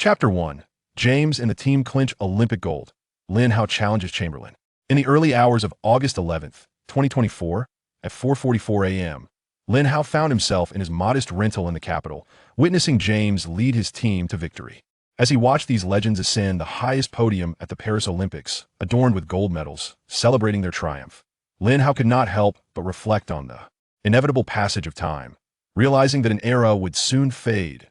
Chapter 1. James and the team clinch Olympic gold. Lin Hao challenges Chamberlain. In the early hours of August 11th, 2024, at 4:44 a.m., Lin Hao found himself in his modest rental in the capital, witnessing James lead his team to victory. As he watched these legends ascend the highest podium at the Paris Olympics, adorned with gold medals, celebrating their triumph, Lin Hao could not help but reflect on the inevitable passage of time. Realizing that an era would soon fade,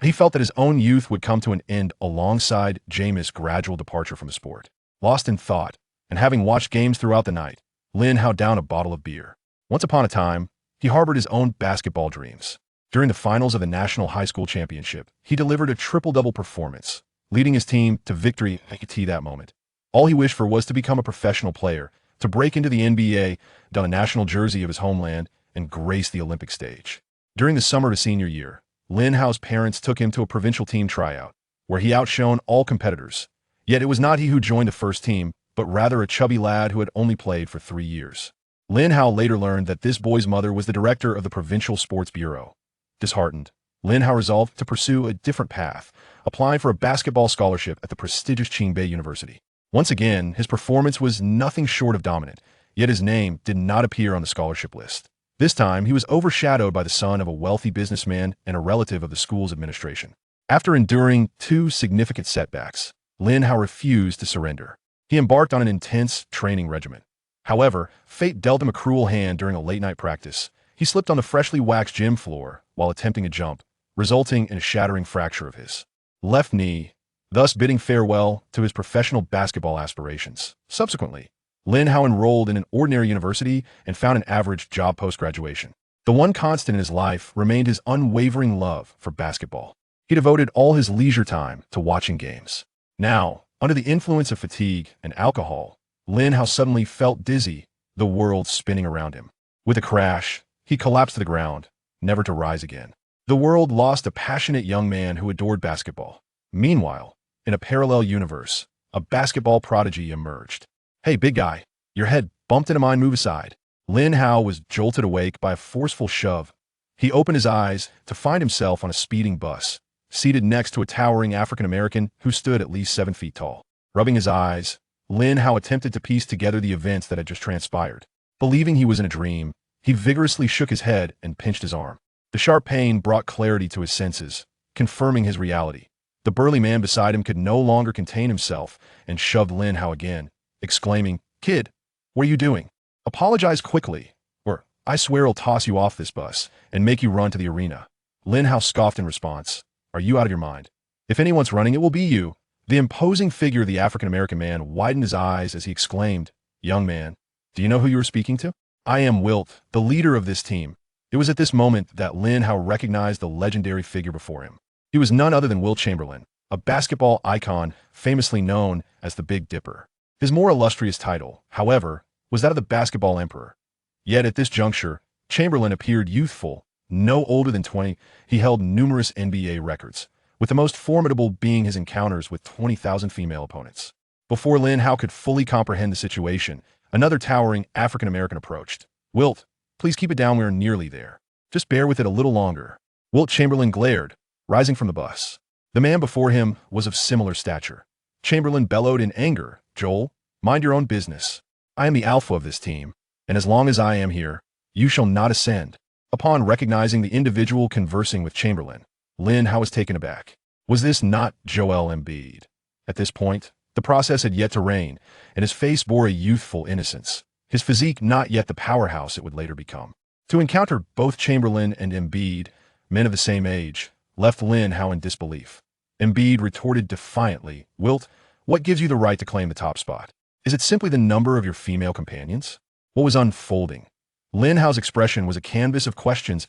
he felt that his own youth would come to an end alongside James' gradual departure from the sport. Lost in thought, and having watched games throughout the night, Lin Hao downed a bottle of beer. Once upon a time, he harbored his own basketball dreams. During the finals of the National High School Championship, he delivered a triple-double performance, leading his team to victory at that moment. All he wished for was to become a professional player, to break into the NBA, don a national jersey of his homeland, and grace the Olympic stage. During the summer of his senior year, Lin Hao's parents took him to a provincial team tryout, where he outshone all competitors. Yet it was not he who joined the first team, but rather a chubby lad who had only played for 3 years. Lin Hao later learned that this boy's mother was the director of the Provincial Sports Bureau. Disheartened, Lin Hao resolved to pursue a different path, applying for a basketball scholarship at the prestigious Qingbei University. Once again, his performance was nothing short of dominant, yet his name did not appear on the scholarship list. This time, he was overshadowed by the son of a wealthy businessman and a relative of the school's administration. After enduring 2 significant setbacks, Lin Hao refused to surrender. He embarked on an intense training regimen. However, fate dealt him a cruel hand during a late-night practice. He slipped on the freshly waxed gym floor while attempting a jump, resulting in a shattering fracture of his left knee, thus bidding farewell to his professional basketball aspirations. Subsequently, Lin Hao enrolled in an ordinary university and found an average job post-graduation. The one constant in his life remained his unwavering love for basketball. He devoted all his leisure time to watching games. Now, under the influence of fatigue and alcohol, Lin Hao suddenly felt dizzy, the world spinning around him. With a crash, he collapsed to the ground, never to rise again. The world lost a passionate young man who adored basketball. Meanwhile, in a parallel universe, a basketball prodigy emerged. "Hey, big guy, your head bumped into mine, move aside." Lin Hao was jolted awake by a forceful shove. He opened his eyes to find himself on a speeding bus, seated next to a towering African-American who stood at least 7 feet tall. Rubbing his eyes, Lin Hao attempted to piece together the events that had just transpired. Believing he was in a dream, he vigorously shook his head and pinched his arm. The sharp pain brought clarity to his senses, confirming his reality. The burly man beside him could no longer contain himself and shoved Lin Hao again, exclaiming, "Kid, what are you doing? Apologize quickly, or I swear I'll toss you off this bus and make you run to the arena." Lin Hao scoffed in response, "Are you out of your mind? If anyone's running, it will be you." The imposing figure of the African-American man widened his eyes as he exclaimed, "Young man, do you know who you are speaking to? I am Wilt, the leader of this team." It was at this moment that Lin Hao recognized the legendary figure before him. He was none other than Wilt Chamberlain, a basketball icon famously known as the Big Dipper. His more illustrious title, however, was that of the basketball emperor. Yet at this juncture, Chamberlain appeared youthful, no older than 20. He held numerous NBA records, with the most formidable being his encounters with 20,000 female opponents. Before Lin Hao could fully comprehend the situation, another towering African-American approached. "Wilt, please keep it down, we're nearly there. Just bear with it a little longer." Wilt Chamberlain glared, rising from the bus. The man before him was of similar stature. Chamberlain bellowed in anger, "Joel, mind your own business. I am the alpha of this team, and as long as I am here, you shall not ascend." Upon recognizing the individual conversing with Chamberlain, Lin Hao was taken aback. Was this not Joel Embiid? At this point, the process had yet to reign, and his face bore a youthful innocence, his physique not yet the powerhouse it would later become. To encounter both Chamberlain and Embiid, men of the same age, left Lin Hao in disbelief. Embiid retorted defiantly, "Wilt, what gives you the right to claim the top spot? Is it simply the number of your female companions?" What was unfolding? Lin Hao's expression was a canvas of questions.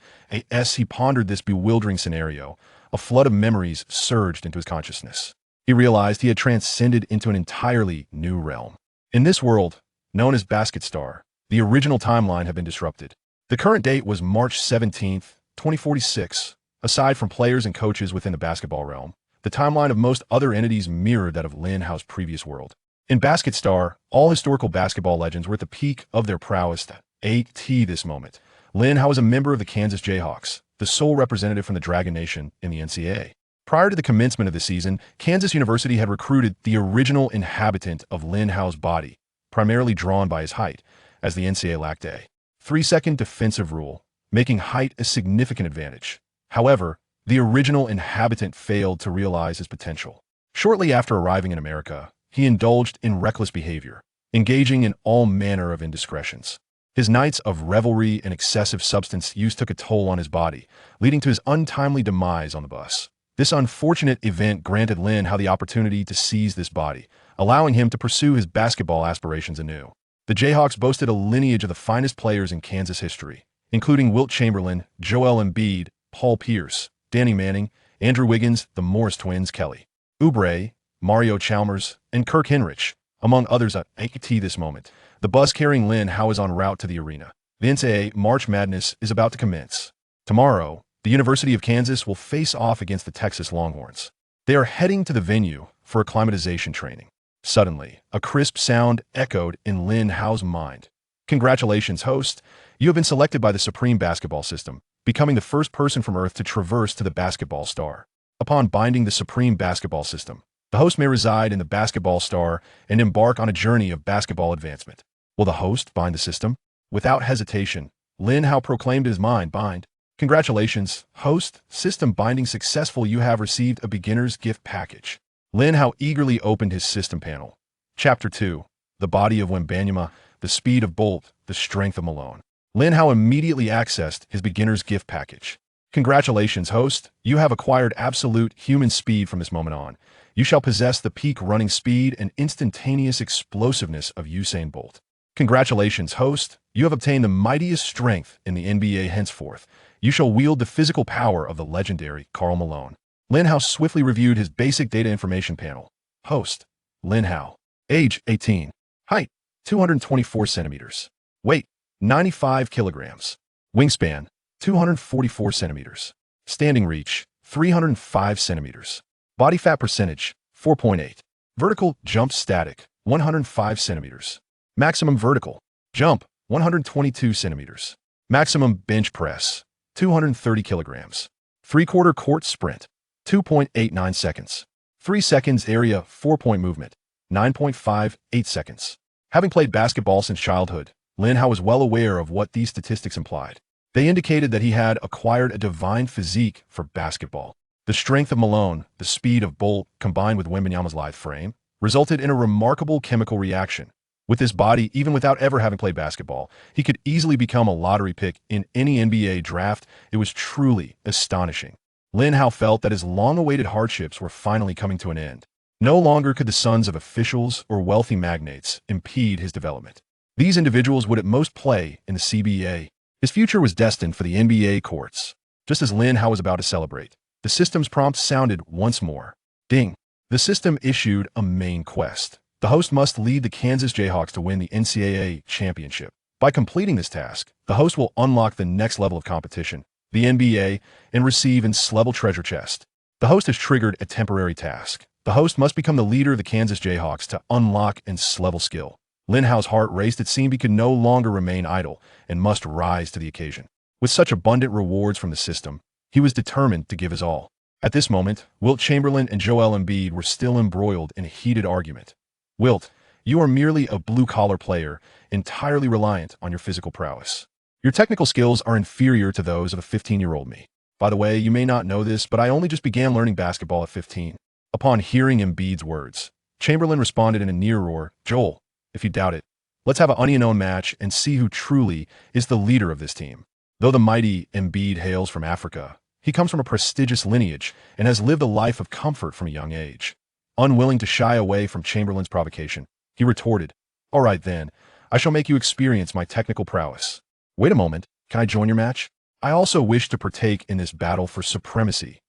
As he pondered this bewildering scenario, a flood of memories surged into his consciousness. He realized he had transcended into an entirely new realm. In this world, known as Basket Star, the original timeline had been disrupted. The current date was March 17th, 2046. Aside from players and coaches within the basketball realm, the timeline of most other entities mirrored that of Lin Hao's previous world. In Basket Star, all historical basketball legends were at the peak of their prowess. At this moment, Lin Hao was a member of the Kansas Jayhawks, the sole representative from the Dragon Nation in the NCAA. Prior to the commencement of the season, Kansas University had recruited the original inhabitant of Lin Hao's body, primarily drawn by his height, as the NCAA lacked a 3-second defensive rule, making height a significant advantage. However, the original inhabitant failed to realize his potential. Shortly after arriving in America, he indulged in reckless behavior, engaging in all manner of indiscretions. His nights of revelry and excessive substance use took a toll on his body, leading to his untimely demise on the bus. This unfortunate event granted Lin Hao the opportunity to seize this body, allowing him to pursue his basketball aspirations anew. The Jayhawks boasted a lineage of the finest players in Kansas history, including Wilt Chamberlain, Joel Embiid, Paul Pierce, Danny Manning, Andrew Wiggins, the Morris twins Kelly Oubre, Mario Chalmers, and Kirk Hinrich, among others. At this moment, the bus carrying Lin Hao is en route to the arena. The NCAA March Madness is about to commence. Tomorrow, the University of Kansas will face off against the Texas Longhorns. They are heading to the venue for acclimatization training. Suddenly, a crisp sound echoed in Lin Hao's mind. Congratulations, host. You have been selected by the Supreme Basketball System, becoming the first person from Earth to traverse to the basketball star. Upon binding the Supreme Basketball System, the host may reside in the basketball star and embark on a journey of basketball advancement. Will the host bind the system? Without hesitation, Lin Hao proclaimed his mind bind. Congratulations, host. System binding successful. You have received a beginner's gift package. Lin Hao eagerly opened his system panel. Chapter 2. The body of Wembanyama, the speed of Bolt, the strength of Malone. Lin Hao immediately accessed his beginner's gift package. Congratulations, host. You have acquired absolute human speed from this moment on. You shall possess the peak running speed and instantaneous explosiveness of Usain Bolt. Congratulations, host. You have obtained the mightiest strength in the NBA henceforth. You shall wield the physical power of the legendary Karl Malone. Lin Hao swiftly reviewed his basic data information panel. Host, Lin Hao. Age, 18. Height, 224 centimeters. Weight, 95 kilograms. Wingspan, 244 centimeters. Standing reach, 305 centimeters. Body fat percentage, 4.8. Vertical jump static, 105 centimeters. Maximum vertical jump, 122 centimeters. Maximum bench press, 230 kilograms. Three-quarter court sprint, 2.89 seconds. 3 seconds area 4-point movement, 9.58 seconds. Having played basketball since childhood, Lin Hao was well aware of what these statistics implied. They indicated that he had acquired a divine physique for basketball. The strength of Malone, the speed of Bolt, combined with Wembanyama's lithe frame, resulted in a remarkable chemical reaction. With his body, even without ever having played basketball, he could easily become a lottery pick in any NBA draft. It was truly astonishing. Lin Hao felt that his long-awaited hardships were finally coming to an end. No longer could the sons of officials or wealthy magnates impede his development. These individuals would at most play in the CBA. His future was destined for the NBA courts. Just as Lin Hao was about to celebrate, the system's prompt sounded once more. Ding! The system issued a main quest. The host must lead the Kansas Jayhawks to win the NCAA championship. By completing this task, the host will unlock the next level of competition, the NBA, and receive its level treasure chest. The host has triggered a temporary task. The host must become the leader of the Kansas Jayhawks to unlock its level skill. Lin Hao's heart raced. It seemed he could no longer remain idle and must rise to the occasion. With such abundant rewards from the system, he was determined to give his all. At this moment, Wilt Chamberlain and Joel Embiid were still embroiled in a heated argument. Wilt, you are merely a blue-collar player, entirely reliant on your physical prowess. Your technical skills are inferior to those of a 15-year-old me. By the way, you may not know this, but I only just began learning basketball at 15. Upon hearing Embiid's words, Chamberlain responded in a near roar, Joel, if you doubt it, let's have an unknown match and see who truly is the leader of this team. Though the mighty Embiid hails from Africa, he comes from a prestigious lineage and has lived a life of comfort from a young age. Unwilling to shy away from Chamberlain's provocation, he retorted, All right then, I shall make you experience my technical prowess. Wait a moment, can I join your match? I also wish to partake in this battle for supremacy.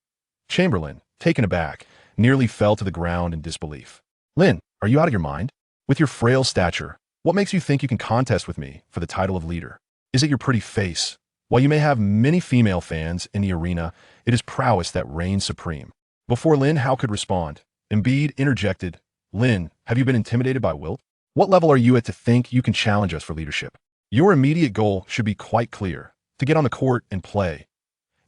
Chamberlain, taken aback, nearly fell to the ground in disbelief. Lin, are you out of your mind? With your frail stature, what makes you think you can contest with me for the title of leader? Is it your pretty face? While you may have many female fans in the arena, it is prowess that reigns supreme. Before Lin Hao could respond, Embiid interjected, Lin, have you been intimidated by Wilt? What level are you at to think you can challenge us for leadership? Your immediate goal should be quite clear, to get on the court and play.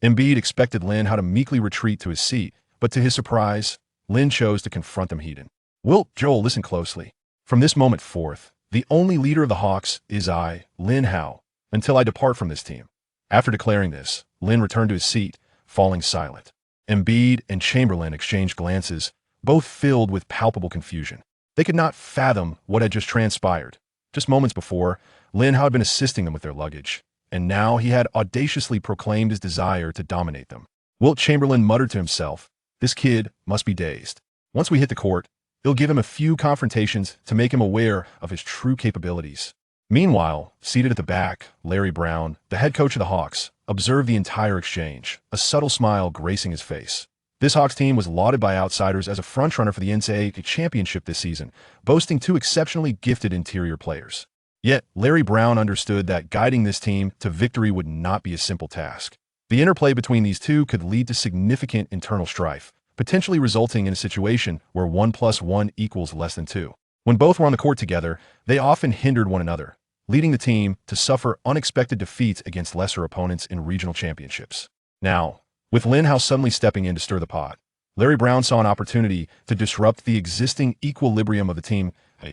Embiid expected Lin Hao to meekly retreat to his seat, But to his surprise, Lin chose to confront them heat. Wilt, Joel, listen closely. From this moment forth, the only leader of the Hawks is I, Lin Hao, until I depart from this team. After declaring this, Lin returned to his seat, falling silent. Embiid and Chamberlain exchanged glances, both filled with palpable confusion. They could not fathom what had just transpired. Just moments before, Lin Hao had been assisting them with their luggage, and now he had audaciously proclaimed his desire to dominate them. Wilt Chamberlain muttered to himself, "This kid must be dazed. Once we hit the court, it'll give him a few confrontations to make him aware of his true capabilities." Meanwhile, seated at the back, Larry Brown, the head coach of the Hawks, observed the entire exchange, a subtle smile gracing his face. This Hawks team was lauded by outsiders as a frontrunner for the NCAA championship this season, boasting two exceptionally gifted interior players. Yet, Larry Brown understood that guiding this team to victory would not be a simple task. The interplay between these two could lead to significant internal strife, potentially resulting in a situation where 1 + 1 = less than 2. When both were on the court together, they often hindered one another, leading the team to suffer unexpected defeats against lesser opponents in regional championships. Now, with Lin Hao suddenly stepping in to stir the pot, Larry Brown saw an opportunity to disrupt the existing equilibrium of the team.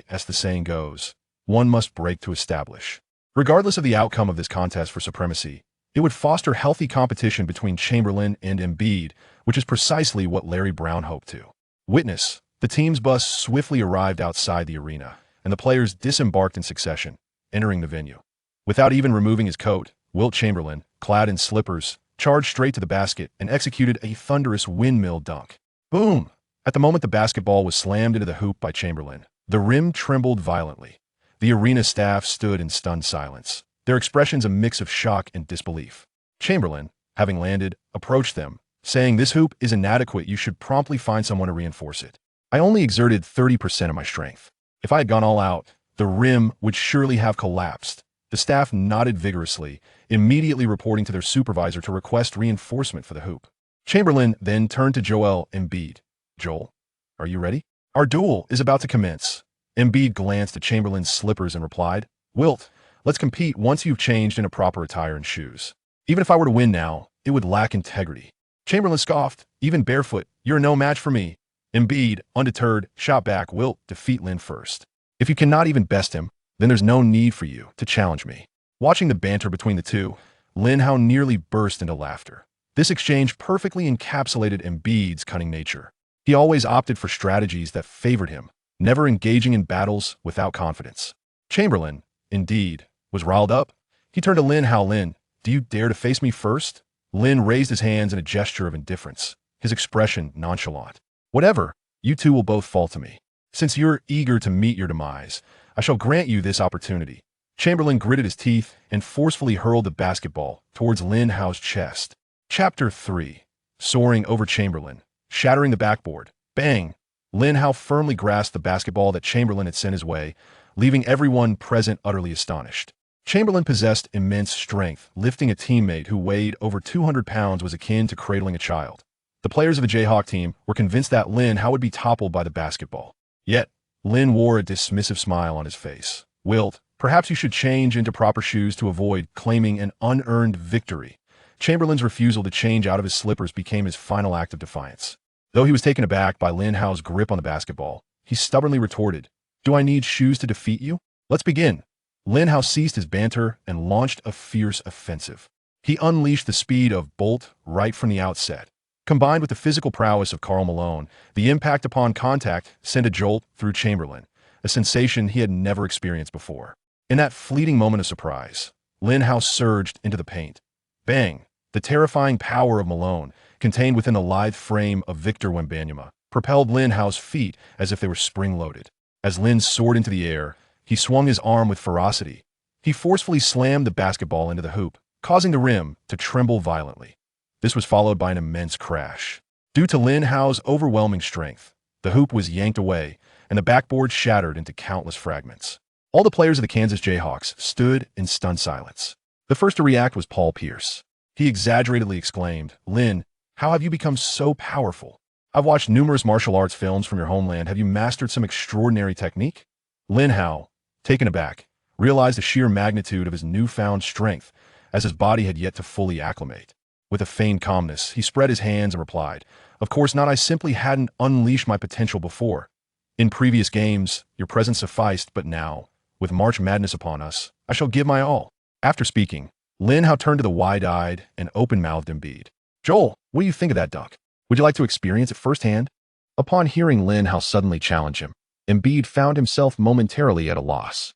As the saying goes, one must break to establish. Regardless of the outcome of this contest for supremacy, it would foster healthy competition between Chamberlain and Embiid, which is precisely what Larry Brown hoped to witness. The team's bus swiftly arrived outside the arena, and the players disembarked in succession, entering the venue. Without even removing his coat, Wilt Chamberlain, clad in slippers, charged straight to the basket and executed a thunderous windmill dunk. Boom! At the moment the basketball was slammed into the hoop by Chamberlain, the rim trembled violently. The arena staff stood in stunned silence, their expressions a mix of shock and disbelief. Chamberlain, having landed, approached them, saying, "This hoop is inadequate. You should promptly find someone to reinforce it. I only exerted 30% of my strength. If I had gone all out, the rim would surely have collapsed." The staff nodded vigorously, immediately reporting to their supervisor to request reinforcement for the hoop. Chamberlain then turned to Joel Embiid. "Joel, are you ready? Our duel is about to commence." Embiid glanced at Chamberlain's slippers and replied, "Wilt, let's compete once you've changed into proper attire and shoes. Even if I were to win now, it would lack integrity." Chamberlain scoffed, "Even barefoot, you're no match for me." Embiid, undeterred, shot back, "Wilt, defeat Lin first. If you cannot even best him, then there's no need for you to challenge me." Watching the banter between the two, Lin Hao nearly burst into laughter. This exchange perfectly encapsulated Embiid's cunning nature. He always opted for strategies that favored him, never engaging in battles without confidence. Chamberlain, indeed, was riled up. He turned to Lin Hao. "Lin, do you dare to face me first?" Lin raised his hands in a gesture of indifference, his expression nonchalant. "Whatever, you two will both fall to me. Since you're eager to meet your demise, I shall grant you this opportunity." Chamberlain gritted his teeth and forcefully hurled the basketball towards Lin Hao's chest. Chapter 3. Soaring over Chamberlain, shattering the backboard. Bang! Lin Hao firmly grasped the basketball that Chamberlain had sent his way, leaving everyone present utterly astonished. Chamberlain possessed immense strength. Lifting a teammate who weighed over 200 pounds was akin to cradling a child. The players of the Jayhawk team were convinced that Lin Hao would be toppled by the basketball. Yet, Lin wore a dismissive smile on his face. "Wilt, perhaps you should change into proper shoes to avoid claiming an unearned victory." Chamberlain's refusal to change out of his slippers became his final act of defiance. Though he was taken aback by Lin Hao's grip on the basketball, he stubbornly retorted, "Do I need shoes to defeat you? Let's begin." Lin Hao ceased his banter and launched a fierce offensive. He unleashed the speed of Bolt right from the outset. Combined with the physical prowess of Karl Malone, the impact upon contact sent a jolt through Chamberlain, a sensation he had never experienced before. In that fleeting moment of surprise, Lin Hao surged into the paint. Bang! The terrifying power of Malone, contained within the lithe frame of Victor Wembanyama, propelled Lin Hao's feet as if they were spring-loaded. As Lin soared into the air, he swung his arm with ferocity. He forcefully slammed the basketball into the hoop, causing the rim to tremble violently. This was followed by an immense crash. Due to Lin Hao's overwhelming strength, the hoop was yanked away, and the backboard shattered into countless fragments. All the players of the Kansas Jayhawks stood in stunned silence. The first to react was Paul Pierce. He exaggeratedly exclaimed, "Lin, how have you become so powerful? I've watched numerous martial arts films from your homeland. Have you mastered some extraordinary technique?" Lin Hao, taken aback, realized the sheer magnitude of his newfound strength, as his body had yet to fully acclimate. With a feigned calmness, he spread his hands and replied, "Of course not, I simply hadn't unleashed my potential before. In previous games, your presence sufficed, but now, with March Madness upon us, I shall give my all." After speaking, Lin Hao turned to the wide-eyed and open-mouthed Embiid. "Joel, what do you think of that dunk? Would you like to experience it firsthand?" Upon hearing Lin Hao suddenly challenge him, Embiid found himself momentarily at a loss.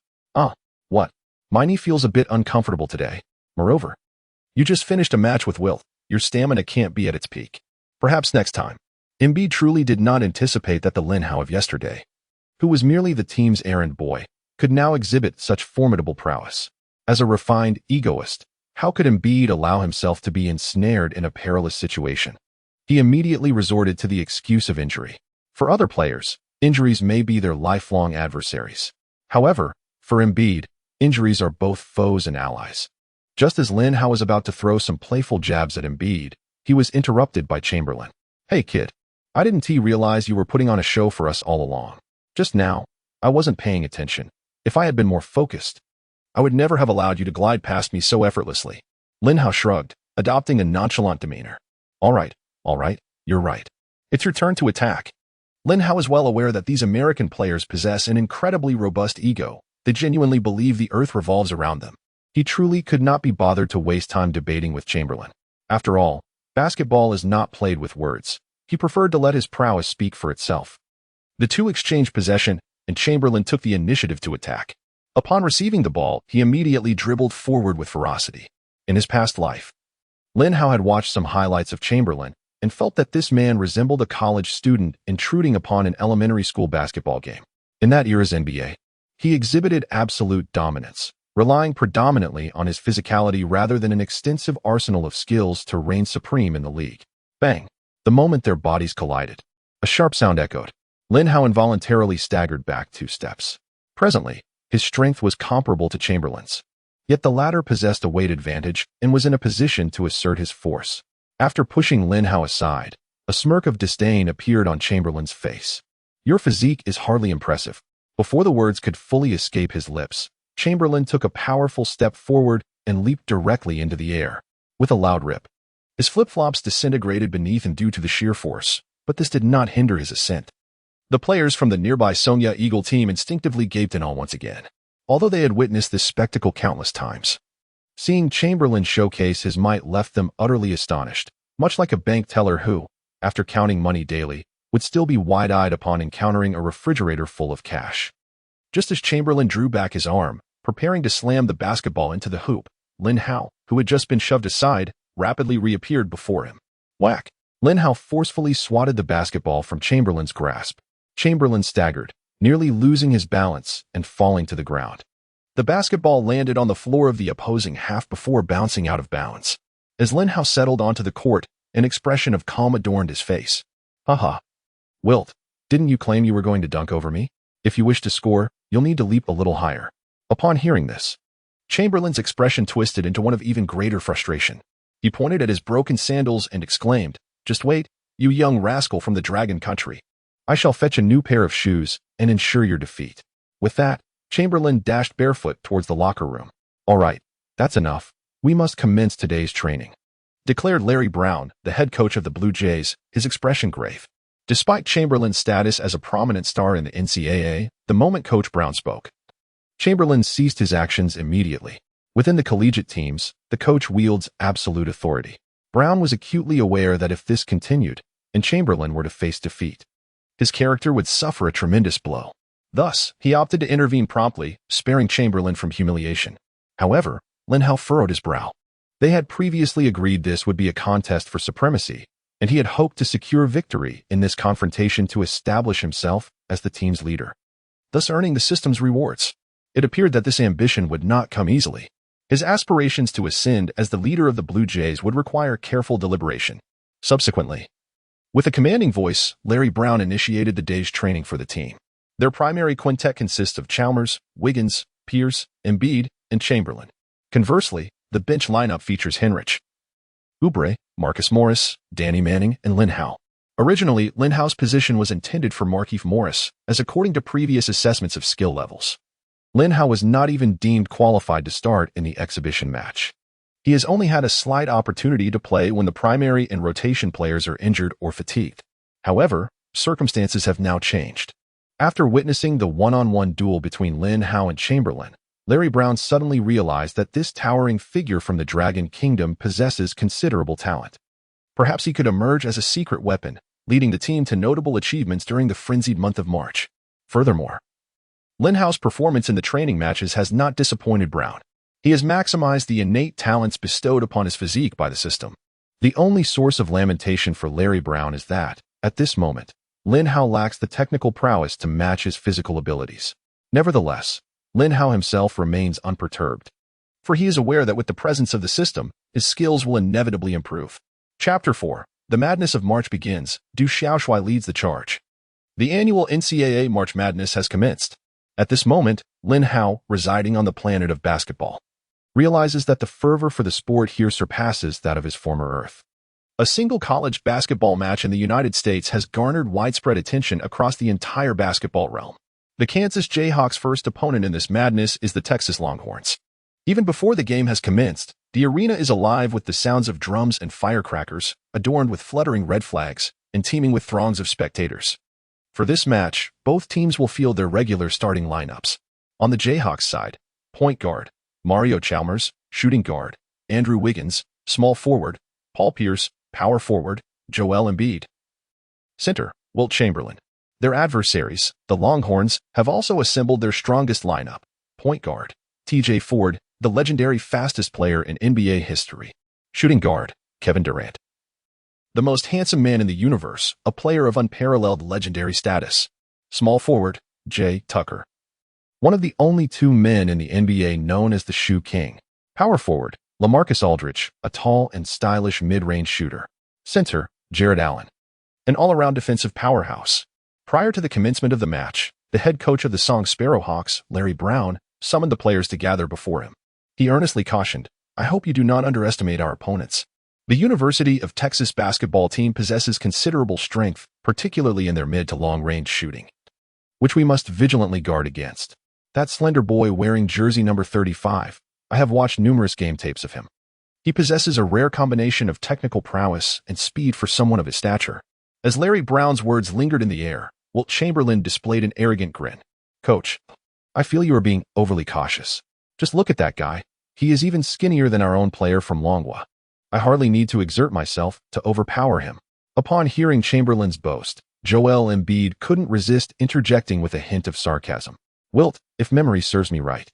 What? My knee feels a bit uncomfortable today. Moreover, you just finished a match with Wilt. Your stamina can't be at its peak. Perhaps next time." Embiid truly did not anticipate that the Lin Hao of yesterday, who was merely the team's errand boy, could now exhibit such formidable prowess. As a refined egoist, how could Embiid allow himself to be ensnared in a perilous situation? He immediately resorted to the excuse of injury. For other players, injuries may be their lifelong adversaries. However, for Embiid, injuries are both foes and allies. Just as Lin Hao was about to throw some playful jabs at Embiid, he was interrupted by Chamberlain. "Hey kid, I didn't realize you were putting on a show for us all along. Just now, I wasn't paying attention. If I had been more focused, I would never have allowed you to glide past me so effortlessly." Lin Hao shrugged, adopting a nonchalant demeanor. All right, you're right. It's your turn to attack." Lin Hao is well aware that these American players possess an incredibly robust ego. They genuinely believe the earth revolves around them. He truly could not be bothered to waste time debating with Chamberlain. After all, basketball is not played with words. He preferred to let his prowess speak for itself. The two exchanged possession, and Chamberlain took the initiative to attack. Upon receiving the ball, he immediately dribbled forward with ferocity. In his past life, Lin Hao had watched some highlights of Chamberlain and felt that this man resembled a college student intruding upon an elementary school basketball game. In that era's NBA, he exhibited absolute dominance, relying predominantly on his physicality rather than an extensive arsenal of skills to reign supreme in the league. Bang! The moment their bodies collided, a sharp sound echoed. Lin Hao involuntarily staggered back 2 steps. Presently, his strength was comparable to Chamberlain's. Yet the latter possessed a weight advantage and was in a position to assert his force. After pushing Lin Hao aside, a smirk of disdain appeared on Chamberlain's face. "Your physique is hardly impressive." Before the words could fully escape his lips, Chamberlain took a powerful step forward and leaped directly into the air. With a loud rip, his flip-flops disintegrated beneath him due to the sheer force, but this did not hinder his ascent. The players from the nearby Sonya Eagle team instinctively gaped in awe once again, although they had witnessed this spectacle countless times. Seeing Chamberlain showcase his might left them utterly astonished, much like a bank teller who, after counting money daily, would still be wide-eyed upon encountering a refrigerator full of cash. Just as Chamberlain drew back his arm, preparing to slam the basketball into the hoop, Lin Hao, who had just been shoved aside, rapidly reappeared before him. Whack! Lin Hao forcefully swatted the basketball from Chamberlain's grasp. Chamberlain staggered, nearly losing his balance and falling to the ground. The basketball landed on the floor of the opposing half before bouncing out of bounds. As Lin Hao settled onto the court, an expression of calm adorned his face. "Haha. Wilt, didn't you claim you were going to dunk over me? If you wish to score, you'll need to leap a little higher." Upon hearing this, Chamberlain's expression twisted into one of even greater frustration. He pointed at his broken sandals and exclaimed, "Just wait, you young rascal from the Dragon Country. I shall fetch a new pair of shoes and ensure your defeat." With that, Chamberlain dashed barefoot towards the locker room. "All right, that's enough. We must commence today's training," declared Larry Brown, the head coach of the Blue Jays, his expression grave. Despite Chamberlain's status as a prominent star in the NCAA, the moment Coach Brown spoke, Chamberlain ceased his actions immediately. Within the collegiate teams, the coach wields absolute authority. Brown was acutely aware that if this continued, and Chamberlain were to face defeat, his character would suffer a tremendous blow. Thus, he opted to intervene promptly, sparing Chamberlain from humiliation. However, Lin Hao furrowed his brow. They had previously agreed this would be a contest for supremacy, and he had hoped to secure victory in this confrontation to establish himself as the team's leader, thus earning the system's rewards. It appeared that this ambition would not come easily. His aspirations to ascend as the leader of the Blue Jays would require careful deliberation. Subsequently, with a commanding voice, Larry Brown initiated the day's training for the team. Their primary quintet consists of Chalmers, Wiggins, Pierce, Embiid, and Chamberlain. Conversely, the bench lineup features Henrich, Oubre, Marcus Morris, Danny Manning, and Lin Hao. Originally, Lin Hao's position was intended for Markieff Morris, as according to previous assessments of skill levels, Lin Hao was not even deemed qualified to start in the exhibition match. He has only had a slight opportunity to play when the primary and rotation players are injured or fatigued. However, circumstances have now changed. After witnessing the one-on-one duel between Lin Hao and Chamberlain, Larry Brown suddenly realized that this towering figure from the Dragon Kingdom possesses considerable talent. Perhaps he could emerge as a secret weapon, leading the team to notable achievements during the frenzied month of March. Furthermore, Lin Hao's performance in the training matches has not disappointed Brown. He has maximized the innate talents bestowed upon his physique by the system. The only source of lamentation for Larry Brown is that, at this moment, Lin Hao lacks the technical prowess to match his physical abilities. Nevertheless, Lin Hao himself remains unperturbed, for he is aware that with the presence of the system, his skills will inevitably improve. Chapter 4. The Madness of March begins. Du Xiaoshui leads the charge. The annual NCAA March Madness has commenced. At this moment, Lin Hao, residing on the planet of basketball, realizes that the fervor for the sport here surpasses that of his former Earth. A single college basketball match in the United States has garnered widespread attention across the entire basketball realm. The Kansas Jayhawks' first opponent in this madness is the Texas Longhorns. Even before the game has commenced, the arena is alive with the sounds of drums and firecrackers, adorned with fluttering red flags, and teeming with throngs of spectators. For this match, both teams will field their regular starting lineups. On the Jayhawks side, point guard, Mario Chalmers; shooting guard, Andrew Wiggins; small forward, Paul Pierce; power forward, Joel Embiid; center, Wilt Chamberlain. Their adversaries, the Longhorns, have also assembled their strongest lineup. Point guard, TJ Ford, the legendary fastest player in NBA history; shooting guard, Kevin Durant, the most handsome man in the universe, a player of unparalleled legendary status; small forward, Jay Tucker, one of the only two men in the NBA known as the Shoe King; power forward, LaMarcus Aldridge, a tall and stylish mid-range shooter; center, Jared Allen, an all-around defensive powerhouse. Prior to the commencement of the match, the head coach of the Song Sparrowhawks, Larry Brown, summoned the players to gather before him. He earnestly cautioned, "I hope you do not underestimate our opponents. The University of Texas basketball team possesses considerable strength, particularly in their mid to long-range shooting, which we must vigilantly guard against. That slender boy wearing jersey number 35, I have watched numerous game tapes of him. He possesses a rare combination of technical prowess and speed for someone of his stature." As Larry Brown's words lingered in the air, Wilt Chamberlain displayed an arrogant grin. "Coach, I feel you are being overly cautious. Just look at that guy. He is even skinnier than our own player from Longhua. I hardly need to exert myself to overpower him." Upon hearing Chamberlain's boast, Joel Embiid couldn't resist interjecting with a hint of sarcasm. "Wilt, if memory serves me right,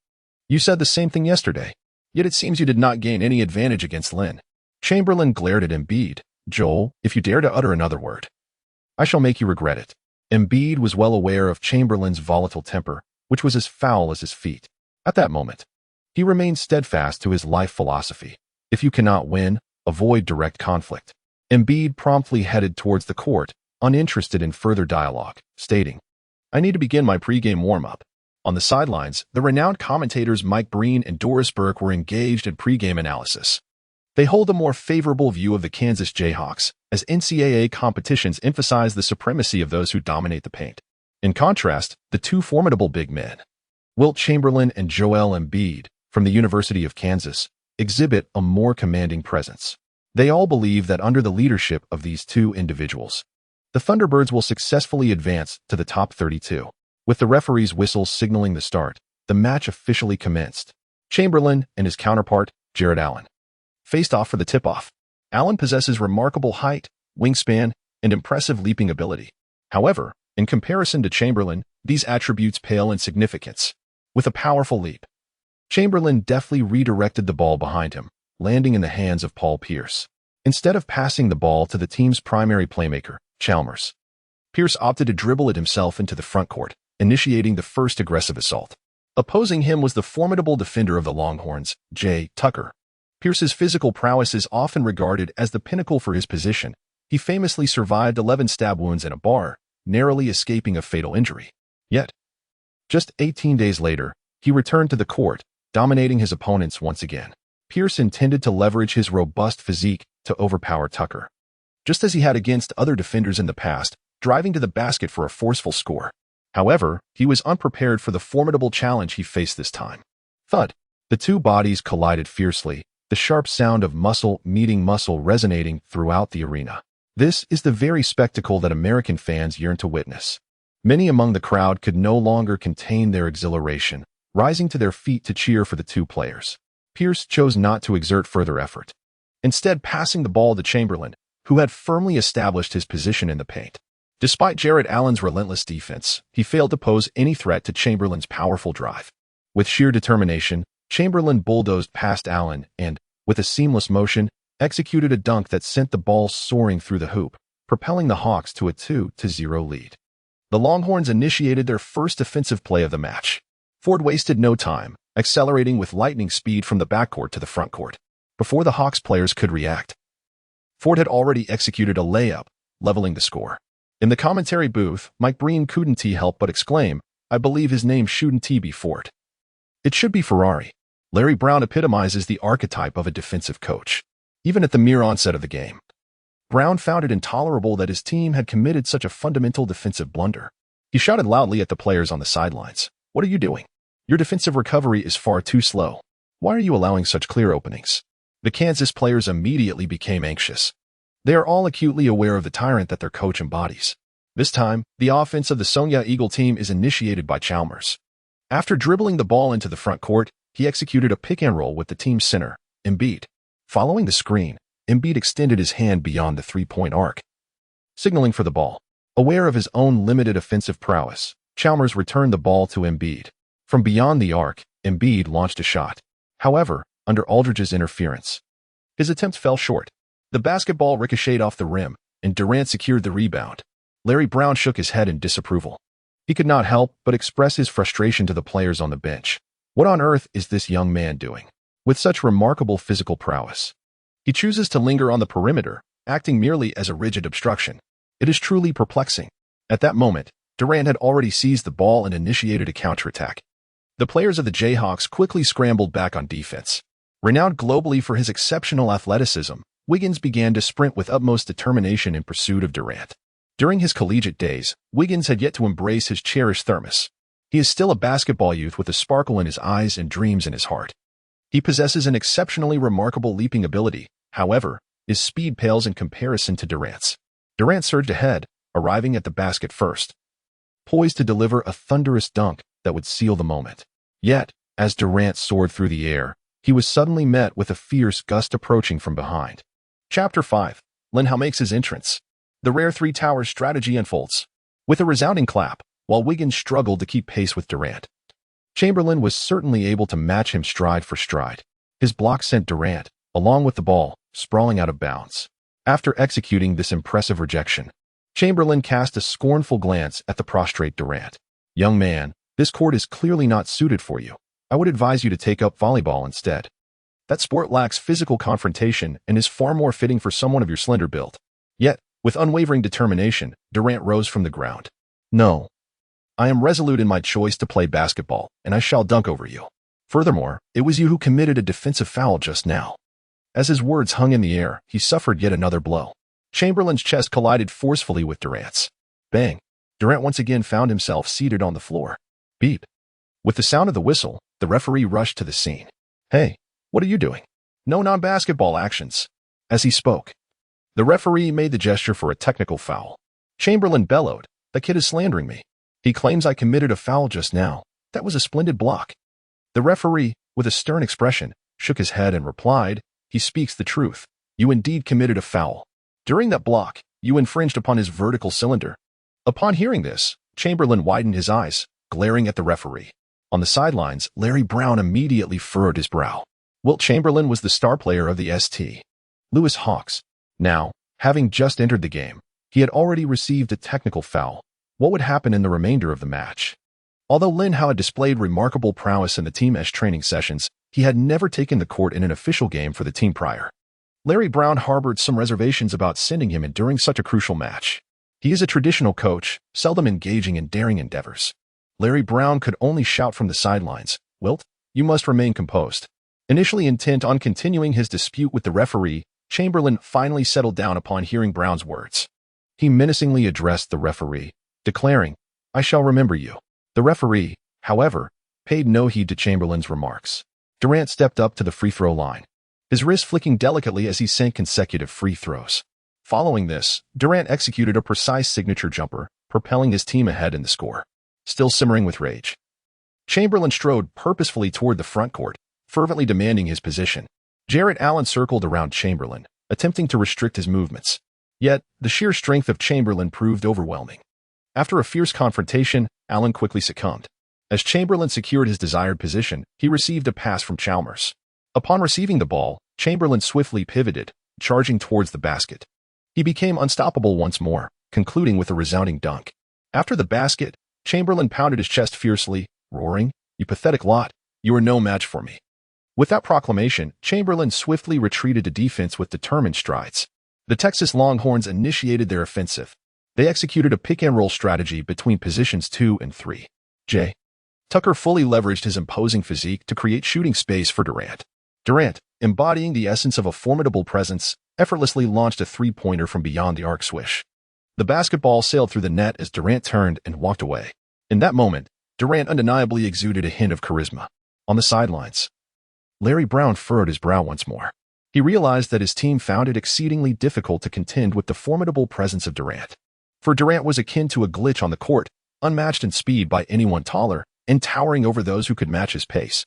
you said the same thing yesterday, yet it seems you did not gain any advantage against Lin." Chamberlain glared at Embiid. "Joel, if you dare to utter another word, I shall make you regret it." Embiid was well aware of Chamberlain's volatile temper, which was as foul as his feet. At that moment, he remained steadfast to his life philosophy. If you cannot win, avoid direct conflict. Embiid promptly headed towards the court, uninterested in further dialogue, stating, "I need to begin my pregame warm-up." On the sidelines, the renowned commentators Mike Breen and Doris Burke were engaged in pregame analysis. They hold a more favorable view of the Kansas Jayhawks, as NCAA competitions emphasize the supremacy of those who dominate the paint. In contrast, the two formidable big men, Wilt Chamberlain and Joel Embiid, from the University of Kansas, exhibit a more commanding presence. They all believe that under the leadership of these two individuals, the Thunderbirds will successfully advance to the top 32. With the referee's whistle signaling the start, the match officially commenced. Chamberlain and his counterpart, Jared Allen, faced off for the tip-off. Allen possesses remarkable height, wingspan, and impressive leaping ability. However, in comparison to Chamberlain, these attributes pale in significance. With a powerful leap, Chamberlain deftly redirected the ball behind him, landing in the hands of Paul Pierce. Instead of passing the ball to the team's primary playmaker, Chalmers, Pierce opted to dribble it himself into the front court, initiating the first aggressive assault. Opposing him was the formidable defender of the Longhorns, Jay Tucker. Pierce's physical prowess is often regarded as the pinnacle for his position. He famously survived 11 stab wounds in a bar, narrowly escaping a fatal injury. Yet, just 18 days later, he returned to the court, dominating his opponents once again. Pierce intended to leverage his robust physique to overpower Tucker, just as he had against other defenders in the past, driving to the basket for a forceful score. However, he was unprepared for the formidable challenge he faced this time. Thud! The two bodies collided fiercely, the sharp sound of muscle meeting muscle resonating throughout the arena. This is the very spectacle that American fans yearn to witness. Many among the crowd could no longer contain their exhilaration, rising to their feet to cheer for the two players. Pierce chose not to exert further effort, instead passing the ball to Chamberlain, who had firmly established his position in the paint. Despite Jarrett Allen's relentless defense, he failed to pose any threat to Chamberlain's powerful drive. With sheer determination, Chamberlain bulldozed past Allen and, with a seamless motion, executed a dunk that sent the ball soaring through the hoop, propelling the Hawks to a 2-0 lead. The Longhorns initiated their first offensive play of the match. Ford wasted no time, accelerating with lightning speed from the backcourt to the frontcourt. Before the Hawks players could react, Ford had already executed a layup, leveling the score. In the commentary booth, Mike Breen couldn't help but exclaim, "I believe his name shouldn't be Ford. It should be Ferrari." Larry Brown epitomizes the archetype of a defensive coach. Even at the mere onset of the game, Brown found it intolerable that his team had committed such a fundamental defensive blunder. He shouted loudly at the players on the sidelines, "What are you doing? Your defensive recovery is far too slow. Why are you allowing such clear openings?" The Kansas players immediately became anxious. They are all acutely aware of the tyrant that their coach embodies. This time, the offense of the Sonya Eagle team is initiated by Chalmers. After dribbling the ball into the front court, he executed a pick-and-roll with the team's center, Embiid. Following the screen, Embiid extended his hand beyond the three-point arc, signaling for the ball. Aware of his own limited offensive prowess, Chalmers returned the ball to Embiid. From beyond the arc, Embiid launched a shot. However, under Aldridge's interference, his attempt fell short. The basketball ricocheted off the rim, and Durant secured the rebound. Larry Brown shook his head in disapproval. He could not help but express his frustration to the players on the bench. What on earth is this young man doing? With such remarkable physical prowess, he chooses to linger on the perimeter, acting merely as a rigid obstruction. It is truly perplexing. At that moment, Durant had already seized the ball and initiated a counterattack. The players of the Jayhawks quickly scrambled back on defense. Renowned globally for his exceptional athleticism, Wiggins began to sprint with utmost determination in pursuit of Durant. During his collegiate days, Wiggins had yet to embrace his cherished thermos. He is still a basketball youth with a sparkle in his eyes and dreams in his heart. He possesses an exceptionally remarkable leaping ability. However, his speed pales in comparison to Durant's. Durant surged ahead, arriving at the basket first, poised to deliver a thunderous dunk that would seal the moment. Yet, as Durant soared through the air, he was suddenly met with a fierce gust approaching from behind. Chapter 5. Lin Hao makes his entrance. The rare three towers strategy unfolds. With a resounding clap, while Wiggins struggled to keep pace with Durant, Chamberlain was certainly able to match him stride for stride. His block sent Durant, along with the ball, sprawling out of bounds. After executing this impressive rejection, Chamberlain cast a scornful glance at the prostrate Durant. "Young man, this court is clearly not suited for you. I would advise you to take up volleyball instead. That sport lacks physical confrontation and is far more fitting for someone of your slender build." Yet, with unwavering determination, Durant rose from the ground. "No. I am resolute in my choice to play basketball, and I shall dunk over you. Furthermore, it was you who committed a defensive foul just now." As his words hung in the air, he suffered yet another blow. Chamberlain's chest collided forcefully with Durant's. Bang! Durant once again found himself seated on the floor. Beep! With the sound of the whistle, the referee rushed to the scene. "Hey, what are you doing? No non-basketball actions." As he spoke, the referee made the gesture for a technical foul. Chamberlain bellowed, "The kid is slandering me. He claims I committed a foul just now. That was a splendid block." The referee, with a stern expression, shook his head and replied, "He speaks the truth. You indeed committed a foul. During that block, you infringed upon his vertical cylinder." Upon hearing this, Chamberlain widened his eyes, glaring at the referee. On the sidelines, Larry Brown immediately furrowed his brow. Wilt Chamberlain was the star player of the St. Louis Hawks. Now, having just entered the game, he had already received a technical foul. What would happen in the remainder of the match? Although Lin Hao had displayed remarkable prowess in the team-esque training sessions, he had never taken the court in an official game for the team prior. Larry Brown harbored some reservations about sending him in during such a crucial match. He is a traditional coach, seldom engaging in daring endeavors. Larry Brown could only shout from the sidelines, "Wilt, you must remain composed." Initially intent on continuing his dispute with the referee, Chamberlain finally settled down upon hearing Brown's words. He menacingly addressed the referee, declaring, "I shall remember you." The referee, however, paid no heed to Chamberlain's remarks. Durant stepped up to the free throw line. his wrist flicking delicately as he sank consecutive free throws. Following this, Durant executed a precise signature jumper, propelling his team ahead in the score. Still simmering with rage, Chamberlain strode purposefully toward the front court, fervently demanding his position. Jarrett Allen circled around Chamberlain, attempting to restrict his movements. Yet, the sheer strength of Chamberlain proved overwhelming. After a fierce confrontation, Allen quickly succumbed. As Chamberlain secured his desired position, he received a pass from Chalmers. Upon receiving the ball, Chamberlain swiftly pivoted, charging towards the basket. He became unstoppable once more, concluding with a resounding dunk. After the basket, Chamberlain pounded his chest fiercely, roaring, "You pathetic lot, you are no match for me." With that proclamation, Chamberlain swiftly retreated to defense with determined strides. The Texas Longhorns initiated their offensive. They executed a pick-and-roll strategy between positions 2 and 3. J. Tucker fully leveraged his imposing physique to create shooting space for Durant. Durant, embodying the essence of a formidable presence, effortlessly launched a three-pointer from beyond the arc swish. The basketball sailed through the net as Durant turned and walked away. In that moment, Durant undeniably exuded a hint of charisma. On the sidelines, Larry Brown furrowed his brow once more. He realized that his team found it exceedingly difficult to contend with the formidable presence of Durant. For Durant was akin to a glitch on the court, unmatched in speed by anyone taller, and towering over those who could match his pace.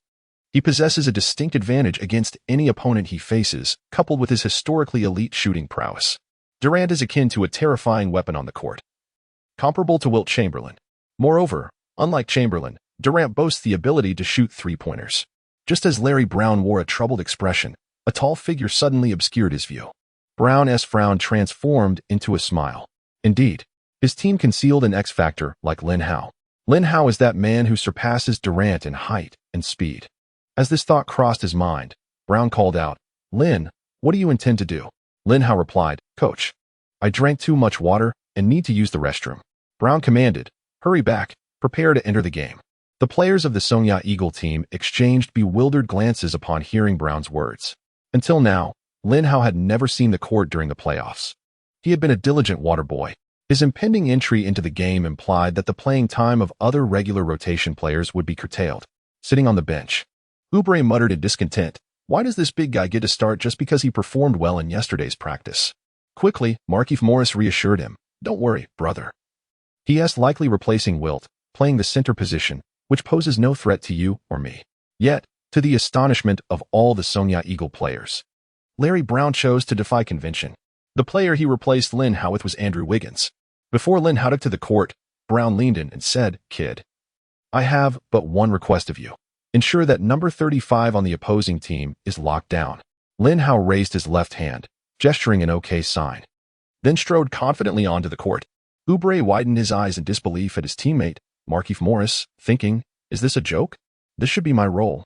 He possesses a distinct advantage against any opponent he faces, coupled with his historically elite shooting prowess. Durant is akin to a terrifying weapon on the court, comparable to Wilt Chamberlain. Moreover, unlike Chamberlain, Durant boasts the ability to shoot three-pointers. Just as Larry Brown wore a troubled expression, a tall figure suddenly obscured his view. Brown's frown transformed into a smile. Indeed, his team concealed an X-factor like Lin Hao. Lin Hao is that man who surpasses Durant in height and speed. As this thought crossed his mind, Brown called out, "Lin, what do you intend to do?" Lin Hao replied, "Coach, I drank too much water and need to use the restroom." Brown commanded, "Hurry back, prepare to enter the game." The players of the Sonya Eagle team exchanged bewildered glances upon hearing Brown's words. Until now, Lin Hao had never seen the court during the playoffs. He had been a diligent water boy. His impending entry into the game implied that the playing time of other regular rotation players would be curtailed. Sitting on the bench, Oubre muttered in discontent, "Why does this big guy get to start just because he performed well in yesterday's practice?" Quickly, Markieff Morris reassured him, "Don't worry, brother. He is likely replacing Wilt, playing the center position, which poses no threat to you or me." Yet, to the astonishment of all the Sonya Eagle players, Larry Brown chose to defy convention. The player he replaced Lin Hao with was Andrew Wiggins. Before Lin Hao took to the court, Brown leaned in and said, "Kid, I have but one request of you. Ensure that number 35 on the opposing team is locked down." Lin Hao raised his left hand, gesturing an OK sign, then strode confidently onto the court. Oubre widened his eyes in disbelief at his teammate, Markieff Morris, thinking, "Is this a joke? This should be my role."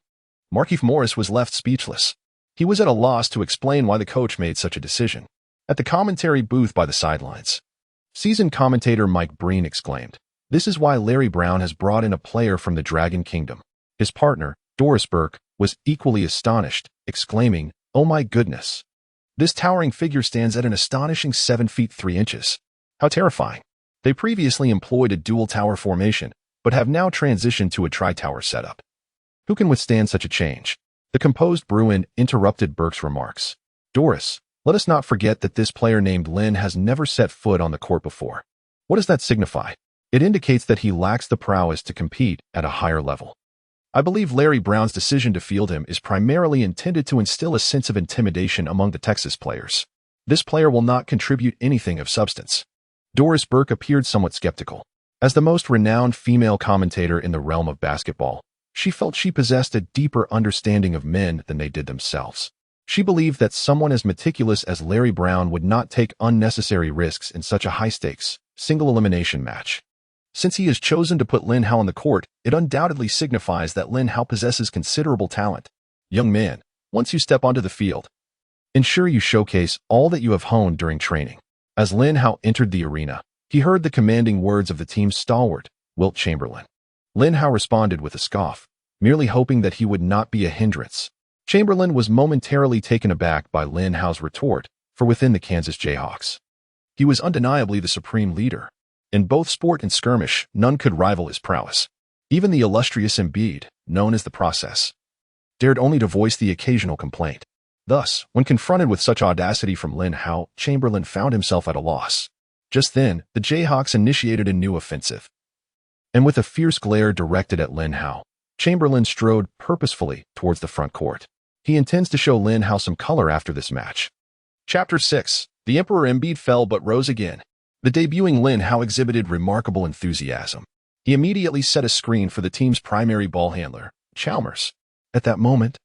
Markieff Morris was left speechless. He was at a loss to explain why the coach made such a decision. At the commentary booth by the sidelines, seasoned commentator Mike Breen exclaimed, "This is why Larry Brown has brought in a player from the Dragon Kingdom." His partner, Doris Burke, was equally astonished, exclaiming, "Oh my goodness. This towering figure stands at an astonishing 7 feet 3 inches. How terrifying." They previously employed a dual tower formation, but have now transitioned to a tri-tower setup. Who can withstand such a change? The composed Bruin interrupted Burke's remarks. "Doris, let us not forget that this player named Lin has never set foot on the court before. What does that signify? It indicates that he lacks the prowess to compete at a higher level. I believe Larry Brown's decision to field him is primarily intended to instill a sense of intimidation among the Texas players. This player will not contribute anything of substance." Doris Burke appeared somewhat skeptical. As the most renowned female commentator in the realm of basketball, she felt she possessed a deeper understanding of men than they did themselves. She believed that someone as meticulous as Larry Brown would not take unnecessary risks in such a high-stakes, single-elimination match. Since he has chosen to put Lin Hao on the court, it undoubtedly signifies that Lin Hao possesses considerable talent. Young man, once you step onto the field, ensure you showcase all that you have honed during training. As Lin Hao entered the arena, he heard the commanding words of the team's stalwart, Wilt Chamberlain. Lin Hao responded with a scoff, merely hoping that he would not be a hindrance. Chamberlain was momentarily taken aback by Lin Hao's retort, for within the Kansas Jayhawks, he was undeniably the supreme leader. In both sport and skirmish, none could rival his prowess. Even the illustrious Embiid, known as the Process, dared only to voice the occasional complaint. Thus, when confronted with such audacity from Lin Hao, Chamberlain found himself at a loss. Just then, the Jayhawks initiated a new offensive. And with a fierce glare directed at Lin Hao, Chamberlain strode purposefully towards the front court. He intends to show Lin Hao some color after this match. Chapter 6. The Emperor Embiid fell but rose again. The debuting Lin Hao exhibited remarkable enthusiasm. He immediately set a screen for the team's primary ball handler, Chalmers. At that moment,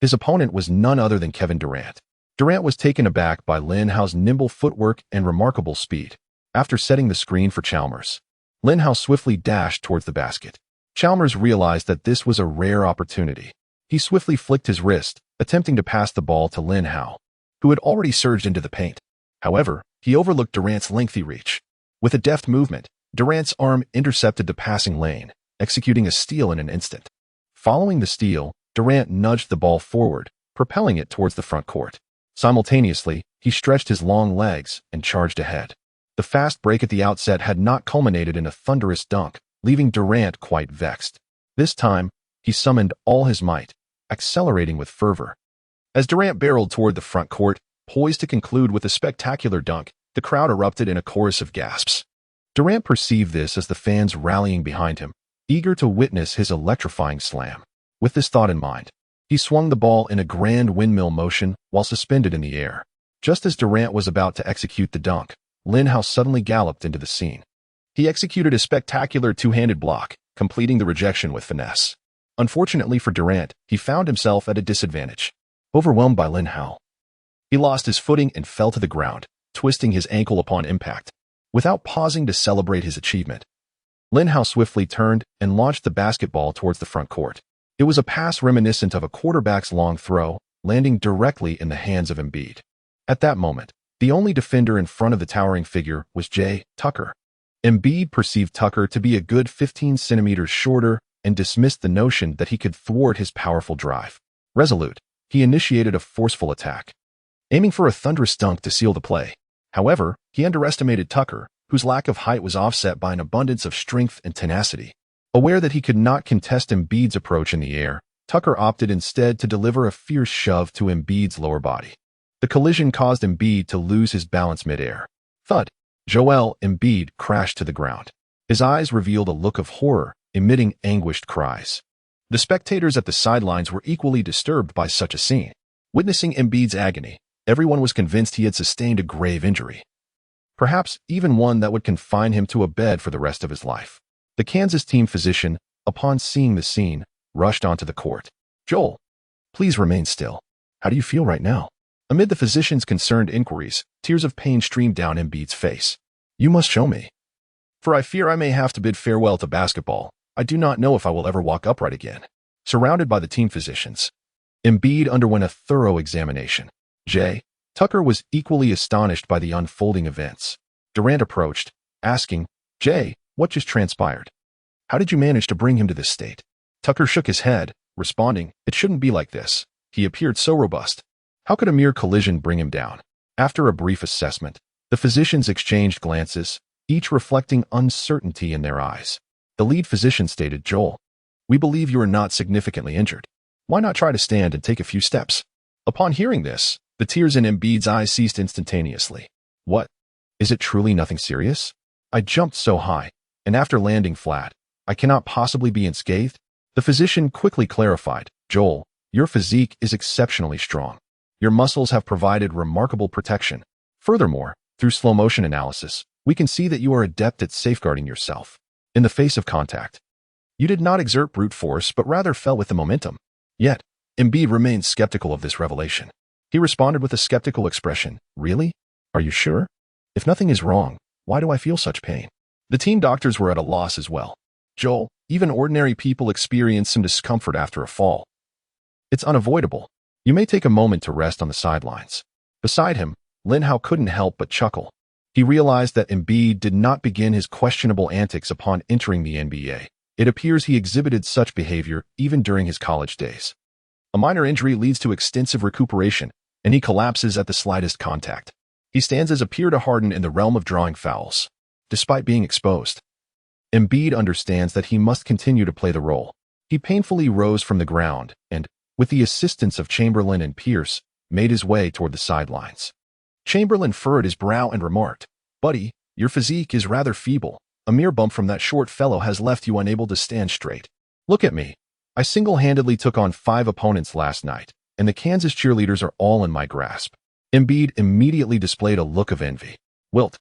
his opponent was none other than Kevin Durant. Durant was taken aback by Lin Hao's nimble footwork and remarkable speed. After setting the screen for Chalmers, Lin Hao swiftly dashed towards the basket. Chalmers realized that this was a rare opportunity. He swiftly flicked his wrist, attempting to pass the ball to Lin Hao, who had already surged into the paint. However, he overlooked Durant's lengthy reach. With a deft movement, Durant's arm intercepted the passing lane, executing a steal in an instant. Following the steal, Durant nudged the ball forward, propelling it towards the front court. Simultaneously, he stretched his long legs and charged ahead. The fast break at the outset had not culminated in a thunderous dunk, leaving Durant quite vexed. This time, he summoned all his might, accelerating with fervor. As Durant barreled toward the front court, poised to conclude with a spectacular dunk, the crowd erupted in a chorus of gasps. Durant perceived this as the fans rallying behind him, eager to witness his electrifying slam. With this thought in mind, he swung the ball in a grand windmill motion while suspended in the air. Just as Durant was about to execute the dunk, Lin Hao suddenly galloped into the scene. He executed a spectacular two-handed block, completing the rejection with finesse. Unfortunately for Durant, he found himself at a disadvantage. Overwhelmed by Lin Hao, he lost his footing and fell to the ground, twisting his ankle upon impact. Without pausing to celebrate his achievement, Lin Hao swiftly turned and launched the basketball towards the front court. It was a pass reminiscent of a quarterback's long throw, landing directly in the hands of Embiid. At that moment, the only defender in front of the towering figure was Jay Tucker. Embiid perceived Tucker to be a good 15 centimeters shorter and dismissed the notion that he could thwart his powerful drive. Resolute, he initiated a forceful attack, aiming for a thunderous dunk to seal the play. However, he underestimated Tucker, whose lack of height was offset by an abundance of strength and tenacity. Aware that he could not contest Embiid's approach in the air, Tucker opted instead to deliver a fierce shove to Embiid's lower body. The collision caused Embiid to lose his balance midair. Thud! Joel Embiid crashed to the ground. His eyes revealed a look of horror, emitting anguished cries. The spectators at the sidelines were equally disturbed by such a scene. Witnessing Embiid's agony, everyone was convinced he had sustained a grave injury. Perhaps even one that would confine him to a bed for the rest of his life. The Kansas team physician, upon seeing the scene, rushed onto the court. "Joel, please remain still. How do you feel right now?" Amid the physician's concerned inquiries, tears of pain streamed down Embiid's face. "You must show me. For I fear I may have to bid farewell to basketball. I do not know if I will ever walk upright again." Surrounded by the team physicians, Embiid underwent a thorough examination. Jay Tucker was equally astonished by the unfolding events. Durant approached, asking, "Jay, what just transpired? How did you manage to bring him to this state?" Tucker shook his head, responding, "It shouldn't be like this. He appeared so robust. How could a mere collision bring him down?" After a brief assessment, the physicians exchanged glances, each reflecting uncertainty in their eyes. The lead physician stated, "Joel, we believe you are not significantly injured. Why not try to stand and take a few steps?" Upon hearing this, the tears in Embiid's eyes ceased instantaneously. "What? Is it truly nothing serious? I jumped so high, and after landing flat, I cannot possibly be unscathed?" The physician quickly clarified, "Joel, your physique is exceptionally strong. Your muscles have provided remarkable protection. Furthermore, through slow-motion analysis, we can see that you are adept at safeguarding yourself in the face of contact. You did not exert brute force, but rather fell with the momentum." Yet, Embiid remained skeptical of this revelation. He responded with a skeptical expression, "Really? Are you sure? If nothing is wrong, why do I feel such pain?" The team doctors were at a loss as well. "Joel, even ordinary people experience some discomfort after a fall. It's unavoidable. You may take a moment to rest on the sidelines." Beside him, Lin Hao couldn't help but chuckle. He realized that Embiid did not begin his questionable antics upon entering the NBA. It appears he exhibited such behavior even during his college days. A minor injury leads to extensive recuperation, and he collapses at the slightest contact. He stands as appear to harden in the realm of drawing fouls. Despite being exposed, Embiid understands that he must continue to play the role. He painfully rose from the ground and, with the assistance of Chamberlain and Pierce, made his way toward the sidelines. Chamberlain furrowed his brow and remarked, "Buddy, your physique is rather feeble. A mere bump from that short fellow has left you unable to stand straight. Look at me. I single-handedly took on 5 opponents last night, and the Kansas cheerleaders are all in my grasp." Embiid immediately displayed a look of envy. "Wilt,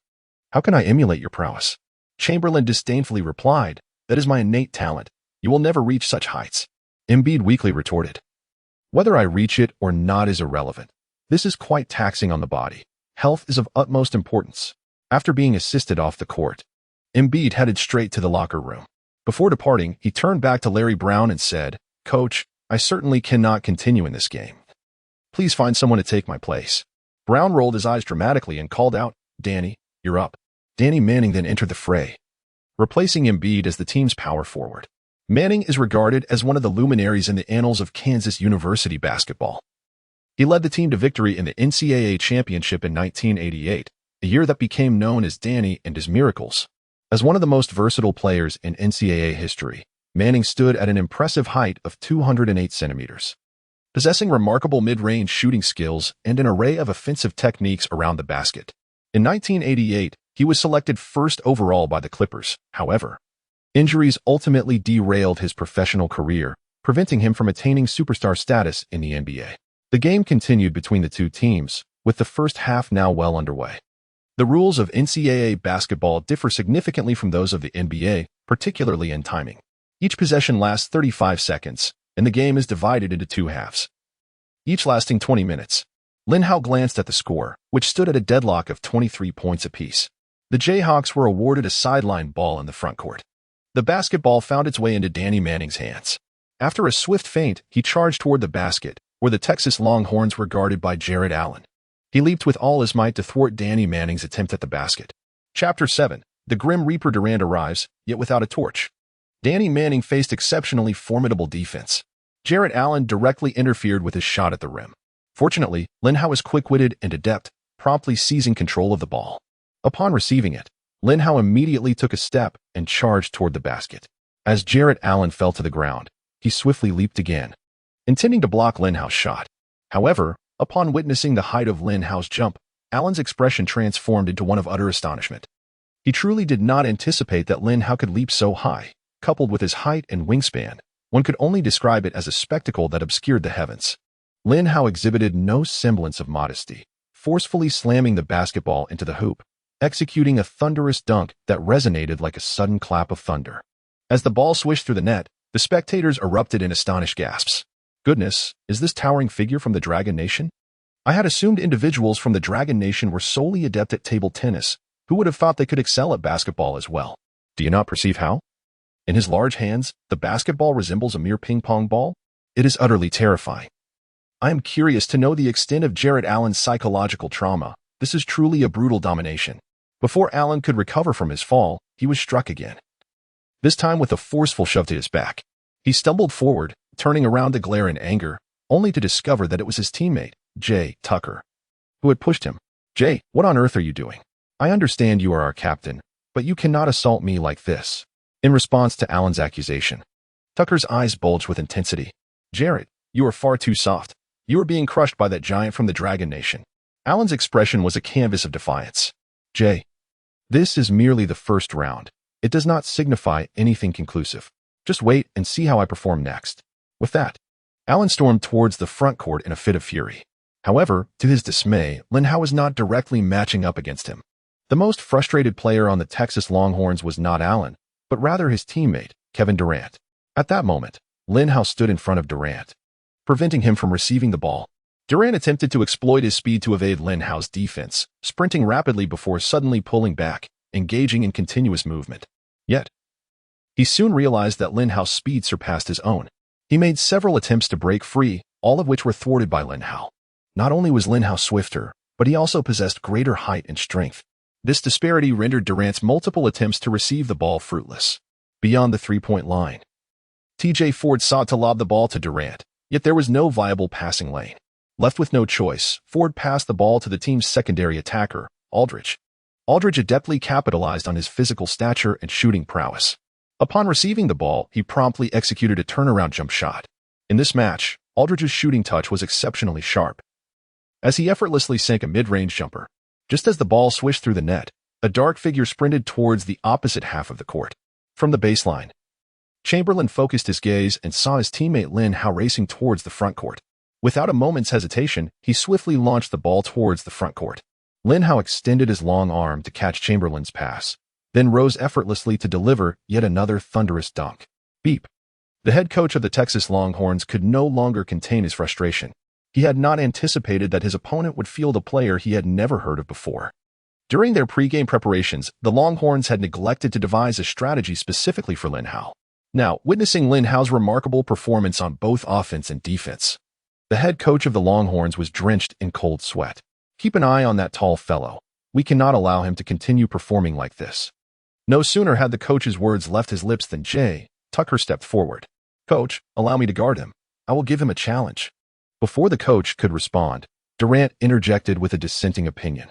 how can I emulate your prowess?" Chamberlain disdainfully replied, "That is my innate talent. You will never reach such heights." Embiid weakly retorted, "Whether I reach it or not is irrelevant. This is quite taxing on the body. Health is of utmost importance." After being assisted off the court, Embiid headed straight to the locker room. Before departing, he turned back to Larry Brown and said, "Coach, I certainly cannot continue in this game. Please find someone to take my place." Brown rolled his eyes dramatically and called out, "Danny, you're up." Danny Manning then entered the fray, replacing Embiid as the team's power forward. Manning is regarded as one of the luminaries in the annals of Kansas University basketball. He led the team to victory in the NCAA championship in 1988, a year that became known as Danny and his Miracles. As one of the most versatile players in NCAA history, Manning stood at an impressive height of 208 centimeters, possessing remarkable mid-range shooting skills and an array of offensive techniques around the basket. In 1988, he was selected first overall by the Clippers. However, injuries ultimately derailed his professional career, preventing him from attaining superstar status in the NBA. The game continued between the two teams, with the first half now well underway. The rules of NCAA basketball differ significantly from those of the NBA, particularly in timing. Each possession lasts 35 seconds, and the game is divided into 2 halves, each lasting 20 minutes. Lin Hao glanced at the score, which stood at a deadlock of 23 points apiece. The Jayhawks were awarded a sideline ball in the front court. The basketball found its way into Danny Manning's hands. After a swift feint, he charged toward the basket, where the Texas Longhorns were guarded by Jarrett Allen. He leaped with all his might to thwart Danny Manning's attempt at the basket. Chapter 7. The Grim Reaper Durant arrives, yet without a torch. Danny Manning faced exceptionally formidable defense. Jarrett Allen directly interfered with his shot at the rim. Fortunately, Lin Hao was quick-witted and adept, promptly seizing control of the ball. Upon receiving it, Lin Hao immediately took a step and charged toward the basket. As Jarrett Allen fell to the ground, he swiftly leaped again, intending to block Lin Hao's shot. However, upon witnessing the height of Lin Hao's jump, Allen's expression transformed into one of utter astonishment. He truly did not anticipate that Lin Hao could leap so high. Coupled with his height and wingspan, one could only describe it as a spectacle that obscured the heavens. Lin Hao exhibited no semblance of modesty, forcefully slamming the basketball into the hoop, executing a thunderous dunk that resonated like a sudden clap of thunder. As the ball swished through the net, the spectators erupted in astonished gasps. "Goodness, is this towering figure from the Dragon Nation? I had assumed individuals from the Dragon Nation were solely adept at table tennis. Who would have thought they could excel at basketball as well? Do you not perceive how? In his large hands, the basketball resembles a mere ping-pong ball? It is utterly terrifying. I am curious to know the extent of Jarrett Allen's psychological trauma. This is truly a brutal domination." Before Allen could recover from his fall, he was struck again, this time with a forceful shove to his back. He stumbled forward, turning around to glare in anger, only to discover that it was his teammate, Jay Tucker, who had pushed him. "Jay, what on earth are you doing? I understand you are our captain, but you cannot assault me like this." In response to Allen's accusation, Tucker's eyes bulged with intensity. "Jarrett, you are far too soft. You are being crushed by that giant from the Dragon Nation." Allen's expression was a canvas of defiance. "Jay, this is merely the first round. It does not signify anything conclusive. Just wait and see how I perform next." With that, Allen stormed towards the front court in a fit of fury. However, to his dismay, Lin Hao was not directly matching up against him. The most frustrated player on the Texas Longhorns was not Allen, but rather his teammate, Kevin Durant. At that moment, Lin Hao stood in front of Durant, preventing him from receiving the ball. Durant attempted to exploit his speed to evade Lin Hao's defense, sprinting rapidly before suddenly pulling back, engaging in continuous movement. Yet, he soon realized that Lin Hao's speed surpassed his own. He made several attempts to break free, all of which were thwarted by Lin Hao. Not only was Lin Hao swifter, but he also possessed greater height and strength. This disparity rendered Durant's multiple attempts to receive the ball fruitless. Beyond the three-point line, TJ Ford sought to lob the ball to Durant, yet there was no viable passing lane. Left with no choice, Ford passed the ball to the team's secondary attacker, Aldridge. Aldridge adeptly capitalized on his physical stature and shooting prowess. Upon receiving the ball, he promptly executed a turnaround jump shot. In this match, Aldridge's shooting touch was exceptionally sharp. as he effortlessly sank a mid-range jumper. Just as the ball swished through the net, a dark figure sprinted towards the opposite half of the court. From the baseline, Chamberlain focused his gaze and saw his teammate Lin Hao racing towards the front court. Without a moment's hesitation, he swiftly launched the ball towards the front court. Lin Hao extended his long arm to catch Chamberlain's pass, then rose effortlessly to deliver yet another thunderous dunk. Beep. The head coach of the Texas Longhorns could no longer contain his frustration. He had not anticipated that his opponent would field a player he had never heard of before. During their pregame preparations, the Longhorns had neglected to devise a strategy specifically for Lin Hao. Now, witnessing Lin Hao's remarkable performance on both offense and defense, the head coach of the Longhorns was drenched in cold sweat. Keep an eye on that tall fellow. We cannot allow him to continue performing like this. No sooner had the coach's words left his lips than Tucker stepped forward. Coach, allow me to guard him. I will give him a challenge. Before the coach could respond, Durant interjected with a dissenting opinion.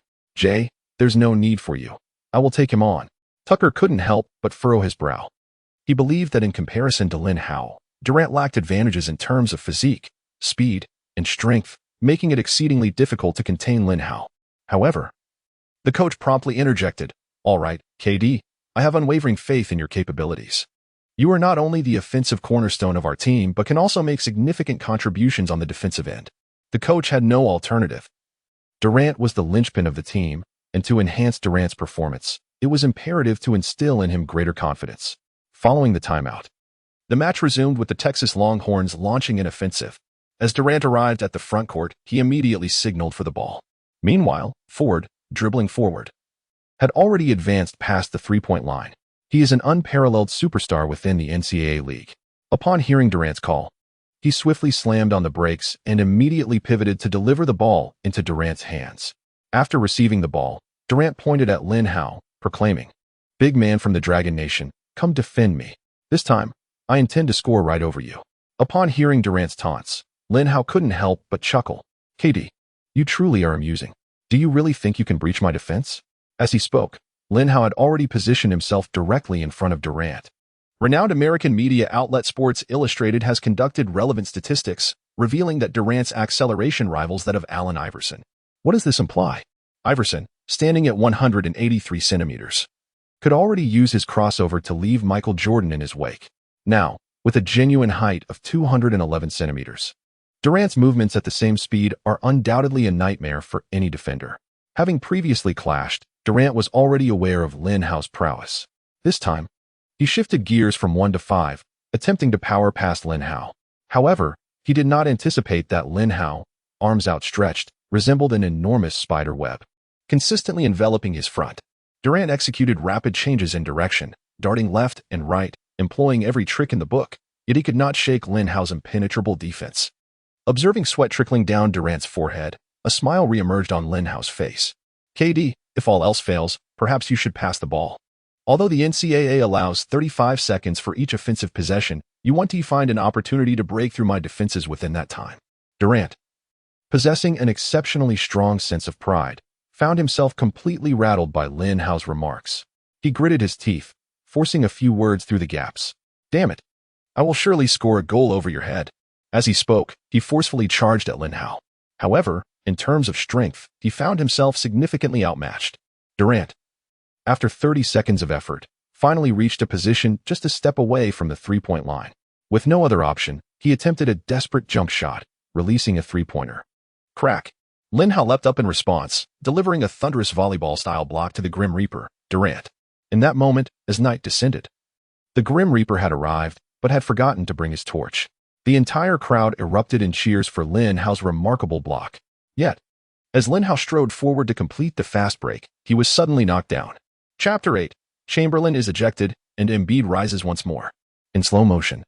There's no need for you. I will take him on. Tucker couldn't help but furrow his brow. He believed that in comparison to Lin Hao, Durant lacked advantages in terms of physique, speed, and strength, making it exceedingly difficult to contain Lin Hao. However, the coach promptly interjected, All right, KD, I have unwavering faith in your capabilities. You are not only the offensive cornerstone of our team, but can also make significant contributions on the defensive end. The coach had no alternative. Durant was the linchpin of the team, and to enhance Durant's performance, it was imperative to instill in him greater confidence. Following the timeout, the match resumed with the Texas Longhorns launching an offensive. As Durant arrived at the front court, he immediately signaled for the ball. Meanwhile, Ford, dribbling forward, had already advanced past the three-point line. He is an unparalleled superstar within the NCAA league. Upon hearing Durant's call, he swiftly slammed on the brakes and immediately pivoted to deliver the ball into Durant's hands. After receiving the ball, Durant pointed at Lin Hao, proclaiming, Big man from the Dragon Nation, come defend me. This time, I intend to score right over you. Upon hearing Durant's taunts, Lin Hao couldn't help but chuckle. KD, you truly are amusing. Do you really think you can breach my defense? As he spoke, Lin Hao had already positioned himself directly in front of Durant. Renowned American media outlet Sports Illustrated has conducted relevant statistics, revealing that Durant's acceleration rivals that of Allen Iverson. What does this imply? Iverson, standing at 183 centimeters, could already use his crossover to leave Michael Jordan in his wake. Now, with a genuine height of 211 centimeters, Durant's movements at the same speed are undoubtedly a nightmare for any defender. Having previously clashed, Durant was already aware of Lin Hao's prowess. This time, he shifted gears from 1 to 5, attempting to power past Lin Hao. However, he did not anticipate that Lin Hao, arms outstretched, resembled an enormous spider web, consistently enveloping his front. Durant executed rapid changes in direction, darting left and right, employing every trick in the book, yet he could not shake Lin Hao's impenetrable defense. Observing sweat trickling down Durant's forehead, a smile reemerged on Lin Hao's face. KD, if all else fails, perhaps you should pass the ball. Although the NCAA allows 35 seconds for each offensive possession, you want to find an opportunity to break through my defenses within that time. Durant, possessing an exceptionally strong sense of pride, found himself completely rattled by Lin Hao's remarks. He gritted his teeth, forcing a few words through the gaps. Damn it. I will surely score a goal over your head. As he spoke, he forcefully charged at Lin Hao. However, in terms of strength, he found himself significantly outmatched. Durant, after 30 seconds of effort, finally reached a position just a step away from the three-point line. With no other option, he attempted a desperate jump shot, releasing a three-pointer. Crack. Lin Hao leapt up in response, delivering a thunderous volleyball-style block to the Grim Reaper, Durant. In that moment, as night descended, the Grim Reaper had arrived, but had forgotten to bring his torch. The entire crowd erupted in cheers for Lin Hao's remarkable block. Yet, as Lin Hao strode forward to complete the fast break, he was suddenly knocked down. Chapter 8. Chamberlain is ejected, and Embiid rises once more. In slow motion,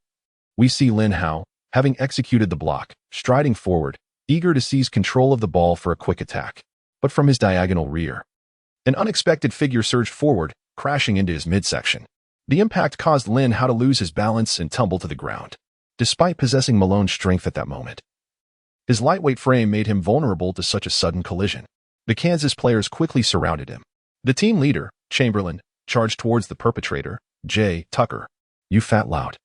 we see Lin Hao, having executed the block, striding forward, eager to seize control of the ball for a quick attack. But from his diagonal rear, an unexpected figure surged forward, crashing into his midsection. The impact caused Lin Hao to lose his balance and tumble to the ground. Despite possessing Malone's strength at that moment, his lightweight frame made him vulnerable to such a sudden collision. The Kansas players quickly surrounded him. The team leader, Chamberlain, charged towards the perpetrator, Tucker. You fat lout.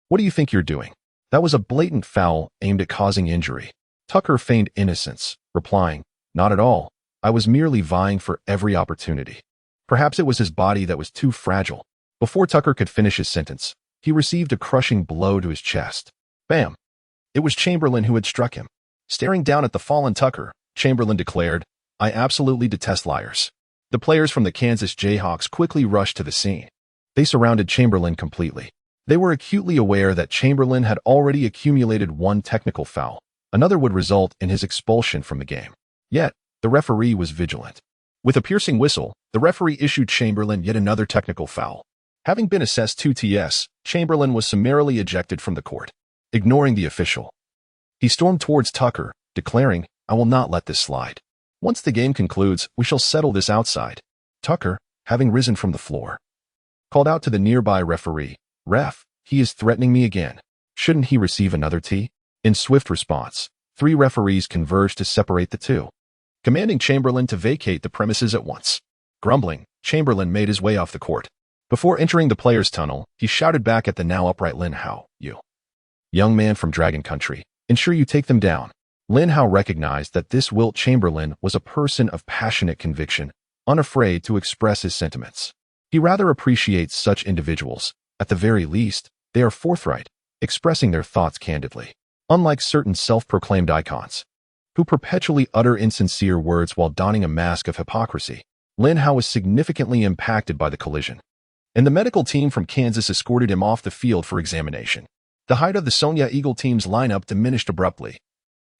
What do you think you're doing? That was a blatant foul aimed at causing injury. Tucker feigned innocence, replying, "Not at all. I was merely vying for every opportunity." Perhaps it was his body that was too fragile. Before Tucker could finish his sentence, he received a crushing blow to his chest. Bam! It was Chamberlain who had struck him. Staring down at the fallen Tucker, Chamberlain declared, "I absolutely detest liars." The players from the Kansas Jayhawks quickly rushed to the scene. They surrounded Chamberlain completely. They were acutely aware that Chamberlain had already accumulated one technical foul. Another would result in his expulsion from the game. Yet, the referee was vigilant. With a piercing whistle, the referee issued Chamberlain yet another technical foul. Having been assessed 2 TS, Chamberlain was summarily ejected from the court. Ignoring the official, he stormed towards Tucker, declaring, "I will not let this slide. Once the game concludes, we shall settle this outside." Tucker, having risen from the floor, called out to the nearby referee, "Ref, he is threatening me again. Shouldn't he receive another T?" In swift response, 3 referees converged to separate the two, commanding Chamberlain to vacate the premises at once. Grumbling, Chamberlain made his way off the court. Before entering the players' tunnel, he shouted back at the now upright Lin Hao, "You young man from Dragon Country, ensure you take them down." Lin Hao recognized that this Wilt Chamberlain was a person of passionate conviction, unafraid to express his sentiments. He rather appreciates such individuals. At the very least, they are forthright, expressing their thoughts candidly. Unlike certain self-proclaimed icons, who perpetually utter insincere words while donning a mask of hypocrisy, Lin Hao was significantly impacted by the collision, and the medical team from Kansas escorted him off the field for examination. The height of the Sonya Eagle team's lineup diminished abruptly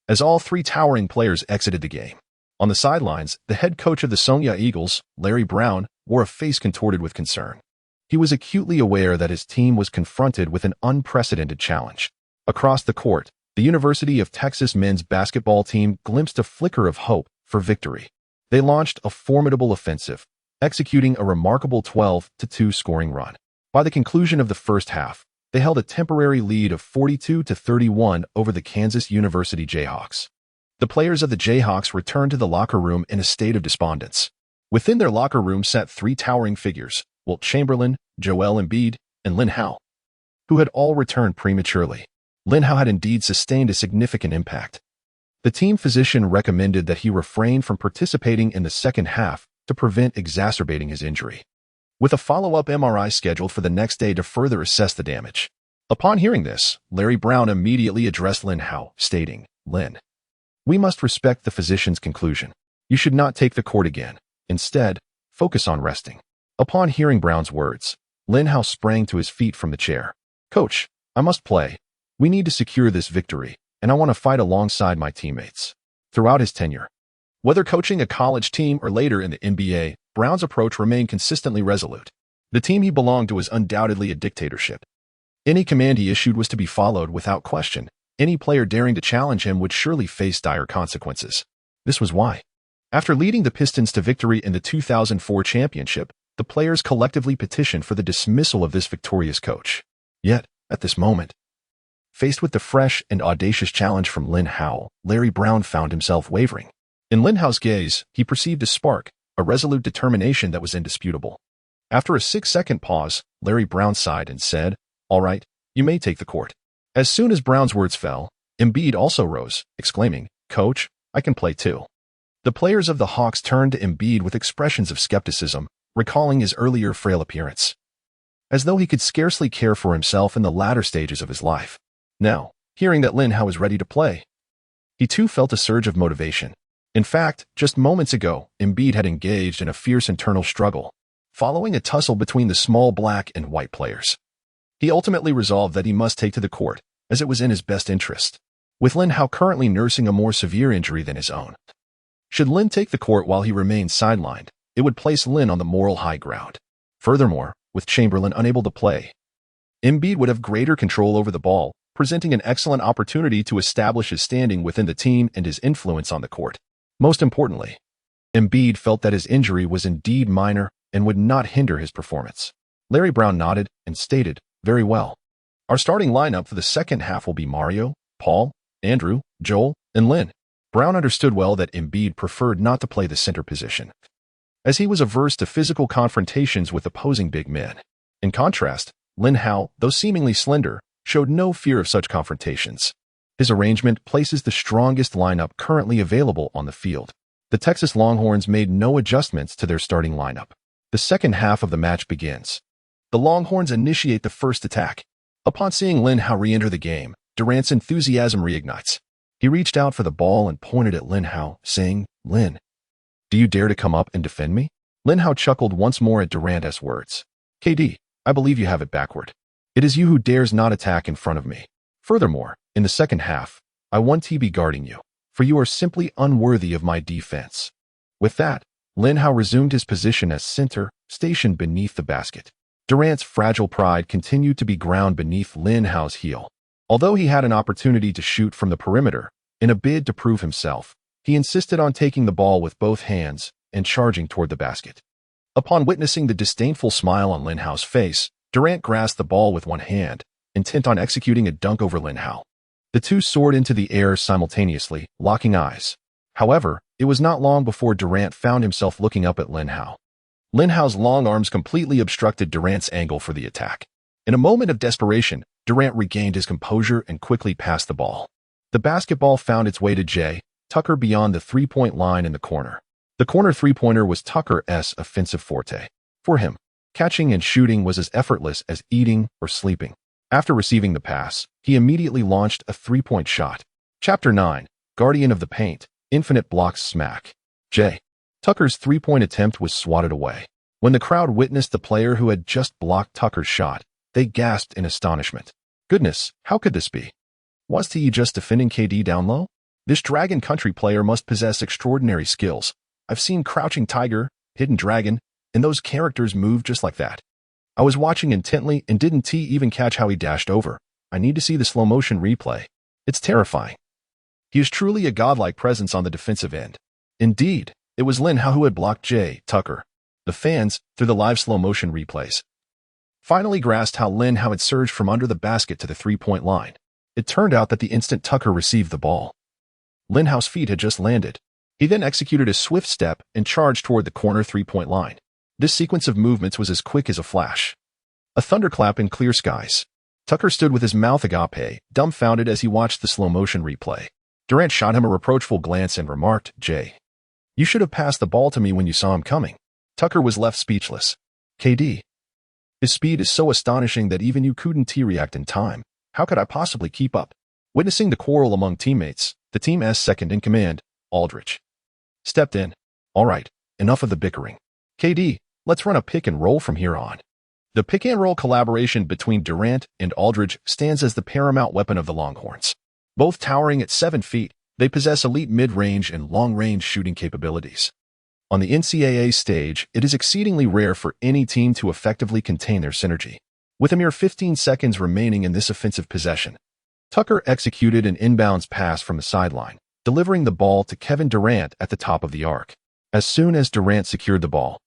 as all 3 towering players exited the game. On the sidelines, the head coach of the Sonya Eagles, Larry Brown, wore a face contorted with concern. He was acutely aware that his team was confronted with an unprecedented challenge. Across the court, the University of Texas men's basketball team glimpsed a flicker of hope for victory. They launched a formidable offensive, executing a remarkable 12-2 scoring run. By the conclusion of the first half, they held a temporary lead of 42-31 over the Kansas University Jayhawks. The players of the Jayhawks returned to the locker room in a state of despondence. Within their locker room sat 3 towering figures, Wilt Chamberlain, Joel Embiid, and Lin Hao, who had all returned prematurely. Lin Hao had indeed sustained a significant impact. The team physician recommended that he refrain from participating in the second half to prevent exacerbating his injury, with a follow-up MRI scheduled for the next day to further assess the damage. Upon hearing this, Larry Brown immediately addressed Lin Hao, stating, "Lin, we must respect the physician's conclusion. You should not take the court again. Instead, focus on resting." Upon hearing Brown's words, Lin Hao sprang to his feet from the chair. "Coach, I must play. We need to secure this victory, and I want to fight alongside my teammates." Throughout his tenure, whether coaching a college team or later in the NBA, Brown's approach remained consistently resolute. The team he belonged to was undoubtedly a dictatorship. Any command he issued was to be followed without question. Any player daring to challenge him would surely face dire consequences. This was why, after leading the Pistons to victory in the 2004 championship, the players collectively petitioned for the dismissal of this victorious coach. Yet, at this moment, faced with the fresh and audacious challenge from Lin Hao, Larry Brown found himself wavering. In Lin Hao's gaze, he perceived a spark, a resolute determination that was indisputable. After a 6-second pause, Larry Brown sighed and said, "All right, you may take the court." As soon as Brown's words fell, Embiid also rose, exclaiming, "Coach, I can play too." The players of the Hawks turned to Embiid with expressions of skepticism, recalling his earlier frail appearance, as though he could scarcely care for himself in the latter stages of his life. Now, hearing that Lin Hao was ready to play, he too felt a surge of motivation. In fact, just moments ago, Embiid had engaged in a fierce internal struggle, following a tussle between the small black and white players. He ultimately resolved that he must take to the court, as it was in his best interest, with Lin Hao currently nursing a more severe injury than his own. Should Lin take the court while he remained sidelined, it would place Lin on the moral high ground. Furthermore, with Chamberlain unable to play, Embiid would have greater control over the ball, presenting an excellent opportunity to establish his standing within the team and his influence on the court. Most importantly, Embiid felt that his injury was indeed minor and would not hinder his performance. Larry Brown nodded and stated, "Very well. Our starting lineup for the second half will be Mario, Paul, Andrew, Joel, and Lin." Brown understood well that Embiid preferred not to play the center position, as he was averse to physical confrontations with opposing big men. In contrast, Lin Hao, though seemingly slender, showed no fear of such confrontations. His arrangement places the strongest lineup currently available on the field. The Texas Longhorns made no adjustments to their starting lineup. The second half of the match begins. The Longhorns initiate the first attack. Upon seeing Lin Hao re-enter the game, Durant's enthusiasm reignites. He reached out for the ball and pointed at Lin Hao, saying, "Lin, do you dare to come up and defend me?" Lin Hao chuckled once more at Durant's words. "KD, I believe you have it backward. It is you who dares not attack in front of me. Furthermore, in the second half, I want to be guarding you, for you are simply unworthy of my defense." With that, Lin Hao resumed his position as center, stationed beneath the basket. Durant's fragile pride continued to be ground beneath Lin Hao's heel. Although he had an opportunity to shoot from the perimeter, in a bid to prove himself, he insisted on taking the ball with both hands and charging toward the basket. Upon witnessing the disdainful smile on Lin Hao's face, Durant grasped the ball with one hand, intent on executing a dunk over Lin Hao. The two soared into the air simultaneously, locking eyes. However, it was not long before Durant found himself looking up at Lin Hao. Lin Hao's long arms completely obstructed Durant's angle for the attack. In a moment of desperation, Durant regained his composure and quickly passed the ball. The basketball found its way to Jay Tucker beyond the three-point line in the corner. The corner three-pointer was Tucker's offensive forte. For him, catching and shooting was as effortless as eating or sleeping. After receiving the pass, he immediately launched a three-point shot. Chapter 9, Guardian of the Paint, Infinite Blocks Smack. Jay Tucker's three-point attempt was swatted away. When the crowd witnessed the player who had just blocked Tucker's shot, they gasped in astonishment. Goodness, how could this be? Was he just defending KD down low? This Dragon Country player must possess extraordinary skills. I've seen Crouching Tiger, Hidden Dragon, and those characters move just like that. I was watching intently and didn't even catch how he dashed over. I need to see the slow-motion replay. It's terrifying. He is truly a godlike presence on the defensive end. Indeed, it was Lin Hao who had blocked Jay Tucker. The fans, through the live slow-motion replays, finally grasped how Lin Hao had surged from under the basket to the three-point line. It turned out that the instant Tucker received the ball, Lin Hao's feet had just landed. He then executed a swift step and charged toward the corner three-point line. This sequence of movements was as quick as a flash. A thunderclap in clear skies. Tucker stood with his mouth agape, dumbfounded as he watched the slow-motion replay. Durant shot him a reproachful glance and remarked, "Jay, you should have passed the ball to me when you saw him coming." Tucker was left speechless. "KD, his speed is so astonishing that even you couldn't react in time. How could I possibly keep up?" Witnessing the quarrel among teammates, the team's second-in-command, Aldridge, stepped in. "All right, enough of the bickering. KD, let's run a pick and roll from here on." The pick-and-roll collaboration between Durant and Aldridge stands as the paramount weapon of the Longhorns. Both towering at 7 feet, they possess elite mid-range and long-range shooting capabilities. On the NCAA stage, it is exceedingly rare for any team to effectively contain their synergy. With a mere 15 seconds remaining in this offensive possession, Tucker executed an inbounds pass from the sideline, delivering the ball to Kevin Durant at the top of the arc. As soon as Durant secured the ball,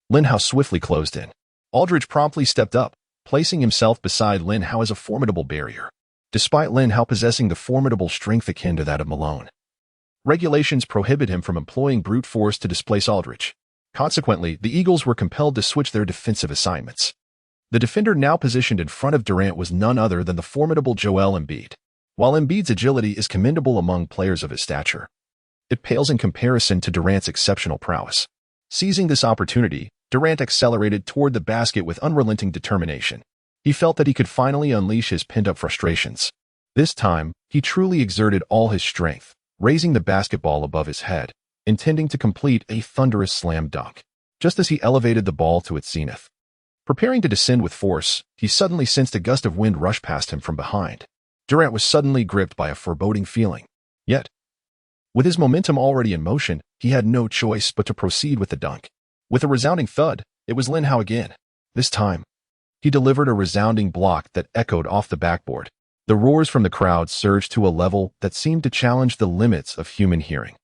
Lin Hao swiftly closed in. Aldridge promptly stepped up, placing himself beside Lin Hao as a formidable barrier. Despite Lin Hao possessing the formidable strength akin to that of Malone, regulations prohibit him from employing brute force to displace Aldridge. Consequently, the Eagles were compelled to switch their defensive assignments. The defender now positioned in front of Durant was none other than the formidable Joel Embiid. While Embiid's agility is commendable among players of his stature, it pales in comparison to Durant's exceptional prowess. Seizing this opportunity, Durant accelerated toward the basket with unrelenting determination. He felt that he could finally unleash his pent-up frustrations. This time, he truly exerted all his strength, raising the basketball above his head, intending to complete a thunderous slam dunk. Just as he elevated the ball to its zenith, preparing to descend with force, he suddenly sensed a gust of wind rush past him from behind. Durant was suddenly gripped by a foreboding feeling. Yet, with his momentum already in motion, he had no choice but to proceed with the dunk. With a resounding thud, it was Lin Hao again. This time, he delivered a resounding block that echoed off the backboard. The roars from the crowd surged to a level that seemed to challenge the limits of human hearing.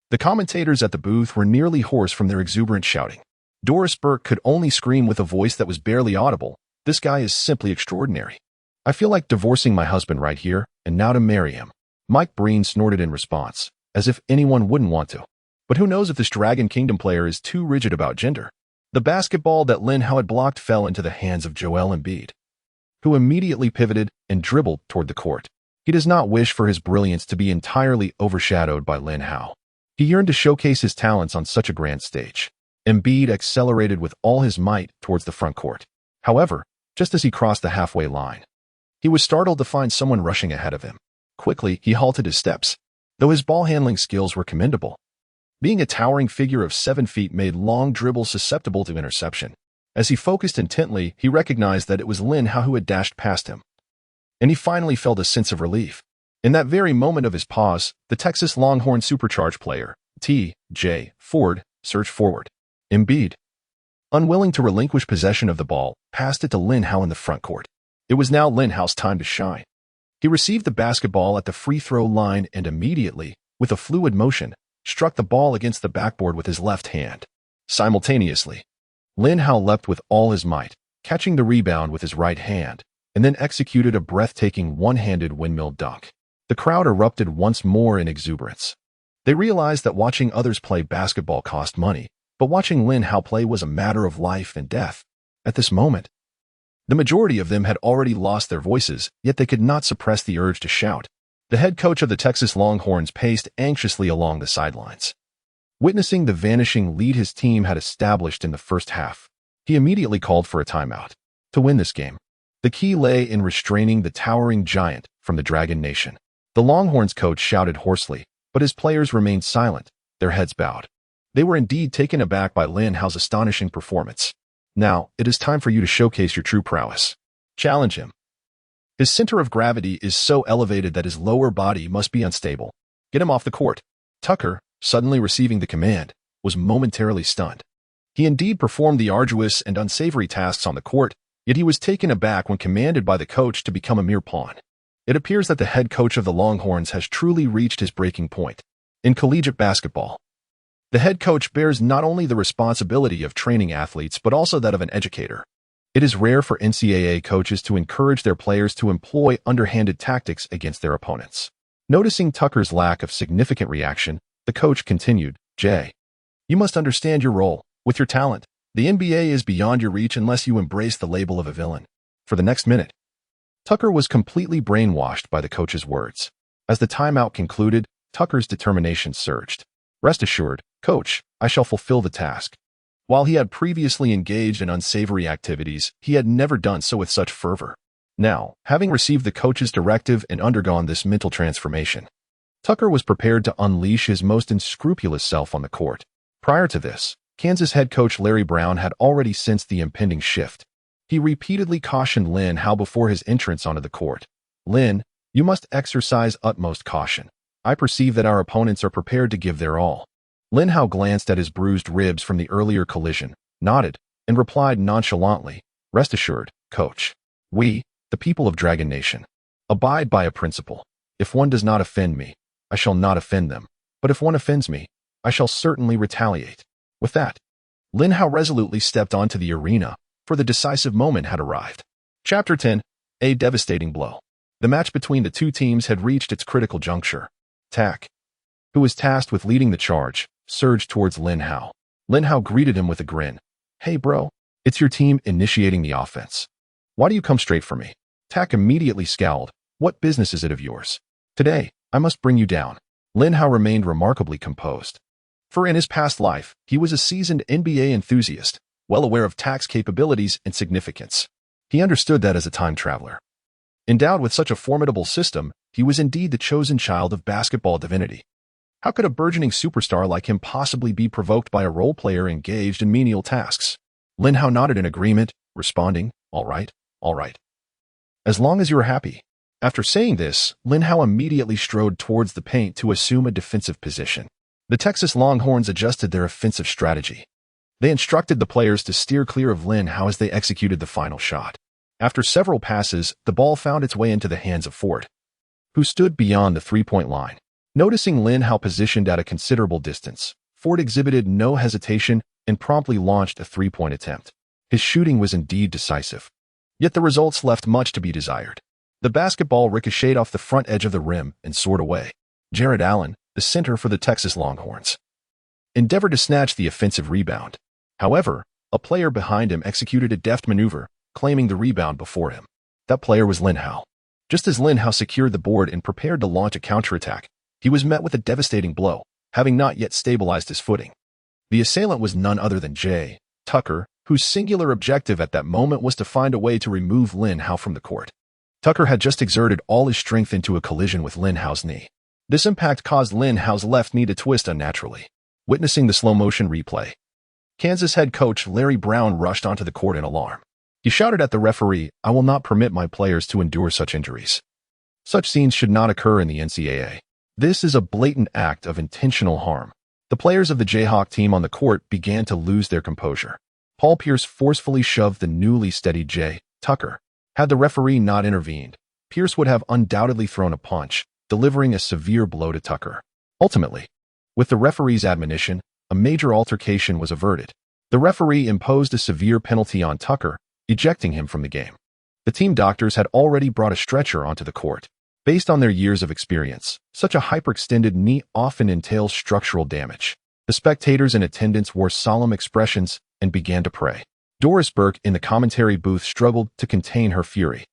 The commentators at the booth were nearly hoarse from their exuberant shouting. Doris Burke could only scream with a voice that was barely audible, "This guy is simply extraordinary. I feel like divorcing my husband right here, and now to marry him." Mike Breen snorted in response, as if anyone wouldn't want to. But who knows if this Dragon Kingdom player is too rigid about gender? The basketball that Lin Hao had blocked fell into the hands of Joel Embiid, who immediately pivoted and dribbled toward the court. He does not wish for his brilliance to be entirely overshadowed by Lin Hao. He yearned to showcase his talents on such a grand stage. Embiid accelerated with all his might towards the front court. However, just as he crossed the halfway line, he was startled to find someone rushing ahead of him. Quickly, he halted his steps, though his ball-handling skills were commendable. Being a towering figure of 7 feet made long dribbles susceptible to interception. As he focused intently, he recognized that it was Lin Hao who had dashed past him. And he finally felt a sense of relief. In that very moment of his pause, the Texas Longhorn supercharged player, T.J. Ford, surged forward. Embiid, unwilling to relinquish possession of the ball, passed it to Lin Hao in the front court. It was now Lin Hao's time to shine. He received the basketball at the free throw line and immediately, with a fluid motion, struck the ball against the backboard with his left hand. Simultaneously, Lin Hao leapt with all his might, catching the rebound with his right hand, and then executed a breathtaking one-handed windmill dunk. The crowd erupted once more in exuberance. They realized that watching others play basketball cost money, but watching Lin Hao play was a matter of life and death. At this moment, the majority of them had already lost their voices, yet they could not suppress the urge to shout. The head coach of the Texas Longhorns paced anxiously along the sidelines. Witnessing the vanishing lead his team had established in the first half, he immediately called for a timeout. To win this game, the key lay in restraining the towering giant from the Dragon Nation. The Longhorns coach shouted hoarsely, but his players remained silent, their heads bowed. They were indeed taken aback by Lin Hao's astonishing performance. Now, it is time for you to showcase your true prowess. Challenge him. His center of gravity is so elevated that his lower body must be unstable. Get him off the court. Tucker, suddenly receiving the command, was momentarily stunned. He indeed performed the arduous and unsavory tasks on the court, yet he was taken aback when commanded by the coach to become a mere pawn. It appears that the head coach of the Longhorns has truly reached his breaking point. In collegiate basketball, the head coach bears not only the responsibility of training athletes but also that of an educator. It is rare for NCAA coaches to encourage their players to employ underhanded tactics against their opponents. Noticing Tucker's lack of significant reaction, the coach continued, "Jay, you must understand your role. With your talent, the NBA is beyond your reach unless you embrace the label of a villain." For the next minute, Tucker was completely brainwashed by the coach's words. As the timeout concluded, Tucker's determination surged. "Rest assured, Coach, I shall fulfill the task." While he had previously engaged in unsavory activities, he had never done so with such fervor. Now, having received the coach's directive and undergone this mental transformation, Tucker was prepared to unleash his most unscrupulous self on the court. Prior to this, Kansas head coach Larry Brown had already sensed the impending shift. He repeatedly cautioned Lin Hao before his entrance onto the court. "Lin, you must exercise utmost caution. I perceive that our opponents are prepared to give their all." Lin Hao glanced at his bruised ribs from the earlier collision, nodded, and replied nonchalantly, "Rest assured, Coach. We, the people of Dragon Nation, abide by a principle. If one does not offend me, I shall not offend them. But if one offends me, I shall certainly retaliate." With that, Lin Hao resolutely stepped onto the arena, for the decisive moment had arrived. Chapter 10. A devastating blow. The match between the two teams had reached its critical juncture. Tak, who was tasked with leading the charge, surged towards Lin Hao. Lin Hao greeted him with a grin. "Hey bro, it's your team initiating the offense. Why do you come straight for me?" Tak immediately scowled. "What business is it of yours? Today, I must bring you down." Lin Hao remained remarkably composed. For in his past life, he was a seasoned NBA enthusiast, well aware of Tak's capabilities and significance. He understood that as a time traveler. Endowed with such a formidable system, he was indeed the chosen child of basketball divinity. How could a burgeoning superstar like him possibly be provoked by a role player engaged in menial tasks? Lin Hao nodded in agreement, responding, all right. As long as you are happy." After saying this, Lin Hao immediately strode towards the paint to assume a defensive position. The Texas Longhorns adjusted their offensive strategy. They instructed the players to steer clear of Lin Hao as they executed the final shot. After several passes, the ball found its way into the hands of Ford, who stood beyond the three-point line. Noticing Lin Hao positioned at a considerable distance, Ford exhibited no hesitation and promptly launched a three-point attempt. His shooting was indeed decisive. Yet the results left much to be desired. The basketball ricocheted off the front edge of the rim and soared away. Jared Allen, the center for the Texas Longhorns, endeavored to snatch the offensive rebound. However, a player behind him executed a deft maneuver, claiming the rebound before him. That player was Lin Hao. Just as Lin Hao secured the board and prepared to launch a counterattack, he was met with a devastating blow, having not yet stabilized his footing. The assailant was none other than Jay Tucker, whose singular objective at that moment was to find a way to remove Lin Hao from the court. Tucker had just exerted all his strength into a collision with Lin Hao's knee. This impact caused Lin Hao's left knee to twist unnaturally. Witnessing the slow-motion replay, Kansas head coach Larry Brown rushed onto the court in alarm. He shouted at the referee, "I will not permit my players to endure such injuries. Such scenes should not occur in the NCAA. This is a blatant act of intentional harm." The players of the Jayhawk team on the court began to lose their composure. Paul Pierce forcefully shoved the newly steadied Jay Tucker. Had the referee not intervened, Pierce would have undoubtedly thrown a punch, delivering a severe blow to Tucker. Ultimately, with the referee's admonition, a major altercation was averted. The referee imposed a severe penalty on Tucker, ejecting him from the game. The team doctors had already brought a stretcher onto the court. Based on their years of experience, such a hyperextended knee often entails structural damage. The spectators in attendance wore solemn expressions and began to pray. Doris Burke in the commentary booth struggled to contain her fury.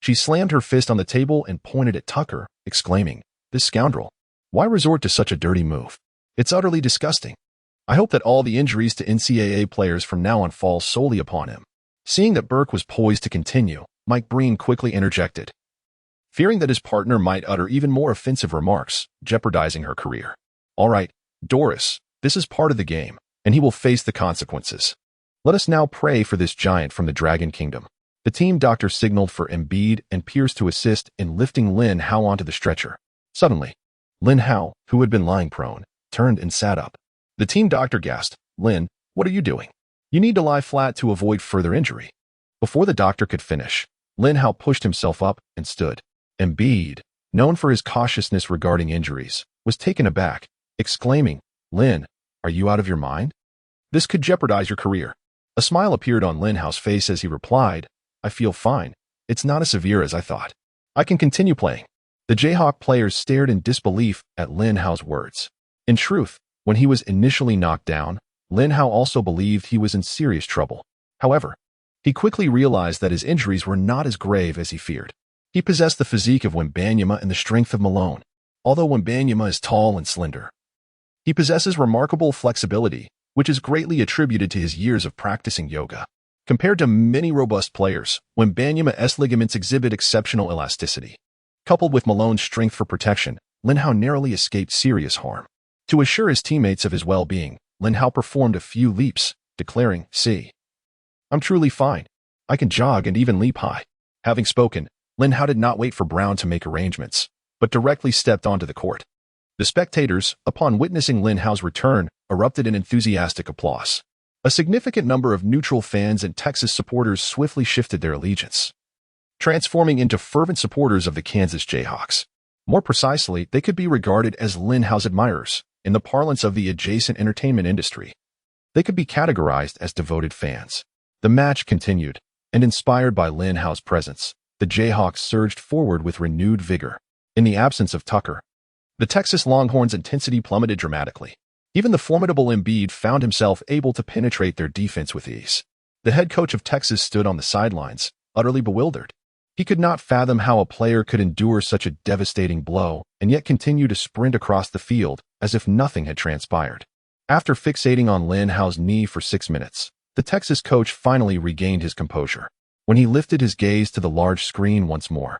She slammed her fist on the table and pointed at Tucker, exclaiming, "This scoundrel! Why resort to such a dirty move? It's utterly disgusting. I hope that all the injuries to NCAA players from now on fall solely upon him." Seeing that Burke was poised to continue, Mike Breen quickly interjected, fearing that his partner might utter even more offensive remarks, jeopardizing her career. "All right, Doris, this is part of the game, and he will face the consequences. Let us now pray for this giant from the Dragon Kingdom." The team doctor signaled for Embiid and Pierce to assist in lifting Lin Hao onto the stretcher. Suddenly, Lin Hao, who had been lying prone, turned and sat up. The team doctor gasped, "Lin, what are you doing? You need to lie flat to avoid further injury." Before the doctor could finish, Lin Hao pushed himself up and stood. Embiid, known for his cautiousness regarding injuries, was taken aback, exclaiming, "Lin, are you out of your mind? This could jeopardize your career." A smile appeared on Lin Hao's face as he replied, "I feel fine. It's not as severe as I thought. I can continue playing." The Jayhawk players stared in disbelief at Lin Hao's words. In truth, when he was initially knocked down, Lin Hao also believed he was in serious trouble. However, he quickly realized that his injuries were not as grave as he feared. He possessed the physique of Wembanyama and the strength of Malone. Although Wembanyama is tall and slender, he possesses remarkable flexibility, which is greatly attributed to his years of practicing yoga. Compared to many robust players, Wembanyama's ligaments exhibit exceptional elasticity. Coupled with Malone's strength for protection, Lin Hao narrowly escaped serious harm. To assure his teammates of his well-being, Lin Hao performed a few leaps, declaring, "See, I'm truly fine. I can jog and even leap high." Having spoken, Lin Hao did not wait for Brown to make arrangements, but directly stepped onto the court. The spectators, upon witnessing Lin Hao's return, erupted in enthusiastic applause. A significant number of neutral fans and Texas supporters swiftly shifted their allegiance, transforming into fervent supporters of the Kansas Jayhawks. More precisely, they could be regarded as Lin Hao's admirers, in the parlance of the adjacent entertainment industry. They could be categorized as devoted fans. The match continued, and inspired by Lin Hao's presence, the Jayhawks surged forward with renewed vigor. In the absence of Tucker, the Texas Longhorns' intensity plummeted dramatically. Even the formidable Embiid found himself able to penetrate their defense with ease. The head coach of Texas stood on the sidelines, utterly bewildered. He could not fathom how a player could endure such a devastating blow and yet continue to sprint across the field as if nothing had transpired. After fixating on Lin Hao's knee for 6 minutes, the Texas coach finally regained his composure. When he lifted his gaze to the large screen once more,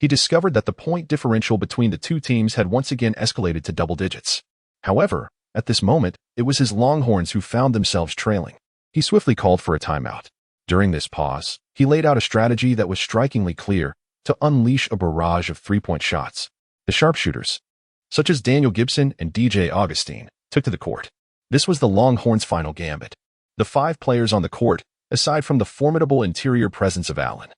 he discovered that the point differential between the two teams had once again escalated to double digits. However, at this moment, it was his Longhorns who found themselves trailing. He swiftly called for a timeout. During this pause, he laid out a strategy that was strikingly clear: to unleash a barrage of three-point shots. The sharpshooters, such as Daniel Gibson and DJ Augustine, took to the court. This was the Longhorns' final gambit. The 5 players on the court, aside from the formidable interior presence of Allen,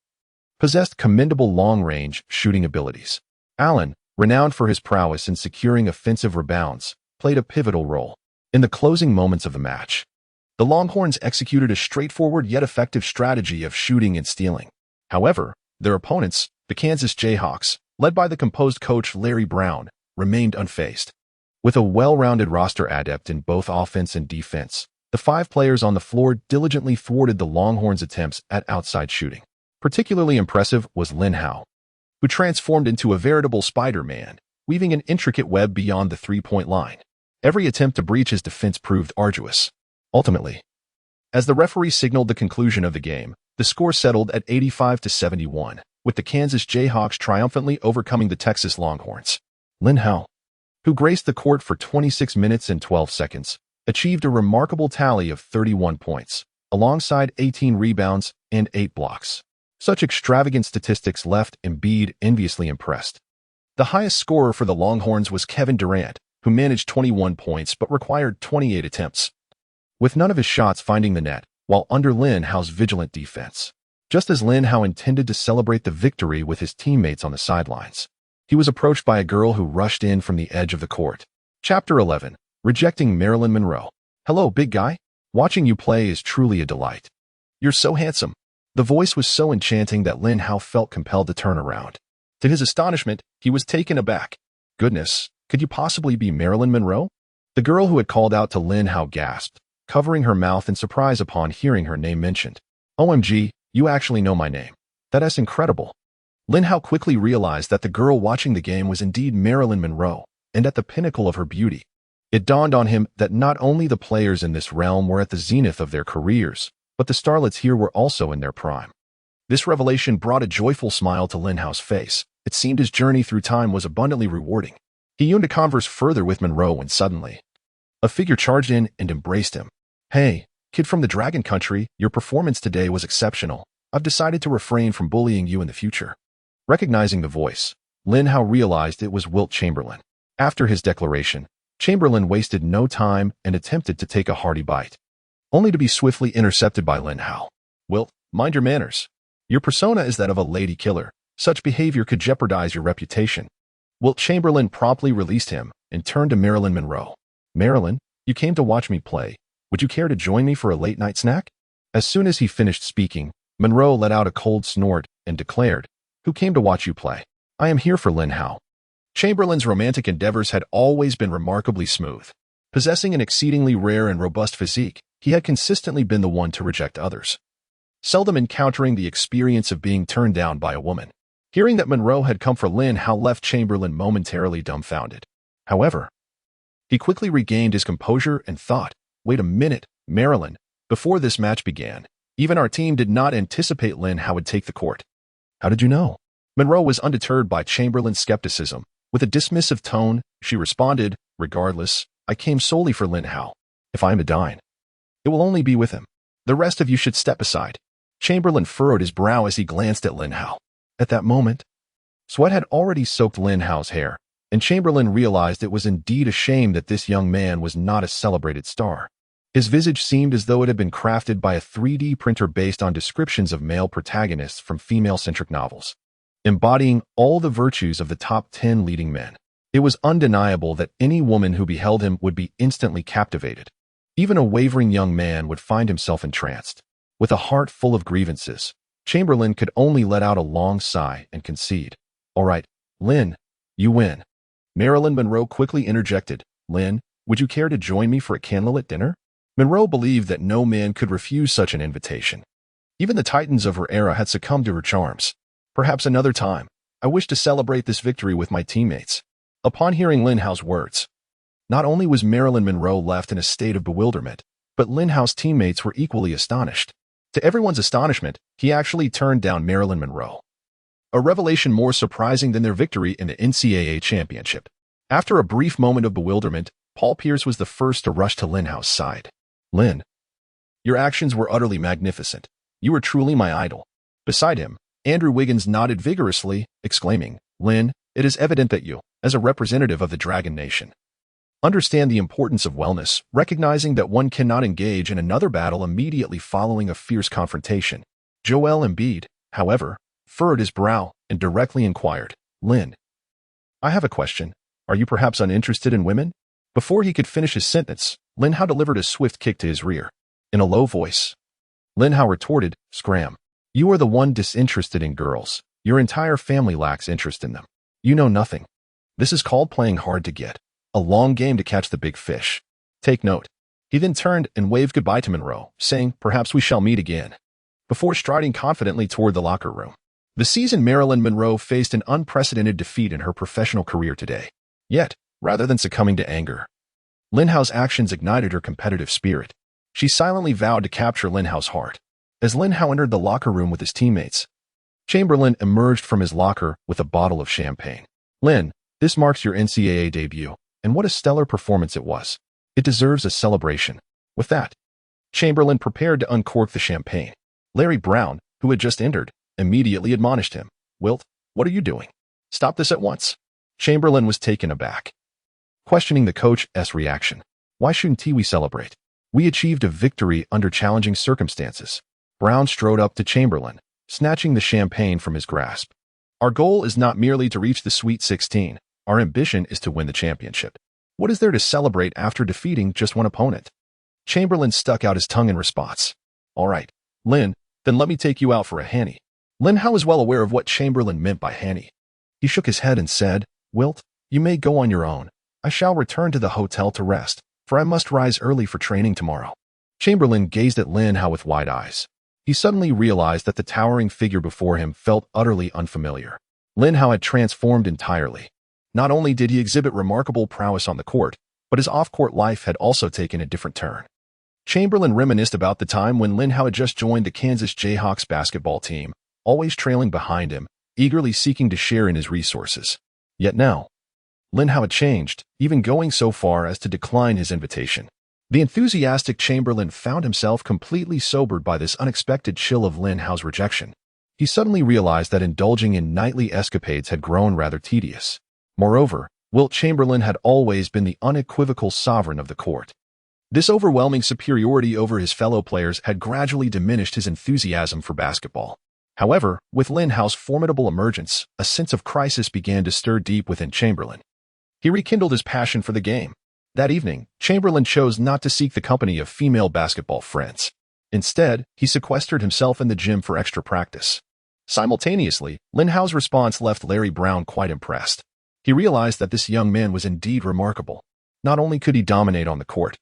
possessed commendable long-range shooting abilities. Allen, renowned for his prowess in securing offensive rebounds, played a pivotal role. In the closing moments of the match, the Longhorns executed a straightforward yet effective strategy of shooting and stealing. However, their opponents, the Kansas Jayhawks, led by the composed coach Larry Brown, remained unfazed. With a well-rounded roster adept in both offense and defense, the 5 players on the floor diligently thwarted the Longhorns' attempts at outside shooting. Particularly impressive was Lin Hao. who transformed into a veritable Spider-Man, weaving an intricate web beyond the three-point line. Every attempt to breach his defense proved arduous. Ultimately, as the referee signaled the conclusion of the game, the score settled at 85-71, with the Kansas Jayhawks triumphantly overcoming the Texas Longhorns. Lin Hao, who graced the court for 26 minutes and 12 seconds, achieved a remarkable tally of 31 points, alongside 18 rebounds and 8 blocks. Such extravagant statistics left Embiid enviously impressed. The highest scorer for the Longhorns was Kevin Durant, who managed 21 points but required 28 attempts, with none of his shots finding the net, while under Lin Hao's vigilant defense. Just as Lin Hao intended to celebrate the victory with his teammates on the sidelines, he was approached by a girl who rushed in from the edge of the court. Chapter 11. Rejecting Marilyn Monroe. Hello, big guy. Watching you play is truly a delight. You're so handsome. The voice was so enchanting that Lin Hao felt compelled to turn around. To his astonishment, he was taken aback. Goodness, could you possibly be Marilyn Monroe? The girl who had called out to Lin Hao gasped, covering her mouth in surprise upon hearing her name mentioned. OMG, you actually know my name. That's incredible. Lin Hao quickly realized that the girl watching the game was indeed Marilyn Monroe, and at the pinnacle of her beauty. It dawned on him that not only the players in this realm were at the zenith of their careers, but the starlets here were also in their prime. This revelation brought a joyful smile to Lin Hao's face. It seemed his journey through time was abundantly rewarding. He yearned to converse further with Monroe when suddenly a figure charged in and embraced him. Hey, kid from the Dragon Country, your performance today was exceptional. I've decided to refrain from bullying you in the future. Recognizing the voice, Lin Hao realized it was Wilt Chamberlain. After his declaration, Chamberlain wasted no time and attempted to take a hearty bite, only to be swiftly intercepted by Lin Hao. Wilt, mind your manners. Your persona is that of a lady killer. Such behavior could jeopardize your reputation. Wilt Chamberlain promptly released him and turned to Marilyn Monroe. Marilyn, you came to watch me play. Would you care to join me for a late-night snack? As soon as he finished speaking, Monroe let out a cold snort and declared, Who came to watch you play? I am here for Lin Hao. Chamberlain's romantic endeavors had always been remarkably smooth. Possessing an exceedingly rare and robust physique, he had consistently been the one to reject others, seldom encountering the experience of being turned down by a woman. Hearing that Monroe had come for Lin Hao left Chamberlain momentarily dumbfounded. However, he quickly regained his composure and thought, Wait a minute, Marilyn. Before this match began, even our team did not anticipate Lin Hao would take the court. How did you know? Monroe was undeterred by Chamberlain's skepticism. With a dismissive tone, she responded, Regardless, I came solely for Lin Hao. If I am to dine, it will only be with him. The rest of you should step aside. Chamberlain furrowed his brow as he glanced at Lin Hao. At that moment, sweat had already soaked Lin Hao's hair, and Chamberlain realized it was indeed a shame that this young man was not a celebrated star. His visage seemed as though it had been crafted by a 3D printer based on descriptions of male protagonists from female-centric novels, embodying all the virtues of the top 10 leading men. It was undeniable that any woman who beheld him would be instantly captivated. Even a wavering young man would find himself entranced. With a heart full of grievances, Chamberlain could only let out a long sigh and concede. All right, Lin, you win. Marilyn Monroe quickly interjected. Lin, would you care to join me for a candlelit dinner? Monroe believed that no man could refuse such an invitation. Even the titans of her era had succumbed to her charms. Perhaps another time. I wish to celebrate this victory with my teammates. Upon hearing Lin Hao's words, not only was Marilyn Monroe left in a state of bewilderment, but Lin Hao's teammates were equally astonished. To everyone's astonishment, he actually turned down Marilyn Monroe, a revelation more surprising than their victory in the NCAA championship. After a brief moment of bewilderment, Paul Pierce was the first to rush to Lin Hao's side. Lin, your actions were utterly magnificent. You were truly my idol. Beside him, Andrew Wiggins nodded vigorously, exclaiming, Lin, it is evident that you, as a representative of the Dragon Nation, understand the importance of wellness, recognizing that one cannot engage in another battle immediately following a fierce confrontation. Joel Embiid, however, furrowed his brow and directly inquired, Lin, I have a question. Are you perhaps uninterested in women? Before he could finish his sentence, Lin Hao delivered a swift kick to his rear. In a low voice, Lin Hao retorted, Scram. You are the one disinterested in girls. Your entire family lacks interest in them. You know nothing. This is called playing hard to get. A long game to catch the big fish. Take note. He then turned and waved goodbye to Monroe, saying, Perhaps we shall meet again, before striding confidently toward the locker room. The seasoned Marilyn Monroe faced an unprecedented defeat in her professional career today. Yet, rather than succumbing to anger, Lin Hao's actions ignited her competitive spirit. She silently vowed to capture Lin Hao's heart. As Lin Hao entered the locker room with his teammates, Chamberlain emerged from his locker with a bottle of champagne. "Lin, this marks your NCAA debut, and what a stellar performance it was. It deserves a celebration." With that, Chamberlain prepared to uncork the champagne. Larry Brown, who had just entered, immediately admonished him. "Wilt, what are you doing? Stop this at once." Chamberlain was taken aback, questioning the coach's reaction. "Why shouldn't we celebrate? We achieved a victory under challenging circumstances." Brown strode up to Chamberlain, snatching the champagne from his grasp. "Our goal is not merely to reach the Sweet 16. Our ambition is to win the championship. What is there to celebrate after defeating just one opponent?" Chamberlain stuck out his tongue in response. "All right, Lin, then let me take you out for a Hanny." Lin Hao was well aware of what Chamberlain meant by Hanny. He shook his head and said, "Wilt, you may go on your own. I shall return to the hotel to rest, for I must rise early for training tomorrow." Chamberlain gazed at Lin Hao with wide eyes. He suddenly realized that the towering figure before him felt utterly unfamiliar. Lin Hao had transformed entirely. Not only did he exhibit remarkable prowess on the court, but his off-court life had also taken a different turn. Chamberlain reminisced about the time when Lin Hao had just joined the Kansas Jayhawks basketball team, always trailing behind him, eagerly seeking to share in his resources. Yet now, Lin Hao had changed, even going so far as to decline his invitation. The enthusiastic Chamberlain found himself completely sobered by this unexpected chill of Lin Hao's rejection. He suddenly realized that indulging in nightly escapades had grown rather tedious. Moreover, Wilt Chamberlain had always been the unequivocal sovereign of the court. This overwhelming superiority over his fellow players had gradually diminished his enthusiasm for basketball. However, with Lin Hao's formidable emergence, a sense of crisis began to stir deep within Chamberlain. He rekindled his passion for the game. That evening, Chamberlain chose not to seek the company of female basketball friends. Instead, he sequestered himself in the gym for extra practice. Simultaneously, Lin Hao's response left Larry Brown quite impressed. He realized that this young man was indeed remarkable. Not only could he dominate on the court,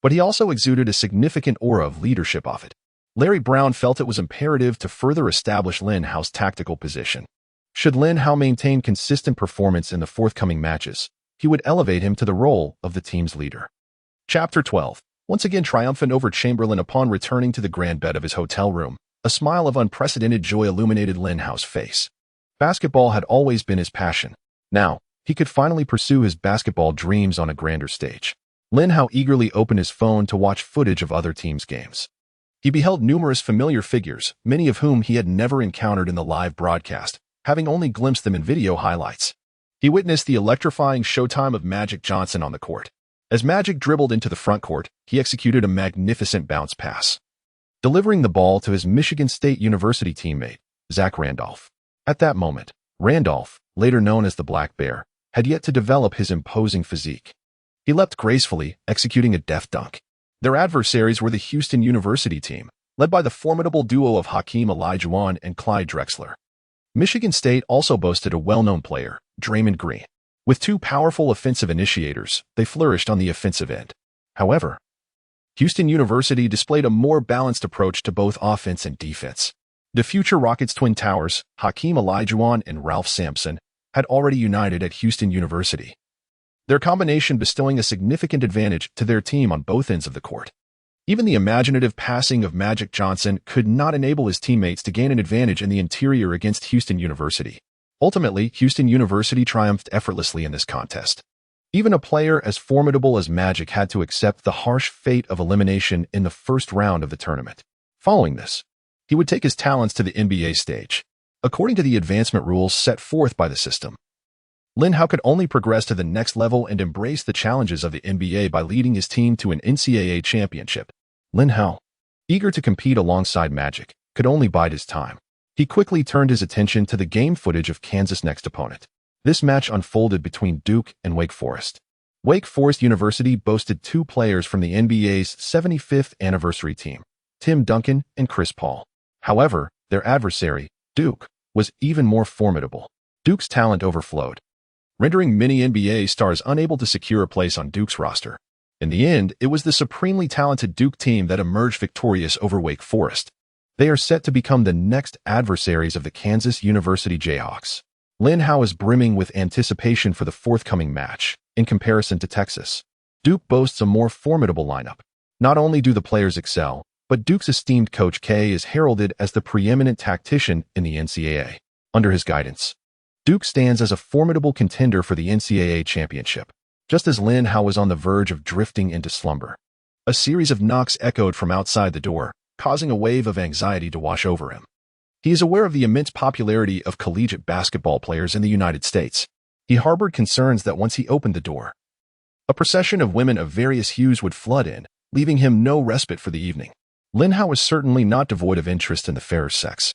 but he also exuded a significant aura of leadership off it. Larry Brown felt it was imperative to further establish Lin Hao's tactical position. Should Lin Hao maintain consistent performance in the forthcoming matches, he would elevate him to the role of the team's leader. Chapter 12. Once again triumphant over Chamberlain upon returning to the grand bed of his hotel room, a smile of unprecedented joy illuminated Lin Hao's face. Basketball had always been his passion. Now, he could finally pursue his basketball dreams on a grander stage. Lin Hao eagerly opened his phone to watch footage of other teams' games. He beheld numerous familiar figures, many of whom he had never encountered in the live broadcast, having only glimpsed them in video highlights. He witnessed the electrifying showtime of Magic Johnson on the court. As Magic dribbled into the front court, he executed a magnificent bounce pass, delivering the ball to his Michigan State University teammate, Zach Randolph. At that moment, Randolph, later known as the Black Bear, had yet to develop his imposing physique. He leapt gracefully, executing a deft dunk. Their adversaries were the Houston University team, led by the formidable duo of Hakeem Olajuwon and Clyde Drexler. Michigan State also boasted a well-known player, Draymond Green. With two powerful offensive initiators, they flourished on the offensive end. However, Houston University displayed a more balanced approach to both offense and defense. The future Rockets' twin towers, Hakeem Olajuwon and Ralph Sampson, had already united at Houston University, their combination bestowing a significant advantage to their team on both ends of the court. Even the imaginative passing of Magic Johnson could not enable his teammates to gain an advantage in the interior against Houston University. Ultimately, Houston University triumphed effortlessly in this contest. Even a player as formidable as Magic had to accept the harsh fate of elimination in the first round of the tournament. Following this, he would take his talents to the NBA stage. According to the advancement rules set forth by the system, Lin Hao could only progress to the next level and embrace the challenges of the NBA by leading his team to an NCAA championship. Lin Hao, eager to compete alongside Magic, could only bide his time. He quickly turned his attention to the game footage of Kansas' next opponent. This match unfolded between Duke and Wake Forest. Wake Forest University boasted two players from the NBA's 75th anniversary team, Tim Duncan and Chris Paul. However, their adversary, Duke, was even more formidable. Duke's talent overflowed, rendering many NBA stars unable to secure a place on Duke's roster. In the end, it was the supremely talented Duke team that emerged victorious over Wake Forest. They are set to become the next adversaries of the Kansas University Jayhawks. Lin Hao is brimming with anticipation for the forthcoming match. In comparison to Texas, Duke boasts a more formidable lineup. Not only do the players excel, but Duke's esteemed Coach K is heralded as the preeminent tactician in the NCAA. Under his guidance, Duke stands as a formidable contender for the NCAA championship, just as Lin Hao was on the verge of drifting into slumber. A series of knocks echoed from outside the door, causing a wave of anxiety to wash over him. He is aware of the immense popularity of collegiate basketball players in the United States. He harbored concerns that once he opened the door, a procession of women of various hues would flood in, leaving him no respite for the evening. Lin Hao was certainly not devoid of interest in the fairer sex.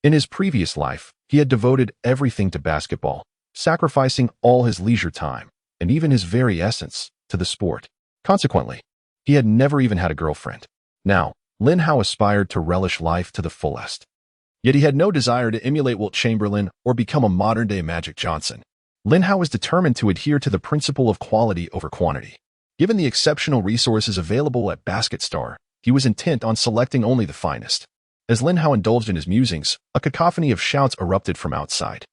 In his previous life, he had devoted everything to basketball, sacrificing all his leisure time, and even his very essence, to the sport. Consequently, he had never even had a girlfriend. Now, Lin Hao aspired to relish life to the fullest. Yet he had no desire to emulate Wilt Chamberlain or become a modern-day Magic Johnson. Lin Hao was determined to adhere to the principle of quality over quantity. Given the exceptional resources available at BasketStar, he was intent on selecting only the finest. As Lin Hao indulged in his musings, a cacophony of shouts erupted from outside.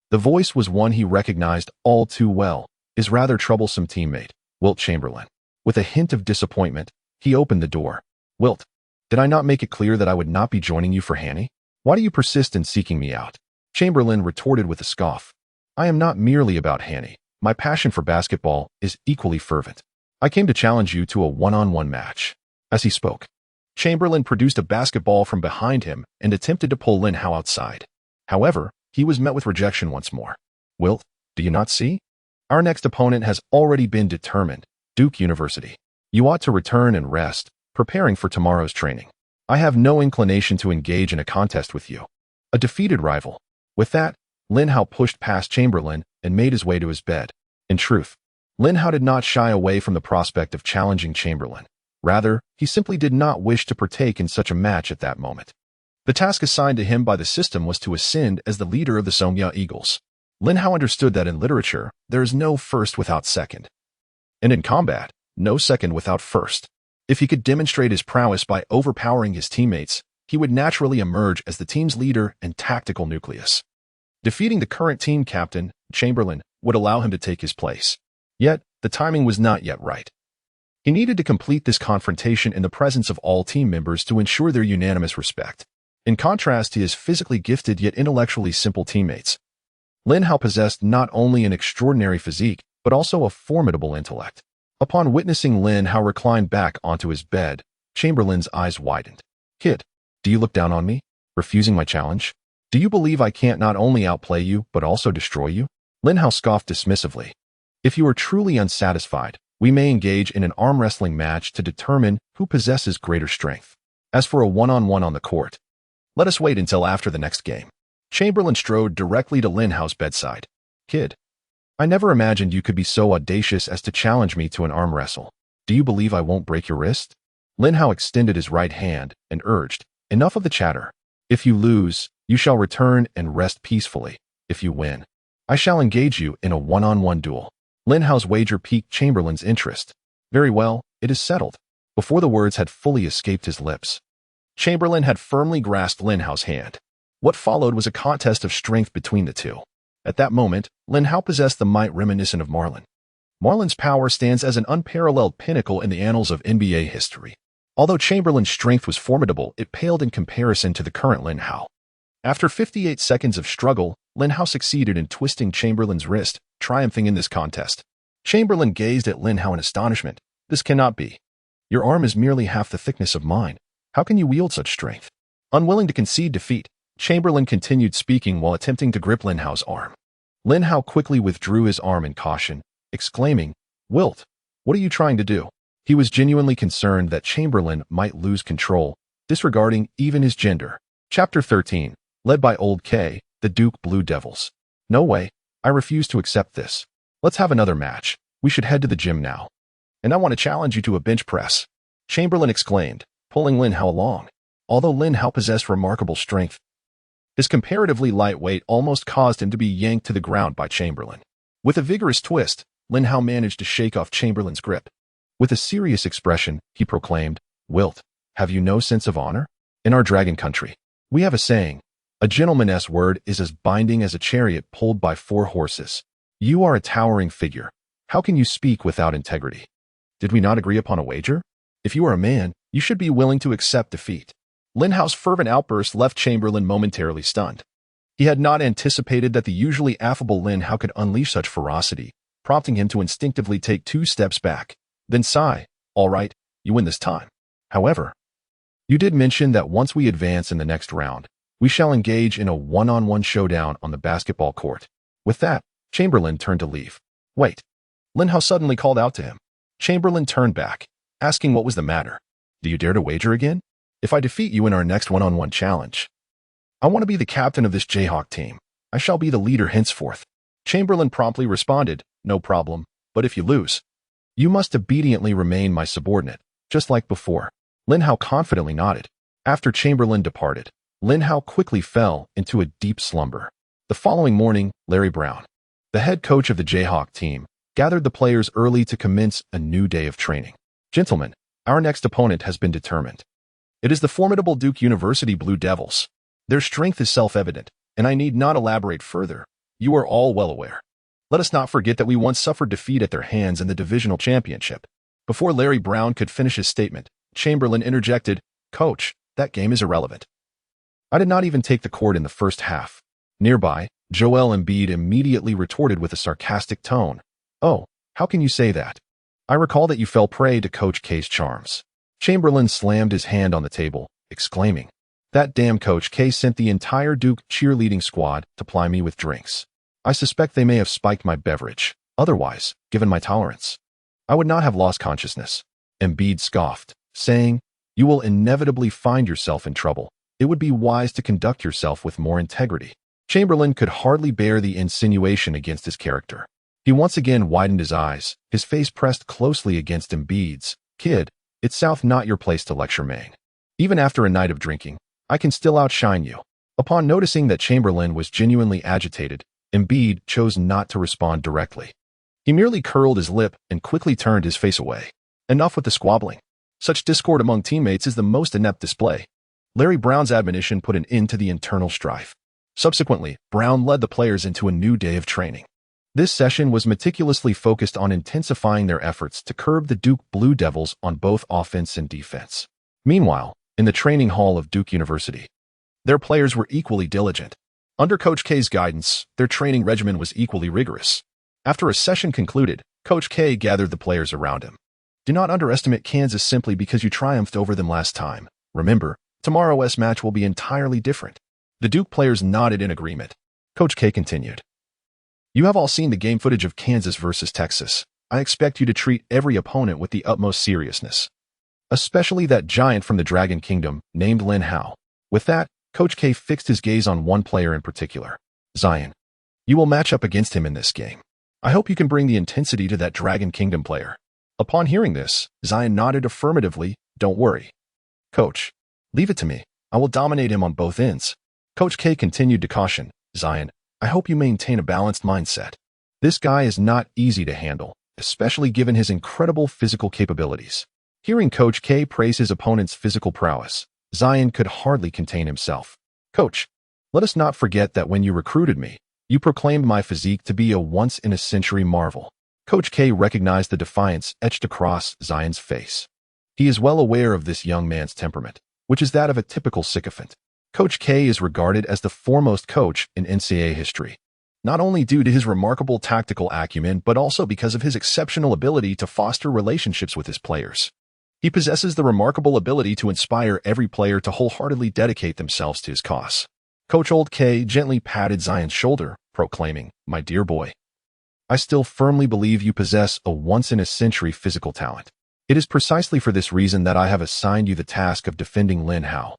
The voice was one he recognized all too well, his rather troublesome teammate, Wilt Chamberlain. With a hint of disappointment, he opened the door. "Wilt, did I not make it clear that I would not be joining you for Hanny? Why do you persist in seeking me out?" Chamberlain retorted with a scoff. "I am not merely about Hanny. My passion for basketball is equally fervent. I came to challenge you to a one-on-one match." As he spoke, Chamberlain produced a basketball from behind him and attempted to pull Lin Hao outside. However, he was met with rejection once more. "Wilt, do you not see? Our next opponent has already been determined, Duke University. You ought to return and rest, preparing for tomorrow's training. I have no inclination to engage in a contest with you, a defeated rival." With that, Lin Hao pushed past Chamberlain and made his way to his bed. In truth, Lin Hao did not shy away from the prospect of challenging Chamberlain. Rather, he simply did not wish to partake in such a match at that moment. The task assigned to him by the system was to ascend as the leader of the Songya Eagles. Lin Hao understood that in literature, there is no first without second. And in combat, no second without first. If he could demonstrate his prowess by overpowering his teammates, he would naturally emerge as the team's leader and tactical nucleus. Defeating the current team captain, Chamberlain, would allow him to take his place. Yet, the timing was not yet right. He needed to complete this confrontation in the presence of all team members to ensure their unanimous respect. In contrast to his physically gifted yet intellectually simple teammates, Lin Hao possessed not only an extraordinary physique, but also a formidable intellect. Upon witnessing Lin Hao recline back onto his bed, Chamberlain's eyes widened. "Kid, do you look down on me, refusing my challenge? Do you believe I can't not only outplay you, but also destroy you?" Lin Hao scoffed dismissively. "If you are truly unsatisfied, we may engage in an arm wrestling match to determine who possesses greater strength. As for a one-on-one on the court, let us wait until after the next game." Chamberlain strode directly to Lin Hao's bedside. "Kid, I never imagined you could be so audacious as to challenge me to an arm wrestle. Do you believe I won't break your wrist?" Lin Hao extended his right hand and urged, "Enough of the chatter. If you lose, you shall return and rest peacefully. If you win, I shall engage you in a one-on-one duel." Lin Hao's wager piqued Chamberlain's interest. "Very well, it is settled." Before the words had fully escaped his lips, Chamberlain had firmly grasped Lin Hao's hand. What followed was a contest of strength between the two. At that moment, Lin Hao possessed the might reminiscent of Marlin. Marlin's power stands as an unparalleled pinnacle in the annals of NBA history. Although Chamberlain's strength was formidable, it paled in comparison to the current Lin Hao. After 58 seconds of struggle, Lin Hao succeeded in twisting Chamberlain's wrist, triumphing in this contest. Chamberlain gazed at Lin Hao in astonishment. "This cannot be. Your arm is merely half the thickness of mine. How can you wield such strength?" Unwilling to concede defeat, Chamberlain continued speaking while attempting to grip Lin Hao's arm. Lin Hao quickly withdrew his arm in caution, exclaiming, "Wilt, what are you trying to do?" He was genuinely concerned that Chamberlain might lose control, disregarding even his gender. Chapter 13, led by Old K, the Duke Blue Devils. "No way. I refuse to accept this. Let's have another match. We should head to the gym now. And I want to challenge you to a bench press," Chamberlain exclaimed, pulling Lin Hao along. Although Lin Hao possessed remarkable strength, his comparatively light weight almost caused him to be yanked to the ground by Chamberlain. With a vigorous twist, Lin Hao managed to shake off Chamberlain's grip. With a serious expression, he proclaimed, "Wilt, have you no sense of honor?" In our dragon country, we have a saying, a gentleman's word is as binding as a chariot pulled by 4 horses. You are a towering figure. How can you speak without integrity? Did we not agree upon a wager? If you are a man, you should be willing to accept defeat. Lin Hao's fervent outburst left Chamberlain momentarily stunned. He had not anticipated that the usually affable Lin Hao could unleash such ferocity, prompting him to instinctively take 2 steps back, then sigh, "All right, you win this time. However, you did mention that once we advance in the next round, we shall engage in a one-on-one showdown on the basketball court." With that, Chamberlain turned to leave. "Wait." Lin Hao suddenly called out to him. Chamberlain turned back, asking what was the matter. "Do you dare to wager again? If I defeat you in our next one-on-one challenge, I want to be the captain of this Jayhawk team. I shall be the leader henceforth." Chamberlain promptly responded, "No problem, but if you lose, you must obediently remain my subordinate, just like before." Lin Hao confidently nodded. After Chamberlain departed, Lin Hao quickly fell into a deep slumber. The following morning, Larry Brown, the head coach of the Jayhawk team, gathered the players early to commence a new day of training. "Gentlemen, our next opponent has been determined. It is the formidable Duke University Blue Devils. Their strength is self-evident, and I need not elaborate further. You are all well aware. Let us not forget that we once suffered defeat at their hands in the divisional championship." Before Larry Brown could finish his statement, Chamberlain interjected, "Coach, that game is irrelevant. I did not even take the court in the first half." Nearby, Joel Embiid immediately retorted with a sarcastic tone, "Oh, how can you say that? I recall that you fell prey to Coach K's charms." Chamberlain slammed his hand on the table, exclaiming, "That damn Coach K sent the entire Duke cheerleading squad to ply me with drinks. I suspect they may have spiked my beverage. Otherwise, given my tolerance, I would not have lost consciousness." Embiid scoffed, saying, "You will inevitably find yourself in trouble. It would be wise to conduct yourself with more integrity." Chamberlain could hardly bear the insinuation against his character. He once again widened his eyes, his face pressed closely against Embiid's. "Kid, it's South not your place to lecture Maine. Even after a night of drinking, I can still outshine you." Upon noticing that Chamberlain was genuinely agitated, Embiid chose not to respond directly. He merely curled his lip and quickly turned his face away. Enough with the squabbling. Such discord among teammates is the most inept display. Larry Brown's admonition put an end to the internal strife. Subsequently, Brown led the players into a new day of training. This session was meticulously focused on intensifying their efforts to curb the Duke Blue Devils on both offense and defense. Meanwhile, in the training hall of Duke University, their players were equally diligent. Under Coach K's guidance, their training regimen was equally rigorous. After a session concluded, Coach K gathered the players around him. "Do not underestimate Kansas simply because you triumphed over them last time. Remember, tomorrow's match will be entirely different." The Duke players nodded in agreement. Coach K continued, "You have all seen the game footage of Kansas versus Texas. I expect you to treat every opponent with the utmost seriousness, especially that giant from the Dragon Kingdom named Lin Hao." With that, Coach K fixed his gaze on one player in particular, Zion. "You will match up against him in this game. I hope you can bring the intensity to that Dragon Kingdom player." Upon hearing this, Zion nodded affirmatively. "Don't worry, Coach. Leave it to me. I will dominate him on both ends." Coach K continued to caution, "Zion, I hope you maintain a balanced mindset. This guy is not easy to handle, especially given his incredible physical capabilities." Hearing Coach K praise his opponent's physical prowess, Zion could hardly contain himself. "Coach, let us not forget that when you recruited me, you proclaimed my physique to be a once-in-a-century marvel." Coach K recognized the defiance etched across Zion's face. He is well aware of this young man's temperament, which is that of a typical sycophant. Coach K is regarded as the foremost coach in NCAA history, not only due to his remarkable tactical acumen, but also because of his exceptional ability to foster relationships with his players. He possesses the remarkable ability to inspire every player to wholeheartedly dedicate themselves to his cause. Coach Old K gently patted Zion's shoulder, proclaiming, "My dear boy, I still firmly believe you possess a once-in-a-century physical talent. It is precisely for this reason that I have assigned you the task of defending Lin Hao.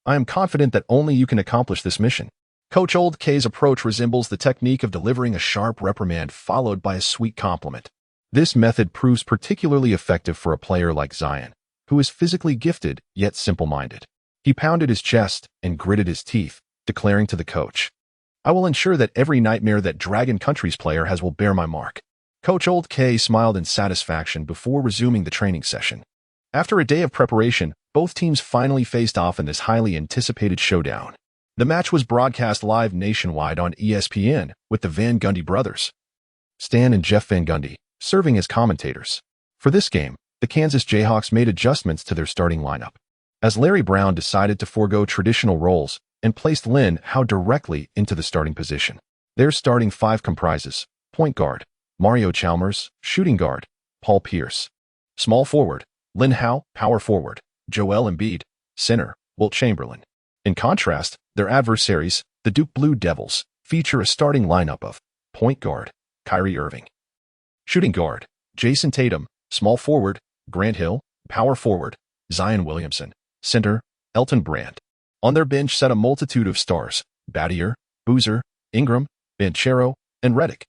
I am confident that only you can accomplish this mission." Coach Old K's approach resembles the technique of delivering a sharp reprimand followed by a sweet compliment. This method proves particularly effective for a player like Zion, who is physically gifted yet simple-minded. He pounded his chest and gritted his teeth, declaring to the coach, "I will ensure that every nightmare that Dragon Country's player has will bear my mark." Coach Old K smiled in satisfaction before resuming the training session. After a day of preparation, both teams finally faced off in this highly anticipated showdown. The match was broadcast live nationwide on ESPN with the Van Gundy brothers, Stan and Jeff Van Gundy, serving as commentators. For this game, the Kansas Jayhawks made adjustments to their starting lineup, as Larry Brown decided to forego traditional roles and placed Lin Hao directly into the starting position. Their starting five comprises point guard, Mario Chalmers, shooting guard, Paul Pierce, small forward, Lin Hao, power forward, Joel Embiid, center, Wilt Chamberlain. In contrast, their adversaries, the Duke Blue Devils, feature a starting lineup of point guard, Kyrie Irving, shooting guard, Jason Tatum, small forward, Grant Hill, power forward, Zion Williamson, center, Elton Brand. On their bench sat a multitude of stars, Battier, Boozer, Ingram, Banchero, and Redick.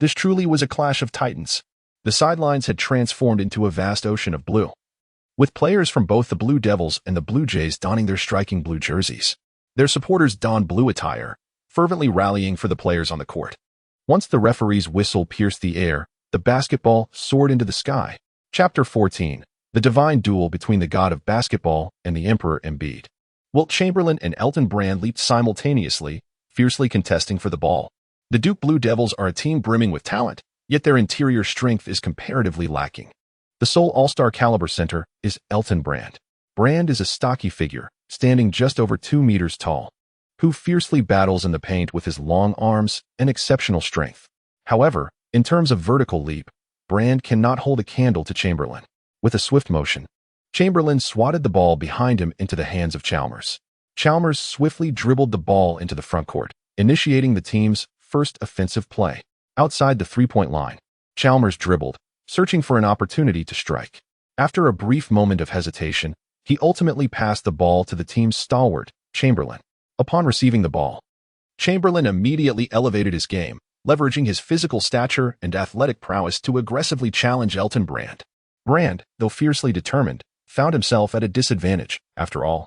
This truly was a clash of titans. The sidelines had transformed into a vast ocean of blue, with players from both the Blue Devils and the Blue Jays donning their striking blue jerseys. Their supporters donned blue attire, fervently rallying for the players on the court. Once the referee's whistle pierced the air, the basketball soared into the sky. Chapter 14. The Divine Duel between the God of Basketball and the Emperor Embiid. Wilt Chamberlain and Elton Brand leaped simultaneously, fiercely contesting for the ball. The Duke Blue Devils are a team brimming with talent, yet their interior strength is comparatively lacking. The sole all-star caliber center is Elton Brand. Brand is a stocky figure, standing just over 2 meters tall, who fiercely battles in the paint with his long arms and exceptional strength. However, in terms of vertical leap, Brand cannot hold a candle to Chamberlain. With a swift motion, Chamberlain swatted the ball behind him into the hands of Chalmers. Chalmers swiftly dribbled the ball into the front court, initiating the team's first offensive play. Outside the three-point line, Chalmers dribbled, searching for an opportunity to strike. After a brief moment of hesitation, he ultimately passed the ball to the team's stalwart, Chamberlain. Upon receiving the ball, Chamberlain immediately elevated his game, leveraging his physical stature and athletic prowess to aggressively challenge Elton Brand. Brand, though fiercely determined, found himself at a disadvantage. After all,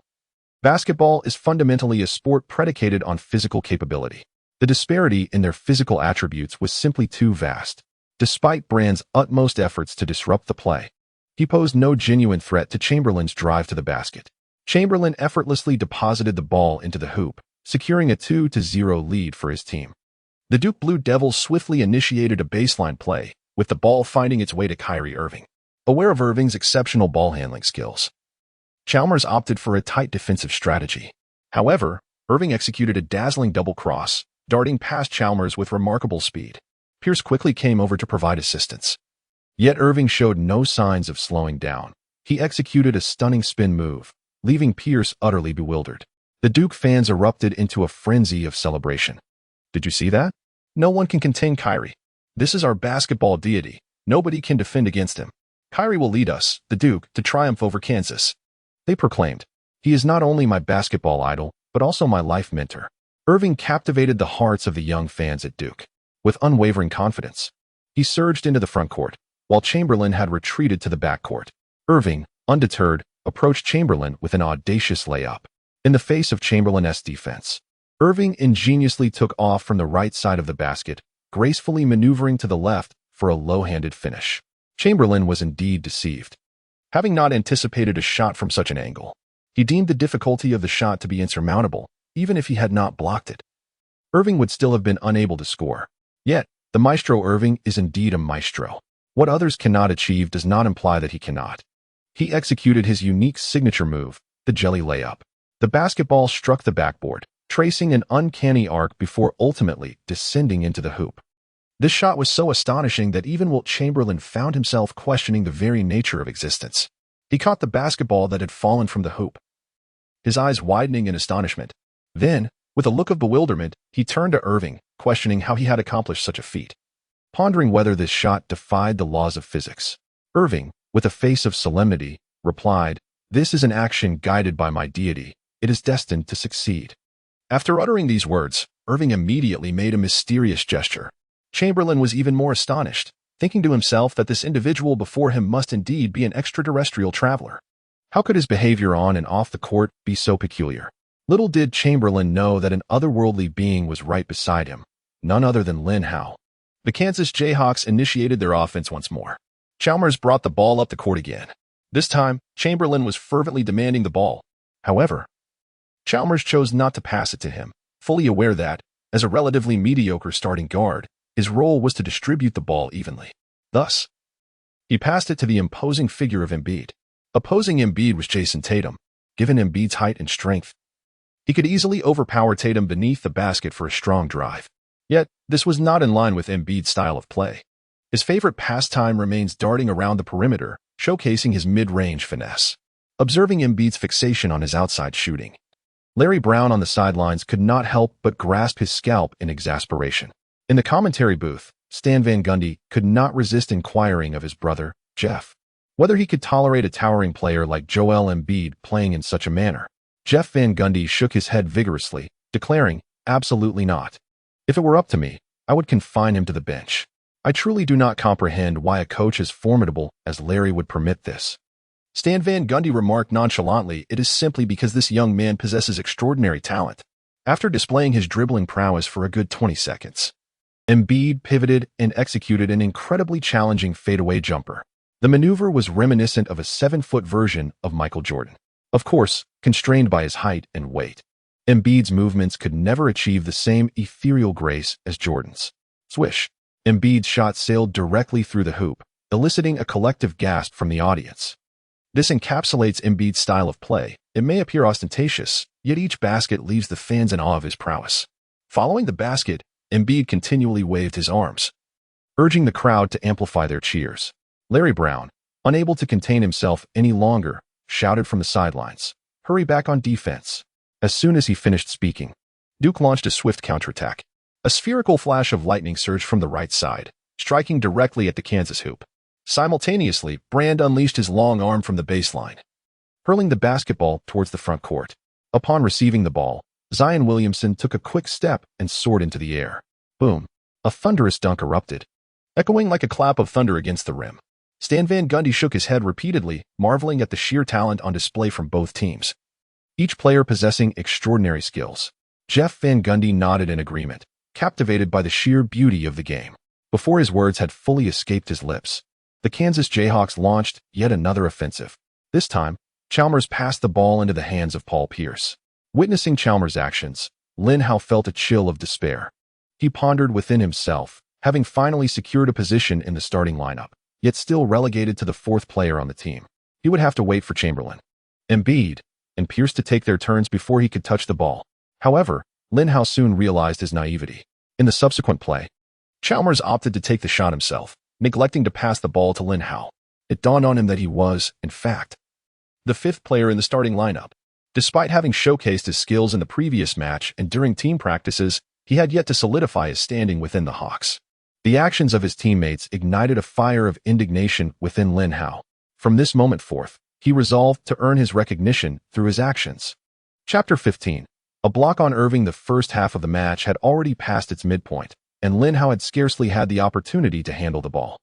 basketball is fundamentally a sport predicated on physical capability. The disparity in their physical attributes was simply too vast. Despite Brand's utmost efforts to disrupt the play, he posed no genuine threat to Chamberlain's drive to the basket. Chamberlain effortlessly deposited the ball into the hoop, securing a 2-0 lead for his team. The Duke Blue Devils swiftly initiated a baseline play, with the ball finding its way to Kyrie Irving. Aware of Irving's exceptional ball handling skills, Chalmers opted for a tight defensive strategy. However, Irving executed a dazzling double cross, darting past Chalmers with remarkable speed. Pierce quickly came over to provide assistance. Yet Irving showed no signs of slowing down. He executed a stunning spin move, leaving Pierce utterly bewildered. The Duke fans erupted into a frenzy of celebration. Did you see that? No one can contain Kyrie. This is our basketball deity. Nobody can defend against him. Kyrie will lead us, the Duke, to triumph over Kansas, they proclaimed. He is not only my basketball idol, but also my life mentor. Irving captivated the hearts of the young fans at Duke. With unwavering confidence, he surged into the front court, while Chamberlain had retreated to the backcourt. Irving, undeterred, approached Chamberlain with an audacious layup. In the face of Chamberlain's defense, Irving ingeniously took off from the right side of the basket, gracefully maneuvering to the left for a low-handed finish. Chamberlain was indeed deceived. Having not anticipated a shot from such an angle, he deemed the difficulty of the shot to be insurmountable, even if he had not blocked it. Irving would still have been unable to score. Yet, the maestro Irving is indeed a maestro. What others cannot achieve does not imply that he cannot. He executed his unique signature move, the jelly layup. The basketball struck the backboard, tracing an uncanny arc before ultimately descending into the hoop. This shot was so astonishing that even Wilt Chamberlain found himself questioning the very nature of existence. He caught the basketball that had fallen from the hoop, his eyes widening in astonishment. Then, with a look of bewilderment, he turned to Irving, questioning how he had accomplished such a feat. Pondering whether this shot defied the laws of physics, Irving, with a face of solemnity, replied, "This is an action guided by my deity. It is destined to succeed." After uttering these words, Irving immediately made a mysterious gesture. Chamberlain was even more astonished, thinking to himself that this individual before him must indeed be an extraterrestrial traveler. How could his behavior on and off the court be so peculiar? Little did Chamberlain know that an otherworldly being was right beside him, none other than Lin Hao. The Kansas Jayhawks initiated their offense once more. Chalmers brought the ball up the court again. This time, Chamberlain was fervently demanding the ball. However, Chalmers chose not to pass it to him, fully aware that, as a relatively mediocre starting guard, his role was to distribute the ball evenly. Thus, he passed it to the imposing figure of Embiid. Opposing Embiid was Jason Tatum. Given Embiid's height and strength, he could easily overpower Tatum beneath the basket for a strong drive. Yet, this was not in line with Embiid's style of play. His favorite pastime remains darting around the perimeter, showcasing his mid-range finesse. Observing Embiid's fixation on his outside shooting, Larry Brown on the sidelines could not help but grasp his scalp in exasperation. In the commentary booth, Stan Van Gundy could not resist inquiring of his brother, Jeff, whether he could tolerate a towering player like Joel Embiid playing in such a manner. Jeff Van Gundy shook his head vigorously, declaring, "Absolutely not. If it were up to me, I would confine him to the bench. I truly do not comprehend why a coach as formidable as Larry would permit this." Stan Van Gundy remarked nonchalantly, "It is simply because this young man possesses extraordinary talent." After displaying his dribbling prowess for a good 20 seconds, Embiid pivoted and executed an incredibly challenging fadeaway jumper. The maneuver was reminiscent of a 7-foot version of Michael Jordan. Of course, constrained by his height and weight, Embiid's movements could never achieve the same ethereal grace as Jordan's. Swish! Embiid's shot sailed directly through the hoop, eliciting a collective gasp from the audience. This encapsulates Embiid's style of play. It may appear ostentatious, yet each basket leaves the fans in awe of his prowess. Following the basket, Embiid continually waved his arms, urging the crowd to amplify their cheers. Larry Brown, unable to contain himself any longer, shouted from the sidelines, "Hurry back on defense." As soon as he finished speaking, Duke launched a swift counterattack. A spherical flash of lightning surged from the right side, striking directly at the Kansas hoop. Simultaneously, Brand unleashed his long arm from the baseline, hurling the basketball towards the front court. Upon receiving the ball, Zion Williamson took a quick step and soared into the air. Boom! A thunderous dunk erupted, echoing like a clap of thunder against the rim. Stan Van Gundy shook his head repeatedly, marveling at the sheer talent on display from both teams, each player possessing extraordinary skills. Jeff Van Gundy nodded in agreement, captivated by the sheer beauty of the game. Before his words had fully escaped his lips, the Kansas Jayhawks launched yet another offensive. This time, Chalmers passed the ball into the hands of Paul Pierce. Witnessing Chalmers' actions, Lin Hao felt a chill of despair. He pondered within himself, having finally secured a position in the starting lineup, yet still relegated to the fourth player on the team. He would have to wait for Chamberlain, Embiid, and Pierce to take their turns before he could touch the ball. However, Lin Hao soon realized his naivety. In the subsequent play, Chalmers opted to take the shot himself, neglecting to pass the ball to Lin Hao. It dawned on him that he was, in fact, the fifth player in the starting lineup. Despite having showcased his skills in the previous match and during team practices, he had yet to solidify his standing within the Hawks. The actions of his teammates ignited a fire of indignation within Lin Hao. From this moment forth, he resolved to earn his recognition through his actions. Chapter 15. A block on Irving. The first half of the match had already passed its midpoint, and Lin Hao had scarcely had the opportunity to handle the ball.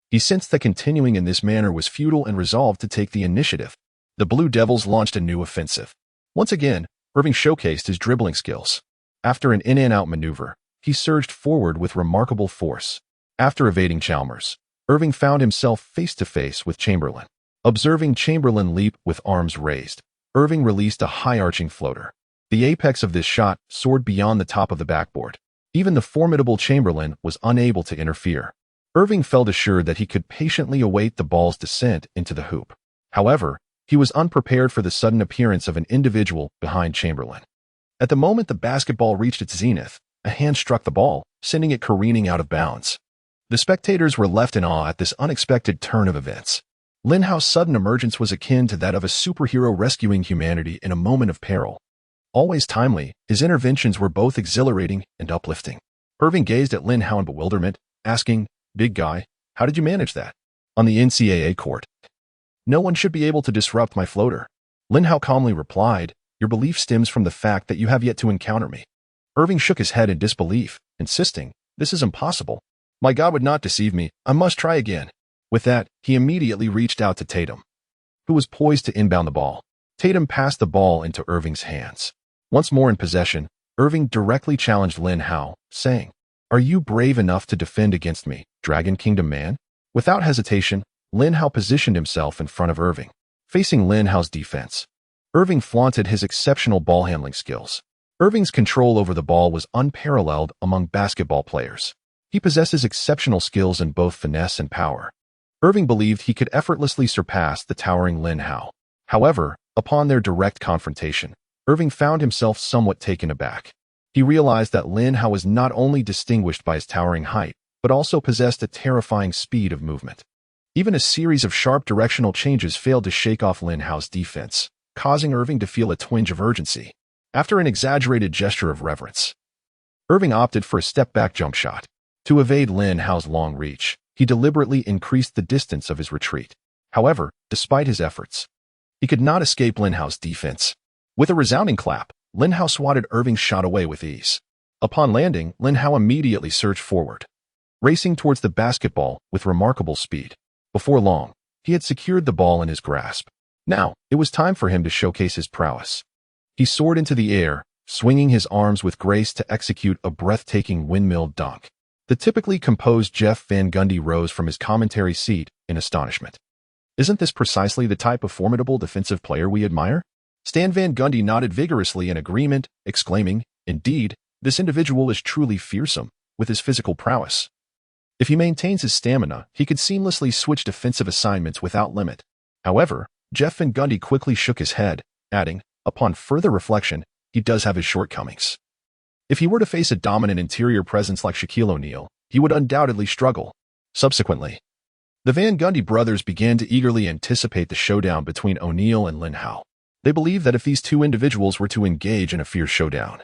He sensed that continuing in this manner was futile and resolved to take the initiative. The Blue Devils launched a new offensive. Once again, Irving showcased his dribbling skills. After an in-and-out maneuver, he surged forward with remarkable force. After evading Chalmers, Irving found himself face-to-face with Chamberlain. Observing Chamberlain leap with arms raised, Irving released a high-arching floater. The apex of this shot soared beyond the top of the backboard. Even the formidable Chamberlain was unable to interfere. Irving felt assured that he could patiently await the ball's descent into the hoop. However, he was unprepared for the sudden appearance of an individual behind Chamberlain. At the moment the basketball reached its zenith, a hand struck the ball, sending it careening out of bounds. The spectators were left in awe at this unexpected turn of events. Lin Hao's sudden emergence was akin to that of a superhero rescuing humanity in a moment of peril. Always timely, his interventions were both exhilarating and uplifting. Irving gazed at Lin Hao in bewilderment, asking, "Big guy, how did you manage that?" "On the NCAA court, no one should be able to disrupt my floater." Lin Hao calmly replied, "Your belief stems from the fact that you have yet to encounter me." Irving shook his head in disbelief, insisting, "This is impossible. My God would not deceive me. I must try again." With that, he immediately reached out to Tatum, who was poised to inbound the ball. Tatum passed the ball into Irving's hands. Once more in possession, Irving directly challenged Lin Hao, saying, "Are you brave enough to defend against me, Dragon Kingdom man?" Without hesitation, Lin Hao positioned himself in front of Irving. Facing Lin Hao's defense, Irving flaunted his exceptional ball handling skills. Irving's control over the ball was unparalleled among basketball players. He possesses exceptional skills in both finesse and power. Irving believed he could effortlessly surpass the towering Lin Hao. However, upon their direct confrontation, Irving found himself somewhat taken aback. He realized that Lin Hao was not only distinguished by his towering height, but also possessed a terrifying speed of movement. Even a series of sharp directional changes failed to shake off Lin Hao's defense, causing Irving to feel a twinge of urgency. After an exaggerated gesture of reverence, Irving opted for a step-back jump shot. To evade Lin Hao's long reach, he deliberately increased the distance of his retreat. However, despite his efforts, he could not escape Lin Hao's defense. With a resounding clap, Lin Hao swatted Irving's shot away with ease. Upon landing, Lin Hao immediately surged forward, racing towards the basketball with remarkable speed. Before long, he had secured the ball in his grasp. Now, it was time for him to showcase his prowess. He soared into the air, swinging his arms with grace to execute a breathtaking windmill dunk. The typically composed Jeff Van Gundy rose from his commentary seat in astonishment. Isn't this precisely the type of formidable defensive player we admire? Stan Van Gundy nodded vigorously in agreement, exclaiming, "Indeed, this individual is truly fearsome with his physical prowess. If he maintains his stamina, he could seamlessly switch defensive assignments without limit." However, Jeff Van Gundy quickly shook his head, adding, "Upon further reflection, he does have his shortcomings. If he were to face a dominant interior presence like Shaquille O'Neal, he would undoubtedly struggle." Subsequently, the Van Gundy brothers began to eagerly anticipate the showdown between O'Neal and Lin Hao. They believed that if these two individuals were to engage in a fierce showdown,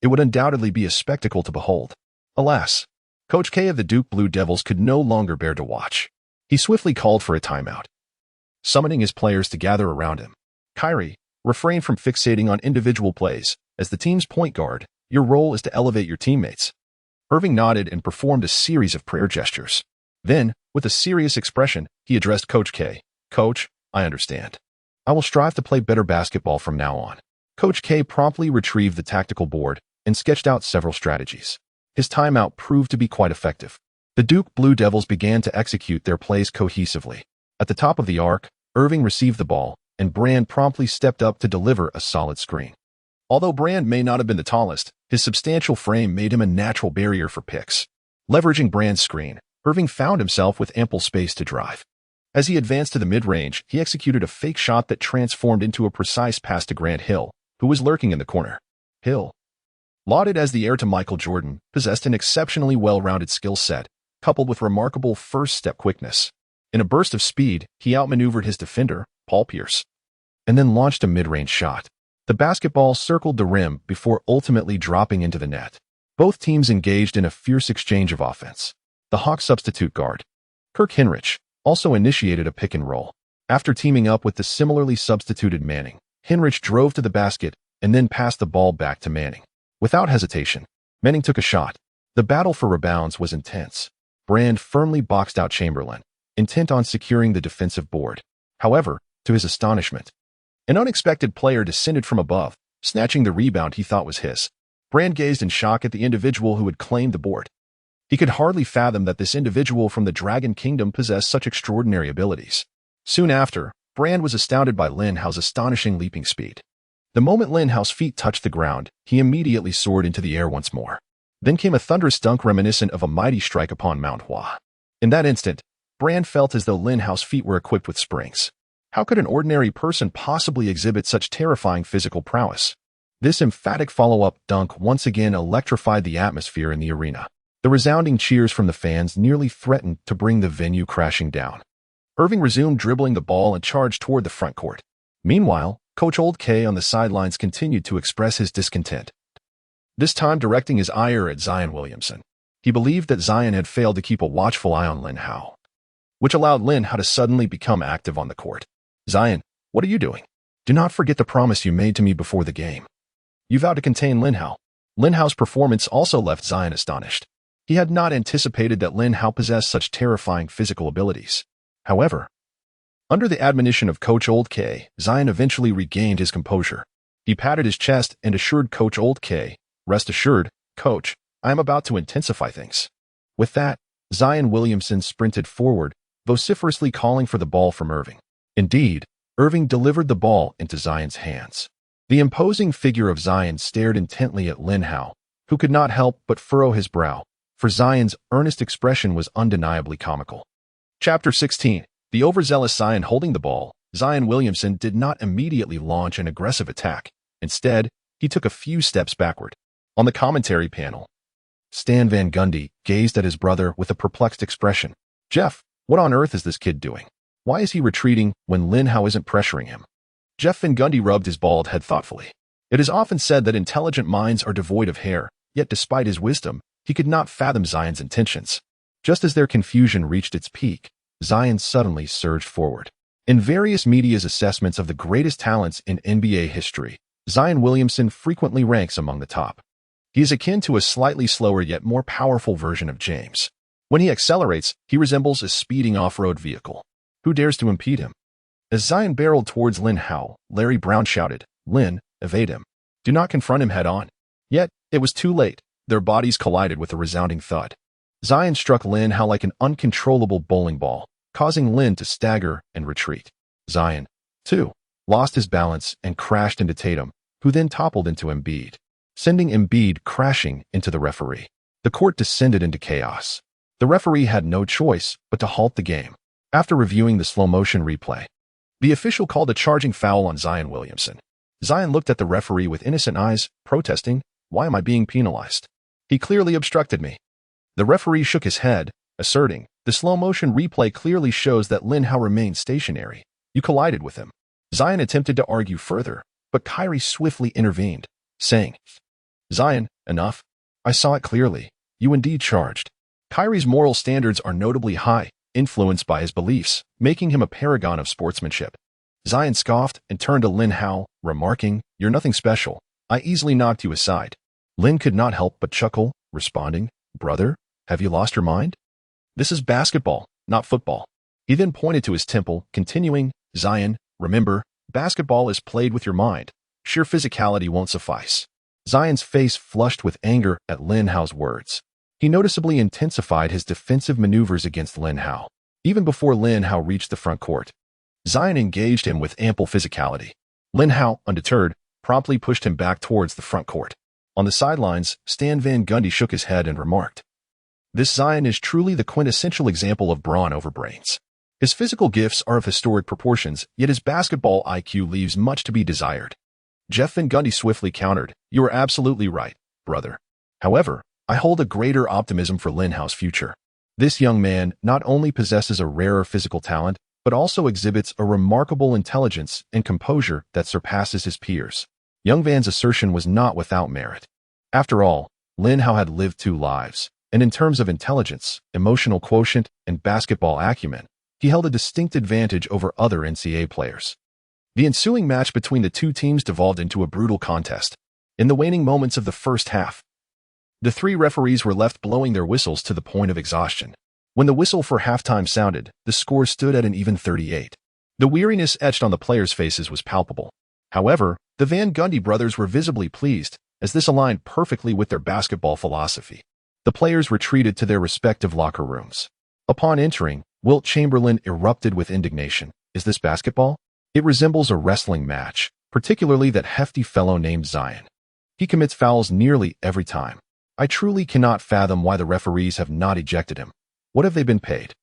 it would undoubtedly be a spectacle to behold. Alas, Coach K of the Duke Blue Devils could no longer bear to watch. He swiftly called for a timeout, summoning his players to gather around him. "Kyrie, refrain from fixating on individual plays. As the team's point guard, your role is to elevate your teammates." Irving nodded and performed a series of prayer gestures. Then, with a serious expression, he addressed Coach K. "Coach, I understand. I will strive to play better basketball from now on." Coach K promptly retrieved the tactical board and sketched out several strategies. His timeout proved to be quite effective. The Duke Blue Devils began to execute their plays cohesively. At the top of the arc, Irving received the ball, and Brand promptly stepped up to deliver a solid screen. Although Brand may not have been the tallest, his substantial frame made him a natural barrier for picks. Leveraging Brand's screen, Irving found himself with ample space to drive. As he advanced to the mid-range, he executed a fake shot that transformed into a precise pass to Grant Hill, who was lurking in the corner. Hill, lauded as the heir to Michael Jordan, possessed an exceptionally well-rounded skill set, coupled with remarkable first-step quickness. In a burst of speed, he outmaneuvered his defender, Paul Pierce, and then launched a mid-range shot. The basketball circled the rim before ultimately dropping into the net. Both teams engaged in a fierce exchange of offense. The Hawks substitute guard, Kirk Hinrich, also initiated a pick and roll. After teaming up with the similarly substituted Manning, Hinrich drove to the basket and then passed the ball back to Manning. Without hesitation, Manning took a shot. The battle for rebounds was intense. Brand firmly boxed out Chamberlain, intent on securing the defensive board. However, to his astonishment, an unexpected player descended from above, snatching the rebound he thought was his. Brand gazed in shock at the individual who had claimed the board. He could hardly fathom that this individual from the Dragon Kingdom possessed such extraordinary abilities. Soon after, Brand was astounded by Lin Hao's astonishing leaping speed. The moment Lin Hao's feet touched the ground, he immediately soared into the air once more. Then came a thunderous dunk reminiscent of a mighty strike upon Mount Hua. In that instant, Brand felt as though Lin Hao's feet were equipped with springs. How could an ordinary person possibly exhibit such terrifying physical prowess? This emphatic follow-up dunk once again electrified the atmosphere in the arena. The resounding cheers from the fans nearly threatened to bring the venue crashing down. Irving resumed dribbling the ball and charged toward the front court. Meanwhile, Coach Old K on the sidelines continued to express his discontent, this time directing his ire at Zion Williamson. He believed that Zion had failed to keep a watchful eye on Lin Hao, which allowed Lin Hao to suddenly become active on the court. "Zion, what are you doing? Do not forget the promise you made to me before the game. You vowed to contain Lin Hao." Lin Hao's performance also left Zion astonished. He had not anticipated that Lin Hao possessed such terrifying physical abilities. However, under the admonition of Coach Old K, Zion eventually regained his composure. He patted his chest and assured Coach Old K, "Rest assured, Coach, I am about to intensify things." With that, Zion Williamson sprinted forward, vociferously calling for the ball from Irving. Indeed, Irving delivered the ball into Zion's hands. The imposing figure of Zion stared intently at Lin Hao, who could not help but furrow his brow, for Zion's earnest expression was undeniably comical. Chapter 16. The overzealous Zion holding the ball. Zion Williamson did not immediately launch an aggressive attack. Instead, he took a few steps backward. On the commentary panel, Stan Van Gundy gazed at his brother with a perplexed expression. "Jeff, what on earth is this kid doing? Why is he retreating when Lin Hao isn't pressuring him?" Jeff Van Gundy rubbed his bald head thoughtfully. It is often said that intelligent minds are devoid of hair, yet despite his wisdom, he could not fathom Zion's intentions. Just as their confusion reached its peak, Zion suddenly surged forward. In various media's assessments of the greatest talents in NBA history, Zion Williamson frequently ranks among the top. He is akin to a slightly slower yet more powerful version of James. When he accelerates, he resembles a speeding off-road vehicle. Who dares to impede him? As Zion barreled towards Lin Hao, Larry Brown shouted, "Lin, evade him. Do not confront him head-on." Yet, it was too late. Their bodies collided with a resounding thud. Zion struck Lin Hao like an uncontrollable bowling ball, causing Lin to stagger and retreat. Zion, too, lost his balance and crashed into Tatum, who then toppled into Embiid, sending Embiid crashing into the referee. The court descended into chaos. The referee had no choice but to halt the game. After reviewing the slow-motion replay, the official called a charging foul on Zion Williamson. Zion looked at the referee with innocent eyes, protesting, "Why am I being penalized? He clearly obstructed me." The referee shook his head, asserting, "The slow-motion replay clearly shows that Lin Hao remained stationary. You collided with him." Zion attempted to argue further, but Kyrie swiftly intervened, saying, "Zion, enough. I saw it clearly. You indeed charged." Kyrie's moral standards are notably high, influenced by his beliefs, making him a paragon of sportsmanship. Zion scoffed and turned to Lin Hao, remarking, "You're nothing special. I easily knocked you aside." Lin could not help but chuckle, responding, "Brother, have you lost your mind? This is basketball, not football." He then pointed to his temple, continuing, "Zion, remember, basketball is played with your mind. Sheer physicality won't suffice." Zion's face flushed with anger at Lin Hao's words. He noticeably intensified his defensive maneuvers against Lin Hao. Even before Lin Hao reached the front court, Zion engaged him with ample physicality. Lin Hao, undeterred, promptly pushed him back towards the front court. On the sidelines, Stan Van Gundy shook his head and remarked, "This Zion is truly the quintessential example of brawn over brains. His physical gifts are of historic proportions, yet his basketball IQ leaves much to be desired." Jeff Van Gundy swiftly countered, "You are absolutely right, brother. However, I hold a greater optimism for Lin Hao's future. This young man not only possesses a rarer physical talent, but also exhibits a remarkable intelligence and composure that surpasses his peers." Young Van's assertion was not without merit. After all, Lin Hao had lived two lives, and in terms of intelligence, emotional quotient, and basketball acumen, he held a distinct advantage over other NCAA players. The ensuing match between the two teams devolved into a brutal contest. In the waning moments of the first half, the three referees were left blowing their whistles to the point of exhaustion. When the whistle for halftime sounded, the score stood at an even 38. The weariness etched on the players' faces was palpable. However, the Van Gundy brothers were visibly pleased, as this aligned perfectly with their basketball philosophy. The players retreated to their respective locker rooms. Upon entering, Wilt Chamberlain erupted with indignation. "Is this basketball? It resembles a wrestling match, particularly that hefty fellow named Zion. He commits fouls nearly every time. I truly cannot fathom why the referees have not ejected him. What have they been paid?"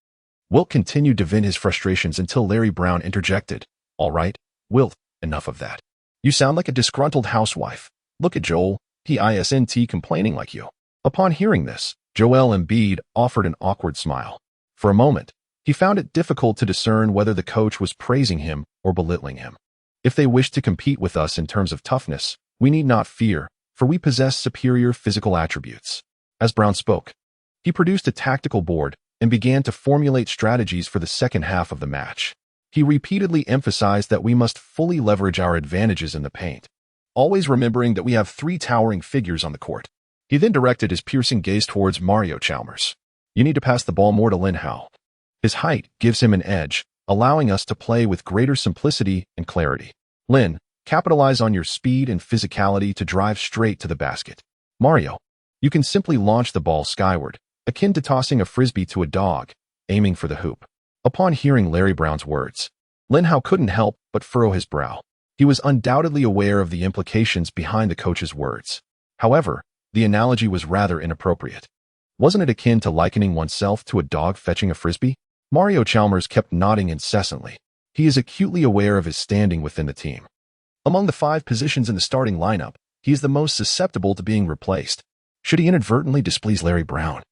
Wilt continued to vent his frustrations until Larry Brown interjected, "All right, Wilt, enough of that. You sound like a disgruntled housewife. Look at Joel, he isn't complaining like you." Upon hearing this, Joel Embiid offered an awkward smile. For a moment, he found it difficult to discern whether the coach was praising him or belittling him. "If they wish to compete with us in terms of toughness, we need not fear, for we possess superior physical attributes." As Brown spoke, he produced a tactical board and began to formulate strategies for the second half of the match. He repeatedly emphasized that we must fully leverage our advantages in the paint, always remembering that we have three towering figures on the court. He then directed his piercing gaze towards Mario Chalmers. "You need to pass the ball more to Lin Hao. His height gives him an edge, allowing us to play with greater simplicity and clarity. Lin, capitalize on your speed and physicality to drive straight to the basket. Mario, you can simply launch the ball skyward, akin to tossing a frisbee to a dog, aiming for the hoop." Upon hearing Larry Brown's words, Lin Hao couldn't help but furrow his brow. He was undoubtedly aware of the implications behind the coach's words. However, the analogy was rather inappropriate. Wasn't it akin to likening oneself to a dog fetching a frisbee? Mario Chalmers kept nodding incessantly. He is acutely aware of his standing within the team. Among the 5 positions in the starting lineup, he is the most susceptible to being replaced. Should he inadvertently displease Larry Brown,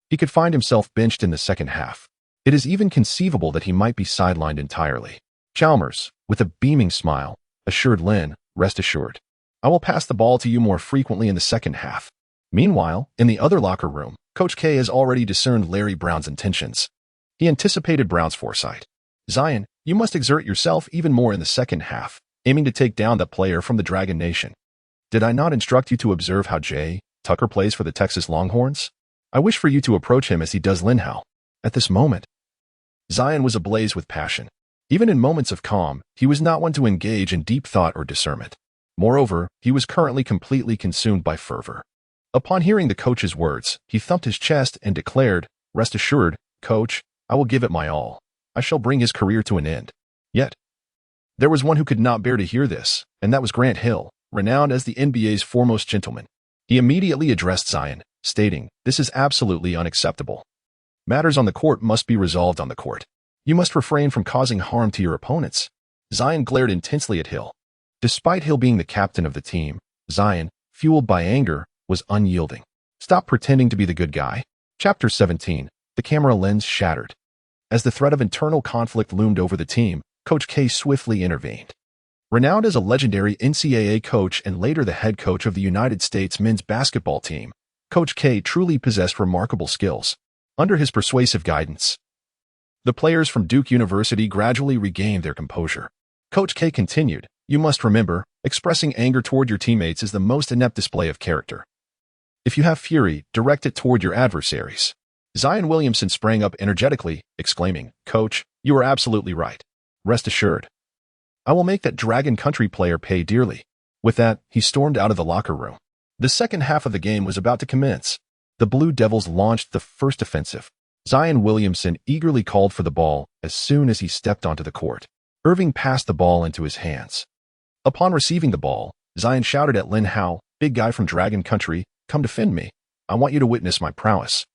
he could find himself benched in the second half. It is even conceivable that he might be sidelined entirely. Chalmers, with a beaming smile, assured Lin, "Rest assured, I will pass the ball to you more frequently in the second half." Meanwhile, in the other locker room, Coach K has already discerned Larry Brown's intentions. He anticipated Brown's foresight. "Zion, you must exert yourself even more in the second half, aiming to take down that player from the Dragon Nation. Did I not instruct you to observe how Jay Tucker plays for the Texas Longhorns? I wish for you to approach him as he does Lin Hao." At this moment, Zion was ablaze with passion. Even in moments of calm, he was not one to engage in deep thought or discernment. Moreover, he was currently completely consumed by fervor. Upon hearing the coach's words, he thumped his chest and declared, "Rest assured, Coach, I will give it my all. I shall bring his career to an end." Yet, there was one who could not bear to hear this, and that was Grant Hill, renowned as the NBA's foremost gentleman. He immediately addressed Zion, stating, "This is absolutely unacceptable. Matters on the court must be resolved on the court. You must refrain from causing harm to your opponents." Zion glared intensely at Hill. Despite Hill being the captain of the team, Zion, fueled by anger, was unyielding. "Stop pretending to be the good guy." Chapter 17. The camera lens shattered. As the threat of internal conflict loomed over the team, Coach K swiftly intervened. Renowned as a legendary NCAA coach and later the head coach of the United States men's basketball team, Coach K truly possessed remarkable skills. Under his persuasive guidance, the players from Duke University gradually regained their composure. Coach K continued, "You must remember, expressing anger toward your teammates is the most inept display of character. If you have fury, direct it toward your adversaries." Zion Williamson sprang up energetically, exclaiming, "Coach, you are absolutely right. Rest assured, I will make that Dragon Country player pay dearly." With that, he stormed out of the locker room. The second half of the game was about to commence. The Blue Devils launched the first offensive. Zion Williamson eagerly called for the ball as soon as he stepped onto the court. Irving passed the ball into his hands. Upon receiving the ball, Zion shouted at Lin Hao, "Big guy from Dragon Country, come defend me. I want you to witness my prowess."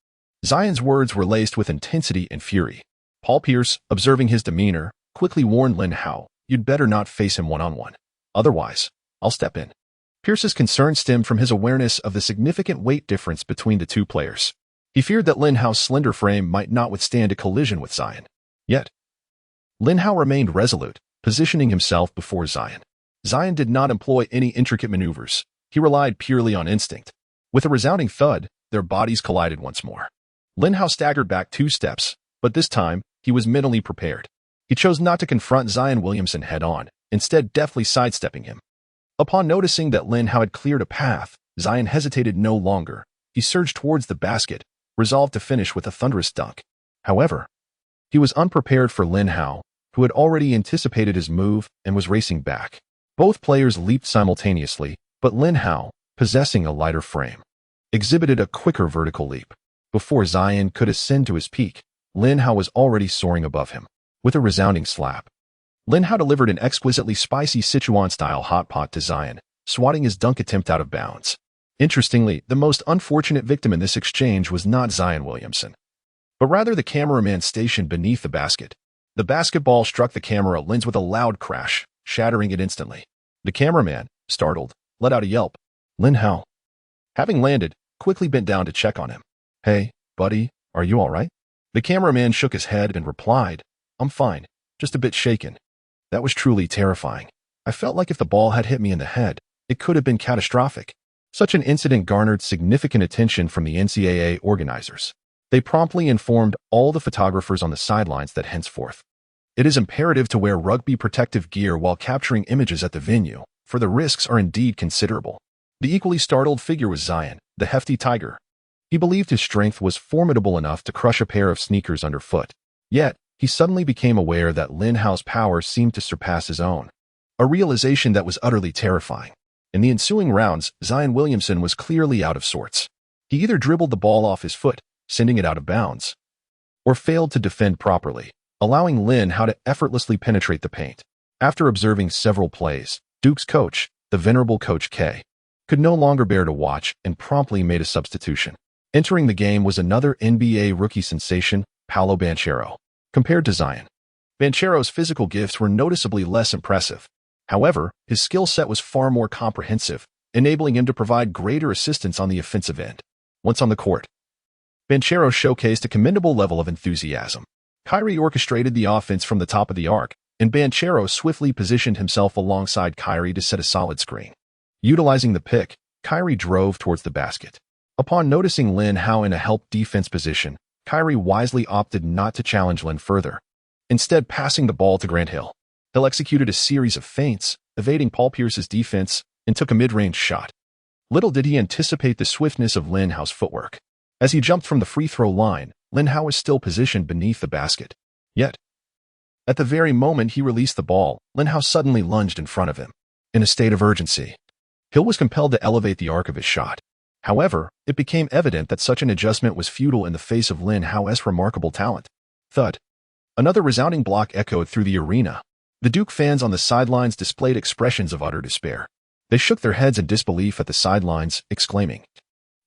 Zion's words were laced with intensity and fury. Paul Pierce, observing his demeanor, quickly warned Lin Hao, "You'd better not face him one-on-one. Otherwise, I'll step in." Pierce's concern stemmed from his awareness of the significant weight difference between the two players. He feared that Lin Hao's slender frame might not withstand a collision with Zion. Yet, Lin Hao remained resolute, positioning himself before Zion. Zion did not employ any intricate maneuvers. He relied purely on instinct. With a resounding thud, their bodies collided once more. Lin Hao staggered back 2 steps, but this time, he was mentally prepared. He chose not to confront Zion Williamson head-on, instead deftly sidestepping him. Upon noticing that Lin Hao had cleared a path, Zion hesitated no longer. He surged towards the basket, resolved to finish with a thunderous dunk. However, he was unprepared for Lin Hao, who had already anticipated his move and was racing back. Both players leaped simultaneously, but Lin Hao, possessing a lighter frame, exhibited a quicker vertical leap. Before Zion could ascend to his peak, Lin Hao was already soaring above him. With a resounding slap, Lin Hao delivered an exquisitely spicy Sichuan-style hot pot to Zion, swatting his dunk attempt out of bounds. Interestingly, the most unfortunate victim in this exchange was not Zion Williamson, but rather the cameraman stationed beneath the basket. The basketball struck the camera lens with a loud crash, shattering it instantly. The cameraman, startled, let out a yelp. Lin Hao, having landed, quickly bent down to check on him. "Hey, buddy, are you all right?" The cameraman shook his head and replied, "I'm fine, just a bit shaken." That was truly terrifying. I felt like if the ball had hit me in the head, it could have been catastrophic. Such an incident garnered significant attention from the NCAA organizers. They promptly informed all the photographers on the sidelines that henceforth, it is imperative to wear rugby protective gear while capturing images at the venue, for the risks are indeed considerable. The equally startled figure was Zion, the hefty tiger. He believed his strength was formidable enough to crush a pair of sneakers underfoot. Yet, he suddenly became aware that Lin Hao's power seemed to surpass his own, a realization that was utterly terrifying. In the ensuing rounds, Zion Williamson was clearly out of sorts. He either dribbled the ball off his foot, sending it out of bounds, or failed to defend properly. allowing Lin Hao to effortlessly penetrate the paint. After observing several plays, Duke's coach, the venerable Coach K, could no longer bear to watch and promptly made a substitution. Entering the game was another NBA rookie sensation, Paolo Banchero. Compared to Zion, Banchero's physical gifts were noticeably less impressive. However, his skill set was far more comprehensive, enabling him to provide greater assistance on the offensive end. Once on the court, Banchero showcased a commendable level of enthusiasm. Kyrie orchestrated the offense from the top of the arc, and Banchero swiftly positioned himself alongside Kyrie to set a solid screen. Utilizing the pick, Kyrie drove towards the basket. Upon noticing Lin Hao in a help defense position, Kyrie wisely opted not to challenge Lin further, instead passing the ball to Grant Hill. Hill executed a series of feints, evading Paul Pierce's defense, and took a mid-range shot. Little did he anticipate the swiftness of Lin Hao's footwork. As he jumped from the free throw line, Lin Hao was still positioned beneath the basket. Yet, at the very moment he released the ball, Lin Hao suddenly lunged in front of him. In a state of urgency, Hill was compelled to elevate the arc of his shot. However, it became evident that such an adjustment was futile in the face of Lin Hao's remarkable talent. Thud. Another resounding block echoed through the arena. The Duke fans on the sidelines displayed expressions of utter despair. They shook their heads in disbelief at the sidelines, exclaiming,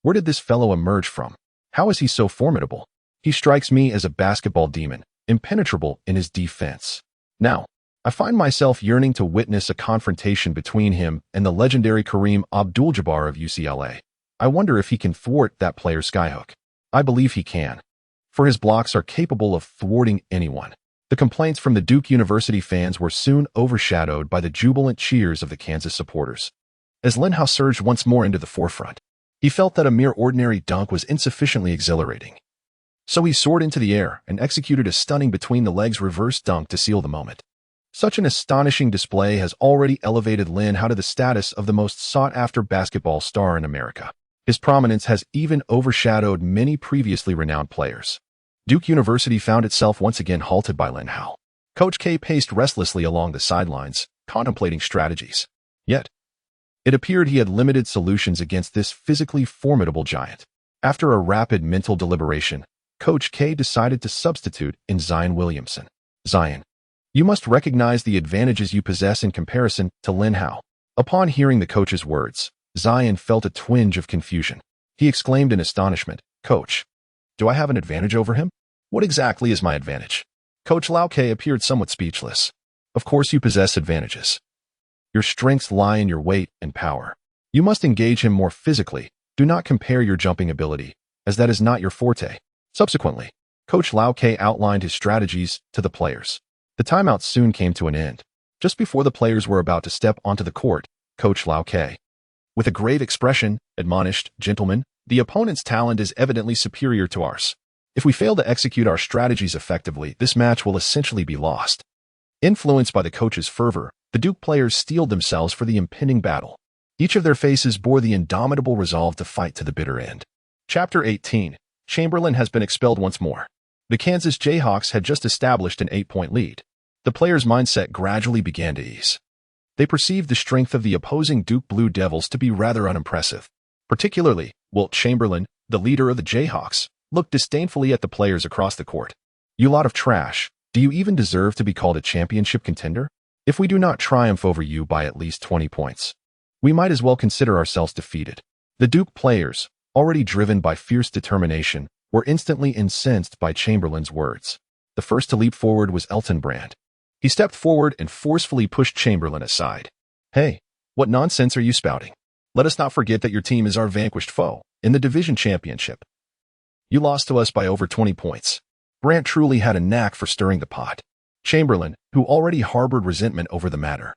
"Where did this fellow emerge from? How is he so formidable? He strikes me as a basketball demon, impenetrable in his defense." Now, I find myself yearning to witness a confrontation between him and the legendary Kareem Abdul-Jabbar of UCLA. I wonder if he can thwart that player's skyhook. I believe he can, for his blocks are capable of thwarting anyone. The complaints from the Duke University fans were soon overshadowed by the jubilant cheers of the Kansas supporters. As Lin Hao surged once more into the forefront, he felt that a mere ordinary dunk was insufficiently exhilarating. So he soared into the air and executed a stunning between-the-legs reverse dunk to seal the moment. Such an astonishing display has already elevated Lin Hao to the status of the most sought-after basketball star in America. His prominence has even overshadowed many previously renowned players. Duke University found itself once again halted by Lin Hao. Coach K paced restlessly along the sidelines, contemplating strategies. Yet, it appeared he had limited solutions against this physically formidable giant. After a rapid mental deliberation, Coach K decided to substitute in Zion Williamson. "Zion, you must recognize the advantages you possess in comparison to Lin Hao." Upon hearing the coach's words, Zion felt a twinge of confusion. He exclaimed in astonishment, "Coach, do I have an advantage over him? What exactly is my advantage?" Coach Lao K appeared somewhat speechless. "Of course you possess advantages. Your strengths lie in your weight and power. You must engage him more physically. Do not compare your jumping ability, as that is not your forte." Subsequently, Coach Lao K outlined his strategies to the players. The timeout soon came to an end. Just before the players were about to step onto the court, Coach Lao K, with a grave expression, admonished, "Gentlemen, the opponent's talent is evidently superior to ours. If we fail to execute our strategies effectively, this match will essentially be lost." Influenced by the coach's fervor, the Duke players steeled themselves for the impending battle. Each of their faces bore the indomitable resolve to fight to the bitter end. Chapter 18. Chamberlain has been expelled once more. The Kansas Jayhawks had just established an 8-point lead. The players' mindset gradually began to ease. They perceived the strength of the opposing Duke Blue Devils to be rather unimpressive. Particularly, Wilt Chamberlain, the leader of the Jayhawks, looked disdainfully at the players across the court. "You lot of trash, do you even deserve to be called a championship contender? If we do not triumph over you by at least 20 points, we might as well consider ourselves defeated." The Duke players, already driven by fierce determination, were instantly incensed by Chamberlain's words. The first to leap forward was Elton Brand. He stepped forward and forcefully pushed Chamberlain aside. "Hey, what nonsense are you spouting? Let us not forget that your team is our vanquished foe in the division championship. You lost to us by over 20 points. Brand truly had a knack for stirring the pot." Chamberlain, who already harbored resentment over the matter,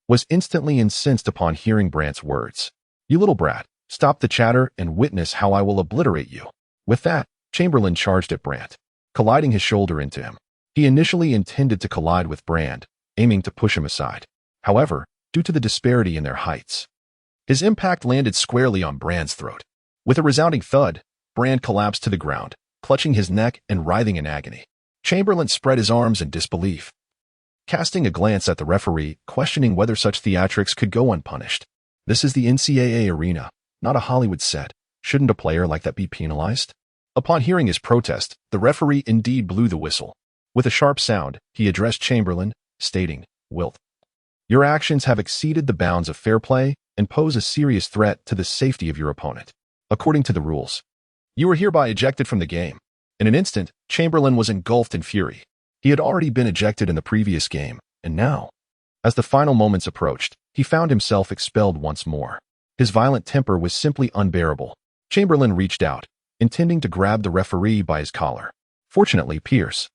was instantly incensed upon hearing Brand's words. "You little brat, stop the chatter and witness how I will obliterate you." With that, Chamberlain charged at Brand, colliding his shoulder into him. He initially intended to collide with Brand, aiming to push him aside. However, due to the disparity in their heights, his impact landed squarely on Brand's throat. With a resounding thud, Brand collapsed to the ground, clutching his neck and writhing in agony. Chamberlain spread his arms in disbelief, casting a glance at the referee, questioning whether such theatrics could go unpunished. This is the NCAA arena, not a Hollywood set. Shouldn't a player like that be penalized? Upon hearing his protest, the referee indeed blew the whistle. With a sharp sound, he addressed Chamberlain, stating, "Wilt, your actions have exceeded the bounds of fair play and pose a serious threat to the safety of your opponent. According to the rules, you are hereby ejected from the game." In an instant, Chamberlain was engulfed in fury. He had already been ejected in the previous game, and now, as the final moments approached, he found himself expelled once more. His violent temper was simply unbearable. Chamberlain reached out, intending to grab the referee by his collar. Fortunately, Pierce,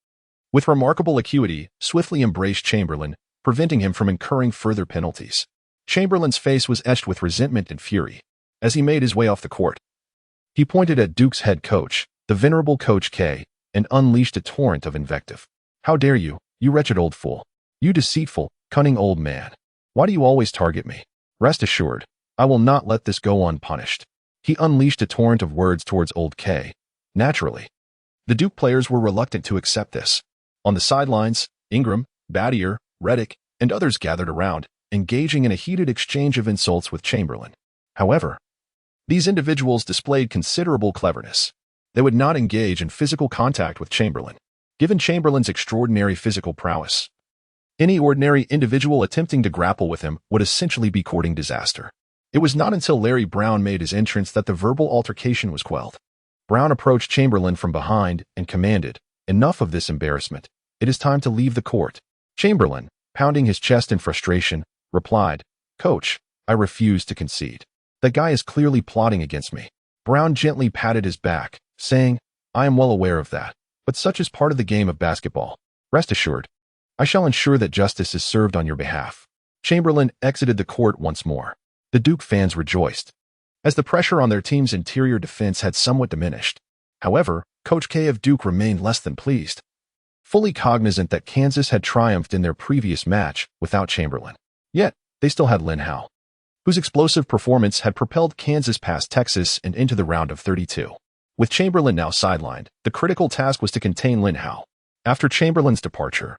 with remarkable acuity, swiftly embraced Chamberlain, preventing him from incurring further penalties. Chamberlain's face was etched with resentment and fury. As he made his way off the court, he pointed at Duke's head coach, the venerable Coach K, and unleashed a torrent of invective. "How dare you, you wretched old fool! You deceitful, cunning old man! Why do you always target me? Rest assured, I will not let this go unpunished." He unleashed a torrent of words towards old K. Naturally, the Duke players were reluctant to accept this. On the sidelines, Ingram, Battier, Reddick, and others gathered around, engaging in a heated exchange of insults with Chamberlain. However, these individuals displayed considerable cleverness. They would not engage in physical contact with Chamberlain. Given Chamberlain's extraordinary physical prowess, any ordinary individual attempting to grapple with him would essentially be courting disaster. It was not until Larry Brown made his entrance that the verbal altercation was quelled. Brown approached Chamberlain from behind and commanded, "Enough of this embarrassment. It is time to leave the court." Chamberlain, pounding his chest in frustration, replied, "Coach, I refuse to concede. That guy is clearly plotting against me." Brown gently patted his back, saying, "I am well aware of that, but such is part of the game of basketball. Rest assured, I shall ensure that justice is served on your behalf." Chamberlain exited the court once more. The Duke fans rejoiced, as the pressure on their team's interior defense had somewhat diminished. However, Coach K of Duke remained less than pleased, fully cognizant that Kansas had triumphed in their previous match without Chamberlain. Yet, they still had Lin Hao, whose explosive performance had propelled Kansas past Texas and into the round of 32. With Chamberlain now sidelined, the critical task was to contain Lin Hao. After Chamberlain's departure,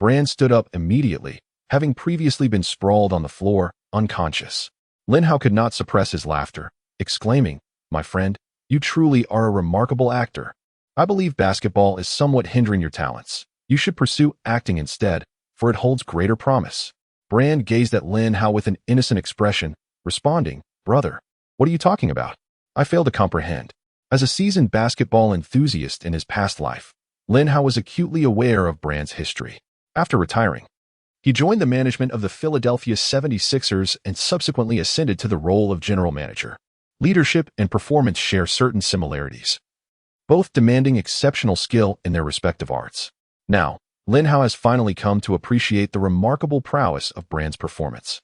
Brand stood up immediately, having previously been sprawled on the floor, unconscious. Lin Hao could not suppress his laughter, exclaiming, "My friend, you truly are a remarkable actor. I believe basketball is somewhat hindering your talents. You should pursue acting instead, for it holds greater promise." Brand gazed at Lin Hao with an innocent expression, responding, "Brother, what are you talking about? I fail to comprehend." As a seasoned basketball enthusiast in his past life, Lin Hao was acutely aware of Brand's history. After retiring, he joined the management of the Philadelphia 76ers and subsequently ascended to the role of general manager. Leadership and performance share certain similarities, both demanding exceptional skill in their respective arts. Now, Lin Hao has finally come to appreciate the remarkable prowess of Brand's performance.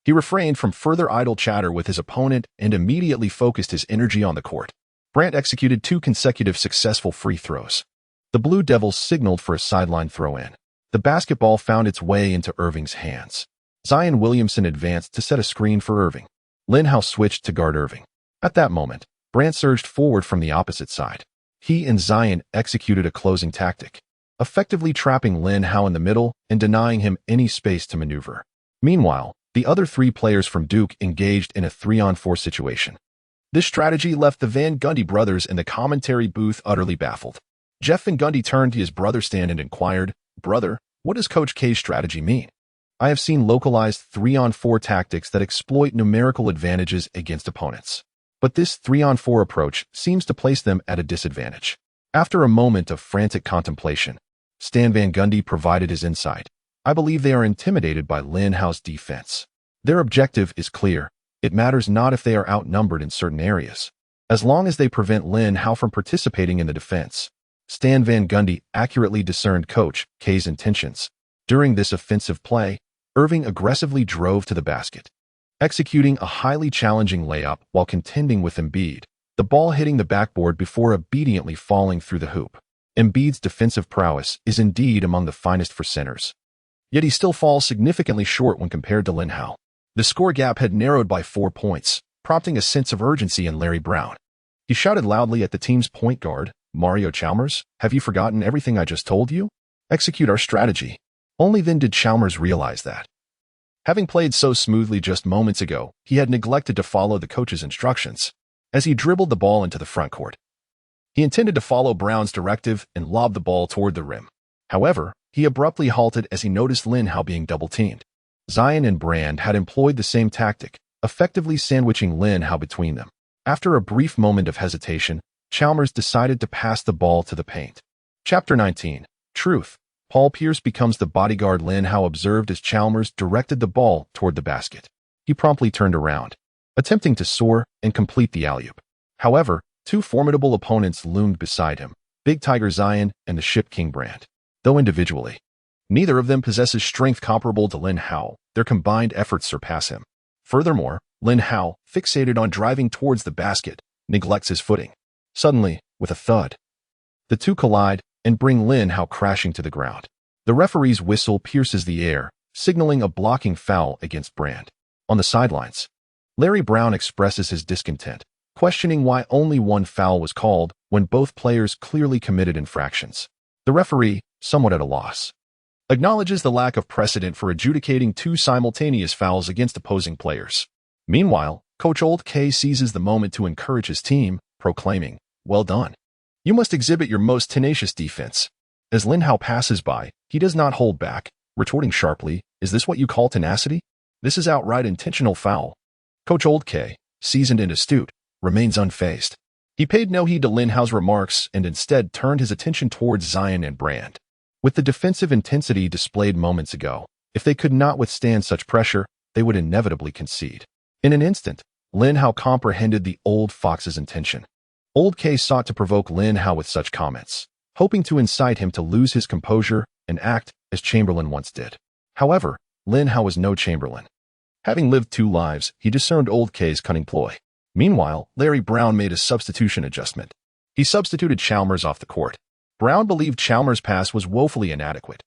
He refrained from further idle chatter with his opponent and immediately focused his energy on the court. Brand executed 2 consecutive successful free throws. The Blue Devils signaled for a sideline throw-in. The basketball found its way into Irving's hands. Zion Williamson advanced to set a screen for Irving. Lin Hao switched to guard Irving. At that moment, Brand surged forward from the opposite side. He and Zion executed a closing tactic, effectively trapping Lin Hao in the middle and denying him any space to maneuver. Meanwhile, the other 3 players from Duke engaged in a 3-on-4 situation. This strategy left the Van Gundy brothers in the commentary booth utterly baffled. Jeff Van Gundy turned to his brother Stan and inquired, "Brother, what does Coach K's strategy mean? I have seen localized 3-on-4 tactics that exploit numerical advantages against opponents, but this 3-on-4 approach seems to place them at a disadvantage." After a moment of frantic contemplation, Stan Van Gundy provided his insight. "I believe they are intimidated by Lin Hao's defense. Their objective is clear. It matters not if they are outnumbered in certain areas, as long as they prevent Lin Hao from participating in the defense." Stan Van Gundy accurately discerned Coach K's intentions. During this offensive play, Irving aggressively drove to the basket, executing a highly challenging layup while contending with Embiid, the ball hitting the backboard before obediently falling through the hoop. Embiid's defensive prowess is indeed among the finest for centers, yet he still falls significantly short when compared to Lin Hao. The score gap had narrowed by 4 points, prompting a sense of urgency in Larry Brown. He shouted loudly at the team's point guard, Mario Chalmers, "Have you forgotten everything I just told you? Execute our strategy." Only then did Chalmers realize that, having played so smoothly just moments ago, he had neglected to follow the coach's instructions. As he dribbled the ball into the front court, he intended to follow Brown's directive and lob the ball toward the rim. However, he abruptly halted as he noticed Lin Hao being double-teamed. Zion and Brand had employed the same tactic, effectively sandwiching Lin Hao between them. After a brief moment of hesitation, Chalmers decided to pass the ball to the paint. Chapter 19. Truth. Paul Pierce becomes the bodyguard Lin Hao observed as Chalmers directed the ball toward the basket. He promptly turned around, attempting to soar and complete the alley-oop. However, two formidable opponents loomed beside him, Big Tiger Zion and the Ship King Brand. Though individually, neither of them possesses strength comparable to Lin Hao, their combined efforts surpass him. Furthermore, Lin Hao, fixated on driving towards the basket, neglects his footing. Suddenly, with a thud, the two collide and bring Lin Hao crashing to the ground. The referee's whistle pierces the air, signaling a blocking foul against Brand. On the sidelines, Larry Brown expresses his discontent, questioning why only one foul was called when both players clearly committed infractions. The referee, somewhat at a loss, acknowledges the lack of precedent for adjudicating two simultaneous fouls against opposing players. Meanwhile, Coach Old K seizes the moment to encourage his team, proclaiming, "Well done. You must exhibit your most tenacious defense." As Lin Hao passes by, he does not hold back, retorting sharply, "Is this what you call tenacity? This is outright intentional foul." Coach Old K, seasoned and astute, remains unfazed. He paid no heed to Lin Hao's remarks and instead turned his attention towards Zion and Brand. With the defensive intensity displayed moments ago, if they could not withstand such pressure, they would inevitably concede. In an instant, Lin Hao comprehended the old fox's intention. Old K sought to provoke Lin Hao with such comments, hoping to incite him to lose his composure and act as Chamberlain once did. However, Lin Hao was no Chamberlain. Having lived two lives, he discerned Old K's cunning ploy. Meanwhile, Larry Brown made a substitution adjustment. He substituted Chalmers off the court. Brown believed Chalmers' pass was woefully inadequate,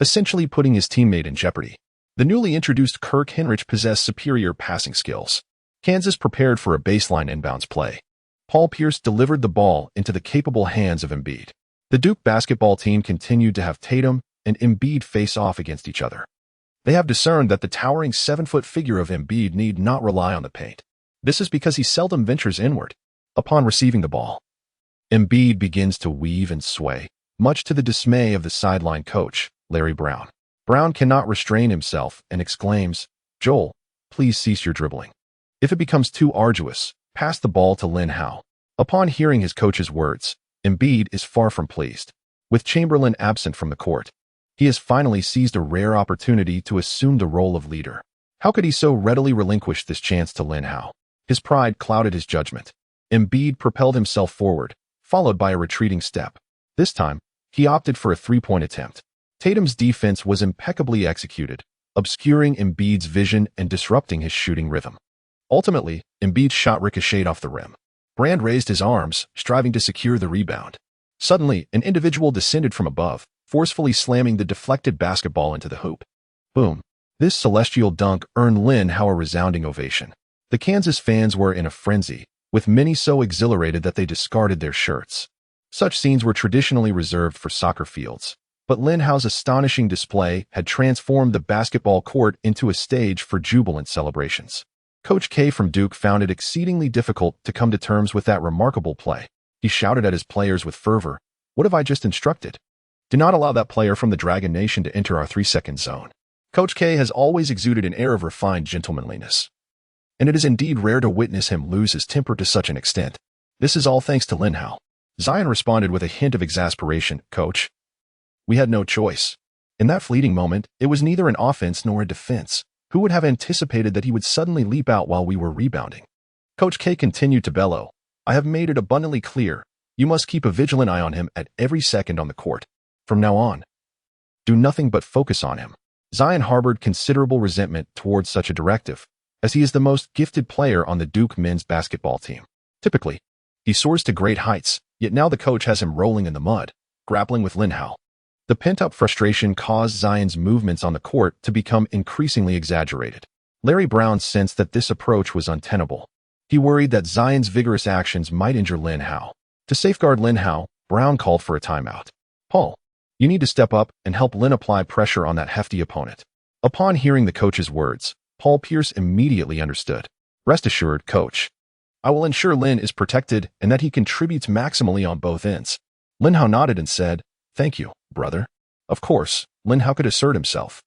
essentially putting his teammate in jeopardy. The newly introduced Kirk Hinrich possessed superior passing skills. Kansas prepared for a baseline inbounds play. Paul Pierce delivered the ball into the capable hands of Embiid. The Duke basketball team continued to have Tatum and Embiid face off against each other. They have discerned that the towering 7-foot figure of Embiid need not rely on the paint. This is because he seldom ventures inward. Upon receiving the ball, Embiid begins to weave and sway, much to the dismay of the sideline coach, Larry Brown. Brown cannot restrain himself and exclaims, "Joel, please cease your dribbling. If it becomes too arduous, pass the ball to Lin Hao." Upon hearing his coach's words, Embiid is far from pleased. With Chamberlain absent from the court, he has finally seized a rare opportunity to assume the role of leader. How could he so readily relinquish this chance to Lin Hao? His pride clouded his judgment. Embiid propelled himself forward, followed by a retreating step. This time, he opted for a three-point attempt. Tatum's defense was impeccably executed, obscuring Embiid's vision and disrupting his shooting rhythm. Ultimately, Embiid's shot ricocheted off the rim. Brand raised his arms, striving to secure the rebound. Suddenly, an individual descended from above, forcefully slamming the deflected basketball into the hoop. Boom. This celestial dunk earned Lin Hao a resounding ovation. The Kansas fans were in a frenzy, with many so exhilarated that they discarded their shirts. Such scenes were traditionally reserved for soccer fields, but Lin Hao's astonishing display had transformed the basketball court into a stage for jubilant celebrations. Coach K from Duke found it exceedingly difficult to come to terms with that remarkable play. He shouted at his players with fervor, "What have I just instructed? Do not allow that player from the Dragon Nation to enter our 3-second zone." Coach K has always exuded an air of refined gentlemanliness, and it is indeed rare to witness him lose his temper to such an extent. This is all thanks to Lin Hao. Zion responded with a hint of exasperation, "Coach, we had no choice." In that fleeting moment, it was neither an offense nor a defense. Who would have anticipated that he would suddenly leap out while we were rebounding? Coach K continued to bellow, "I have made it abundantly clear. You must keep a vigilant eye on him at every second on the court. From now on, do nothing but focus on him." Zion harbored considerable resentment towards such a directive, as he is the most gifted player on the Duke men's basketball team. Typically, he soars to great heights, yet now the coach has him rolling in the mud, grappling with Lin Hao. The pent-up frustration caused Zion's movements on the court to become increasingly exaggerated. Larry Brown sensed that this approach was untenable. He worried that Zion's vigorous actions might injure Lin Hao. To safeguard Lin Hao, Brown called for a timeout. "Paul, you need to step up and help Lin apply pressure on that hefty opponent." Upon hearing the coach's words, Paul Pierce immediately understood. "Rest assured, Coach. I will ensure Lin is protected and that he contributes maximally on both ends." Lin Hao nodded and said, "Thank you, brother." Of course, Lin Hao could assert himself,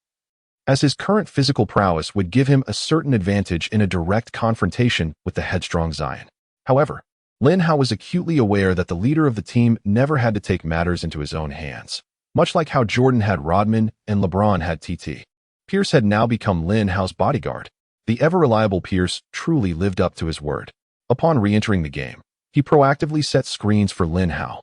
as his current physical prowess would give him a certain advantage in a direct confrontation with the headstrong Zion. However, Lin Hao was acutely aware that the leader of the team never had to take matters into his own hands. Much like how Jordan had Rodman and LeBron had TT, Pierce had now become Lin Hao's bodyguard. The ever-reliable Pierce truly lived up to his word. Upon re-entering the game, he proactively set screens for Lin Hao.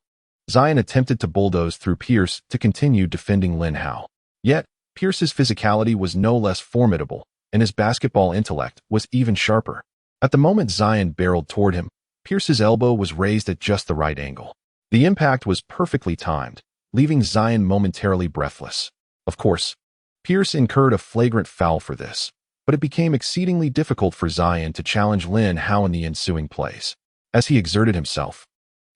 Zion attempted to bulldoze through Pierce to continue defending Lin Hao. Yet, Pierce's physicality was no less formidable, and his basketball intellect was even sharper. At the moment Zion barreled toward him, Pierce's elbow was raised at just the right angle. The impact was perfectly timed, leaving Zion momentarily breathless. Of course, Pierce incurred a flagrant foul for this, but it became exceedingly difficult for Zion to challenge Lin Hao in the ensuing plays. As he exerted himself,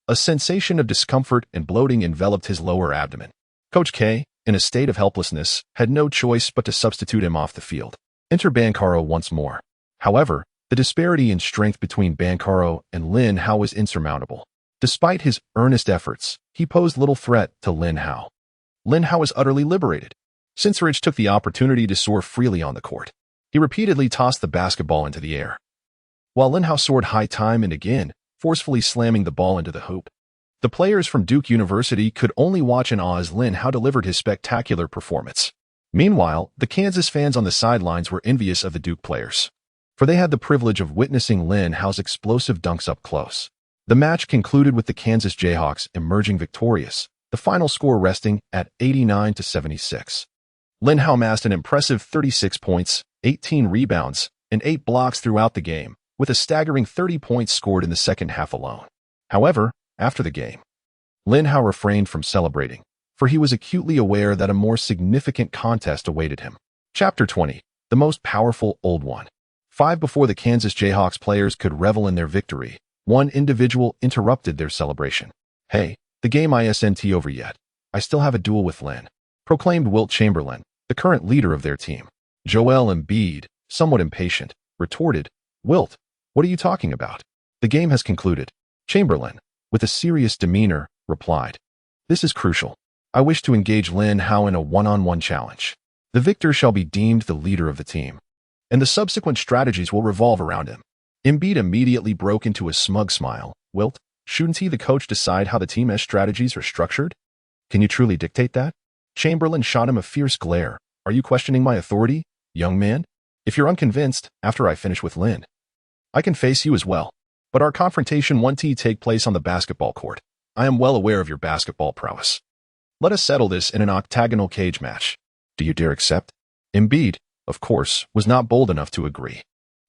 a sensation of discomfort and bloating enveloped his lower abdomen. Coach K, in a state of helplessness, had no choice but to substitute him off the field. Enter Bancaro once more. However, the disparity in strength between Bancaro and Lin Hao was insurmountable. Despite his earnest efforts, he posed little threat to Lin Hao. Lin Hao was utterly liberated. Sincerich took the opportunity to soar freely on the court. He repeatedly tossed the basketball into the air, while Lin Hao soared high time and again, forcefully slamming the ball into the hoop. The players from Duke University could only watch in awe as Lin Hao delivered his spectacular performance. Meanwhile, the Kansas fans on the sidelines were envious of the Duke players, for they had the privilege of witnessing Lin Hao's explosive dunks up close. The match concluded with the Kansas Jayhawks emerging victorious, the final score resting at 89-76. Lin Hao amassed an impressive 36 points, 18 rebounds, and 8 blocks throughout the game, with a staggering 30 points scored in the second half alone. However, after the game, Lin Hao refrained from celebrating, for he was acutely aware that a more significant contest awaited him. Chapter 20, the most powerful old one. 5 before the Kansas Jayhawks players could revel in their victory, one individual interrupted their celebration. "Hey, the game isn't over yet. I still have a duel with Lin," proclaimed Wilt Chamberlain, the current leader of their team. Joel Embiid, somewhat impatient, retorted, "Wilt, what are you talking about? The game has concluded." Chamberlain, with a serious demeanor, replied, "This is crucial. I wish to engage Lin Hao in a one-on-one challenge. The victor shall be deemed the leader of the team, and the subsequent strategies will revolve around him." Embiid immediately broke into a smug smile. "Wilt, shouldn't he, the coach, decide how the team's strategies are structured? Can you truly dictate that?" Chamberlain shot him a fierce glare. "Are you questioning my authority, young man? If you're unconvinced, after I finish with Lin, I can face you as well. But our confrontation won't take place on the basketball court. I am well aware of your basketball prowess. Let us settle this in an octagonal cage match. Do you dare accept?" Embiid, of course, was not bold enough to agree.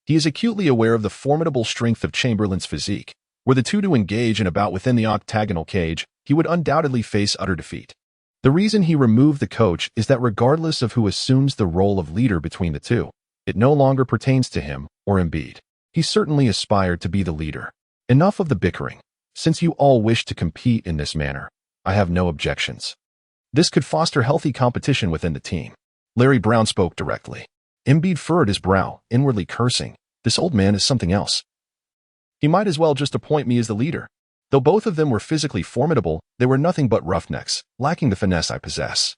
He is acutely aware of the formidable strength of Chamberlain's physique. Were the two to engage in a bout within the octagonal cage, he would undoubtedly face utter defeat. The reason he removed the coach is that regardless of who assumes the role of leader between the two, it no longer pertains to him or Embiid. He certainly aspired to be the leader. Enough of the bickering. Since you all wish to compete in this manner, I have no objections. This could foster healthy competition within the team. Larry Brown spoke directly. Embiid furrowed his brow, inwardly cursing. This old man is something else. He might as well just appoint me as the leader. Though both of them were physically formidable, they were nothing but roughnecks, lacking the finesse I possess.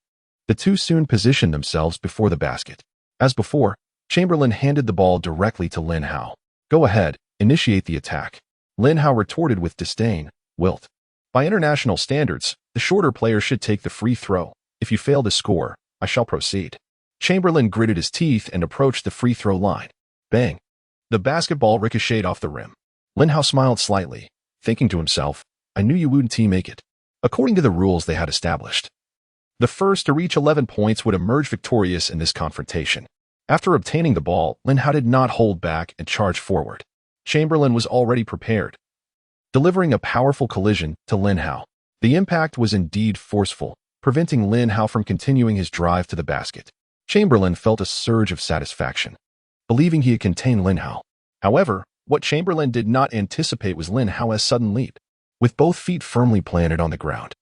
The two soon positioned themselves before the basket. As before, Chamberlain handed the ball directly to Lin Hao. "Go ahead, initiate the attack." Lin Hao retorted with disdain. "Wilt, by international standards, the shorter player should take the free throw. If you fail to score, I shall proceed." Chamberlain gritted his teeth and approached the free throw line. Bang! The basketball ricocheted off the rim. Lin Hao smiled slightly, thinking to himself, "I knew you wouldn't make it." According to the rules they had established, the first to reach 11 points would emerge victorious in this confrontation. After obtaining the ball, Lin Hao did not hold back and charged forward. Chamberlain was already prepared, delivering a powerful collision to Lin Hao. The impact was indeed forceful, preventing Lin Hao from continuing his drive to the basket. Chamberlain felt a surge of satisfaction, believing he had contained Lin Hao. However, what Chamberlain did not anticipate was Lin Hao's sudden leap. With both feet firmly planted on the ground,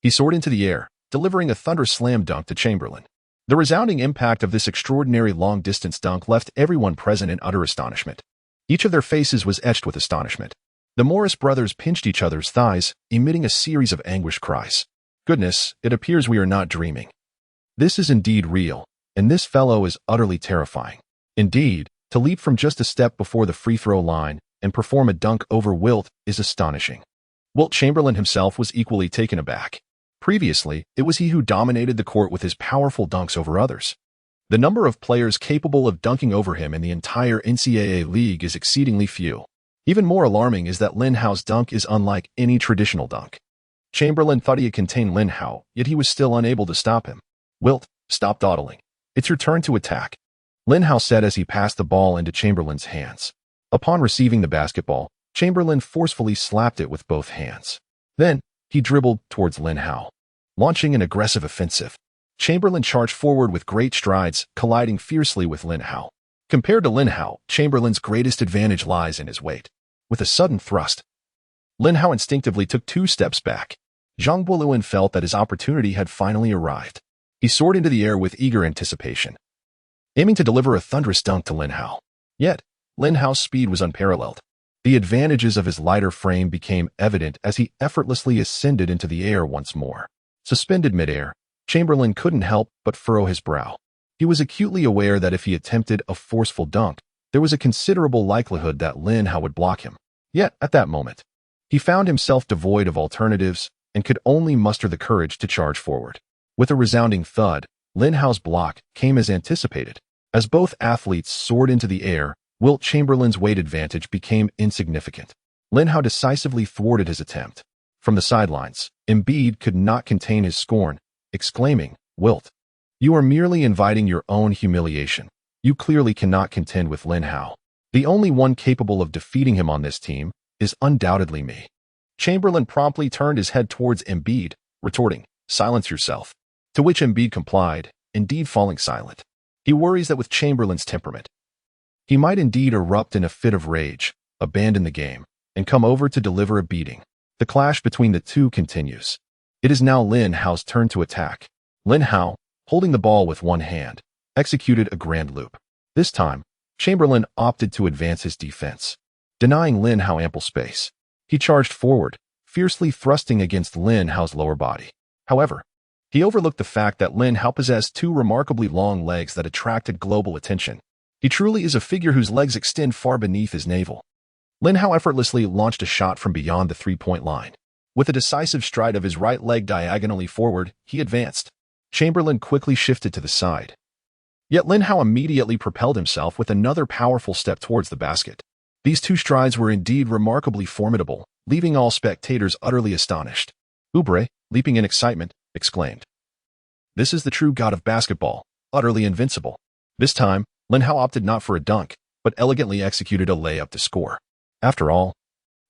he soared into the air, delivering a thunder slam dunk to Chamberlain. The resounding impact of this extraordinary long-distance dunk left everyone present in utter astonishment. Each of their faces was etched with astonishment. The Morris brothers pinched each other's thighs, emitting a series of anguished cries. Goodness, it appears we are not dreaming. This is indeed real, and this fellow is utterly terrifying. Indeed, to leap from just a step before the free throw line and perform a dunk over Wilt is astonishing. Wilt Chamberlain himself was equally taken aback. Previously, it was he who dominated the court with his powerful dunks over others. The number of players capable of dunking over him in the entire NCAA league is exceedingly few. Even more alarming is that Lin Hao's dunk is unlike any traditional dunk. Chamberlain thought he had contained Lin Hao, yet he was still unable to stop him. Wilt, stop dawdling. It's your turn to attack, Lin Hao said as he passed the ball into Chamberlain's hands. Upon receiving the basketball, Chamberlain forcefully slapped it with both hands. Then, he dribbled towards Lin Hao, launching an aggressive offensive. Chamberlain charged forward with great strides, colliding fiercely with Lin Hao. Compared to Lin Hao, Chamberlain's greatest advantage lies in his weight. With a sudden thrust, Lin Hao instinctively took 2 steps back. Zhang Buoluan felt that his opportunity had finally arrived. He soared into the air with eager anticipation, aiming to deliver a thunderous dunk to Lin Hao. Yet, Lin Hao's speed was unparalleled. The advantages of his lighter frame became evident as he effortlessly ascended into the air once more. Suspended midair, Chamberlain couldn't help but furrow his brow. He was acutely aware that if he attempted a forceful dunk, there was a considerable likelihood that Lin Hao would block him. Yet, at that moment, he found himself devoid of alternatives and could only muster the courage to charge forward. With a resounding thud, Lin Hao's block came as anticipated. As both athletes soared into the air, Wilt Chamberlain's weight advantage became insignificant. Lin Hao decisively thwarted his attempt. From the sidelines, Embiid could not contain his scorn, exclaiming, "Wilt, you are merely inviting your own humiliation. You clearly cannot contend with Lin Hao. The only one capable of defeating him on this team is undoubtedly me." Chamberlain promptly turned his head towards Embiid, retorting, "Silence yourself." To which Embiid complied, indeed falling silent. He worries that with Chamberlain's temperament, he might indeed erupt in a fit of rage, abandon the game, and come over to deliver a beating. The clash between the two continues. It is now Lin Hao's turn to attack. Lin Hao, holding the ball with one hand, executed a grand loop. This time, Chamberlain opted to advance his defense, denying Lin Hao ample space. He charged forward, fiercely thrusting against Lin Hao's lower body. However, he overlooked the fact that Lin Hao possessed 2 remarkably long legs that attracted global attention. He truly is a figure whose legs extend far beneath his navel. Lin Hao effortlessly launched a shot from beyond the 3-point line. With a decisive stride of his right leg diagonally forward, he advanced. Chamberlain quickly shifted to the side. Yet Lin Hao immediately propelled himself with another powerful step towards the basket. These 2 strides were indeed remarkably formidable, leaving all spectators utterly astonished. Oubre, leaping in excitement, exclaimed, "This is the true god of basketball, utterly invincible." This time, Lin Hao opted not for a dunk, but elegantly executed a layup to score. After all,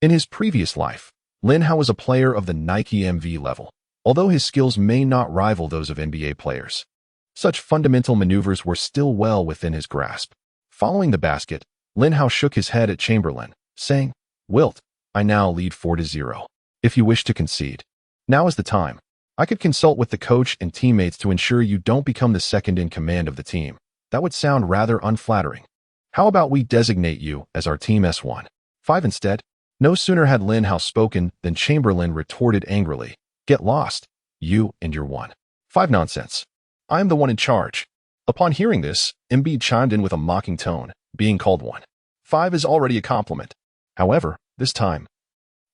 in his previous life, Lin Hao was a player of the Nike MV level, although his skills may not rival those of NBA players. Such fundamental maneuvers were still well within his grasp. Following the basket, Lin Hao shook his head at Chamberlain, saying, "Wilt, I now lead 4-0. If you wish to concede, now is the time. I could consult with the coach and teammates to ensure you don't become the second in command of the team. That would sound rather unflattering. How about we designate you as our team S1-5 instead?" No sooner had Lin Hao spoken than Chamberlain retorted angrily, "Get lost, you and your 1-5 nonsense. I am the one in charge." Upon hearing this, Embiid chimed in with a mocking tone, "Being called 1-5 is already a compliment." However, this time,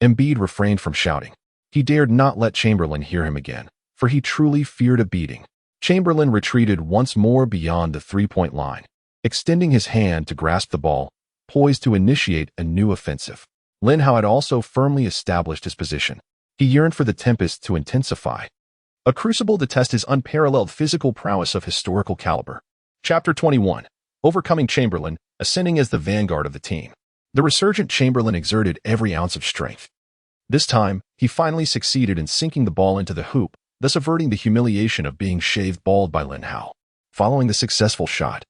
Embiid refrained from shouting. He dared not let Chamberlain hear him again, for he truly feared a beating. Chamberlain retreated once more beyond the 3-point line, extending his hand to grasp the ball, poised to initiate a new offensive. Lin Hao had also firmly established his position. He yearned for the tempest to intensify, a crucible to test his unparalleled physical prowess of historical caliber. Chapter 21. Overcoming Chamberlain, ascending as the vanguard of the team. The resurgent Chamberlain exerted every ounce of strength. This time, he finally succeeded in sinking the ball into the hoop, thus averting the humiliation of being shaved bald by Lin Hao. Following the successful shot,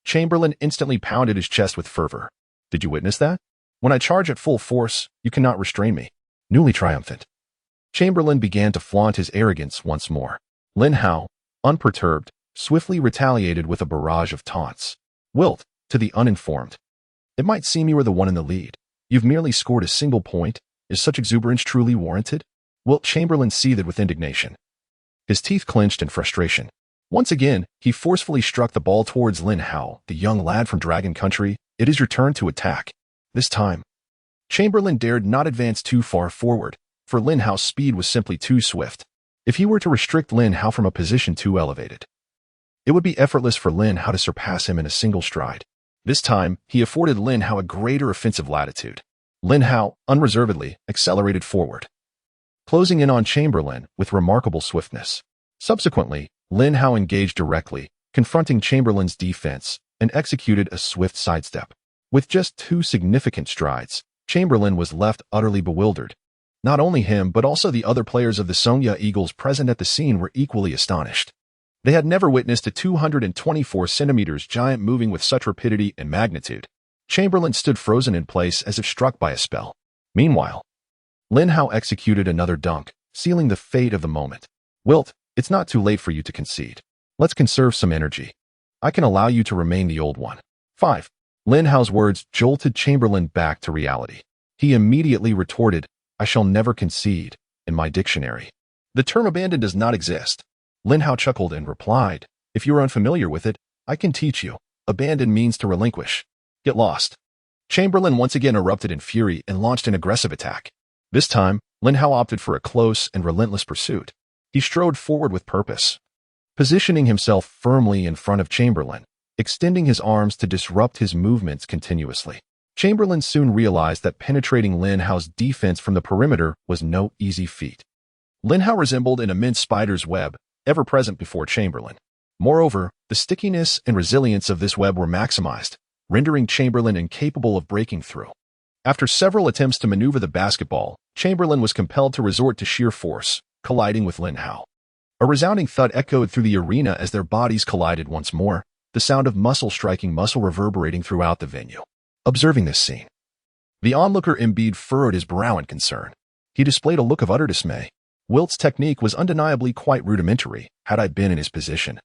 Chamberlain instantly pounded his chest with fervor. "Did you witness that? When I charge at full force, you cannot restrain me." Newly triumphant, Chamberlain began to flaunt his arrogance once more. Lin Hao, unperturbed, swiftly retaliated with a barrage of taunts. "Wilt, to the uninformed, it might seem you are the one in the lead. You've merely scored a single point. Is such exuberance truly warranted?" Wilt Chamberlain seethed with indignation. His teeth clenched in frustration. Once again, he forcefully struck the ball towards Lin Hao, the young lad from Dragon Country. It is your turn to attack. This time, Chamberlain dared not advance too far forward, for Lin Hao's speed was simply too swift. If he were to restrict Lin Hao from a position too elevated, it would be effortless for Lin Hao to surpass him in a single stride. This time, he afforded Lin Hao a greater offensive latitude. Lin Hao, unreservedly, accelerated forward, closing in on Chamberlain with remarkable swiftness. Subsequently, Lin Hao engaged directly, confronting Chamberlain's defense, and executed a swift sidestep. With just 2 significant strides, Chamberlain was left utterly bewildered. Not only him but also the other players of the Songya Eagles present at the scene were equally astonished. They had never witnessed a 224 centimeters giant moving with such rapidity and magnitude. Chamberlain stood frozen in place as if struck by a spell. Meanwhile, Lin Hao executed another dunk, sealing the fate of the moment. Wilt, it's not too late for you to concede. Let's conserve some energy. I can allow you to remain the old one. 5. Lin Hao's words jolted Chamberlain back to reality. He immediately retorted, I shall never concede. In my dictionary, the term abandon does not exist. Lin Hao chuckled and replied, if you are unfamiliar with it, I can teach you. Abandon means to relinquish. Get lost. Chamberlain once again erupted in fury and launched an aggressive attack. This time, Lin Hao opted for a close and relentless pursuit. He strode forward with purpose, positioning himself firmly in front of Chamberlain, extending his arms to disrupt his movements continuously. Chamberlain soon realized that penetrating Lin Hao's defense from the perimeter was no easy feat. Lin Hao resembled an immense spider's web, ever present before Chamberlain. Moreover, the stickiness and resilience of this web were maximized, rendering Chamberlain incapable of breaking through. After several attempts to maneuver the basketball, Chamberlain was compelled to resort to sheer force, colliding with Lin Hao. A resounding thud echoed through the arena as their bodies collided once more, the sound of muscle striking muscle reverberating throughout the venue. Observing this scene, the onlooker Embiid furrowed his brow in concern. He displayed a look of utter dismay. Wilt's technique was undeniably quite rudimentary. Had I been in his position,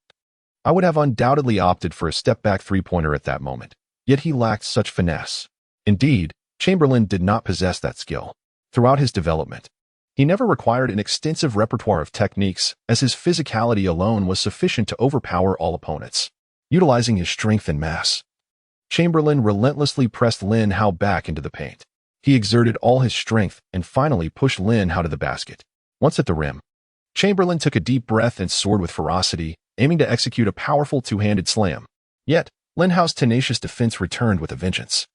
I would have undoubtedly opted for a step-back three-pointer at that moment. Yet he lacked such finesse. Indeed, Chamberlain did not possess that skill. Throughout his development, he never required an extensive repertoire of techniques, as his physicality alone was sufficient to overpower all opponents. Utilizing his strength and mass, Chamberlain relentlessly pressed Lin Hao back into the paint. He exerted all his strength and finally pushed Lin Hao to the basket. Once at the rim, Chamberlain took a deep breath and soared with ferocity, aiming to execute a powerful two-handed slam. Yet, Lin Hao's tenacious defense returned with a vengeance.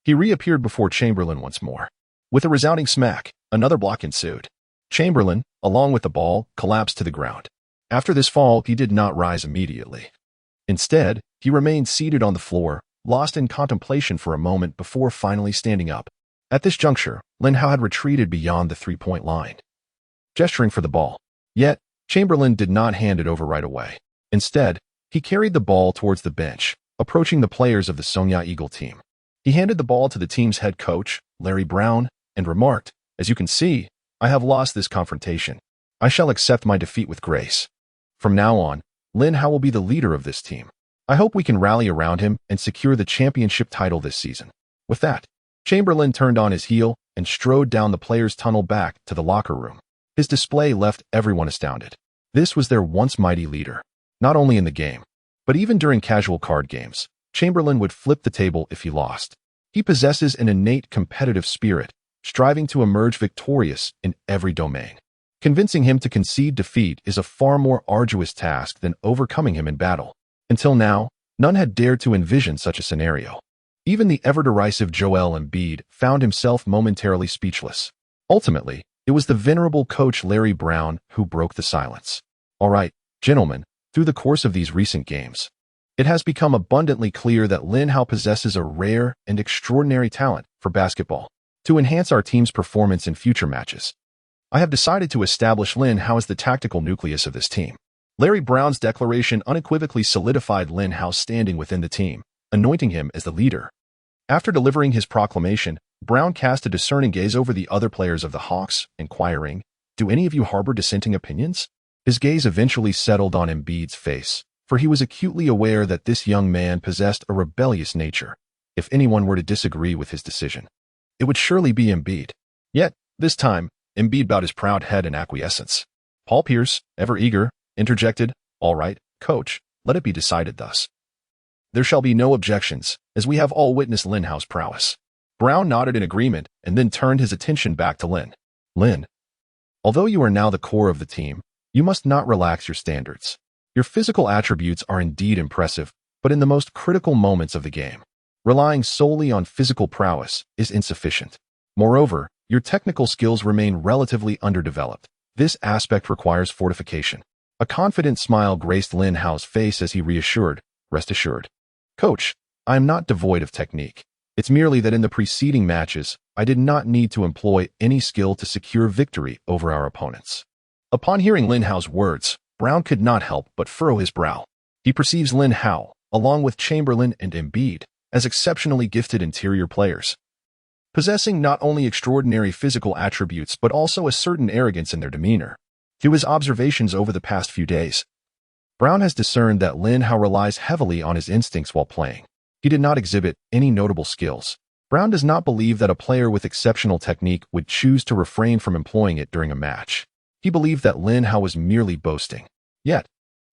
He reappeared before Chamberlain once more. With a resounding smack, another block ensued. Chamberlain, along with the ball, collapsed to the ground. After this fall, he did not rise immediately. Instead, he remained seated on the floor, lost in contemplation for a moment before finally standing up. At this juncture, Lin Hao had retreated beyond the three-point line, gesturing for the ball. Yet, Chamberlain did not hand it over right away. Instead, he carried the ball towards the bench, approaching the players of the Songya Eagle team. He handed the ball to the team's head coach, Larry Brown, and remarked, as you can see, I have lost this confrontation. I shall accept my defeat with grace. From now on, Lin Hao will be the leader of this team. I hope we can rally around him and secure the championship title this season. With that, Chamberlain turned on his heel and strode down the players' tunnel back to the locker room. His display left everyone astounded. This was their once mighty leader. Not only in the game, but even during casual card games, Chamberlain would flip the table if he lost. He possesses an innate competitive spirit, striving to emerge victorious in every domain. Convincing him to concede defeat is a far more arduous task than overcoming him in battle. Until now, none had dared to envision such a scenario. Even the ever-derisive Joel Embiid found himself momentarily speechless. Ultimately, it was the venerable coach Larry Brown who broke the silence. All right, gentlemen, through the course of these recent games, it has become abundantly clear that Lin Hao possesses a rare and extraordinary talent for basketball. To enhance our team's performance in future matches, I have decided to establish Lin Hao as the tactical nucleus of this team. Larry Brown's declaration unequivocally solidified Lin Hao's standing within the team, anointing him as the leader. After delivering his proclamation, Brown cast a discerning gaze over the other players of the Hawks, inquiring, "Do any of you harbor dissenting opinions?" His gaze eventually settled on Embiid's face, for he was acutely aware that this young man possessed a rebellious nature. If anyone were to disagree with his decision, it would surely be Embiid. Yet, this time, Embiid bowed his proud head in acquiescence. Paul Pierce, ever eager, interjected, "All right, coach, let it be decided thus. There shall be no objections, as we have all witnessed Lin Hao's prowess." Brown nodded in agreement and then turned his attention back to Lin. "Lin, although you are now the core of the team, you must not relax your standards. Your physical attributes are indeed impressive, but in the most critical moments of the game, relying solely on physical prowess is insufficient. Moreover, your technical skills remain relatively underdeveloped. This aspect requires fortification." A confident smile graced Lin Hao's face as he reassured, "Rest assured, Coach, I am not devoid of technique. It's merely that in the preceding matches, I did not need to employ any skill to secure victory over our opponents." Upon hearing Lin Hao's words, Brown could not help but furrow his brow. He perceives Lin Hao, along with Chamberlain and Embiid, as exceptionally gifted interior players, possessing not only extraordinary physical attributes but also a certain arrogance in their demeanor. Through his observations over the past few days, Brown has discerned that Lin Hao relies heavily on his instincts while playing. He did not exhibit any notable skills. Brown does not believe that a player with exceptional technique would choose to refrain from employing it during a match. He believed that Lin Hao was merely boasting. Yet,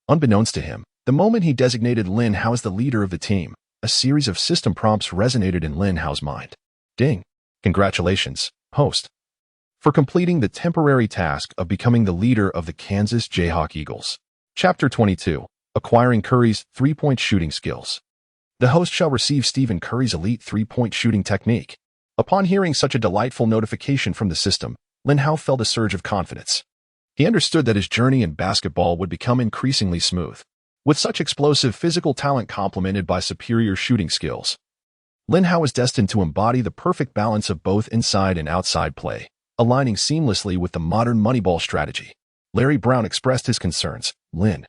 unbeknownst to him, the moment he designated Lin Hao as the leader of the team, a series of system prompts resonated in Lin Hao's mind. Ding! Congratulations, host, for completing the temporary task of becoming the leader of the Kansas Jayhawk Eagles. Chapter 22. Acquiring Curry's three-point shooting skills. The host shall receive Stephen Curry's elite three-point shooting technique. Upon hearing such a delightful notification from the system, Lin Hao felt a surge of confidence. He understood that his journey in basketball would become increasingly smooth. With such explosive physical talent complemented by superior shooting skills, Lin Hao was destined to embody the perfect balance of both inside and outside play, aligning seamlessly with the modern Moneyball strategy. Larry Brown expressed his concerns. "Lin,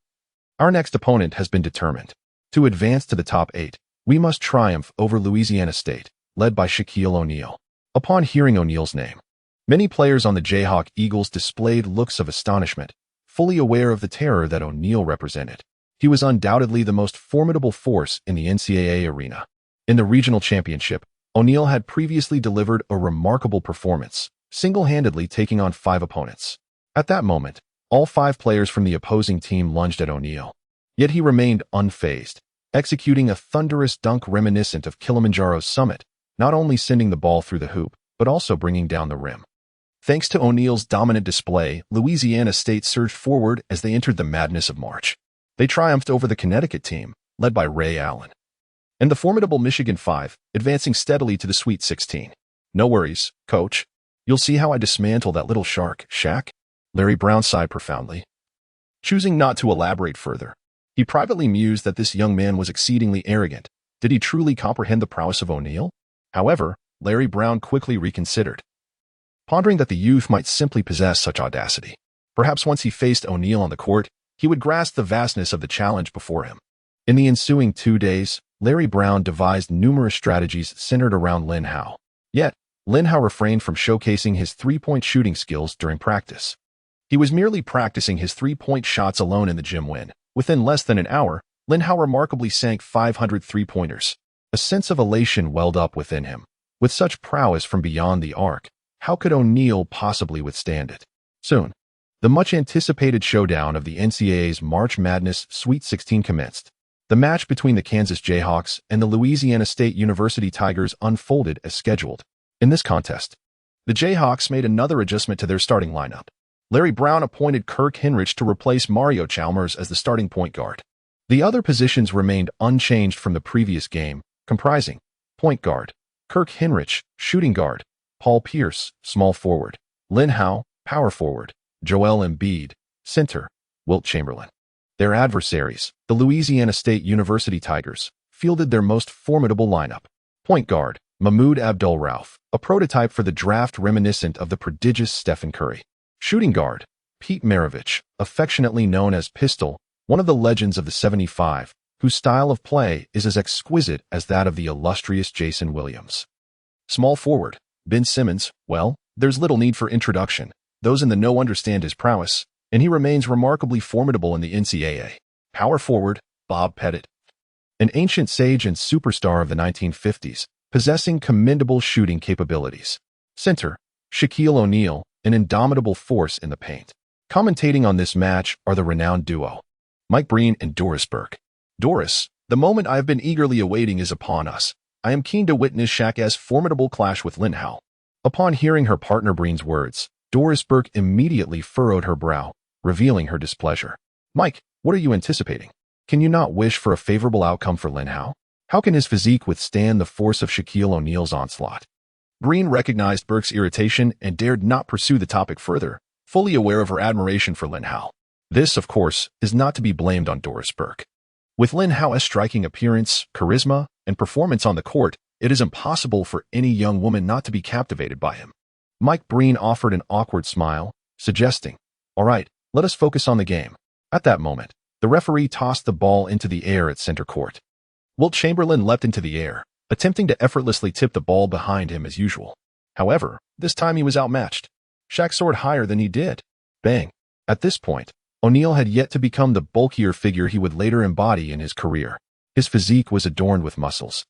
our next opponent has been determined. To advance to the top 8, we must triumph over Louisiana State, led by Shaquille O'Neal." Upon hearing O'Neal's name, many players on the Jayhawk Eagles displayed looks of astonishment, fully aware of the terror that O'Neal represented. He was undoubtedly the most formidable force in the NCAA arena. In the regional championship, O'Neal had previously delivered a remarkable performance, single-handedly taking on 5 opponents. At that moment, all 5 players from the opposing team lunged at O'Neal. Yet he remained unfazed, executing a thunderous dunk reminiscent of Kilimanjaro's summit, not only sending the ball through the hoop, but also bringing down the rim. Thanks to O'Neal's dominant display, Louisiana State surged forward as they entered the madness of March. They triumphed over the Connecticut team, led by Ray Allen, and the formidable Michigan 5, advancing steadily to the Sweet 16. "No worries, coach. You'll see how I dismantle that little shark, Shaq." Larry Brown sighed profoundly. Choosing not to elaborate further, he privately mused that this young man was exceedingly arrogant. Did he truly comprehend the prowess of O'Neal? However, Larry Brown quickly reconsidered, pondering that the youth might simply possess such audacity. Perhaps once he faced O'Neal on the court, he would grasp the vastness of the challenge before him. In the ensuing 2 days, Larry Brown devised numerous strategies centered around Lin Hao. Yet, Lin Hao refrained from showcasing his three-point shooting skills during practice. He was merely practicing his three-point shots alone in the gym when, within less than an hour, Lin Hao remarkably sank 500 three-pointers. A sense of elation welled up within him. With such prowess from beyond the arc, how could O'Neal possibly withstand it? Soon, the much-anticipated showdown of the NCAA's March Madness Sweet 16 commenced. The match between the Kansas Jayhawks and the Louisiana State University Tigers unfolded as scheduled. In this contest, the Jayhawks made another adjustment to their starting lineup. Larry Brown appointed Kirk Hinrich to replace Mario Chalmers as the starting point guard. The other positions remained unchanged from the previous game, comprising point guard, Kirk Hinrich, shooting guard, Paul Pierce, small forward, Lin Hao, power forward, Joel Embiid, center, Wilt Chamberlain. Their adversaries, the Louisiana State University Tigers, fielded their most formidable lineup. Point guard, Mahmoud Abdul-Rauf, a prototype for the draft reminiscent of the prodigious Stephen Curry. Shooting guard, Pete Maravich, affectionately known as Pistol, one of the legends of the 75, whose style of play is as exquisite as that of the illustrious Jason Williams. Small forward, Ben Simmons, well, there's little need for introduction. Those in the know understand his prowess, and he remains remarkably formidable in the NCAA. Power forward, Bob Pettit, an ancient sage and superstar of the 1950s, possessing commendable shooting capabilities. Center, Shaquille O'Neal, an indomitable force in the paint. Commentating on this match are the renowned duo, Mike Breen and Doris Burke. Doris, the moment I have been eagerly awaiting is upon us. I am keen to witness Shaq's formidable clash with Lin Hao. Upon hearing her partner Breen's words, Doris Burke immediately furrowed her brow, revealing her displeasure. Mike, what are you anticipating? Can you not wish for a favorable outcome for Lin Hao? How can his physique withstand the force of Shaquille O'Neal's onslaught? Breen recognized Burke's irritation and dared not pursue the topic further, fully aware of her admiration for Lin Hao. This, of course, is not to be blamed on Doris Burke. With Lin Hao's striking appearance, charisma, and performance on the court, it is impossible for any young woman not to be captivated by him. Mike Breen offered an awkward smile, suggesting, "All right, let us focus on the game." At that moment, the referee tossed the ball into the air at center court. Wilt Chamberlain leapt into the air, attempting to effortlessly tip the ball behind him as usual. However, this time he was outmatched. Shaq soared higher than he did. Bang! At this point, O'Neal had yet to become the bulkier figure he would later embody in his career. His physique was adorned with muscles,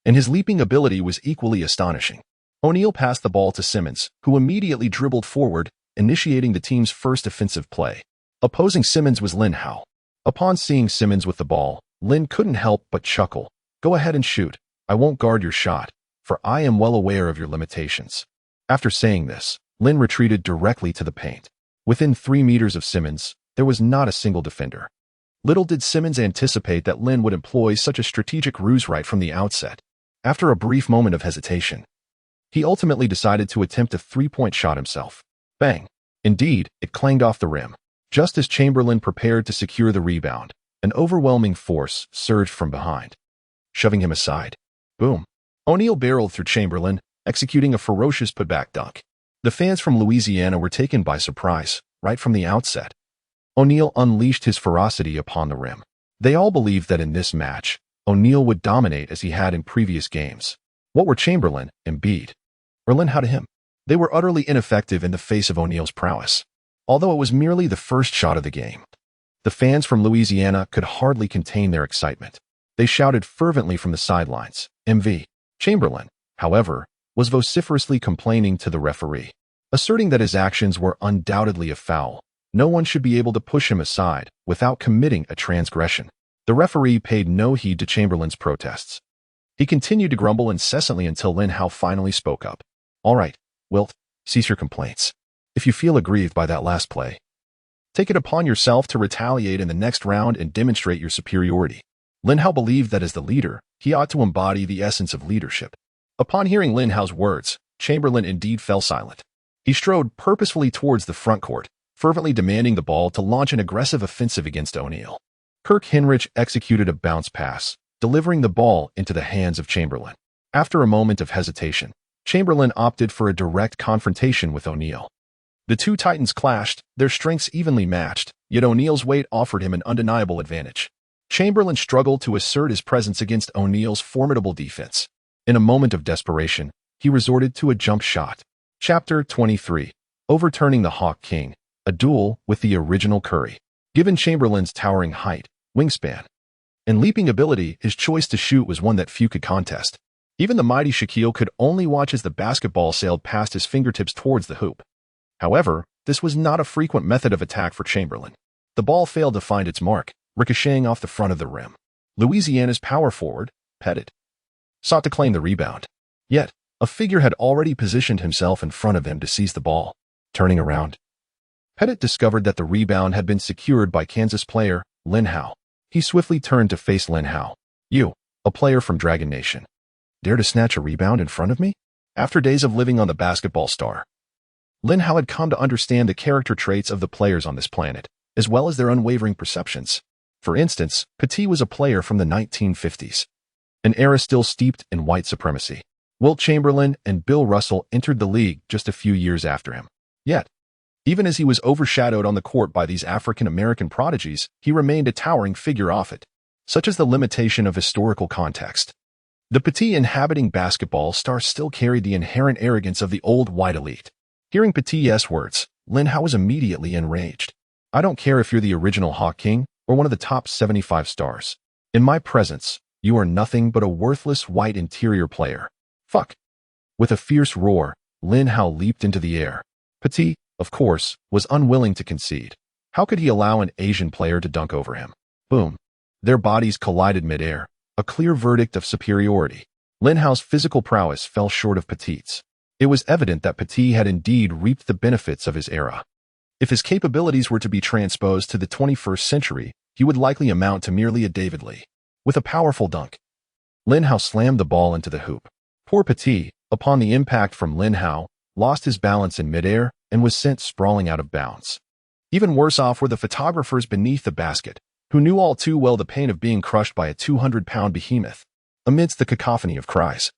and his leaping ability was equally astonishing. O'Neal passed the ball to Simmons, who immediately dribbled forward, initiating the team's first offensive play. Opposing Simmons was Lin Hao. Upon seeing Simmons with the ball, Lin couldn't help but chuckle. "Go ahead and shoot. I won't guard your shot, for I am well aware of your limitations." After saying this, Lin retreated directly to the paint. Within 3 meters of Simmons, there was not a single defender. Little did Simmons anticipate that Lin would employ such a strategic ruse right from the outset. After a brief moment of hesitation, he ultimately decided to attempt a three-point shot himself. Bang! Indeed, it clanged off the rim. Just as Chamberlain prepared to secure the rebound, an overwhelming force surged from behind, shoving him aside. Boom! O'Neal barreled through Chamberlain, executing a ferocious putback dunk. The fans from Louisiana were taken by surprise, right from the outset. O'Neal unleashed his ferocity upon the rim. They all believed that in this match, O'Neal would dominate as he had in previous games. What were Chamberlain, Embiid, or Lin Hao to him? They were utterly ineffective in the face of O'Neal's prowess. Although it was merely the first shot of the game, the fans from Louisiana could hardly contain their excitement. They shouted fervently from the sidelines, "MV." Chamberlain, however, was vociferously complaining to the referee, asserting that his actions were undoubtedly a foul. No one should be able to push him aside without committing a transgression. The referee paid no heed to Chamberlain's protests. He continued to grumble incessantly until Lin Hao finally spoke up. "All right, Wilt, cease your complaints. If you feel aggrieved by that last play, take it upon yourself to retaliate in the next round and demonstrate your superiority." Lin Hao believed that as the leader, he ought to embody the essence of leadership. Upon hearing Lin Hao's words, Chamberlain indeed fell silent. He strode purposefully towards the front court, fervently demanding the ball to launch an aggressive offensive against O'Neal. Kirk Hinrich executed a bounce pass, delivering the ball into the hands of Chamberlain. After a moment of hesitation, Chamberlain opted for a direct confrontation with O'Neal. The two titans clashed, their strengths evenly matched, yet O'Neal's weight offered him an undeniable advantage. Chamberlain struggled to assert his presence against O'Neal's formidable defense. In a moment of desperation, he resorted to a jump shot. Chapter 23. Overturning the Hawk King, a duel with the original Curry. Given Chamberlain's towering height, wingspan, and leaping ability, his choice to shoot was one that few could contest. Even the mighty Shaquille could only watch as the basketball sailed past his fingertips towards the hoop. However, this was not a frequent method of attack for Chamberlain. The ball failed to find its mark, ricocheting off the front of the rim. Louisiana's power forward, Pettit, sought to claim the rebound. Yet, a figure had already positioned himself in front of him to seize the ball. Turning around, Pettit discovered that the rebound had been secured by Kansas player Lin Hao. He swiftly turned to face Lin Hao. "You, a player from Dragon Nation, dare to snatch a rebound in front of me?" After days of living on the basketball star, Lin Hao had come to understand the character traits of the players on this planet, as well as their unwavering perceptions. For instance, Petit was a player from the 1950s, an era still steeped in white supremacy. Wilt Chamberlain and Bill Russell entered the league just a few years after him. Yet, even as he was overshadowed on the court by these African-American prodigies, he remained a towering figure off it. Such is the limitation of historical context. The Petit inhabiting basketball star still carried the inherent arrogance of the old white elite. Hearing Petit's words, Lin Hao was immediately enraged. "I don't care if you're the original Hawk King or one of the top 75 stars. In my presence, you are nothing but a worthless white interior player. Fuck." With a fierce roar, Lin Hao leaped into the air, Petit, of course, was unwilling to concede. How could he allow an Asian player to dunk over him? Boom. Their bodies collided midair, a clear verdict of superiority. Lin Hao's physical prowess fell short of Petit's. It was evident that Petit had indeed reaped the benefits of his era. If his capabilities were to be transposed to the 21st century, he would likely amount to merely a David Lee. With a powerful dunk, Lin Hao slammed the ball into the hoop. Poor Petit, upon the impact from Lin Hao, lost his balance in midair and was sent sprawling out of bounds. Even worse off were the photographers beneath the basket, who knew all too well the pain of being crushed by a 200-pound behemoth. Amidst the cacophony of cries,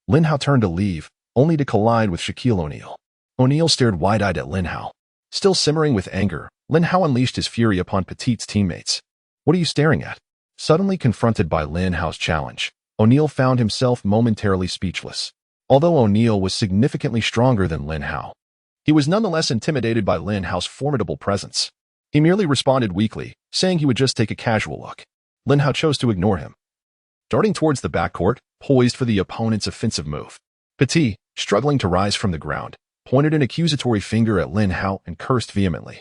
Lin Hao turned to leave, only to collide with Shaquille O'Neal. O'Neal stared wide-eyed at Lin Hao. Still simmering with anger, Lin Hao unleashed his fury upon Petit's teammates. "What are you staring at?" Suddenly confronted by Lin Hao's challenge, O'Neal found himself momentarily speechless. Although O'Neal was significantly stronger than Lin Hao, he was nonetheless intimidated by Lin Hao's formidable presence. He merely responded weakly, saying he would just take a casual look. Lin Hao chose to ignore him. Darting towards the backcourt, poised for the opponent's offensive move, Petit, struggling to rise from the ground, pointed an accusatory finger at Lin Hao and cursed vehemently.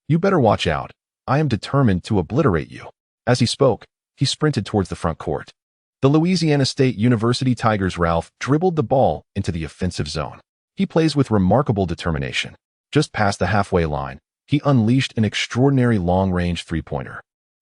"You better watch out. I am determined to obliterate you." As he spoke, he sprinted towards the front court. The Louisiana State University Tigers' Ralph dribbled the ball into the offensive zone. He plays with remarkable determination. Just past the halfway line, he unleashed an extraordinary long-range three-pointer.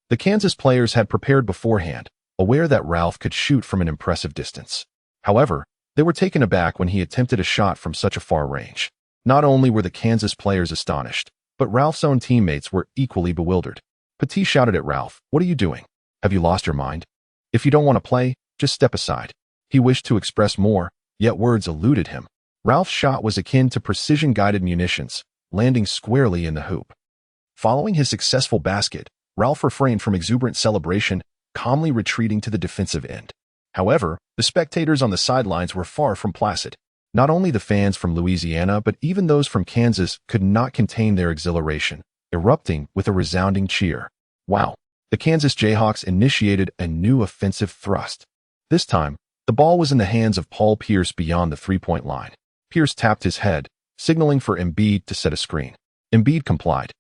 The Kansas players had prepared beforehand, aware that Ralph could shoot from an impressive distance. However, they were taken aback when he attempted a shot from such a far range. Not only were the Kansas players astonished, but Ralph's own teammates were equally bewildered. Petit shouted at Ralph, "What are you doing? Have you lost your mind? If you don't want to play, just step aside." He wished to express more, yet words eluded him. Ralph's shot was akin to precision-guided munitions, landing squarely in the hoop. Following his successful basket, Ralph refrained from exuberant celebration, calmly retreating to the defensive end. However, the spectators on the sidelines were far from placid. Not only the fans from Louisiana, but even those from Kansas could not contain their exhilaration, erupting with a resounding cheer. Wow! The Kansas Jayhawks initiated a new offensive thrust. This time, the ball was in the hands of Paul Pierce beyond the three-point line. Pierce tapped his head, signaling for Embiid to set a screen. Embiid complied,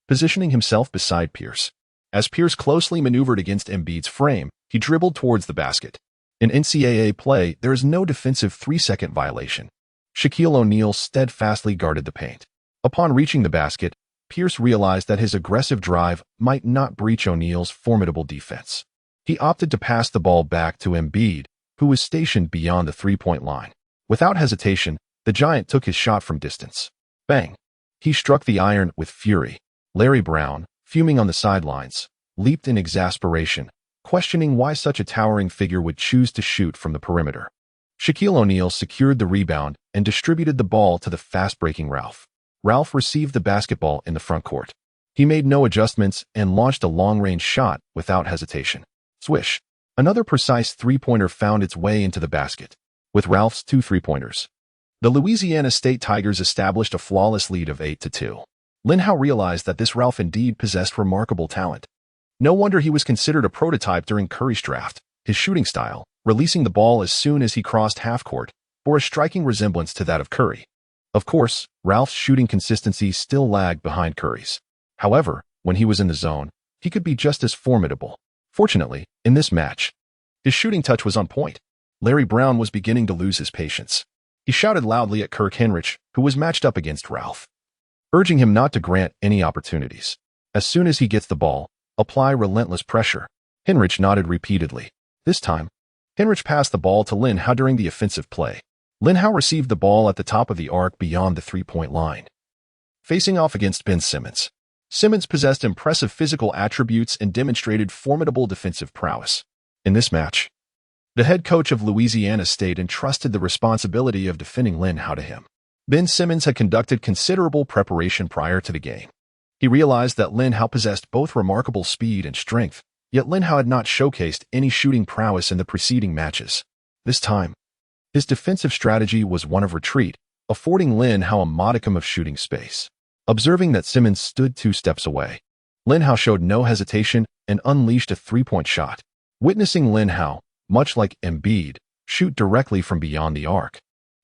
positioning himself beside Pierce. As Pierce closely maneuvered against Embiid's frame, he dribbled towards the basket. In NCAA play, there is no defensive 3-second violation. Shaquille O'Neal steadfastly guarded the paint. Upon reaching the basket, Pierce realized that his aggressive drive might not breach O'Neal's formidable defense. He opted to pass the ball back to Embiid, who was stationed beyond the three-point line. Without hesitation, the Giant took his shot from distance. Bang! He struck the iron with fury. Larry Brown, fuming on the sidelines, leaped in exasperation, questioning why such a towering figure would choose to shoot from the perimeter. Shaquille O'Neal secured the rebound and distributed the ball to the fast-breaking Ralph. Ralph received the basketball in the front court. He made no adjustments and launched a long-range shot without hesitation. Swish! Another precise three-pointer found its way into the basket. With Ralph's 2 three-pointers, the Louisiana State Tigers established a flawless lead of 8-2. Lin Hao realized that this Ralph indeed possessed remarkable talent. No wonder he was considered a prototype during Curry's draft. His shooting style, releasing the ball as soon as he crossed half-court, bore a striking resemblance to that of Curry. Of course, Ralph's shooting consistency still lagged behind Curry's. However, when he was in the zone, he could be just as formidable. Fortunately, in this match, his shooting touch was on point. Larry Brown was beginning to lose his patience. He shouted loudly at Kirk Hinrich, who was matched up against Ralph, urging him not to grant any opportunities. As soon as he gets the ball, apply relentless pressure. Hinrich nodded repeatedly. This time, Hinrich passed the ball to Lin Hao during the offensive play. Lin Hao received the ball at the top of the arc beyond the three-point line. Facing off against Ben Simmons. Simmons possessed impressive physical attributes and demonstrated formidable defensive prowess. In this match, the head coach of Louisiana State entrusted the responsibility of defending Lin Hao to him. Ben Simmons had conducted considerable preparation prior to the game. He realized that Lin Hao possessed both remarkable speed and strength, yet Lin Hao had not showcased any shooting prowess in the preceding matches. This time, his defensive strategy was one of retreat, affording Lin Hao a modicum of shooting space. Observing that Simmons stood 2 steps away, Lin Hao showed no hesitation and unleashed a three-point shot. Witnessing Lin Hao, much like Embiid, shoot directly from beyond the arc,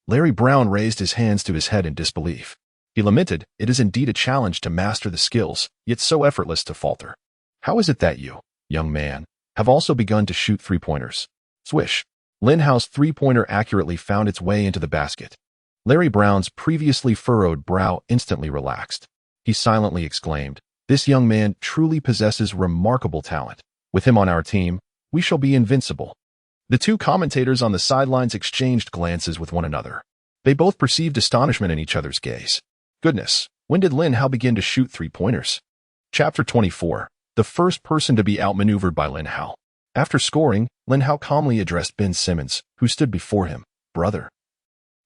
Larry Brown raised his hands to his head in disbelief. He lamented, "It is indeed a challenge to master the skills, yet so effortless to falter. How is it that you, young man, have also begun to shoot three-pointers?" Swish. Lin Hao's three-pointer accurately found its way into the basket. Larry Brown's previously furrowed brow instantly relaxed. He silently exclaimed, "This young man truly possesses remarkable talent. With him on our team, we shall be invincible." The two commentators on the sidelines exchanged glances with one another. They both perceived astonishment in each other's gaze. Goodness, when did Lin Hao begin to shoot three-pointers? Chapter 24. The first person to be outmaneuvered by Lin Hao. After scoring, Lin Hao calmly addressed Ben Simmons, who stood before him. "Brother,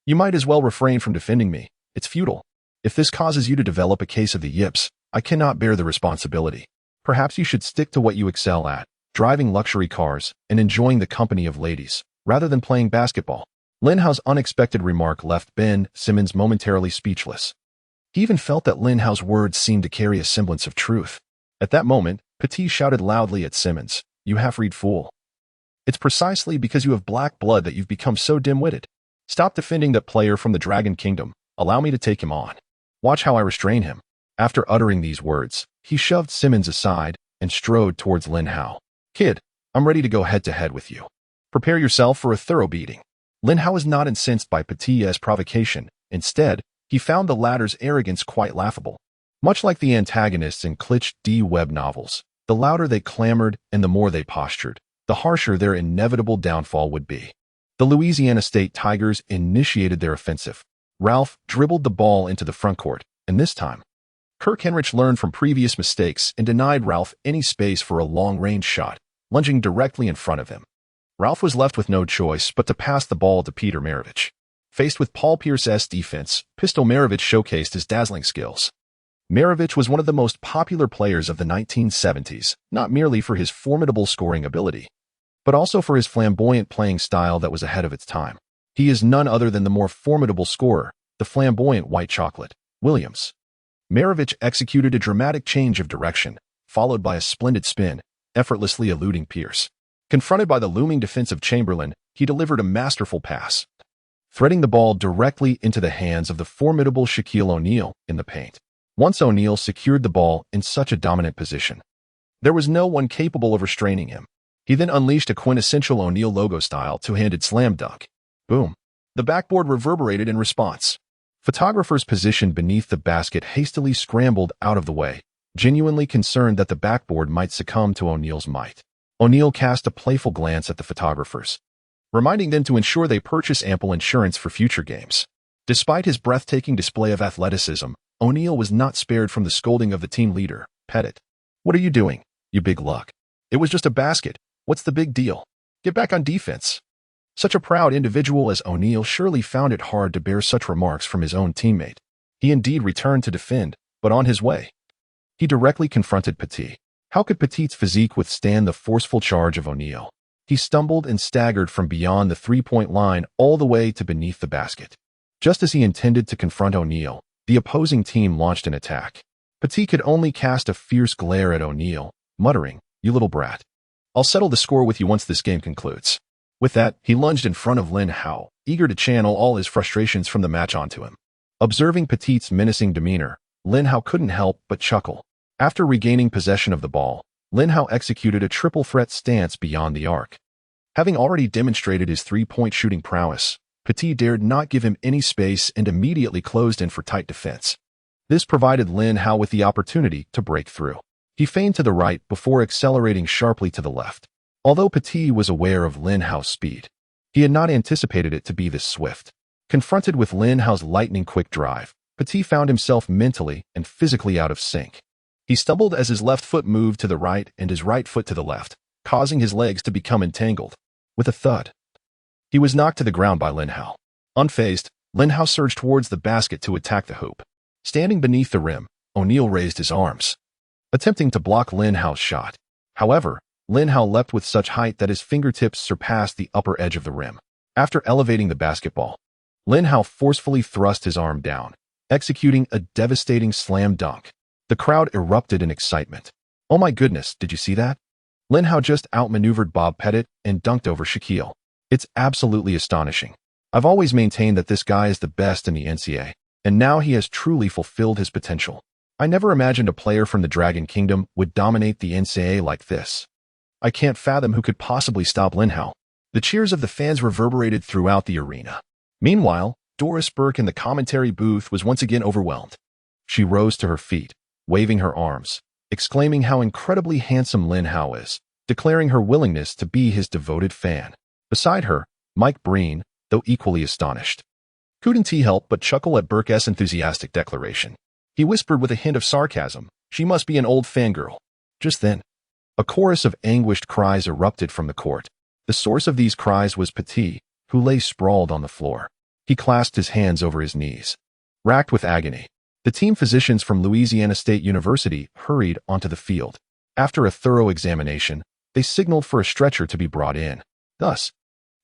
you might as well refrain from defending me. It's futile. If this causes you to develop a case of the yips, I cannot bear the responsibility. Perhaps you should stick to what you excel at, driving luxury cars and enjoying the company of ladies, rather than playing basketball." Lin Hao's unexpected remark left Ben Simmons momentarily speechless. He even felt that Lin Hao's words seemed to carry a semblance of truth. At that moment, Petit shouted loudly at Simmons, "You half-read fool. It's precisely because you have black blood that you've become so dim-witted. Stop defending that player from the Dragon Kingdom. Allow me to take him on. Watch how I restrain him." After uttering these words, he shoved Simmons aside and strode towards Lin Hao. "Kid, I'm ready to go head-to-head with you. Prepare yourself for a thorough beating." Lin Hao was not incensed by Petit's provocation. Instead, he found the latter's arrogance quite laughable. Much like the antagonists in Klitsch D. Webb novels, the louder they clamored and the more they postured, the harsher their inevitable downfall would be. The Louisiana State Tigers initiated their offensive. Ralph dribbled the ball into the front court, and this time, Kirk Henrich learned from previous mistakes and denied Ralph any space for a long-range shot, lunging directly in front of him. Ralph was left with no choice but to pass the ball to Peter Maravich. Faced with Paul Pierce's defense, Pistol Maravich showcased his dazzling skills. Maravich was one of the most popular players of the 1970s, not merely for his formidable scoring ability, but also for his flamboyant playing style that was ahead of its time. He is none other than the more formidable scorer, the flamboyant white chocolate, Williams. Maravich executed a dramatic change of direction, followed by a splendid spin, effortlessly eluding Pierce. Confronted by the looming defense of Chamberlain, he delivered a masterful pass, threading the ball directly into the hands of the formidable Shaquille O'Neal in the paint. Once O'Neal secured the ball in such a dominant position, there was no one capable of restraining him. He then unleashed a quintessential O'Neal logo-style two-handed slam dunk. Boom. The backboard reverberated in response. Photographers positioned beneath the basket hastily scrambled out of the way, genuinely concerned that the backboard might succumb to O'Neal's might. O'Neal cast a playful glance at the photographers, reminding them to ensure they purchase ample insurance for future games. Despite his breathtaking display of athleticism, O'Neal was not spared from the scolding of the team leader, Pettit. "What are you doing, you big luck? It was just a basket. What's the big deal? Get back on defense." Such a proud individual as O'Neal surely found it hard to bear such remarks from his own teammate. He indeed returned to defend, but on his way, he directly confronted Petit. How could Petit's physique withstand the forceful charge of O'Neal? He stumbled and staggered from beyond the three-point line all the way to beneath the basket. Just as he intended to confront O'Neal, the opposing team launched an attack. Petit could only cast a fierce glare at O'Neal, muttering, "You little brat. I'll settle the score with you once this game concludes." With that, he lunged in front of Lin Hao, eager to channel all his frustrations from the match onto him. Observing Petit's menacing demeanor, Lin Hao couldn't help but chuckle. After regaining possession of the ball, Lin Hao executed a triple threat stance beyond the arc. Having already demonstrated his three-point shooting prowess, Petit dared not give him any space and immediately closed in for tight defense. This provided Lin Hao with the opportunity to break through. He feigned to the right before accelerating sharply to the left. Although Petit was aware of Lin Hao's speed, he had not anticipated it to be this swift. Confronted with Lin Hao's lightning-quick drive, Petit found himself mentally and physically out of sync. He stumbled as his left foot moved to the right and his right foot to the left, causing his legs to become entangled. With a thud, he was knocked to the ground by Lin Hao. Unfazed, Lin Hao surged towards the basket to attack the hoop. Standing beneath the rim, O'Neal raised his arms, attempting to block Lin Hao's shot. However, Lin Hao leapt with such height that his fingertips surpassed the upper edge of the rim. After elevating the basketball, Lin Hao forcefully thrust his arm down, executing a devastating slam dunk. The crowd erupted in excitement. "Oh my goodness, did you see that? Lin Hao just outmaneuvered Bob Pettit and dunked over Shaquille. It's absolutely astonishing. I've always maintained that this guy is the best in the NCAA." and now he has truly fulfilled his potential. I never imagined a player from the Dragon Kingdom would dominate the NCAA like this. I can't fathom who could possibly stop Lin Hao. The cheers of the fans reverberated throughout the arena. Meanwhile, Doris Burke in the commentary booth was once again overwhelmed. She rose to her feet, waving her arms, exclaiming how incredibly handsome Lin Hao is, declaring her willingness to be his devoted fan. Beside her, Mike Breen, though equally astonished. Couldn't he help but chuckle at Burke's enthusiastic declaration. He whispered with a hint of sarcasm, "She must be an old fangirl." Just then, a chorus of anguished cries erupted from the court. The source of these cries was Petit, who lay sprawled on the floor. He clasped his hands over his knees. Racked with agony, the team physicians from Louisiana State University hurried onto the field. After a thorough examination, they signaled for a stretcher to be brought in. Thus,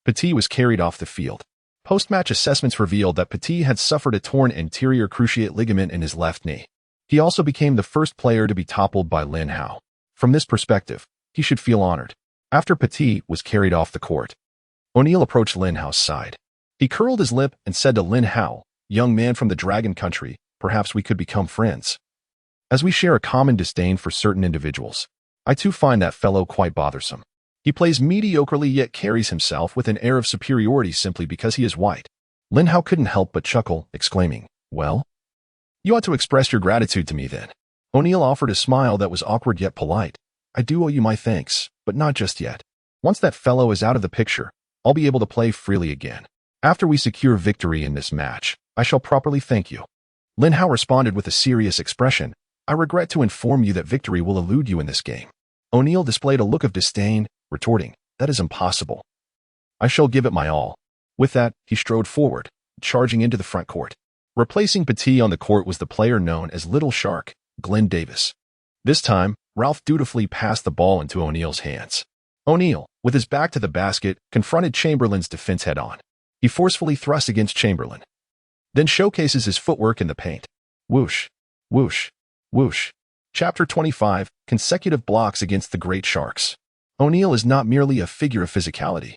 Petit was carried off the field. Post-match assessments revealed that Petit had suffered a torn anterior cruciate ligament in his left knee. He also became the first player to be toppled by Lin Hao. From this perspective, he should feel honored. After Petit was carried off the court, O'Neal approached Lin Hao's side. He curled his lip and said to Lin Hao, "Young man from the Dragon Country, perhaps we could become friends. As we share a common disdain for certain individuals, I too find that fellow quite bothersome. He plays mediocrely yet carries himself with an air of superiority simply because he is white." Lin Hao couldn't help but chuckle, exclaiming, "Well, you ought to express your gratitude to me then." O'Neal offered a smile that was awkward yet polite. "I do owe you my thanks, but not just yet. Once that fellow is out of the picture, I'll be able to play freely again. After we secure victory in this match, I shall properly thank you." Lin Hao responded with a serious expression, "I regret to inform you that victory will elude you in this game." O'Neal displayed a look of disdain, retorting, "That is impossible. I shall give it my all." With that, he strode forward, charging into the front court. Replacing Petit on the court was the player known as Little Shark, Glenn Davis. This time, Ralph dutifully passed the ball into O'Neal's hands. O'Neal, with his back to the basket, confronted Chamberlain's defense head-on. He forcefully thrust against Chamberlain, then showcases his footwork in the paint. Whoosh, whoosh, whoosh. Chapter 25, Consecutive Blocks Against the Great Sharks. O'Neal is not merely a figure of physicality.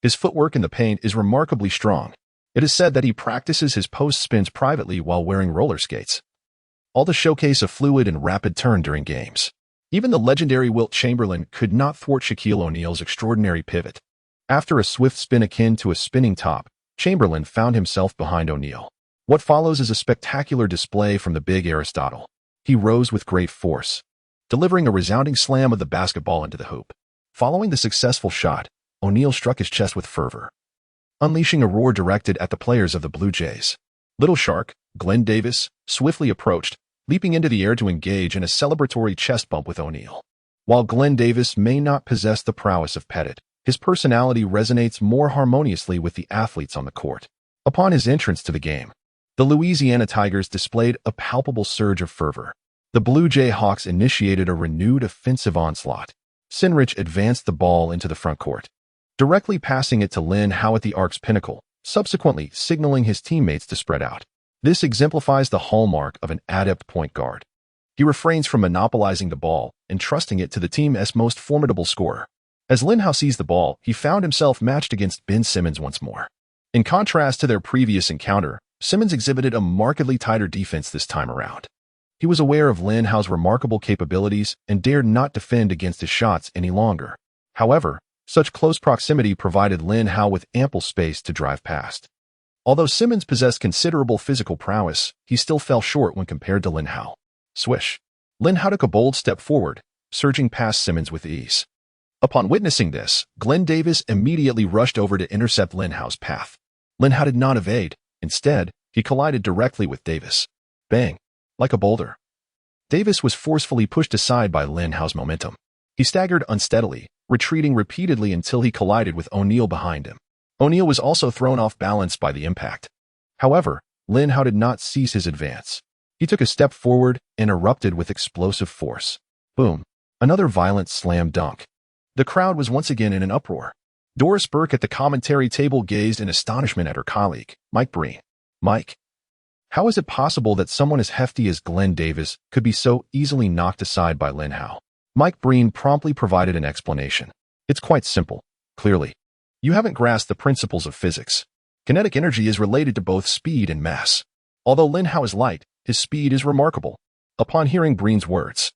His footwork in the paint is remarkably strong. It is said that he practices his post spins privately while wearing roller skates, all to showcase a fluid and rapid turn during games. Even the legendary Wilt Chamberlain could not thwart Shaquille O'Neal's extraordinary pivot. After a swift spin akin to a spinning top, Chamberlain found himself behind O'Neal. What follows is a spectacular display from the big Aristotle. He rose with great force, delivering a resounding slam of the basketball into the hoop. Following the successful shot, O'Neal struck his chest with fervor, unleashing a roar directed at the players of the Blue Jays. Little Shark, Glenn Davis, swiftly approached, leaping into the air to engage in a celebratory chest bump with O'Neal. While Glenn Davis may not possess the prowess of Pettit, his personality resonates more harmoniously with the athletes on the court. Upon his entrance to the game, the Louisiana Tigers displayed a palpable surge of fervor. The Blue Jay Hawks initiated a renewed offensive onslaught. Sinrich advanced the ball into the front court, directly passing it to Lin Hao at the arc's pinnacle, subsequently signaling his teammates to spread out. This exemplifies the hallmark of an adept point guard. He refrains from monopolizing the ball, entrusting it to the team's most formidable scorer. As Lin Hao seized the ball, he found himself matched against Ben Simmons once more. In contrast to their previous encounter, Simmons exhibited a markedly tighter defense this time around. He was aware of Lin Hao's remarkable capabilities and dared not defend against his shots any longer. However, such close proximity provided Lin Hao with ample space to drive past. Although Simmons possessed considerable physical prowess, he still fell short when compared to Lin Hao. Swish. Lin Hao took a bold step forward, surging past Simmons with ease. Upon witnessing this, Glenn Davis immediately rushed over to intercept Lin Hao's path. Lin Hao did not evade. Instead, he collided directly with Davis. Bang! Like a boulder. Davis was forcefully pushed aside by Lin Hao's momentum. He staggered unsteadily, retreating repeatedly until he collided with O'Neal behind him. O'Neal was also thrown off balance by the impact. However, Lin Hao did not cease his advance. He took a step forward and erupted with explosive force. Boom! Another violent slam dunk. The crowd was once again in an uproar. Doris Burke at the commentary table gazed in astonishment at her colleague, Mike Breen. "Mike, how is it possible that someone as hefty as Glenn Davis could be so easily knocked aside by Lin Hao?" Mike Breen promptly provided an explanation. "It's quite simple, clearly. You haven't grasped the principles of physics. Kinetic energy is related to both speed and mass. Although Lin Hao is light, his speed is remarkable. Upon hearing Breen's words,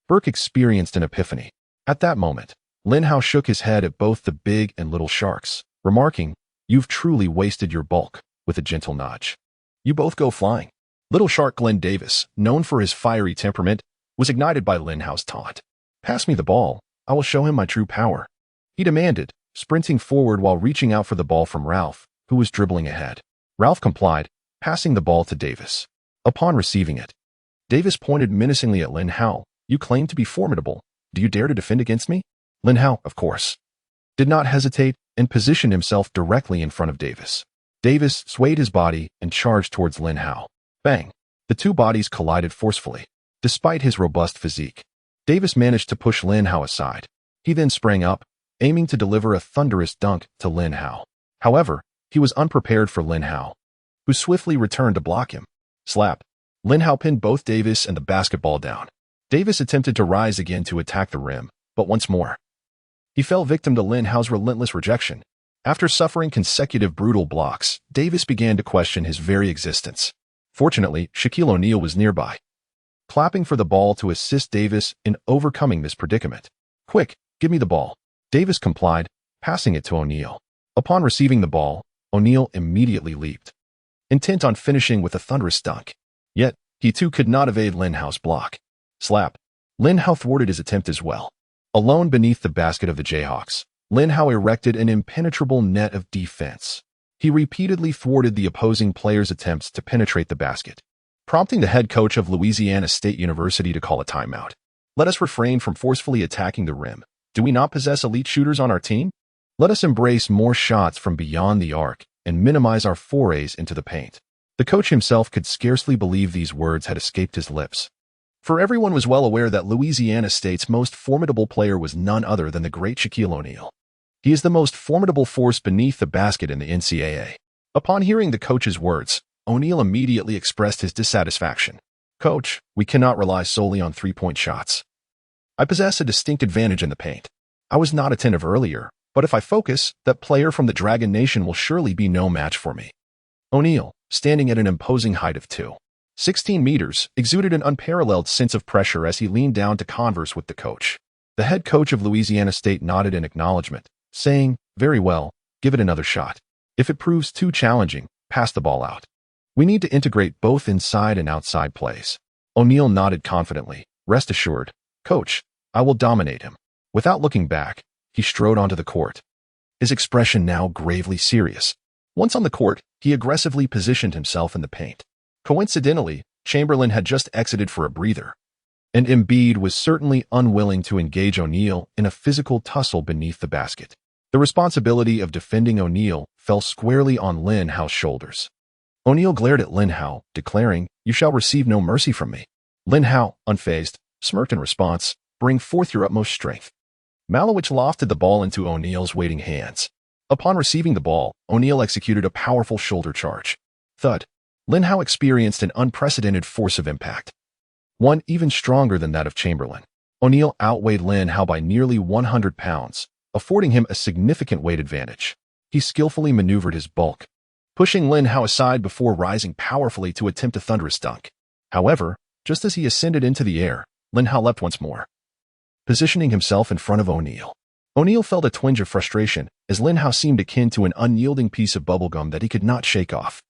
Burke experienced an epiphany. At that moment, Lin Hao shook his head at both the big and little sharks, remarking, "You've truly wasted your bulk," with a gentle nudge. "You both go flying." Little shark Glenn Davis, known for his fiery temperament, was ignited by Lin Hao's taunt. "Pass me the ball. I will show him my true power," he demanded, sprinting forward while reaching out for the ball from Ralph, who was dribbling ahead. Ralph complied, passing the ball to Davis. Upon receiving it, Davis pointed menacingly at Lin Hao. "You claim to be formidable. Do you dare to defend against me?" Lin Hao, of course, did not hesitate and positioned himself directly in front of Davis. Davis swayed his body and charged towards Lin Hao. Bang! The two bodies collided forcefully. Despite his robust physique, Davis managed to push Lin Hao aside. He then sprang up, aiming to deliver a thunderous dunk to Lin Hao. However, he was unprepared for Lin Hao, who swiftly returned to block him. Slap! Lin Hao pinned both Davis and the basketball down. Davis attempted to rise again to attack the rim, but once more, he fell victim to Lin Hao's relentless rejection. After suffering consecutive brutal blocks, Davis began to question his very existence. Fortunately, Shaquille O'Neal was nearby, clapping for the ball to assist Davis in overcoming this predicament. "Quick, give me the ball." Davis complied, passing it to O'Neal. Upon receiving the ball, O'Neal immediately leaped, intent on finishing with a thunderous dunk. Yet, he too could not evade Lin Hao's block. Slap! Lin Hao thwarted his attempt as well. Alone beneath the basket of the Jayhawks, Lin Hao erected an impenetrable net of defense. He repeatedly thwarted the opposing players' attempts to penetrate the basket, prompting the head coach of Louisiana State University to call a timeout. "Let us refrain from forcefully attacking the rim. Do we not possess elite shooters on our team? Let us embrace more shots from beyond the arc and minimize our forays into the paint." The coach himself could scarcely believe these words had escaped his lips. For everyone was well aware that Louisiana State's most formidable player was none other than the great Shaquille O'Neal. He is the most formidable force beneath the basket in the NCAA. Upon hearing the coach's words, O'Neal immediately expressed his dissatisfaction. "Coach, we cannot rely solely on three-point shots. I possess a distinct advantage in the paint. I was not attentive earlier, but if I focus, that player from the Dragon Nation will surely be no match for me." O'Neal, standing at an imposing height of 2.16 meters, exuded an unparalleled sense of pressure as he leaned down to converse with the coach. The head coach of Louisiana State nodded in acknowledgement, saying, "Very well, give it another shot. If it proves too challenging, pass the ball out. We need to integrate both inside and outside plays." O'Neal nodded confidently. "Rest assured, Coach, I will dominate him." Without looking back, he strode onto the court, his expression now gravely serious. Once on the court, he aggressively positioned himself in the paint. Coincidentally, Chamberlain had just exited for a breather, and Embiid was certainly unwilling to engage O'Neal in a physical tussle beneath the basket. The responsibility of defending O'Neal fell squarely on Lin Hao's shoulders. O'Neal glared at Lin Hao, declaring, "You shall receive no mercy from me." Lin Hao, unfazed, smirked in response, "Bring forth your utmost strength." Malowich lofted the ball into O'Neal's waiting hands. Upon receiving the ball, O'Neal executed a powerful shoulder charge. Thud! Lin Hao experienced an unprecedented force of impact, one even stronger than that of Chamberlain. O'Neal outweighed Lin Hao by nearly 100 pounds, affording him a significant weight advantage. He skillfully maneuvered his bulk, pushing Lin Hao aside before rising powerfully to attempt a thunderous dunk. However, just as he ascended into the air, Lin Hao leapt once more, positioning himself in front of O'Neal. O'Neal felt a twinge of frustration as Lin Hao seemed akin to an unyielding piece of bubblegum that he could not shake off.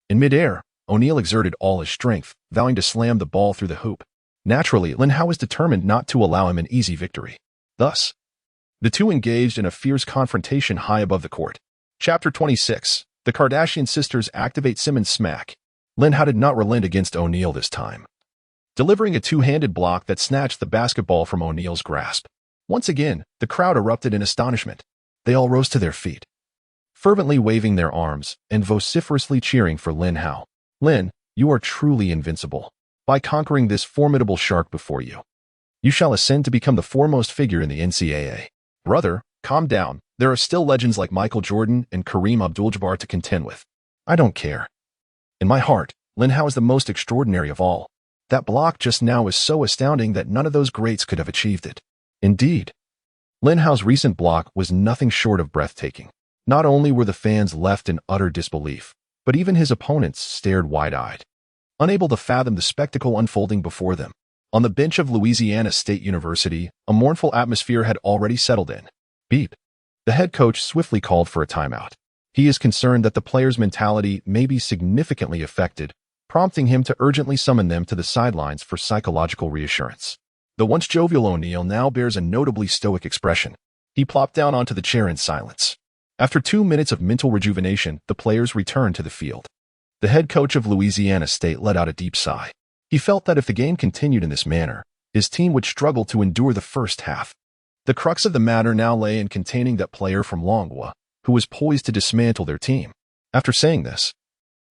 In midair, O'Neal exerted all his strength, vowing to slam the ball through the hoop. Naturally, Lin Hao was determined not to allow him an easy victory. Thus, the two engaged in a fierce confrontation high above the court. Chapter 26. The Kardashian sisters activate Simmons smack. Lin Hao did not relent against O'Neal this time, delivering a two-handed block that snatched the basketball from O'Neal's grasp. Once again, the crowd erupted in astonishment. They all rose to their feet, fervently waving their arms and vociferously cheering for Lin Hao. "Lin, you are truly invincible. By conquering this formidable shark before you, you shall ascend to become the foremost figure in the NCAA. Brother, calm down. There are still legends like Michael Jordan and Kareem Abdul-Jabbar to contend with. I don't care. In my heart, Lin Hao is the most extraordinary of all. That block just now is so astounding that none of those greats could have achieved it." Indeed, Lin Hao's recent block was nothing short of breathtaking. Not only were the fans left in utter disbelief, but even his opponents stared wide-eyed, unable to fathom the spectacle unfolding before them. On the bench of Louisiana State University, a mournful atmosphere had already settled in. Beep. The head coach swiftly called for a timeout. He is concerned that the players' mentality may be significantly affected, prompting him to urgently summon them to the sidelines for psychological reassurance. The once jovial O'Neal now bears a notably stoic expression. He plopped down onto the chair in silence. After 2 minutes of mental rejuvenation, the players returned to the field. The head coach of Louisiana State let out a deep sigh. He felt that if the game continued in this manner, his team would struggle to endure the first half. The crux of the matter now lay in containing that player from Lanxing, who was poised to dismantle their team. After saying this,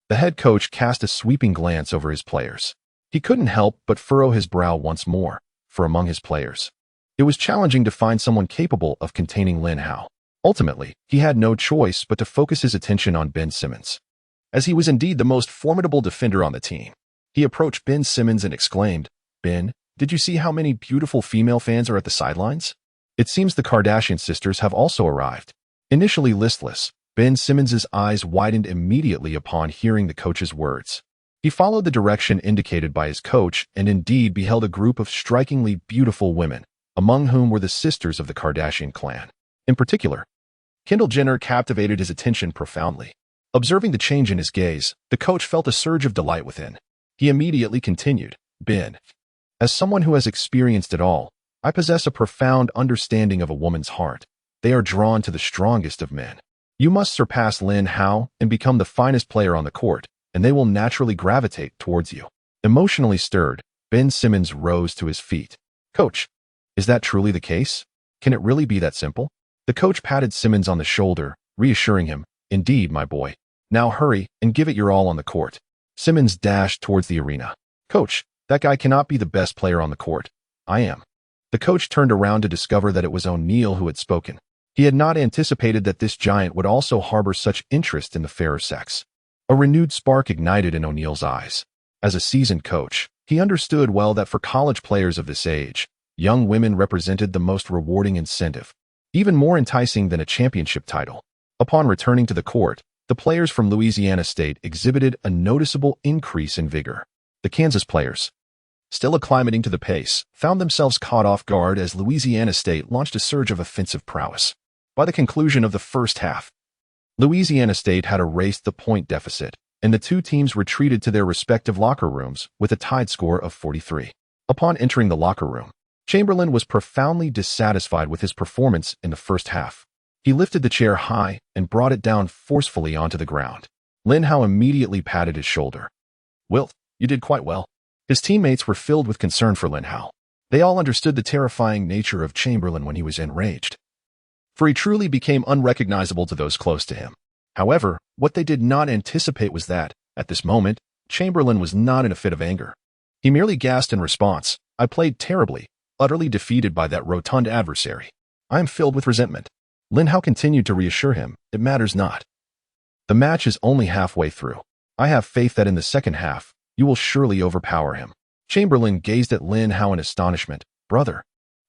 the head coach cast a sweeping glance over his players. He couldn't help but furrow his brow once more, for among his players, it was challenging to find someone capable of containing Lin Hao. Ultimately, he had no choice but to focus his attention on Ben Simmons, as he was indeed the most formidable defender on the team. He approached Ben Simmons and exclaimed, "Ben, did you see how many beautiful female fans are at the sidelines? It seems the Kardashian sisters have also arrived." Initially listless, Ben Simmons's eyes widened immediately upon hearing the coach's words. He followed the direction indicated by his coach and indeed beheld a group of strikingly beautiful women, among whom were the sisters of the Kardashian clan. In particular, Kendall Jenner captivated his attention profoundly. Observing the change in his gaze, the coach felt a surge of delight within. He immediately continued, "Ben, as someone who has experienced it all, I possess a profound understanding of a woman's heart. They are drawn to the strongest of men. You must surpass Lin Hao and become the finest player on the court, and they will naturally gravitate towards you." Emotionally stirred, Ben Simmons rose to his feet. "Coach, is that truly the case? Can it really be that simple?" The coach patted Simmons on the shoulder, reassuring him, "Indeed, my boy. Now hurry and give it your all on the court." Simmons dashed towards the arena. "Coach, that guy cannot be the best player on the court. I am." The coach turned around to discover that it was O'Neal who had spoken. He had not anticipated that this giant would also harbor such interest in the fairer sex. A renewed spark ignited in O'Neal's eyes. As a seasoned coach, he understood well that for college players of this age, young women represented the most rewarding incentive, even more enticing than a championship title. Upon returning to the court, the players from Louisiana State exhibited a noticeable increase in vigor. The Kansas players, still acclimating to the pace, found themselves caught off guard as Louisiana State launched a surge of offensive prowess. By the conclusion of the first half, Louisiana State had erased the point deficit, and the two teams retreated to their respective locker rooms with a tied score of 43. Upon entering the locker room, Chamberlain was profoundly dissatisfied with his performance in the first half. He lifted the chair high and brought it down forcefully onto the ground. Lin Hao immediately patted his shoulder. "Wilt, you did quite well." His teammates were filled with concern for Lin Hao. They all understood the terrifying nature of Chamberlain when he was enraged, for he truly became unrecognizable to those close to him. However, what they did not anticipate was that, at this moment, Chamberlain was not in a fit of anger. He merely gasped in response, "I played terribly, utterly defeated by that rotund adversary. I am filled with resentment." Lin Hao continued to reassure him, "It matters not. The match is only halfway through. I have faith that in the second half, you will surely overpower him." Chamberlain gazed at Lin Hao in astonishment. "Brother,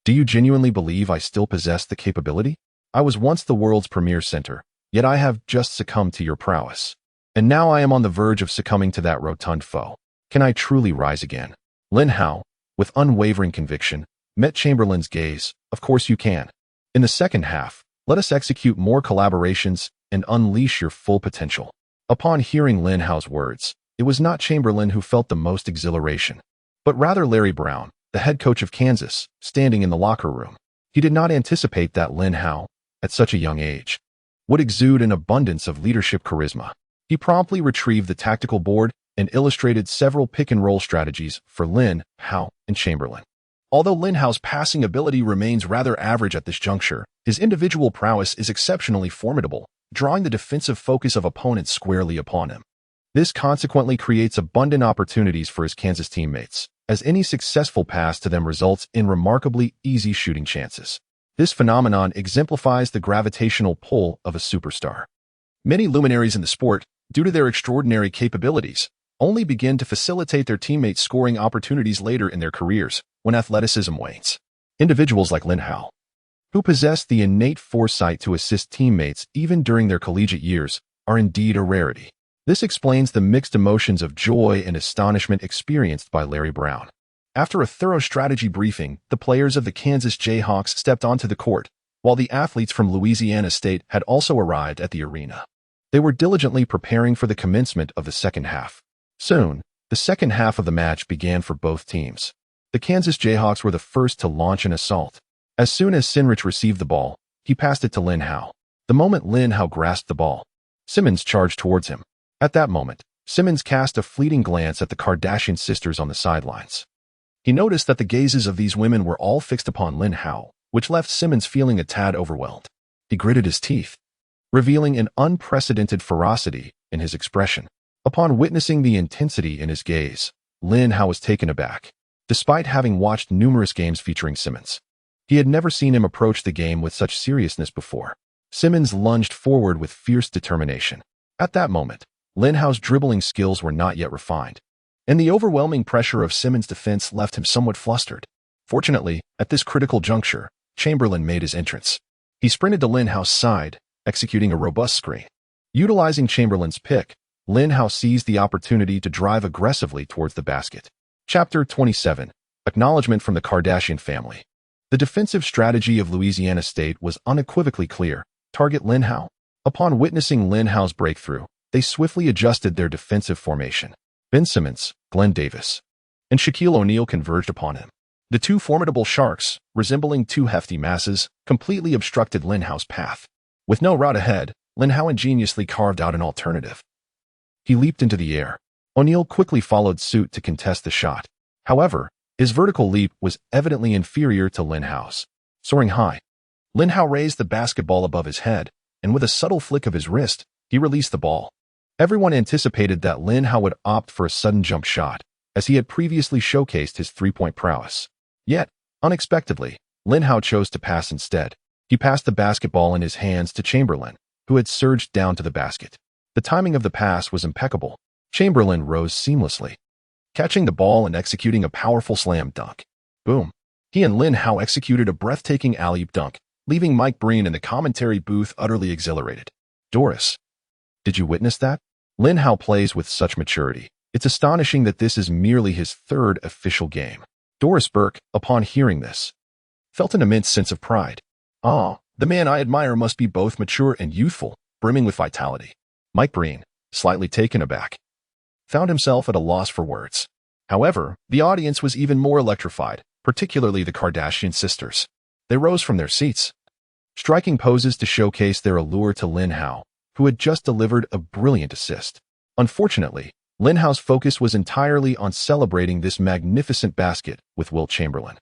do you genuinely believe I still possess the capability? I was once the world's premier center, yet I have just succumbed to your prowess. And now I am on the verge of succumbing to that rotund foe. Can I truly rise again?" Lin Hao, with unwavering conviction, met Chamberlain's gaze. "Of course you can. In the second half, let us execute more collaborations and unleash your full potential." Upon hearing Lin Hao's words, it was not Chamberlain who felt the most exhilaration, but rather Larry Brown, the head coach of Kansas, standing in the locker room. He did not anticipate that Lin Hao, at such a young age, would exude an abundance of leadership charisma. He promptly retrieved the tactical board and illustrated several pick-and-roll strategies for Lin Hao and Chamberlain. Although Lin Hao's passing ability remains rather average at this juncture, his individual prowess is exceptionally formidable, drawing the defensive focus of opponents squarely upon him. This consequently creates abundant opportunities for his Kansas teammates, as any successful pass to them results in remarkably easy shooting chances. This phenomenon exemplifies the gravitational pull of a superstar. Many luminaries in the sport, due to their extraordinary capabilities, only begin to facilitate their teammates' scoring opportunities later in their careers, when athleticism wanes. Individuals like Lin Hao, who possess the innate foresight to assist teammates even during their collegiate years, are indeed a rarity. This explains the mixed emotions of joy and astonishment experienced by Larry Brown. After a thorough strategy briefing, the players of the Kansas Jayhawks stepped onto the court, while the athletes from Louisiana State had also arrived at the arena. They were diligently preparing for the commencement of the second half. Soon, the second half of the match began for both teams. The Kansas Jayhawks were the first to launch an assault. As soon as Sinrich received the ball, he passed it to Lin Hao. The moment Lin Hao grasped the ball, Simmons charged towards him. At that moment, Simmons cast a fleeting glance at the Kardashian sisters on the sidelines. He noticed that the gazes of these women were all fixed upon Lin Hao, which left Simmons feeling a tad overwhelmed. He gritted his teeth, revealing an unprecedented ferocity in his expression. Upon witnessing the intensity in his gaze, Lin Hao was taken aback. Despite having watched numerous games featuring Simmons, he had never seen him approach the game with such seriousness before. Simmons lunged forward with fierce determination. At that moment, Lin Hao's dribbling skills were not yet refined, and the overwhelming pressure of Simmons' defense left him somewhat flustered. Fortunately, at this critical juncture, Chamberlain made his entrance. He sprinted to Lin Hao's side, executing a robust screen. Utilizing Chamberlain's pick, Lin Hao seized the opportunity to drive aggressively towards the basket. Chapter 27. Acknowledgement from the Kardashian family. The defensive strategy of Louisiana State was unequivocally clear. Target Lin Hao. Upon witnessing Lin Hao's breakthrough, they swiftly adjusted their defensive formation. Ben Simmons, Glenn Davis, and Shaquille O'Neal converged upon him. The two formidable sharks, resembling two hefty masses, completely obstructed Lin Hao's path. With no route ahead, Lin Hao ingeniously carved out an alternative. He leaped into the air. O'Neal quickly followed suit to contest the shot. However, his vertical leap was evidently inferior to Lin Hao's. Soaring high, Lin Hao raised the basketball above his head, and with a subtle flick of his wrist, he released the ball. Everyone anticipated that Lin Hao would opt for a sudden jump shot, as he had previously showcased his three-point prowess. Yet, unexpectedly, Lin Hao chose to pass instead. He passed the basketball in his hands to Chamberlain, who had surged down to the basket. The timing of the pass was impeccable. Chamberlain rose seamlessly, catching the ball and executing a powerful slam dunk. Boom. He and Lin Hao executed a breathtaking alley-oop dunk, leaving Mike Breen in the commentary booth utterly exhilarated. Doris, did you witness that? Lin Hao plays with such maturity. It's astonishing that this is merely his third official game. Doris Burke, upon hearing this, felt an immense sense of pride. Ah, the man I admire must be both mature and youthful, brimming with vitality. Mike Breen, slightly taken aback, found himself at a loss for words. However, the audience was even more electrified, particularly the Kardashian sisters. They rose from their seats, striking poses to showcase their allure to Lin Hao, who had just delivered a brilliant assist. Unfortunately, Lin Hao's focus was entirely on celebrating this magnificent basket with Wilt Chamberlain,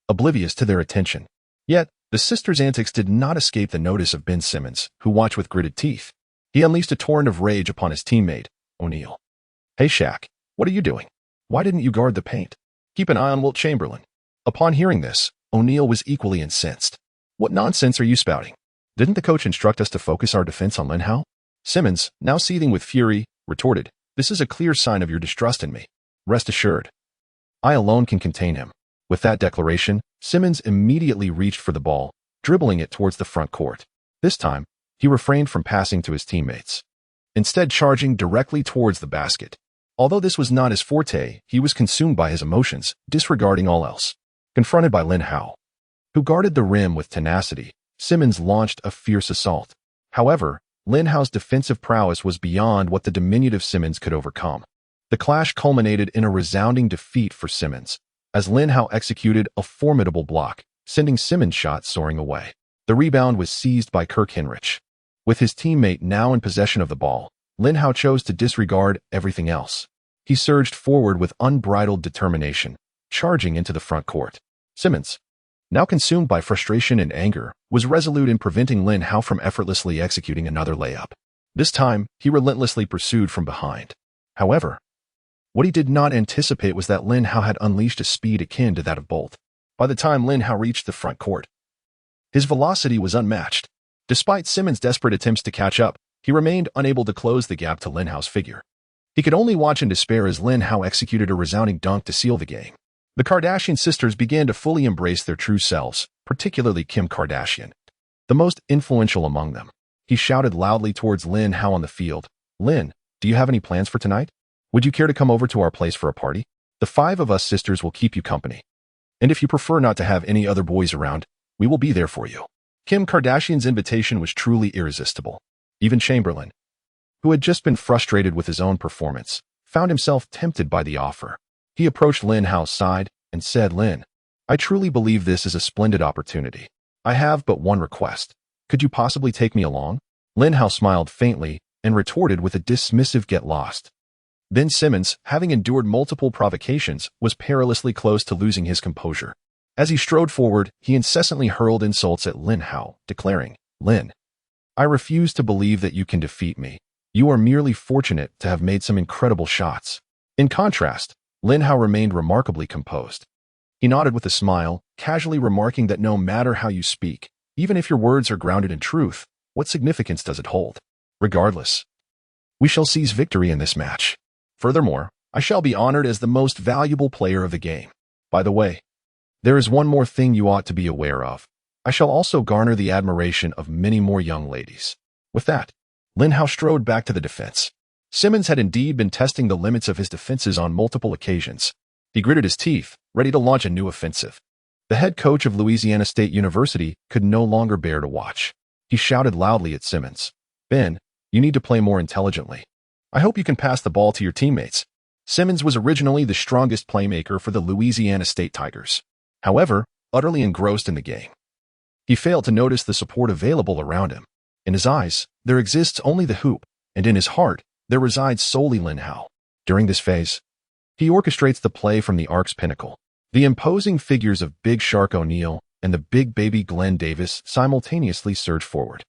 oblivious to their attention. Yet, the sisters' antics did not escape the notice of Ben Simmons, who watched with gritted teeth. He unleashed a torrent of rage upon his teammate, O'Neal. Hey Shaq, what are you doing? Why didn't you guard the paint? Keep an eye on Wilt Chamberlain. Upon hearing this, O'Neal was equally incensed. What nonsense are you spouting? Didn't the coach instruct us to focus our defense on Lin Hao? Simmons, now seething with fury, retorted, this is a clear sign of your distrust in me. Rest assured, I alone can contain him. With that declaration, Simmons immediately reached for the ball, dribbling it towards the front court. This time, he refrained from passing to his teammates, instead charging directly towards the basket. Although this was not his forte, he was consumed by his emotions, disregarding all else. Confronted by Lin Hao, who guarded the rim with tenacity, Simmons launched a fierce assault. However, Lin Hao's defensive prowess was beyond what the diminutive Simmons could overcome. The clash culminated in a resounding defeat for Simmons, as Lin Hao executed a formidable block, sending Simmons' shot soaring away. The rebound was seized by Kirk Hinrich. With his teammate now in possession of the ball, Lin Hao chose to disregard everything else. He surged forward with unbridled determination, charging into the front court. Simmons, now consumed by frustration and anger, was resolute in preventing Lin Hao from effortlessly executing another layup. This time, he relentlessly pursued from behind. However, what he did not anticipate was that Lin Hao had unleashed a speed akin to that of Bolt. By the time Lin Hao reached the front court, his velocity was unmatched. Despite Simmons' desperate attempts to catch up, he remained unable to close the gap to Lin Hao's figure. He could only watch in despair as Lin Hao executed a resounding dunk to seal the game. The Kardashian sisters began to fully embrace their true selves, particularly Kim Kardashian, the most influential among them. He shouted loudly towards Lin Hao on the field, Lin, Do you have any plans for tonight? Would you care to come over to our place for a party? The 5 of us sisters will keep you company. And if you prefer not to have any other boys around, we will be there for you. Kim Kardashian's invitation was truly irresistible. Even Chamberlain, who had just been frustrated with his own performance, found himself tempted by the offer. He approached Lin Hao's side and said, "Lin, I truly believe this is a splendid opportunity. I have but one request. Could you possibly take me along?" Lin Hao smiled faintly and retorted with a dismissive "get lost." Ben Simmons, having endured multiple provocations, was perilously close to losing his composure. As he strode forward, he incessantly hurled insults at Lin Hao, declaring, "Lin, I refuse to believe that you can defeat me. You are merely fortunate to have made some incredible shots." In contrast, Lin Hao remained remarkably composed. He nodded with a smile, casually remarking that no matter how you speak, even if your words are grounded in truth, what significance does it hold? Regardless, we shall seize victory in this match. Furthermore, I shall be honored as the most valuable player of the game. By the way, there is one more thing you ought to be aware of. I shall also garner the admiration of many more young ladies. With that, Lin Hao strode back to the defense. Simmons had indeed been testing the limits of his defenses on multiple occasions. He gritted his teeth, ready to launch a new offensive. The head coach of Louisiana State University could no longer bear to watch. He shouted loudly at Simmons, "Ben, you need to play more intelligently. I hope you can pass the ball to your teammates." Simmons was originally the strongest playmaker for the Louisiana State Tigers. However, utterly engrossed in the game, he failed to notice the support available around him. In his eyes, there exists only the hoop, and in his heart, there resides solely Lin Hao. During this phase, he orchestrates the play from the arc's pinnacle. The imposing figures of Big Shark O'Neal and the big baby Glenn Davis simultaneously surge forward.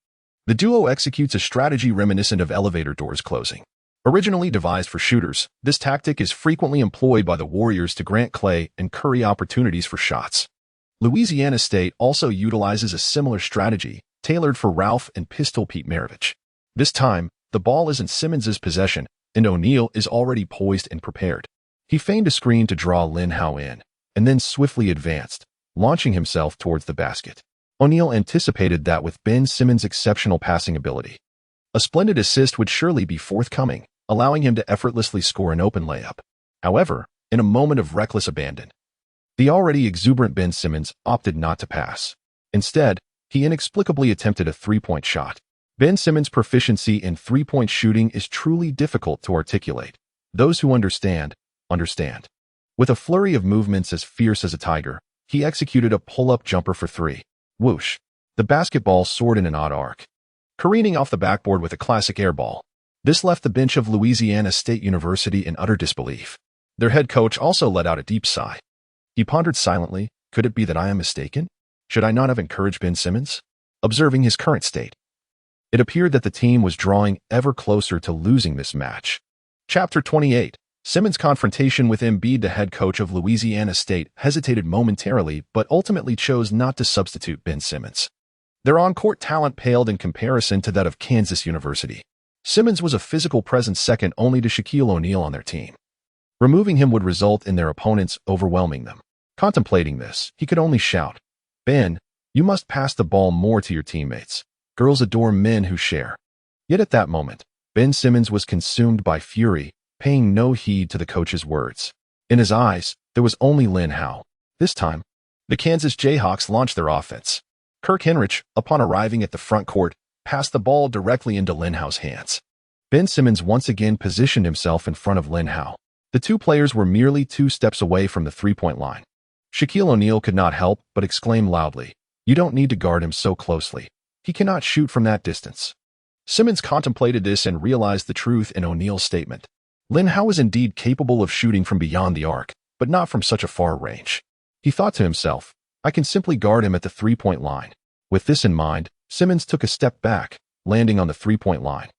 The duo executes a strategy reminiscent of elevator doors closing. Originally devised for shooters, this tactic is frequently employed by the Warriors to grant Clay and Curry opportunities for shots. Louisiana State also utilizes a similar strategy, tailored for Ralph and Pistol Pete Maravich. This time, the ball is in Simmons' possession, and O'Neal is already poised and prepared. He feigned a screen to draw Lin Hao in, and then swiftly advanced, launching himself towards the basket. O'Neal anticipated that with Ben Simmons' exceptional passing ability, a splendid assist would surely be forthcoming, allowing him to effortlessly score an open layup. However, in a moment of reckless abandon, the already exuberant Ben Simmons opted not to pass. Instead, he inexplicably attempted a three-point shot. Ben Simmons' proficiency in three-point shooting is truly difficult to articulate. Those who understand, understand. With a flurry of movements as fierce as a tiger, he executed a pull-up jumper for three. Whoosh! The basketball soared in an odd arc, careening off the backboard with a classic air ball. This left the bench of Louisiana State University in utter disbelief. Their head coach also let out a deep sigh. He pondered silently, could it be that I am mistaken? Should I not have encouraged Ben Simmons? Observing his current state, it appeared that the team was drawing ever closer to losing this match. Chapter 28. Simmons' confrontation with Embiid, the head coach of Louisiana State, hesitated momentarily but ultimately chose not to substitute Ben Simmons. Their on-court talent paled in comparison to that of Kansas University. Simmons was a physical presence second only to Shaquille O'Neal on their team. Removing him would result in their opponents overwhelming them. Contemplating this, he could only shout, "Ben, you must pass the ball more to your teammates. Girls adore men who share." Yet at that moment, Ben Simmons was consumed by fury, paying no heed to the coach's words. In his eyes, there was only Lin Hao. This time, the Kansas Jayhawks launched their offense. Kirk Henrich, upon arriving at the front court, passed the ball directly into Lin Hao's hands. Ben Simmons once again positioned himself in front of Lin Hao. The two players were merely 2 steps away from the three-point line. Shaquille O'Neal could not help but exclaim loudly, "You don't need to guard him so closely. He cannot shoot from that distance." Simmons contemplated this and realized the truth in O'Neal's statement. Lin Hao is indeed capable of shooting from beyond the arc, but not from such a far range. He thought to himself, I can simply guard him at the three-point line. With this in mind, Simmons took a step back, landing on the three-point line.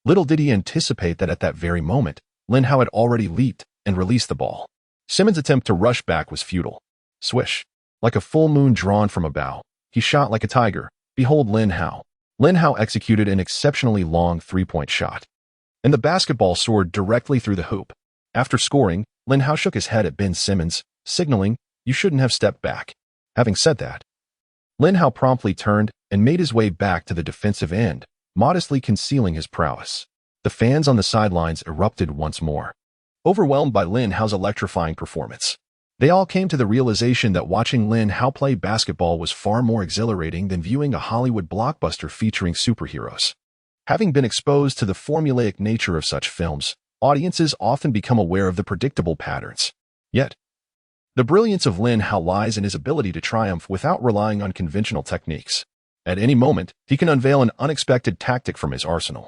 Little did he anticipate that at that very moment, Lin Hao had already leaped and released the ball. Simmons' attempt to rush back was futile. Swish! Like a full moon drawn from a bow, he shot like a tiger. Behold Lin Hao. Lin Hao executed an exceptionally long three-point shot, and the basketball soared directly through the hoop. After scoring, Lin Hao shook his head at Ben Simmons, signaling, "You shouldn't have stepped back." Having said that, Lin Hao promptly turned and made his way back to the defensive end, modestly concealing his prowess. The fans on the sidelines erupted once more, overwhelmed by Lin Hao's electrifying performance. They all came to the realization that watching Lin Hao play basketball was far more exhilarating than viewing a Hollywood blockbuster featuring superheroes. Having been exposed to the formulaic nature of such films, audiences often become aware of the predictable patterns. Yet, the brilliance of Lin Hao lies in his ability to triumph without relying on conventional techniques. At any moment, he can unveil an unexpected tactic from his arsenal,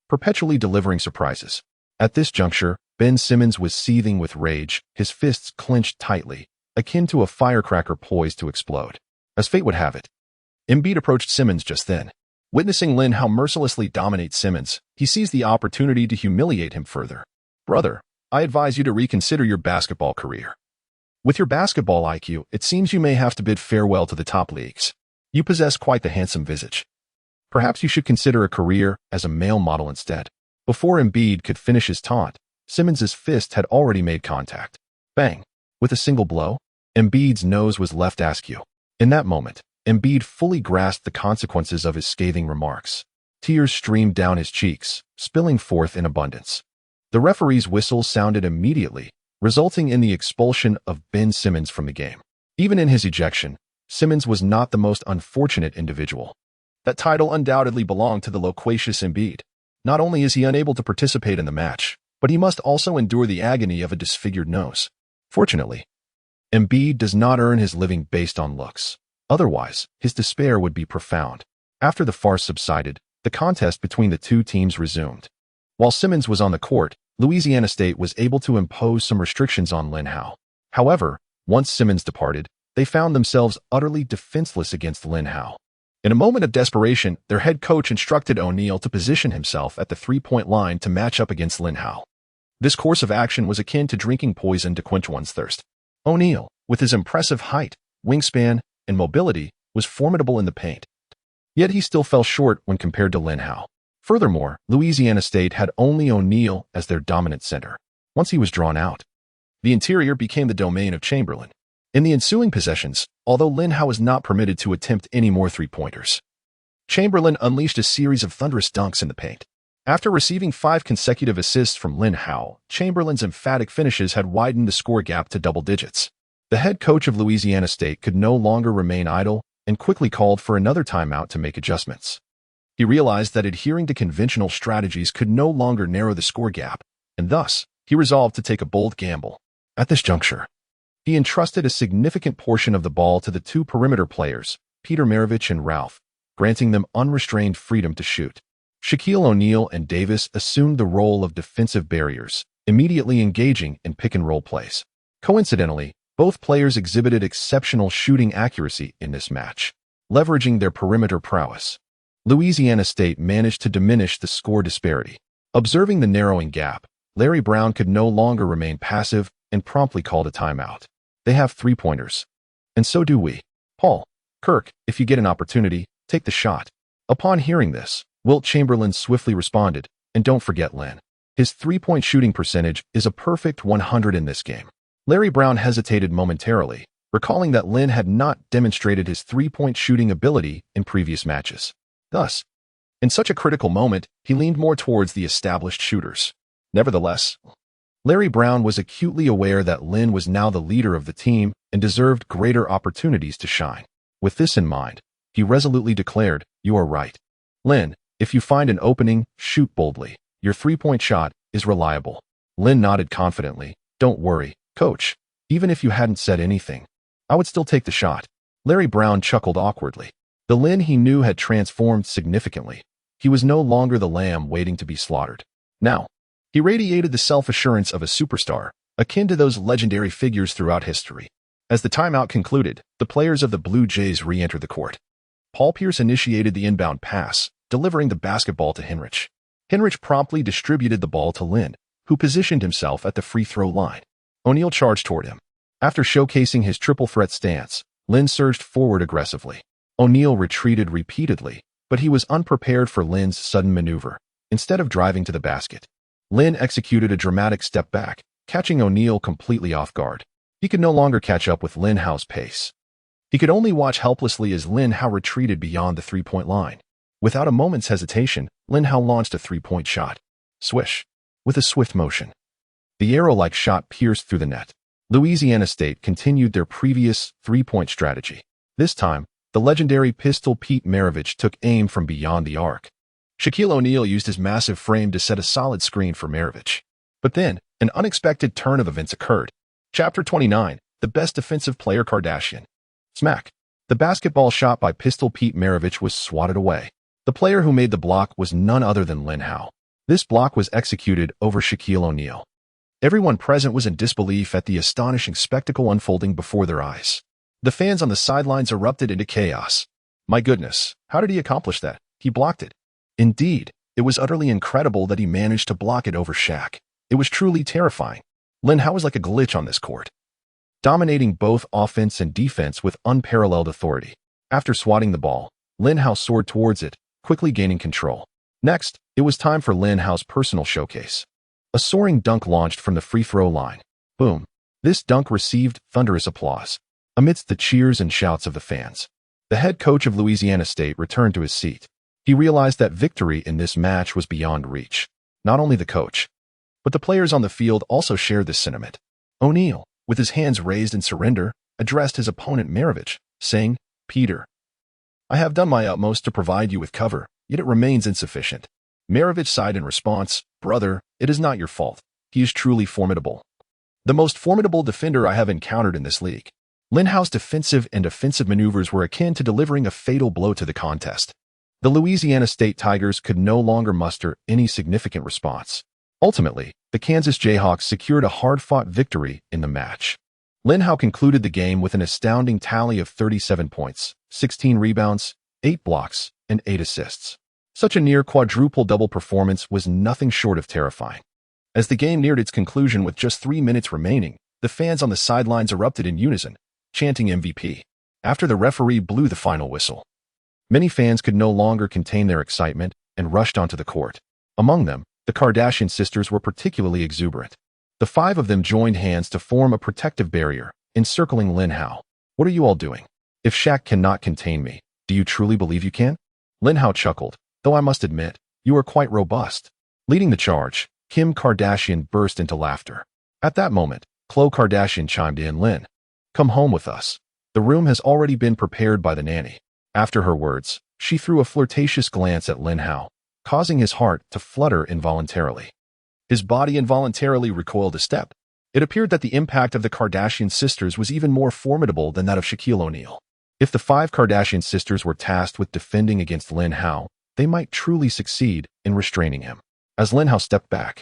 perpetually delivering surprises. At this juncture, Ben Simmons was seething with rage, his fists clenched tightly, akin to a firecracker poised to explode. As fate would have it, Embiid approached Simmons just then. Witnessing Lin Hao mercilessly dominate Simmons, he seized the opportunity to humiliate him further. "Brother, I advise you to reconsider your basketball career. With your basketball IQ, it seems you may have to bid farewell to the top leagues. You possess quite the handsome visage. Perhaps you should consider a career as a male model instead." Before Embiid could finish his taunt, Simmons's fist had already made contact. Bang! With a single blow, Embiid's nose was left askew. In that moment, Embiid fully grasped the consequences of his scathing remarks. Tears streamed down his cheeks, spilling forth in abundance. The referee's whistle sounded immediately, resulting in the expulsion of Ben Simmons from the game. Even in his ejection, Simmons was not the most unfortunate individual. That title undoubtedly belonged to the loquacious Embiid. Not only is he unable to participate in the match, but he must also endure the agony of a disfigured nose. Fortunately, Embiid does not earn his living based on looks. Otherwise, his despair would be profound. After the farce subsided, the contest between the two teams resumed. While Simmons was on the court, Louisiana State was able to impose some restrictions on Lin Hao. However, once Simmons departed, they found themselves utterly defenseless against Lin Hao. In a moment of desperation, their head coach instructed O'Neal to position himself at the three-point line to match up against Lin Hao. This course of action was akin to drinking poison to quench one's thirst. O'Neal, with his impressive height, wingspan, and mobility, was formidable in the paint. Yet he still fell short when compared to Lin Hao. Furthermore, Louisiana State had only O'Neal as their dominant center. Once he was drawn out, the interior became the domain of Chamberlain. In the ensuing possessions, although Lin Hao was not permitted to attempt any more three-pointers, Chamberlain unleashed a series of thunderous dunks in the paint. After receiving 5 consecutive assists from Lin Hao, Chamberlain's emphatic finishes had widened the score gap to double digits. The head coach of Louisiana State could no longer remain idle and quickly called for another timeout to make adjustments. He realized that adhering to conventional strategies could no longer narrow the score gap, and thus, he resolved to take a bold gamble. At this juncture, he entrusted a significant portion of the ball to the two perimeter players, Peter Maravich and Ralph, granting them unrestrained freedom to shoot. Shaquille O'Neal and Davis assumed the role of defensive barriers, immediately engaging in pick-and-roll plays. Coincidentally, both players exhibited exceptional shooting accuracy in this match. Leveraging their perimeter prowess, Louisiana State managed to diminish the score disparity. Observing the narrowing gap, Larry Brown could no longer remain passive and promptly called a timeout. "They have three-pointers. And so do we. Paul, Kirk, if you get an opportunity, take the shot." Upon hearing this, Wilt Chamberlain swiftly responded, "And don't forget Lin. His three-point shooting percentage is a perfect 100 in this game." Larry Brown hesitated momentarily, recalling that Lin had not demonstrated his three-point shooting ability in previous matches. Thus, in such a critical moment, he leaned more towards the established shooters. Nevertheless, Larry Brown was acutely aware that Lin was now the leader of the team and deserved greater opportunities to shine. With this in mind, he resolutely declared, "You are right. Lin, if you find an opening, shoot boldly. Your three-point shot is reliable." Lin nodded confidently. "Don't worry, coach. Even if you hadn't said anything, I would still take the shot." Larry Brown chuckled awkwardly. The Lin he knew had transformed significantly. He was no longer the lamb waiting to be slaughtered. Now, he radiated the self-assurance of a superstar, akin to those legendary figures throughout history. As the timeout concluded, the players of the Blue Jays re-entered the court. Paul Pierce initiated the inbound pass, delivering the basketball to Henrich. Henrich promptly distributed the ball to Lin, who positioned himself at the free throw line. O'Neal charged toward him. After showcasing his triple threat stance, Lin surged forward aggressively. O'Neal retreated repeatedly, but he was unprepared for Lin's sudden maneuver. Instead of driving to the basket, Lin executed a dramatic step back, catching O'Neal completely off guard. He could no longer catch up with Lin Hao's pace. He could only watch helplessly as Lin Hao retreated beyond the three-point line. Without a moment's hesitation, Lin Hao launched a three-point shot. Swish. With a swift motion, the arrow-like shot pierced through the net. Louisiana State continued their previous three-point strategy. This time, the legendary pistol Pete Maravich took aim from beyond the arc. Shaquille O'Neal used his massive frame to set a solid screen for Maravich. But then, an unexpected turn of events occurred. Chapter 29, the best defensive player Kardashian. Smack. The basketball shot by Pistol Pete Maravich was swatted away. The player who made the block was none other than Lin Hao. This block was executed over Shaquille O'Neal. Everyone present was in disbelief at the astonishing spectacle unfolding before their eyes. The fans on the sidelines erupted into chaos. My goodness, how did he accomplish that? He blocked it. Indeed, it was utterly incredible that he managed to block it over Shaq. It was truly terrifying. Lin Hao was like a glitch on this court, dominating both offense and defense with unparalleled authority. After swatting the ball, Lin Hao soared towards it, quickly gaining control. Next, it was time for Lin Hao's personal showcase. A soaring dunk launched from the free throw line. Boom. This dunk received thunderous applause. Amidst the cheers and shouts of the fans, the head coach of Louisiana State returned to his seat. He realized that victory in this match was beyond reach. Not only the coach, but the players on the field also shared this sentiment. O'Neal, with his hands raised in surrender, addressed his opponent Maravich, saying, "Peter, I have done my utmost to provide you with cover, yet it remains insufficient." Maravich sighed in response, "Brother, it is not your fault. He is truly formidable. The most formidable defender I have encountered in this league." Lin Hao's defensive and offensive maneuvers were akin to delivering a fatal blow to the contest. The Louisiana State Tigers could no longer muster any significant response. Ultimately, the Kansas Jayhawks secured a hard-fought victory in the match. Lin Hao concluded the game with an astounding tally of 37 points, 16 rebounds, 8 blocks, and 8 assists. Such a near quadruple-double performance was nothing short of terrifying. As the game neared its conclusion with just 3 minutes remaining, the fans on the sidelines erupted in unison, chanting MVP. After the referee blew the final whistle, many fans could no longer contain their excitement and rushed onto the court. Among them, the Kardashian sisters were particularly exuberant. The 5 of them joined hands to form a protective barrier, encircling Lin Hao. "What are you all doing? If Shaq cannot contain me, do you truly believe you can?" Lin Hao chuckled, "Though I must admit, you are quite robust." Leading the charge, Kim Kardashian burst into laughter. At that moment, Khloe Kardashian chimed in, "Lin, come home with us. The room has already been prepared by the nanny." After her words, she threw a flirtatious glance at Lin Hao, causing his heart to flutter involuntarily. His body involuntarily recoiled a step. It appeared that the impact of the Kardashian sisters was even more formidable than that of Shaquille O'Neal. If the 5 Kardashian sisters were tasked with defending against Lin Hao, they might truly succeed in restraining him. As Lin Hao stepped back,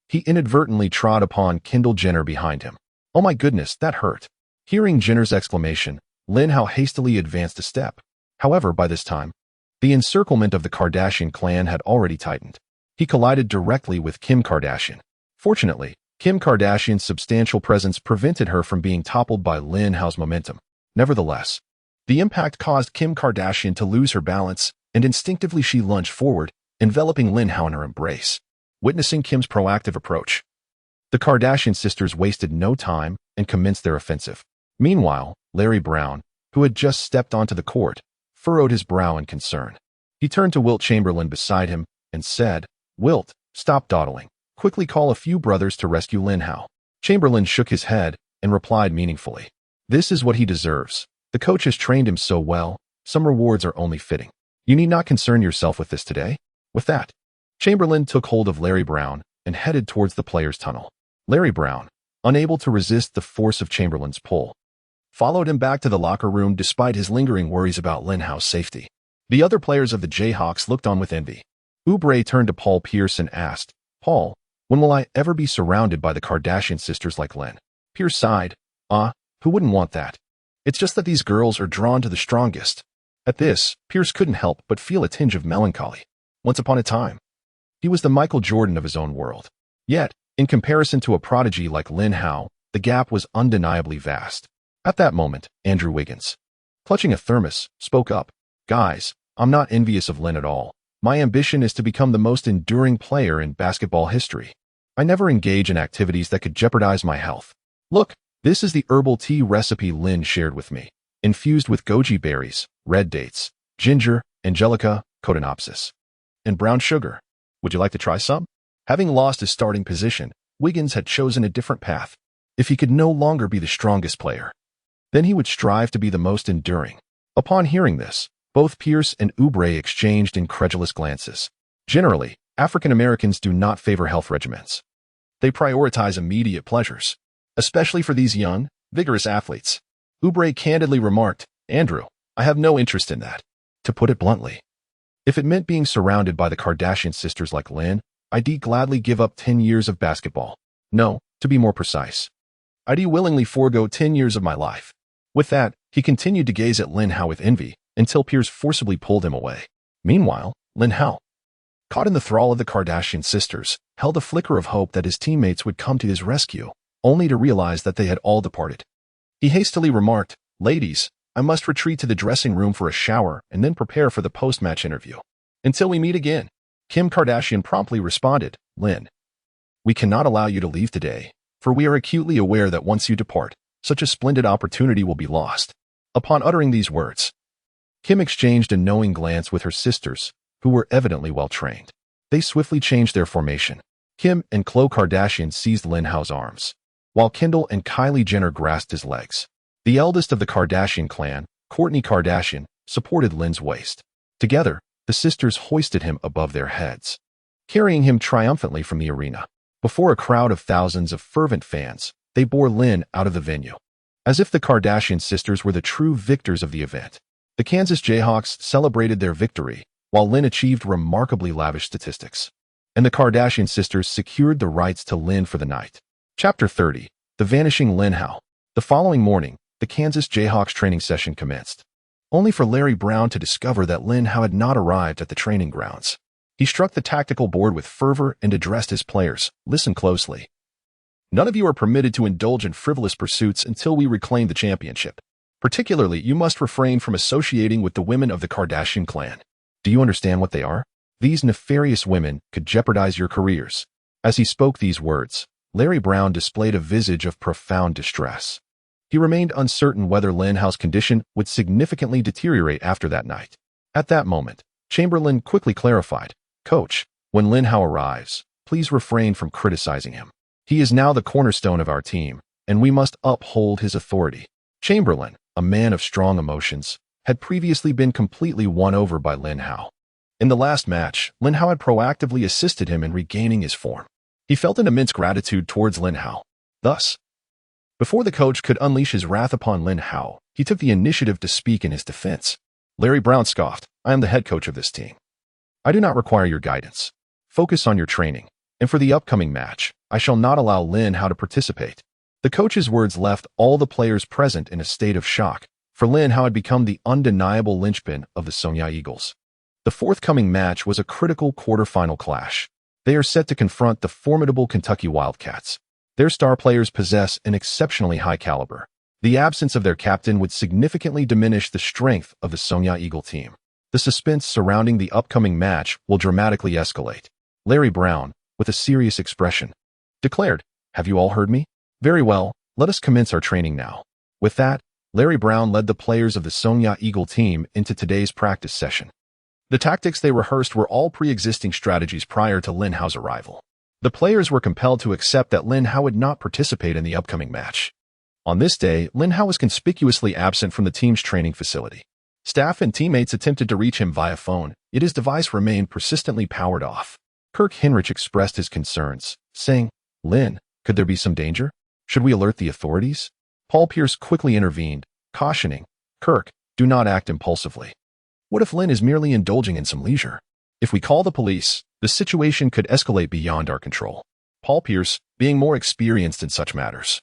he inadvertently trod upon Kendall Jenner behind him. "Oh my goodness, that hurt." Hearing Jenner's exclamation, Lin Hao hastily advanced a step. However, by this time, the encirclement of the Kardashian clan had already tightened. He collided directly with Kim Kardashian. Fortunately, Kim Kardashian's substantial presence prevented her from being toppled by Lin Hao's momentum. Nevertheless, the impact caused Kim Kardashian to lose her balance, and instinctively she lunged forward, enveloping Lin Hao in her embrace. Witnessing Kim's proactive approach, the Kardashian sisters wasted no time and commenced their offensive. Meanwhile, Larry Brown, who had just stepped onto the court, furrowed his brow in concern. He turned to Wilt Chamberlain beside him and said, "Wilt, stop dawdling. Quickly call a few brothers to rescue Lin Hao." Chamberlain shook his head and replied meaningfully, "This is what he deserves. The coach has trained him so well, some rewards are only fitting. You need not concern yourself with this today." With that, Chamberlain took hold of Larry Brown and headed towards the players' tunnel. Larry Brown, unable to resist the force of Chamberlain's pull, followed him back to the locker room despite his lingering worries about Lin Hao's safety. The other players of the Jayhawks looked on with envy. Oubre turned to Paul Pierce and asked, "Paul, when will I ever be surrounded by the Kardashian sisters like Lin?" Pierce sighed, Who wouldn't want that? It's just that these girls are drawn to the strongest." At this, Pierce couldn't help but feel a tinge of melancholy. Once upon a time, he was the Michael Jordan of his own world. Yet, in comparison to a prodigy like Lin Hao, the gap was undeniably vast. At that moment, Andrew Wiggins, clutching a thermos, spoke up. "Guys, I'm not envious of Lin at all. My ambition is to become the most enduring player in basketball history. I never engage in activities that could jeopardize my health. Look, this is the herbal tea recipe Lin shared with me, infused with goji berries, red dates, ginger, angelica, cotinopsis, and brown sugar. Would you like to try some?" Having lost his starting position, Wiggins had chosen a different path. If he could no longer be the strongest player, then he would strive to be the most enduring. Upon hearing this, both Pierce and Oubre exchanged incredulous glances. Generally, African Americans do not favor health regimens. They prioritize immediate pleasures, especially for these young, vigorous athletes. Oubre candidly remarked, "Andrew, I have no interest in that." To put it bluntly, if it meant being surrounded by the Kardashian sisters like Lin, I'd gladly give up 10 years of basketball. No, to be more precise, I'd willingly forego 10 years of my life. With that, he continued to gaze at Lin Hao with envy until Pierce forcibly pulled him away. Meanwhile, Lin Hao, caught in the thrall of the Kardashian sisters, held a flicker of hope that his teammates would come to his rescue, only to realize that they had all departed. He hastily remarked, "Ladies, I must retreat to the dressing room for a shower and then prepare for the post-match interview. Until we meet again." Kim Kardashian promptly responded, "Lin, we cannot allow you to leave today, for we are acutely aware that once you depart, such a splendid opportunity will be lost." Upon uttering these words, Kim exchanged a knowing glance with her sisters, who were evidently well-trained. They swiftly changed their formation. Kim and Khloe Kardashian seized Lin Hao's arms, while Kendall and Kylie Jenner grasped his legs. The eldest of the Kardashian clan, Kourtney Kardashian, supported Lin's waist. Together, the sisters hoisted him above their heads, carrying him triumphantly from the arena. Before a crowd of thousands of fervent fans, they bore Lin out of the venue, as if the Kardashian sisters were the true victors of the event. The Kansas Jayhawks celebrated their victory, while Lin achieved remarkably lavish statistics, and the Kardashian sisters secured the rights to Lin for the night. Chapter 30. The Vanishing Lin Hao. The following morning, the Kansas Jayhawks training session commenced, only for Larry Brown to discover that Lin Hao had not arrived at the training grounds. He struck the tactical board with fervor and addressed his players, "Listen closely. None of you are permitted to indulge in frivolous pursuits until we reclaim the championship. Particularly, you must refrain from associating with the women of the Kardashian clan. Do you understand what they are? These nefarious women could jeopardize your careers." As he spoke these words, Larry Brown displayed a visage of profound distress. He remained uncertain whether Lin Hao's condition would significantly deteriorate after that night. At that moment, Chamberlain quickly clarified, "Coach, when Lin Hao arrives, please refrain from criticizing him. He is now the cornerstone of our team, and we must uphold his authority." Chamberlain, a man of strong emotions, had previously been completely won over by Lin Hao. In the last match, Lin Hao had proactively assisted him in regaining his form. He felt an immense gratitude towards Lin Hao. Thus, before the coach could unleash his wrath upon Lin Hao, he took the initiative to speak in his defense. Larry Brown scoffed, "I am the head coach of this team. I do not require your guidance. Focus on your training, and for the upcoming match, I shall not allow Lin Hao to participate." The coach's words left all the players present in a state of shock, for Lin Hao had become the undeniable linchpin of the Sonya Eagles. The forthcoming match was a critical quarterfinal clash. They are set to confront the formidable Kentucky Wildcats. Their star players possess an exceptionally high caliber. The absence of their captain would significantly diminish the strength of the Sonya Eagle team. The suspense surrounding the upcoming match will dramatically escalate. Larry Brown, with a serious expression, declared, "Have you all heard me? Very well, let us commence our training now." With that, Larry Brown led the players of the Sonya Eagle team into today's practice session. The tactics they rehearsed were all pre-existing strategies prior to Lin Hao's arrival. The players were compelled to accept that Lin Hao would not participate in the upcoming match. On this day, Lin Hao was conspicuously absent from the team's training facility. Staff and teammates attempted to reach him via phone, yet his device remained persistently powered off. Kirk Hinrich expressed his concerns, saying, "Lin, could there be some danger? Should we alert the authorities?" Paul Pierce quickly intervened, cautioning, "Kirk, do not act impulsively. What if Lin is merely indulging in some leisure? If we call the police, the situation could escalate beyond our control." Paul Pierce, being more experienced in such matters,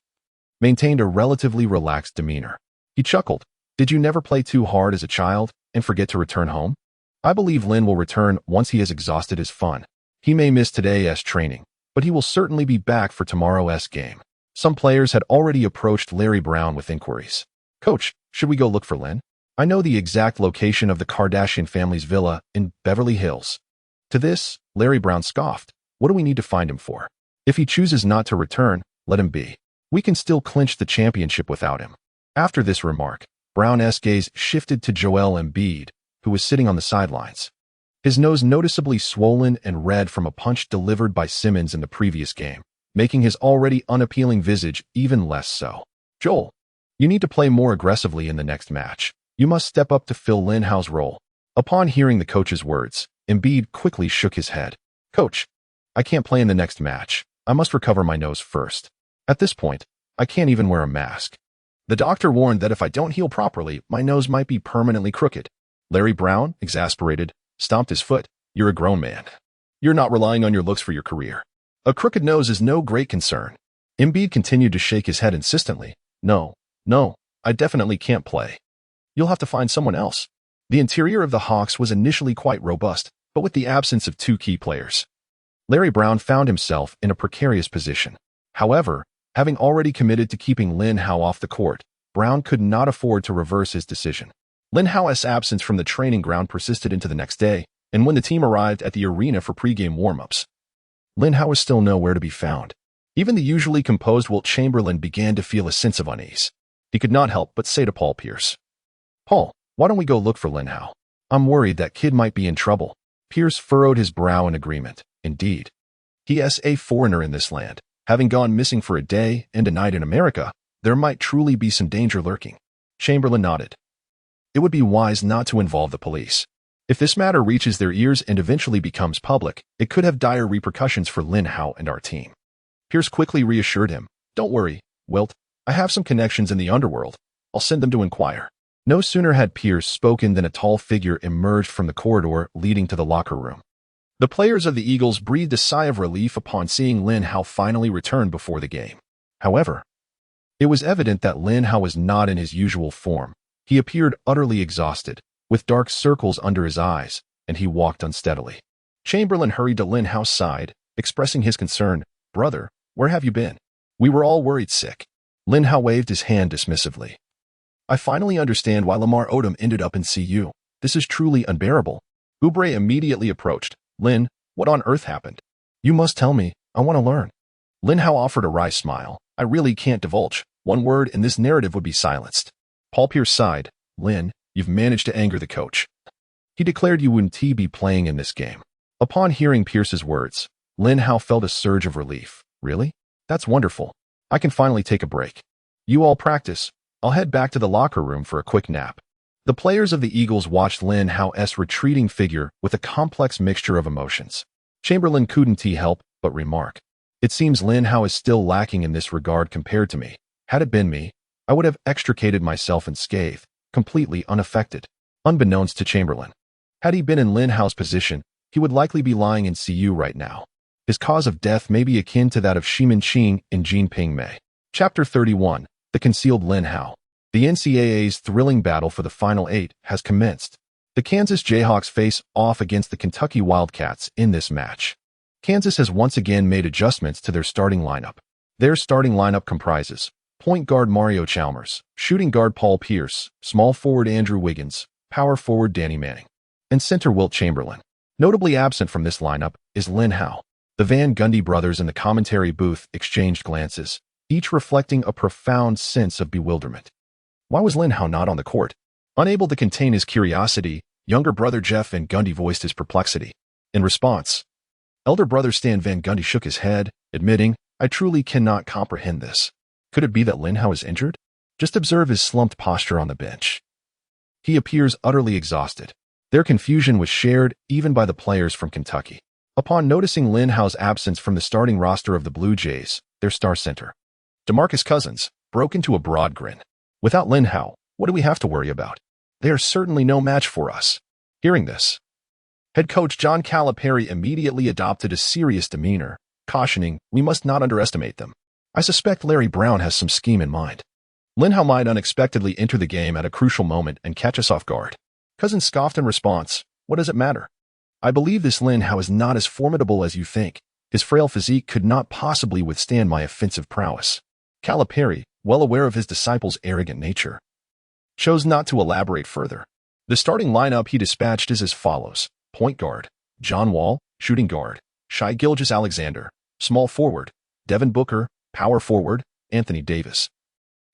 maintained a relatively relaxed demeanor. He chuckled, "Did you never play too hard as a child and forget to return home? I believe Lin will return once he has exhausted his fun. He may miss today's training, but he will certainly be back for tomorrow's game." Some players had already approached Larry Brown with inquiries. "Coach, should we go look for Lin? I know the exact location of the Kardashian family's villa in Beverly Hills." To this, Larry Brown scoffed, "What do we need to find him for? If he chooses not to return, let him be. We can still clinch the championship without him." After this remark, Brown's gaze shifted to Joel Embiid, who was sitting on the sidelines. his nose noticeably swollen and red from a punch delivered by Simmons in the previous game, making his already unappealing visage even less so. Joel, you need to play more aggressively in the next match. You must step up to fill Lin Hao's role. Upon hearing the coach's words, Embiid quickly shook his head. Coach, I can't play in the next match. I must recover my nose first. At this point, I can't even wear a mask. The doctor warned that if I don't heal properly, my nose might be permanently crooked. Larry Brown, exasperated, stomped his foot. You're a grown man. You're not relying on your looks for your career. A crooked nose is no great concern. Embiid continued to shake his head insistently. No, I definitely can't play. You'll have to find someone else. The interior of the Hawks was initially quite robust, but with the absence of two key players, Larry Brown found himself in a precarious position. However, having already committed to keeping Lin Hao off the court, Brown could not afford to reverse his decision. Lin Hao's absence from the training ground persisted into the next day, and when the team arrived at the arena for pregame warm-ups, Lin Hao was still nowhere to be found. Even the usually composed Wilt Chamberlain began to feel a sense of unease. He could not help but say to Paul Pierce, Paul, why don't we go look for Lin Hao? I'm worried that kid might be in trouble. Pierce furrowed his brow in agreement. Indeed. He is a foreigner in this land. Having gone missing for a day and a night in America, there might truly be some danger lurking. Chamberlain nodded. It would be wise not to involve the police. If this matter reaches their ears and eventually becomes public, it could have dire repercussions for Lin Hao and our team. Pierce quickly reassured him. Don't worry, Wilt. I have some connections in the underworld. I'll send them to inquire. No sooner had Pierce spoken than a tall figure emerged from the corridor leading to the locker room. The players of the Eagles breathed a sigh of relief upon seeing Lin Hao finally return before the game. However, it was evident that Lin Hao was not in his usual form. He appeared utterly exhausted, with dark circles under his eyes, and he walked unsteadily. Chamberlain hurried to Lin Hao's side, expressing his concern. Brother, where have you been? We were all worried sick. Lin Hao waved his hand dismissively. I finally understand why Lamar Odom ended up in CU. This is truly unbearable. Oubre immediately approached. Lin, what on earth happened? You must tell me. I want to learn. Lin Hao offered a wry smile. I really can't divulge. One word and this narrative would be silenced. Paul Pierce sighed. Lin, you've managed to anger the coach. He declared you wouldn't be playing in this game. Upon hearing Pierce's words, Lin Hao felt a surge of relief. Really? That's wonderful. I can finally take a break. You all practice. I'll head back to the locker room for a quick nap. The players of the Eagles watched Lin Hao's retreating figure with a complex mixture of emotions. Chamberlain couldn't help but remark, it seems Lin Hao is still lacking in this regard compared to me. Had it been me, I would have extricated myself unscathed, completely unaffected. Unbeknownst to Chamberlain, had he been in Lin Hao's position, he would likely be lying in CU right now. His cause of death may be akin to that of Ximin Qing in Jinping Mei. Chapter 31. The Concealed Lin Hao. The NCAA's thrilling battle for the Final Eight has commenced. The Kansas Jayhawks face off against the Kentucky Wildcats in this match. Kansas has once again made adjustments to their starting lineup. Their starting lineup comprises point guard Mario Chalmers, shooting guard Paul Pierce, small forward Andrew Wiggins, power forward Danny Manning, and center Wilt Chamberlain. Notably absent from this lineup is Lin Hao. The Van Gundy brothers in the commentary booth exchanged glances, each reflecting a profound sense of bewilderment. Why was Lin Hao not on the court? Unable to contain his curiosity, younger brother Jeff Van Gundy voiced his perplexity. In response, elder brother Stan Van Gundy shook his head, admitting, I truly cannot comprehend this. Could it be that Lin Hao is injured? Just observe his slumped posture on the bench. He appears utterly exhausted. Their confusion was shared even by the players from Kentucky. Upon noticing Lin Hao's absence from the starting roster of the Blue Jays, their star center, DeMarcus Cousins, broke into a broad grin. Without Lin Hao, what do we have to worry about? They are certainly no match for us. Hearing this, head coach John Calipari immediately adopted a serious demeanor, cautioning, we must not underestimate them. I suspect Larry Brown has some scheme in mind. Lin Hao might unexpectedly enter the game at a crucial moment and catch us off guard. Cousins scoffed in response, what does it matter? I believe this Lin Hao is not as formidable as you think. His frail physique could not possibly withstand my offensive prowess. Calipari, well aware of his disciple's arrogant nature, chose not to elaborate further. The starting lineup he dispatched is as follows. Point guard, John Wall, shooting guard, Shai Gilgeous-Alexander, small forward, Devin Booker, power forward, Anthony Davis.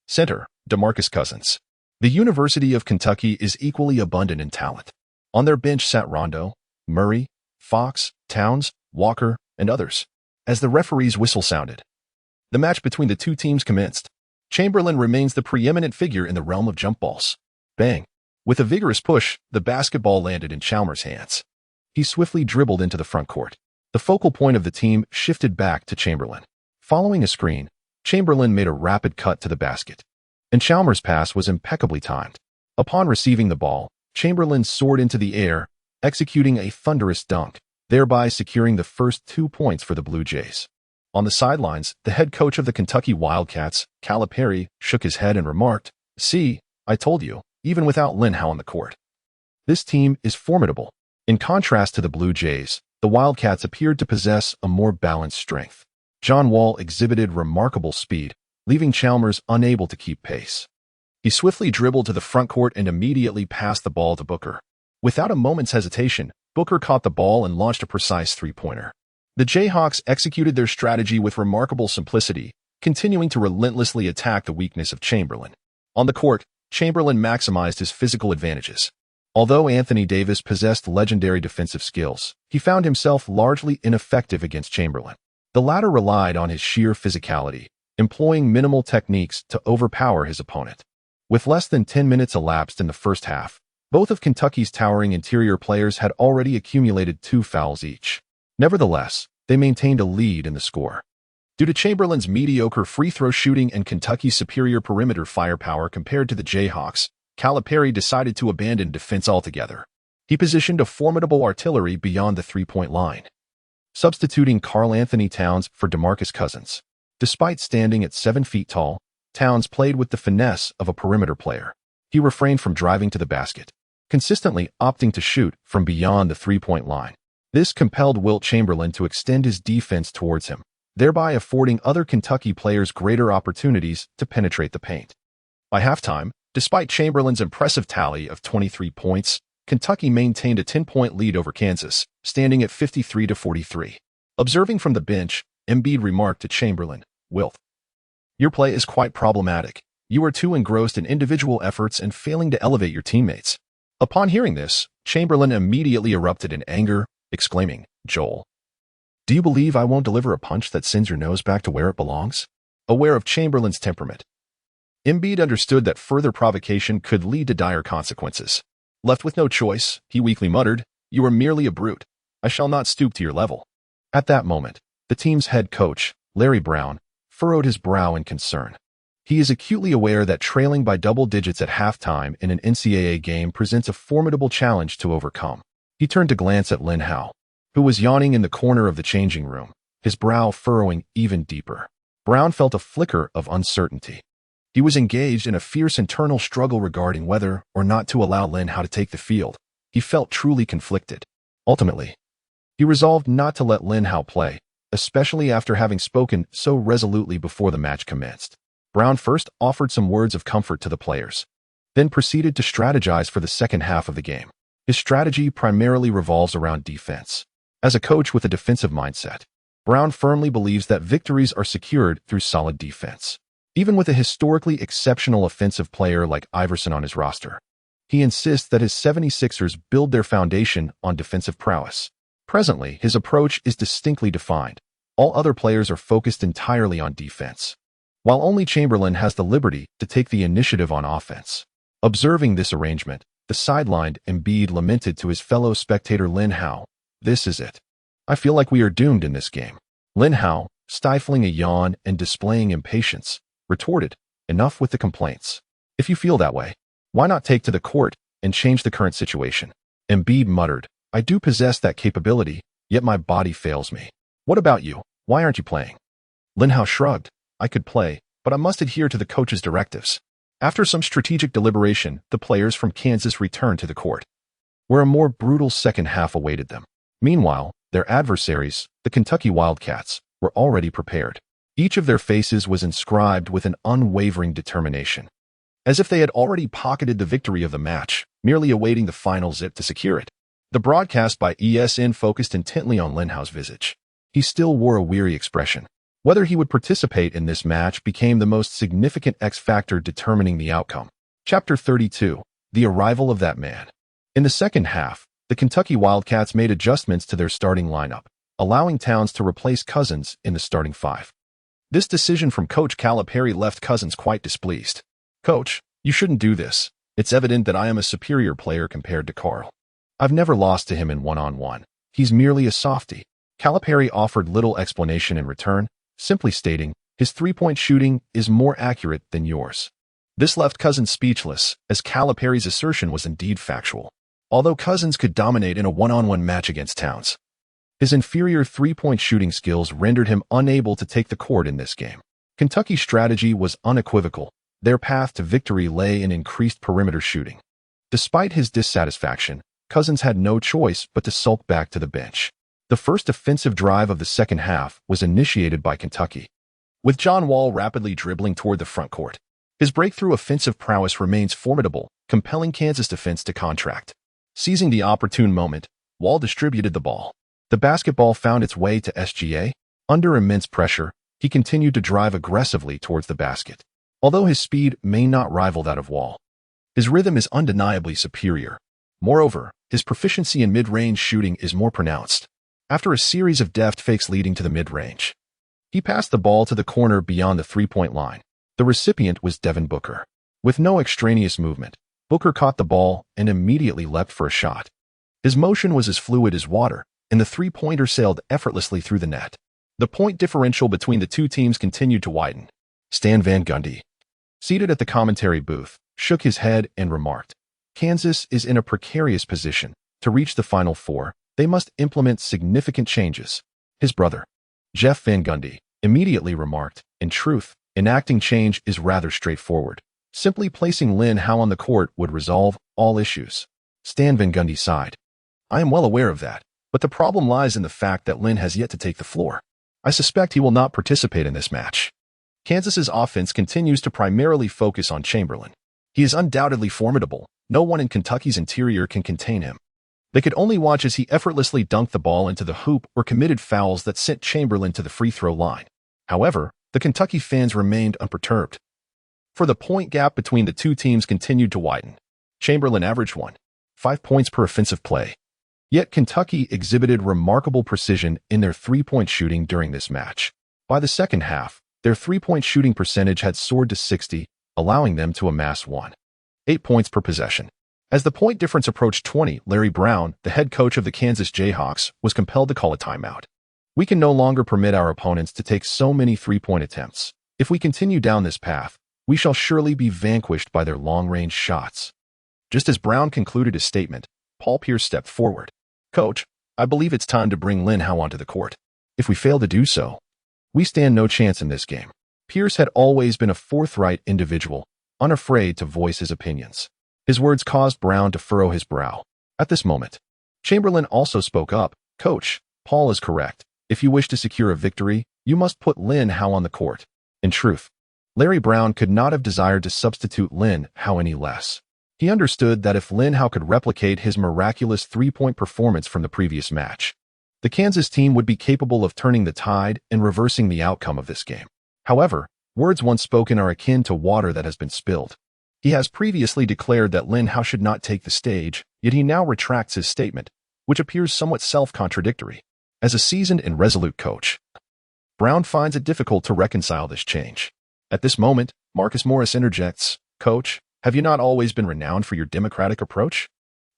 Center, DeMarcus Cousins. The University of Kentucky is equally abundant in talent. On their bench sat Rondo, Murray, Fox, Towns, Walker, and others. As the referee's whistle sounded, the match between the two teams commenced. Chamberlain remains the preeminent figure in the realm of jump balls. Bang! With a vigorous push, the basketball landed in Chalmers' hands. He swiftly dribbled into the front court. The focal point of the team shifted back to Chamberlain. Following a screen, Chamberlain made a rapid cut to the basket, and Chalmers' pass was impeccably timed. Upon receiving the ball, Chamberlain soared into the air, executing a thunderous dunk, thereby securing the first 2 points for the Blue Jays. On the sidelines, the head coach of the Kentucky Wildcats, Calipari, shook his head and remarked, "See, I told you, even without Lin Hao on the court. This team is formidable." In contrast to the Blue Jays, the Wildcats appeared to possess a more balanced strength. John Wall exhibited remarkable speed, leaving Chalmers unable to keep pace. He swiftly dribbled to the front court and immediately passed the ball to Booker. Without a moment's hesitation, Booker caught the ball and launched a precise three-pointer. The Jayhawks executed their strategy with remarkable simplicity, continuing to relentlessly attack the weakness of Chamberlain. On the court, Chamberlain maximized his physical advantages. Although Anthony Davis possessed legendary defensive skills, he found himself largely ineffective against Chamberlain. The latter relied on his sheer physicality, employing minimal techniques to overpower his opponent. With less than 10 minutes elapsed in the first half, both of Kentucky's towering interior players had already accumulated 2 fouls each. Nevertheless, they maintained a lead in the score. Due to Chamberlain's mediocre free throw shooting and Kentucky's superior perimeter firepower compared to the Jayhawks, Calipari decided to abandon defense altogether. He positioned a formidable artillery beyond the three-point line, substituting Karl Anthony Towns for DeMarcus Cousins. Despite standing at 7 feet tall, Towns played with the finesse of a perimeter player. He refrained from driving to the basket, consistently opting to shoot from beyond the three-point line. This compelled Wilt Chamberlain to extend his defense towards him, thereby affording other Kentucky players greater opportunities to penetrate the paint. By halftime, despite Chamberlain's impressive tally of 23 points, Kentucky maintained a 10-point lead over Kansas, standing at 53-43. Observing from the bench, Embiid remarked to Chamberlain, "Wilt, your play is quite problematic. You are too engrossed in individual efforts and failing to elevate your teammates." Upon hearing this, Chamberlain immediately erupted in anger, exclaiming, "Joel, do you believe I won't deliver a punch that sends your nose back to where it belongs?" Aware of Chamberlain's temperament, Embiid understood that further provocation could lead to dire consequences. Left with no choice, he weakly muttered, "You are merely a brute. I shall not stoop to your level." At that moment, the team's head coach, Larry Brown, furrowed his brow in concern. He is acutely aware that trailing by double digits at halftime in an NCAA game presents a formidable challenge to overcome. He turned to glance at Lin Hao, who was yawning in the corner of the changing room, his brow furrowing even deeper. Brown felt a flicker of uncertainty. He was engaged in a fierce internal struggle regarding whether or not to allow Lin Hao to take the field. He felt truly conflicted. Ultimately, he resolved not to let Lin Hao play, especially after having spoken so resolutely before the match commenced. Brown first offered some words of comfort to the players, then proceeded to strategize for the second half of the game. His strategy primarily revolves around defense. As a coach with a defensive mindset, Brown firmly believes that victories are secured through solid defense. Even with a historically exceptional offensive player like Iverson on his roster, he insists that his 76ers build their foundation on defensive prowess. Presently, his approach is distinctly defined. All other players are focused entirely on defense, while only Chamberlain has the liberty to take the initiative on offense. Observing this arrangement, the sidelined Embiid lamented to his fellow spectator Lin Hao, "This is it. I feel like we are doomed in this game." Lin Hao, stifling a yawn and displaying impatience, retorted, "Enough with the complaints. If you feel that way, why not take to the court and change the current situation?" Embiid muttered, "I do possess that capability, yet my body fails me. What about you? Why aren't you playing?" Lin Hao shrugged, "I could play, but I must adhere to the coach's directives." After some strategic deliberation, the players from Kansas returned to the court, where a more brutal second half awaited them. Meanwhile, their adversaries, the Kentucky Wildcats, were already prepared. Each of their faces was inscribed with an unwavering determination, as if they had already pocketed the victory of the match, merely awaiting the final zip to secure it. The broadcast by ESN focused intently on Lin Hao's visage. He still wore a weary expression. Whether he would participate in this match became the most significant X factor determining the outcome. Chapter 32. The Arrival of That Man. In the second half, The Kentucky Wildcats made adjustments to their starting lineup, allowing Towns to replace Cousins in the starting five. This decision from Coach Calipari left Cousins quite displeased. "Coach, you shouldn't do this. It's evident that I am a superior player compared to Carl. I've never lost to him in one-on-one. He's merely a softie." Calipari offered little explanation in return, simply stating, "His three-point shooting is more accurate than yours." This left Cousins speechless, as Calipari's assertion was indeed factual. Although Cousins could dominate in a one-on-one match against Towns, his inferior three-point shooting skills rendered him unable to take the court in this game. Kentucky's strategy was unequivocal. Their path to victory lay in increased perimeter shooting. Despite his dissatisfaction, Cousins had no choice but to sulk back to the bench. The first offensive drive of the second half was initiated by Kentucky, with John Wall rapidly dribbling toward the front court. His breakthrough offensive prowess remains formidable, compelling Kansas defense to contract. Seizing the opportune moment, Wall distributed the ball. The basketball found its way to SGA. Under immense pressure, he continued to drive aggressively towards the basket. Although his speed may not rival that of Wall, his rhythm is undeniably superior. Moreover, his proficiency in mid-range shooting is more pronounced. After a series of deft fakes leading to the mid-range, he passed the ball to the corner beyond the three-point line. The recipient was Devin Booker. With no extraneous movement, Booker caught the ball and immediately leapt for a shot. His motion was as fluid as water, and the three-pointer sailed effortlessly through the net. The point differential between the two teams continued to widen. Stan Van Gundy, seated at the commentary booth, shook his head and remarked, "Kansas is in a precarious position. To reach the Final Four, they must implement significant changes." His brother, Jeff Van Gundy, immediately remarked, "In truth, enacting change is rather straightforward. Simply placing Lin Hao on the court would resolve all issues." Stan Van Gundy sighed. "I am well aware of that, but the problem lies in the fact that Lin has yet to take the floor. I suspect he will not participate in this match." Kansas's offense continues to primarily focus on Chamberlain. He is undoubtedly formidable. No one in Kentucky's interior can contain him. They could only watch as he effortlessly dunked the ball into the hoop or committed fouls that sent Chamberlain to the free throw line. However, the Kentucky fans remained unperturbed, for the point gap between the two teams continued to widen. Chamberlain averaged 1.5 points per offensive play. Yet Kentucky exhibited remarkable precision in their three-point shooting during this match. By the second half, their three-point shooting percentage had soared to 60, allowing them to amass 1.8 points per possession. As the point difference approached 20, Larry Brown, the head coach of the Kansas Jayhawks, was compelled to call a timeout. "We can no longer permit our opponents to take so many three-point attempts. If we continue down this path, we shall surely be vanquished by their long-range shots." Just as Brown concluded his statement, Paul Pierce stepped forward. "Coach, I believe it's time to bring Lin Hao onto the court. If we fail to do so, we stand no chance in this game." Pierce had always been a forthright individual, unafraid to voice his opinions. His words caused Brown to furrow his brow. At this moment, Chamberlain also spoke up. "Coach, Paul is correct. If you wish to secure a victory, you must put Lin Hao on the court." In truth, Larry Brown could not have desired to substitute Lin Hao any less. He understood that if Lin Hao could replicate his miraculous three-point performance from the previous match, the Kansas team would be capable of turning the tide and reversing the outcome of this game. However, words once spoken are akin to water that has been spilled. He has previously declared that Lin Hao should not take the stage, yet he now retracts his statement, which appears somewhat self-contradictory. As a seasoned and resolute coach, Brown finds it difficult to reconcile this change. At this moment, Marcus Morris interjects, "Coach, have you not always been renowned for your democratic approach?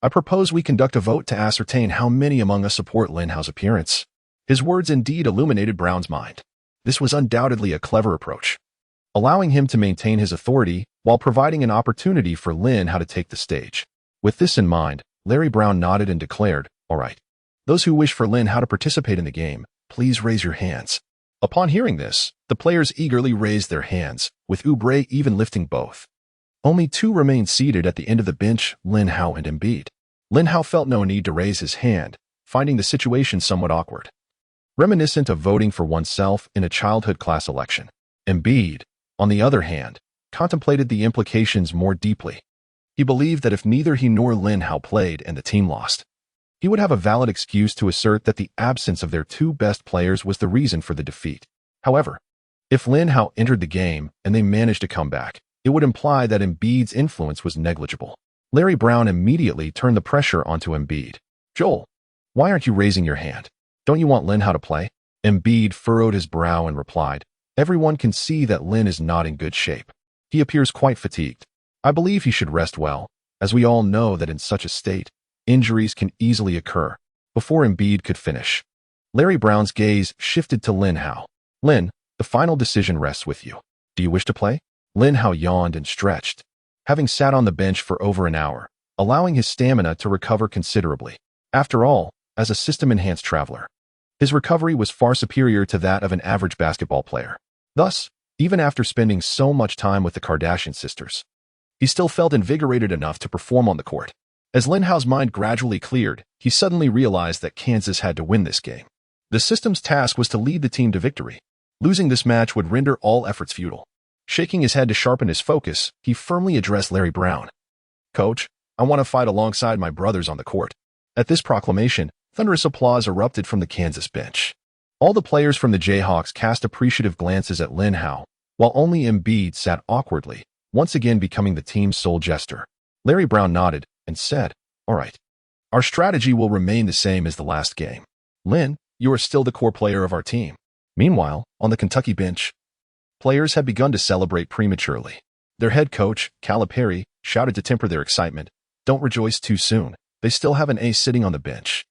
I propose we conduct a vote to ascertain how many among us support Lin Hao's appearance." His words indeed illuminated Brown's mind. This was undoubtedly a clever approach, allowing him to maintain his authority while providing an opportunity for Lin Hao to take the stage. With this in mind, Larry Brown nodded and declared, "All right. Those who wish for Lin Hao to participate in the game, please raise your hands." Upon hearing this, the players eagerly raised their hands, with Oubre even lifting both. Only two remained seated at the end of the bench, Lin Hao and Embiid. Lin Hao felt no need to raise his hand, finding the situation somewhat awkward, reminiscent of voting for oneself in a childhood class election. Embiid, on the other hand, contemplated the implications more deeply. He believed that if neither he nor Lin Hao played and the team lost, he would have a valid excuse to assert that the absence of their two best players was the reason for the defeat. However, if Lin Hao entered the game and they managed to come back, it would imply that Embiid's influence was negligible. Larry Brown immediately turned the pressure onto Embiid. Joel, why aren't you raising your hand? Don't you want Lin Hao to play? Embiid furrowed his brow and replied, everyone can see that Lin is not in good shape. He appears quite fatigued. I believe he should rest well, as we all know that in such a state, injuries can easily occur. Before Embiid could finish, Larry Brown's gaze shifted to Lin Hao. Lin, the final decision rests with you. Do you wish to play? Lin Hao yawned and stretched, having sat on the bench for over an hour, allowing his stamina to recover considerably. After all, as a system-enhanced traveler, his recovery was far superior to that of an average basketball player. Thus, even after spending so much time with the Kardashian sisters, he still felt invigorated enough to perform on the court. As Lin Hao's mind gradually cleared, he suddenly realized that Kansas had to win this game. The system's task was to lead the team to victory. Losing this match would render all efforts futile. Shaking his head to sharpen his focus, he firmly addressed Larry Brown. Coach, I want to fight alongside my brothers on the court. At this proclamation, thunderous applause erupted from the Kansas bench. All the players from the Jayhawks cast appreciative glances at Lin Hao, while only Embiid sat awkwardly, once again becoming the team's sole jester. Larry Brown nodded and said, all right. Our strategy will remain the same as the last game. Lin, you are still the core player of our team. Meanwhile, on the Kentucky bench, players had begun to celebrate prematurely. Their head coach, Calipari, shouted to temper their excitement, don't rejoice too soon. They still have an ace sitting on the bench.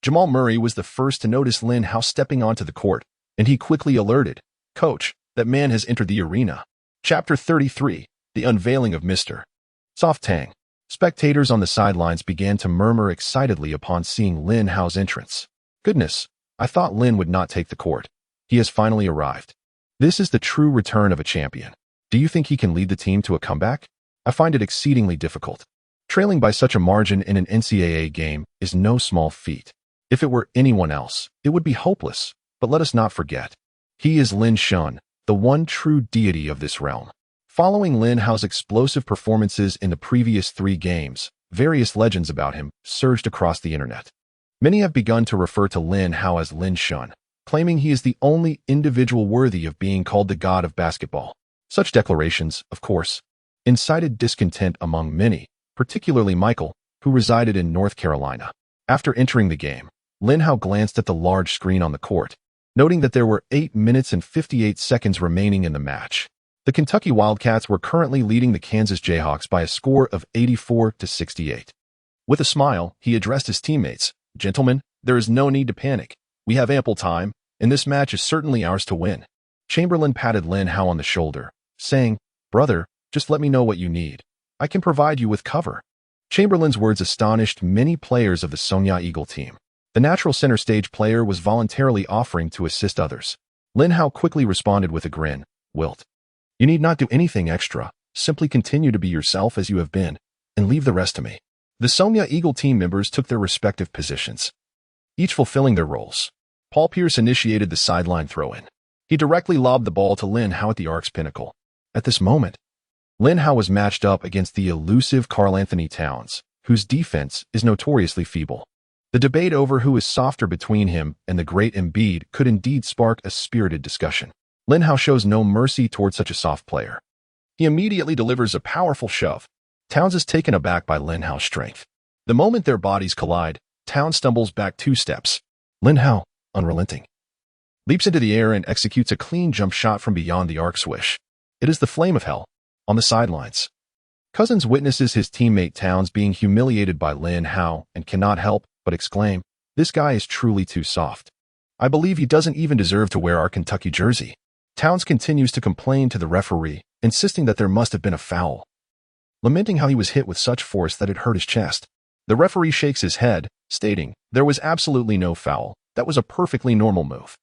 Jamal Murray was the first to notice Lin Hao stepping onto the court, and he quickly alerted, Coach, that man has entered the arena. Chapter 33, The Unveiling of Mr. Soft Tang. Spectators on the sidelines began to murmur excitedly upon seeing Lin Hao's entrance. Goodness, I thought Lin would not take the court. He has finally arrived. This is the true return of a champion. Do you think he can lead the team to a comeback? I find it exceedingly difficult. Trailing by such a margin in an NCAA game is no small feat. If it were anyone else, it would be hopeless, but let us not forget. He is Lin Shun, the one true deity of this realm. Following Lin Hao's explosive performances in the previous 3 games, various legends about him surged across the internet. Many have begun to refer to Lin Hao as Lin Shun, claiming he is the only individual worthy of being called the god of basketball. Such declarations, of course, incited discontent among many, particularly Michael, who resided in North Carolina. After entering the game, Lin Hao glanced at the large screen on the court, noting that there were 8 minutes and 58 seconds remaining in the match. The Kentucky Wildcats were currently leading the Kansas Jayhawks by a score of 84-68. With a smile, he addressed his teammates, Gentlemen, there is no need to panic. We have ample time, and this match is certainly ours to win. Chamberlain patted Lin Hao on the shoulder, saying, Brother, just let me know what you need. I can provide you with cover. Chamberlain's words astonished many players of the Sonya Eagle team. The natural center stage player was voluntarily offering to assist others. Lin Hao quickly responded with a grin, Wilt. You need not do anything extra. Simply continue to be yourself as you have been, and leave the rest to me. The Sonya Eagle team members took their respective positions, each fulfilling their roles. Paul Pierce initiated the sideline throw-in. He directly lobbed the ball to Lin Hao at the arc's pinnacle. At this moment, Lin Hao was matched up against the elusive Karl-Anthony Towns, whose defense is notoriously feeble. The debate over who is softer between him and the great Embiid could indeed spark a spirited discussion. Lin Hao shows no mercy toward such a soft player. He immediately delivers a powerful shove. Towns is taken aback by Lin Hao's strength. The moment their bodies collide, Towns stumbles back 2 steps. Lin Hao, unrelenting, leaps into the air and executes a clean jump shot from beyond the arc swish. It is the flame of hell. On the sidelines, Cousins witnesses his teammate Towns being humiliated by Lin Hao and cannot help but exclaim, this guy is truly too soft. I believe he doesn't even deserve to wear our Kentucky jersey. Towns continues to complain to the referee, insisting that there must have been a foul, lamenting how he was hit with such force that it hurt his chest. The referee shakes his head, stating, there was absolutely no foul. That was a perfectly normal move.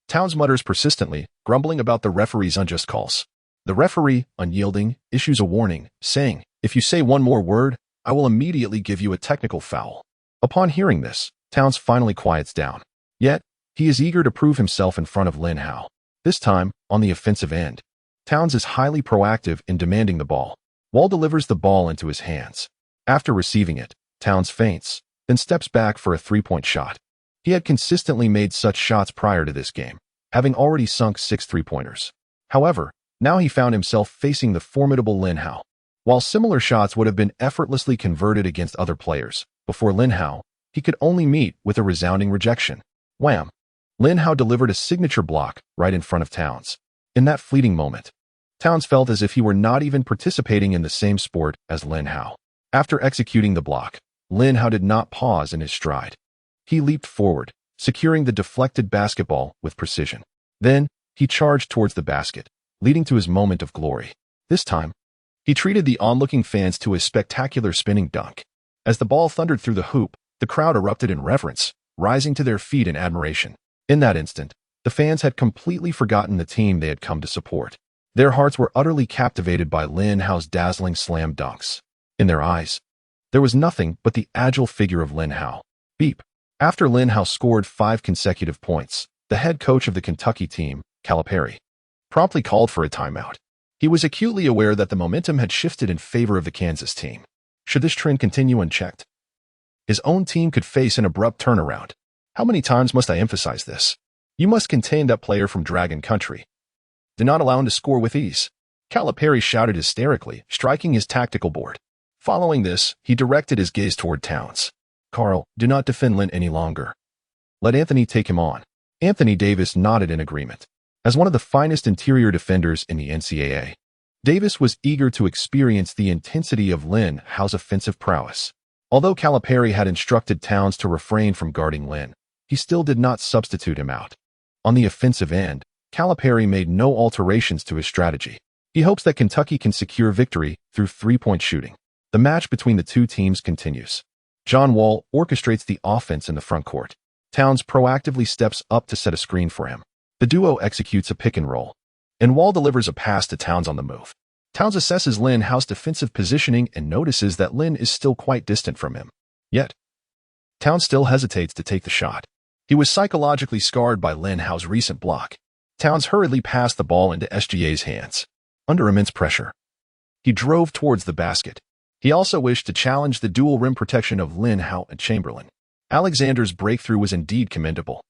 Towns mutters persistently, grumbling about the referee's unjust calls. The referee, unyielding, issues a warning, saying, if you say one more word, I will immediately give you a technical foul. Upon hearing this, Towns finally quiets down. Yet, he is eager to prove himself in front of Lin Hao. This time, on the offensive end, Towns is highly proactive in demanding the ball. Wall delivers the ball into his hands. After receiving it, Towns feints, then steps back for a 3-point shot. He had consistently made such shots prior to this game, having already sunk 6 3-pointers. However, now he found himself facing the formidable Lin Hao. While similar shots would have been effortlessly converted against other players, before Lin Hao, he could only meet with a resounding rejection. Wham! Lin Hao delivered a signature block right in front of Towns. In that fleeting moment, Towns felt as if he were not even participating in the same sport as Lin Hao. After executing the block, Lin Hao did not pause in his stride. He leaped forward, securing the deflected basketball with precision. Then, he charged towards the basket, leading to his moment of glory. This time, he treated the onlooking fans to a spectacular spinning dunk. As the ball thundered through the hoop, the crowd erupted in reverence, rising to their feet in admiration. In that instant, the fans had completely forgotten the team they had come to support. Their hearts were utterly captivated by Lin Hao's dazzling slam dunks. In their eyes, there was nothing but the agile figure of Lin Hao. Beep. After Lin Hao scored 5 consecutive points, the head coach of the Kentucky team, Calipari, promptly called for a timeout. He was acutely aware that the momentum had shifted in favor of the Kansas team. Should this trend continue unchecked, his own team could face an abrupt turnaround. How many times must I emphasize this? You must contain that player from Dragon Country. Do not allow him to score with ease. Calipari shouted hysterically, striking his tactical board. Following this, he directed his gaze toward Towns. Carl, do not defend Lin any longer. Let Anthony take him on. Anthony Davis nodded in agreement. As one of the finest interior defenders in the NCAA, Davis was eager to experience the intensity of Lin Hao's offensive prowess. Although Calipari had instructed Towns to refrain from guarding Lin, he still did not substitute him out. On the offensive end, Calipari made no alterations to his strategy. He hopes that Kentucky can secure victory through three-point shooting. The match between the two teams continues. John Wall orchestrates the offense in the front court. Towns proactively steps up to set a screen for him. The duo executes a pick and roll, and Wall delivers a pass to Towns on the move. Towns assesses Lin Hao's defensive positioning and notices that Lin is still quite distant from him. Yet, Towns still hesitates to take the shot. He was psychologically scarred by Lin Hao's recent block. Towns hurriedly passed the ball into SGA's hands. Under immense pressure, he drove towards the basket. He also wished to challenge the dual rim protection of Lin Hao and Chamberlain. Alexander's breakthrough was indeed commendable.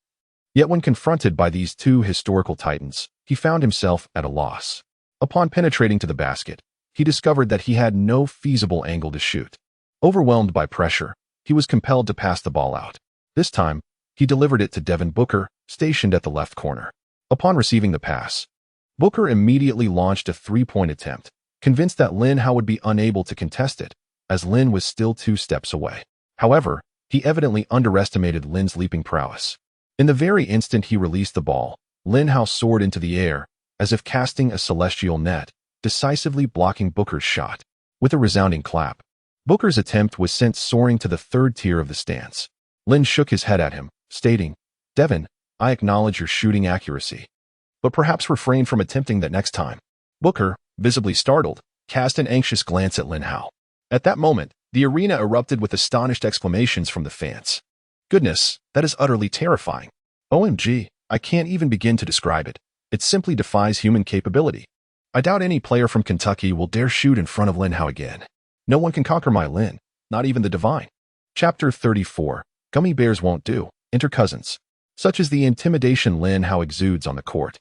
Yet when confronted by these two historical titans, he found himself at a loss. Upon penetrating to the basket, he discovered that he had no feasible angle to shoot. Overwhelmed by pressure, he was compelled to pass the ball out. This time, he delivered it to Devin Booker, stationed at the left corner. Upon receiving the pass, Booker immediately launched a three-point attempt, convinced that Lin Hao would be unable to contest it, as Lin was still 2 steps away. However, he evidently underestimated Lin's leaping prowess. In the very instant he released the ball, Lin Hao soared into the air, as if casting a celestial net, decisively blocking Booker's shot. With a resounding clap, Booker's attempt was sent soaring to the third tier of the stands. Lin shook his head at him, stating, "Devin, I acknowledge your shooting accuracy, but perhaps refrain from attempting that next time." Booker, visibly startled, cast an anxious glance at Lin Hao. At that moment, the arena erupted with astonished exclamations from the fans. "Goodness, that is utterly terrifying. OMG, I can't even begin to describe it. It simply defies human capability. I doubt any player from Kentucky will dare shoot in front of Lin Hao again. No one can conquer my Lin, not even the divine." Chapter 34. Gummy Bears Won't Do. Enter Cousins. Such is the intimidation Lin Hao exudes on the court.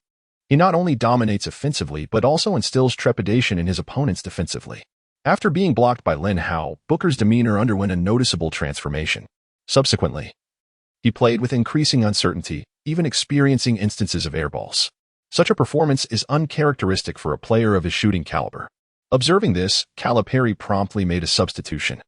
He not only dominates offensively but also instills trepidation in his opponents defensively. After being blocked by Lin Hao, Booker's demeanor underwent a noticeable transformation. Subsequently, he played with increasing uncertainty, even experiencing instances of airballs. Such a performance is uncharacteristic for a player of his shooting caliber. Observing this, Calipari promptly made a substitution,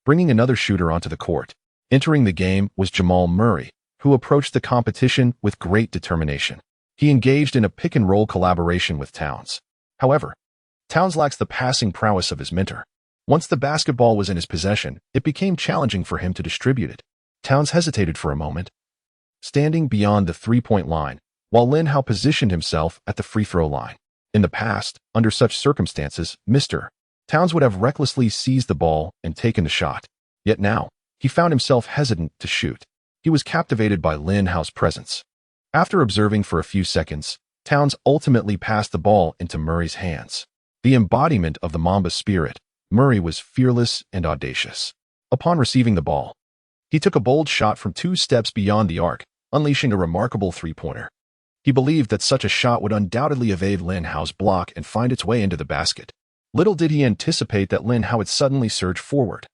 bringing another shooter onto the court. Entering the game was Jamal Murray, who approached the competition with great determination. He engaged in a pick-and-roll collaboration with Towns. However, Towns lacks the passing prowess of his mentor. Once the basketball was in his possession, it became challenging for him to distribute it. Towns hesitated for a moment, standing beyond the three-point line, while Lin Hao positioned himself at the free-throw line. In the past, under such circumstances, Mr. Towns would have recklessly seized the ball and taken the shot. Yet now, he found himself hesitant to shoot. He was captivated by Lin Hao's presence. After observing for a few seconds, Towns ultimately passed the ball into Murray's hands. The embodiment of the Mamba spirit, Murray was fearless and audacious. Upon receiving the ball, he took a bold shot from 2 steps beyond the arc, unleashing a remarkable three-pointer. He believed that such a shot would undoubtedly evade Lin Hao's block and find its way into the basket. Little did he anticipate that Lin Hao would suddenly surge forward.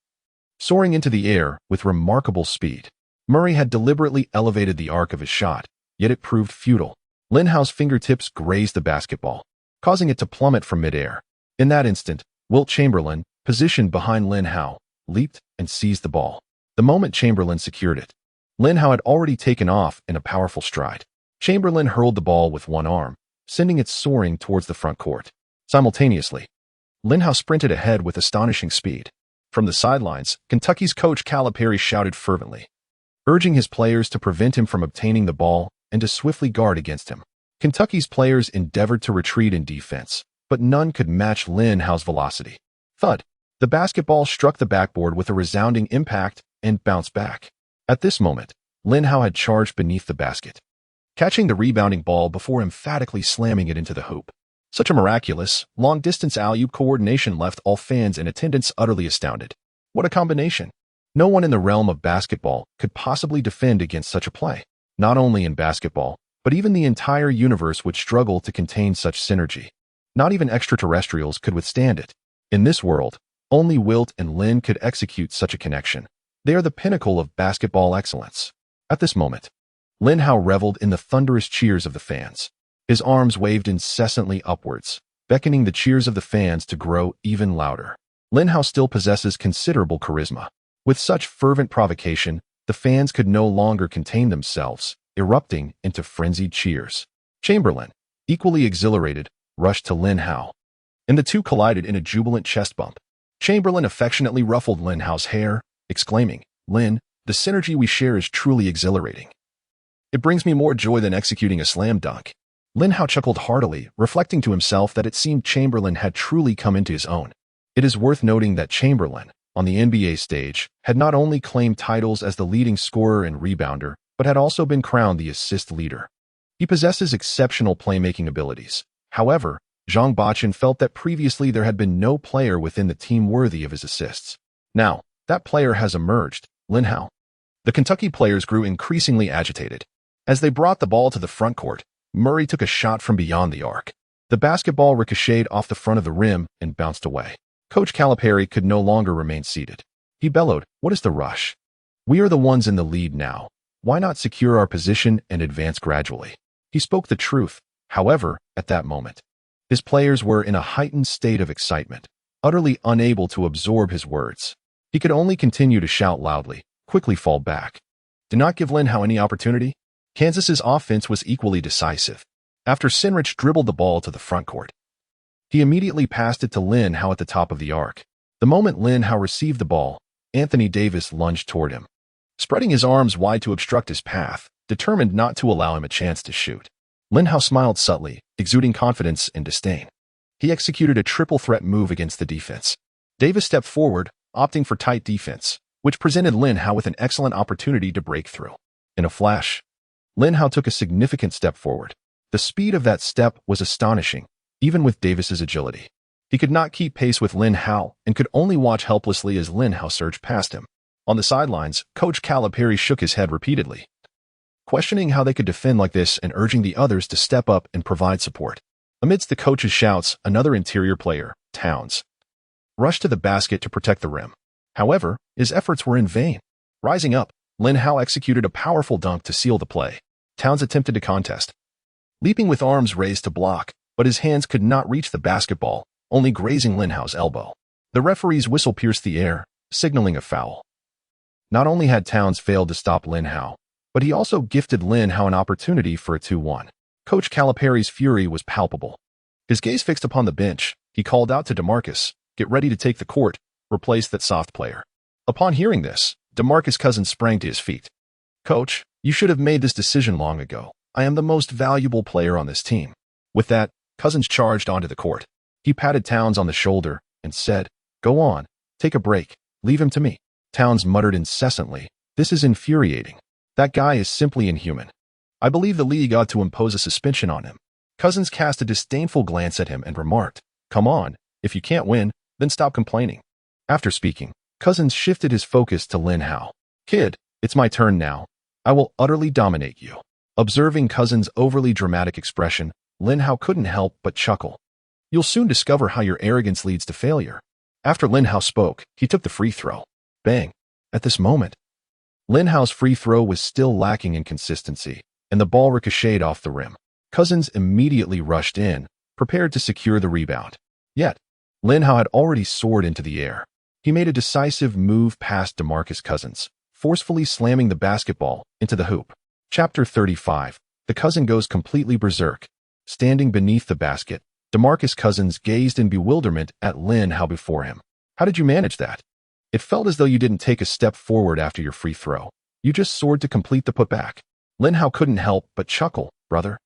soaring into the air with remarkable speed. Murray had deliberately elevated the arc of his shot, yet it proved futile. Lin Hao's fingertips grazed the basketball, causing it to plummet from midair. In that instant, Wilt Chamberlain, positioned behind Lin Hao, leaped and seized the ball. The moment Chamberlain secured it, Lin Hao had already taken off in a powerful stride. Chamberlain hurled the ball with one arm, sending it soaring towards the front court. Simultaneously, Lin Hao sprinted ahead with astonishing speed. From the sidelines, Kentucky's coach Calipari shouted fervently, urging his players to prevent him from obtaining the ball and to swiftly guard against him. Kentucky's players endeavored to retreat in defense, but none could match Lin Hao's velocity. Thud! The basketball struck the backboard with a resounding impact and bounced back. At this moment, Lin Hao had charged beneath the basket, catching the rebounding ball before emphatically slamming it into the hoop. Such a miraculous, long-distance alley-oop coordination left all fans in attendance utterly astounded. What a combination! No one in the realm of basketball could possibly defend against such a play. Not only in basketball, but even the entire universe would struggle to contain such synergy. Not even extraterrestrials could withstand it. In this world, only Wilt and Lin could execute such a connection. They are the pinnacle of basketball excellence. At this moment, Lin Hao reveled in the thunderous cheers of the fans. His arms waved incessantly upwards, beckoning the cheers of the fans to grow even louder. Lin Hao still possesses considerable charisma. With such fervent provocation, the fans could no longer contain themselves, erupting into frenzied cheers. Chamberlain, equally exhilarated, rushed to Lin Hao, and the two collided in a jubilant chest bump. Chamberlain affectionately ruffled Lin Hao's hair, exclaiming, "Lin, the synergy we share is truly exhilarating. It brings me more joy than executing a slam dunk." Lin Hao chuckled heartily, reflecting to himself that it seemed Chamberlain had truly come into his own. It is worth noting that Chamberlain, on the NBA stage, had not only claimed titles as the leading scorer and rebounder, but had also been crowned the assist leader. He possesses exceptional playmaking abilities. However, Zhang Bachin felt that previously there had been no player within the team worthy of his assists. Now, that player has emerged, Lin Hao. The Kentucky players grew increasingly agitated. As they brought the ball to the front court, Murray took a shot from beyond the arc. The basketball ricocheted off the front of the rim and bounced away. Coach Calipari could no longer remain seated. He bellowed, "What is the rush? We are the ones in the lead now. Why not secure our position and advance gradually?" He spoke the truth. However, at that moment, his players were in a heightened state of excitement, utterly unable to absorb his words. He could only continue to shout loudly, quickly fall back. Do not give Lin Hao any opportunity. Kansas's offense was equally decisive. After Sinrich dribbled the ball to the front court, he immediately passed it to Lin Hao at the top of the arc. The moment Lin Hao received the ball, Anthony Davis lunged toward him, spreading his arms wide to obstruct his path, determined not to allow him a chance to shoot. Lin Hao smiled subtly, exuding confidence and disdain. He executed a triple threat move against the defense. Davis stepped forward, opting for tight defense, which presented Lin Hao with an excellent opportunity to break through. In a flash, Lin Hao took a significant step forward. The speed of that step was astonishing, even with Davis's agility. He could not keep pace with Lin Hao and could only watch helplessly as Lin Hao surged past him. On the sidelines, Coach Calipari shook his head repeatedly, questioning how they could defend like this and urging the others to step up and provide support. Amidst the coach's shouts, another interior player, Towns, rushed to the basket to protect the rim. However, his efforts were in vain. Rising up, Lin Hao executed a powerful dunk to seal the play. Towns attempted to contest, leaping with arms raised to block, but his hands could not reach the basketball, only grazing Lin Hao's elbow. The referee's whistle pierced the air, signaling a foul. Not only had Towns failed to stop Lin Hao, but he also gifted Lin Hao an opportunity for a 2-1. Coach Calipari's fury was palpable. His gaze fixed upon the bench, he called out to DeMarcus, "Get ready to take the court, replace that soft player." Upon hearing this, DeMarcus Cousins sprang to his feet. "Coach, you should have made this decision long ago. I am the most valuable player on this team." With that, Cousins charged onto the court. He patted Towns on the shoulder and said, "Go on, take a break, leave him to me." Towns muttered incessantly, "This is infuriating. That guy is simply inhuman. I believe the league ought to impose a suspension on him." Cousins cast a disdainful glance at him and remarked, "Come on, if you can't win, then stop complaining." After speaking, Cousins shifted his focus to Lin Hao. "Kid, it's my turn now. I will utterly dominate you." Observing Cousins' overly dramatic expression, Lin Hao couldn't help but chuckle. "You'll soon discover how your arrogance leads to failure." After Lin Hao spoke, he took the free throw. Bang! At this moment, Lin Hao's free throw was still lacking in consistency, and the ball ricocheted off the rim. Cousins immediately rushed in, prepared to secure the rebound. Yet, Lin Hao had already soared into the air. He made a decisive move past DeMarcus Cousins, forcefully slamming the basketball into the hoop. Chapter 35. The cousin goes completely berserk. Standing beneath the basket, DeMarcus Cousins gazed in bewilderment at Lin Hao before him. How did you manage that? It felt as though you didn't take a step forward after your free throw. You just soared to complete the putback. Lin Hao couldn't help but chuckle. Brother,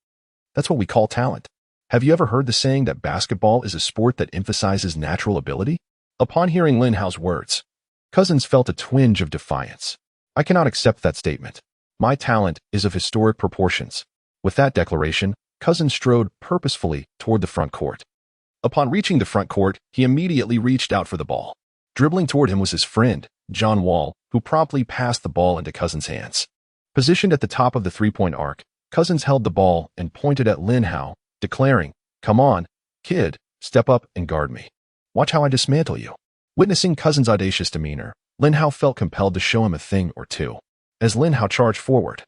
that's what we call talent. Have you ever heard the saying that basketball is a sport that emphasizes natural ability? Upon hearing Lin Hao's words, Cousins felt a twinge of defiance. I cannot accept that statement. My talent is of historic proportions. With that declaration, Cousins strode purposefully toward the front court. Upon reaching the front court, he immediately reached out for the ball. Dribbling toward him was his friend, John Wall, who promptly passed the ball into Cousins' hands. Positioned at the top of the three-point arc, Cousins held the ball and pointed at Lin Hao, declaring, "Come on, kid, step up and guard me. Watch how I dismantle you." Witnessing Cousins' audacious demeanor, Lin Hao felt compelled to show him a thing or two. As Lin Hao charged forward,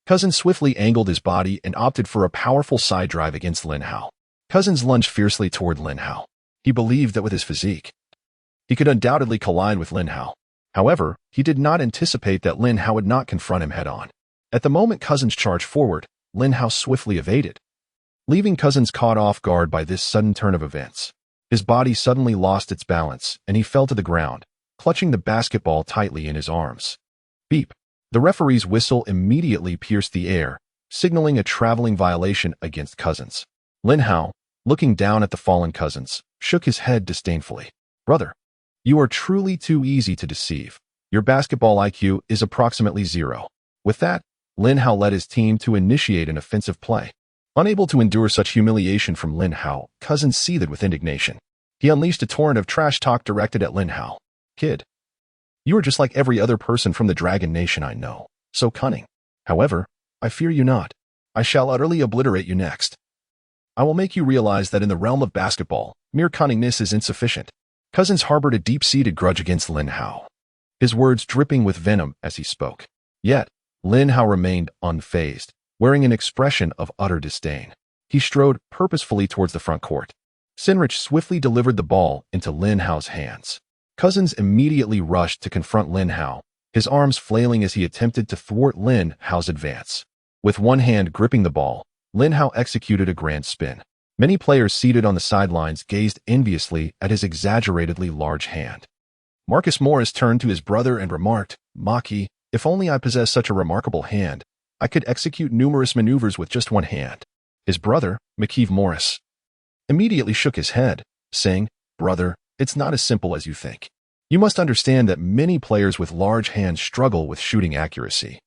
Cousins swiftly angled his body and opted for a powerful side drive against Lin Hao. Cousins lunged fiercely toward Lin Hao. He believed that with his physique, he could undoubtedly collide with Lin Hao. However, he did not anticipate that Lin Hao would not confront him head-on. At the moment Cousins charged forward, Lin Hao swiftly evaded, leaving Cousins caught off guard by this sudden turn of events. His body suddenly lost its balance, and he fell to the ground, clutching the basketball tightly in his arms. Beep! The referee's whistle immediately pierced the air, signaling a traveling violation against Cousins. Lin Hao, looking down at the fallen Cousins, shook his head disdainfully. Brother, you are truly too easy to deceive. Your basketball IQ is approximately 0. With that, Lin Hao led his team to initiate an offensive play. Unable to endure such humiliation from Lin Hao, Cousins seethed with indignation. He unleashed a torrent of trash talk directed at Lin Hao. Kid, you are just like every other person from the Dragon Nation I know, so cunning. However, I fear you not. I shall utterly obliterate you next. I will make you realize that in the realm of basketball, mere cunningness is insufficient. Cousins harbored a deep-seated grudge against Lin Hao, his words dripping with venom as he spoke. Yet, Lin Hao remained unfazed, wearing an expression of utter disdain. He strode purposefully towards the front court. Sinrich swiftly delivered the ball into Lin Hao's hands. Cousins immediately rushed to confront Lin Hao, his arms flailing as he attempted to thwart Lin Hao's advance. With one hand gripping the ball, Lin Hao executed a grand spin. Many players seated on the sidelines gazed enviously at his exaggeratedly large hand. Marcus Morris turned to his brother and remarked, "Maki, if only I possessed such a remarkable hand, I could execute numerous maneuvers with just one hand." His brother, McKeeve Morris, immediately shook his head, saying, "Brother, it's not as simple as you think. You must understand that many players with large hands struggle with shooting accuracy,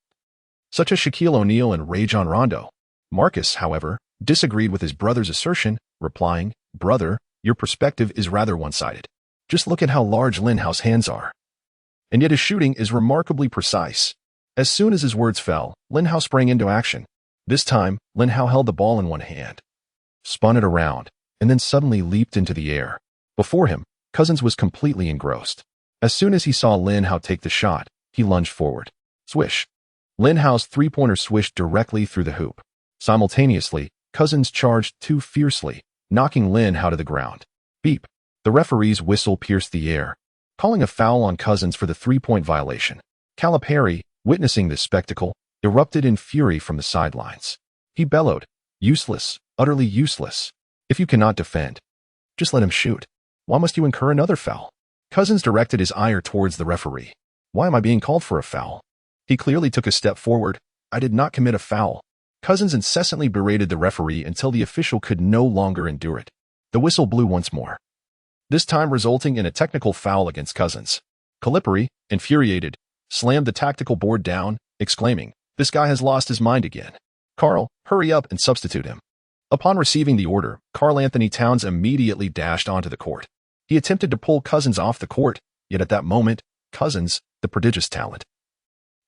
such as Shaquille O'Neal and Rajon Rondo." Marcus, however, disagreed with his brother's assertion, replying, "Brother, your perspective is rather one-sided. Just look at how large Lin Hao's hands are. And yet his shooting is remarkably precise." As soon as his words fell, Lin Hao sprang into action. This time, Lin Hao held the ball in one hand, spun it around, and then suddenly leaped into the air. Before him, Cousins was completely engrossed. As soon as he saw Lin Hao take the shot, he lunged forward. Swish! Lin Hao's three-pointer swished directly through the hoop. Simultaneously, Cousins charged too fiercely, knocking Lin Hao to the ground. Beep! The referee's whistle pierced the air, calling a foul on Cousins for the three-point violation. Calipari, witnessing this spectacle, erupted in fury from the sidelines. He bellowed, "Useless, utterly useless. If you cannot defend, just let him shoot. Why must you incur another foul?" Cousins directed his ire towards the referee. "Why am I being called for a foul?" He clearly took a step forward. "I did not commit a foul." Cousins incessantly berated the referee until the official could no longer endure it. The whistle blew once more, this time resulting in a technical foul against Cousins. Calipari, infuriated, slammed the tactical board down, exclaiming, "This guy has lost his mind again. Carl, hurry up and substitute him." Upon receiving the order, Karl Anthony Towns immediately dashed onto the court. He attempted to pull Cousins off the court, yet at that moment, Cousins, the prodigious talent,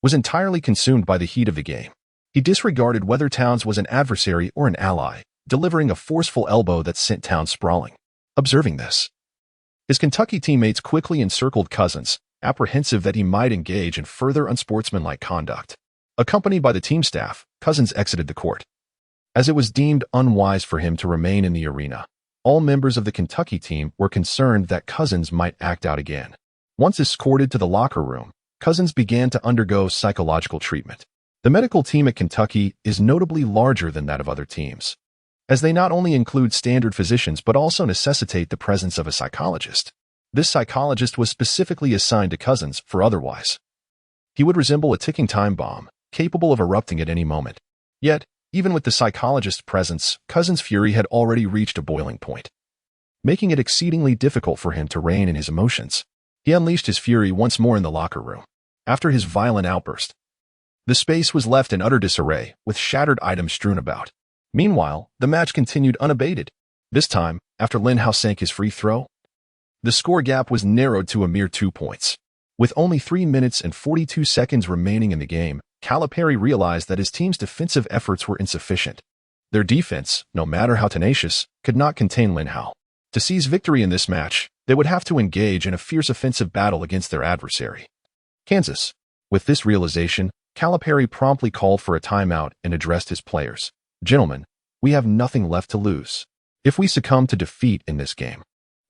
was entirely consumed by the heat of the game. He disregarded whether Towns was an adversary or an ally, delivering a forceful elbow that sent Towns sprawling. Observing this, his Kentucky teammates quickly encircled Cousins, apprehensive that he might engage in further unsportsmanlike conduct. Accompanied by the team staff, Cousins exited the court. As it was deemed unwise for him to remain in the arena, all members of the Kentucky team were concerned that Cousins might act out again. Once escorted to the locker room, Cousins began to undergo psychological treatment. The medical team at Kentucky is notably larger than that of other teams, as they not only include standard physicians but also necessitate the presence of a psychologist. This psychologist was specifically assigned to Cousins for otherwise he would resemble a ticking time bomb, capable of erupting at any moment. Yet, even with the psychologist's presence, Cousins' fury had already reached a boiling point, making it exceedingly difficult for him to rein in his emotions. He unleashed his fury once more in the locker room. After his violent outburst, the space was left in utter disarray, with shattered items strewn about. Meanwhile, the match continued unabated. This time, after Lin Hao sank his free throw, the score gap was narrowed to a mere 2 points. With only 3 minutes and 42 seconds remaining in the game, Calipari realized that his team's defensive efforts were insufficient. Their defense, no matter how tenacious, could not contain Lin Hao. To seize victory in this match, they would have to engage in a fierce offensive battle against their adversary, Kansas. With this realization, Calipari promptly called for a timeout and addressed his players. "Gentlemen, we have nothing left to lose. If we succumb to defeat in this game,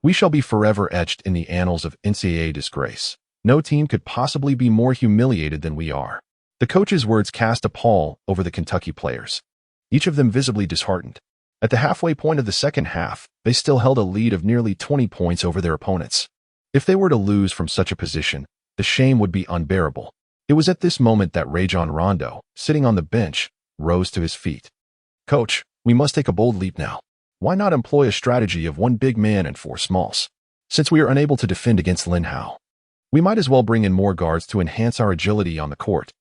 we shall be forever etched in the annals of NCAA disgrace. No team could possibly be more humiliated than we are." The coach's words cast a pall over the Kentucky players, each of them visibly disheartened. At the halfway point of the second half, they still held a lead of nearly 20 points over their opponents. If they were to lose from such a position, the shame would be unbearable. It was at this moment that Rajon Rondo, sitting on the bench, rose to his feet. "Coach, we must take a bold leap now. Why not employ a strategy of 1 big man and 4 smalls? Since we are unable to defend against Lin Hao, we might as well bring in more guards to enhance our agility on the court."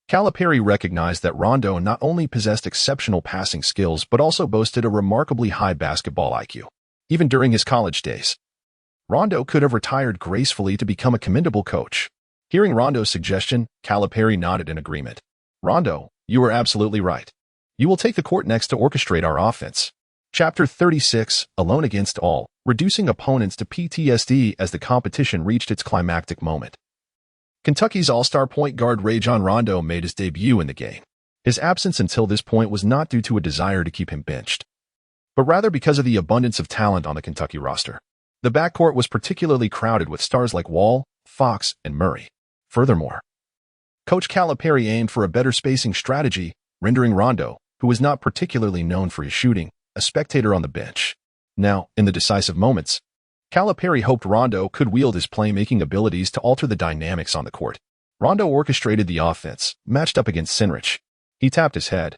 Calipari recognized that Rondo not only possessed exceptional passing skills but also boasted a remarkably high basketball IQ. Even during his college days, Rondo could have retired gracefully to become a commendable coach. Hearing Rondo's suggestion, Calipari nodded in agreement. "Rondo, you are absolutely right. You will take the court next to orchestrate our offense." Chapter 36, Alone Against All, reducing opponents to PTSD as the competition reached its climactic moment. Kentucky's all-star point guard Rajon Rondo made his debut in the game. His absence until this point was not due to a desire to keep him benched, but rather because of the abundance of talent on the Kentucky roster. The backcourt was particularly crowded with stars like Wall, Fox, and Murray. Furthermore, Coach Calipari aimed for a better spacing strategy, rendering Rondo, who was not particularly known for his shooting, a spectator on the bench. Now, in the decisive moments, Calipari hoped Rondo could wield his playmaking abilities to alter the dynamics on the court. Rondo orchestrated the offense, matched up against Sinrich. He tapped his head,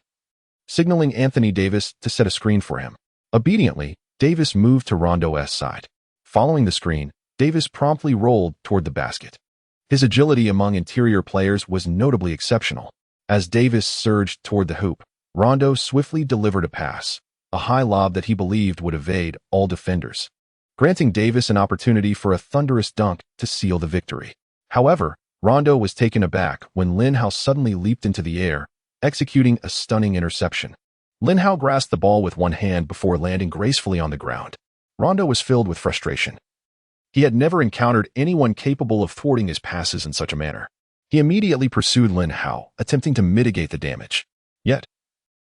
signaling Anthony Davis to set a screen for him. Obediently, Davis moved to Rondo's side. Following the screen, Davis promptly rolled toward the basket. His agility among interior players was notably exceptional. As Davis surged toward the hoop, Rondo swiftly delivered a pass, a high lob that he believed would evade all defenders, granting Davis an opportunity for a thunderous dunk to seal the victory. However, Rondo was taken aback when Lin Hao suddenly leaped into the air, executing a stunning interception. Lin Hao grasped the ball with one hand before landing gracefully on the ground. Rondo was filled with frustration. He had never encountered anyone capable of thwarting his passes in such a manner. He immediately pursued Lin Hao, attempting to mitigate the damage. Yet,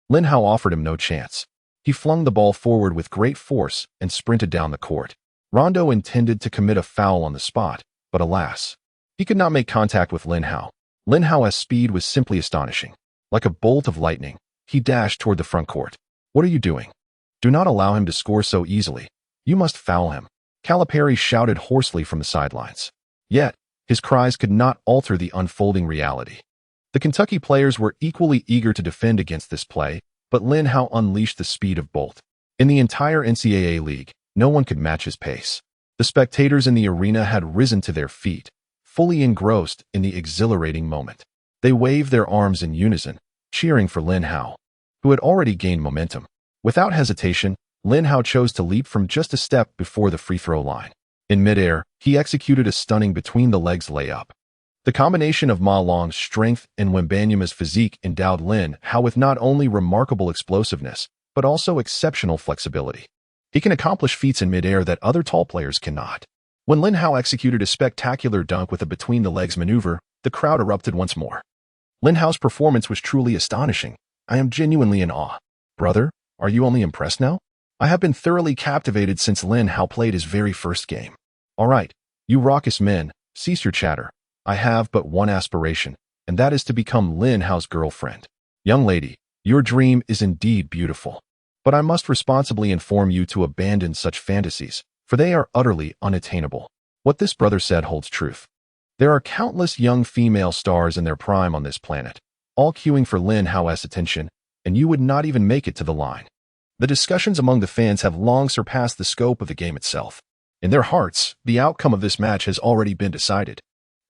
Lin Hao offered him no chance. He flung the ball forward with great force and sprinted down the court. Rondo intended to commit a foul on the spot, but alas, he could not make contact with Lin Hao. Lin Hao's speed was simply astonishing. Like a bolt of lightning, he dashed toward the front court. "What are you doing? Do not allow him to score so easily. You must foul him," Calipari shouted hoarsely from the sidelines. Yet, his cries could not alter the unfolding reality. The Kentucky players were equally eager to defend against this play, but Lin Hao unleashed the speed of bolt. In the entire NCAA league, no one could match his pace. The spectators in the arena had risen to their feet, fully engrossed in the exhilarating moment. They waved their arms in unison, cheering for Lin Hao, who had already gained momentum. Without hesitation, Lin Hao chose to leap from just a step before the free throw line. In midair, he executed a stunning between-the-legs layup. The combination of Ma Long's strength and Wembanyama's physique endowed Lin Hao with not only remarkable explosiveness, but also exceptional flexibility. He can accomplish feats in midair that other tall players cannot. When Lin Hao executed a spectacular dunk with a between-the-legs maneuver, the crowd erupted once more. Lin Hao's performance was truly astonishing. I am genuinely in awe. Brother, are you only impressed now? I have been thoroughly captivated since Lin Hao played his very first game. All right, you raucous men, cease your chatter. I have but one aspiration, and that is to become Lin Hao's girlfriend. Young lady, your dream is indeed beautiful. But I must responsibly inform you to abandon such fantasies, for they are utterly unattainable. What this brother said holds truth. There are countless young female stars in their prime on this planet, all queuing for Lin Hao's attention, and you would not even make it to the line. The discussions among the fans have long surpassed the scope of the game itself. In their hearts, the outcome of this match has already been decided.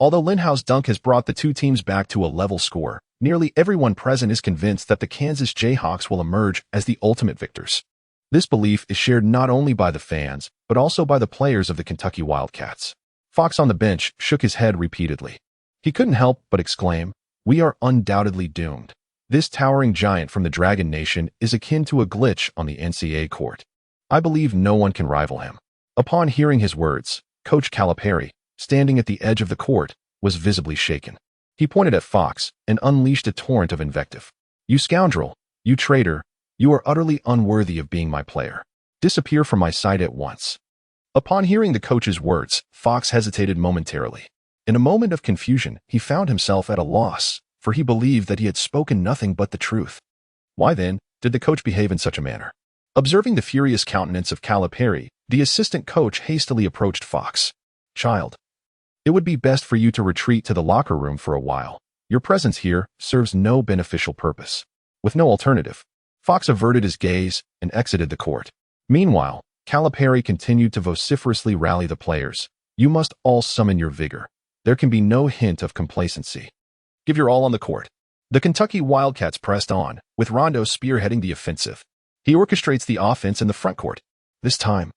Although Lin Hao's dunk has brought the two teams back to a level score, nearly everyone present is convinced that the Kansas Jayhawks will emerge as the ultimate victors. This belief is shared not only by the fans, but also by the players of the Kentucky Wildcats. Fox on the bench shook his head repeatedly. He couldn't help but exclaim, "We are undoubtedly doomed. This towering giant from the Dragon Nation is akin to a glitch on the NCAA court. I believe no one can rival him." Upon hearing his words, Coach Calipari, standing at the edge of the court, was visibly shaken. He pointed at Fox and unleashed a torrent of invective. "You scoundrel! You traitor! You are utterly unworthy of being my player. Disappear from my sight at once." Upon hearing the coach's words, Fox hesitated momentarily. In a moment of confusion, he found himself at a loss, for he believed that he had spoken nothing but the truth. Why then did the coach behave in such a manner? Observing the furious countenance of Calipari, the assistant coach hastily approached Fox. "Child, it would be best for you to retreat to the locker room for a while. Your presence here serves no beneficial purpose." With no alternative, Fox averted his gaze and exited the court. Meanwhile, Calipari continued to vociferously rally the players. "You must all summon your vigor. There can be no hint of complacency. Give your all on the court." The Kentucky Wildcats pressed on, with Rondo spearheading the offensive. He orchestrates the offense in the front court. This time,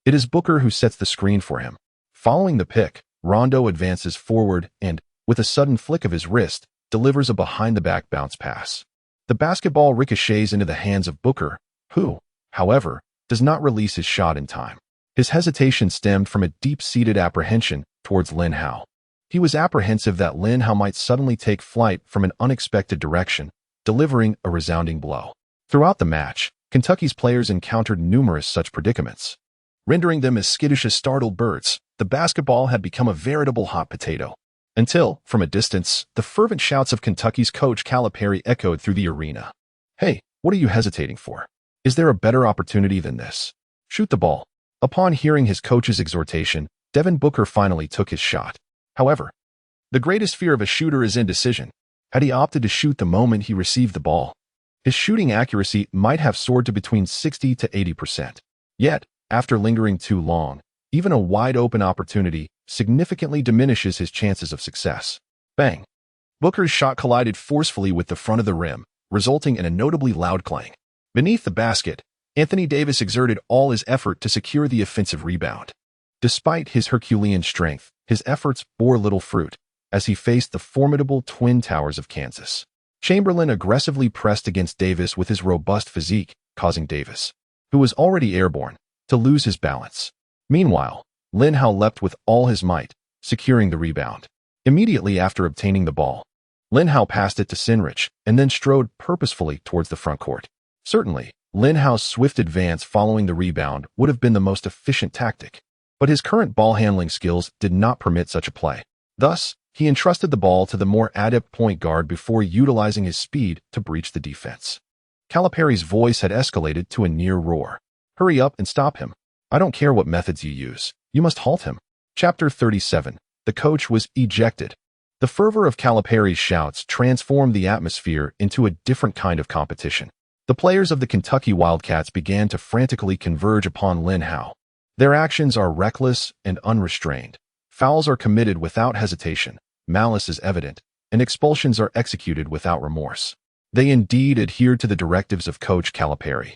it is Booker who sets the screen for him. Following the pick, Rondo advances forward and, with a sudden flick of his wrist, delivers a behind-the-back bounce pass. The basketball ricochets into the hands of Booker, who, however, does not release his shot in time. His hesitation stemmed from a deep-seated apprehension towards Lin Hao. He was apprehensive that Lin Hao might suddenly take flight from an unexpected direction, delivering a resounding blow. Throughout the match, Kentucky's players encountered numerous such predicaments. Rendering them as skittish as startled birds, the basketball had become a veritable hot potato. Until, from a distance, the fervent shouts of Kentucky's coach Calipari echoed through the arena. "Hey, what are you hesitating for? Is there a better opportunity than this? Shoot the ball." Upon hearing his coach's exhortation, Devin Booker finally took his shot. However, the greatest fear of a shooter is indecision. Had he opted to shoot the moment he received the ball, his shooting accuracy might have soared to between 60 to 80%. Yet, after lingering too long, even a wide-open opportunity significantly diminishes his chances of success. Bang! Booker's shot collided forcefully with the front of the rim, resulting in a notably loud clang. Beneath the basket, Anthony Davis exerted all his effort to secure the offensive rebound. Despite his Herculean strength, his efforts bore little fruit, as he faced the formidable Twin Towers of Kansas. Chamberlain aggressively pressed against Davis with his robust physique, causing Davis, who was already airborne, to lose his balance. Meanwhile, Lin Hao leapt with all his might, securing the rebound. Immediately after obtaining the ball, Lin Hao passed it to Sinrich and then strode purposefully towards the front court. Certainly, Lin Hao's swift advance following the rebound would have been the most efficient tactic, but his current ball handling skills did not permit such a play. Thus, he entrusted the ball to the more adept point guard before utilizing his speed to breach the defense. Calipari's voice had escalated to a near roar. "Hurry up and stop him. I don't care what methods you use. You must halt him." Chapter 37. The coach was ejected. The fervor of Calipari's shouts transformed the atmosphere into a different kind of competition. The players of the Kentucky Wildcats began to frantically converge upon Lin Hao. Their actions are reckless and unrestrained. Fouls are committed without hesitation, malice is evident, and expulsions are executed without remorse. They indeed adhered to the directives of Coach Calipari,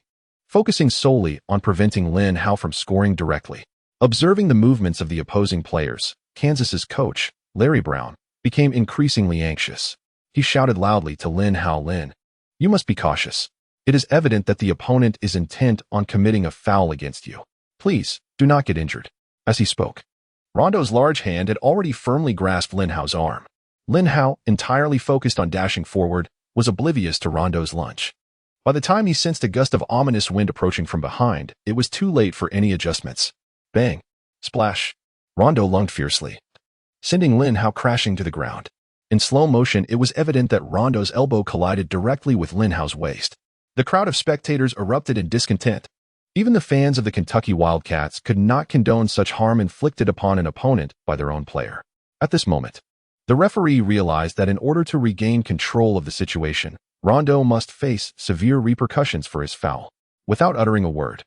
focusing solely on preventing Lin Hao from scoring directly. Observing the movements of the opposing players, Kansas's coach, Larry Brown, became increasingly anxious. He shouted loudly to Lin Hao, "Lin, you must be cautious. It is evident that the opponent is intent on committing a foul against you. Please, do not get injured." As he spoke, Rondo's large hand had already firmly grasped Lin Hao's arm. Lin Hao, entirely focused on dashing forward, was oblivious to Rondo's lunge. By the time he sensed a gust of ominous wind approaching from behind, it was too late for any adjustments. Bang! Splash! Rondo lunged fiercely, sending Lin Hao crashing to the ground. In slow motion, it was evident that Rondo's elbow collided directly with Lin Hao's waist. The crowd of spectators erupted in discontent. Even the fans of the Kentucky Wildcats could not condone such harm inflicted upon an opponent by their own player. At this moment, the referee realized that in order to regain control of the situation, Rondo must face severe repercussions for his foul. Without uttering a word,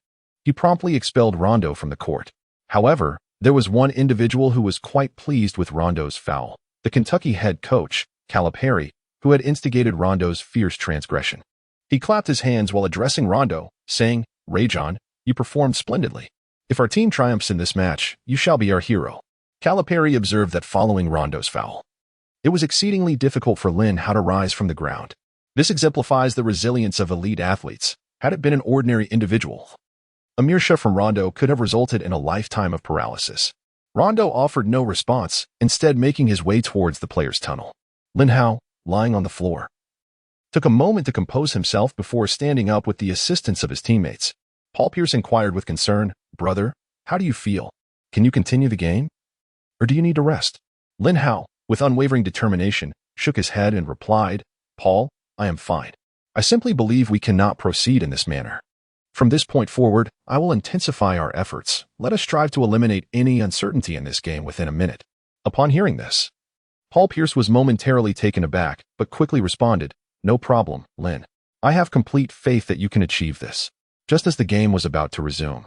he promptly expelled Rondo from the court. However, there was one individual who was quite pleased with Rondo's foul: the Kentucky head coach, Calipari, who had instigated Rondo's fierce transgression. He clapped his hands while addressing Rondo, saying, "Rage on, you performed splendidly. If our team triumphs in this match, you shall be our hero." Calipari observed that following Rondo's foul, it was exceedingly difficult for Lin Hao to rise from the ground. This exemplifies the resilience of elite athletes. Had it been an ordinary individual, a mere shove from Rondo could have resulted in a lifetime of paralysis. Rondo offered no response, instead making his way towards the players' tunnel. Lin Hao, lying on the floor, took a moment to compose himself before standing up with the assistance of his teammates. Paul Pierce inquired with concern, "Brother, how do you feel? Can you continue the game? Or do you need to rest?" Lin Hao, with unwavering determination, shook his head and replied, "Paul, I am fine. I simply believe we cannot proceed in this manner. From this point forward, I will intensify our efforts. Let us strive to eliminate any uncertainty in this game within a minute." Upon hearing this, Paul Pierce was momentarily taken aback, but quickly responded, "No problem, Lin. I have complete faith that you can achieve this." Just as the game was about to resume,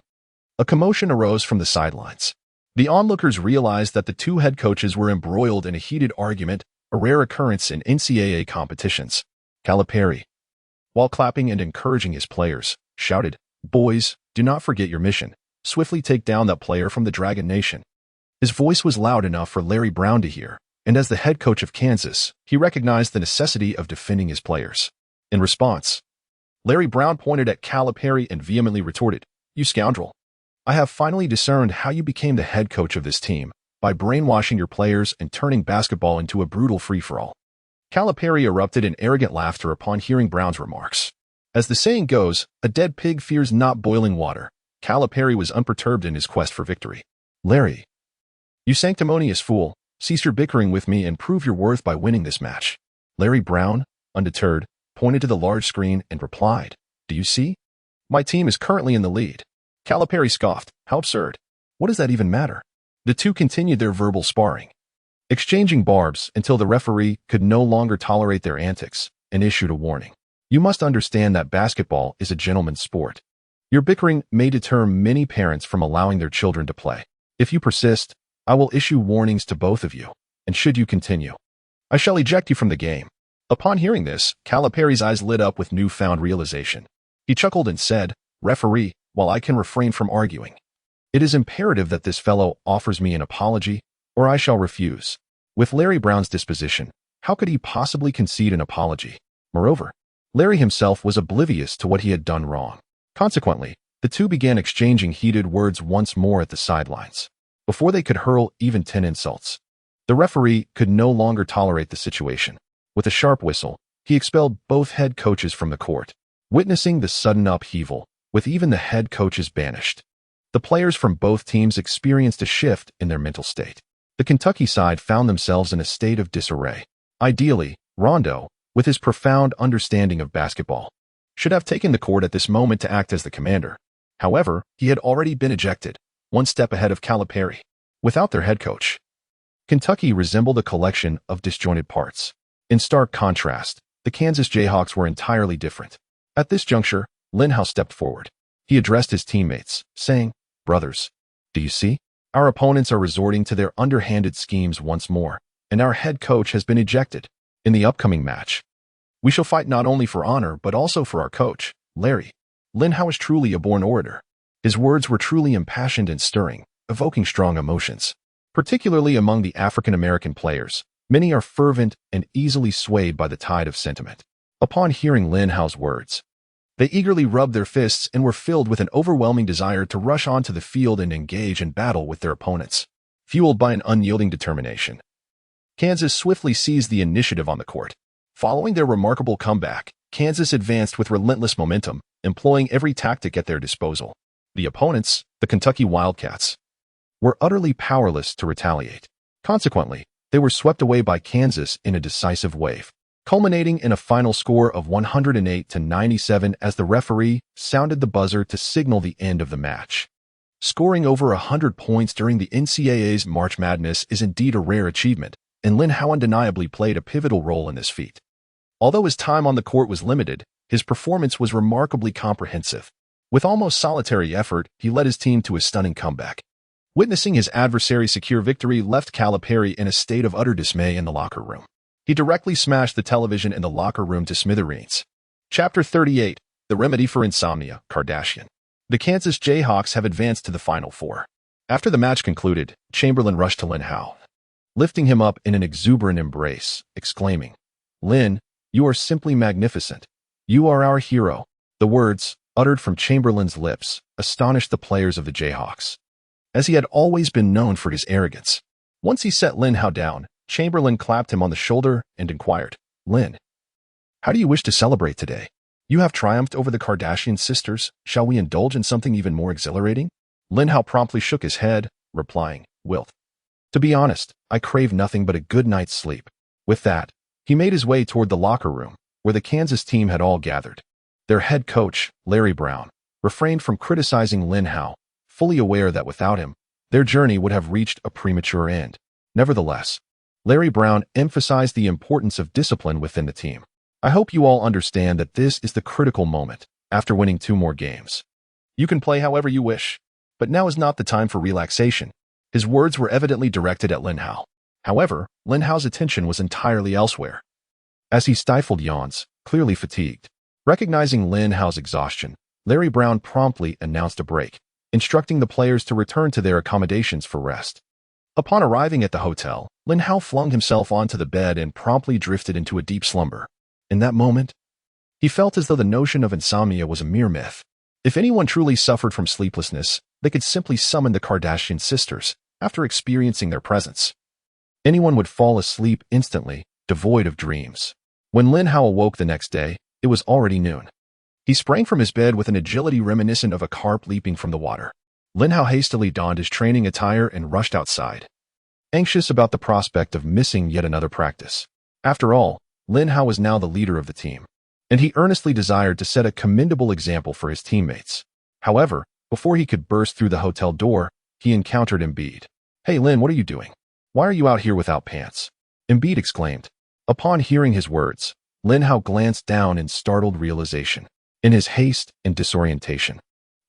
a commotion arose from the sidelines. The onlookers realized that the two head coaches were embroiled in a heated argument, a rare occurrence in NCAA competitions. Calipari, while clapping and encouraging his players, shouted, "Boys, do not forget your mission. Swiftly take down that player from the Dragon Nation." His voice was loud enough for Larry Brown to hear, and as the head coach of Kansas, he recognized the necessity of defending his players. In response, Larry Brown pointed at Calipari and vehemently retorted, "You scoundrel. I have finally discerned how you became the head coach of this team, by brainwashing your players and turning basketball into a brutal free-for-all." Calipari erupted in arrogant laughter upon hearing Brown's remarks. As the saying goes, a dead pig fears not boiling water. Calipari was unperturbed in his quest for victory. "Larry, you sanctimonious fool, cease your bickering with me and prove your worth by winning this match." Larry Brown, undeterred, pointed to the large screen and replied, "Do you see? My team is currently in the lead." Calipari scoffed, "How absurd. What does that even matter?" The two continued their verbal sparring, exchanging barbs until the referee could no longer tolerate their antics and issued a warning. "You must understand that basketball is a gentleman's sport. Your bickering may deter many parents from allowing their children to play. If you persist, I will issue warnings to both of you, and should you continue, I shall eject you from the game." Upon hearing this, Calipari's eyes lit up with newfound realization. He chuckled and said, "Referee, while I can refrain from arguing, it is imperative that this fellow offers me an apology, or I shall refuse." With Larry Brown's disposition, how could he possibly concede an apology? Moreover, Larry himself was oblivious to what he had done wrong. Consequently, the two began exchanging heated words once more at the sidelines. Before they could hurl even 10 insults, the referee could no longer tolerate the situation. With a sharp whistle, he expelled both head coaches from the court. Witnessing the sudden upheaval, with even the head coaches banished, the players from both teams experienced a shift in their mental state. The Kentucky side found themselves in a state of disarray. Ideally, Rondo, with his profound understanding of basketball, should have taken the court at this moment to act as the commander. However, he had already been ejected, one step ahead of Calipari. Without their head coach, Kentucky resembled a collection of disjointed parts. In stark contrast, the Kansas Jayhawks were entirely different. At this juncture, Lin Hao stepped forward. He addressed his teammates, saying, "Brothers, do you see? Our opponents are resorting to their underhanded schemes once more, and our head coach has been ejected. In the upcoming match, we shall fight not only for honor but also for our coach, Larry." Lin Hao is truly a born orator. His words were truly impassioned and stirring, evoking strong emotions. Particularly among the African-American players, many are fervent and easily swayed by the tide of sentiment. Upon hearing Lin Hao's words, they eagerly rubbed their fists and were filled with an overwhelming desire to rush onto the field and engage in battle with their opponents. fueled by an unyielding determination. Kansas swiftly seized the initiative on the court. Following their remarkable comeback, Kansas advanced with relentless momentum, employing every tactic at their disposal. The opponents, the Kentucky Wildcats, were utterly powerless to retaliate. Consequently, they were swept away by Kansas in a decisive wave, culminating in a final score of 108-97 as the referee sounded the buzzer to signal the end of the match. Scoring over 100 points during the NCAA's March Madness is indeed a rare achievement, and Lin Hao undeniably played a pivotal role in this feat. Although his time on the court was limited, his performance was remarkably comprehensive. With almost solitary effort, he led his team to a stunning comeback. Witnessing his adversary secure victory left Calipari in a state of utter dismay in the locker room. He directly smashed the television in the locker room to smithereens. Chapter 38, The Remedy for Insomnia, Kardashian. The Kansas Jayhawks have advanced to the Final Four. After the match concluded, Chamberlain rushed to Lin Hao, lifting him up in an exuberant embrace, exclaiming, "Lin, you are simply magnificent. You are our hero." The words, uttered from Chamberlain's lips, astonished the players of the Jayhawks, as he had always been known for his arrogance. Once he set Lin Hao down, Chamberlain clapped him on the shoulder and inquired, "Lin, how do you wish to celebrate today? You have triumphed over the Kardashian sisters. Shall we indulge in something even more exhilarating?" Lin Hao promptly shook his head, replying, "Wilt, to be honest, I crave nothing but a good night's sleep." With that, he made his way toward the locker room, where the Kansas team had all gathered. Their head coach, Larry Brown, refrained from criticizing Lin Hao, fully aware that without him, their journey would have reached a premature end. Nevertheless, Larry Brown emphasized the importance of discipline within the team. "I hope you all understand that this is the critical moment. After winning 2 more games, you can play however you wish, but now is not the time for relaxation." His words were evidently directed at Lin Hao. However, Lin Hao's attention was entirely elsewhere. As he stifled yawns, clearly fatigued, recognizing Lin Hao's exhaustion, Larry Brown promptly announced a break, instructing the players to return to their accommodations for rest. Upon arriving at the hotel, Lin Hao flung himself onto the bed and promptly drifted into a deep slumber. In that moment, he felt as though the notion of insomnia was a mere myth. If anyone truly suffered from sleeplessness, they could simply summon the Kardashian sisters after experiencing their presence. Anyone would fall asleep instantly, devoid of dreams. When Lin Hao awoke the next day, it was already noon. He sprang from his bed with an agility reminiscent of a carp leaping from the water. Lin Hao hastily donned his training attire and rushed outside, anxious about the prospect of missing yet another practice. After all, Lin Hao was now the leader of the team, and he earnestly desired to set a commendable example for his teammates. However, before he could burst through the hotel door, he encountered Embiid. "Hey Lin, what are you doing? Why are you out here without pants?" Embiid exclaimed. Upon hearing his words, Lin Hao glanced down in startled realization. In his haste and disorientation,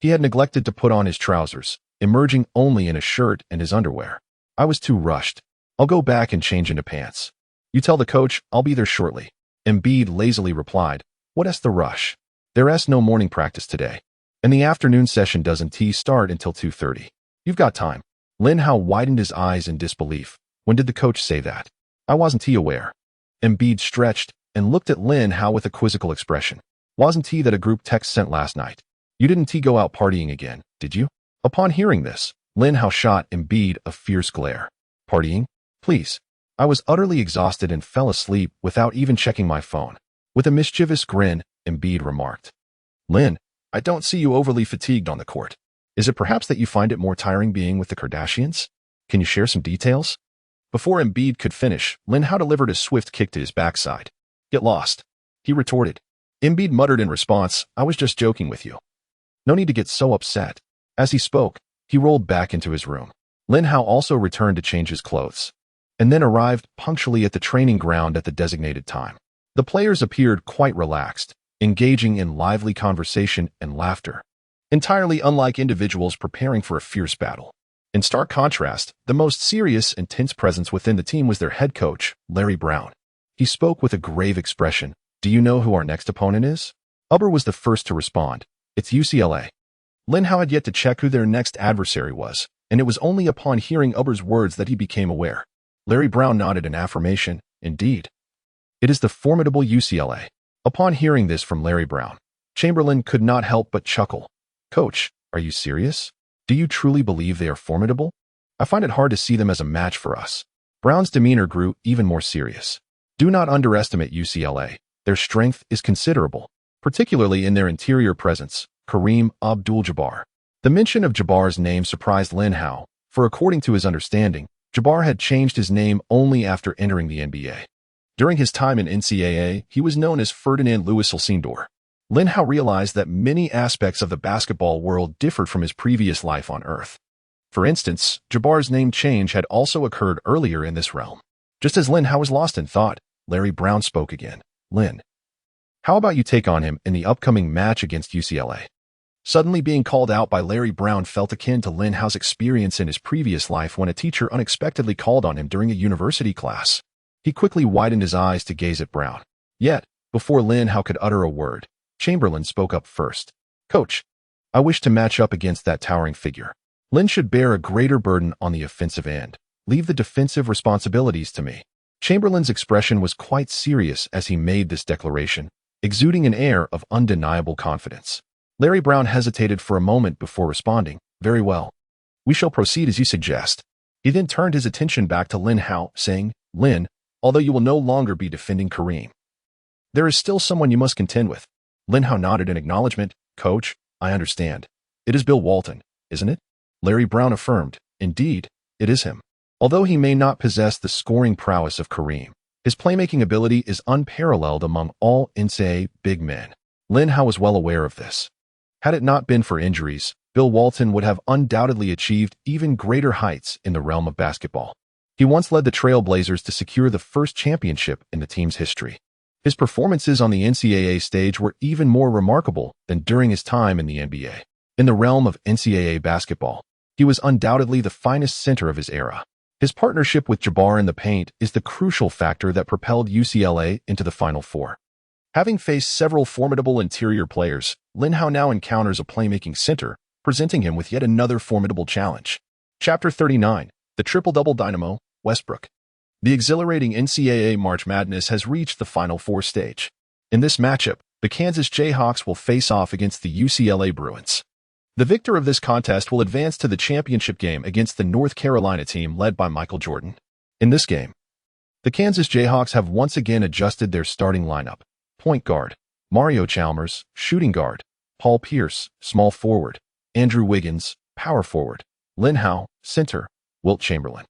he had neglected to put on his trousers, emerging only in a shirt and his underwear. "I was too rushed. I'll go back and change into pants. You tell the coach I'll be there shortly." Embiid lazily replied, "What's the rush? There's no morning practice today, and the afternoon session doesn't start until 2:30. You've got time." Lin Hao widened his eyes in disbelief. "When did the coach say that? I wasn't aware." Embiid stretched and looked at Lin Hao with a quizzical expression. "Wasn't that a group text sent last night? You didn't go out partying again, did you?" Upon hearing this, Lin Hao shot Embiid a fierce glare. "Partying? Please. I was utterly exhausted and fell asleep without even checking my phone." With a mischievous grin, Embiid remarked, "Lin, I don't see you overly fatigued on the court. Is it perhaps that you find it more tiring being with the Kardashians? Can you share some details?" Before Embiid could finish, Lin Hao delivered a swift kick to his backside. "Get lost," he retorted. Embiid muttered in response, "I was just joking with you. No need to get so upset." As he spoke, he rolled back into his room. Lin Hao also returned to change his clothes, and then arrived punctually at the training ground at the designated time. The players appeared quite relaxed, engaging in lively conversation and laughter, entirely unlike individuals preparing for a fierce battle. In stark contrast, the most serious and tense presence within the team was their head coach, Larry Brown. He spoke with a grave expression. "Do you know who our next opponent is?" Uber was the first to respond. "It's UCLA." Lin Hao had yet to check who their next adversary was, and it was only upon hearing Uber's words that he became aware. Larry Brown nodded in affirmation. "Indeed. It is the formidable UCLA." Upon hearing this from Larry Brown, Chamberlain could not help but chuckle. "Coach, are you serious? Do you truly believe they are formidable?" I find it hard to see them as a match for us. Brown's demeanor grew even more serious. Do not underestimate UCLA. Their strength is considerable, particularly in their interior presence, Kareem Abdul-Jabbar. The mention of Jabbar's name surprised Lin Hao, for according to his understanding, Jabbar had changed his name only after entering the NBA. During his time in NCAA, he was known as Ferdinand Louis Alcindor. Lin Hao realized that many aspects of the basketball world differed from his previous life on Earth. For instance, Jabbar's name change had also occurred earlier in this realm. Just as Lin Hao was lost in thought, Larry Brown spoke again. Lin, how about you take on him in the upcoming match against UCLA? Suddenly being called out by Larry Brown felt akin to Lin Hao's experience in his previous life when a teacher unexpectedly called on him during a university class. He quickly widened his eyes to gaze at Brown. Yet, before Lin Hao could utter a word, Chamberlain spoke up first. Coach, I wish to match up against that towering figure. Lin should bear a greater burden on the offensive end. Leave the defensive responsibilities to me. Chamberlain's expression was quite serious as he made this declaration, exuding an air of undeniable confidence. Larry Brown hesitated for a moment before responding. Very well. We shall proceed as you suggest. He then turned his attention back to Lin Hao, saying, Lin, although you will no longer be defending Kareem, there is still someone you must contend with. Lin Hao nodded in acknowledgement. Coach, I understand. It is Bill Walton, isn't it? Larry Brown affirmed. Indeed, it is him. Although he may not possess the scoring prowess of Kareem, his playmaking ability is unparalleled among all NCAA big men. Lin Hao was well aware of this. Had it not been for injuries, Bill Walton would have undoubtedly achieved even greater heights in the realm of basketball. He once led the Trail Blazers to secure the first championship in the team's history. His performances on the NCAA stage were even more remarkable than during his time in the NBA. In the realm of NCAA basketball, he was undoubtedly the finest center of his era. His partnership with Jabbar in the paint is the crucial factor that propelled UCLA into the Final Four. Having faced several formidable interior players, Lin Hao now encounters a playmaking center, presenting him with yet another formidable challenge. Chapter 39, The Triple-Double Dynamo, Westbrook. The exhilarating NCAA March Madness has reached the Final Four stage. In this matchup, the Kansas Jayhawks will face off against the UCLA Bruins. The victor of this contest will advance to the championship game against the North Carolina team led by Michael Jordan. In this game, the Kansas Jayhawks have once again adjusted their starting lineup. Point guard, Mario Chalmers; shooting guard, Paul Pierce; small forward, Andrew Wiggins; power forward, Lin Hao; center, Wilt Chamberlain.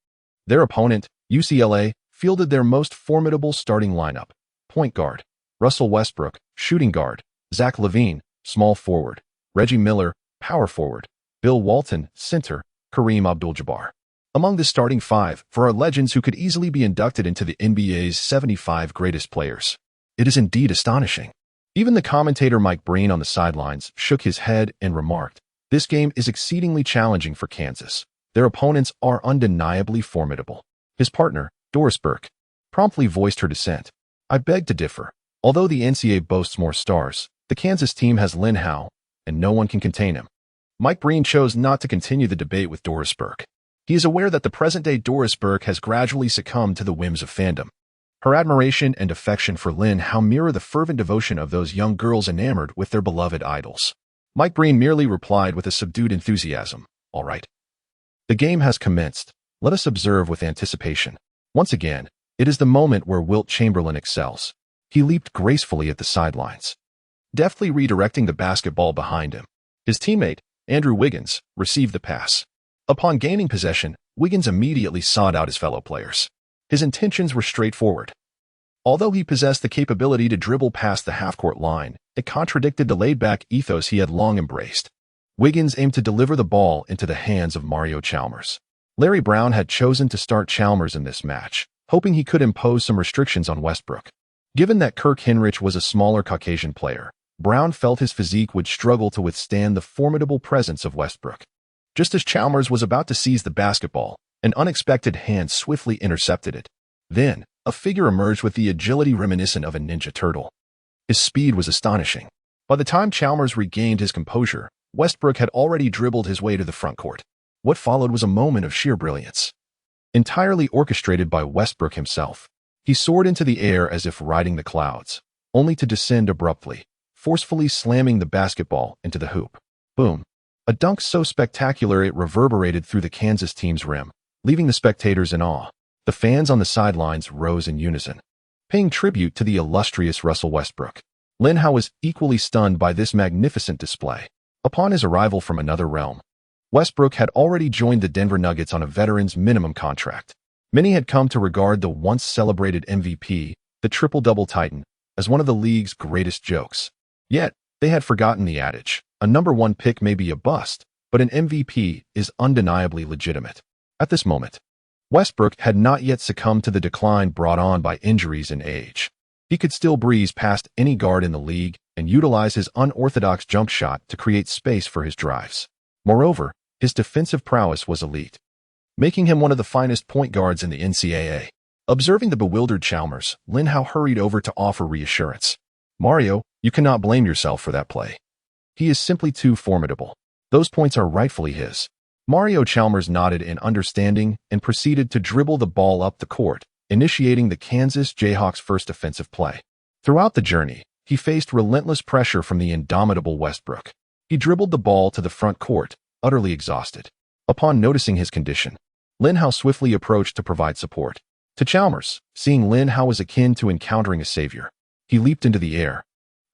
Their opponent, UCLA, fielded their most formidable starting lineup. Point guard, Russell Westbrook; shooting guard, Zach LaVine; small forward, Reggie Miller; power forward, Bill Walton; center, Kareem Abdul-Jabbar. Among the starting five are legends who could easily be inducted into the NBA's 75 greatest players. It is indeed astonishing. Even the commentator Mike Breen on the sidelines shook his head and remarked, this game is exceedingly challenging for Kansas. Their opponents are undeniably formidable. His partner, Doris Burke, promptly voiced her dissent. I beg to differ. Although the NCAA boasts more stars, the Kansas team has Lin Hao, and no one can contain him. Mike Breen chose not to continue the debate with Doris Burke. He is aware that the present-day Doris Burke has gradually succumbed to the whims of fandom. Her admiration and affection for Lin Hao mirror the fervent devotion of those young girls enamored with their beloved idols. Mike Breen merely replied with a subdued enthusiasm. All right. The game has commenced. Let us observe with anticipation. Once again, it is the moment where Wilt Chamberlain excels. He leaped gracefully at the sidelines, deftly redirecting the basketball behind him. His teammate, Andrew Wiggins, received the pass. Upon gaining possession, Wiggins immediately sought out his fellow players. His intentions were straightforward. Although he possessed the capability to dribble past the half-court line, it contradicted the laid-back ethos he had long embraced. Wiggins aimed to deliver the ball into the hands of Mario Chalmers. Larry Brown had chosen to start Chalmers in this match, hoping he could impose some restrictions on Westbrook. Given that Kirk Hinrich was a smaller Caucasian player, Brown felt his physique would struggle to withstand the formidable presence of Westbrook. Just as Chalmers was about to seize the basketball, an unexpected hand swiftly intercepted it. Then, a figure emerged with the agility reminiscent of a ninja turtle. His speed was astonishing. By the time Chalmers regained his composure, Westbrook had already dribbled his way to the front court. What followed was a moment of sheer brilliance. Entirely orchestrated by Westbrook himself, he soared into the air as if riding the clouds, only to descend abruptly, forcefully slamming the basketball into the hoop. Boom! A dunk so spectacular it reverberated through the Kansas team's rim, leaving the spectators in awe. The fans on the sidelines rose in unison, paying tribute to the illustrious Russell Westbrook. Lin Hao was equally stunned by this magnificent display. Upon his arrival from another realm, Westbrook had already joined the Denver Nuggets on a veteran's minimum contract. Many had come to regard the once-celebrated MVP, the triple-double titan, as one of the league's greatest jokes. Yet, they had forgotten the adage, a number one pick may be a bust, but an MVP is undeniably legitimate. At this moment, Westbrook had not yet succumbed to the decline brought on by injuries and age. He could still breeze past any guard in the league and utilize his unorthodox jump shot to create space for his drives. Moreover, his defensive prowess was elite, making him one of the finest point guards in the NCAA. Observing the bewildered Chalmers, Lin Hao hurried over to offer reassurance. "Mario, you cannot blame yourself for that play. He is simply too formidable. Those points are rightfully his." Mario Chalmers nodded in understanding and proceeded to dribble the ball up the court, initiating the Kansas Jayhawks' first offensive play. Throughout the journey, he faced relentless pressure from the indomitable Westbrook. He dribbled the ball to the front court, utterly exhausted. Upon noticing his condition, Lin Hao swiftly approached to provide support. To Chalmers, seeing Lin Hao was akin to encountering a savior. He leaped into the air,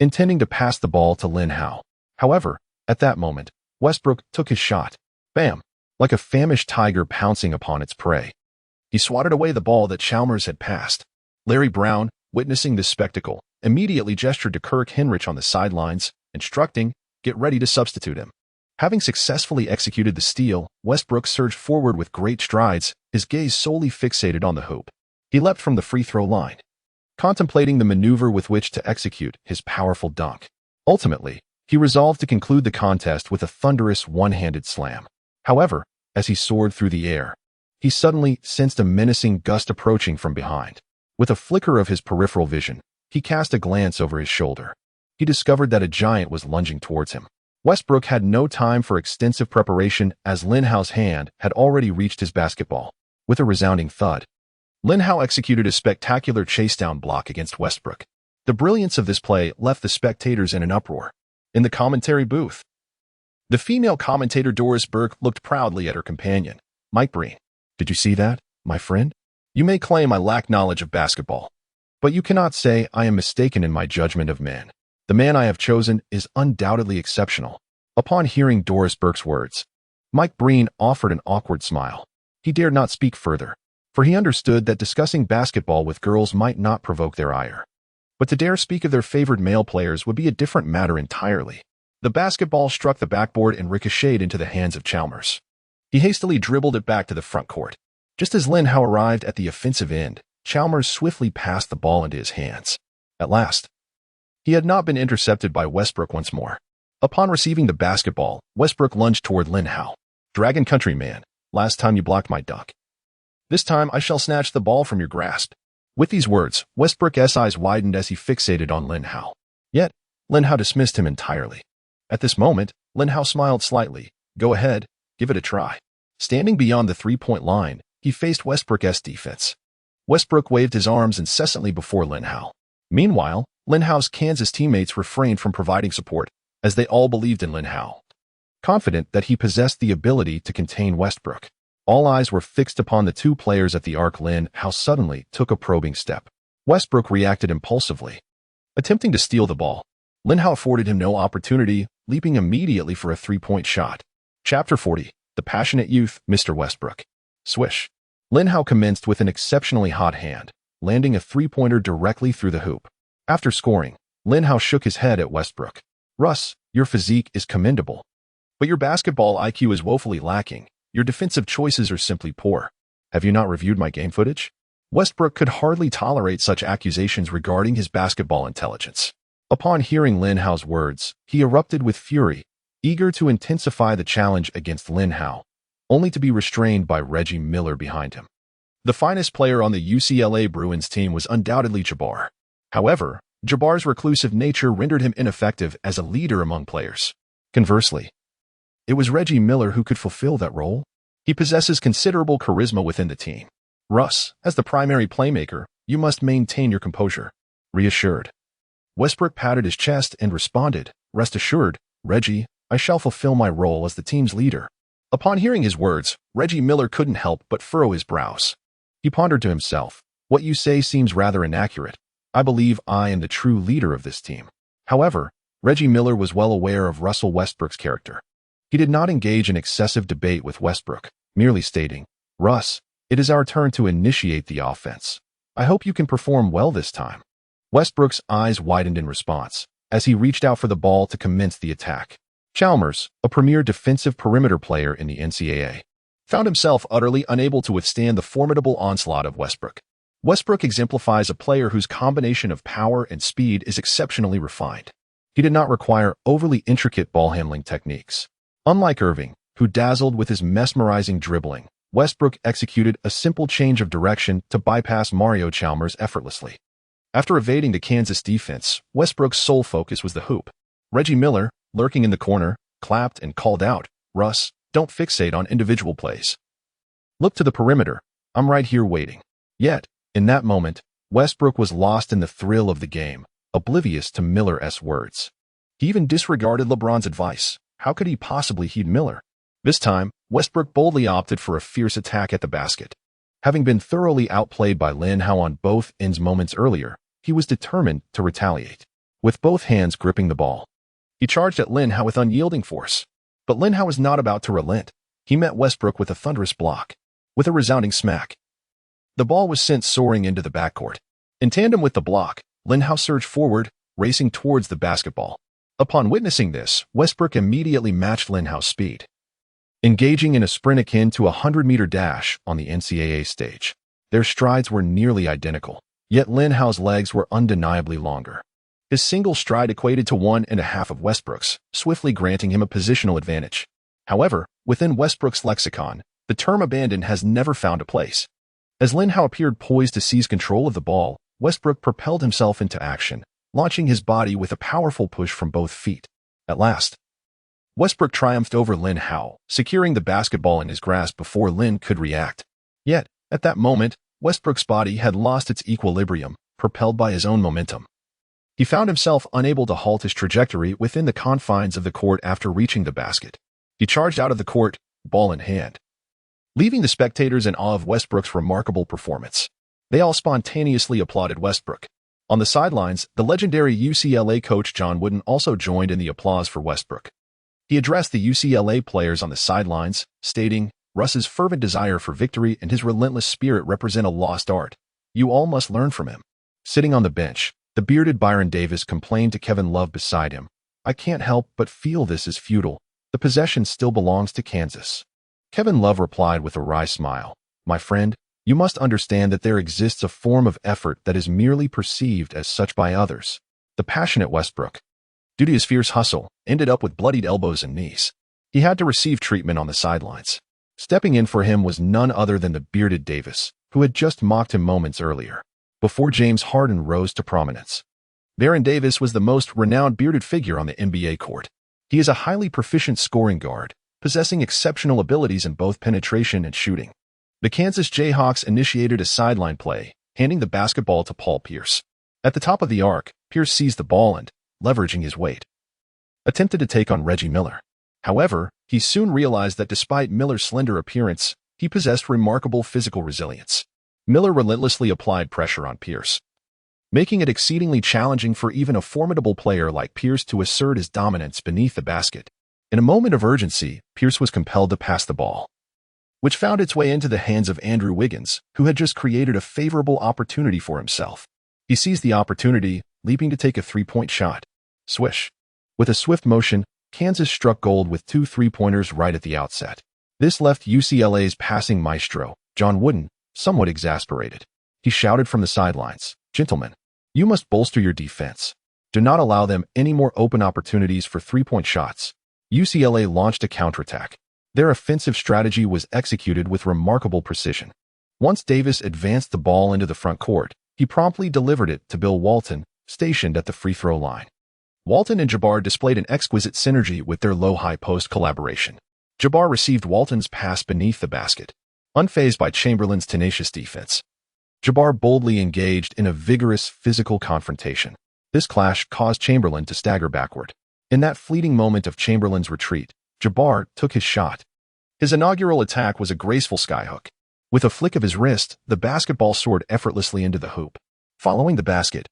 intending to pass the ball to Lin Hao. However, at that moment, Westbrook took his shot. Bam! Like a famished tiger pouncing upon its prey. He swatted away the ball that Chalmers had passed. Larry Brown, witnessing this spectacle, immediately gestured to Kirk Hinrich on the sidelines, instructing, "Get ready to substitute him." Having successfully executed the steal, Westbrook surged forward with great strides, his gaze solely fixated on the hoop. He leapt from the free throw line, contemplating the maneuver with which to execute his powerful dunk. Ultimately, he resolved to conclude the contest with a thunderous one-handed slam. However, as he soared through the air, he suddenly sensed a menacing gust approaching from behind. With a flicker of his peripheral vision, he cast a glance over his shoulder. He discovered that a giant was lunging towards him. Westbrook had no time for extensive preparation as Lin Hao's hand had already reached his basketball. With a resounding thud, Lin Hao executed a spectacular chase-down block against Westbrook. The brilliance of this play left the spectators in an uproar. In the commentary booth, the female commentator Doris Burke looked proudly at her companion, Mike Breen. "Did you see that, my friend? You may claim I lack knowledge of basketball, but you cannot say I am mistaken in my judgment of men. The man I have chosen is undoubtedly exceptional." Upon hearing Doris Burke's words, Mike Breen offered an awkward smile. He dared not speak further, for he understood that discussing basketball with girls might not provoke their ire. But to dare speak of their favored male players would be a different matter entirely. The basketball struck the backboard and ricocheted into the hands of Chalmers. He hastily dribbled it back to the front court. Just as Lin Hao arrived at the offensive end, Chalmers swiftly passed the ball into his hands. At last, he had not been intercepted by Westbrook once more. Upon receiving the basketball, Westbrook lunged toward Lin Hao. "Dragon Country man, last time you blocked my dunk. This time I shall snatch the ball from your grasp." With these words, Westbrook's eyes widened as he fixated on Lin Hao. Yet, Lin Hao dismissed him entirely. At this moment, Lin Hao smiled slightly. "Go ahead, give it a try." Standing beyond the three-point line, he faced Westbrook's defense. Westbrook waved his arms incessantly before Lin Hao. Meanwhile, Lin Hao's Kansas teammates refrained from providing support, as they all believed in Lin Hao, confident that he possessed the ability to contain Westbrook. All eyes were fixed upon the two players at the arc. Lin Hao suddenly took a probing step. Westbrook reacted impulsively, attempting to steal the ball. Lin Hao afforded him no opportunity, leaping immediately for a three-point shot. Chapter 40. The Passionate Youth, Mr. Westbrook. Swish. Lin Hao commenced with an exceptionally hot hand, landing a three-pointer directly through the hoop. After scoring, Lin Hao shook his head at Westbrook. "Russ, your physique is commendable, but your basketball IQ is woefully lacking. Your defensive choices are simply poor. Have you not reviewed my game footage?" Westbrook could hardly tolerate such accusations regarding his basketball intelligence. Upon hearing Lin Hao's words, he erupted with fury, eager to intensify the challenge against Lin Hao, only to be restrained by Reggie Miller behind him. The finest player on the UCLA Bruins team was undoubtedly Jabbar. However, Jabbar's reclusive nature rendered him ineffective as a leader among players. Conversely, it was Reggie Miller who could fulfill that role. He possesses considerable charisma within the team. "Russ, as the primary playmaker, you must maintain your composure." Reassured, Westbrook patted his chest and responded, "Rest assured, Reggie, I shall fulfill my role as the team's leader." Upon hearing his words, Reggie Miller couldn't help but furrow his brows. He pondered to himself, "What you say seems rather inaccurate. I believe I am the true leader of this team." However, Reggie Miller was well aware of Russell Westbrook's character. He did not engage in excessive debate with Westbrook, merely stating, "Russ, it is our turn to initiate the offense. I hope you can perform well this time." Westbrook's eyes widened in response, as he reached out for the ball to commence the attack. Chalmers, a premier defensive perimeter player in the NCAA, found himself utterly unable to withstand the formidable onslaught of Westbrook. Westbrook exemplifies a player whose combination of power and speed is exceptionally refined. He did not require overly intricate ball handling techniques. Unlike Irving, who dazzled with his mesmerizing dribbling, Westbrook executed a simple change of direction to bypass Mario Chalmers effortlessly. After evading the Kansas defense, Westbrook's sole focus was the hoop. Reggie Miller, lurking in the corner, clapped and called out, "Russ, don't fixate on individual plays. Look to the perimeter. I'm right here waiting." Yet, in that moment, Westbrook was lost in the thrill of the game, oblivious to Miller's words. He even disregarded LeBron's advice. How could he possibly heed Miller? This time, Westbrook boldly opted for a fierce attack at the basket. Having been thoroughly outplayed by Lin Hao on both ends moments earlier, he was determined to retaliate. With both hands gripping the ball, he charged at Lin Hao with unyielding force. But Lin Hao was not about to relent. He met Westbrook with a thunderous block. With a resounding smack, the ball was sent soaring into the backcourt. In tandem with the block, Lin Hao surged forward, racing towards the basketball. Upon witnessing this, Westbrook immediately matched Lin Hao's speed, engaging in a sprint akin to a 100-meter dash on the NCAA stage. Their strides were nearly identical, yet Lin Hao's legs were undeniably longer. His single stride equated to 1.5 of Westbrook's, swiftly granting him a positional advantage. However, within Westbrook's lexicon, the term abandon has never found a place. As Lin Hao appeared poised to seize control of the ball, Westbrook propelled himself into action, launching his body with a powerful push from both feet. At last, Westbrook triumphed over Lin Hao, securing the basketball in his grasp before Lin could react. Yet, at that moment, Westbrook's body had lost its equilibrium, propelled by his own momentum. He found himself unable to halt his trajectory within the confines of the court after reaching the basket. He charged out of the court, ball in hand, leaving the spectators in awe of Westbrook's remarkable performance. They all spontaneously applauded Westbrook. On the sidelines, the legendary UCLA coach John Wooden also joined in the applause for Westbrook. He addressed the UCLA players on the sidelines, stating, "Russ's fervent desire for victory and his relentless spirit represent a lost art. You all must learn from him." Sitting on the bench, the bearded Byron Davis complained to Kevin Love beside him, "I can't help but feel this is futile. The possession still belongs to Kansas." Kevin Love replied with a wry smile, "My friend, you must understand that there exists a form of effort that is merely perceived as such by others." The passionate Westbrook, due to his fierce hustle, ended up with bloodied elbows and knees. He had to receive treatment on the sidelines. Stepping in for him was none other than the bearded Davis, who had just mocked him moments earlier, before James Harden rose to prominence. Baron Davis was the most renowned bearded figure on the NBA court. He is a highly proficient scoring guard, possessing exceptional abilities in both penetration and shooting. The Kansas Jayhawks initiated a sideline play, handing the basketball to Paul Pierce. At the top of the arc, Pierce seized the ball and, leveraging his weight, attempted to take on Reggie Miller. However, he soon realized that despite Miller's slender appearance, he possessed remarkable physical resilience. Miller relentlessly applied pressure on Pierce, making it exceedingly challenging for even a formidable player like Pierce to assert his dominance beneath the basket. In a moment of urgency, Pierce was compelled to pass the ball, which found its way into the hands of Andrew Wiggins, who had just created a favorable opportunity for himself. He seized the opportunity, leaping to take a three-point shot. Swish. With a swift motion, Kansas struck gold with 2 three-pointers right at the outset. This left UCLA's passing maestro, John Wooden, somewhat exasperated. He shouted from the sidelines, "Gentlemen, you must bolster your defense. Do not allow them any more open opportunities for three-point shots." UCLA launched a counterattack. Their offensive strategy was executed with remarkable precision. Once Davis advanced the ball into the front court, he promptly delivered it to Bill Walton, stationed at the free throw line. Walton and Jabbar displayed an exquisite synergy with their low-high post collaboration. Jabbar received Walton's pass beneath the basket. Unfazed by Chamberlain's tenacious defense, Jabbar boldly engaged in a vigorous physical confrontation. This clash caused Chamberlain to stagger backward. In that fleeting moment of Chamberlain's retreat, Jabbar took his shot. His inaugural attack was a graceful skyhook. With a flick of his wrist, the basketball soared effortlessly into the hoop. Following the basket,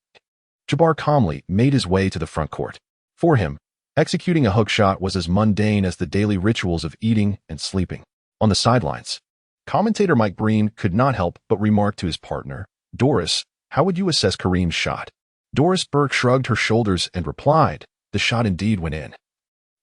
Jabbar calmly made his way to the front court. For him, executing a hook shot was as mundane as the daily rituals of eating and sleeping. On the sidelines, commentator Mike Breen could not help but remark to his partner, "Doris, how would you assess Kareem's shot?" Doris Burke shrugged her shoulders and replied, "The shot indeed went in,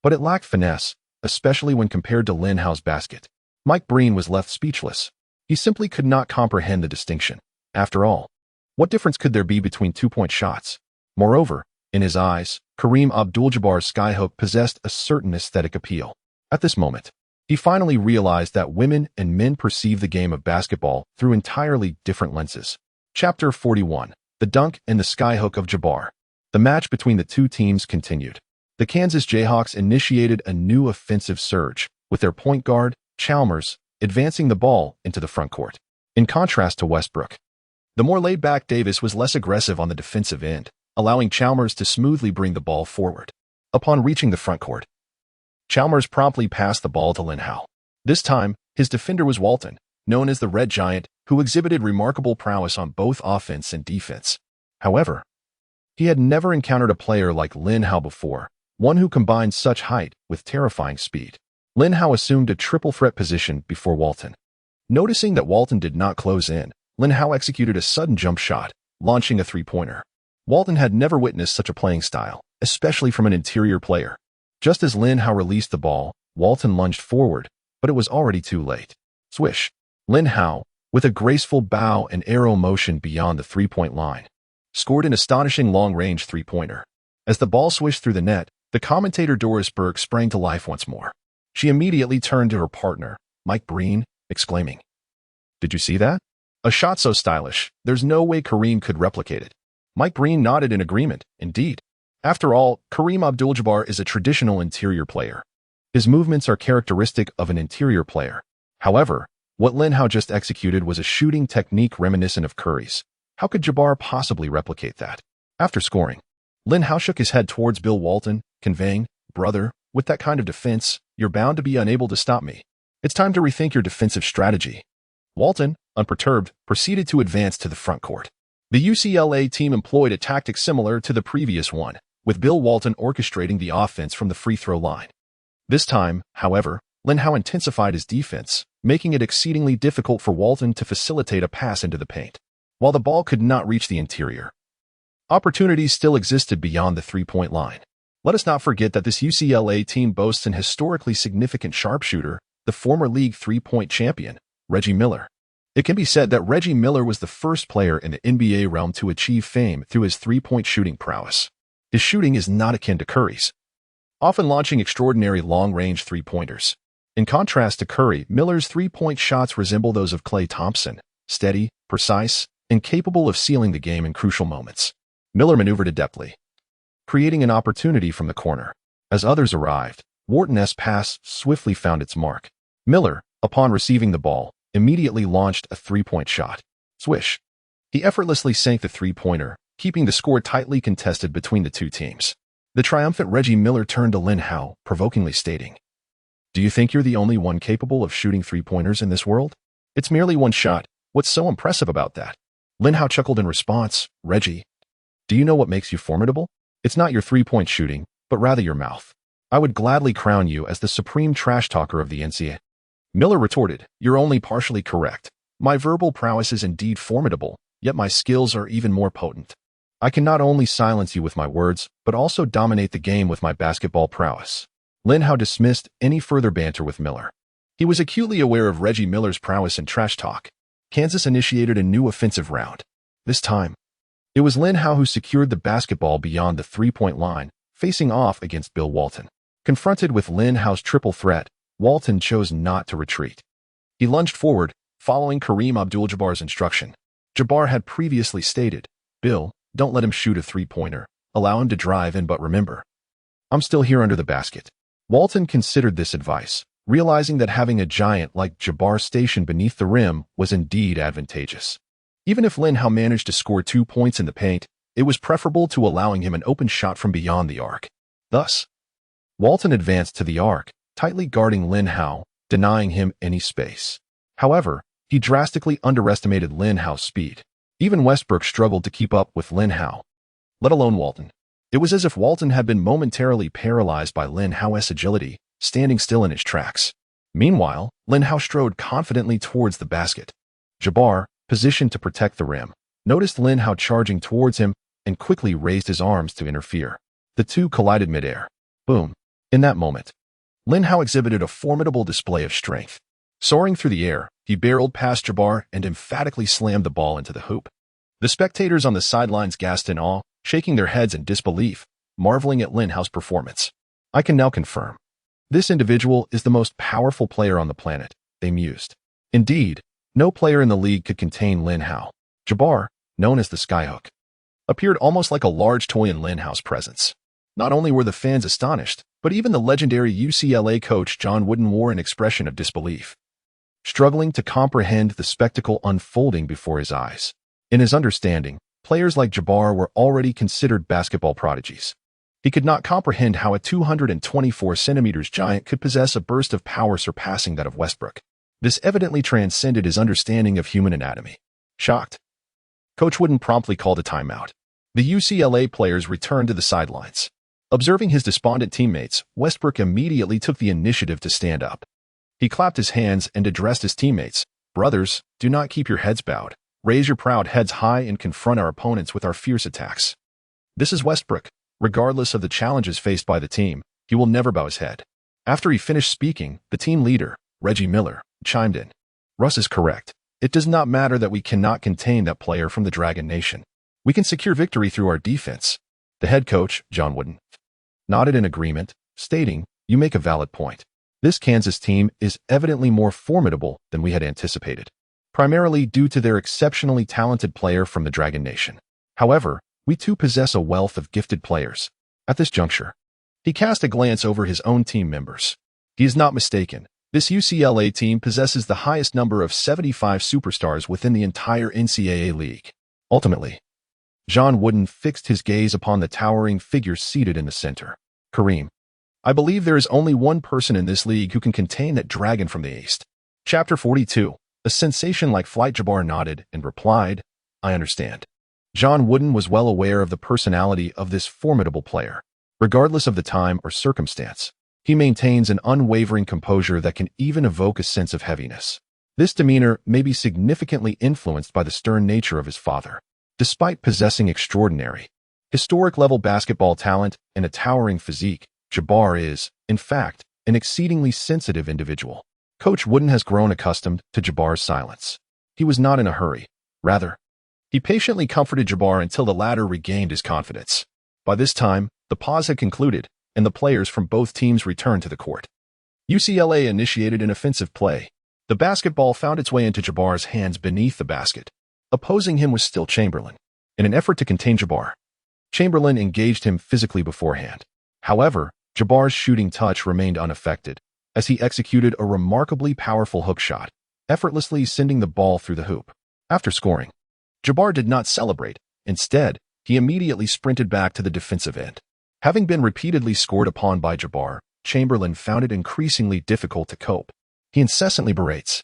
but it lacked finesse, especially when compared to Lin Hao's basket." Mike Breen was left speechless. He simply could not comprehend the distinction. After all, what difference could there be between two-point shots? Moreover, in his eyes, Kareem Abdul-Jabbar's skyhook possessed a certain aesthetic appeal. At this moment, he finally realized that women and men perceive the game of basketball through entirely different lenses. Chapter 41. The Dunk and the Skyhook of Jabbar. The match between the two teams continued. The Kansas Jayhawks initiated a new offensive surge, with their point guard, Chalmers, advancing the ball into the front court. In contrast to Westbrook, the more laid-back Davis was less aggressive on the defensive end, allowing Chalmers to smoothly bring the ball forward. Upon reaching the front court, Chalmers promptly passed the ball to Lin Hao. This time, his defender was Walton, known as the Red Giant, who exhibited remarkable prowess on both offense and defense. However, he had never encountered a player like Lin Hao before, one who combined such height with terrifying speed. Lin Hao assumed a triple threat position before Walton. Noticing that Walton did not close in, Lin Hao executed a sudden jump shot, launching a three-pointer. Walton had never witnessed such a playing style, especially from an interior player. Just as Lin Hao released the ball, Walton lunged forward, but it was already too late. Swish. Lin Hao, with a graceful bow and arrow motion beyond the three-point line, scored an astonishing long-range three-pointer. As the ball swished through the net, the commentator Doris Burke sprang to life once more. She immediately turned to her partner, Mike Breen, exclaiming, "Did you see that? A shot so stylish, there's no way Kareem could replicate it." Mike Breen nodded in agreement. Indeed. After all, Kareem Abdul-Jabbar is a traditional interior player. His movements are characteristic of an interior player. However, what Lin Hao just executed was a shooting technique reminiscent of Curry's. How could Jabbar possibly replicate that? After scoring, Lin Hao shook his head towards Bill Walton, conveying, "Brother, with that kind of defense, you're bound to be unable to stop me. It's time to rethink your defensive strategy." Walton, unperturbed, proceeded to advance to the front court. The UCLA team employed a tactic similar to the previous one, with Bill Walton orchestrating the offense from the free throw line. This time, however, Lin Hao intensified his defense, making it exceedingly difficult for Walton to facilitate a pass into the paint. While the ball could not reach the interior, opportunities still existed beyond the three-point line. Let us not forget that this UCLA team boasts an historically significant sharpshooter, the former league three-point champion, Reggie Miller. It can be said that Reggie Miller was the first player in the NBA realm to achieve fame through his three-point shooting prowess. His shooting is not akin to Curry's, often launching extraordinary long-range three-pointers. In contrast to Curry, Miller's three-point shots resemble those of Klay Thompson, steady, precise, and capable of sealing the game in crucial moments. Miller maneuvered adeptly, creating an opportunity from the corner. As others arrived, Wharton's pass swiftly found its mark. Miller, upon receiving the ball, immediately launched a three-point shot. Swish. He effortlessly sank the three-pointer, keeping the score tightly contested between the two teams. The triumphant Reggie Miller turned to Lin Hao, provokingly stating, "Do you think you're the only one capable of shooting three-pointers in this world? It's merely one shot. What's so impressive about that?" Lin Hao chuckled in response, "Reggie, do you know what makes you formidable? It's not your three-point shooting, but rather your mouth. I would gladly crown you as the supreme trash talker of the NCAA." Miller retorted, "You're only partially correct. My verbal prowess is indeed formidable, yet my skills are even more potent. I can not only silence you with my words, but also dominate the game with my basketball prowess." Lin Hao dismissed any further banter with Miller. He was acutely aware of Reggie Miller's prowess in trash talk. Kansas initiated a new offensive round. This time, it was Lin Hao who secured the basketball beyond the three-point line, facing off against Bill Walton. Confronted with Lin Hao's triple threat, Walton chose not to retreat. He lunged forward, following Kareem Abdul-Jabbar's instruction. Jabbar had previously stated, "Bill, don't let him shoot a three-pointer. Allow him to drive in, but remember, I'm still here under the basket." Walton considered this advice, realizing that having a giant like Jabbar stationed beneath the rim was indeed advantageous. Even if Lin Hao managed to score 2 points in the paint, it was preferable to allowing him an open shot from beyond the arc. Thus, Walton advanced to the arc, tightly guarding Lin Hao, denying him any space. However, he drastically underestimated Lin Hao's speed. Even Westbrook struggled to keep up with Lin Hao, let alone Walton. It was as if Walton had been momentarily paralyzed by Lin Hao's agility, standing still in his tracks. Meanwhile, Lin Hao strode confidently towards the basket. Jabbar, positioned to protect the rim, noticed Lin Hao charging towards him and quickly raised his arms to interfere. The two collided midair. Boom. In that moment, Lin Hao exhibited a formidable display of strength. Soaring through the air, he barreled past Jabbar and emphatically slammed the ball into the hoop. The spectators on the sidelines gasped in awe, shaking their heads in disbelief, marveling at Lin Hao's performance. I can now confirm. This individual is the most powerful player on the planet, they mused. Indeed, no player in the league could contain Lin Hao. Jabbar, known as the Skyhook, appeared almost like a large toy in Lin Hao's presence. Not only were the fans astonished, but even the legendary UCLA coach John Wooden wore an expression of disbelief, struggling to comprehend the spectacle unfolding before his eyes. In his understanding, players like Jabbar were already considered basketball prodigies. He could not comprehend how a 224 centimeters giant could possess a burst of power surpassing that of Westbrook. This evidently transcended his understanding of human anatomy. Shocked, Coach Wooden promptly called a timeout. The UCLA players returned to the sidelines. Observing his despondent teammates, Westbrook immediately took the initiative to stand up. He clapped his hands and addressed his teammates. Brothers, do not keep your heads bowed. Raise your proud heads high and confront our opponents with our fierce attacks. This is Westbrook. Regardless of the challenges faced by the team, he will never bow his head. After he finished speaking, the team leader, Reggie Miller, chimed in. Russ is correct. It does not matter that we cannot contain that player from the Dragon Nation. We can secure victory through our defense. The head coach, John Wooden, nodded in agreement, stating, you make a valid point. This Kansas team is evidently more formidable than we had anticipated, primarily due to their exceptionally talented player from the Dragon Nation. However, we too possess a wealth of gifted players. At this juncture, he cast a glance over his own team members. He is not mistaken. This UCLA team possesses the highest number of 75 superstars within the entire NCAA league. Ultimately, John Wooden fixed his gaze upon the towering figure seated in the center. Kareem, I believe there is only one person in this league who can contain that dragon from the east. Chapter 42. A sensation like flight. Jabbar nodded and replied, I understand. John Wooden was well aware of the personality of this formidable player. Regardless of the time or circumstance, he maintains an unwavering composure that can even evoke a sense of heaviness. This demeanor may be significantly influenced by the stern nature of his father. Despite possessing extraordinary, historic-level basketball talent and a towering physique, Jabbar is, in fact, an exceedingly sensitive individual. Coach Wooden has grown accustomed to Jabbar's silence. He was not in a hurry. Rather, he patiently comforted Jabbar until the latter regained his confidence. By this time, the pause had concluded, and the players from both teams returned to the court. UCLA initiated an offensive play. The basketball found its way into Jabbar's hands beneath the basket. Opposing him was still Chamberlain. In an effort to contain Jabbar, Chamberlain engaged him physically beforehand. However, Jabbar's shooting touch remained unaffected, as he executed a remarkably powerful hook shot, effortlessly sending the ball through the hoop. After scoring, Jabbar did not celebrate. Instead, he immediately sprinted back to the defensive end. Having been repeatedly scored upon by Jabbar, Chamberlain found it increasingly difficult to cope. He incessantly berates,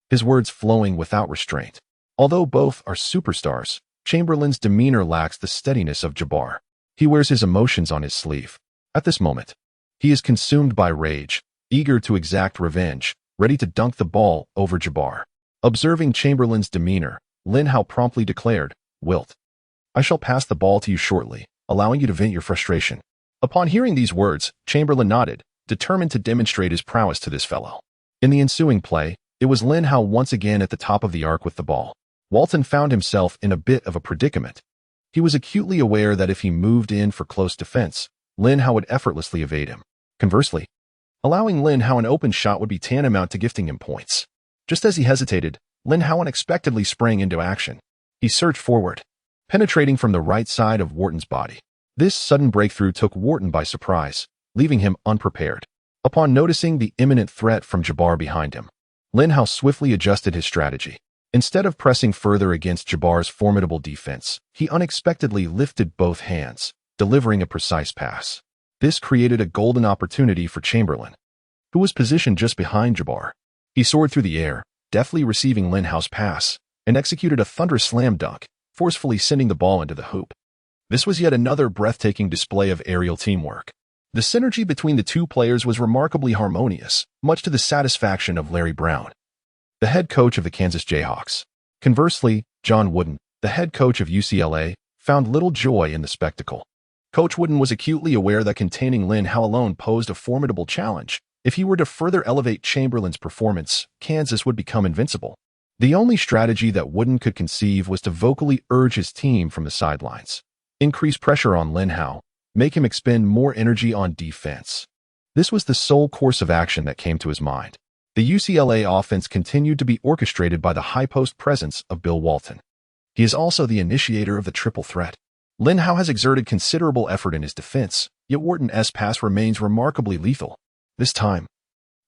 his words flowing without restraint. Although both are superstars, Chamberlain's demeanor lacks the steadiness of Jabbar. He wears his emotions on his sleeve. At this moment, he is consumed by rage, eager to exact revenge, ready to dunk the ball over Jabbar. Observing Chamberlain's demeanor, Lin Hao promptly declared, Wilt, I shall pass the ball to you shortly, allowing you to vent your frustration. Upon hearing these words, Chamberlain nodded, determined to demonstrate his prowess to this fellow. In the ensuing play, it was Lin Hao once again at the top of the arc with the ball. Walton found himself in a bit of a predicament. He was acutely aware that if he moved in for close defense, Lin Hao would effortlessly evade him. Conversely, allowing Lin Hao an open shot would be tantamount to gifting him points. Just as he hesitated, Lin Hao unexpectedly sprang into action. He surged forward, penetrating from the right side of Wharton's body. This sudden breakthrough took Wharton by surprise, leaving him unprepared. Upon noticing the imminent threat from Jabbar behind him, Lin Hao swiftly adjusted his strategy. Instead of pressing further against Jabbar's formidable defense, he unexpectedly lifted both hands, delivering a precise pass. This created a golden opportunity for Chamberlain. who was positioned just behind Jabbar. He soared through the air, deftly receiving Lin Hao's pass, and executed a thunderous slam dunk, forcefully sending the ball into the hoop. This was yet another breathtaking display of aerial teamwork. The synergy between the two players was remarkably harmonious, much to the satisfaction of Larry Brown, the head coach of the Kansas Jayhawks. Conversely, John Wooden, the head coach of UCLA, found little joy in the spectacle. Coach Wooden was acutely aware that containing Lin Hao alone posed a formidable challenge. If he were to further elevate Chamberlain's performance, Kansas would become invincible. The only strategy that Wooden could conceive was to vocally urge his team from the sidelines, increase pressure on Lin Hao, make him expend more energy on defense. This was the sole course of action that came to his mind. The UCLA offense continued to be orchestrated by the high-post presence of Bill Walton. He is also the initiator of the triple threat. Lin Hao has exerted considerable effort in his defense, yet Wharton's pass remains remarkably lethal. This time,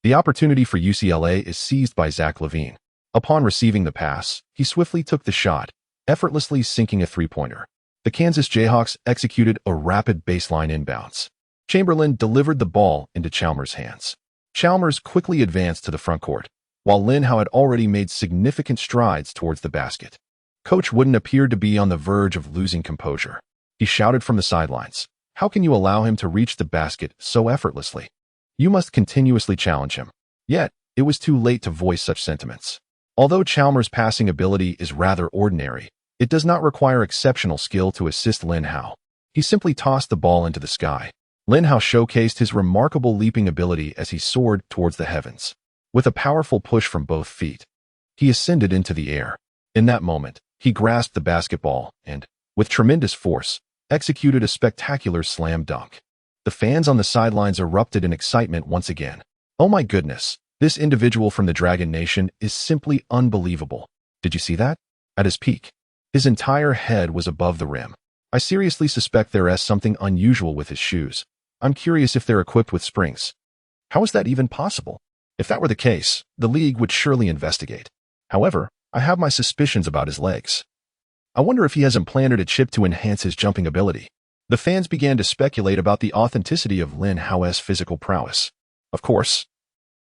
the opportunity for UCLA is seized by Zach LaVine. Upon receiving the pass, he swiftly took the shot, effortlessly sinking a three-pointer. The Kansas Jayhawks executed a rapid baseline inbounds. Chamberlain delivered the ball into Chalmers' hands. Chalmers quickly advanced to the front court, while Lin Hao had already made significant strides towards the basket. Coach Wooden appeared to be on the verge of losing composure. He shouted from the sidelines, "How can you allow him to reach the basket so effortlessly? You must continuously challenge him." Yet, it was too late to voice such sentiments. Although Chalmers' passing ability is rather ordinary, it does not require exceptional skill to assist Lin Hao. He simply tossed the ball into the sky. Lin Hao showcased his remarkable leaping ability as he soared towards the heavens. With a powerful push from both feet, he ascended into the air. In that moment, he grasped the basketball and, with tremendous force, executed a spectacular slam dunk. The fans on the sidelines erupted in excitement once again. "Oh my goodness, this individual from the Dragon Nation is simply unbelievable. Did you see that?" At his peak, his entire head was above the rim. "I seriously suspect there is something unusual with his shoes. I'm curious if they're equipped with springs. How is that even possible? If that were the case, the league would surely investigate. However, I have my suspicions about his legs. I wonder if he has implanted a chip to enhance his jumping ability." The fans began to speculate about the authenticity of Lin Hao's physical prowess. Of course,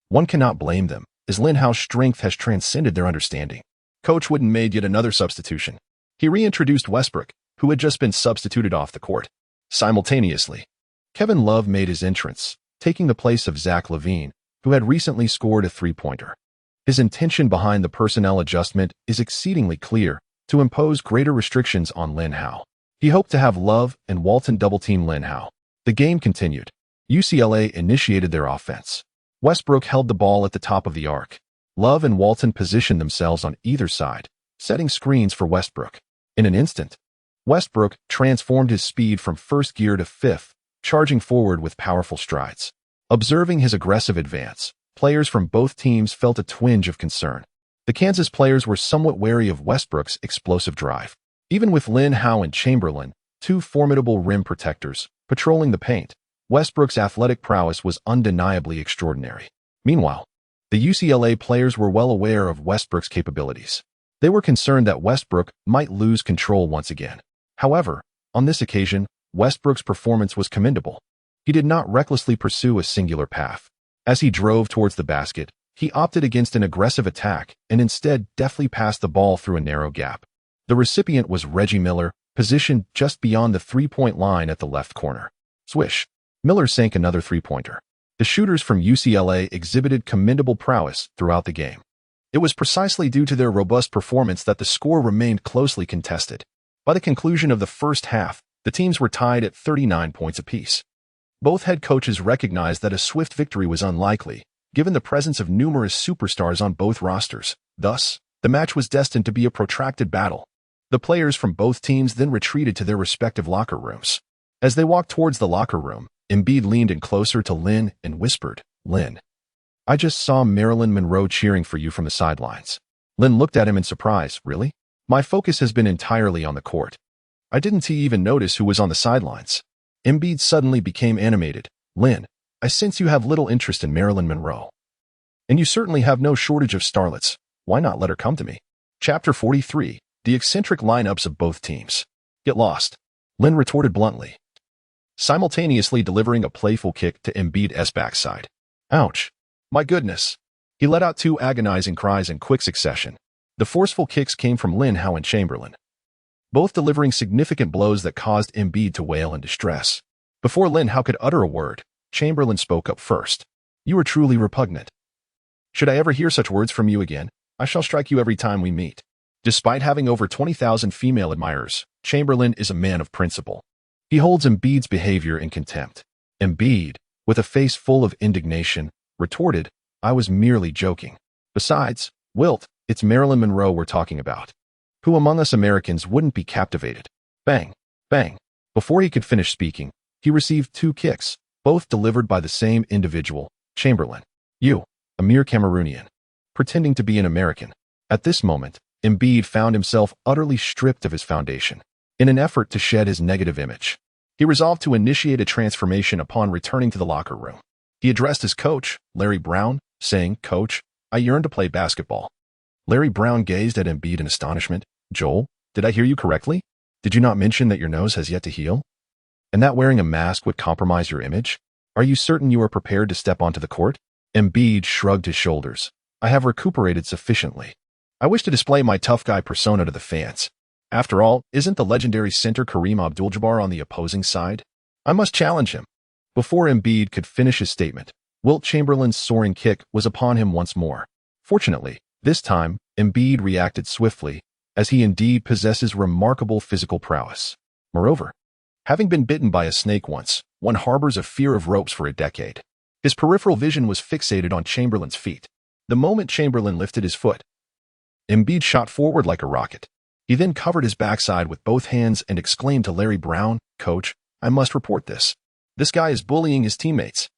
one cannot blame them, as Lin Hao's strength has transcended their understanding. Coach Wooden made yet another substitution. He reintroduced Westbrook, who had just been substituted off the court. Simultaneously, Kevin Love made his entrance, taking the place of Zach LaVine, who had recently scored a three-pointer. His intention behind the personnel adjustment is exceedingly clear: to impose greater restrictions on Lin Hao. He hoped to have Love and Walton double-team Lin Hao. The game continued. UCLA initiated their offense. Westbrook held the ball at the top of the arc. Love and Walton positioned themselves on either side, setting screens for Westbrook. In an instant, Westbrook transformed his speed from first gear to fifth, charging forward with powerful strides. Observing his aggressive advance, players from both teams felt a twinge of concern. The Kansas players were somewhat wary of Westbrook's explosive drive. Even with Lin Hao and Chamberlain, two formidable rim protectors, patrolling the paint, Westbrook's athletic prowess was undeniably extraordinary. Meanwhile, the UCLA players were well aware of Westbrook's capabilities. They were concerned that Westbrook might lose control once again. However, on this occasion, Westbrook's performance was commendable. He did not recklessly pursue a singular path. As he drove towards the basket, he opted against an aggressive attack and instead deftly passed the ball through a narrow gap. The recipient was Reggie Miller, positioned just beyond the three-point line at the left corner. Swish! Miller sank another three-pointer. The shooters from UCLA exhibited commendable prowess throughout the game. It was precisely due to their robust performance that the score remained closely contested. By the conclusion of the first half, the teams were tied at 39 points apiece. Both head coaches recognized that a swift victory was unlikely, given the presence of numerous superstars on both rosters. Thus, the match was destined to be a protracted battle. The players from both teams then retreated to their respective locker rooms. As they walked towards the locker room, Embiid leaned in closer to Lin and whispered, "Lin, I just saw Marilyn Monroe cheering for you from the sidelines." Lin looked at him in surprise. "Really? My focus has been entirely on the court. I didn't even notice who was on the sidelines." Embiid suddenly became animated. "Lin, I sense you have little interest in Marilyn Monroe. And you certainly have no shortage of starlets. Why not let her come to me?" Chapter 43. The eccentric lineups of both teams. "Get lost," Lin retorted bluntly, simultaneously delivering a playful kick to Embiid's backside. "Ouch." My goodness. He let out two agonizing cries in quick succession. The forceful kicks came from Lin Hao and Chamberlain, both delivering significant blows that caused Embiid to wail in distress. Before Lin Hao could utter a word, Chamberlain spoke up first. You are truly repugnant. Should I ever hear such words from you again, I shall strike you every time we meet. Despite having over 20,000 female admirers, Chamberlain is a man of principle. He holds Embiid's behavior in contempt. Embiid, with a face full of indignation, retorted, I was merely joking. Besides, Wilt, it's Marilyn Monroe we're talking about. Who among us Americans wouldn't be captivated? Bang, bang. Before he could finish speaking, he received two kicks, both delivered by the same individual, Chamberlain. You, a mere Cameroonian, pretending to be an American. At this moment, Embiid found himself utterly stripped of his foundation. In an effort to shed his negative image, he resolved to initiate a transformation upon returning to the locker room. He addressed his coach, Larry Brown, saying, Coach, I yearn to play basketball. Larry Brown gazed at Embiid in astonishment. Joel, did I hear you correctly? Did you not mention that your nose has yet to heal? And that wearing a mask would compromise your image? Are you certain you are prepared to step onto the court? Embiid shrugged his shoulders. I have recuperated sufficiently. I wish to display my tough guy persona to the fans. After all, isn't the legendary center Kareem Abdul-Jabbar on the opposing side? I must challenge him. Before Embiid could finish his statement, Wilt Chamberlain's soaring kick was upon him once more. Fortunately, this time, Embiid reacted swiftly, as he indeed possesses remarkable physical prowess. Moreover, having been bitten by a snake once, one harbors a fear of ropes for a decade. His peripheral vision was fixated on Chamberlain's feet. The moment Chamberlain lifted his foot, Embiid shot forward like a rocket. He then covered his backside with both hands and exclaimed to Larry Brown, Coach, I must report this. This guy is bullying his teammates.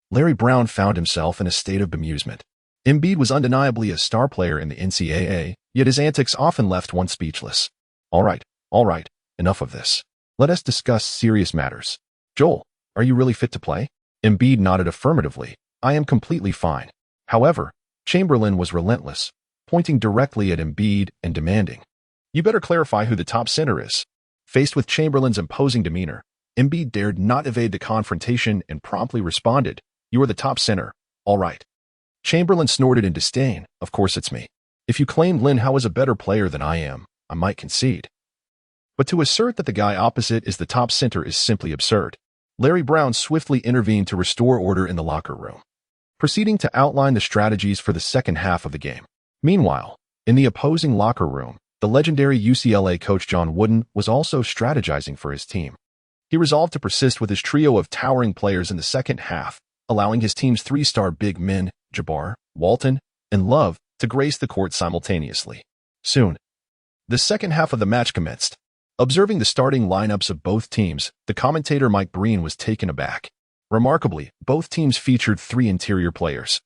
Larry Brown found himself in a state of bemusement. Embiid was undeniably a star player in the NCAA, yet his antics often left one speechless. All right, enough of this. Let us discuss serious matters. Joel, are you really fit to play? Embiid nodded affirmatively. I am completely fine. However, Chamberlain was relentless, pointing directly at Embiid and demanding, you better clarify who the top center is. Faced with Chamberlain's imposing demeanor, Embiid dared not evade the confrontation and promptly responded, you are the top center, all right. Chamberlain snorted in disdain, of course it's me. If you claimed Lin Hao is a better player than I am, I might concede. But to assert that the guy opposite is the top center is simply absurd. Larry Brown swiftly intervened to restore order in the locker room, proceeding to outline the strategies for the second half of the game. Meanwhile, in the opposing locker room, the legendary UCLA coach John Wooden was also strategizing for his team. He resolved to persist with his trio of towering players in the second half, allowing his team's three-star big men, Jabbar, Walton, and Love, to grace the court simultaneously. Soon, the second half of the match commenced. Observing the starting lineups of both teams, the commentator Mike Breen was taken aback. Remarkably, both teams featured three interior players,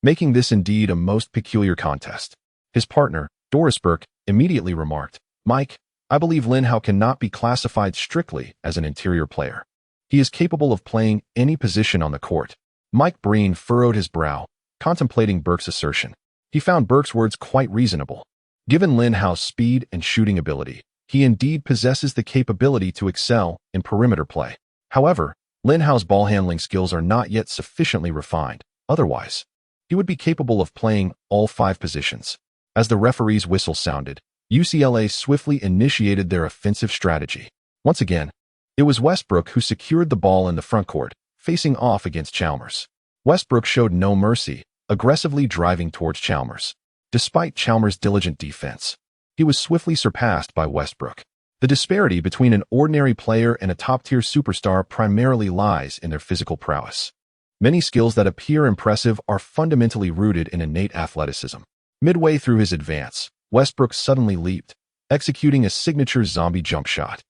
making this indeed a most peculiar contest. His partner, Doris Burke, immediately remarked, Mike, I believe Lin Hao cannot be classified strictly as an interior player. He is capable of playing any position on the court. Mike Breen furrowed his brow, contemplating Burke's assertion. He found Burke's words quite reasonable. Given Lin Hao's speed and shooting ability, he indeed possesses the capability to excel in perimeter play. However, Lin Hao's ball handling skills are not yet sufficiently refined. Otherwise, he would be capable of playing all five positions. As the referee's whistle sounded, UCLA swiftly initiated their offensive strategy. Once again, it was Westbrook who secured the ball in the frontcourt, facing off against Chalmers. Westbrook showed no mercy, aggressively driving towards Chalmers. Despite Chalmers' diligent defense, he was swiftly surpassed by Westbrook. The disparity between an ordinary player and a top-tier superstar primarily lies in their physical prowess. Many skills that appear impressive are fundamentally rooted in innate athleticism. Midway through his advance, Westbrook suddenly leaped, executing a signature zombie jump shot.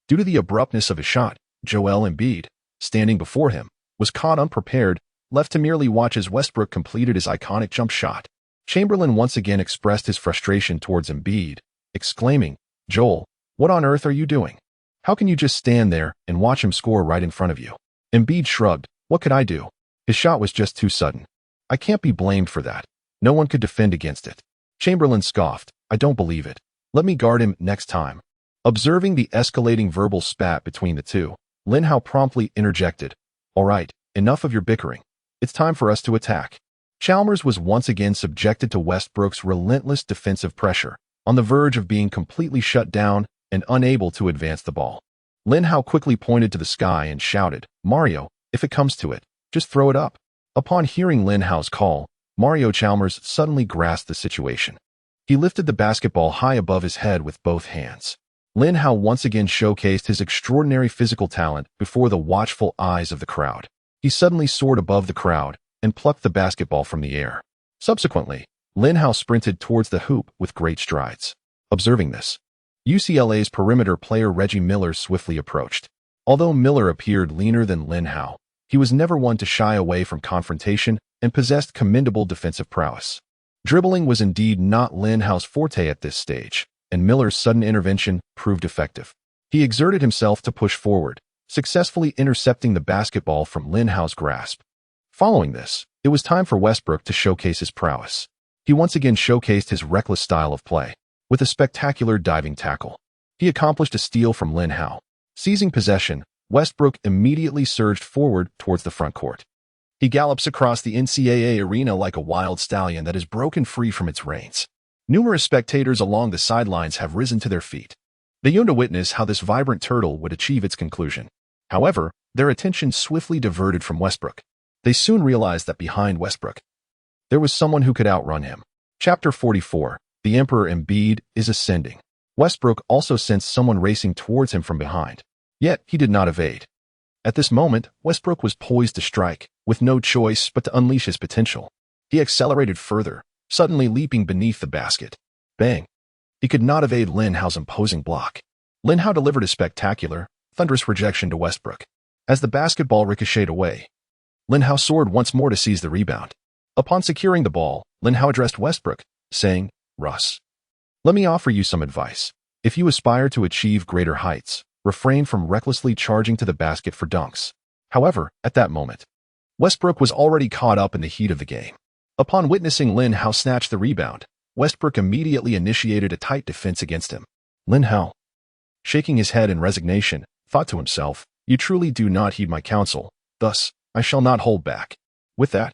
Due to the abruptness of his shot, Joel Embiid, standing before him, was caught unprepared, left to merely watch as Westbrook completed his iconic jump shot. Chamberlain once again expressed his frustration towards Embiid, exclaiming, Joel, what on earth are you doing? How can you just stand there and watch him score right in front of you? Embiid shrugged, what could I do? His shot was just too sudden. I can't be blamed for that. No one could defend against it. Chamberlain scoffed, I don't believe it. Let me guard him next time. Observing the escalating verbal spat between the two, Lin Hao promptly interjected, all right, enough of your bickering. It's time for us to attack. Chalmers was once again subjected to Westbrook's relentless defensive pressure, on the verge of being completely shut down and unable to advance the ball. Lin Hao quickly pointed to the sky and shouted, "Mario, if it comes to it, just throw it up." Upon hearing Lin Hao's call, Mario Chalmers suddenly grasped the situation. He lifted the basketball high above his head with both hands. Lin Hao once again showcased his extraordinary physical talent before the watchful eyes of the crowd. He suddenly soared above the crowd and plucked the basketball from the air. Subsequently, Lin Hao sprinted towards the hoop with great strides. Observing this, UCLA's perimeter player Reggie Miller swiftly approached. Although Miller appeared leaner than Lin Hao, he was never one to shy away from confrontation and possessed commendable defensive prowess. Dribbling was indeed not Lin Hao's forte at this stage, and Miller's sudden intervention proved effective. He exerted himself to push forward, successfully intercepting the basketball from Lin Hao's grasp. Following this, it was time for Westbrook to showcase his prowess. He once again showcased his reckless style of play, with a spectacular diving tackle. He accomplished a steal from Lin Hao. Seizing possession, Westbrook immediately surged forward towards the front court. He gallops across the NCAA arena like a wild stallion that is broken free from its reins. Numerous spectators along the sidelines have risen to their feet. They yearned to witness how this vibrant turtle would achieve its conclusion. However, their attention swiftly diverted from Westbrook. They soon realized that behind Westbrook, there was someone who could outrun him. Chapter 44. The Emperor Embiid is ascending. Westbrook also sensed someone racing towards him from behind. Yet, he did not evade. At this moment, Westbrook was poised to strike, with no choice but to unleash his potential. He accelerated further, suddenly leaping beneath the basket. Bang! He could not evade Lin Hao's imposing block. Lin Hao delivered a spectacular, thunderous rejection to Westbrook. As the basketball ricocheted away, Lin Hao soared once more to seize the rebound. Upon securing the ball, Lin Hao addressed Westbrook, saying, "Russ, let me offer you some advice. If you aspire to achieve greater heights, refrain from recklessly charging to the basket for dunks." However, at that moment, Westbrook was already caught up in the heat of the game. Upon witnessing Lin Hao snatch the rebound, Westbrook immediately initiated a tight defense against him. Lin Hao, shaking his head in resignation, thought to himself, "You truly do not heed my counsel, thus, I shall not hold back." With that,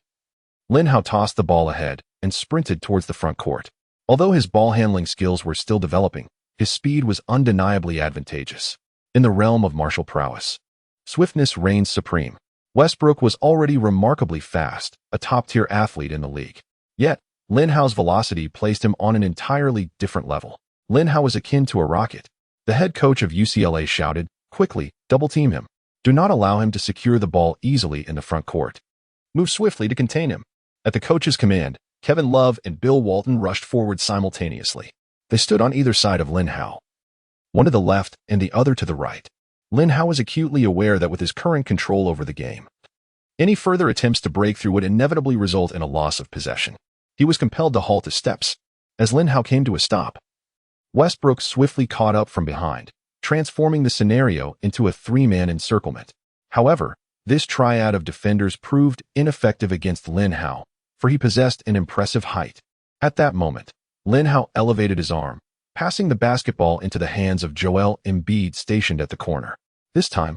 Lin Hao tossed the ball ahead and sprinted towards the front court. Although his ball handling skills were still developing, his speed was undeniably advantageous. In the realm of martial prowess, swiftness reigned supreme. Westbrook was already remarkably fast, a top-tier athlete in the league. Yet, Lin Hao's velocity placed him on an entirely different level. Lin Hao was akin to a rocket. The head coach of UCLA shouted, "Quickly, double-team him. Do not allow him to secure the ball easily in the front court. Move swiftly to contain him." At the coach's command, Kevin Love and Bill Walton rushed forward simultaneously. They stood on either side of Lin Hao, one to the left and the other to the right. Lin Hao was acutely aware that with his current control over the game, any further attempts to break through would inevitably result in a loss of possession. He was compelled to halt his steps. As Lin Hao came to a stop, Westbrook swiftly caught up from behind, transforming the scenario into a three-man encirclement. However, this triad of defenders proved ineffective against Lin Hao, for he possessed an impressive height. At that moment, Lin Hao elevated his arm, passing the basketball into the hands of Joel Embiid stationed at the corner. This time,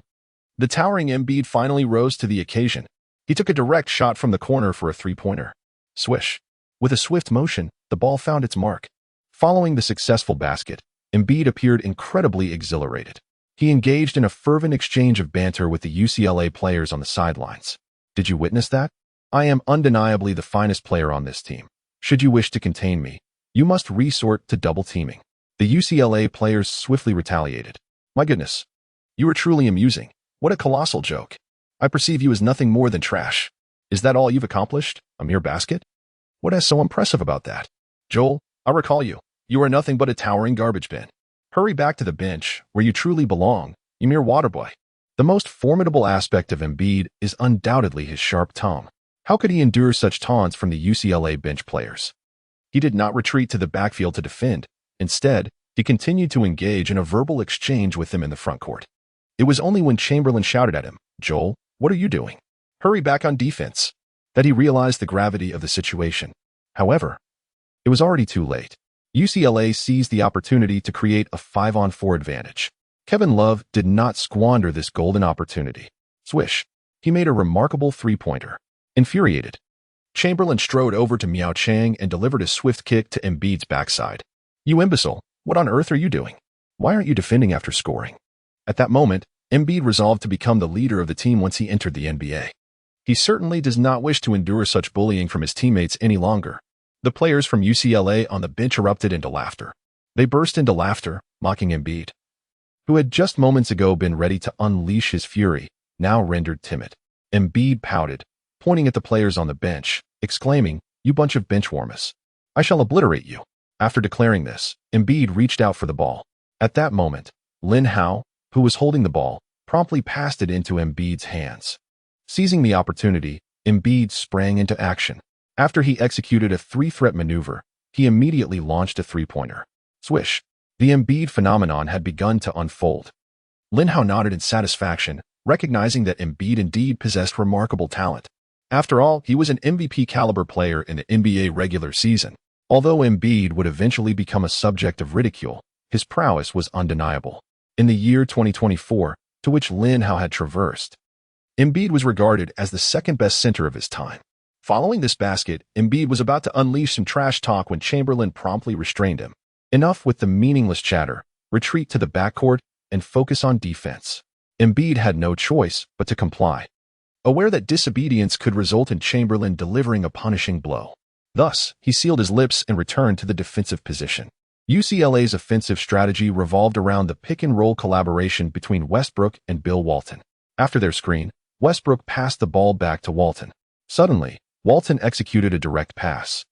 the towering Embiid finally rose to the occasion. He took a direct shot from the corner for a three-pointer. Swish! With a swift motion, the ball found its mark. Following the successful basket, Embiid appeared incredibly exhilarated. He engaged in a fervent exchange of banter with the UCLA players on the sidelines. "Did you witness that? I am undeniably the finest player on this team. Should you wish to contain me, you must resort to double-teaming." The UCLA players swiftly retaliated. "My goodness, you are truly amusing. What a colossal joke. I perceive you as nothing more than trash. Is that all you've accomplished? A mere basket? What is so impressive about that? Joel, I recall you. You are nothing but a towering garbage bin. Hurry back to the bench, where you truly belong, you mere water boy." The most formidable aspect of Embiid is undoubtedly his sharp tongue. How could he endure such taunts from the UCLA bench players? He did not retreat to the backfield to defend. Instead, he continued to engage in a verbal exchange with them in the front court. It was only when Chamberlain shouted at him, "Joel, what are you doing? Hurry back on defense," that he realized the gravity of the situation. However, it was already too late. UCLA seized the opportunity to create a 5-on-4 advantage. Kevin Love did not squander this golden opportunity. Swish! He made a remarkable three-pointer. Infuriated, Chamberlain strode over to Miao Chang and delivered a swift kick to Embiid's backside. "You imbecile, what on earth are you doing? Why aren't you defending after scoring?" At that moment, Embiid resolved to become the leader of the team once he entered the NBA. He certainly does not wish to endure such bullying from his teammates any longer. The players from UCLA on the bench erupted into laughter. They burst into laughter, mocking Embiid, who had just moments ago been ready to unleash his fury, now rendered timid. Embiid pouted, pointing at the players on the bench, exclaiming, "You bunch of benchwarmers. I shall obliterate you." After declaring this, Embiid reached out for the ball. At that moment, Lin Hao, who was holding the ball, promptly passed it into Embiid's hands. Seizing the opportunity, Embiid sprang into action. After he executed a three-threat maneuver, he immediately launched a three-pointer. Swish! The Embiid phenomenon had begun to unfold. Lin Hao nodded in satisfaction, recognizing that Embiid indeed possessed remarkable talent. After all, he was an MVP-caliber player in the NBA regular season. Although Embiid would eventually become a subject of ridicule, his prowess was undeniable. In the year 2024, to which Lin Hao had traversed, Embiid was regarded as the second-best center of his time. Following this basket, Embiid was about to unleash some trash talk when Chamberlain promptly restrained him. "Enough with the meaningless chatter. Retreat to the backcourt and focus on defense." Embiid had no choice but to comply, aware that disobedience could result in Chamberlain delivering a punishing blow. Thus, he sealed his lips and returned to the defensive position. UCLA's offensive strategy revolved around the pick-and-roll collaboration between Westbrook and Bill Walton. After their screen, Westbrook passed the ball back to Walton. Suddenly, Walton executed a direct pass,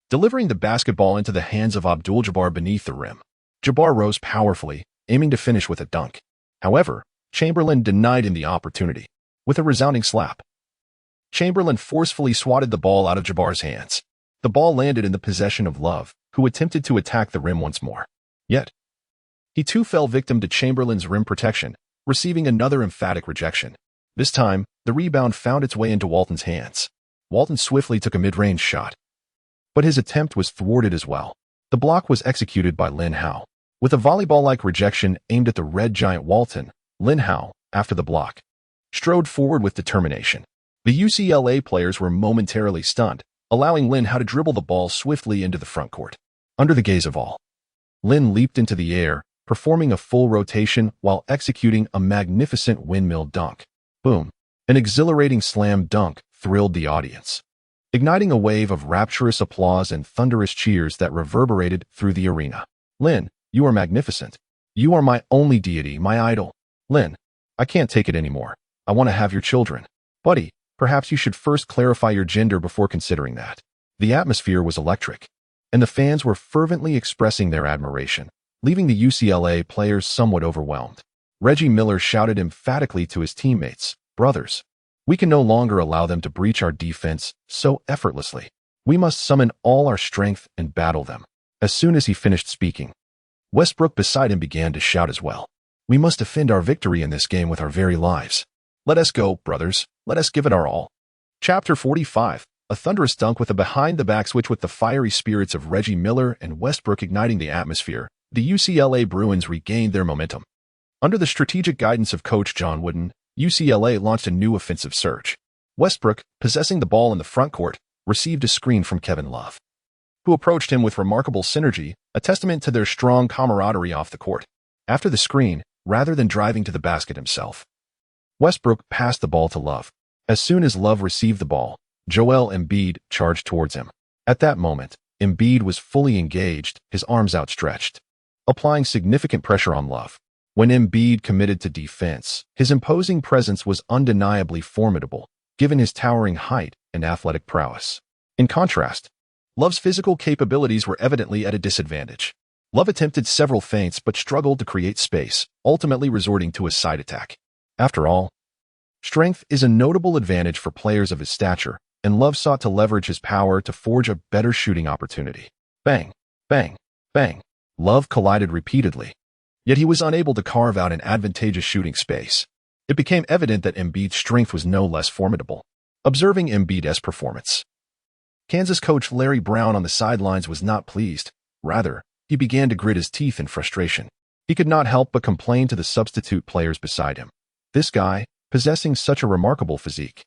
delivering the basketball into the hands of Abdul-Jabbar beneath the rim. Jabbar rose powerfully, aiming to finish with a dunk. However, Chamberlain denied him the opportunity. With a resounding slap, Chamberlain forcefully swatted the ball out of Jabbar's hands. The ball landed in the possession of Love, who attempted to attack the rim once more. Yet, he too fell victim to Chamberlain's rim protection, receiving another emphatic rejection. This time, the rebound found its way into Walton's hands. Walton swiftly took a mid-range shot, but his attempt was thwarted as well. The block was executed by Lin Hao. With a volleyball-like rejection aimed at the red giant Walton, Lin Hao, after the block, strode forward with determination. The UCLA players were momentarily stunned, allowing Lin Hao to dribble the ball swiftly into the front court. Under the gaze of all, Lin leaped into the air, performing a full rotation while executing a magnificent windmill dunk. Boom! An exhilarating slam dunk thrilled the audience, igniting a wave of rapturous applause and thunderous cheers that reverberated through the arena. "Lin, you are magnificent. You are my only deity, my idol. Lin, I can't take it anymore. I want to have your children." "Buddy, perhaps you should first clarify your gender before considering that." The atmosphere was electric, and the fans were fervently expressing their admiration, leaving the UCLA players somewhat overwhelmed. Reggie Miller shouted emphatically to his teammates, "Brothers, we can no longer allow them to breach our defense so effortlessly. We must summon all our strength and battle them." As soon as he finished speaking, Westbrook beside him began to shout as well. "We must defend our victory in this game with our very lives. Let us go, brothers. Let us give it our all." Chapter 45. A thunderous dunk with a behind-the-back switch with the fiery spirits of Reggie Miller and Westbrook igniting the atmosphere. The UCLA Bruins regained their momentum. Under the strategic guidance of Coach John Wooden, UCLA launched a new offensive surge. Westbrook, possessing the ball in the front court, received a screen from Kevin Love, who approached him with remarkable synergy, a testament to their strong camaraderie off the court. After the screen, rather than driving to the basket himself, Westbrook passed the ball to Love. As soon as Love received the ball, Joel Embiid charged towards him. At that moment, Embiid was fully engaged, his arms outstretched, applying significant pressure on Love. When Embiid committed to defense, his imposing presence was undeniably formidable, given his towering height and athletic prowess. In contrast, Love's physical capabilities were evidently at a disadvantage. Love attempted several feints but struggled to create space, ultimately resorting to a side attack. After all, strength is a notable advantage for players of his stature, and Love sought to leverage his power to forge a better shooting opportunity. Bang, bang, bang. Love collided repeatedly, yet he was unable to carve out an advantageous shooting space. It became evident that Embiid's strength was no less formidable. Observing Embiid's performance, Kansas coach Larry Brown on the sidelines was not pleased. Rather, he began to grit his teeth in frustration. He could not help but complain to the substitute players beside him. This guy, possessing such a remarkable physique,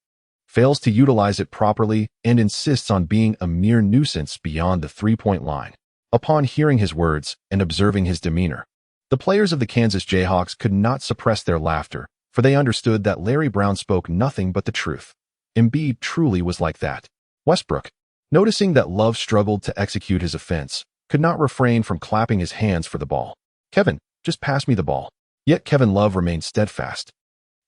fails to utilize it properly, and insists on being a mere nuisance beyond the three-point line. Upon hearing his words and observing his demeanor, the players of the Kansas Jayhawks could not suppress their laughter, for they understood that Larry Brown spoke nothing but the truth. Embiid truly was like that. Westbrook, noticing that Love struggled to execute his offense, could not refrain from clapping his hands for the ball. "Kevin, just pass me the ball." Yet Kevin Love remained steadfast,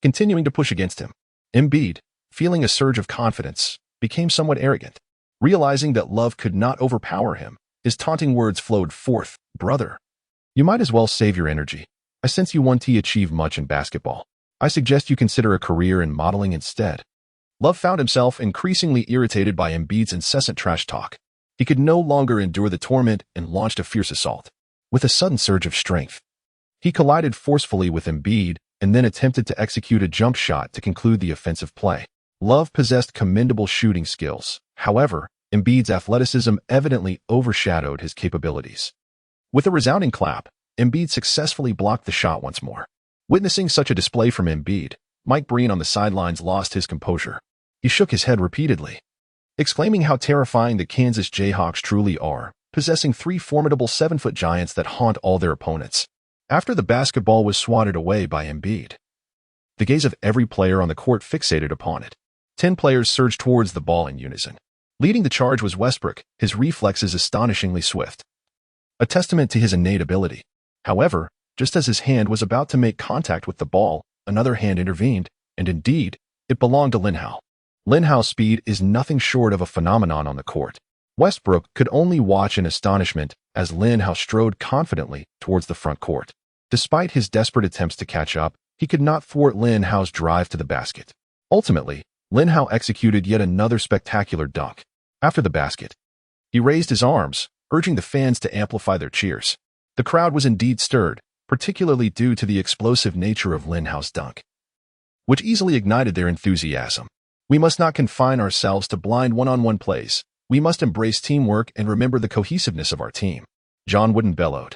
continuing to push against him. Embiid, feeling a surge of confidence, became somewhat arrogant. Realizing that Love could not overpower him, his taunting words flowed forth. "Brother, you might as well save your energy. I sense you won't achieve much in basketball. I suggest you consider a career in modeling instead." Love found himself increasingly irritated by Embiid's incessant trash talk. He could no longer endure the torment and launched a fierce assault. With a sudden surge of strength, he collided forcefully with Embiid and then attempted to execute a jump shot to conclude the offensive play. Love possessed commendable shooting skills. However, Embiid's athleticism evidently overshadowed his capabilities. With a resounding clap, Embiid successfully blocked the shot once more. Witnessing such a display from Embiid, Mike Breen on the sidelines lost his composure. He shook his head repeatedly, exclaiming how terrifying the Kansas Jayhawks truly are, possessing three formidable 7-foot giants that haunt all their opponents. After the basketball was swatted away by Embiid, the gaze of every player on the court fixated upon it. 10 players surged towards the ball in unison. Leading the charge was Westbrook, his reflexes astonishingly swift, a testament to his innate ability. However, just as his hand was about to make contact with the ball, another hand intervened, and indeed, it belonged to Lin Hao. Lin Hao's speed is nothing short of a phenomenon on the court. Westbrook could only watch in astonishment as Lin Hao strode confidently towards the front court. Despite his desperate attempts to catch up, he could not thwart Lin Hao's drive to the basket. Ultimately, Lin Hao executed yet another spectacular dunk. After the basket, he raised his arms, urging the fans to amplify their cheers. The crowd was indeed stirred, particularly due to the explosive nature of Lin Hao's dunk, which easily ignited their enthusiasm. "We must not confine ourselves to blind one-on-one plays. We must embrace teamwork and remember the cohesiveness of our team," John Wooden bellowed.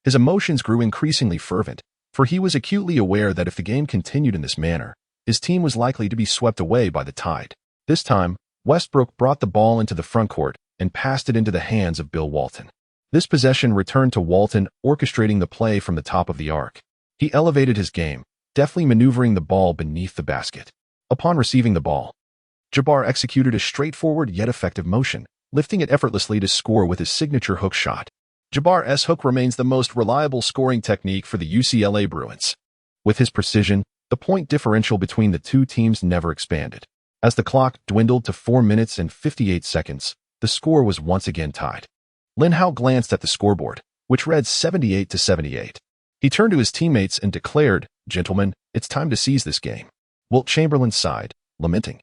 His emotions grew increasingly fervent, for he was acutely aware that if the game continued in this manner, his team was likely to be swept away by the tide. This time, Westbrook brought the ball into the front court and passed it into the hands of Bill Walton. This possession returned to Walton, orchestrating the play from the top of the arc. He elevated his game, deftly maneuvering the ball beneath the basket. Upon receiving the ball, Jabbar executed a straightforward yet effective motion, lifting it effortlessly to score with his signature hook shot. Jabbar's hook remains the most reliable scoring technique for the UCLA Bruins. With his precision, the point differential between the two teams never expanded. As the clock dwindled to 4 minutes and 58 seconds, the score was once again tied. Lin Hao glanced at the scoreboard, which read 78-78. He turned to his teammates and declared, "Gentlemen, it's time to seize this game." Wilt Chamberlain sighed, lamenting,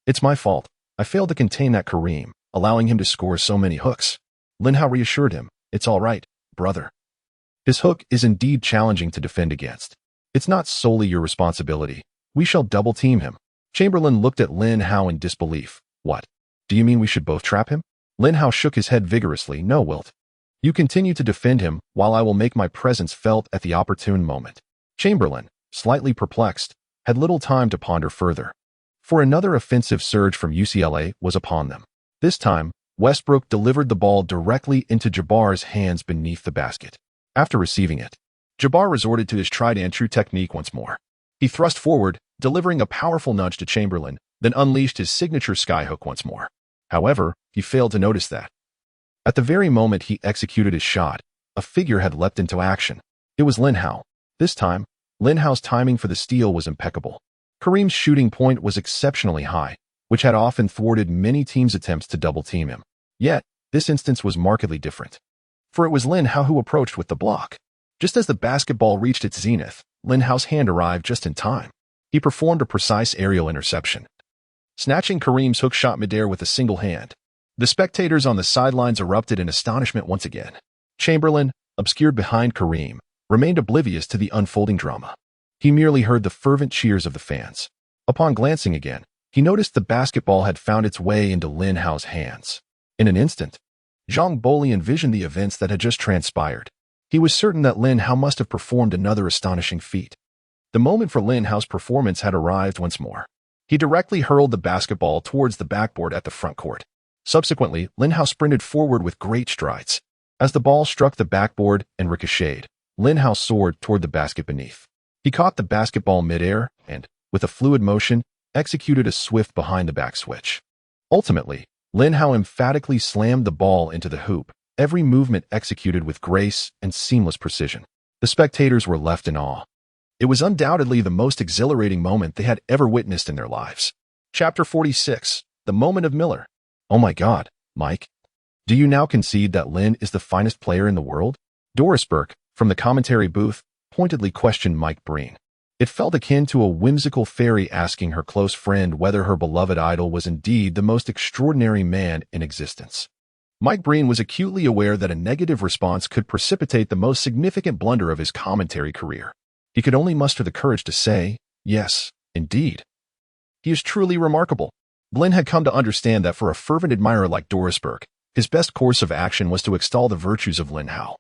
"It's my fault. I failed to contain that Kareem, allowing him to score so many hooks." Lin Hao reassured him, "It's all right, brother. His hook is indeed challenging to defend against. It's not solely your responsibility. We shall double-team him." Chamberlain looked at Lin Hao in disbelief. "What? Do you mean we should both trap him?" Lin Hao shook his head vigorously. "No, Wilt. You continue to defend him while I will make my presence felt at the opportune moment." Chamberlain, slightly perplexed, had little time to ponder further, for another offensive surge from UCLA was upon them. This time, Westbrook delivered the ball directly into Jabbar's hands beneath the basket. After receiving it, Jabbar resorted to his tried-and-true technique once more. He thrust forward, delivering a powerful nudge to Chamberlain, then unleashed his signature skyhook once more. However, he failed to notice that, at the very moment he executed his shot, a figure had leapt into action. It was Lin Hao. This time, Lin Hao's timing for the steal was impeccable. Kareem's shooting point was exceptionally high, which had often thwarted many teams' attempts to double-team him. Yet, this instance was markedly different, for it was Lin Hao who approached with the block. Just as the basketball reached its zenith, Lin Hao's hand arrived just in time. He performed a precise aerial interception, snatching Kareem's hook shot midair with a single hand. The spectators on the sidelines erupted in astonishment once again. Chamberlain, obscured behind Kareem, remained oblivious to the unfolding drama. He merely heard the fervent cheers of the fans. Upon glancing again, he noticed the basketball had found its way into Lin Hao's hands. In an instant, Zhang Boli envisioned the events that had just transpired. He was certain that Lin Hao must have performed another astonishing feat. The moment for Lin Hao's performance had arrived once more. He directly hurled the basketball towards the backboard at the front court. Subsequently, Lin Hao sprinted forward with great strides. As the ball struck the backboard and ricocheted, Lin Hao soared toward the basket beneath. He caught the basketball midair and, with a fluid motion, executed a swift behind-the-back switch. Ultimately, Lin Hao emphatically slammed the ball into the hoop, every movement executed with grace and seamless precision. The spectators were left in awe. It was undoubtedly the most exhilarating moment they had ever witnessed in their lives. Chapter 46. The Moment of Miller. Oh my God, Mike. Do you now concede that Lin is the finest player in the world? Doris Burke, from the commentary booth, pointedly questioned Mike Breen. It felt akin to a whimsical fairy asking her close friend whether her beloved idol was indeed the most extraordinary man in existence. Mike Breen was acutely aware that a negative response could precipitate the most significant blunder of his commentary career. He could only muster the courage to say, yes, indeed. He is truly remarkable. Lin had come to understand that for a fervent admirer like Doris Burke, his best course of action was to extol the virtues of Lin Hao.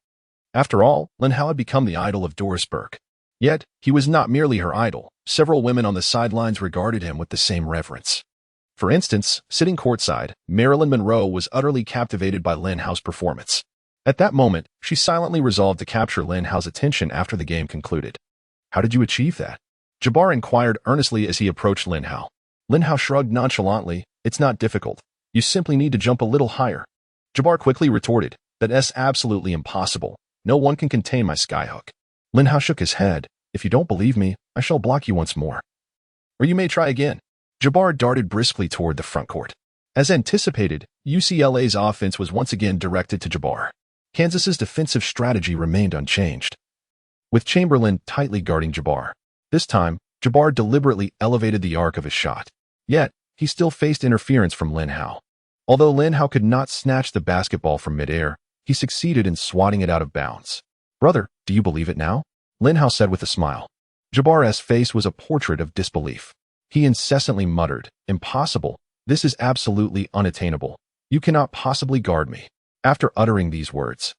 After all, Lin Hao had become the idol of Doris Burke. Yet, he was not merely her idol. Several women on the sidelines regarded him with the same reverence. For instance, sitting courtside, Marilyn Monroe was utterly captivated by Lin Hao's performance. At that moment, she silently resolved to capture Lin Hao's attention after the game concluded. How did you achieve that? Jabbar inquired earnestly as he approached Lin Hao. Lin Hao shrugged nonchalantly. It's not difficult. You simply need to jump a little higher. Jabbar quickly retorted, that's absolutely impossible. No one can contain my skyhook. Lin Hao shook his head. If you don't believe me, I shall block you once more. Or you may try again. Jabbar darted briskly toward the front court. As anticipated, UCLA's offense was once again directed to Jabbar. Kansas's defensive strategy remained unchanged, with Chamberlain tightly guarding Jabbar. This time, Jabbar deliberately elevated the arc of his shot. Yet, he still faced interference from Lin Hao. Although Lin Hao could not snatch the basketball from midair, he succeeded in swatting it out of bounds. Brother, do you believe it now? Lin Hao said with a smile. Jabbar's face was a portrait of disbelief. He incessantly muttered, impossible. This is absolutely unattainable. You cannot possibly guard me. After uttering these words,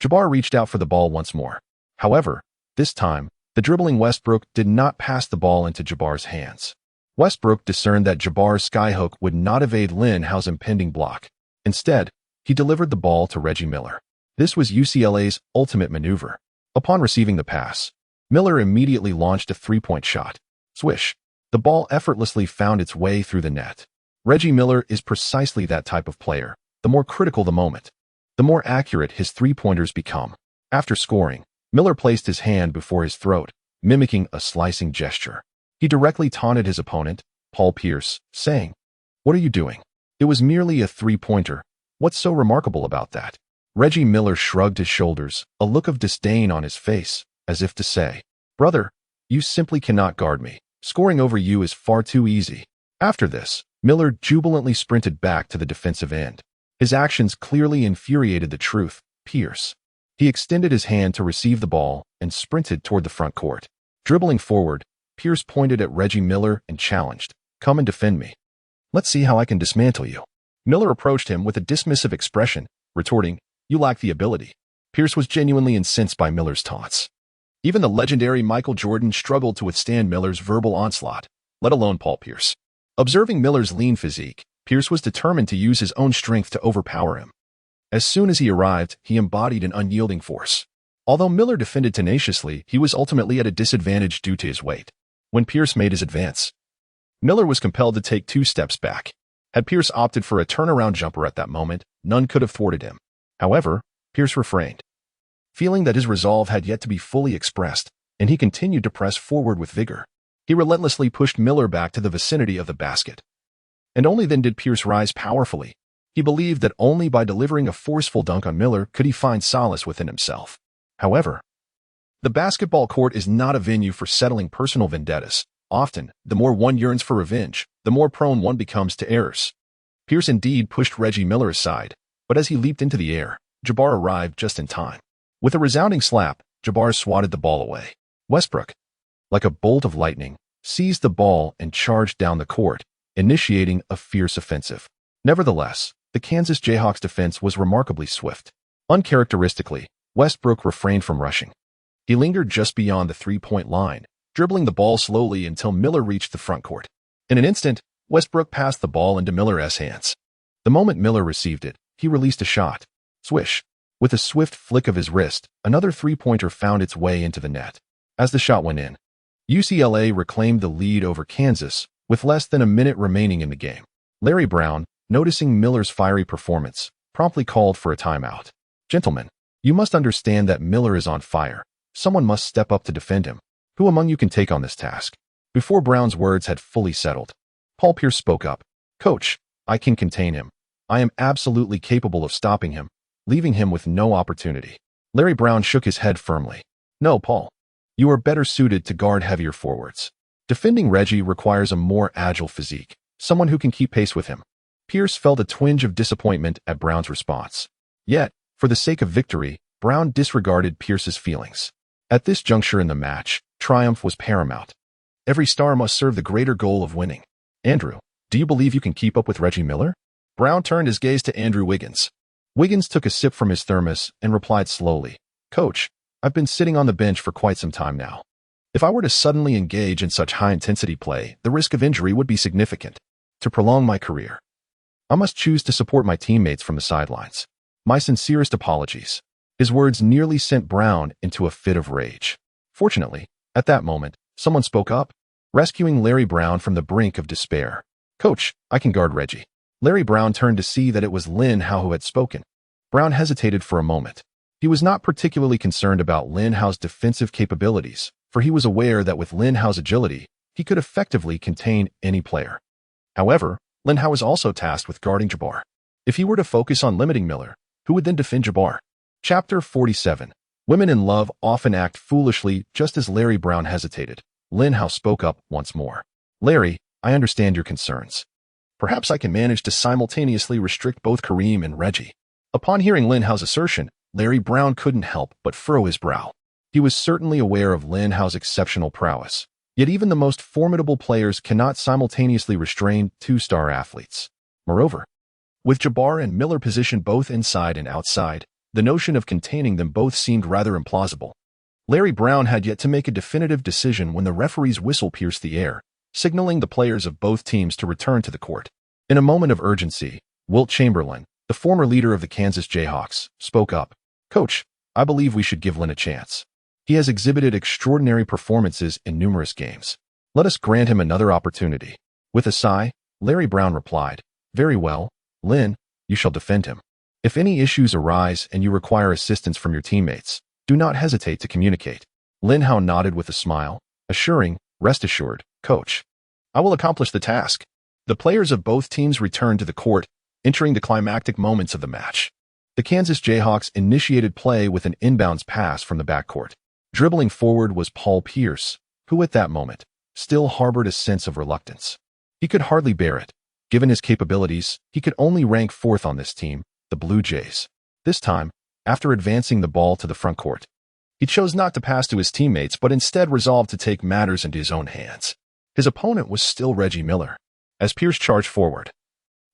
Jabbar reached out for the ball once more. However, this time, the dribbling Westbrook did not pass the ball into Jabbar's hands. Westbrook discerned that Jabbar's skyhook would not evade Lin Hao's impending block. Instead, he delivered the ball to Reggie Miller. This was UCLA's ultimate maneuver. Upon receiving the pass, Miller immediately launched a three-point shot. Swish. The ball effortlessly found its way through the net. Reggie Miller is precisely that type of player. The more critical the moment, the more accurate his three-pointers become. After scoring, Miller placed his hand before his throat, mimicking a slicing gesture. He directly taunted his opponent, Paul Pierce, saying, "What are you doing? It was merely a three-pointer. What's so remarkable about that?" Reggie Miller shrugged his shoulders, a look of disdain on his face, as if to say, "Brother, you simply cannot guard me. Scoring over you is far too easy." After this, Miller jubilantly sprinted back to the defensive end. His actions clearly infuriated the truth, Pierce. He extended his hand to receive the ball and sprinted toward the front court. Dribbling forward, Pierce pointed at Reggie Miller and challenged, "Come and defend me. Let's see how I can dismantle you." Miller approached him with a dismissive expression, retorting, "You lack the ability." Pierce was genuinely incensed by Miller's taunts. Even the legendary Michael Jordan struggled to withstand Miller's verbal onslaught, let alone Paul Pierce. Observing Miller's lean physique, Pierce was determined to use his own strength to overpower him. As soon as he arrived, he embodied an unyielding force. Although Miller defended tenaciously, he was ultimately at a disadvantage due to his weight. When Pierce made his advance, Miller was compelled to take 2 steps back. Had Pierce opted for a turnaround jumper at that moment, none could have thwarted him. However, Pierce refrained, feeling that his resolve had yet to be fully expressed, and he continued to press forward with vigor. He relentlessly pushed Miller back to the vicinity of the basket. And only then did Pierce rise powerfully. He believed that only by delivering a forceful dunk on Miller could he find solace within himself. However, the basketball court is not a venue for settling personal vendettas. Often, the more one yearns for revenge, the more prone one becomes to errors. Pierce indeed pushed Reggie Miller aside, but as he leaped into the air, Jabbar arrived just in time. With a resounding slap, Jabbar swatted the ball away. Westbrook, like a bolt of lightning, seized the ball and charged down the court, initiating a fierce offensive. Nevertheless, the Kansas Jayhawks defense was remarkably swift. Uncharacteristically, Westbrook refrained from rushing. He lingered just beyond the three-point line, dribbling the ball slowly until Miller reached the front court. In an instant, Westbrook passed the ball into Miller's hands. The moment Miller received it, he released a shot. Swish. With a swift flick of his wrist, another three-pointer found its way into the net. As the shot went in, UCLA reclaimed the lead over Kansas, with less than a minute remaining in the game. Larry Brown, noticing Miller's fiery performance, promptly called for a timeout. "Gentlemen, you must understand that Miller is on fire. Someone must step up to defend him. Who among you can take on this task?" Before Brown's words had fully settled, Paul Pierce spoke up. "Coach, I can contain him. I am absolutely capable of stopping him, leaving him with no opportunity." Larry Brown shook his head firmly. "No, Paul. You are better suited to guard heavier forwards. Defending Reggie requires a more agile physique, someone who can keep pace with him." Pierce felt a twinge of disappointment at Brown's response. Yet, for the sake of victory, Brown disregarded Pierce's feelings. At this juncture in the match, triumph was paramount. Every star must serve the greater goal of winning. "Andrew, do you believe you can keep up with Reggie Miller?" Brown turned his gaze to Andrew Wiggins. Wiggins took a sip from his thermos and replied slowly, "Coach, I've been sitting on the bench for quite some time now. If I were to suddenly engage in such high-intensity play, the risk of injury would be significant. To prolong my career, I must choose to support my teammates from the sidelines. My sincerest apologies." His words nearly sent Brown into a fit of rage. Fortunately, at that moment, someone spoke up, rescuing Larry Brown from the brink of despair. "Coach, I can guard Reggie." Larry Brown turned to see that it was Lin Hao who had spoken. Brown hesitated for a moment. He was not particularly concerned about Lin Hao's defensive capabilities, for he was aware that with Lin Hao's agility, he could effectively contain any player. However, Lin Hao was also tasked with guarding Jabbar. If he were to focus on limiting Miller, who would then defend Jabbar? Chapter 47. Women in love often act foolishly. Just as Larry Brown hesitated, Lin Hao spoke up once more. "Larry, I understand your concerns. Perhaps I can manage to simultaneously restrict both Kareem and Reggie." Upon hearing Lin Hao's assertion, Larry Brown couldn't help but furrow his brow. He was certainly aware of Lin Hao's exceptional prowess, yet even the most formidable players cannot simultaneously restrain two-star athletes. Moreover, with Jabbar and Miller positioned both inside and outside, the notion of containing them both seemed rather implausible. Larry Brown had yet to make a definitive decision when the referee's whistle pierced the air, signaling the players of both teams to return to the court. In a moment of urgency, Wilt Chamberlain, the former leader of the Kansas Jayhawks, spoke up. "Coach, I believe we should give Lin a chance. He has exhibited extraordinary performances in numerous games. Let us grant him another opportunity." With a sigh, Larry Brown replied, "Very well, Lin, you shall defend him. If any issues arise and you require assistance from your teammates, do not hesitate to communicate." Lin Hao nodded with a smile, assuring, "Rest assured, Coach. I will accomplish the task." The players of both teams returned to the court, entering the climactic moments of the match. The Kansas Jayhawks initiated play with an inbounds pass from the backcourt. Dribbling forward was Paul Pierce, who at that moment still harbored a sense of reluctance. He could hardly bear it. Given his capabilities, he could only rank fourth on this team, the Blue Jays. This time, after advancing the ball to the front court, he chose not to pass to his teammates but instead resolved to take matters into his own hands. His opponent was still Reggie Miller. As Pierce charged forward,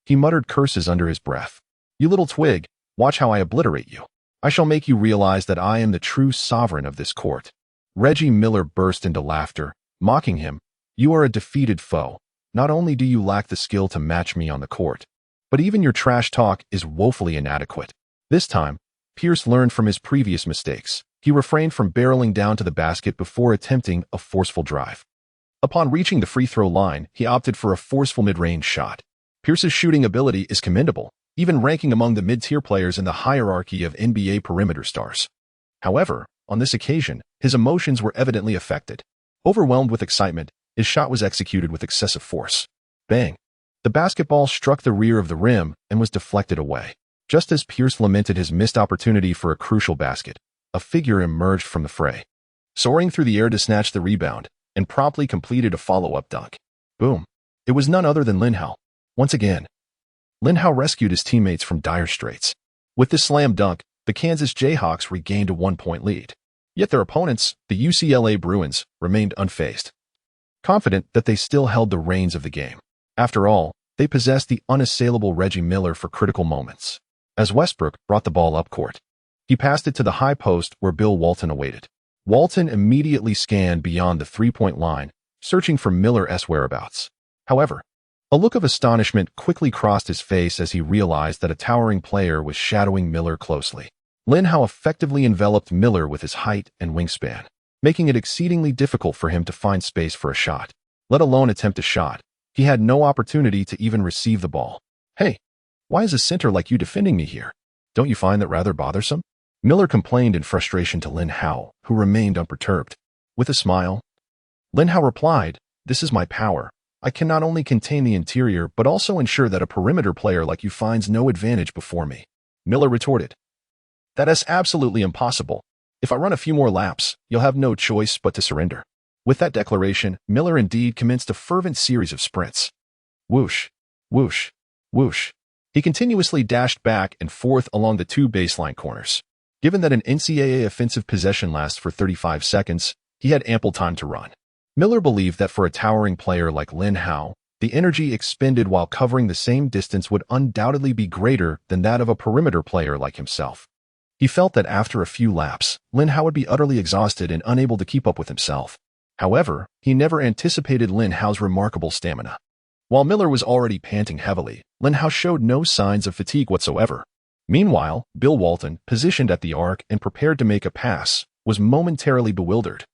he muttered curses under his breath. "You little twig, watch how I obliterate you. I shall make you realize that I am the true sovereign of this court." Reggie Miller burst into laughter, mocking him. "You are a defeated foe. Not only do you lack the skill to match me on the court, but even your trash talk is woefully inadequate." This time, Pierce learned from his previous mistakes. He refrained from barreling down to the basket before attempting a forceful drive. Upon reaching the free throw line, he opted for a forceful mid-range shot. Pierce's shooting ability is commendable, even ranking among the mid-tier players in the hierarchy of NBA perimeter stars. However, on this occasion, his emotions were evidently affected. Overwhelmed with excitement, his shot was executed with excessive force. Bang! The basketball struck the rear of the rim and was deflected away. Just as Pierce lamented his missed opportunity for a crucial basket, a figure emerged from the fray, soaring through the air to snatch the rebound, and promptly completed a follow-up dunk. Boom! It was none other than Lin Hao. Once again, Lin Hao rescued his teammates from dire straits. With this slam dunk, the Kansas Jayhawks regained a 1-point lead. Yet their opponents, the UCLA Bruins, remained unfazed, confident that they still held the reins of the game. After all, they possessed the unassailable Reggie Miller for critical moments. As Westbrook brought the ball up court, he passed it to the high post where Bill Walton awaited. Walton immediately scanned beyond the three-point line, searching for Miller's whereabouts. However, a look of astonishment quickly crossed his face as he realized that a towering player was shadowing Miller closely. Lin Hao effectively enveloped Miller with his height and wingspan, making it exceedingly difficult for him to find space for a shot, let alone attempt a shot. He had no opportunity to even receive the ball. "Hey, why is a center like you defending me here? Don't you find that rather bothersome?" Miller complained in frustration to Lin Hao, who remained unperturbed. With a smile, Lin Hao replied, "This is my power. I can not only contain the interior, but also ensure that a perimeter player like you finds no advantage before me." Miller retorted, "That is absolutely impossible. If I run a few more laps, you'll have no choice but to surrender." With that declaration, Miller indeed commenced a fervent series of sprints. Whoosh, whoosh, whoosh. He continuously dashed back and forth along the two baseline corners. Given that an NCAA offensive possession lasts for 35 seconds, he had ample time to run. Miller believed that for a towering player like Lin Hao, the energy expended while covering the same distance would undoubtedly be greater than that of a perimeter player like himself. He felt that after a few laps, Lin Hao would be utterly exhausted and unable to keep up with himself. However, he never anticipated Lin Hao's remarkable stamina. While Miller was already panting heavily, Lin Hao showed no signs of fatigue whatsoever. Meanwhile, Bill Walton, positioned at the arc and prepared to make a pass, was momentarily bewildered,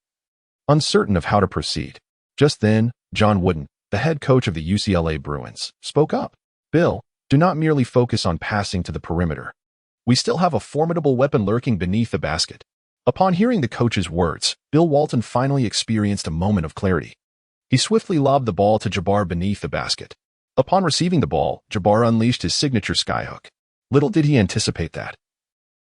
uncertain of how to proceed. Just then, John Wooden, the head coach of the UCLA Bruins, spoke up. "Bill, do not merely focus on passing to the perimeter. We still have a formidable weapon lurking beneath the basket." Upon hearing the coach's words, Bill Walton finally experienced a moment of clarity. He swiftly lobbed the ball to Jabbar beneath the basket. Upon receiving the ball, Jabbar unleashed his signature skyhook. Little did he anticipate that,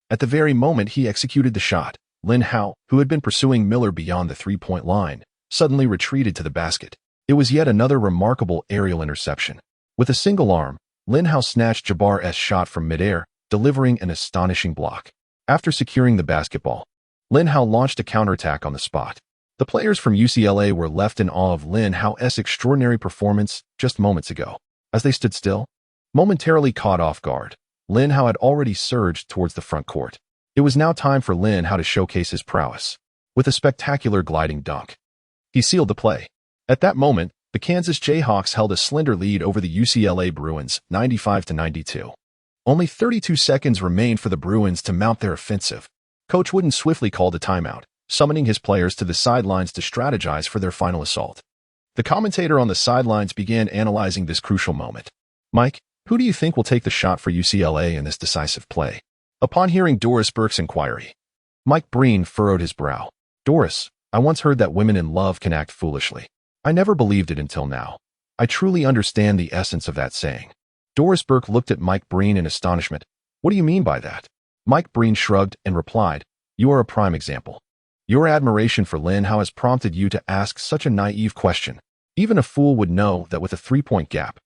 at the very moment he executed the shot, Lin Hao, who had been pursuing Miller beyond the three-point line, suddenly retreated to the basket. It was yet another remarkable aerial interception. With a single arm, Lin Hao snatched Jabbar's shot from midair, delivering an astonishing block. After securing the basketball, Lin Hao launched a counterattack on the spot. The players from UCLA were left in awe of Lin Hao's extraordinary performance just moments ago. As they stood still, momentarily caught off guard, Lin Hao had already surged towards the front court. It was now time for Lin Hao to showcase his prowess. With a spectacular gliding dunk, he sealed the play. At that moment, the Kansas Jayhawks held a slender lead over the UCLA Bruins, 95-92. Only 32 seconds remained for the Bruins to mount their offensive. Coach Wooden swiftly called a timeout, summoning his players to the sidelines to strategize for their final assault. The commentator on the sidelines began analyzing this crucial moment. "Mike, who do you think will take the shot for UCLA in this decisive play?" Upon hearing Doris Burke's inquiry, Mike Breen furrowed his brow. "Doris, I once heard that women in love can act foolishly. I never believed it until now. I truly understand the essence of that saying." Doris Burke looked at Mike Breen in astonishment. "What do you mean by that?" Mike Breen shrugged and replied, "You are a prime example. Your admiration for Lin Hao has prompted you to ask such a naive question. Even a fool would know that with a three-point gap,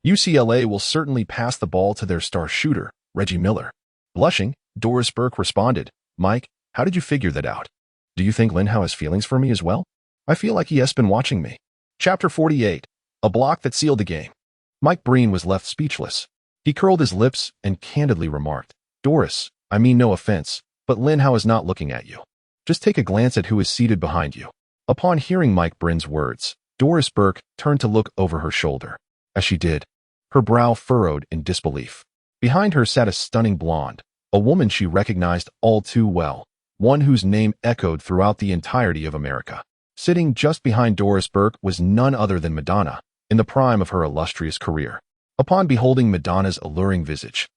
UCLA will certainly pass the ball to their star shooter, Reggie Miller." Blushing, Doris Burke responded, "Mike, how did you figure that out? Do you think Lin Hao has feelings for me as well? I feel like he has been watching me." Chapter 48. A block that sealed the game. Mike Breen was left speechless. He curled his lips and candidly remarked, "Doris, I mean no offense, but Lin Hao is not looking at you. Just take a glance at who is seated behind you." Upon hearing Mike Breen's words, Doris Burke turned to look over her shoulder. As she did, her brow furrowed in disbelief. Behind her sat a stunning blonde, a woman she recognized all too well, one whose name echoed throughout the entirety of America. Sitting just behind Doris Burke was none other than Madonna, in the prime of her illustrious career. Upon beholding Madonna's alluring visage,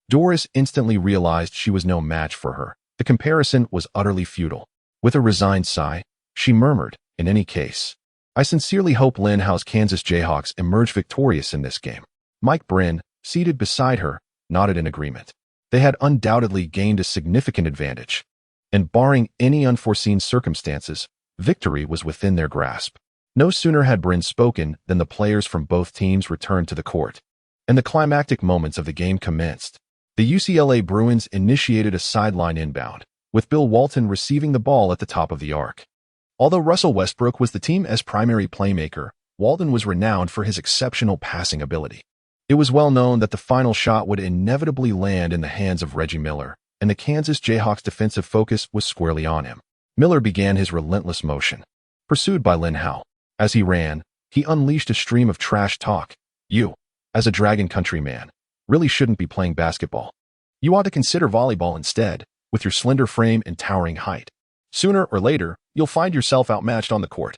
Doris instantly realized she was no match for her. The comparison was utterly futile. With a resigned sigh, she murmured, "In any case, I sincerely hope Lin Hao's Kansas Jayhawks emerge victorious in this game." Mike Breen, seated beside her, nodded in agreement. They had undoubtedly gained a significant advantage, and barring any unforeseen circumstances, victory was within their grasp. No sooner had Breen spoken than the players from both teams returned to the court, and the climactic moments of the game commenced. The UCLA Bruins initiated a sideline inbound, with Bill Walton receiving the ball at the top of the arc. Although Russell Westbrook was the team's primary playmaker, Walton was renowned for his exceptional passing ability. It was well known that the final shot would inevitably land in the hands of Reggie Miller, and the Kansas Jayhawks' defensive focus was squarely on him. Miller began his relentless motion, pursued by Lin Hao. As he ran, He unleashed a stream of trash talk. You, as a Dragon Country man, really shouldn't be playing basketball. You ought to consider volleyball instead, with your slender frame and towering height. Sooner or later, you'll find yourself outmatched on the court.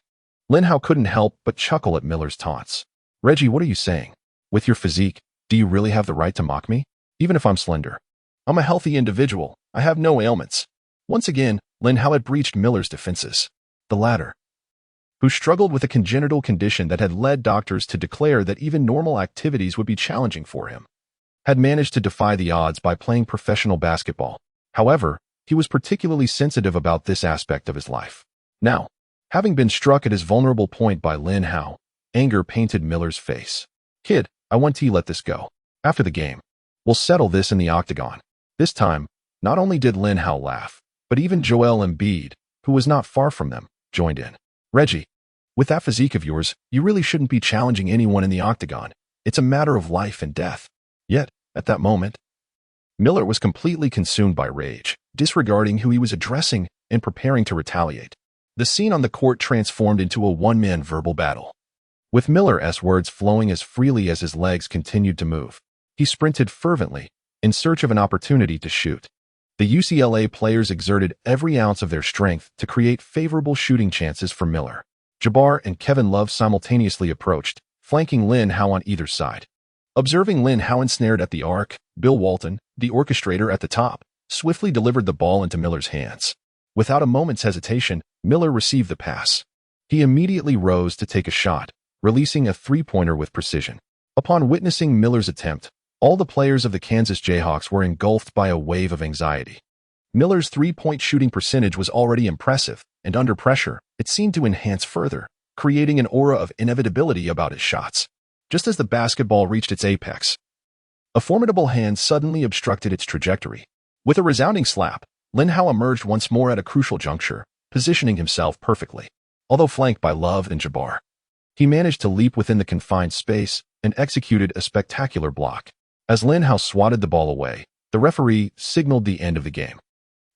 Lin Hao couldn't help but chuckle at Miller's taunts. Reggie, what are you saying? With your physique, do you really have the right to mock me? Even if I'm slender. I'm a healthy individual. I have no ailments. Once again, Lin Hao had breached Miller's defenses. The latter, who struggled with a congenital condition that had led doctors to declare that even normal activities would be challenging for him, had managed to defy the odds by playing professional basketball. However, he was particularly sensitive about this aspect of his life. Now, having been struck at his vulnerable point by Lin Hao, anger painted Miller's face. Kid, I want to let this go. After the game, we'll settle this in the octagon. This time, not only did Lin Hao laugh, but even Joel Embiid, who was not far from them, joined in. Reggie, with that physique of yours, you really shouldn't be challenging anyone in the octagon. It's a matter of life and death. Yet, at that moment, Miller was completely consumed by rage, disregarding who he was addressing and preparing to retaliate. The scene on the court transformed into a one-man verbal battle. With Miller's words flowing as freely as his legs continued to move, he sprinted fervently, in search of an opportunity to shoot. The UCLA players exerted every ounce of their strength to create favorable shooting chances for Miller. Jabbar and Kevin Love simultaneously approached, flanking Lin Hao on either side. Observing Lin Hao ensnared at the arc, Bill Walton, the orchestrator at the top, swiftly delivered the ball into Miller's hands. Without a moment's hesitation, Miller received the pass. He immediately rose to take a shot, releasing a three-pointer with precision. Upon witnessing Miller's attempt, all the players of the Kansas Jayhawks were engulfed by a wave of anxiety. Miller's three-point shooting percentage was already impressive, and under pressure, it seemed to enhance further, creating an aura of inevitability about his shots. Just as the basketball reached its apex, a formidable hand suddenly obstructed its trajectory. With a resounding slap, Lin Hao emerged once more at a crucial juncture, positioning himself perfectly. Although flanked by Love and Jabbar, he managed to leap within the confined space and executed a spectacular block. As Lin Hao swatted the ball away, the referee signaled the end of the game.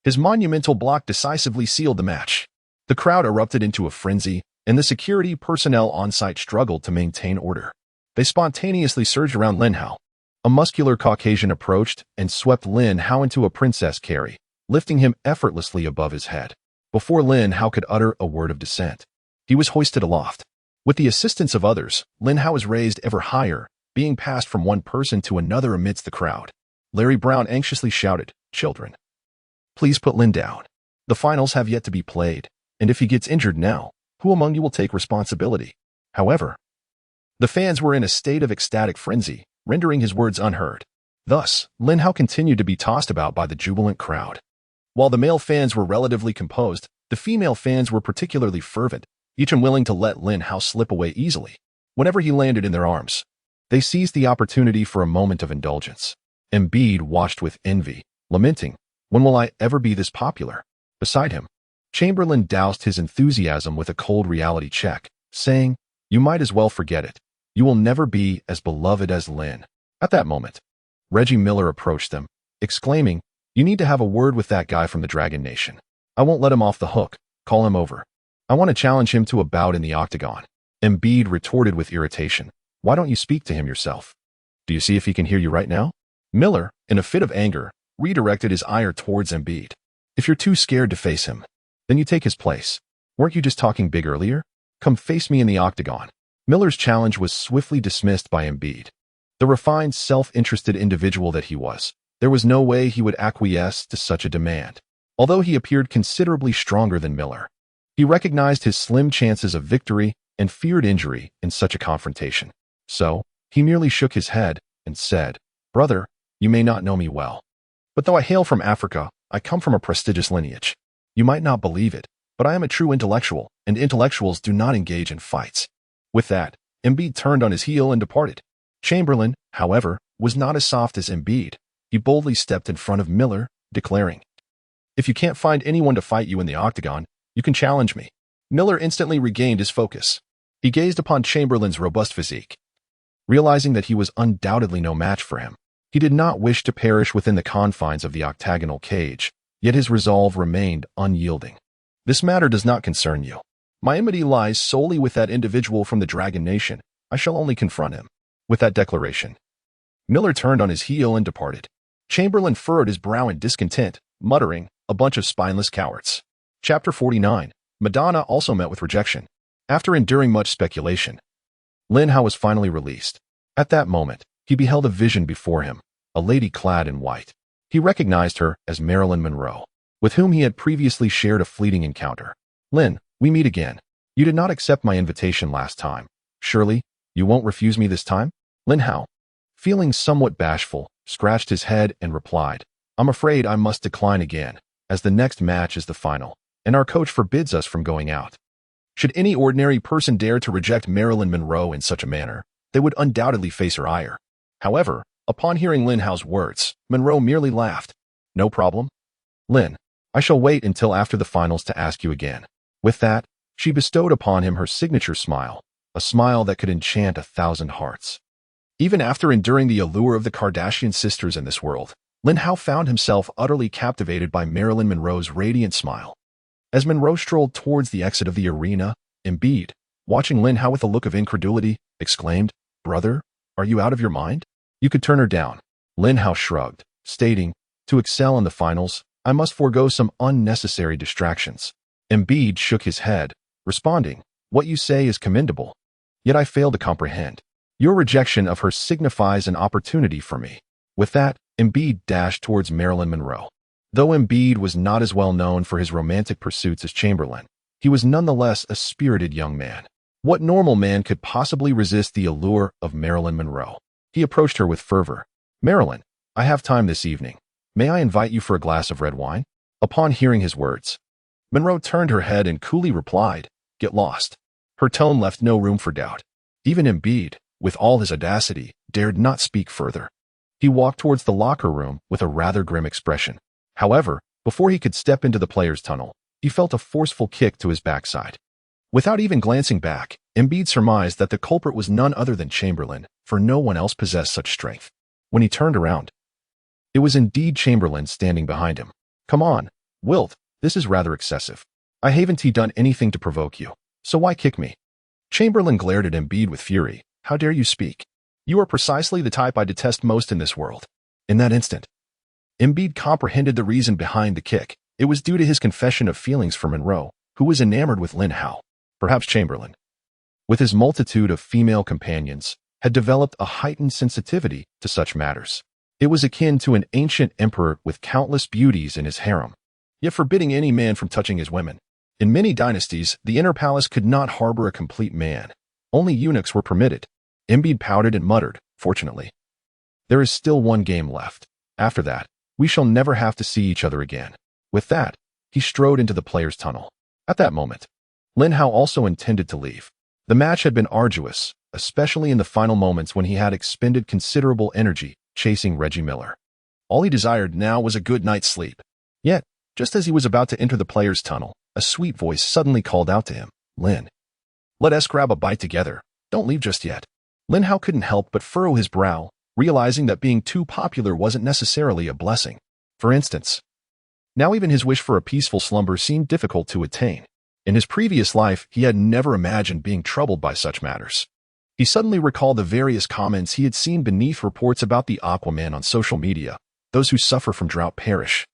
His monumental block decisively sealed the match. The crowd erupted into a frenzy, and the security personnel on-site struggled to maintain order. They spontaneously surged around Lin Hao. A muscular Caucasian approached and swept Lin Hao into a princess carry, lifting him effortlessly above his head. Before Lin Hao could utter a word of dissent, he was hoisted aloft. With the assistance of others, Lin Hao was raised ever higher, being passed from one person to another amidst the crowd. Larry Brown anxiously shouted, "Children, please put Lin down. The finals have yet to be played, and if he gets injured now, who among you will take responsibility?" However, the fans were in a state of ecstatic frenzy, rendering his words unheard. Thus, Lin Hao continued to be tossed about by the jubilant crowd. While the male fans were relatively composed, the female fans were particularly fervent, each unwilling to let Lin Hao slip away easily. Whenever he landed in their arms, they seized the opportunity for a moment of indulgence. Embiid watched with envy, lamenting, "When will I ever be this popular?" Beside him, Chamberlain doused his enthusiasm with a cold reality check, saying, "You might as well forget it. You will never be as beloved as Lin." At that moment, Reggie Miller approached them, exclaiming, "You need to have a word with that guy from the Dragon Nation. I won't let him off the hook. Call him over. I want to challenge him to a bout in the octagon." Embiid retorted with irritation, "Why don't you speak to him yourself? Do you see if he can hear you right now?" Miller, in a fit of anger, redirected his ire towards Embiid. "If you're too scared to face him, then you take his place. Weren't you just talking big earlier? Come face me in the octagon." Miller's challenge was swiftly dismissed by Embiid. The refined, self-interested individual that he was, there was no way he would acquiesce to such a demand. Although he appeared considerably stronger than Miller, he recognized his slim chances of victory and feared injury in such a confrontation. So, he merely shook his head and said, "Brother, you may not know me well, but though I hail from Africa, I come from a prestigious lineage. You might not believe it, but I am a true intellectual, and intellectuals do not engage in fights." With that, Embiid turned on his heel and departed. Chamberlain, however, was not as soft as Embiid. He boldly stepped in front of Miller, declaring, "If you can't find anyone to fight you in the octagon, you can challenge me." Miller instantly regained his focus. He gazed upon Chamberlain's robust physique. Realizing that he was undoubtedly no match for him, he did not wish to perish within the confines of the octagonal cage, yet his resolve remained unyielding. "This matter does not concern you. My enmity lies solely with that individual from the Dragon Nation. I shall only confront him. With that declaration, Miller turned on his heel and departed. Chamberlain furrowed his brow in discontent, muttering, "A bunch of spineless cowards." Chapter 49. Madonna also met with rejection. After enduring much speculation, Lin Hao was finally released. At that moment, he beheld a vision before him, a lady clad in white. He recognized her as Marilyn Monroe, with whom he had previously shared a fleeting encounter. "Lin, we meet again. You did not accept my invitation last time. Surely, you won't refuse me this time?" Lin Hao, feeling somewhat bashful, scratched his head and replied, "I'm afraid I must decline again, as the next match is the final, and our coach forbids us from going out." Should any ordinary person dare to reject Marilyn Monroe in such a manner, they would undoubtedly face her ire. However, upon hearing Lin Hao's words, Monroe merely laughed. "No problem, Lin. I shall wait until after the finals to ask you again." With that, she bestowed upon him her signature smile, a smile that could enchant 1,000 hearts. Even after enduring the allure of the Kardashian sisters in this world, Lin Hao found himself utterly captivated by Marilyn Monroe's radiant smile. As Monroe strolled towards the exit of the arena, Embiid, watching Lin Hao with a look of incredulity, exclaimed, "Brother, are you out of your mind? You could turn her down." Lin Hao shrugged, stating, "To excel in the finals, I must forego some unnecessary distractions." Embiid shook his head, responding, "What you say is commendable. Yet I fail to comprehend. Your rejection of her signifies an opportunity for me." With that, Embiid dashed towards Marilyn Monroe. Though Embiid was not as well known for his romantic pursuits as Chamberlain, he was nonetheless a spirited young man. What normal man could possibly resist the allure of Marilyn Monroe? He approached her with fervor. "Marilyn, I have time this evening. May I invite you for a glass of red wine?" Upon hearing his words, Monroe turned her head and coolly replied, "Get lost." Her tone left no room for doubt. Even Embiid, with all his audacity, dared not speak further. He walked towards the locker room with a rather grim expression. However, before he could step into the players' tunnel, he felt a forceful kick to his backside. Without even glancing back, Embiid surmised that the culprit was none other than Chamberlain, for no one else possessed such strength. When he turned around, it was indeed Chamberlain standing behind him. "Come on, Wilt, this is rather excessive. I haven't done anything to provoke you, so why kick me?" Chamberlain glared at Embiid with fury. "How dare you speak? You are precisely the type I detest most in this world." In that instant, Embiid comprehended the reason behind the kick. It was due to his confession of feelings for Monroe, who was enamored with Lin Hao. Perhaps Chamberlain, with his multitude of female companions, had developed a heightened sensitivity to such matters. It was akin to an ancient emperor with countless beauties in his harem, yet forbidding any man from touching his women. In many dynasties, the inner palace could not harbor a complete man. Only eunuchs were permitted. Embiid pouted and muttered, "Fortunately, there is still one game left. After that, we shall never have to see each other again." With that, he strode into the players' tunnel. At that moment, Lin Hao also intended to leave. The match had been arduous, especially in the final moments when he had expended considerable energy chasing Reggie Miller. All he desired now was a good night's sleep. Yet, just as he was about to enter the players' tunnel, a sweet voice suddenly called out to him, "Lin, let us grab a bite together. Don't leave just yet." Lin Hao couldn't help but furrow his brow, realizing that being too popular wasn't necessarily a blessing. For instance, now even his wish for a peaceful slumber seemed difficult to attain. In his previous life, he had never imagined being troubled by such matters. He suddenly recalled the various comments he had seen beneath reports about the Aquaman on social media. Those who suffer from drought perish,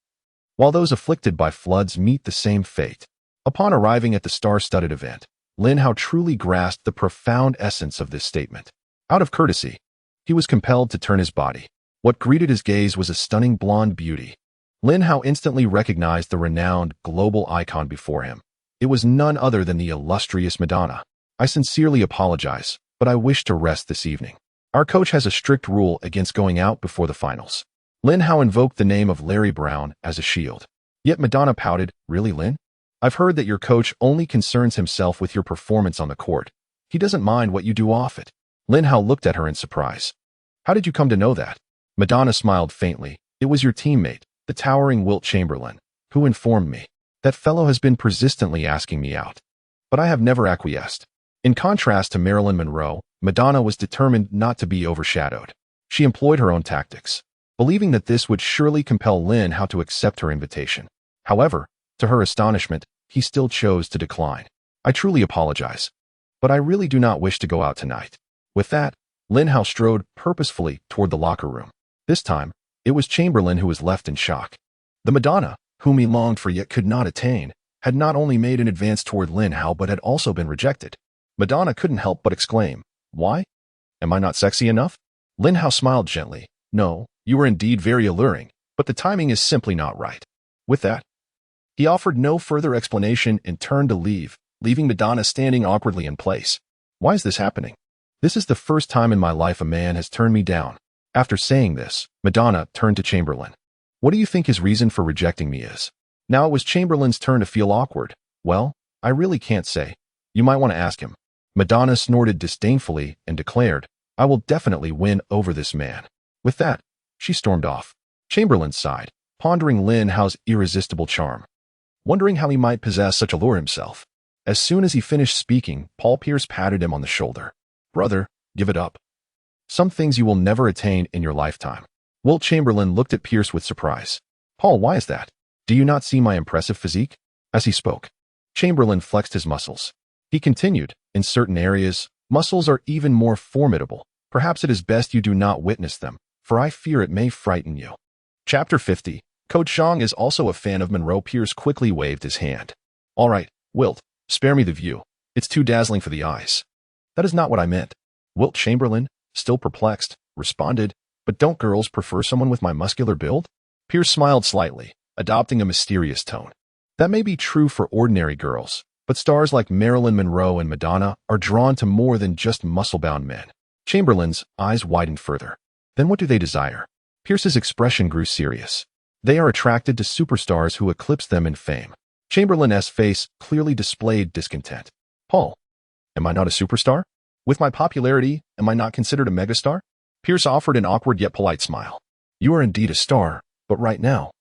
while those afflicted by floods meet the same fate. Upon arriving at the star-studded event, Lin Hao truly grasped the profound essence of this statement. Out of courtesy, he was compelled to turn his body. What greeted his gaze was a stunning blonde beauty. Lin Hao instantly recognized the renowned global icon before him. It was none other than the illustrious Madonna. "I sincerely apologize, but I wish to rest this evening. Our coach has a strict rule against going out before the finals." Lin Hao invoked the name of Larry Brown as a shield. Yet Madonna pouted, "Really, Lin? I've heard that your coach only concerns himself with your performance on the court. He doesn't mind what you do off it." Lin Hao looked at her in surprise. "How did you come to know that?" Madonna smiled faintly. "It was your teammate, the towering Wilt Chamberlain, who informed me. That fellow has been persistently asking me out, but I have never acquiesced." In contrast to Marilyn Monroe, Madonna was determined not to be overshadowed. She employed her own tactics, believing that this would surely compel Lin Hao to accept her invitation. However, to her astonishment, he still chose to decline. I truly apologize, but I really do not wish to go out tonight. With that, Lin Hao strode purposefully toward the locker room. This time, it was Chamberlain who was left in shock. The Madonna, whom he longed for yet could not attain, had not only made an advance toward Lin Hao but had also been rejected. Madonna couldn't help but exclaim, "Why? Am I not sexy enough?" Lin Hao smiled gently. "No, you are indeed very alluring, but the timing is simply not right." With that, he offered no further explanation and turned to leave, leaving Madonna standing awkwardly in place. "Why is this happening? This is the first time in my life a man has turned me down." After saying this, Madonna turned to Chamberlain. "What do you think his reason for rejecting me is?" Now it was Chamberlain's turn to feel awkward. "Well, I really can't say. You might want to ask him." Madonna snorted disdainfully and declared, "I will definitely win over this man." With that, she stormed off. Chamberlain sighed, pondering Lin Hao's irresistible charm, wondering how he might possess such allure himself. As soon as he finished speaking, Paul Pierce patted him on the shoulder. "Brother, give it up. Some things you will never attain in your lifetime." Wilt Chamberlain looked at Pierce with surprise. "Paul, why is that? Do you not see my impressive physique?" As he spoke, Chamberlain flexed his muscles. He continued, "In certain areas, muscles are even more formidable. Perhaps it is best you do not witness them, for I fear it may frighten you." Chapter 50. Coach Zhang is also a fan of Monroe. Pierce quickly waved his hand. "All right, Wilt, spare me the view. It's too dazzling for the eyes." "That is not what I meant." Wilt Chamberlain, still perplexed, responded, "But don't girls prefer someone with my muscular build?" Pierce smiled slightly, adopting a mysterious tone. "That may be true for ordinary girls, but stars like Marilyn Monroe and Madonna are drawn to more than just muscle-bound men." Chamberlain's eyes widened further. "Then what do they desire?" Pierce's expression grew serious. "They are attracted to superstars who eclipse them in fame." Chamberlain's face clearly displayed discontent. "Paul, am I not a superstar? With my popularity, am I not considered a megastar?" Pierce offered an awkward yet polite smile. "You are indeed a star, but right now,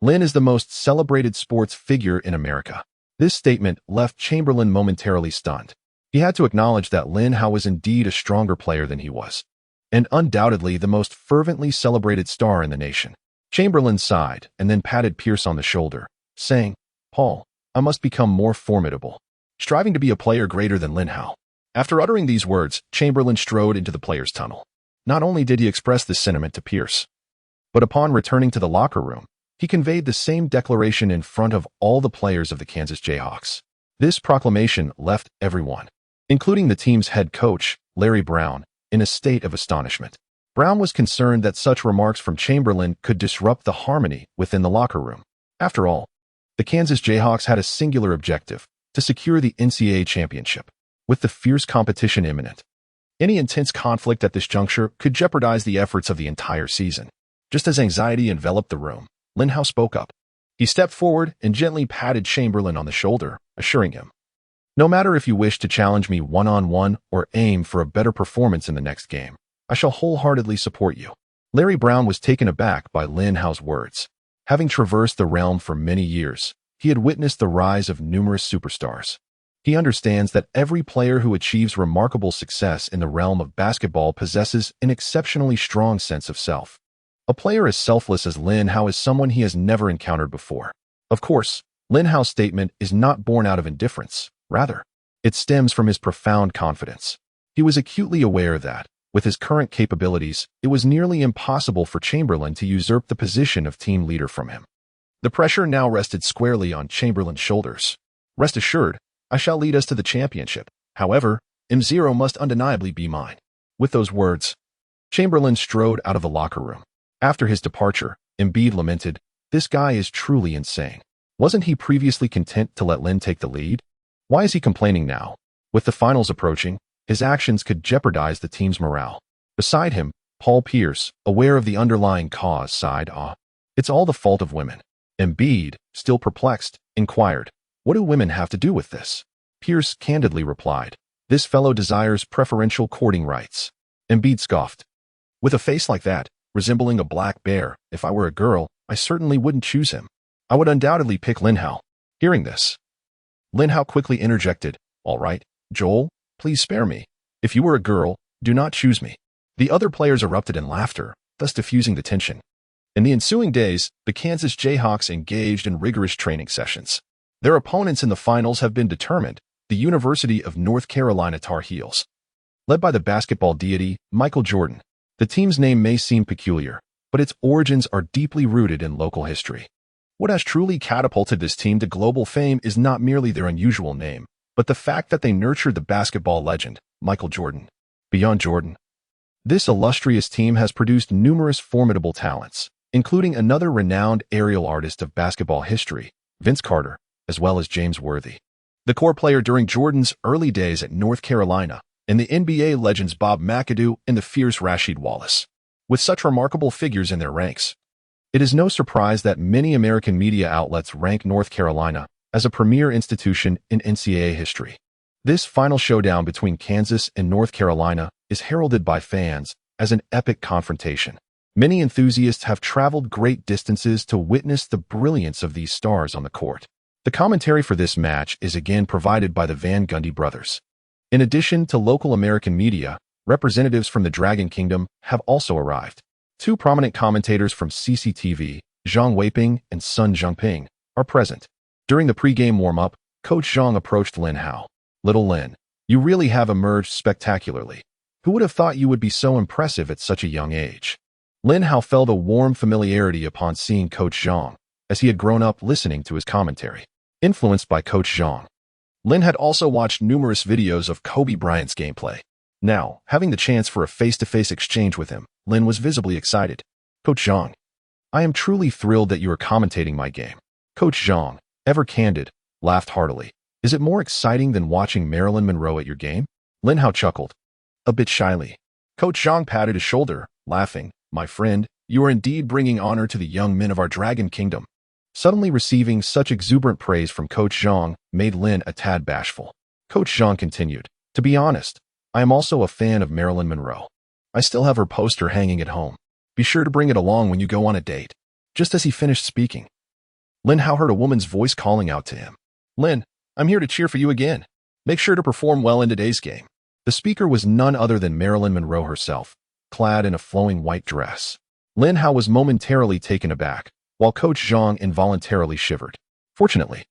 Lin is the most celebrated sports figure in America." This statement left Chamberlain momentarily stunned. He had to acknowledge that Lin Hao was indeed a stronger player than he was, and undoubtedly the most fervently celebrated star in the nation. Chamberlain sighed and then patted Pierce on the shoulder, saying, "Paul, I must become more formidable, striving to be a player greater than Lin Hao." After uttering these words, Chamberlain strode into the players' tunnel. Not only did he express this sentiment to Pierce, but upon returning to the locker room, he conveyed the same declaration in front of all the players of the Kansas Jayhawks. This proclamation left everyone, including the team's head coach, Larry Brown, in a state of astonishment. Brown was concerned that such remarks from Chamberlain could disrupt the harmony within the locker room. After all, the Kansas Jayhawks had a singular objective: to secure the NCAA championship. With the fierce competition imminent, any intense conflict at this juncture could jeopardize the efforts of the entire season. Just as anxiety enveloped the room, Lin Hao spoke up. He stepped forward and gently patted Chamberlain on the shoulder, assuring him, "No matter if you wish to challenge me one-on-one or aim for a better performance in the next game, I shall wholeheartedly support you." Larry Brown was taken aback by Lin Hao's words. Having traversed the realm for many years, he had witnessed the rise of numerous superstars. He understands that every player who achieves remarkable success in the realm of basketball possesses an exceptionally strong sense of self. A player as selfless as Lin Hao is someone he has never encountered before. Of course, Lin Hao's statement is not born out of indifference. Rather, it stems from his profound confidence. He was acutely aware that, with his current capabilities, it was nearly impossible for Chamberlain to usurp the position of team leader from him. The pressure now rested squarely on Chamberlain's shoulders. "Rest assured, I shall lead us to the championship. However, M0 must undeniably be mine." With those words, Chamberlain strode out of the locker room. After his departure, Embiid lamented, "This guy is truly insane. Wasn't he previously content to let Lin take the lead? Why is he complaining now? With the finals approaching, his actions could jeopardize the team's morale." Beside him, Paul Pierce, aware of the underlying cause, sighed, "It's all the fault of women." Embiid, still perplexed, inquired, "What do women have to do with this?" Pierce candidly replied, "This fellow desires preferential courting rights." Embiid scoffed. "With a face like that, resembling a black bear, if I were a girl, I certainly wouldn't choose him. I would undoubtedly pick Lin Hao." Hearing this, Lin Hao quickly interjected, "All right, Joel, please spare me. If you were a girl, do not choose me." The other players erupted in laughter, thus diffusing the tension. In the ensuing days, the Kansas Jayhawks engaged in rigorous training sessions. Their opponents in the finals have been determined, the University of North Carolina Tar Heels. Led by the basketball deity, Michael Jordan, the team's name may seem peculiar, but its origins are deeply rooted in local history. What has truly catapulted this team to global fame is not merely their unusual name, but the fact that they nurtured the basketball legend, Michael Jordan. Beyond Jordan, this illustrious team has produced numerous formidable talents, including another renowned aerial artist of basketball history, Vince Carter, as well as James Worthy, the core player during Jordan's early days at North Carolina, and the NBA legends Bob McAdoo and the fierce Rasheed Wallace. With such remarkable figures in their ranks, it is no surprise that many American media outlets rank North Carolina as a premier institution in NCAA history. This final showdown between Kansas and North Carolina is heralded by fans as an epic confrontation. Many enthusiasts have traveled great distances to witness the brilliance of these stars on the court. The commentary for this match is again provided by the Van Gundy brothers. In addition to local American media, representatives from the Dragon Kingdom have also arrived. Two prominent commentators from CCTV, Zhang Weiping and Sun Zhengping, are present. During the pre-game warm-up, Coach Zhang approached Lin Hao. "Little Lin, you really have emerged spectacularly. Who would have thought you would be so impressive at such a young age?" Lin Hao felt a warm familiarity upon seeing Coach Zhang, as he had grown up listening to his commentary. Influenced by Coach Zhang, Lin had also watched numerous videos of Kobe Bryant's gameplay. Now, having the chance for a face-to-face exchange with him, Lin was visibly excited. "Coach Zhang, I am truly thrilled that you are commentating my game." Coach Zhang, ever candid, laughed heartily. "Is it more exciting than watching Marilyn Monroe at your game?" Lin Hao chuckled, a bit shyly. Coach Zhang patted his shoulder, laughing. "My friend, you are indeed bringing honor to the young men of our Dragon Kingdom." Suddenly receiving such exuberant praise from Coach Zhang made Lin a tad bashful. Coach Zhang continued, "To be honest, I am also a fan of Marilyn Monroe. I still have her poster hanging at home. Be sure to bring it along when you go on a date." Just as he finished speaking, Lin Hao heard a woman's voice calling out to him. "Lin, I'm here to cheer for you again. Make sure to perform well in today's game." The speaker was none other than Marilyn Monroe herself, clad in a flowing white dress. Lin Hao was momentarily taken aback, while Coach Zhang involuntarily shivered. Fortunately,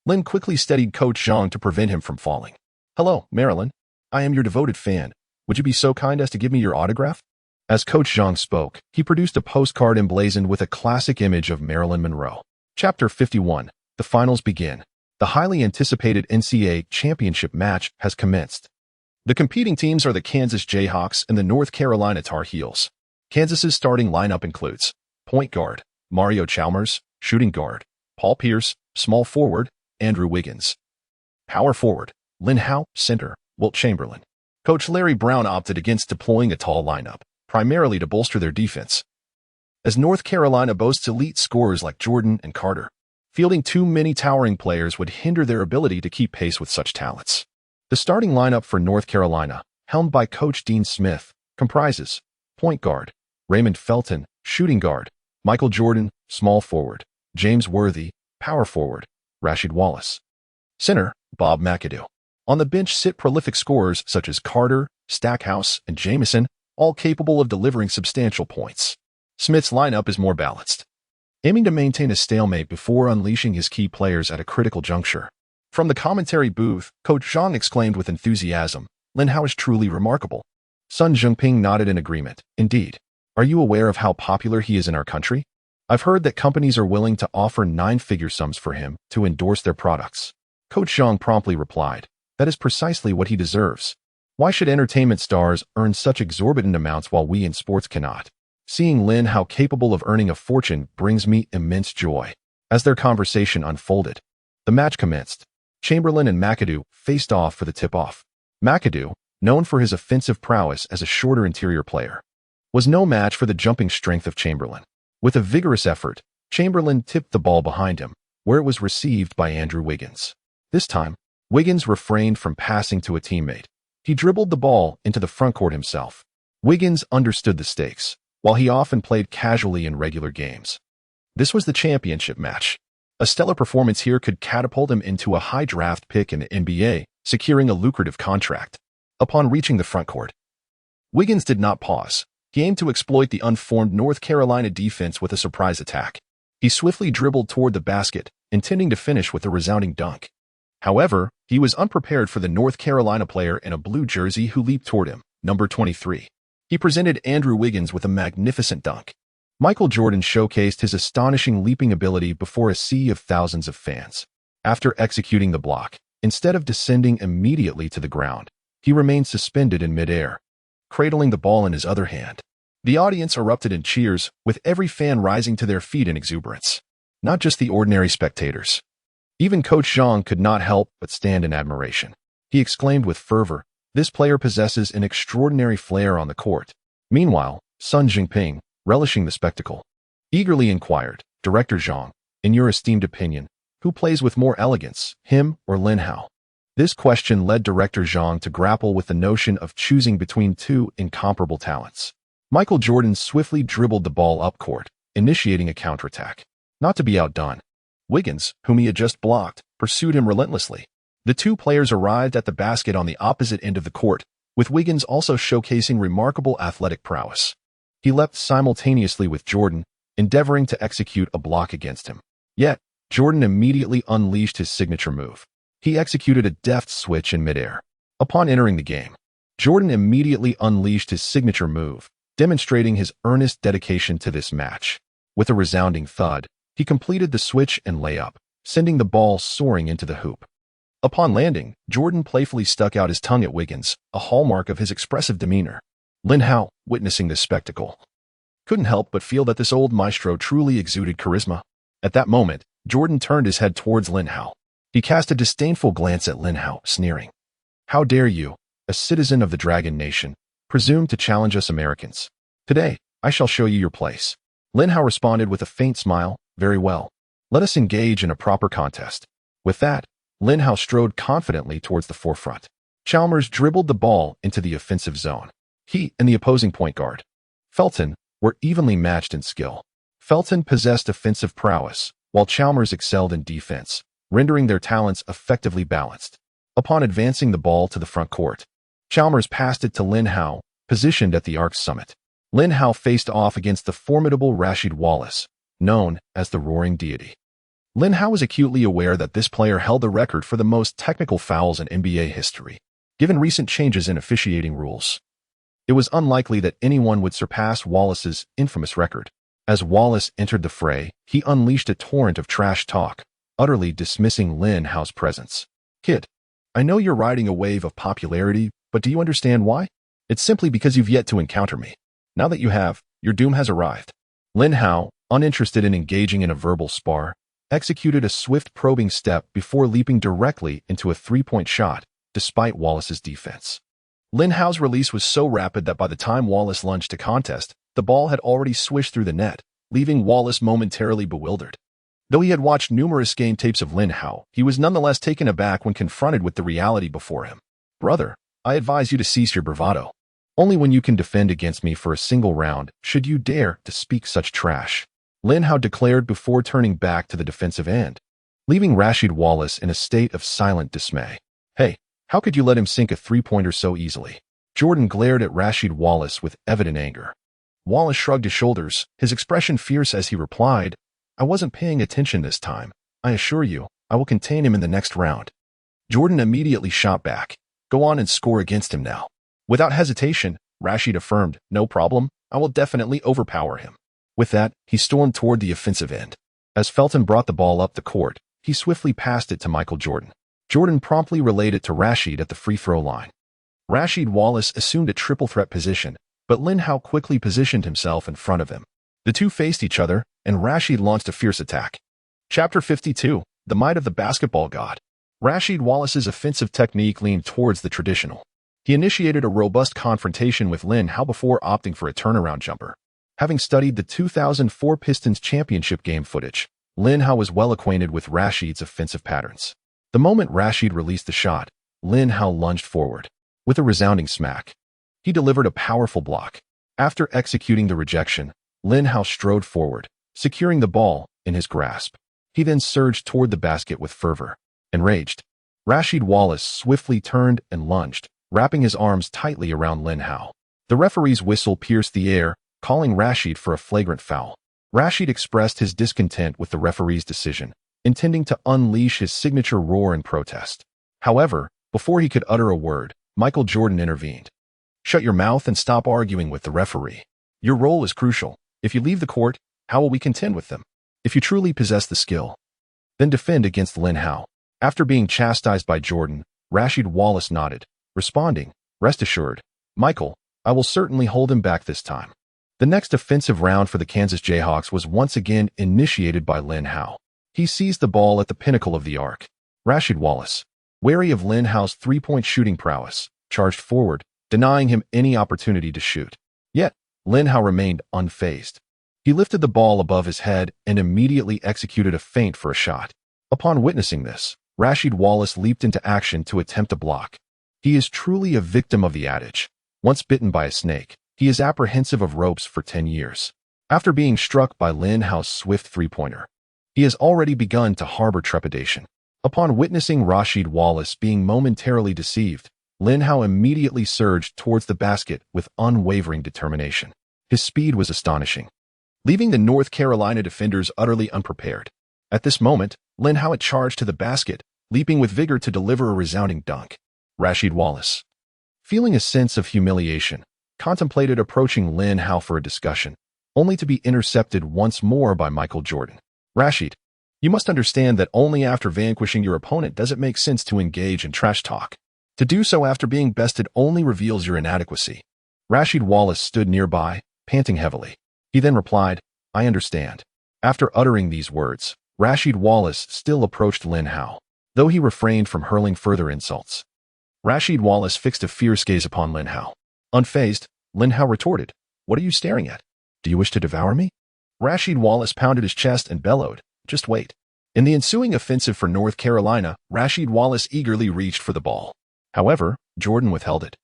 Lin quickly steadied Coach Zhang to prevent him from falling. "Hello, Marilyn. I am your devoted fan. Would you be so kind as to give me your autograph?" As Coach Zhang spoke, he produced a postcard emblazoned with a classic image of Marilyn Monroe. Chapter 51. The finals begin. The highly anticipated NCAA championship match has commenced. The competing teams are the Kansas Jayhawks and the North Carolina Tar Heels. Kansas's starting lineup includes point guard, Mario Chalmers; shooting guard, Paul Pierce; small forward, Andrew Wiggins; power forward, Lin Hao; center, Wilt Chamberlain. Coach Larry Brown opted against deploying a tall lineup, primarily to bolster their defense, as North Carolina boasts elite scorers like Jordan and Carter. Fielding too many towering players would hinder their ability to keep pace with such talents. The starting lineup for North Carolina, helmed by Coach Dean Smith, comprises point guard, Raymond Felton; shooting guard, Michael Jordan; small forward, James Worthy; power forward, Rasheed Wallace; center, Bob McAdoo. On the bench sit prolific scorers such as Carter, Stackhouse, and Jamison, all capable of delivering substantial points. Smith's lineup is more balanced, aiming to maintain a stalemate before unleashing his key players at a critical juncture. From the commentary booth, Coach Zhang exclaimed with enthusiasm, "Lin Hao is truly remarkable." Sun Zhengping nodded in agreement. "Indeed. Are you aware of how popular he is in our country? I've heard that companies are willing to offer 9-figure sums for him to endorse their products." Coach Zhang promptly replied, "That is precisely what he deserves. Why should entertainment stars earn such exorbitant amounts while we in sports cannot?" Seeing Lin Hao capable of earning a fortune brings me immense joy. As their conversation unfolded, the match commenced. Chamberlain and McAdoo faced off for the tip-off. McAdoo, known for his offensive prowess as a shorter interior player, was no match for the jumping strength of Chamberlain. With a vigorous effort, Chamberlain tipped the ball behind him, where it was received by Andrew Wiggins. This time, Wiggins refrained from passing to a teammate. He dribbled the ball into the frontcourt himself. Wiggins understood the stakes, while he often played casually in regular games. This was the championship match. A stellar performance here could catapult him into a high draft pick in the NBA, securing a lucrative contract. Upon reaching the frontcourt, Wiggins did not pause. He aimed to exploit the unformed North Carolina defense with a surprise attack. He swiftly dribbled toward the basket, intending to finish with a resounding dunk. However, he was unprepared for the North Carolina player in a blue jersey who leaped toward him, number 23. He presented Andrew Wiggins with a magnificent dunk. Michael Jordan showcased his astonishing leaping ability before a sea of thousands of fans. After executing the block, instead of descending immediately to the ground, he remained suspended in midair, cradling the ball in his other hand. The audience erupted in cheers, with every fan rising to their feet in exuberance. Not just the ordinary spectators. Even Coach Zhang could not help but stand in admiration. He exclaimed with fervor, "This player possesses an extraordinary flair on the court." Meanwhile, Sun Jinping, relishing the spectacle, eagerly inquired, "Director Zhang, in your esteemed opinion, who plays with more elegance, him or Lin Hao?" This question led Director Zhang to grapple with the notion of choosing between two incomparable talents. Michael Jordan swiftly dribbled the ball up court, initiating a counterattack. Not to be outdone, Wiggins, whom he had just blocked, pursued him relentlessly. The two players arrived at the basket on the opposite end of the court, with Wiggins also showcasing remarkable athletic prowess. He leapt simultaneously with Jordan, endeavoring to execute a block against him. Yet, Jordan immediately unleashed his signature move. He executed a deft switch in midair. Upon entering the game, Jordan immediately unleashed his signature move, demonstrating his earnest dedication to this match. With a resounding thud, he completed the switch and layup, sending the ball soaring into the hoop. Upon landing, Jordan playfully stuck out his tongue at Wiggins, a hallmark of his expressive demeanor. Lin Hao, witnessing this spectacle, couldn't help but feel that this old maestro truly exuded charisma. At that moment, Jordan turned his head towards Lin Hao. He cast a disdainful glance at Lin Hao, sneering, "How dare you, a citizen of the Dragon Nation, presume to challenge us Americans? Today, I shall show you your place." Lin Hao responded with a faint smile, "Very well. Let us engage in a proper contest." With that, Lin Hao strode confidently towards the forefront. Chalmers dribbled the ball into the offensive zone. He and the opposing point guard, Felton, were evenly matched in skill. Felton possessed offensive prowess, while Chalmers excelled in defense, rendering their talents effectively balanced. Upon advancing the ball to the front court, Chalmers passed it to Lin Hao, positioned at the arc's summit. Lin Hao faced off against the formidable Rasheed Wallace, known as the Roaring Deity. Lin Hao was acutely aware that this player held the record for the most technical fouls in NBA history. Given recent changes in officiating rules, it was unlikely that anyone would surpass Wallace's infamous record. As Wallace entered the fray, he unleashed a torrent of trash talk, utterly dismissing Lin Hao's presence. "Kid, I know you're riding a wave of popularity, but do you understand why? It's simply because you've yet to encounter me. Now that you have, your doom has arrived." Lin Hao, uninterested in engaging in a verbal spar, executed a swift probing step before leaping directly into a three-point shot, despite Wallace's defense. Lin Hao's release was so rapid that by the time Wallace lunged to contest, the ball had already swished through the net, leaving Wallace momentarily bewildered. Though he had watched numerous game tapes of Lin Hao, he was nonetheless taken aback when confronted with the reality before him. "Brother, I advise you to cease your bravado. Only when you can defend against me for a single round should you dare to speak such trash," Lin Hao declared before turning back to the defensive end, leaving Rasheed Wallace in a state of silent dismay. "Hey, how could you let him sink a three-pointer so easily?" Jordan glared at Rasheed Wallace with evident anger. Wallace shrugged his shoulders, his expression fierce as he replied, "I wasn't paying attention this time. I assure you, I will contain him in the next round." Jordan immediately shot back, "Go on and score against him now." Without hesitation, Rasheed affirmed, "No problem, I will definitely overpower him." With that, he stormed toward the offensive end. As Felton brought the ball up the court, he swiftly passed it to Michael Jordan. Jordan promptly relayed it to Rasheed at the free throw line. Rasheed Wallace assumed a triple threat position, but Lin Hao quickly positioned himself in front of him. The two faced each other, and Rasheed launched a fierce attack. Chapter 52, The Might of the Basketball God. Rasheed Wallace's offensive technique leaned towards the traditional. He initiated a robust confrontation with Lin Hao before opting for a turnaround jumper. Having studied the 2004 Pistons championship game footage, Lin Hao was well acquainted with Rasheed's offensive patterns. The moment Rasheed released the shot, Lin Hao lunged forward. With a resounding smack, he delivered a powerful block. After executing the rejection, Lin Hao strode forward, securing the ball in his grasp. He then surged toward the basket with fervor. Enraged, Rasheed Wallace swiftly turned and lunged, wrapping his arms tightly around Lin Hao. The referee's whistle pierced the air, calling Rasheed for a flagrant foul. Rasheed expressed his discontent with the referee's decision, intending to unleash his signature roar in protest. However, before he could utter a word, Michael Jordan intervened. "Shut your mouth and stop arguing with the referee. Your role is crucial. If you leave the court, how will we contend with them? If you truly possess the skill, then defend against Lin Hao." After being chastised by Jordan, Rasheed Wallace nodded, responding, "Rest assured, Michael, I will certainly hold him back this time." The next offensive round for the Kansas Jayhawks was once again initiated by Lin Hao. He seized the ball at the pinnacle of the arc. Rasheed Wallace, wary of Lin Hao's three-point shooting prowess, charged forward, denying him any opportunity to shoot. Yet, Lin Hao remained unfazed. He lifted the ball above his head and immediately executed a feint for a shot. Upon witnessing this, Rasheed Wallace leaped into action to attempt a block. He is truly a victim of the adage, "Once bitten by a snake, he is apprehensive of ropes for 10 years. After being struck by Lin Hao's swift three-pointer, he has already begun to harbor trepidation. Upon witnessing Rasheed Wallace being momentarily deceived, Lin Hao immediately surged towards the basket with unwavering determination. His speed was astonishing, leaving the North Carolina defenders utterly unprepared. At this moment, Lin Hao had charged to the basket, leaping with vigor to deliver a resounding dunk. Rasheed Wallace, feeling a sense of humiliation, contemplated approaching Lin Hao for a discussion, only to be intercepted once more by Michael Jordan. "Rasheed, you must understand that only after vanquishing your opponent does it make sense to engage in trash talk. To do so after being bested only reveals your inadequacy." Rasheed Wallace stood nearby, panting heavily. He then replied, "I understand." After uttering these words, Rasheed Wallace still approached Lin Hao, though he refrained from hurling further insults. Rasheed Wallace fixed a fierce gaze upon Lin Hao. Unfazed, Lin Hao retorted, "What are you staring at? Do you wish to devour me?" Rasheed Wallace pounded his chest and bellowed, "Just wait." In the ensuing offensive for North Carolina, Rasheed Wallace eagerly reached for the ball. However, Jordan withheld it.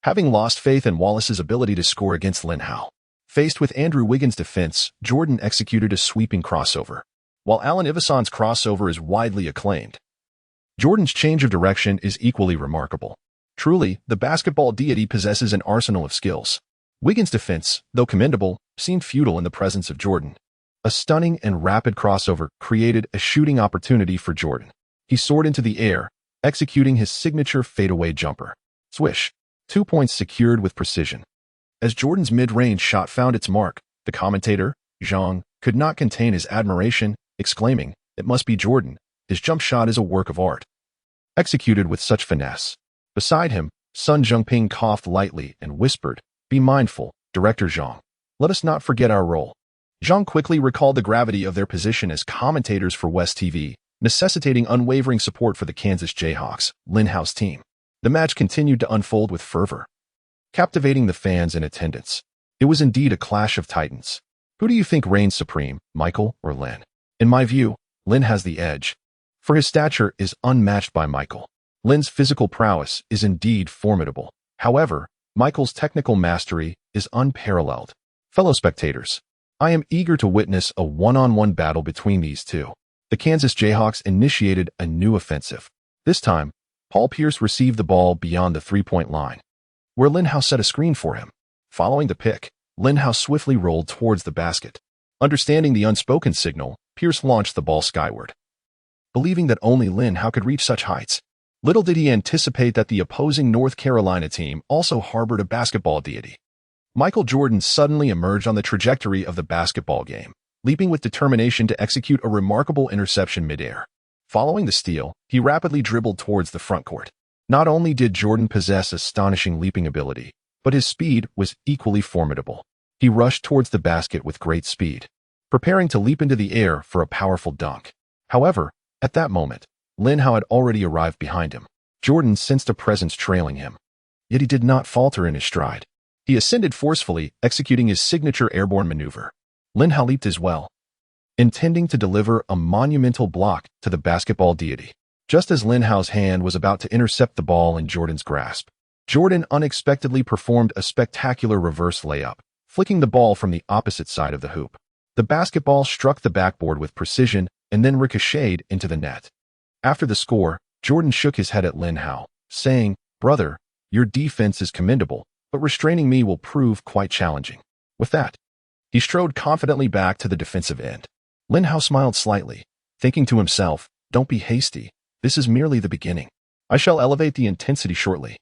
Having lost faith in Wallace's ability to score against Lin Hao, faced with Andrew Wiggins' defense, Jordan executed a sweeping crossover. While Allen Iverson's crossover is widely acclaimed, Jordan's change of direction is equally remarkable. Truly, the basketball deity possesses an arsenal of skills. Wiggins' defense, though commendable, seemed futile in the presence of Jordan. A stunning and rapid crossover created a shooting opportunity for Jordan. He soared into the air, executing his signature fadeaway jumper. Swish. 2 points secured with precision. As Jordan's mid-range shot found its mark, the commentator, Zhang, could not contain his admiration, exclaiming, "It must be Jordan. His jump shot is a work of art." Executed with such finesse. Beside him, Sun Jungping coughed lightly and whispered, "Be mindful, Director Zhang. Let us not forget our role." Zhang quickly recalled the gravity of their position as commentators for West TV, necessitating unwavering support for the Kansas Jayhawks, Lin Hao's team. The match continued to unfold with fervor, captivating the fans in attendance. It was indeed a clash of titans. Who do you think reigns supreme, Michael or Lin? In my view, Lin has the edge, for his stature is unmatched by Michael. Lin's physical prowess is indeed formidable. However, Michael's technical mastery is unparalleled. Fellow spectators, I am eager to witness a one-on-one battle between these two. The Kansas Jayhawks initiated a new offensive. This time, Paul Pierce received the ball beyond the three-point line, where Lin Hao set a screen for him. Following the pick, Lin Hao swiftly rolled towards the basket. Understanding the unspoken signal, Pierce launched the ball skyward, believing that only Lin Hao could reach such heights. Little did he anticipate that the opposing North Carolina team also harbored a basketball deity. Michael Jordan suddenly emerged on the trajectory of the basketball game, leaping with determination to execute a remarkable interception midair. Following the steal, he rapidly dribbled towards the front court. Not only did Jordan possess astonishing leaping ability, but his speed was equally formidable. He rushed towards the basket with great speed, preparing to leap into the air for a powerful dunk. However, at that moment, Lin Hao had already arrived behind him. Jordan sensed a presence trailing him, yet he did not falter in his stride. He ascended forcefully, executing his signature airborne maneuver. Lin Hao leaped as well, intending to deliver a monumental block to the basketball deity. Just as Lin Hao's hand was about to intercept the ball in Jordan's grasp, Jordan unexpectedly performed a spectacular reverse layup, flicking the ball from the opposite side of the hoop. The basketball struck the backboard with precision and then ricocheted into the net. After the score, Jordan shook his head at Lin Hao, saying, "Brother, your defense is commendable, but restraining me will prove quite challenging." With that, he strode confidently back to the defensive end. Lin Hao smiled slightly, thinking to himself, "Don't be hasty. This is merely the beginning. I shall elevate the intensity shortly."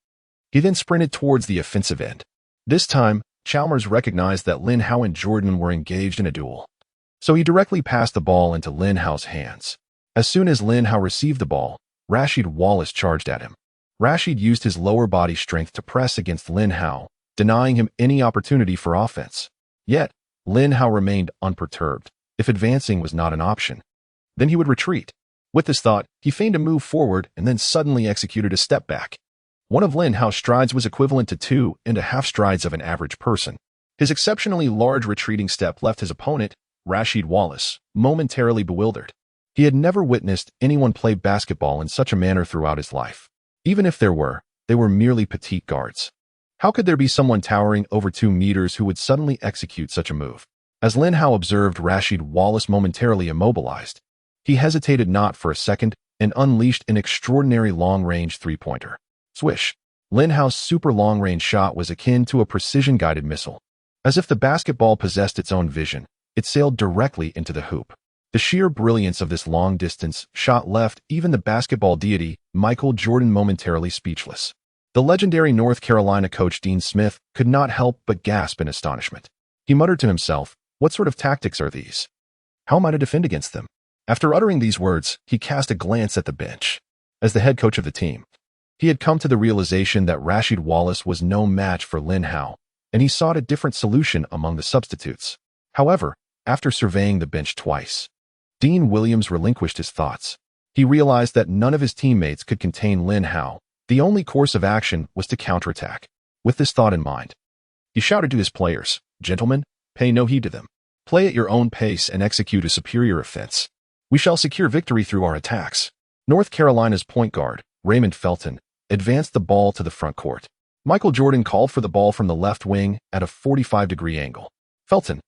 He then sprinted towards the offensive end. This time, Chalmers recognized that Lin Hao and Jordan were engaged in a duel. So he directly passed the ball into Lin Hao's hands. As soon as Lin Hao received the ball, Rashid Wallace charged at him. Rashid used his lower body strength to press against Lin Hao, denying him any opportunity for offense. Yet, Lin Hao remained unperturbed. If advancing was not an option, then he would retreat. With this thought, he feigned a move forward and then suddenly executed a step back. One of Lin Hao's strides was equivalent to 2.5 strides of an average person. His exceptionally large retreating step left his opponent, Rashid Wallace, momentarily bewildered. He had never witnessed anyone play basketball in such a manner throughout his life. Even if there were, they were merely petite guards. How could there be someone towering over 2 meters who would suddenly execute such a move? As Lin Hao observed Rashid Wallace momentarily immobilized, he hesitated not for a second and unleashed an extraordinary long-range three-pointer. Swish! Lin Hao's super long-range shot was akin to a precision-guided missile. As if the basketball possessed its own vision, it sailed directly into the hoop. The sheer brilliance of this long-distance shot left even the basketball deity, Michael Jordan, momentarily speechless. The legendary North Carolina coach Dean Smith could not help but gasp in astonishment. He muttered to himself, "What sort of tactics are these? How am I to defend against them?" After uttering these words, he cast a glance at the bench. As the head coach of the team, he had come to the realization that Rashid Wallace was no match for Lin Hao, and he sought a different solution among the substitutes. However, after surveying the bench twice, Dean Williams relinquished his thoughts. He realized that none of his teammates could contain Lin Hao. The only course of action was to counterattack. With this thought in mind, he shouted to his players, "Gentlemen, pay no heed to them. Play at your own pace and execute a superior offense. We shall secure victory through our attacks." North Carolina's point guard, Raymond Felton, advanced the ball to the front court. Michael Jordan called for the ball from the left wing at a 45-degree angle. Felton,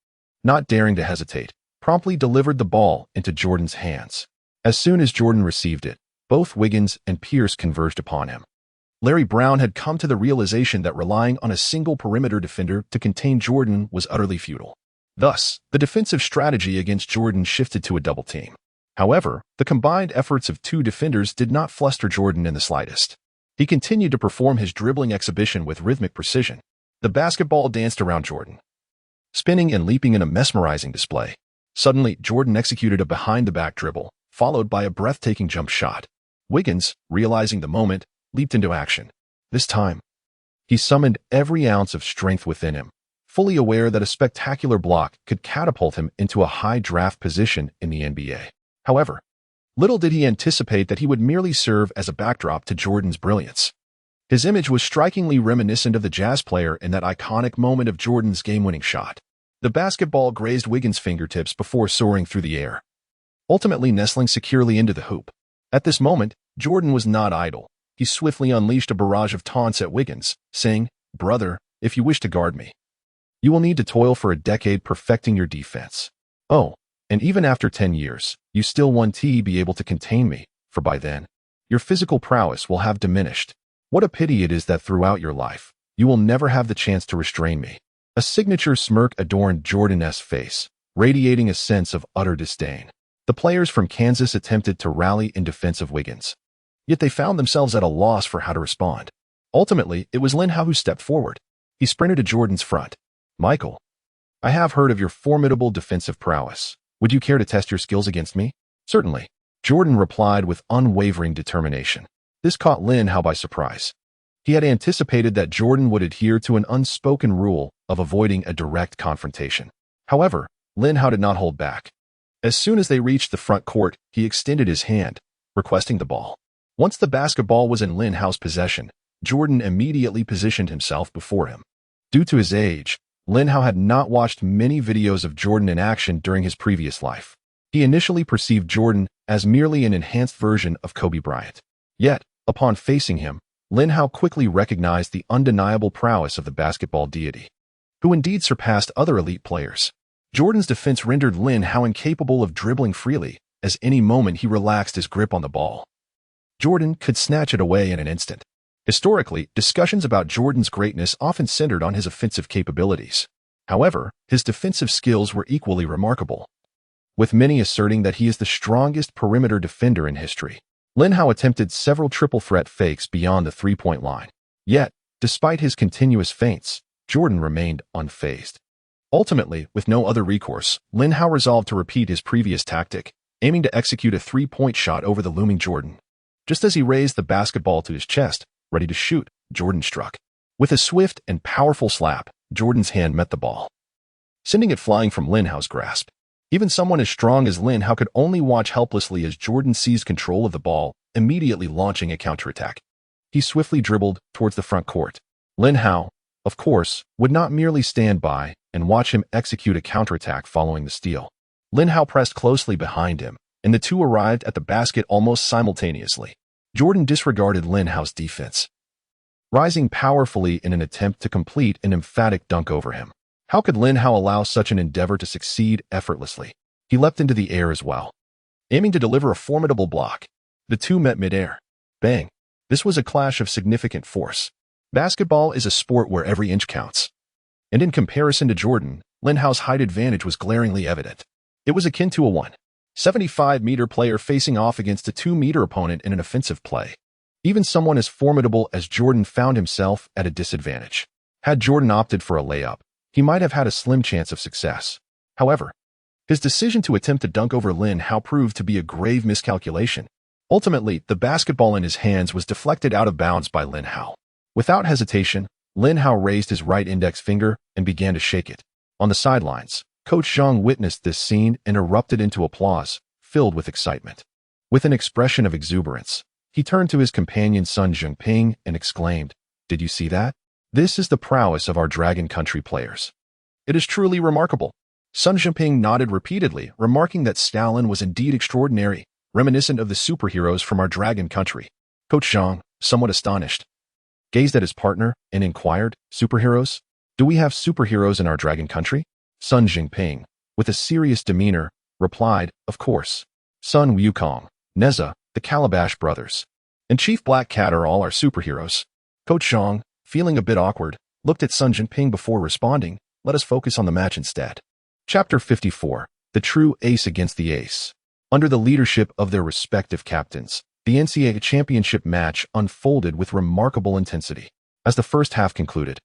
not daring to hesitate, promptly delivered the ball into Jordan's hands. As soon as Jordan received it, both Wiggins and Pierce converged upon him. Larry Brown had come to the realization that relying on a single perimeter defender to contain Jordan was utterly futile. Thus, the defensive strategy against Jordan shifted to a double team. However, the combined efforts of 2 defenders did not fluster Jordan in the slightest. He continued to perform his dribbling exhibition with rhythmic precision. The basketball danced around Jordan, spinning and leaping in a mesmerizing display. Suddenly, Jordan executed a behind-the-back dribble, followed by a breathtaking jump shot. Wiggins, realizing the moment, leaped into action. This time, he summoned every ounce of strength within him, fully aware that a spectacular block could catapult him into a high draft position in the NBA. However, little did he anticipate that he would merely serve as a backdrop to Jordan's brilliance. His image was strikingly reminiscent of the Jazz player in that iconic moment of Jordan's game-winning shot. The basketball grazed Wiggins' fingertips before soaring through the air, ultimately nestling securely into the hoop. At this moment, Jordan was not idle. He swiftly unleashed a barrage of taunts at Wiggins, saying, "Brother, if you wish to guard me, you will need to toil for a decade perfecting your defense. Oh, and even after 10 years, you still won't be able to contain me, for by then, your physical prowess will have diminished. What a pity it is that throughout your life, you will never have the chance to restrain me." A signature smirk adorned Jordan's face, radiating a sense of utter disdain. The players from Kansas attempted to rally in defense of Wiggins, yet they found themselves at a loss for how to respond. Ultimately, it was Lin Hao who stepped forward. He sprinted to Jordan's front. "Michael, I have heard of your formidable defensive prowess. Would you care to test your skills against me?" "Certainly," Jordan replied with unwavering determination. This caught Lin Hao by surprise. He had anticipated that Jordan would adhere to an unspoken rule of avoiding a direct confrontation. However, Lin Hao did not hold back. As soon as they reached the front court, he extended his hand, requesting the ball. Once the basketball was in Lin Hao's possession, Jordan immediately positioned himself before him. Due to his age, Lin Hao had not watched many videos of Jordan in action during his previous life. He initially perceived Jordan as merely an enhanced version of Kobe Bryant. Yet, upon facing him, Lin Hao quickly recognized the undeniable prowess of the basketball deity, who indeed surpassed other elite players. Jordan's defense rendered Lin Hao incapable of dribbling freely, as any moment he relaxed his grip on the ball, Jordan could snatch it away in an instant. Historically, discussions about Jordan's greatness often centered on his offensive capabilities. However, his defensive skills were equally remarkable. with many asserting that he is the strongest perimeter defender in history. Lin Hao attempted several triple threat fakes beyond the three-point line. Yet, despite his continuous feints, Jordan remained unfazed. Ultimately, with no other recourse, Lin Hao resolved to repeat his previous tactic, aiming to execute a three-point shot over the looming Jordan. Just as he raised the basketball to his chest, ready to shoot, Jordan struck. With a swift and powerful slap, Jordan's hand met the ball, sending it flying from Lin Hao's grasp. Even someone as strong as Lin Hao could only watch helplessly as Jordan seized control of the ball, immediately launching a counterattack. He swiftly dribbled towards the front court. Lin Hao, of course, would not merely stand by and watch him execute a counterattack following the steal. Lin Hao pressed closely behind him, and the two arrived at the basket almost simultaneously. Jordan disregarded Lin Hao's defense, rising powerfully in an attempt to complete an emphatic dunk over him. How could Lin Hao allow such an endeavor to succeed effortlessly? He leapt into the air as well, aiming to deliver a formidable block. The two met midair. Bang! This was a clash of significant force. Basketball is a sport where every inch counts. And in comparison to Jordan, Lin Hao's height advantage was glaringly evident. It was akin to a 175-meter player facing off against a 2-meter opponent in an offensive play. Even someone as formidable as Jordan found himself at a disadvantage. Had Jordan opted for a layup, he might have had a slim chance of success. However, his decision to attempt to dunk over Lin Hao proved to be a grave miscalculation. Ultimately, the basketball in his hands was deflected out of bounds by Lin Hao. Without hesitation, Lin Hao raised his right index finger and began to shake it. On the sidelines, Coach Zhang witnessed this scene and erupted into applause, filled with excitement. With an expression of exuberance, he turned to his companion Sun Zhengping and exclaimed, "Did you see that? This is the prowess of our Dragon Country players. It is truly remarkable." Sun Zhengping nodded repeatedly, remarking that Stalin was indeed extraordinary, reminiscent of the superheroes from our Dragon Country. Coach Zhang, somewhat astonished, gazed at his partner and inquired, "Superheroes? Do we have superheroes in our Dragon Country?" Sun Zhengping, with a serious demeanor, replied, "Of course. Sun Wukong, Neza, the Calabash brothers, and Chief Black Cat are all our superheroes." Coach Zhang, feeling a bit awkward, looked at Sun Zhengping before responding, "Let us focus on the match instead." Chapter 54. The True Ace Against the Ace. Under the leadership of their respective captains, the NCAA championship match unfolded with remarkable intensity. As the first half concluded,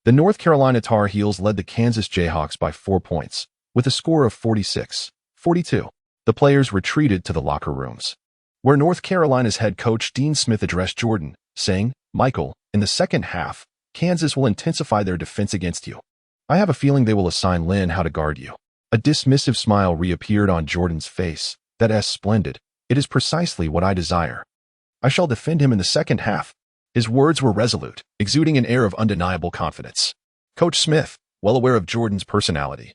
the North Carolina Tar Heels led the Kansas Jayhawks by 4 points, with a score of 46-42. The players retreated to the locker rooms, where North Carolina's head coach Dean Smith addressed Jordan, saying, "Michael, in the second half, Kansas will intensify their defense against you. I have a feeling they will assign Lin Hao to guard you." A dismissive smile reappeared on Jordan's face. "That is splendid. It is precisely what I desire. I shall defend him in the second half." His words were resolute, exuding an air of undeniable confidence. Coach Smith, well aware of Jordan's personality,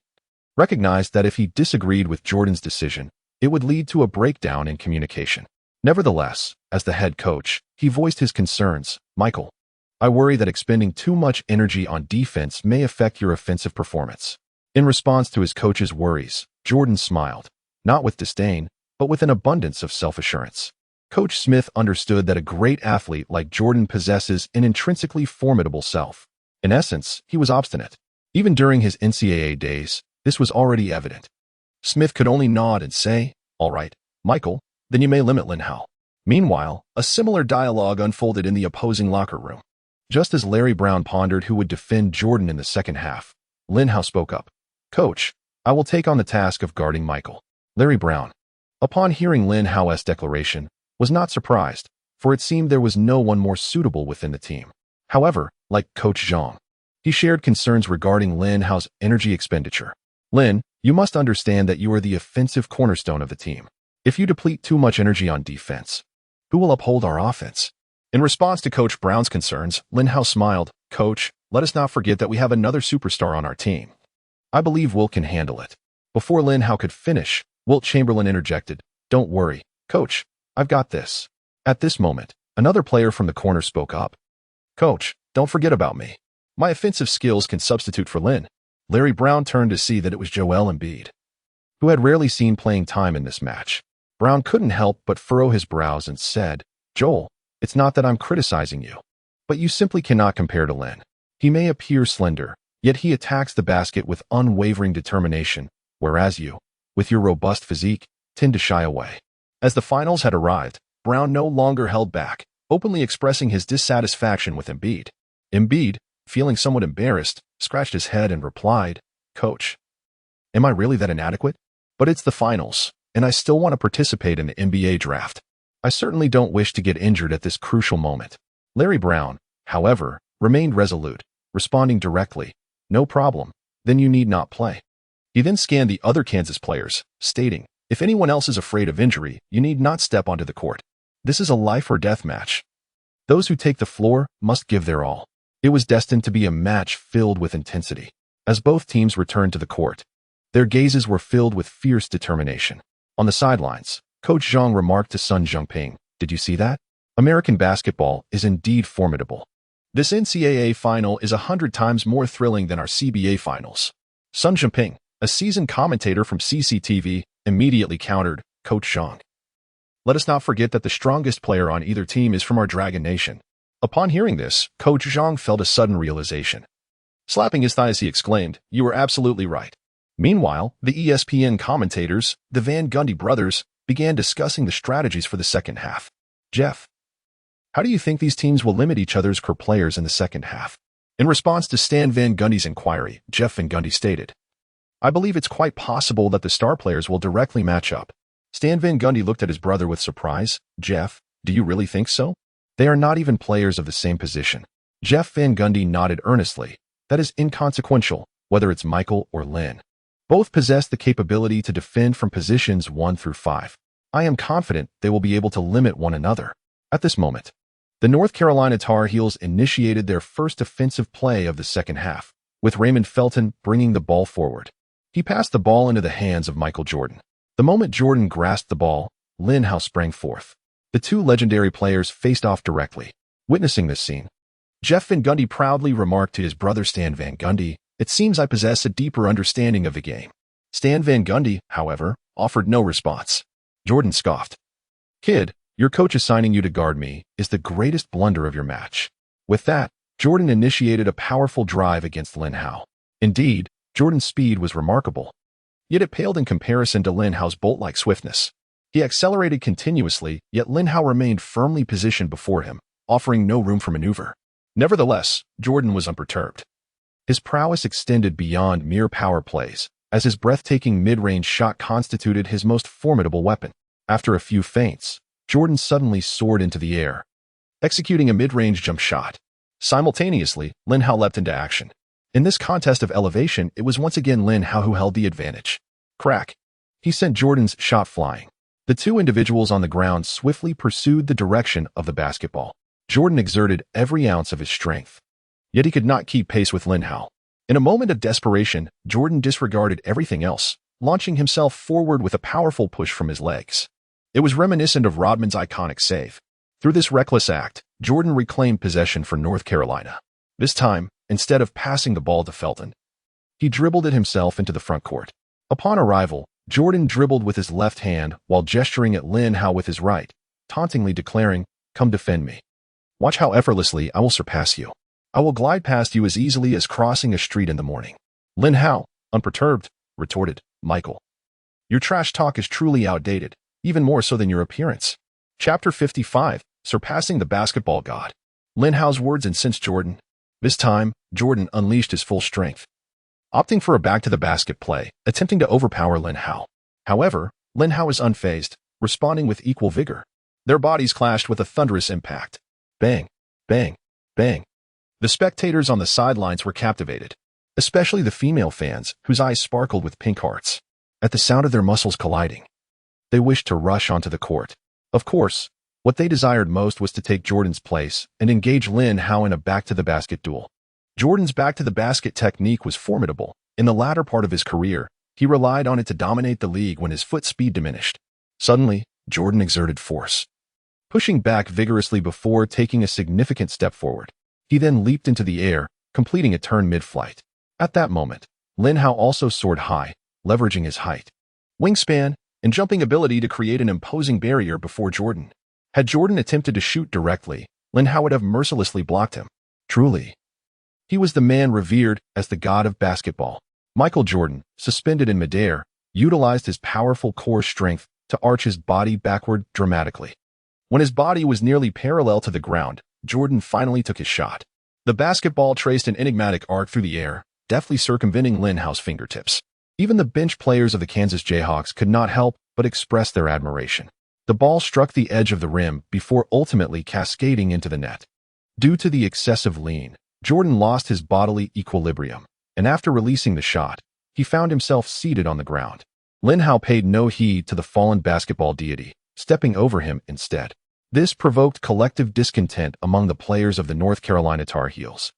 recognized that if he disagreed with Jordan's decision, it would lead to a breakdown in communication. Nevertheless, as the head coach, he voiced his concerns. "Michael, I worry that expending too much energy on defense may affect your offensive performance." In response to his coach's worries, Jordan smiled, not with disdain, but with an abundance of self-assurance. Coach Smith understood that a great athlete like Jordan possesses an intrinsically formidable self. In essence, he was obstinate. Even during his NCAA days, this was already evident. Smith could only nod and say, "All right, Michael, then you may limit Lin Hao." Meanwhile, a similar dialogue unfolded in the opposing locker room. Just as Larry Brown pondered who would defend Jordan in the second half, Lin Hao spoke up. "Coach, I will take on the task of guarding Michael." Larry Brown, upon hearing Lin Hao's declaration, was not surprised, for it seemed there was no one more suitable within the team. However, like Coach Zhang, he shared concerns regarding Lin Hao's energy expenditure. "Lin, you must understand that you are the offensive cornerstone of the team. If you deplete too much energy on defense, who will uphold our offense?" In response to Coach Brown's concerns, Lin Hao smiled. "Coach, let us not forget that we have another superstar on our team. I believe Wilt can handle it." Before Lin Hao could finish, Wilt Chamberlain interjected, "Don't worry, Coach, I've got this." At this moment, another player from the corner spoke up. "Coach, don't forget about me. My offensive skills can substitute for Lin." Larry Brown turned to see that it was Joel Embiid, who had rarely seen playing time in this match. Brown couldn't help but furrow his brows and said, "Joel, it's not that I'm criticizing you, but you simply cannot compare to Lin. He may appear slender, yet he attacks the basket with unwavering determination, whereas you, with your robust physique, tend to shy away. As the finals had arrived, Brown no longer held back, openly expressing his dissatisfaction with Embiid. Embiid, feeling somewhat embarrassed, scratched his head and replied, "Coach, am I really that inadequate? But it's the finals, and I still want to participate in the NBA draft. I certainly don't wish to get injured at this crucial moment." Larry Brown, however, remained resolute, responding directly, "No problem, then you need not play." He then scanned the other Kansas players, stating, "If anyone else is afraid of injury, you need not step onto the court. This is a life or death match. Those who take the floor must give their all." It was destined to be a match filled with intensity. As both teams returned to the court, their gazes were filled with fierce determination. On the sidelines, Coach Zhang remarked to Sun Zhongping, "Did you see that? American basketball is indeed formidable. This NCAA final is 100 times more thrilling than our CBA finals." Sun Zhongping, a seasoned commentator from CCTV, immediately countered, "Coach Zhang, let us not forget that the strongest player on either team is from our Dragon Nation." Upon hearing this, Coach Zhang felt a sudden realization. Slapping his thighs, he exclaimed, "You are absolutely right." Meanwhile, the ESPN commentators, the Van Gundy brothers, began discussing the strategies for the second half. "Jeff, how do you think these teams will limit each other's core players in the second half?" In response to Stan Van Gundy's inquiry, Jeff Van Gundy stated, "I believe it's quite possible that the star players will directly match up." Stan Van Gundy looked at his brother with surprise. "Jeff, do you really think so? They are not even players of the same position." Jeff Van Gundy nodded earnestly. "That is inconsequential, whether it's Michael or Lin. Both possess the capability to defend from positions 1 through 5. I am confident they will be able to limit one another." At this moment, the North Carolina Tar Heels initiated their first offensive play of the second half, with Raymond Felton bringing the ball forward. He passed the ball into the hands of Michael Jordan. The moment Jordan grasped the ball, Lin Hao sprang forth. The two legendary players faced off directly. Witnessing this scene, Jeff Van Gundy proudly remarked to his brother Stan Van Gundy, "It seems I possess a deeper understanding of the game." Stan Van Gundy, however, offered no response. Jordan scoffed, "Kid, your coach assigning you to guard me is the greatest blunder of your match." With that, Jordan initiated a powerful drive against Lin Hao. Indeed, Jordan's speed was remarkable, yet it paled in comparison to Lin Hao's bolt-like swiftness. He accelerated continuously, yet Lin Hao remained firmly positioned before him, offering no room for maneuver. Nevertheless, Jordan was unperturbed. His prowess extended beyond mere power plays, as his breathtaking mid-range shot constituted his most formidable weapon. After a few feints, Jordan suddenly soared into the air, executing a mid-range jump shot. Simultaneously, Lin Hao leapt into action. In this contest of elevation, it was once again Lin Hao who held the advantage. Crack! He sent Jordan's shot flying. The two individuals on the ground swiftly pursued the direction of the basketball. Jordan exerted every ounce of his strength, yet he could not keep pace with Lin Hao. In a moment of desperation, Jordan disregarded everything else, launching himself forward with a powerful push from his legs. It was reminiscent of Rodman's iconic save. Through this reckless act, Jordan reclaimed possession for North Carolina. This time, instead of passing the ball to Felton, he dribbled it himself into the front court. Upon arrival, Jordan dribbled with his left hand while gesturing at Lin Hao with his right, tauntingly declaring, "Come defend me. Watch how effortlessly I will surpass you. I will glide past you as easily as crossing a street in the morning." Lin Hao, unperturbed, retorted, "Michael, your trash talk is truly outdated, even more so than your appearance." Chapter 55, Surpassing the Basketball God. Lin Hao's words incensed Jordan. This time, Jordan unleashed his full strength, opting for a back-to-the-basket play, attempting to overpower Lin Hao. However, Lin Hao was unfazed, responding with equal vigor. Their bodies clashed with a thunderous impact. Bang, bang, bang. The spectators on the sidelines were captivated, especially the female fans, whose eyes sparkled with pink hearts. At the sound of their muscles colliding, they wished to rush onto the court. Of course, what they desired most was to take Jordan's place and engage Lin Hao in a back-to-the-basket duel. Jordan's back-to-the-basket technique was formidable. In the latter part of his career, he relied on it to dominate the league when his foot speed diminished. Suddenly, Jordan exerted force, pushing back vigorously before taking a significant step forward. He then leaped into the air, completing a turn mid-flight. At that moment, Lin Hao also soared high, leveraging his height, wingspan, and jumping ability to create an imposing barrier before Jordan. Had Jordan attempted to shoot directly, Lin Hao would have mercilessly blocked him. Truly, he was the man revered as the god of basketball. Michael Jordan, suspended in midair, utilized his powerful core strength to arch his body backward dramatically. When his body was nearly parallel to the ground, Jordan finally took his shot. The basketball traced an enigmatic arc through the air, deftly circumventing Lin Hao's fingertips. Even the bench players of the Kansas Jayhawks could not help but express their admiration. The ball struck the edge of the rim before ultimately cascading into the net. Due to the excessive lean, Jordan lost his bodily equilibrium, and after releasing the shot, he found himself seated on the ground. Lin Hao paid no heed to the fallen basketball deity, stepping over him instead. This provoked collective discontent among the players of the North Carolina Tar Heels,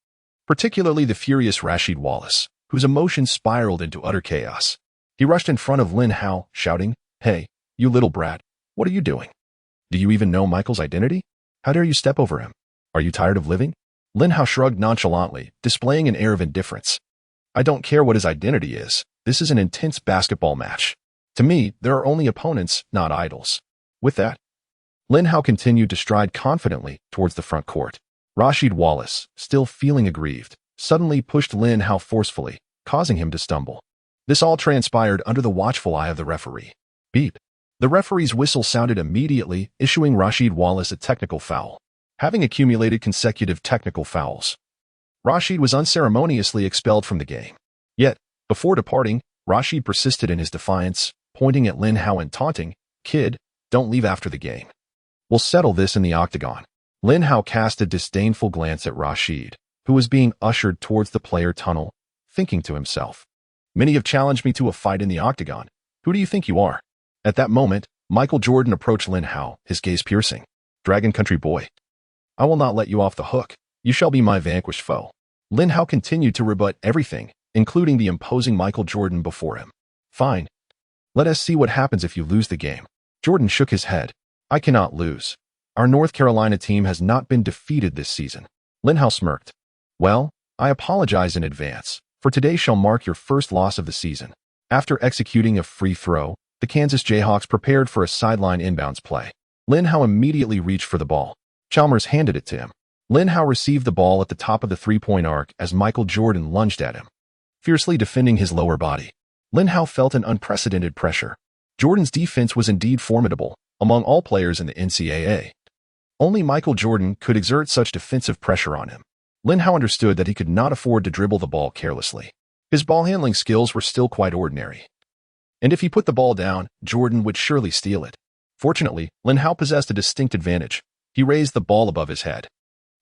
particularly the furious Rasheed Wallace, whose emotions spiraled into utter chaos. He rushed in front of Lin Hao, shouting, "Hey, you little brat, what are you doing? Do you even know Michael's identity? How dare you step over him? Are you tired of living?" Lin Hao shrugged nonchalantly, displaying an air of indifference. "I don't care what his identity is. This is an intense basketball match. To me, there are only opponents, not idols." With that, Lin Hao continued to stride confidently towards the front court. Rasheed Wallace, still feeling aggrieved, suddenly pushed Lin Hao forcefully, causing him to stumble. This all transpired under the watchful eye of the referee. Beep. The referee's whistle sounded immediately, issuing Rasheed Wallace a technical foul. Having accumulated consecutive technical fouls, Rasheed was unceremoniously expelled from the game. Yet, before departing, Rasheed persisted in his defiance, pointing at Lin Hao and taunting, "Kid, don't leave after the game. We'll settle this in the octagon." Lin Hao cast a disdainful glance at Rasheed, who was being ushered towards the player tunnel, thinking to himself, "Many have challenged me to a fight in the octagon. Who do you think you are?" At that moment, Michael Jordan approached Lin Hao, his gaze piercing. "Dragon Country boy, I will not let you off the hook. You shall be my vanquished foe." Lin Hao continued to rebut everything, including the imposing Michael Jordan before him. "Fine. Let us see what happens if you lose the game." Jordan shook his head. "I cannot lose. Our North Carolina team has not been defeated this season." Lin Hao smirked. "Well, I apologize in advance, for today shall mark your first loss of the season." After executing a free throw, the Kansas Jayhawks prepared for a sideline inbounds play. Lin Hao immediately reached for the ball. Chalmers handed it to him. Lin Hao received the ball at the top of the three-point arc as Michael Jordan lunged at him, fiercely defending his lower body. Lin Hao felt an unprecedented pressure. Jordan's defense was indeed formidable among all players in the NCAA. Only Michael Jordan could exert such defensive pressure on him. Lin Hao understood that he could not afford to dribble the ball carelessly. His ball handling skills were still quite ordinary, and if he put the ball down, Jordan would surely steal it. Fortunately, Lin Hao possessed a distinct advantage. He raised the ball above his head.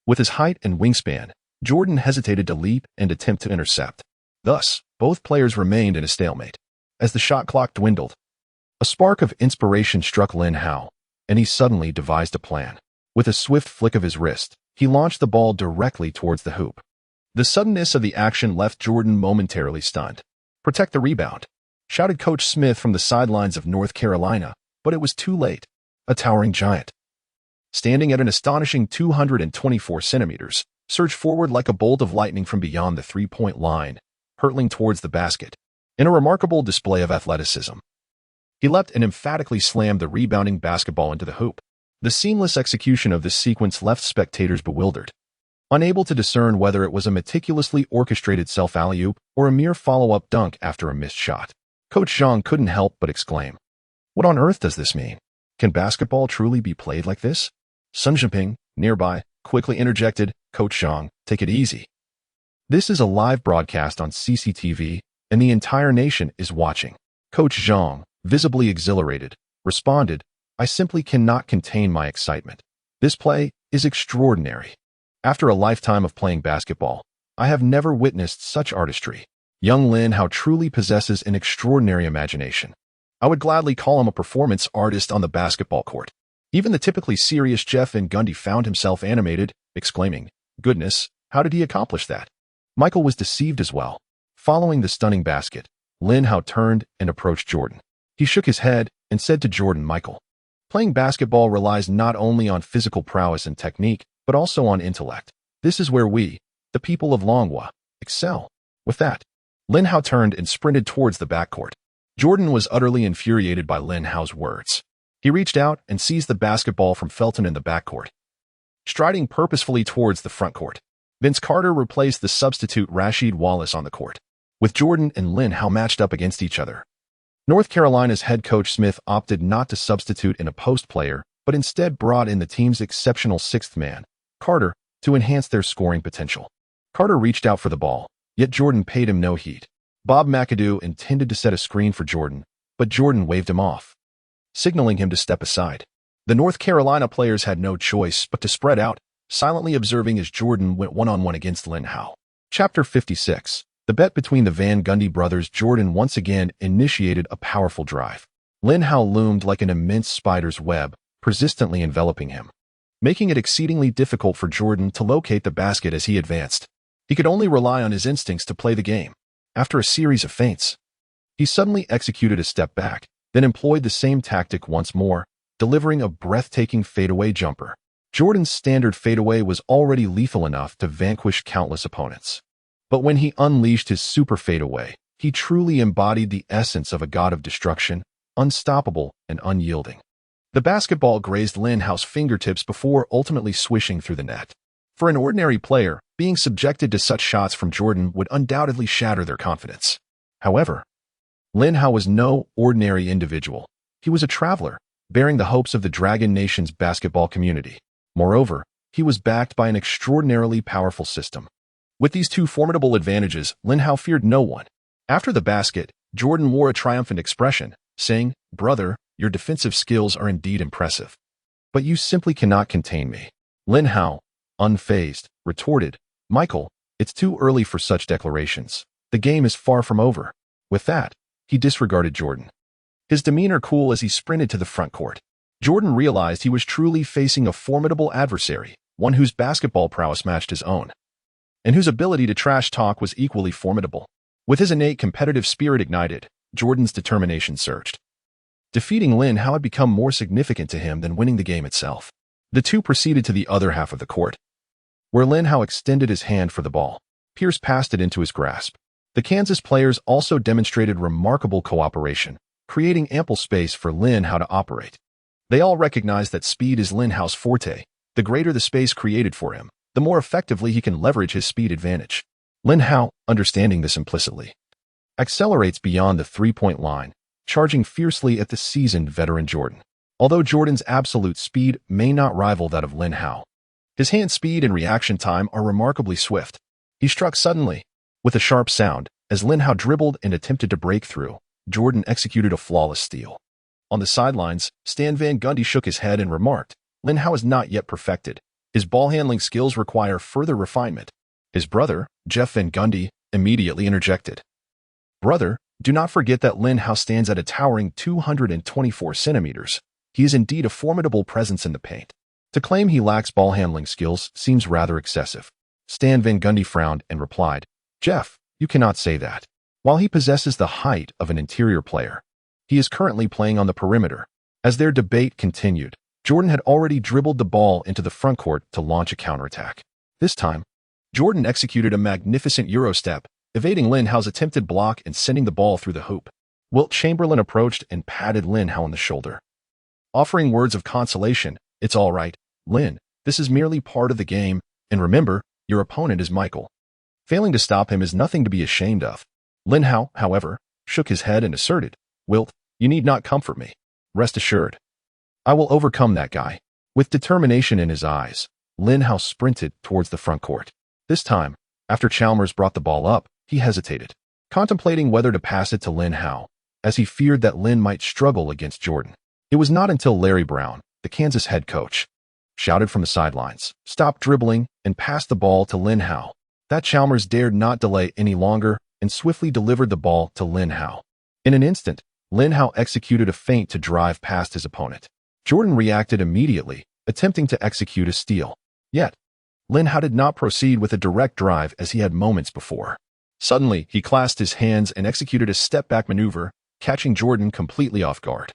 With his height and wingspan, Jordan hesitated to leap and attempt to intercept. Thus, both players remained in a stalemate. As the shot clock dwindled, a spark of inspiration struck Lin Hao, and he suddenly devised a plan. With a swift flick of his wrist, he launched the ball directly towards the hoop. The suddenness of the action left Jordan momentarily stunned. "Protect the rebound," shouted Coach Smith from the sidelines of North Carolina, but it was too late. A towering giant, standing at an astonishing 224 centimeters, surged forward like a bolt of lightning from beyond the three-point line, hurtling towards the basket. In a remarkable display of athleticism, he leapt and emphatically slammed the rebounding basketball into the hoop. The seamless execution of this sequence left spectators bewildered, unable to discern whether it was a meticulously orchestrated self-alley-oop or a mere follow-up dunk after a missed shot. Coach Zhang couldn't help but exclaim, "What on earth does this mean? Can basketball truly be played like this?" Sun Jinping, nearby, quickly interjected, "Coach Zhang, take it easy. This is a live broadcast on CCTV, and the entire nation is watching." Coach Zhang, visibly exhilarated, responded, "I simply cannot contain my excitement. This play is extraordinary. After a lifetime of playing basketball, I have never witnessed such artistry. Young Lin Hao truly possesses an extraordinary imagination. I would gladly call him a performance artist on the basketball court." Even the typically serious Jeff Van Gundy found himself animated, exclaiming, "Goodness, how did he accomplish that?" Michael was deceived as well. Following the stunning basket, Lin Hao turned and approached Jordan. He shook his head and said to Jordan, "Michael, playing basketball relies not only on physical prowess and technique, but also on intellect. This is where we, the people of Langhua, excel." With that, Lin Hao turned and sprinted towards the backcourt. Jordan was utterly infuriated by Lin Hao's words. He reached out and seized the basketball from Felton in the backcourt, striding purposefully towards the front court. Vince Carter replaced the substitute Rasheed Wallace on the court. With Jordan and Lin Hao matched up against each other, North Carolina's head coach Smith opted not to substitute in a post player, but instead brought in the team's exceptional sixth man, Carter, to enhance their scoring potential. Carter reached out for the ball, yet Jordan paid him no heed. Bob McAdoo intended to set a screen for Jordan, but Jordan waved him off, signaling him to step aside. The North Carolina players had no choice but to spread out, silently observing as Jordan went one-on-one against Lin Hao. Chapter 56. The bet between the Van Gundy brothers. Jordan once again initiated a powerful drive. Lin Hao loomed like an immense spider's web, persistently enveloping him, making it exceedingly difficult for Jordan to locate the basket as he advanced. He could only rely on his instincts to play the game. After a series of feints, he suddenly executed a step back, then employed the same tactic once more, delivering a breathtaking fadeaway jumper. Jordan's standard fadeaway was already lethal enough to vanquish countless opponents. But when he unleashed his super fadeaway, he truly embodied the essence of a god of destruction, unstoppable and unyielding. The basketball grazed Lin Hao's fingertips before ultimately swishing through the net. For an ordinary player, being subjected to such shots from Jordan would undoubtedly shatter their confidence. However, Lin Hao was no ordinary individual. He was a traveler, bearing the hopes of the Dragon Nation's basketball community. Moreover, he was backed by an extraordinarily powerful system. With these two formidable advantages, Lin Hao feared no one. After the basket, Jordan wore a triumphant expression, saying, "Brother, your defensive skills are indeed impressive. But you simply cannot contain me." Lin Hao, unfazed, retorted, "Michael, it's too early for such declarations. The game is far from over." With that, he disregarded Jordan, his demeanor cool as he sprinted to the front court. Jordan realized he was truly facing a formidable adversary, one whose basketball prowess matched his own, and whose ability to trash talk was equally formidable. With his innate competitive spirit ignited, Jordan's determination surged. Defeating Lin Hao had become more significant to him than winning the game itself. The two proceeded to the other half of the court, where Lin Hao extended his hand for the ball. Pierce passed it into his grasp. The Kansas players also demonstrated remarkable cooperation, creating ample space for Lin Hao to operate. They all recognized that speed is Lin Hao's forte. The greater the space created for him, the more effectively he can leverage his speed advantage. Lin Hao, understanding this implicitly, accelerates beyond the three-point line, charging fiercely at the seasoned veteran Jordan. Although Jordan's absolute speed may not rival that of Lin Hao, his hand speed and reaction time are remarkably swift. He struck suddenly, with a sharp sound. As Lin Hao dribbled and attempted to break through, Jordan executed a flawless steal. On the sidelines, Stan Van Gundy shook his head and remarked, "Lin Hao is not yet perfected. His ball-handling skills require further refinement." His brother, Jeff Van Gundy, immediately interjected, "Brother, do not forget that Lin Hao stands at a towering 224 centimeters. He is indeed a formidable presence in the paint. To claim he lacks ball-handling skills seems rather excessive." Stan Van Gundy frowned and replied, "Jeff, you cannot say that. While he possesses the height of an interior player, he is currently playing on the perimeter." As their debate continued, Jordan had already dribbled the ball into the front court to launch a counterattack. This time, Jordan executed a magnificent Euro step, evading Lin Hao's attempted block and sending the ball through the hoop. Wilt Chamberlain approached and patted Lin Hao on the shoulder, offering words of consolation. "It's all right, Lin. This is merely part of the game, and remember, your opponent is Michael. Failing to stop him is nothing to be ashamed of." Lin Hao, however, shook his head and asserted, "Wilt, you need not comfort me. Rest assured, I will overcome that guy." With determination in his eyes, Lin Hao sprinted towards the front court. This time, after Chalmers brought the ball up, he hesitated, contemplating whether to pass it to Lin Hao, as he feared that Lin might struggle against Jordan. It was not until Larry Brown, the Kansas head coach, shouted from the sidelines, "Stop dribbling," and passed the ball to Lin Hao, that Chalmers dared not delay any longer and swiftly delivered the ball to Lin Hao. In an instant, Lin Hao executed a feint to drive past his opponent. Jordan reacted immediately, attempting to execute a steal. Yet, Lin Hao did not proceed with a direct drive as he had moments before. Suddenly, he clasped his hands and executed a step-back maneuver, catching Jordan completely off guard.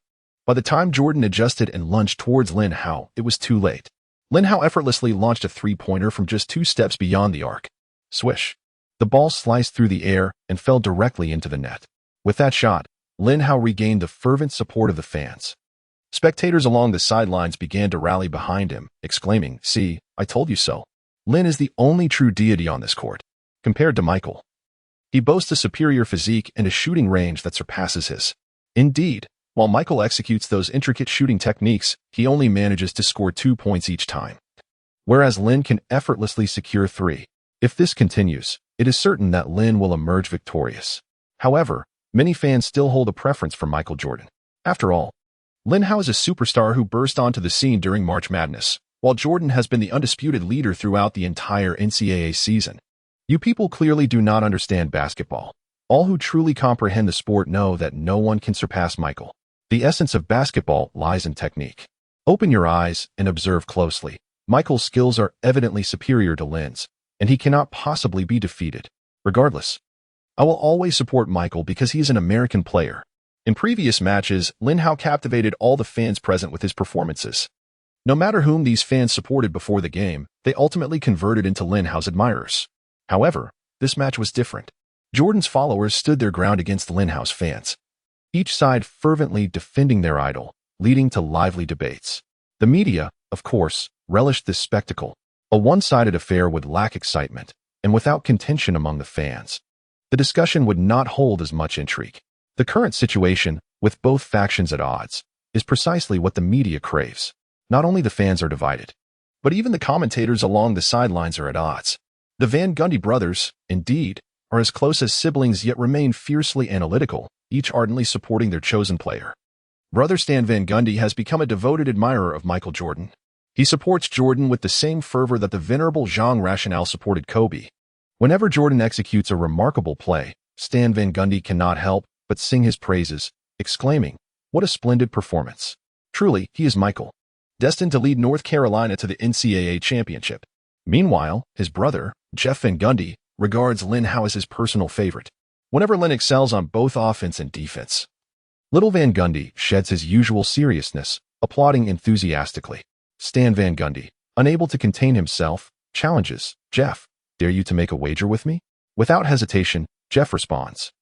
By the time Jordan adjusted and lunged towards Lin Hao, it was too late. Lin Hao effortlessly launched a three-pointer from just 2 steps beyond the arc. Swish. The ball sliced through the air and fell directly into the net. With that shot, Lin Hao regained the fervent support of the fans. Spectators along the sidelines began to rally behind him, exclaiming, "See, I told you so. Lin is the only true deity on this court." Compared to Michael, he boasts a superior physique and a shooting range that surpasses his. Indeed, while Michael executes those intricate shooting techniques, he only manages to score 2 points each time, whereas Lin can effortlessly secure 3. If this continues, it is certain that Lin will emerge victorious. However, many fans still hold a preference for Michael Jordan. After all, Lin Hao is a superstar who burst onto the scene during March Madness, while Jordan has been the undisputed leader throughout the entire NCAA season. You people clearly do not understand basketball. All who truly comprehend the sport know that no one can surpass Michael. The essence of basketball lies in technique. Open your eyes and observe closely. Michael's skills are evidently superior to Lin's, and he cannot possibly be defeated. Regardless, I will always support Michael because he is an American player. In previous matches, Lin Hao captivated all the fans present with his performances. No matter whom these fans supported before the game, they ultimately converted into Lin Hao's admirers. However, this match was different. Jordan's followers stood their ground against Lin Hao's fans, each side fervently defending their idol, leading to lively debates. The media, of course, relished this spectacle. A one-sided affair would lack excitement, and without contention among the fans, the discussion would not hold as much intrigue. The current situation, with both factions at odds, is precisely what the media craves. Not only the fans are divided, but even the commentators along the sidelines are at odds. The Van Gundy brothers, indeed, are as close as siblings yet remain fiercely analytical, each ardently supporting their chosen player. Brother Stan Van Gundy has become a devoted admirer of Michael Jordan. He supports Jordan with the same fervor that the venerable Jean Rationale supported Kobe. Whenever Jordan executes a remarkable play, Stan Van Gundy cannot help but sing his praises, exclaiming, "What a splendid performance. Truly, he is Michael, destined to lead North Carolina to the NCAA championship." Meanwhile, his brother, Jeff Van Gundy, regards Lin Hao as his personal favorite. Whenever Lin excels on both offense and defense, little Van Gundy sheds his usual seriousness, applauding enthusiastically. Stan Van Gundy, unable to contain himself, challenges, "Jeff, dare you to make a wager with me?" Without hesitation, Jeff responds,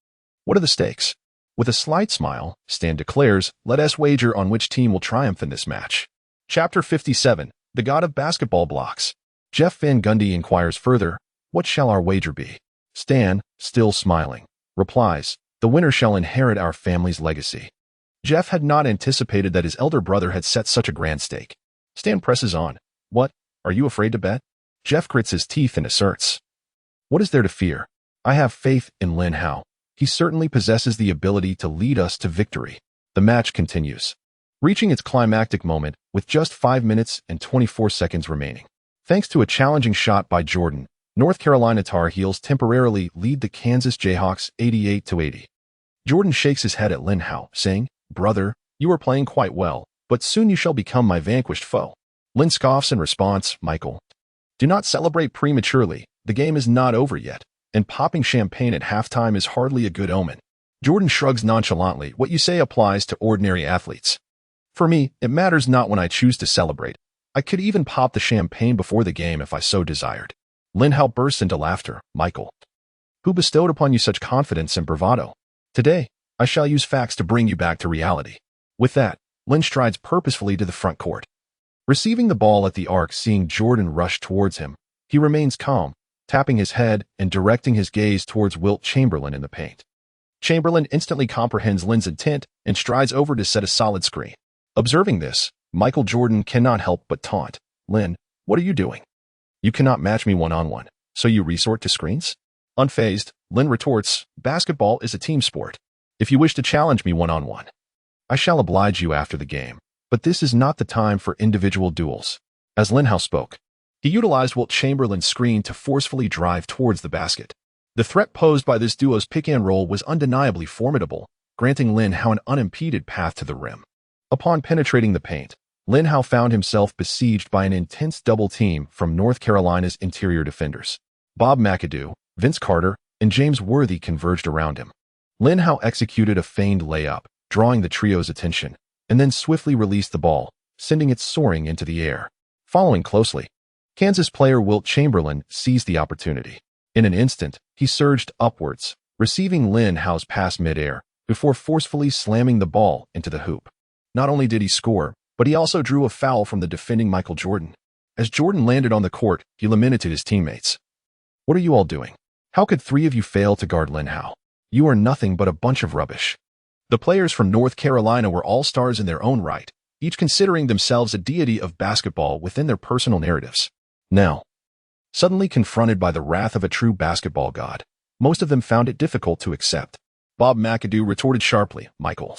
"What are the stakes?" With a slight smile, Stan declares, "Let us wager on which team will triumph in this match." Chapter 57, The God of Basketball Blocks. Jeff Van Gundy inquires further, "What shall our wager be?" Stan, still smiling, replies, "The winner shall inherit our family's legacy." Jeff had not anticipated that his elder brother had set such a grand stake. Stan presses on, "What, are you afraid to bet?" Jeff grits his teeth and asserts, "What is there to fear? I have faith in Lin Hao. He certainly possesses the ability to lead us to victory." The match continues, reaching its climactic moment with just 5 minutes and 24 seconds remaining. Thanks to a challenging shot by Jordan, North Carolina Tar Heels temporarily lead the Kansas Jayhawks 88-80. Jordan shakes his head at Lin Hao, saying, "Brother, you are playing quite well, but soon you shall become my vanquished foe." Lin scoffs in response, "Michael, do not celebrate prematurely. The game is not over yet, and popping champagne at halftime is hardly a good omen." Jordan shrugs nonchalantly. "What you say applies to ordinary athletes. For me, it matters not when I choose to celebrate. I could even pop the champagne before the game if I so desired." Lin Hao bursts into laughter. "Michael, who bestowed upon you such confidence and bravado? Today, I shall use facts to bring you back to reality." With that, Lin strides purposefully to the front court. Receiving the ball at the arc, seeing Jordan rush towards him, he remains calm, tapping his head and directing his gaze towards Wilt Chamberlain in the paint. Chamberlain instantly comprehends Lin's intent and strides over to set a solid screen. Observing this, Michael Jordan cannot help but taunt, "Lin, what are you doing? You cannot match me one-on-one, so you resort to screens?" Unfazed, Lin retorts, "Basketball is a team sport. If you wish to challenge me one-on-one, I shall oblige you after the game, but this is not the time for individual duels." As Lin Hao spoke, he utilized Wilt Chamberlain's screen to forcefully drive towards the basket. The threat posed by this duo's pick-and-roll was undeniably formidable, granting Lin Hao an unimpeded path to the rim. Upon penetrating the paint, Lin Hao found himself besieged by an intense double team from North Carolina's interior defenders. Bob McAdoo, Vince Carter, and James Worthy converged around him. Lin Hao executed a feigned layup, drawing the trio's attention, and then swiftly released the ball, sending it soaring into the air. Following closely, Kansas player Wilt Chamberlain seized the opportunity. In an instant, he surged upwards, receiving Lin Hao's pass mid-air, before forcefully slamming the ball into the hoop. Not only did he score, but he also drew a foul from the defending Michael Jordan. As Jordan landed on the court, he lamented to his teammates, "What are you all doing? How could 3 of you fail to guard Lin Hao? You are nothing but a bunch of rubbish." The players from North Carolina were all stars in their own right, each considering themselves a deity of basketball within their personal narratives. Now, suddenly confronted by the wrath of a true basketball god, most of them found it difficult to accept. Bob McAdoo retorted sharply, "Michael,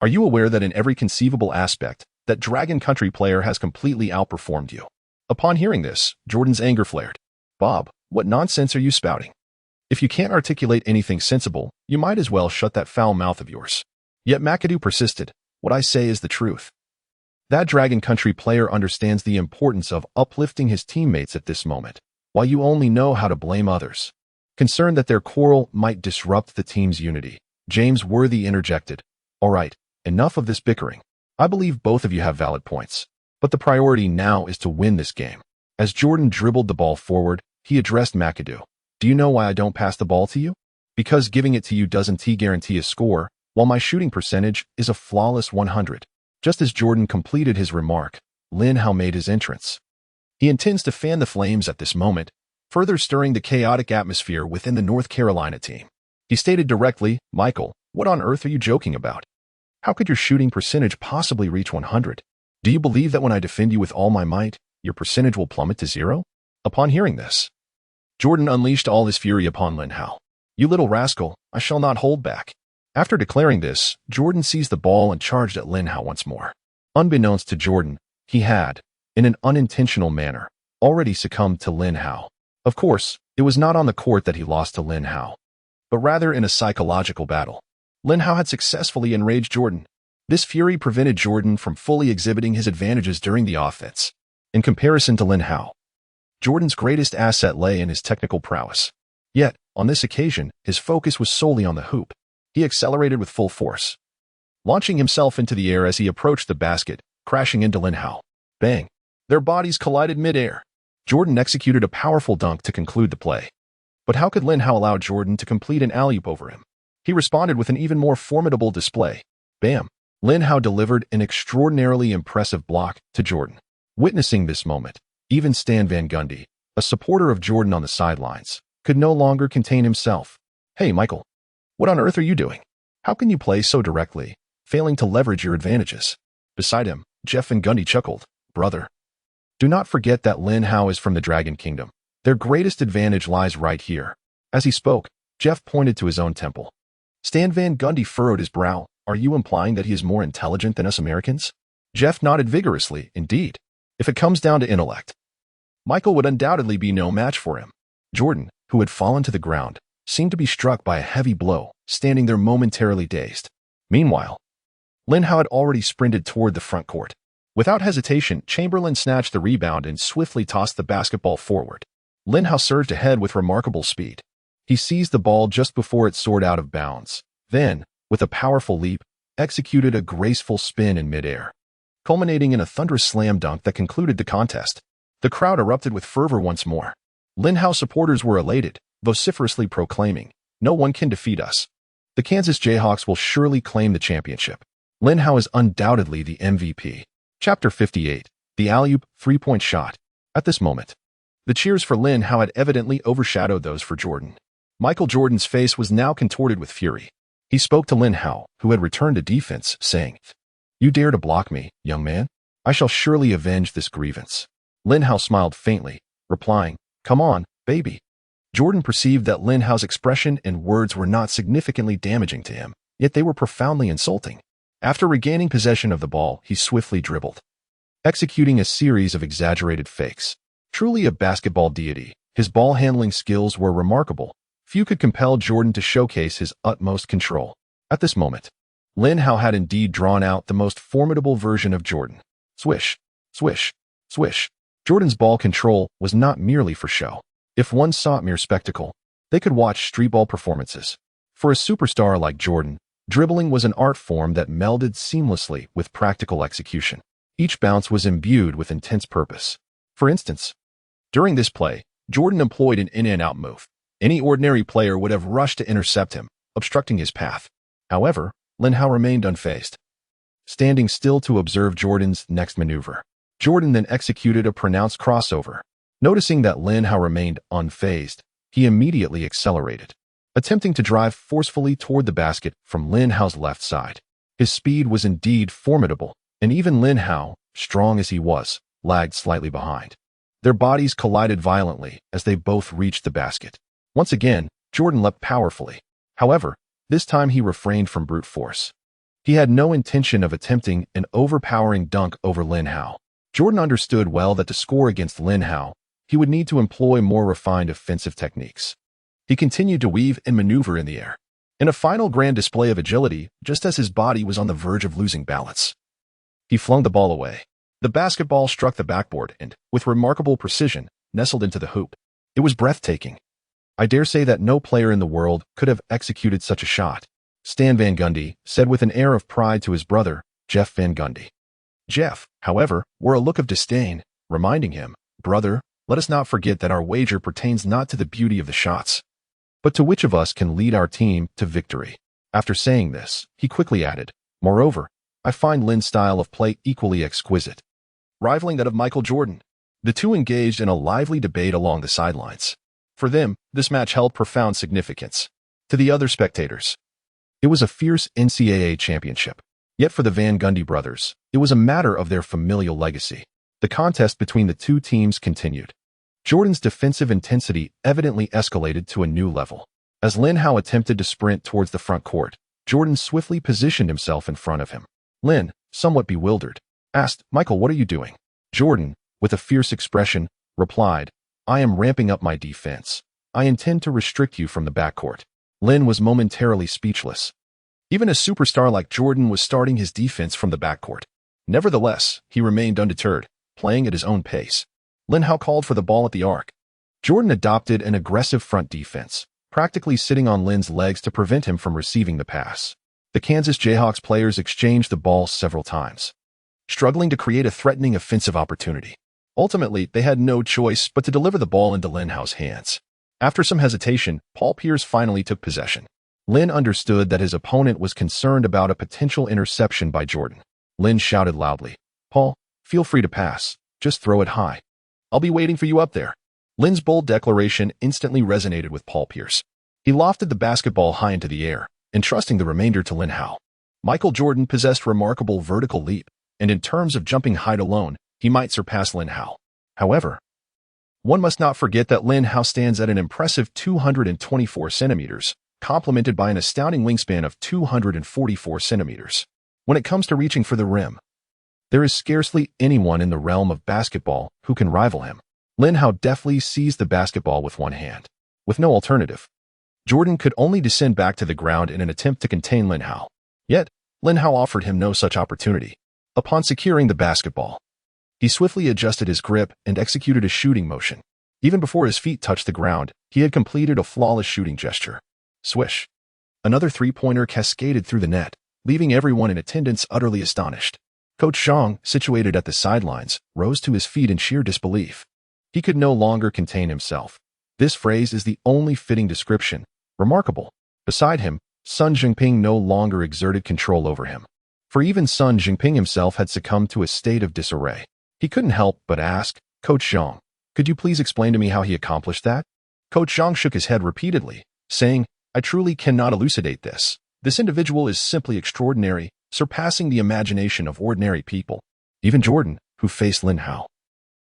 are you aware that in every conceivable aspect, that Dragon Country player has completely outperformed you?" Upon hearing this, Jordan's anger flared. "Bob, what nonsense are you spouting? If you can't articulate anything sensible, you might as well shut that foul mouth of yours." Yet McAdoo persisted, "What I say is the truth. That Dragon Country player understands the importance of uplifting his teammates at this moment, while you only know how to blame others." Concerned that their quarrel might disrupt the team's unity, James Worthy interjected, "All right, enough of this bickering. I believe both of you have valid points, but the priority now is to win this game." As Jordan dribbled the ball forward, he addressed McAdoo. "Do you know why I don't pass the ball to you? Because giving it to you doesn't guarantee a score, while my shooting percentage is a flawless 100. Just as Jordan completed his remark, Lin Hao made his entrance. He intends to fan the flames at this moment, further stirring the chaotic atmosphere within the North Carolina team. He stated directly, "Michael, what on earth are you joking about? How could your shooting percentage possibly reach 100? Do you believe that when I defend you with all my might, your percentage will plummet to 0? Upon hearing this, Jordan unleashed all his fury upon Lin Hao. "You little rascal, I shall not hold back." After declaring this, Jordan seized the ball and charged at Lin Hao once more. Unbeknownst to Jordan, he had, in an unintentional manner, already succumbed to Lin Hao. Of course, it was not on the court that he lost to Lin Hao, but rather in a psychological battle. Lin Hao had successfully enraged Jordan. This fury prevented Jordan from fully exhibiting his advantages during the offense. In comparison to Lin Hao, Jordan's greatest asset lay in his technical prowess. Yet, on this occasion, his focus was solely on the hoop. He accelerated with full force, launching himself into the air as he approached the basket, crashing into Lin Hao. Bang! Their bodies collided mid-air. Jordan executed a powerful dunk to conclude the play. But how could Lin Hao allow Jordan to complete an alley-oop over him? He responded with an even more formidable display. Bam! Lin Hao delivered an extraordinarily impressive block to Jordan. Witnessing this moment, even Stan Van Gundy, a supporter of Jordan on the sidelines, could no longer contain himself. "Hey, Michael, what on earth are you doing? How can you play so directly, failing to leverage your advantages?" Beside him, Jeff Van Gundy chuckled. "Brother, do not forget that Lin Hao is from the Dragon Kingdom. Their greatest advantage lies right here." As he spoke, Jeff pointed to his own temple. Stan Van Gundy furrowed his brow. "Are you implying that he is more intelligent than us Americans?" Jeff nodded vigorously. "Indeed. If it comes down to intellect, Michael would undoubtedly be no match for him." Jordan, who had fallen to the ground, seemed to be struck by a heavy blow, standing there momentarily dazed. Meanwhile, Lin Hao had already sprinted toward the front court. Without hesitation, Chamberlain snatched the rebound and swiftly tossed the basketball forward. Lin Hao surged ahead with remarkable speed. He seized the ball just before it soared out of bounds. Then, with a powerful leap, executed a graceful spin in midair, culminating in a thunderous slam dunk that concluded the contest. The crowd erupted with fervor once more. Lin Hao supporters were elated, vociferously proclaiming, "No one can defeat us. The Kansas Jayhawks will surely claim the championship." Lin Hao is undoubtedly the MVP. Chapter 58. The alley-oop three-point shot. At this moment, the cheers for Lin Hao had evidently overshadowed those for Jordan. Michael Jordan's face was now contorted with fury. He spoke to Lin Hao, who had returned to defense, saying, "You dare to block me, young man? I shall surely avenge this grievance." Lin Hao smiled faintly, replying, "Come on, baby." Jordan perceived that Lin Hao's expression and words were not significantly damaging to him, yet they were profoundly insulting. After regaining possession of the ball, he swiftly dribbled, executing a series of exaggerated fakes. Truly a basketball deity, his ball-handling skills were remarkable. Few could compel Jordan to showcase his utmost control. At this moment, Lin Hao had indeed drawn out the most formidable version of Jordan. Swish, swish, swish. Jordan's ball control was not merely for show. If one sought mere spectacle, they could watch streetball performances. For a superstar like Jordan, dribbling was an art form that melded seamlessly with practical execution. Each bounce was imbued with intense purpose. For instance, during this play, Jordan employed an in-and-out move. Any ordinary player would have rushed to intercept him, obstructing his path. However, Lin Hao remained unfazed, standing still to observe Jordan's next maneuver. Jordan then executed a pronounced crossover. Noticing that Lin Hao remained unfazed, he immediately accelerated. attempting to drive forcefully toward the basket from Lin Hao's left side. His speed was indeed formidable, and even Lin Hao, strong as he was, lagged slightly behind. Their bodies collided violently as they both reached the basket. Once again, Jordan leapt powerfully. However, this time he refrained from brute force. He had no intention of attempting an overpowering dunk over Lin Hao. Jordan understood well that to score against Lin Hao, he would need to employ more refined offensive techniques. He continued to weave and maneuver in the air, in a final grand display of agility, just as his body was on the verge of losing balance. He flung the ball away. The basketball struck the backboard and, with remarkable precision, nestled into the hoop. It was breathtaking. I dare say that no player in the world could have executed such a shot, Stan Van Gundy said with an air of pride to his brother, Jeff Van Gundy. Jeff, however, wore a look of disdain, reminding him, "Brother, let us not forget that our wager pertains not to the beauty of the shots, but to which of us can lead our team to victory." After saying this, he quickly added, "Moreover, I find Lin's style of play equally exquisite, rivaling that of Michael Jordan." The two engaged in a lively debate along the sidelines. For them, this match held profound significance. To the other spectators, it was a fierce NCAA championship. Yet for the Van Gundy brothers, it was a matter of their familial legacy. The contest between the two teams continued. Jordan's defensive intensity evidently escalated to a new level. As Lin Hao attempted to sprint towards the front court, Jordan swiftly positioned himself in front of him. Lin, somewhat bewildered, asked, "Michael, what are you doing?" Jordan, with a fierce expression, replied, "I am ramping up my defense. I intend to restrict you from the backcourt." Lin was momentarily speechless. Even a superstar like Jordan was starting his defense from the backcourt. Nevertheless, he remained undeterred, playing at his own pace. Lin Hao called for the ball at the arc. Jordan adopted an aggressive front defense, practically sitting on Lin's legs to prevent him from receiving the pass. The Kansas Jayhawks players exchanged the ball several times, struggling to create a threatening offensive opportunity. Ultimately, they had no choice but to deliver the ball into Lin Hao's hands. After some hesitation, Paul Pierce finally took possession. Lin understood that his opponent was concerned about a potential interception by Jordan. Lin shouted loudly, "Paul, feel free to pass. Just throw it high. I'll be waiting for you up there." Lin's bold declaration instantly resonated with Paul Pierce. He lofted the basketball high into the air, entrusting the remainder to Lin Hao. Michael Jordan possessed remarkable vertical leap, and in terms of jumping height alone, he might surpass Lin Hao. However, one must not forget that Lin Hao stands at an impressive 224 centimeters, complemented by an astounding wingspan of 244 centimeters. When it comes to reaching for the rim, there is scarcely anyone in the realm of basketball who can rival him. Lin Hao deftly seized the basketball with one hand. With no alternative, Jordan could only descend back to the ground in an attempt to contain Lin Hao. Yet, Lin Hao offered him no such opportunity. Upon securing the basketball, he swiftly adjusted his grip and executed a shooting motion. Even before his feet touched the ground, he had completed a flawless shooting gesture. Swish! Another three-pointer cascaded through the net, leaving everyone in attendance utterly astonished. Coach Zhang, situated at the sidelines, rose to his feet in sheer disbelief. He could no longer contain himself. This phrase is the only fitting description. Remarkable. Beside him, Sun Jinping no longer exerted control over him. For even Sun Jinping himself had succumbed to a state of disarray. He couldn't help but ask, "Coach Zhang, could you please explain to me how he accomplished that?" Coach Zhang shook his head repeatedly, saying, "I truly cannot elucidate this. This individual is simply extraordinary, surpassing the imagination of ordinary people." Even Jordan, who faced Lin Hao,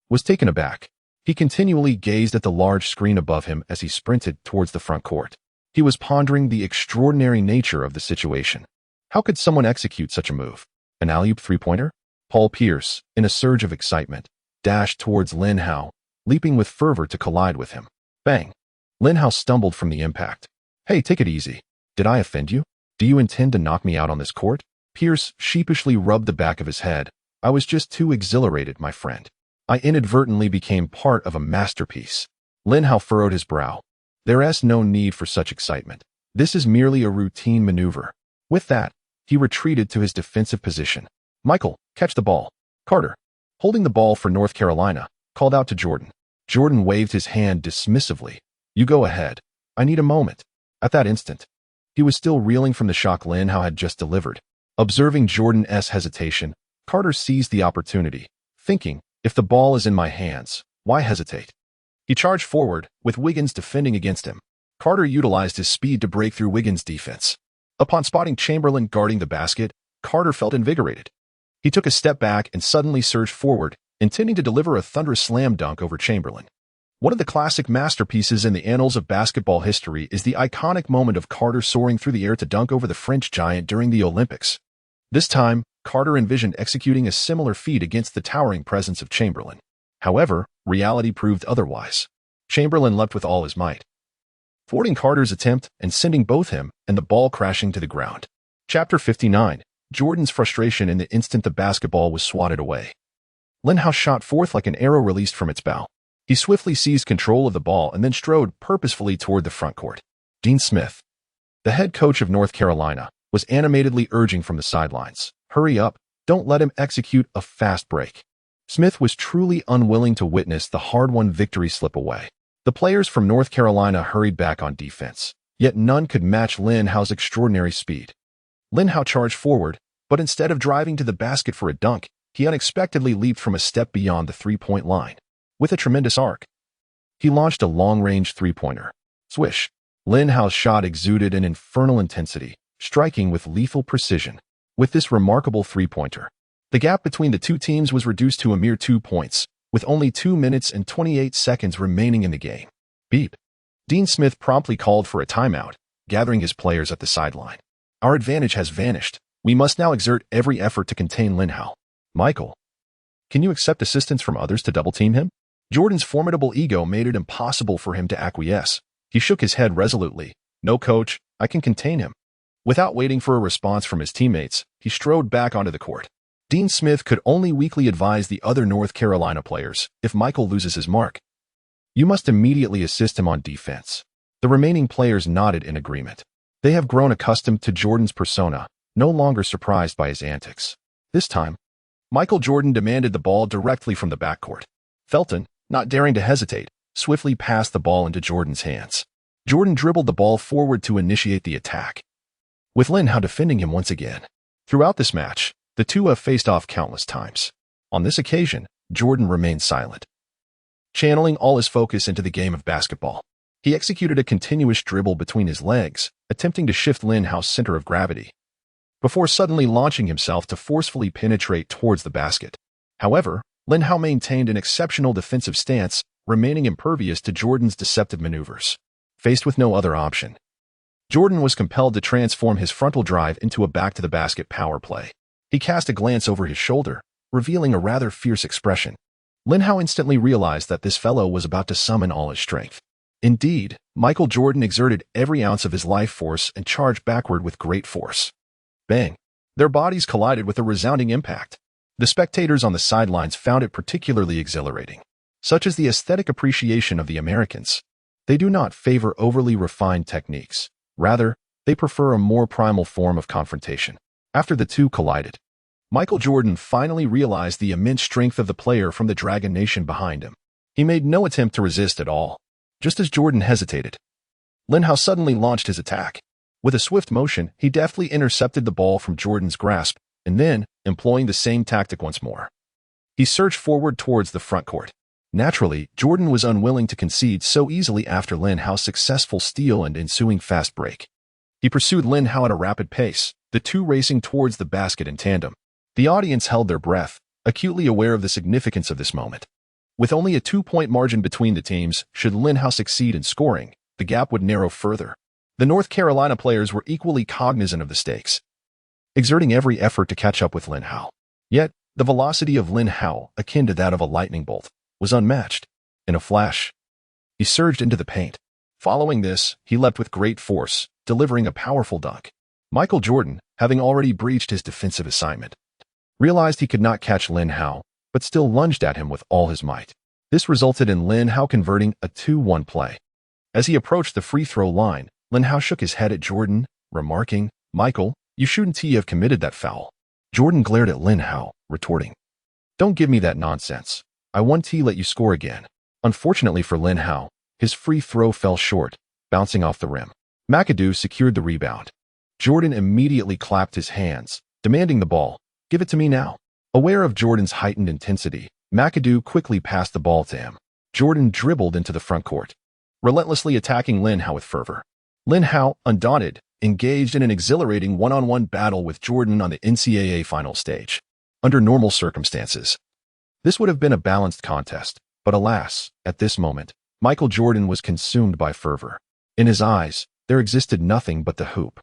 was taken aback. He continually gazed at the large screen above him as he sprinted towards the front court. He was pondering the extraordinary nature of the situation. How could someone execute such a move? An alley-oop three-pointer? Paul Pierce, in a surge of excitement, dashed towards Lin Hao, leaping with fervor to collide with him. Bang! Lin Hao stumbled from the impact. "Hey, take it easy. Did I offend you? Do you intend to knock me out on this court?" Pierce sheepishly rubbed the back of his head. "I was just too exhilarated, my friend. I inadvertently became part of a masterpiece." Lin Hao furrowed his brow. "There is no need for such excitement. This is merely a routine maneuver." With that, he retreated to his defensive position. "Michael, catch the ball." Carter, holding the ball for North Carolina, called out to Jordan. Jordan waved his hand dismissively. "You go ahead. I need a moment." At that instant, he was still reeling from the shock Lin Hao had just delivered. Observing Jordan's hesitation, Carter seized the opportunity, thinking, "If the ball is in my hands, why hesitate?" He charged forward, with Wiggins defending against him. Carter utilized his speed to break through Wiggins' defense. Upon spotting Chamberlain guarding the basket, Carter felt invigorated. He took a step back and suddenly surged forward, intending to deliver a thunderous slam dunk over Chamberlain. One of the classic masterpieces in the annals of basketball history is the iconic moment of Carter soaring through the air to dunk over the French giant during the Olympics. This time, Carter envisioned executing a similar feat against the towering presence of Chamberlain. However, reality proved otherwise. Chamberlain leapt with all his might, thwarting Carter's attempt and sending both him and the ball crashing to the ground. Chapter 59. Jordan's frustration in the instant the basketball was swatted away. Lin Hao shot forth like an arrow released from its bow. He swiftly seized control of the ball and then strode purposefully toward the front court. Dean Smith, the head coach of North Carolina, was animatedly urging from the sidelines, "Hurry up, don't let him execute a fast break." Smith was truly unwilling to witness the hard-won victory slip away. The players from North Carolina hurried back on defense, yet none could match Lin Hao's extraordinary speed. Lin Hao charged forward, but instead of driving to the basket for a dunk, he unexpectedly leaped from a step beyond the three-point line. With a tremendous arc, he launched a long-range three-pointer. Swish! Lin Hao's shot exuded an infernal intensity, striking with lethal precision. With this remarkable three-pointer, the gap between the two teams was reduced to a mere 2 points, with only 2 minutes and 28 seconds remaining in the game. Beep! Dean Smith promptly called for a timeout, gathering his players at the sideline. "Our advantage has vanished. We must now exert every effort to contain Lin Hao. Michael, can you accept assistance from others to double-team him?" Jordan's formidable ego made it impossible for him to acquiesce. He shook his head resolutely. "No, coach, I can contain him." Without waiting for a response from his teammates, he strode back onto the court. Dean Smith could only weakly advise the other North Carolina players, "If Michael loses his mark, you must immediately assist him on defense." The remaining players nodded in agreement. They have grown accustomed to Jordan's persona, no longer surprised by his antics. This time, Michael Jordan demanded the ball directly from the backcourt. Felton, not daring to hesitate, swiftly passed the ball into Jordan's hands. Jordan dribbled the ball forward to initiate the attack, with Lin Hao defending him once again. Throughout this match, the two have faced off countless times. On this occasion, Jordan remained silent, channeling all his focus into the game of basketball. He executed a continuous dribble between his legs, attempting to shift Lin Hao's center of gravity, before suddenly launching himself to forcefully penetrate towards the basket. However, Lin Hao maintained an exceptional defensive stance, remaining impervious to Jordan's deceptive maneuvers. Faced with no other option, Jordan was compelled to transform his frontal drive into a back-to-the-basket power play. He cast a glance over his shoulder, revealing a rather fierce expression. Lin Hao instantly realized that this fellow was about to summon all his strength. Indeed, Michael Jordan exerted every ounce of his life force and charged backward with great force. Bang! Their bodies collided with a resounding impact. The spectators on the sidelines found it particularly exhilarating. Such is the aesthetic appreciation of the Americans. They do not favor overly refined techniques. Rather, they prefer a more primal form of confrontation. After the two collided, Michael Jordan finally realized the immense strength of the player from the Dragon Nation behind him. He made no attempt to resist at all. Just as Jordan hesitated, Lin Hao suddenly launched his attack. With a swift motion, he deftly intercepted the ball from Jordan's grasp, and then, employing the same tactic once more, he surged forward towards the front court. Naturally, Jordan was unwilling to concede so easily after Lin Hao's successful steal and ensuing fast break. He pursued Lin Hao at a rapid pace, the two racing towards the basket in tandem. The audience held their breath, acutely aware of the significance of this moment. With only a 2-point margin between the teams, should Lin Hao succeed in scoring, the gap would narrow further. The North Carolina players were equally cognizant of the stakes, exerting every effort to catch up with Lin Hao. Yet, the velocity of Lin Hao, akin to that of a lightning bolt, was unmatched. In a flash, he surged into the paint. Following this, he leapt with great force, delivering a powerful dunk. Michael Jordan, having already breached his defensive assignment, realized he could not catch Lin Hao, but still lunged at him with all his might. This resulted in Lin Hao converting a 2-1 play. As he approached the free throw line, Lin Hao shook his head at Jordan, remarking, "Michael, you shouldn't have committed that foul." Jordan glared at Lin Hao, retorting, "Don't give me that nonsense. I won't let you score again." Unfortunately for Lin Hao, his free throw fell short, bouncing off the rim. McAdoo secured the rebound. Jordan immediately clapped his hands, demanding the ball. "Give it to me now." Aware of Jordan's heightened intensity, McAdoo quickly passed the ball to him. Jordan dribbled into the front court, relentlessly attacking Lin Hao with fervor. Lin Hao, undaunted, engaged in an exhilarating one-on-one battle with Jordan on the NCAA final stage. Under normal circumstances, this would have been a balanced contest, but alas, at this moment, Michael Jordan was consumed by fervor. In his eyes, there existed nothing but the hoop.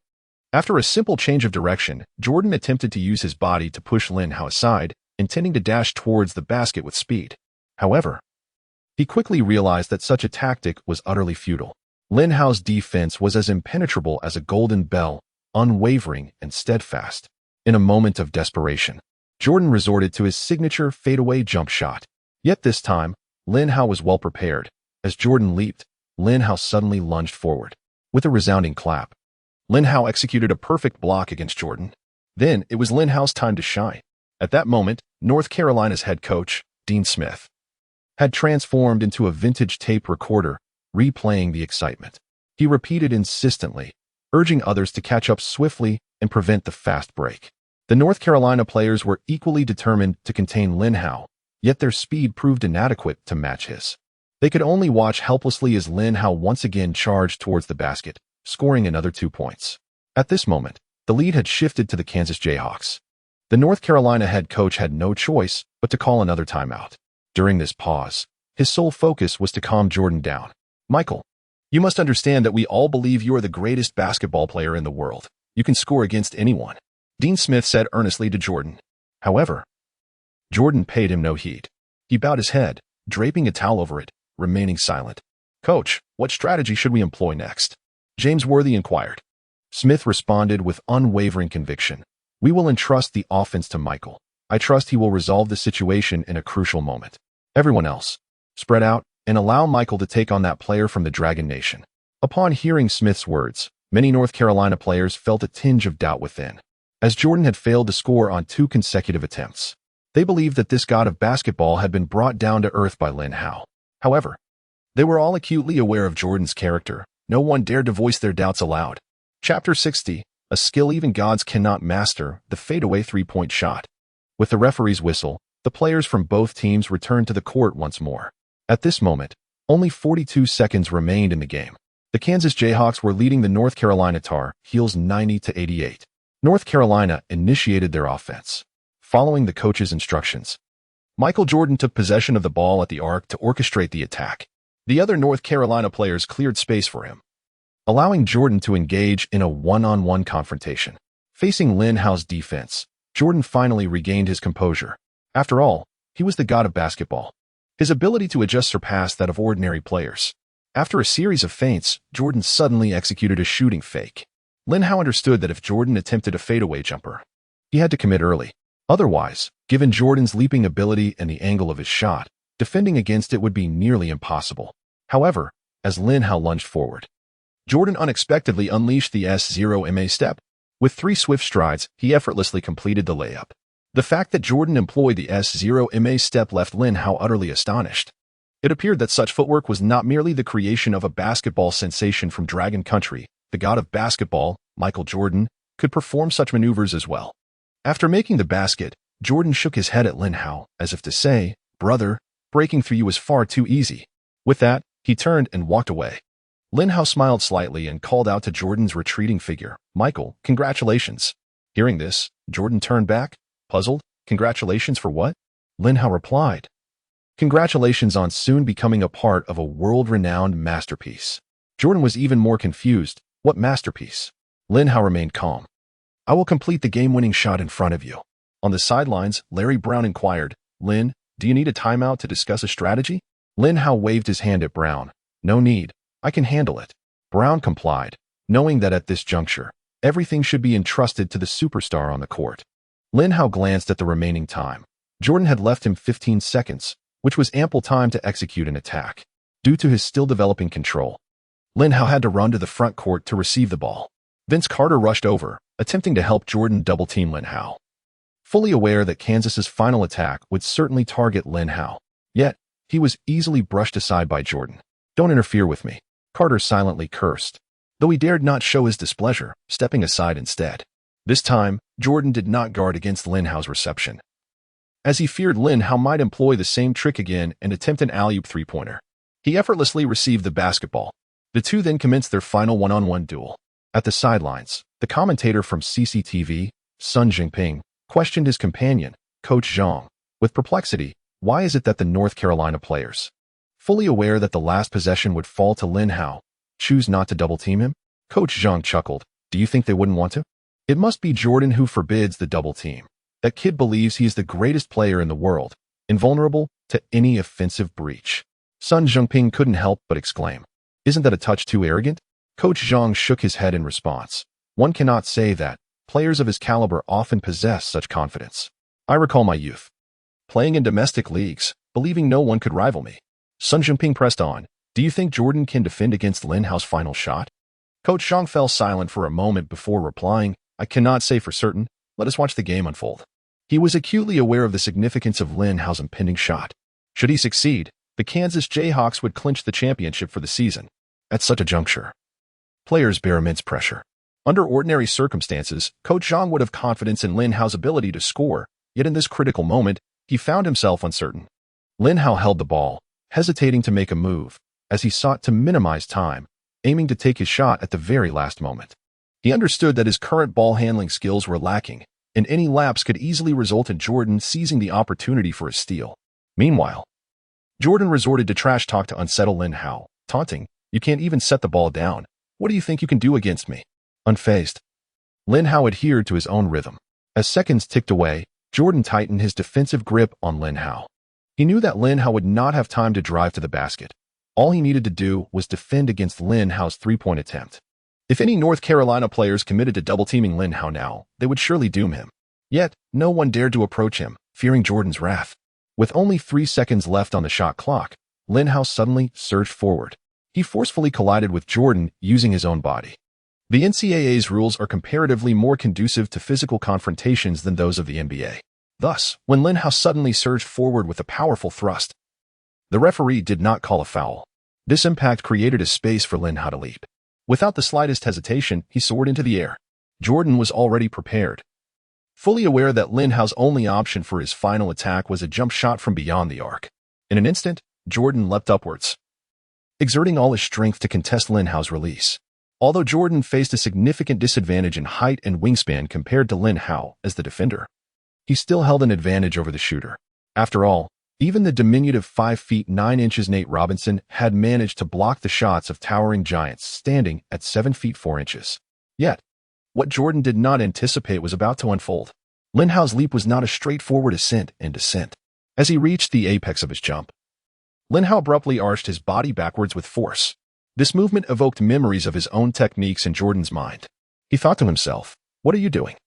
After a simple change of direction, Jordan attempted to use his body to push Lin Hao aside, intending to dash towards the basket with speed. However, he quickly realized that such a tactic was utterly futile. Lin Hao's defense was as impenetrable as a golden bell, unwavering and steadfast. In a moment of desperation, Jordan resorted to his signature fadeaway jump shot. Yet this time, Lin Hao was well prepared. As Jordan leaped, Lin Hao suddenly lunged forward. With a resounding clap, Lin Hao executed a perfect block against Jordan. Then it was Lin Hao's time to shine. At that moment, North Carolina's head coach, Dean Smith, had transformed into a vintage tape recorder, replaying the excitement. He repeated insistently, urging others to catch up swiftly and prevent the fast break. The North Carolina players were equally determined to contain Lin Hao, yet their speed proved inadequate to match his. They could only watch helplessly as Lin Hao once again charged towards the basket, scoring another 2 points. At this moment, the lead had shifted to the Kansas Jayhawks. The North Carolina head coach had no choice but to call another timeout. During this pause, his sole focus was to calm Jordan down. Michael, you must understand that we all believe you are the greatest basketball player in the world. You can score against anyone, Dean Smith said earnestly to Jordan. However, Jordan paid him no heed. He bowed his head, draping a towel over it, remaining silent. Coach, what strategy should we employ next? James Worthy inquired. Smith responded with unwavering conviction. We will entrust the offense to Michael. I trust he will resolve the situation in a crucial moment. Everyone else, spread out and allow Michael to take on that player from the Dragon Nation. Upon hearing Smith's words, many North Carolina players felt a tinge of doubt within. As Jordan had failed to score on 2 consecutive attempts, they believed that this god of basketball had been brought down to earth by Lin Hao. However, they were all acutely aware of Jordan's character. No one dared to voice their doubts aloud. Chapter 60, a skill even gods cannot master, the fadeaway three-point shot. With the referee's whistle, the players from both teams returned to the court once more. At this moment, only 42 seconds remained in the game. The Kansas Jayhawks were leading the North Carolina Tar Heels 90-88. North Carolina initiated their offense. Following the coach's instructions, Michael Jordan took possession of the ball at the arc to orchestrate the attack. The other North Carolina players cleared space for him, allowing Jordan to engage in a one-on-one confrontation. Facing Lin Hao's defense, Jordan finally regained his composure. After all, he was the god of basketball. His ability to adjust surpassed that of ordinary players. After a series of feints, Jordan suddenly executed a shooting fake. Lin Hao understood that if Jordan attempted a fadeaway jumper, he had to commit early. Otherwise, given Jordan's leaping ability and the angle of his shot, defending against it would be nearly impossible. However, as Lin Hao lunged forward, Jordan unexpectedly unleashed the S0MA step. With 3 swift strides, he effortlessly completed the layup. The fact that Jordan employed the S0MA step left Lin Hao utterly astonished. It appeared that such footwork was not merely the creation of a basketball sensation from Dragon Country. The god of basketball, Michael Jordan, could perform such maneuvers as well. After making the basket, Jordan shook his head at Lin Hao, as if to say, "Brother, breaking through you was far too easy." With that, he turned and walked away. Lin Hao smiled slightly and called out to Jordan's retreating figure, "Michael, congratulations." Hearing this, Jordan turned back, puzzled. "Congratulations for what?" Lin Hao replied, "Congratulations on soon becoming a part of a world-renowned masterpiece." Jordan was even more confused. What masterpiece? Lin Hao remained calm. "I will complete the game-winning shot in front of you." On the sidelines, Larry Brown inquired, "Lin, do you need a timeout to discuss a strategy?" Lin Hao waved his hand at Brown. "No need. I can handle it." Brown complied, knowing that at this juncture, everything should be entrusted to the superstar on the court. Lin Hao glanced at the remaining time. Jordan had left him 15 seconds, which was ample time to execute an attack. Due to his still developing control, Lin Hao had to run to the front court to receive the ball. Vince Carter rushed over, attempting to help Jordan double-team Lin Hao. Fully aware that Kansas's final attack would certainly target Lin Hao, yet he was easily brushed aside by Jordan. "Don't interfere with me," Carter silently cursed, though he dared not show his displeasure, stepping aside instead. This time, Jordan did not guard against Lin Hao's reception, as he feared Lin Hao might employ the same trick again and attempt an alley-oop three-pointer. He effortlessly received the basketball. The two then commenced their final one-on-one duel. At the sidelines, the commentator from CCTV, Sun Jinping, questioned his companion, Coach Zhang, with perplexity. Why is it that the North Carolina players, fully aware that the last possession would fall to Lin Hao, choose not to double-team him? Coach Zhang chuckled. Do you think they wouldn't want to? It must be Jordan who forbids the double-team. That kid believes he is the greatest player in the world, invulnerable to any offensive breach. Sun Jinping couldn't help but exclaim. Isn't that a touch too arrogant? Coach Zhang shook his head in response. One cannot say that. Players of his caliber often possess such confidence. I recall my youth, playing in domestic leagues, believing no one could rival me. Sun Jinping pressed on. Do you think Jordan can defend against Lin Hao's final shot? Coach Zhang fell silent for a moment before replying. I cannot say for certain. Let us watch the game unfold. He was acutely aware of the significance of Lin Hao's impending shot. Should he succeed, the Kansas Jayhawks would clinch the championship for the season. At such a juncture, players bear immense pressure. Under ordinary circumstances, Coach Zhang would have confidence in Lin Hao's ability to score, yet in this critical moment, he found himself uncertain. Lin Hao held the ball, hesitating to make a move, as he sought to minimize time, aiming to take his shot at the very last moment. He understood that his current ball-handling skills were lacking, and any lapse could easily result in Jordan seizing the opportunity for a steal. Meanwhile, Jordan resorted to trash talk to unsettle Lin Hao, taunting, "You can't even set the ball down. What do you think you can do against me?" Unfazed, Lin Hao adhered to his own rhythm. As seconds ticked away, Jordan tightened his defensive grip on Lin Hao. He knew that Lin Hao would not have time to drive to the basket. All he needed to do was defend against Lin Hao's three-point attempt. If any North Carolina players committed to double-teaming Lin Hao now, they would surely doom him. Yet, no one dared to approach him, fearing Jordan's wrath. With only 3 seconds left on the shot clock, Lin Hao suddenly surged forward. He forcefully collided with Jordan using his own body. The NCAA's rules are comparatively more conducive to physical confrontations than those of the NBA. Thus, when Lin Hao suddenly surged forward with a powerful thrust, the referee did not call a foul. This impact created a space for Lin Hao to leap. Without the slightest hesitation, he soared into the air. Jordan was already prepared, fully aware that Lin Hao's only option for his final attack was a jump shot from beyond the arc. In an instant, Jordan leapt upwards, exerting all his strength to contest Lin Hao's release. Although Jordan faced a significant disadvantage in height and wingspan compared to Lin Hao as the defender, he still held an advantage over the shooter. After all, even the diminutive 5 feet 9 inches Nate Robinson had managed to block the shots of towering giants standing at 7 feet 4 inches. Yet, what Jordan did not anticipate was about to unfold. Lin Hao's leap was not a straightforward ascent and descent. As he reached the apex of his jump, Lin Hao abruptly arched his body backwards with force. This movement evoked memories of his own techniques in Jordan's mind. He thought to himself, "What are you doing?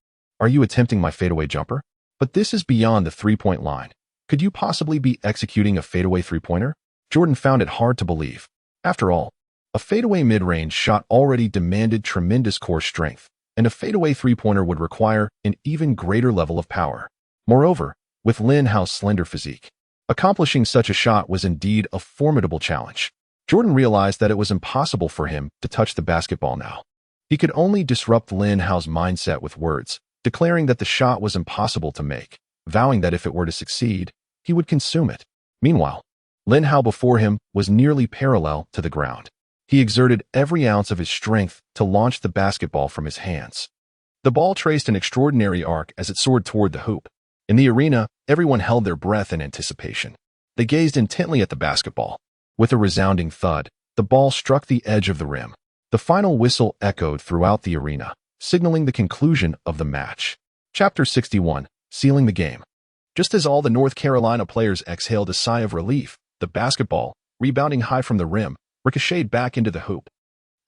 Are you attempting my fadeaway jumper? But this is beyond the three-point line. Could you possibly be executing a fadeaway three-pointer?" Jordan found it hard to believe. After all, a fadeaway mid-range shot already demanded tremendous core strength, and a fadeaway three-pointer would require an even greater level of power. Moreover, with Lin Hao's slender physique, accomplishing such a shot was indeed a formidable challenge. Jordan realized that it was impossible for him to touch the basketball now. He could only disrupt Lin Hao's mindset with words, declaring that the shot was impossible to make, vowing that if it were to succeed, he would consume it. Meanwhile, Lin Hao before him was nearly parallel to the ground. He exerted every ounce of his strength to launch the basketball from his hands. The ball traced an extraordinary arc as it soared toward the hoop. In the arena, everyone held their breath in anticipation. They gazed intently at the basketball. With a resounding thud, the ball struck the edge of the rim. The final whistle echoed throughout the arena, signaling the conclusion of the match. Chapter 61, Sealing the Game. Just as all the North Carolina players exhaled a sigh of relief, the basketball, rebounding high from the rim, ricocheted back into the hoop.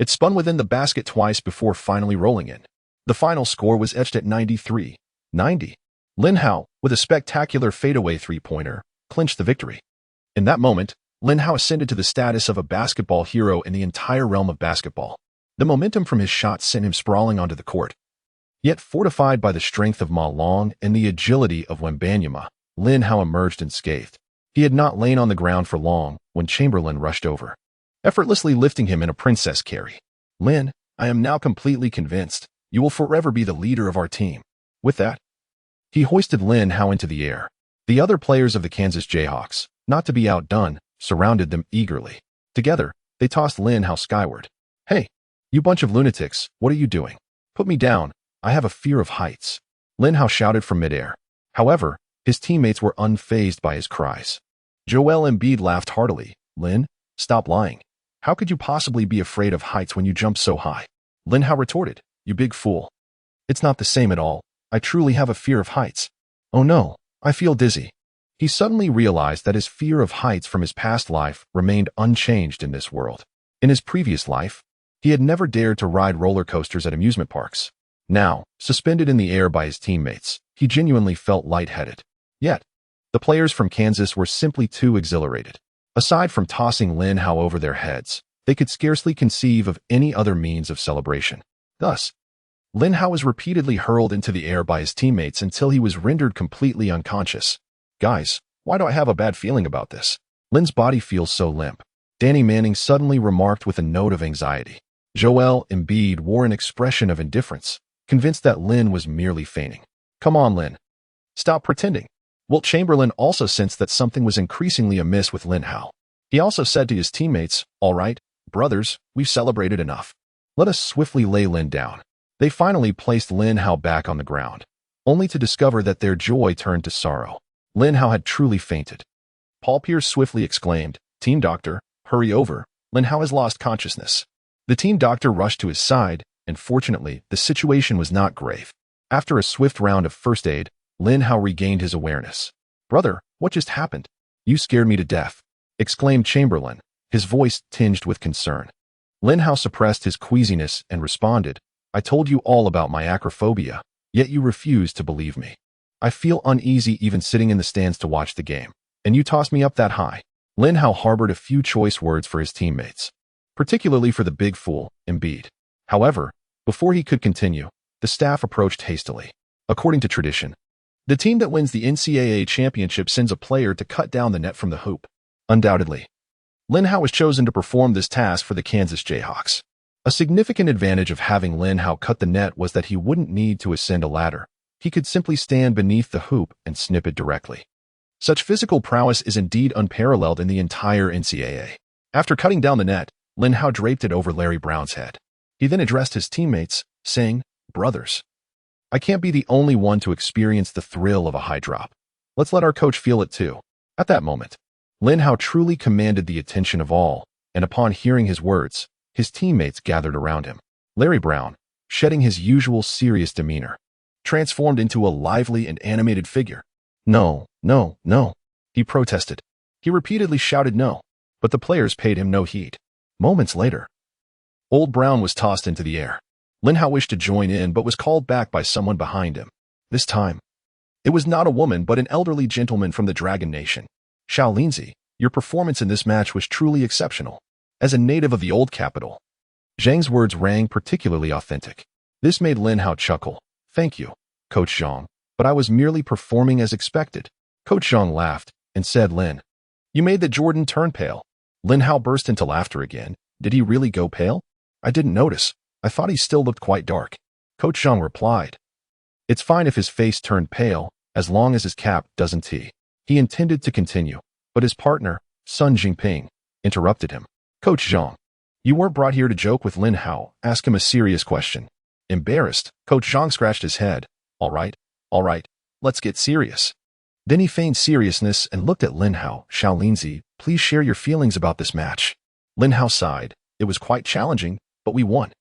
It spun within the basket twice before finally rolling in. The final score was etched at 93-90. Lin Hao, with a spectacular fadeaway three-pointer, clinched the victory. In that moment, Lin Hao ascended to the status of a basketball hero in the entire realm of basketball. The momentum from his shot sent him sprawling onto the court. Yet fortified by the strength of Ma Long and the agility of Wembanyama, Lin Hao emerged unscathed. He had not lain on the ground for long when Chamberlain rushed over, effortlessly lifting him in a princess carry. "Lin, I am now completely convinced. You will forever be the leader of our team." With that, he hoisted Lin Hao into the air. The other players of the Kansas Jayhawks, not to be outdone, surrounded them eagerly. Together, they tossed Lin Hao skyward. Hey, you bunch of lunatics, what are you doing? Put me down, I have a fear of heights. Lin Hao shouted from midair. However, his teammates were unfazed by his cries. Joel Embiid laughed heartily. Lin, stop lying. How could you possibly be afraid of heights when you jump so high? Lin Hao retorted, you big fool. It's not the same at all. I truly have a fear of heights. Oh no, I feel dizzy. He suddenly realized that his fear of heights from his past life remained unchanged in this world. In his previous life, he had never dared to ride roller coasters at amusement parks. Now, suspended in the air by his teammates, he genuinely felt lightheaded. Yet, the players from Kansas were simply too exhilarated. Aside from tossing Lin Hao over their heads, they could scarcely conceive of any other means of celebration. Thus, Lin Hao was repeatedly hurled into the air by his teammates until he was rendered completely unconscious. Guys, why do I have a bad feeling about this? Lin's body feels so limp. Danny Manning suddenly remarked with a note of anxiety. Joel Embiid wore an expression of indifference, convinced that Lin was merely feigning. Come on, Lin. Stop pretending. Wilt Chamberlain also sensed that something was increasingly amiss with Lin Hao. He also said to his teammates, all right, brothers, we've celebrated enough. Let us swiftly lay Lin down. They finally placed Lin Hao back on the ground, only to discover that their joy turned to sorrow. Lin Hao had truly fainted. Paul Pierce swiftly exclaimed, Team Doctor, hurry over, Lin Hao has lost consciousness. The team doctor rushed to his side, and fortunately, the situation was not grave. After a swift round of first aid, Lin Hao regained his awareness. Brother, what just happened? You scared me to death, exclaimed Chamberlain, his voice tinged with concern. Lin Hao suppressed his queasiness and responded, I told you all about my acrophobia, yet you refused to believe me. I feel uneasy even sitting in the stands to watch the game, and you tossed me up that high. Lin Hao harbored a few choice words for his teammates, particularly for the big fool, Embiid. However, before he could continue, the staff approached hastily. According to tradition, the team that wins the NCAA championship sends a player to cut down the net from the hoop. Undoubtedly, Lin Hao was chosen to perform this task for the Kansas Jayhawks. A significant advantage of having Lin Hao cut the net was that he wouldn't need to ascend a ladder. He could simply stand beneath the hoop and snip it directly. Such physical prowess is indeed unparalleled in the entire NCAA. After cutting down the net, Lin Hao draped it over Larry Brown's head. He then addressed his teammates, saying, Brothers, I can't be the only one to experience the thrill of a high drop. Let's let our coach feel it too. At that moment, Lin Hao truly commanded the attention of all, and upon hearing his words, his teammates gathered around him. Larry Brown, shedding his usual serious demeanor, transformed into a lively and animated figure. No, no, no, he protested. He repeatedly shouted no, but the players paid him no heed. Moments later, Old Brown was tossed into the air. Lin Hao wished to join in but was called back by someone behind him. This time, it was not a woman but an elderly gentleman from the Dragon Nation. Lanxing, your performance in this match was truly exceptional. As a native of the old capital, Zhang's words rang particularly authentic. This made Lin Hao chuckle. Thank you, Coach Zhang, but I was merely performing as expected. Coach Zhang laughed and said, Lin, you made the Jordan turn pale. Lin Hao burst into laughter again. Did he really go pale? I didn't notice. I thought he still looked quite dark. Coach Zhang replied, it's fine if his face turned pale, as long as his cap doesn't. He intended to continue, but his partner, Sun Jingping, interrupted him. Coach Zhang, you weren't brought here to joke with Lin Hao. Ask him a serious question. Embarrassed, Coach Zhang scratched his head. All right, let's get serious. Then he feigned seriousness and looked at Lin Hao. Lanxing, please share your feelings about this match. Lin Hao sighed. It was quite challenging, but we won.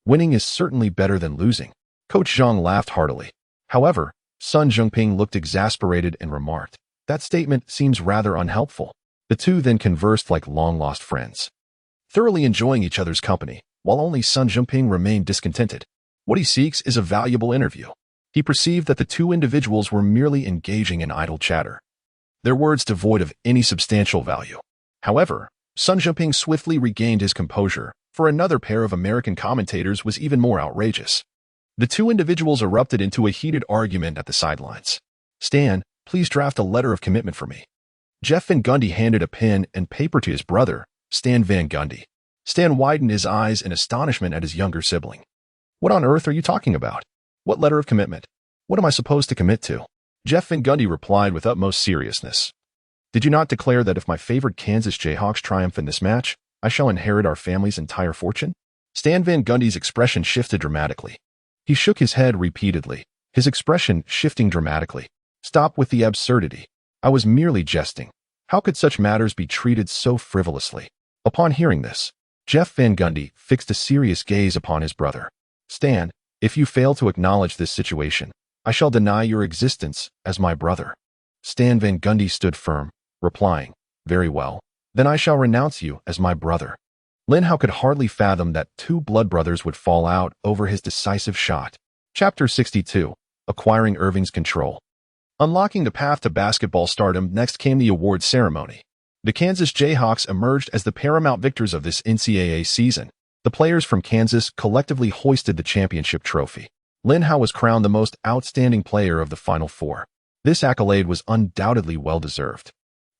Winning is certainly better than losing. Coach Zhang laughed heartily. However, Sun Jingping looked exasperated and remarked, that statement seems rather unhelpful. The two then conversed like long-lost friends, thoroughly enjoying each other's company, while only Sun Jingping remained discontented. What he seeks is a valuable interview. He perceived that the two individuals were merely engaging in idle chatter, their words devoid of any substantial value. However, Sun Jingping swiftly regained his composure, for another pair of American commentators was even more outrageous. The two individuals erupted into a heated argument at the sidelines. Stan, please draft a letter of commitment for me. Jeff Van Gundy handed a pen and paper to his brother, Stan Van Gundy. Stan widened his eyes in astonishment at his younger sibling. What on earth are you talking about? What letter of commitment? What am I supposed to commit to? Jeff Van Gundy replied with utmost seriousness. Did you not declare that if my favorite Kansas Jayhawks triumph in this match, I shall inherit our family's entire fortune? Stan Van Gundy's expression shifted dramatically. He shook his head repeatedly, his expression shifting dramatically. Stop with the absurdity. I was merely jesting. How could such matters be treated so frivolously? Upon hearing this, Jeff Van Gundy fixed a serious gaze upon his brother. Stan, if you fail to acknowledge this situation, I shall deny your existence as my brother. Stan Van Gundy stood firm, replying, very well, then I shall renounce you as my brother. Lin Hao could hardly fathom that two blood brothers would fall out over his decisive shot. Chapter 62, Acquiring Irving's Control. Unlocking the path to basketball stardom, next came the award ceremony. The Kansas Jayhawks emerged as the paramount victors of this NCAA season. The players from Kansas collectively hoisted the championship trophy. Lin Hao was crowned the most outstanding player of the Final Four. This accolade was undoubtedly well-deserved.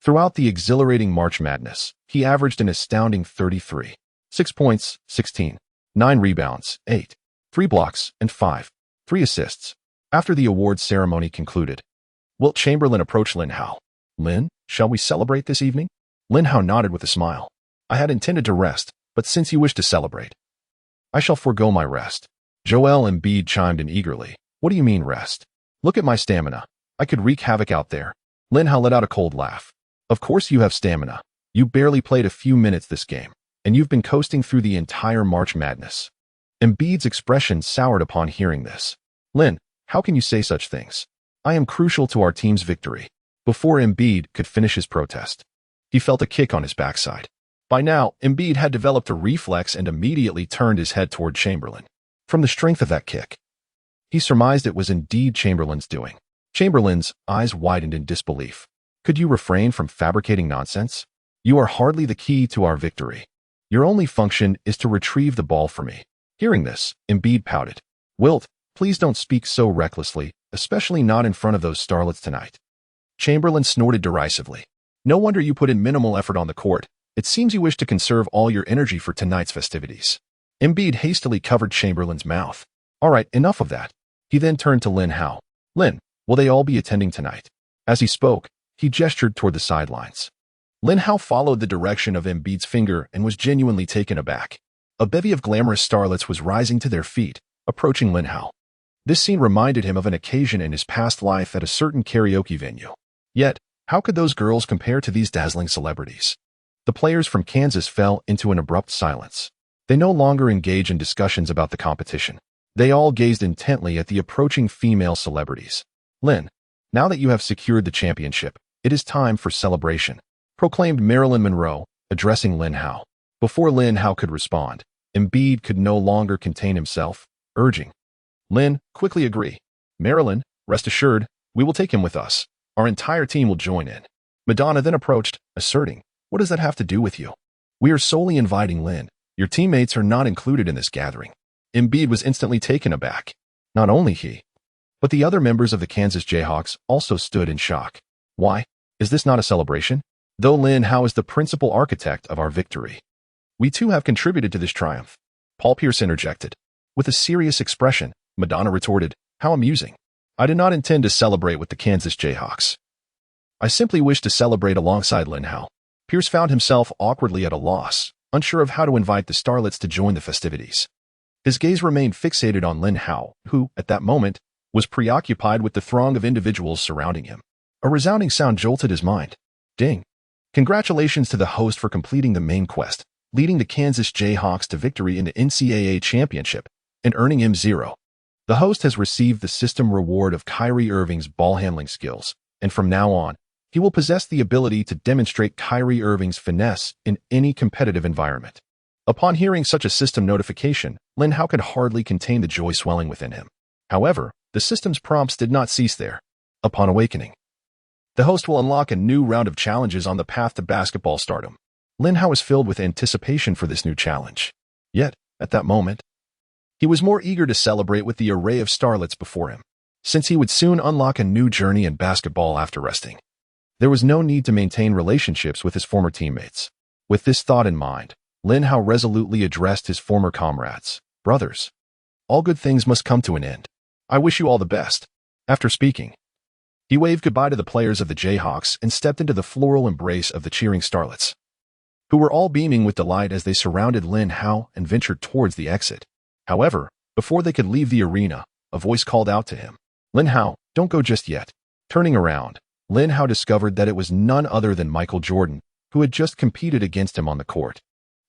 Throughout the exhilarating March Madness, he averaged an astounding 33, 6 points, 16, 9 rebounds, 8, 3 blocks, and 5, 3 assists. After the awards ceremony concluded, Wilt Chamberlain approached Lin Hao. Lin, shall we celebrate this evening? Lin Hao nodded with a smile. I had intended to rest, but since you wish to celebrate, I shall forego my rest. Joel Embiid chimed in eagerly. What do you mean rest? Look at my stamina. I could wreak havoc out there. Lin Hao let out a cold laugh. Of course you have stamina. You barely played a few minutes this game, and you've been coasting through the entire March Madness. Embiid's expression soured upon hearing this. Lin, how can you say such things? I am crucial to our team's victory. Before Embiid could finish his protest, he felt a kick on his backside. By now, Embiid had developed a reflex and immediately turned his head toward Chamberlain. From the strength of that kick, he surmised it was indeed Chamberlain's doing. Chamberlain's eyes widened in disbelief. Could you refrain from fabricating nonsense? You are hardly the key to our victory. Your only function is to retrieve the ball for me. Hearing this, Embiid pouted. Wilt, please don't speak so recklessly, especially not in front of those starlets tonight. Chamberlain snorted derisively. No wonder you put in minimal effort on the court. It seems you wish to conserve all your energy for tonight's festivities. Embiid hastily covered Chamberlain's mouth. All right, enough of that. He then turned to Lin Hao. Lin, will they all be attending tonight? As he spoke, he gestured toward the sidelines. Lin Hao followed the direction of Embiid's finger and was genuinely taken aback. A bevy of glamorous starlets was rising to their feet, approaching Lin Hao. This scene reminded him of an occasion in his past life at a certain karaoke venue. Yet, how could those girls compare to these dazzling celebrities? The players from Kansas fell into an abrupt silence. They no longer engaged in discussions about the competition. They all gazed intently at the approaching female celebrities. Lin, now that you have secured the championship, it is time for celebration, proclaimed Marilyn Monroe, addressing Lin Hao. Before Lin Hao could respond, Embiid could no longer contain himself, urging, Lin, quickly agree. Marilyn, rest assured, we will take him with us. Our entire team will join in. Madonna then approached, asserting, what does that have to do with you? We are solely inviting Lin. Your teammates are not included in this gathering. Embiid was instantly taken aback. Not only he, but the other members of the Kansas Jayhawks also stood in shock. Why? Is this not a celebration? Though Lin Hao is the principal architect of our victory, we too have contributed to this triumph. Paul Pierce interjected. With a serious expression, Madonna retorted, how amusing. I did not intend to celebrate with the Kansas Jayhawks. I simply wish to celebrate alongside Lin Hao. Pierce found himself awkwardly at a loss, unsure of how to invite the starlets to join the festivities. His gaze remained fixated on Lin Hao, who, at that moment, was preoccupied with the throng of individuals surrounding him. A resounding sound jolted his mind. Ding. Congratulations to the host for completing the main quest, leading the Kansas Jayhawks to victory in the NCAA championship, and earning M0. The host has received the system reward of Kyrie Irving's ball handling skills, and from now on, he will possess the ability to demonstrate Kyrie Irving's finesse in any competitive environment. Upon hearing such a system notification, Lin Hao could hardly contain the joy swelling within him. However, the system's prompts did not cease there. Upon awakening, the host will unlock a new round of challenges on the path to basketball stardom. Lin Hao was filled with anticipation for this new challenge. Yet, at that moment, he was more eager to celebrate with the array of starlets before him, since he would soon unlock a new journey in basketball after resting. There was no need to maintain relationships with his former teammates. With this thought in mind, Lin Hao resolutely addressed his former comrades. Brothers, all good things must come to an end. I wish you all the best. After speaking, he waved goodbye to the players of the Jayhawks and stepped into the floral embrace of the cheering starlets. who were all beaming with delight as they surrounded Lin Hao and ventured towards the exit. However, before they could leave the arena, a voice called out to him, "Lin Hao, don't go just yet." Turning around, Lin Hao discovered that it was none other than Michael Jordan, who had just competed against him on the court.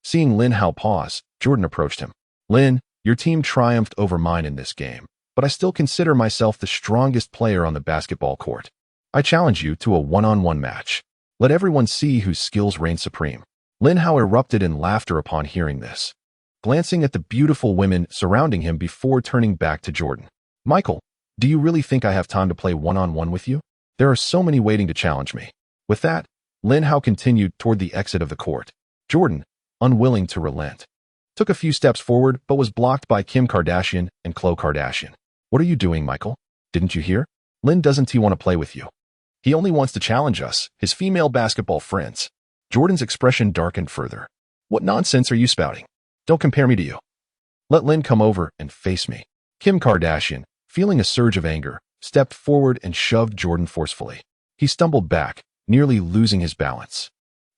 Seeing Lin Hao pause, Jordan approached him. "Lin, your team triumphed over mine in this game, but I still consider myself the strongest player on the basketball court. I challenge you to a one-on-one match. Let everyone see whose skills reign supreme." Lin Hao erupted in laughter upon hearing this, glancing at the beautiful women surrounding him before turning back to Jordan. "Michael, do you really think I have time to play one-on-one with you? There are so many waiting to challenge me." With that, Lin Hao continued toward the exit of the court. Jordan, unwilling to relent, took a few steps forward but was blocked by Kim Kardashian and Khloe Kardashian. "What are you doing, Michael? Didn't you hear? Lin doesn't want to play with you. He only wants to challenge us, his female basketball friends." Jordan's expression darkened further. "What nonsense are you spouting? Don't compare me to you. Let Lin come over and face me." Kim Kardashian, feeling a surge of anger, stepped forward and shoved Jordan forcefully. He stumbled back, nearly losing his balance.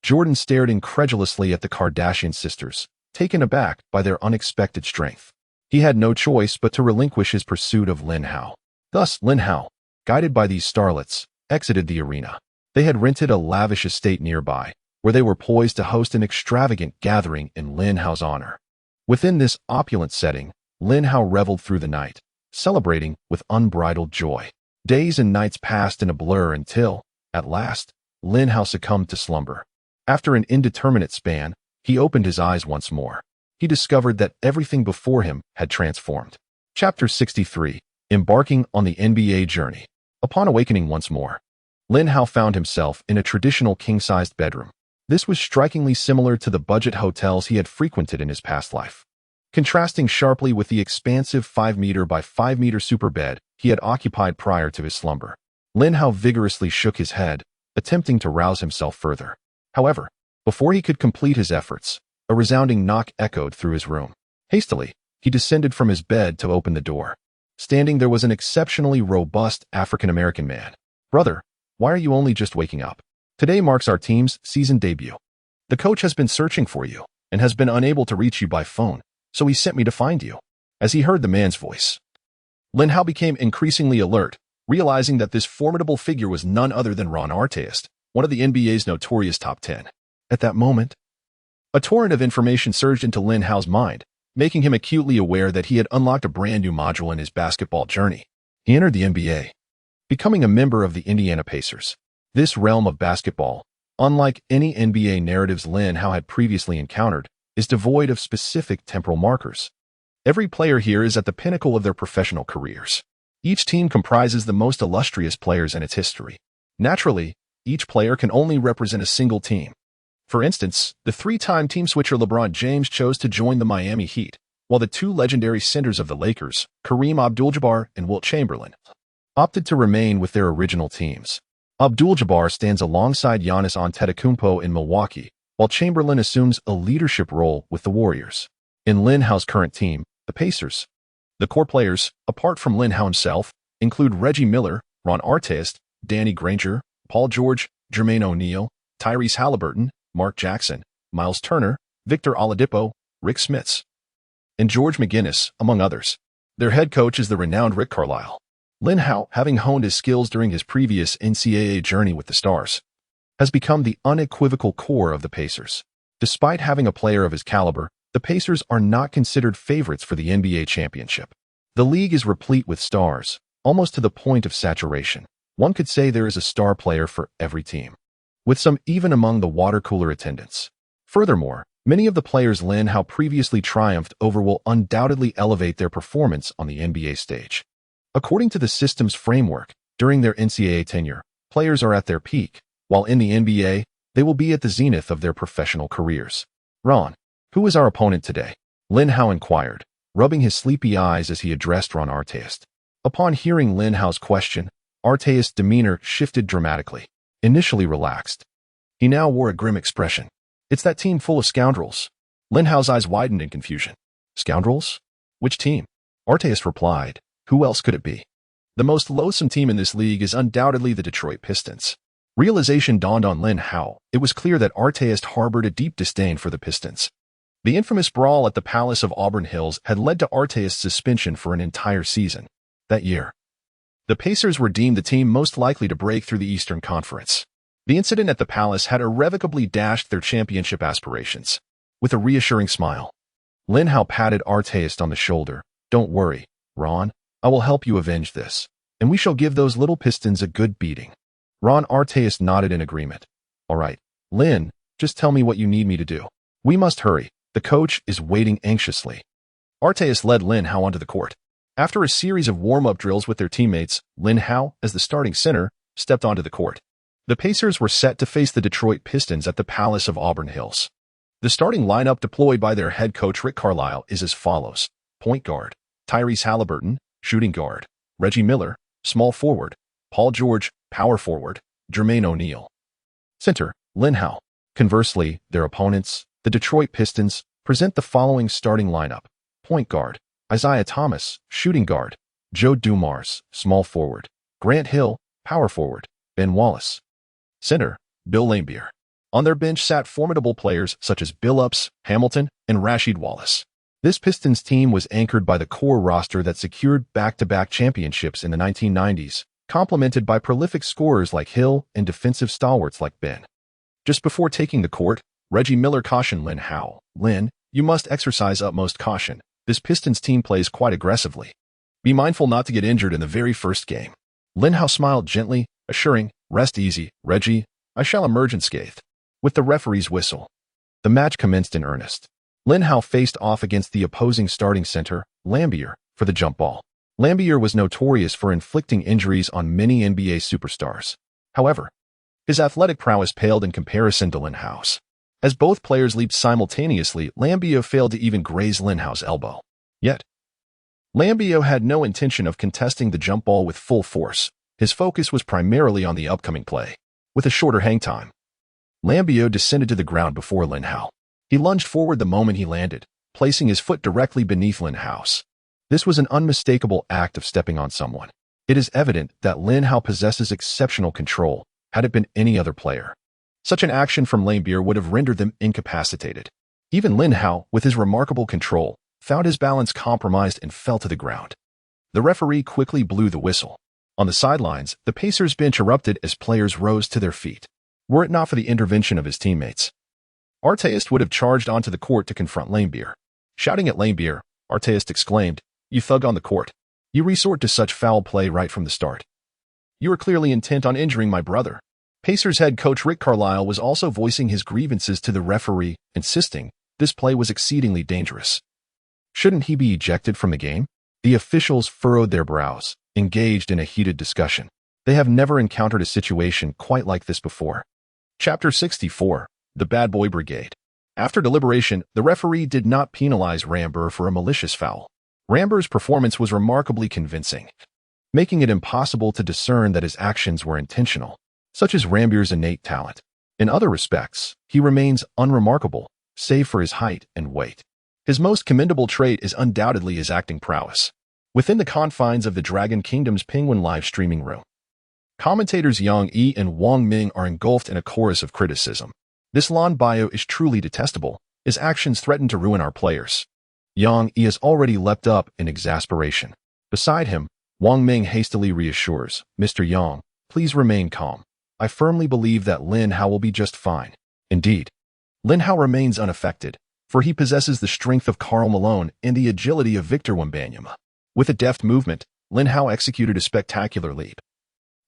Jordan stared incredulously at the Kardashian sisters, taken aback by their unexpected strength. He had no choice but to relinquish his pursuit of Lin Hao. Thus, Lin Hao, guided by these starlets, exited the arena. They had rented a lavish estate nearby, where they were poised to host an extravagant gathering in Lin Hao's honor. Within this opulent setting, Lin Hao reveled through the night, celebrating with unbridled joy. Days and nights passed in a blur until, at last, Lin Hao succumbed to slumber. After an indeterminate span, he opened his eyes once more. He discovered that everything before him had transformed. Chapter 63, Embarking on the NBA Journey. Upon awakening once more, Lin Hao found himself in a traditional king-sized bedroom. This was strikingly similar to the budget hotels he had frequented in his past life, contrasting sharply with the expansive 5-meter by 5-meter super bed he had occupied prior to his slumber. Lin Hao vigorously shook his head, attempting to rouse himself further. However, before he could complete his efforts, a resounding knock echoed through his room. Hastily, he descended from his bed to open the door. Standing there was an exceptionally robust African-American man. "Brother, why are you only just waking up? Today marks our team's season debut. The coach has been searching for you and has been unable to reach you by phone, so he sent me to find you." As he heard the man's voice, Lin Hao became increasingly alert, realizing that this formidable figure was none other than Ron Artest, one of the NBA's notorious top 10. At that moment, a torrent of information surged into Lin Hao's mind, making him acutely aware that he had unlocked a brand new module in his basketball journey. He entered the NBA, becoming a member of the Indiana Pacers. This realm of basketball, unlike any NBA narratives Lin Hao had previously encountered, is devoid of specific temporal markers. Every player here is at the pinnacle of their professional careers. Each team comprises the most illustrious players in its history. Naturally, each player can only represent a single team. For instance, the 3-time team switcher LeBron James chose to join the Miami Heat, while the 2 legendary centers of the Lakers, Kareem Abdul-Jabbar and Wilt Chamberlain, opted to remain with their original teams. Abdul-Jabbar stands alongside Giannis Antetokounmpo in Milwaukee, while Chamberlain assumes a leadership role with the Warriors. In Lin Hao's current team, the Pacers, the core players, apart from Lin Hao himself, include Reggie Miller, Ron Artest, Danny Granger, Paul George, Jermaine O'Neal, Tyrese Halliburton, Mark Jackson, Miles Turner, Victor Oladipo, Rick Smits, and George McGinnis, among others. Their head coach is the renowned Rick Carlisle. Lin Hao, having honed his skills during his previous NCAA journey with the Stars, has become the unequivocal core of the Pacers. Despite having a player of his caliber, the Pacers are not considered favorites for the NBA championship. The league is replete with stars, almost to the point of saturation. One could say there is a star player for every team, with some even among the water cooler attendants. Furthermore, many of the players Lin Hao previously triumphed over will undoubtedly elevate their performance on the NBA stage. According to the system's framework, during their NCAA tenure, players are at their peak, while in the NBA, they will be at the zenith of their professional careers. "Ron, who is our opponent today?" Lin Hao inquired, rubbing his sleepy eyes as he addressed Ron Artest. Upon hearing Lin Hao's question, Artest's demeanor shifted dramatically. Initially relaxed, he now wore a grim expression. "It's that team full of scoundrels." Lin Hao's eyes widened in confusion. "Scoundrels? Which team?" Artest replied, "Who else could it be? The most loathsome team in this league is undoubtedly the Detroit Pistons. Realization dawned on Lin Hao. It was clear that Artest harbored a deep disdain for the Pistons. The infamous brawl at the Palace of Auburn Hills had led to Artest's suspension for an entire season. That year, the Pacers were deemed the team most likely to break through the Eastern Conference. The incident at the Palace had irrevocably dashed their championship aspirations. With a reassuring smile, Lin Hao patted Artest on the shoulder. "Don't worry, Ron. I will help you avenge this, and we shall give those little Pistons a good beating." Ron Artest nodded in agreement. "All right, Lin, just tell me what you need me to do. We must hurry. The coach is waiting anxiously." Artest led Lin Hao onto the court. After a series of warm-up drills with their teammates, Lin Hao, as the starting center, stepped onto the court. The Pacers were set to face the Detroit Pistons at the Palace of Auburn Hills. The starting lineup deployed by their head coach Rick Carlisle is as follows: point guard, Tyrese Halliburton; shooting guard, Reggie Miller; small forward, Paul George; power forward, Jermaine O'Neal; center, Lin Hao. Conversely, their opponents, the Detroit Pistons, present the following starting lineup: point guard, Isaiah Thomas; shooting guard, Joe Dumars; small forward, Grant Hill; power forward, Ben Wallace; center, Bill Laimbeer. On their bench sat formidable players such as Billups, Hamilton, and Rasheed Wallace. This Pistons team was anchored by the core roster that secured back-to-back championships in the 1990s, complemented by prolific scorers like Hill and defensive stalwarts like Ben. Just before taking the court, Reggie Miller cautioned Lin Hao, "Lin, you must exercise utmost caution. This Pistons team plays quite aggressively. Be mindful not to get injured in the very first game." Lin Hao smiled gently, assuring, "Rest easy, Reggie. I shall emerge unscathed." With the referee's whistle, the match commenced in earnest. Lin Hao faced off against the opposing starting center, Laimbeer, for the jump ball. Laimbeer was notorious for inflicting injuries on many NBA superstars. However, his athletic prowess paled in comparison to Lin Hao's. As both players leaped simultaneously, Laimbeer failed to even graze Lin Hao's elbow. Yet, Laimbeer had no intention of contesting the jump ball with full force. His focus was primarily on the upcoming play. With a shorter hang time, Laimbeer descended to the ground before Lin Hao. He lunged forward the moment he landed, placing his foot directly beneath Lin Hao's. This was an unmistakable act of stepping on someone. It is evident that Lin Hao possesses exceptional control, had it been any other player. Such an action from Laimbeer would have rendered them incapacitated. Even Lin Hao, with his remarkable control, found his balance compromised and fell to the ground. The referee quickly blew the whistle. On the sidelines, the Pacers bench erupted as players rose to their feet. Were it not for the intervention of his teammates, Artest would have charged onto the court to confront Laimbeer. Shouting at Laimbeer, Artest exclaimed, "You thug on the court. You resort to such foul play right from the start. You are clearly intent on injuring my brother." Pacers head coach Rick Carlisle was also voicing his grievances to the referee, insisting this play was exceedingly dangerous. Shouldn't he be ejected from the game? The officials furrowed their brows, engaged in a heated discussion. They have never encountered a situation quite like this before. Chapter 64, The Bad Boy Brigade. After deliberation, the referee did not penalize Rambeer for a malicious foul. Rambeer's performance was remarkably convincing, making it impossible to discern that his actions were intentional, such as Rambeer's innate talent. In other respects, he remains unremarkable, save for his height and weight. His most commendable trait is undoubtedly his acting prowess. Within the confines of the Dragon Kingdom's Penguin live streaming room, commentators Yang Yi and Wang Ming are engulfed in a chorus of criticism. This Lan Bio is truly detestable. His actions threaten to ruin our players. Yang Yi has already leapt up in exasperation. Beside him, Wang Ming hastily reassures, "Mr. Yang, please remain calm. I firmly believe that Lin Hao will be just fine." Indeed, Lin Hao remains unaffected, for he possesses the strength of Karl Malone and the agility of Victor Wembanyama. With a deft movement, Lin Hao executed a spectacular leap.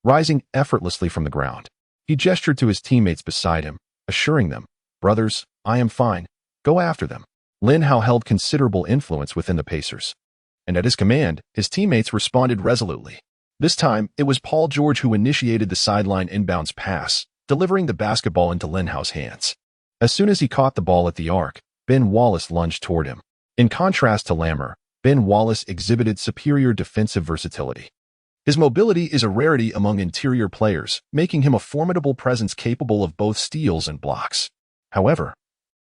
Rising effortlessly from the ground, he gestured to his teammates beside him, assuring them, "Brothers, I am fine. Go after them." Lin Hao held considerable influence within the Pacers, and at his command, his teammates responded resolutely. This time, it was Paul George who initiated the sideline inbounds pass, delivering the basketball into Lin Hao's hands. As soon as he caught the ball at the arc, Ben Wallace lunged toward him. In contrast to Laimbeer, Ben Wallace exhibited superior defensive versatility. His mobility is a rarity among interior players, making him a formidable presence capable of both steals and blocks. However,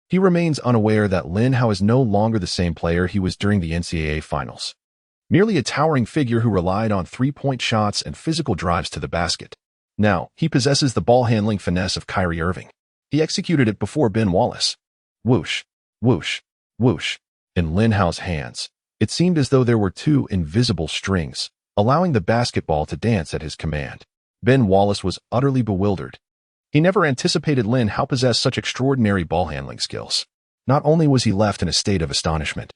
he remains unaware that Lin Hao is no longer the same player he was during the NCAA Finals. Merely a towering figure who relied on three-point shots and physical drives to the basket. Now, he possesses the ball-handling finesse of Kyrie Irving. He executed it before Ben Wallace. Whoosh, whoosh, whoosh. In Lin Hao's hands, it seemed as though there were two invisible strings, allowing the basketball to dance at his command. Ben Wallace was utterly bewildered. He never anticipated Lin Hao possessed such extraordinary ball-handling skills. Not only was he left in a state of astonishment,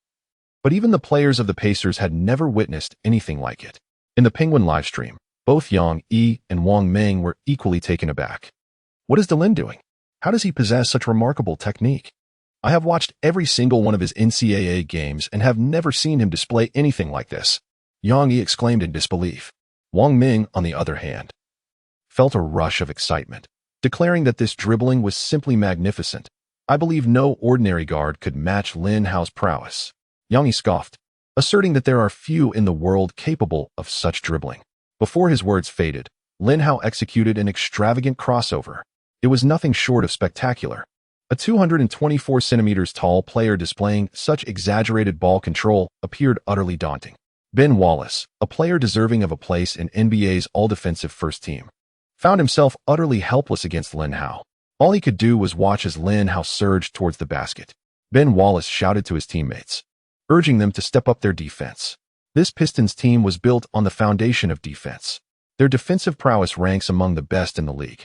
but even the players of the Pacers had never witnessed anything like it. In the Penguin livestream, both Yang Yi and Wang Ming were equally taken aback. What is Lin doing? How does he possess such remarkable technique? I have watched every single one of his NCAA games and have never seen him display anything like this, Yang Yi exclaimed in disbelief. Wang Ming, on the other hand, felt a rush of excitement, declaring that this dribbling was simply magnificent. I believe no ordinary guard could match Lin Hao's prowess. Yang Yi scoffed, asserting that there are few in the world capable of such dribbling. Before his words faded, Lin Hao executed an extravagant crossover. It was nothing short of spectacular. A 224 centimeters tall player displaying such exaggerated ball control appeared utterly daunting. Ben Wallace, a player deserving of a place in NBA's all-defensive first team, found himself utterly helpless against Lin Hao. All he could do was watch as Lin Hao surged towards the basket. Ben Wallace shouted to his teammates, urging them to step up their defense. This Pistons team was built on the foundation of defense. Their defensive prowess ranks among the best in the league.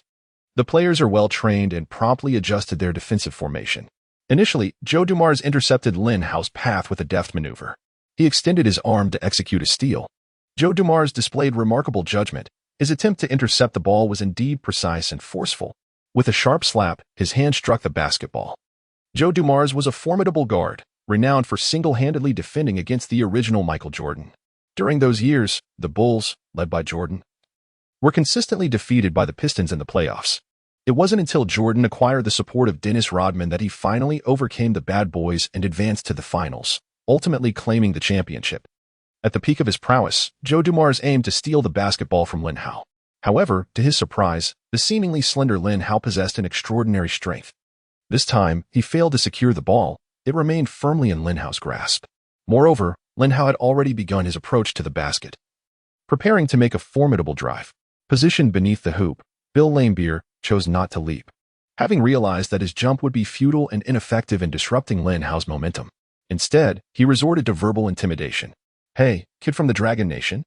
The players are well-trained and promptly adjusted their defensive formation. Initially, Joe Dumars intercepted Lin Hao's path with a deft maneuver. He extended his arm to execute a steal. Joe Dumars displayed remarkable judgment. His attempt to intercept the ball was indeed precise and forceful. With a sharp slap, his hand struck the basketball. Joe Dumars was a formidable guard, renowned for single-handedly defending against the original Michael Jordan. During those years, the Bulls, led by Jordan, were consistently defeated by the Pistons in the playoffs. It wasn't until Jordan acquired the support of Dennis Rodman that he finally overcame the bad boys and advanced to the finals, ultimately claiming the championship. At the peak of his prowess, Joe Dumars aimed to steal the basketball from Lin Hao. However, to his surprise, the seemingly slender Lin Hao possessed an extraordinary strength. This time, he failed to secure the ball. It remained firmly in Lin Hao's grasp. Moreover, Lin Hao had already begun his approach to the basket, preparing to make a formidable drive. Positioned beneath the hoop, Bill Laimbeer chose not to leap, having realized that his jump would be futile and ineffective in disrupting Lin Hao's momentum. Instead, he resorted to verbal intimidation. "Hey, kid from the Dragon Nation,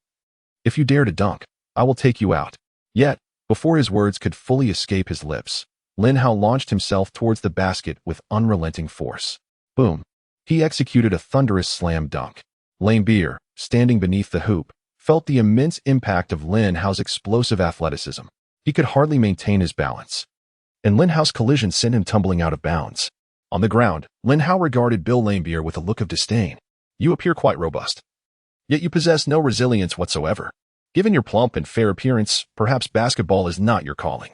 if you dare to dunk, I will take you out." Yet, before his words could fully escape his lips, Lin Hao launched himself towards the basket with unrelenting force. Boom! He executed a thunderous slam dunk. Laimbeer, standing beneath the hoop, felt the immense impact of Lin Hao's explosive athleticism. He could hardly maintain his balance, and Lin Hao's collision sent him tumbling out of bounds. On the ground, Lin Hao regarded Bill Laimbeer with a look of disdain. "You appear quite robust, yet you possess no resilience whatsoever. Given your plump and fair appearance, perhaps basketball is not your calling.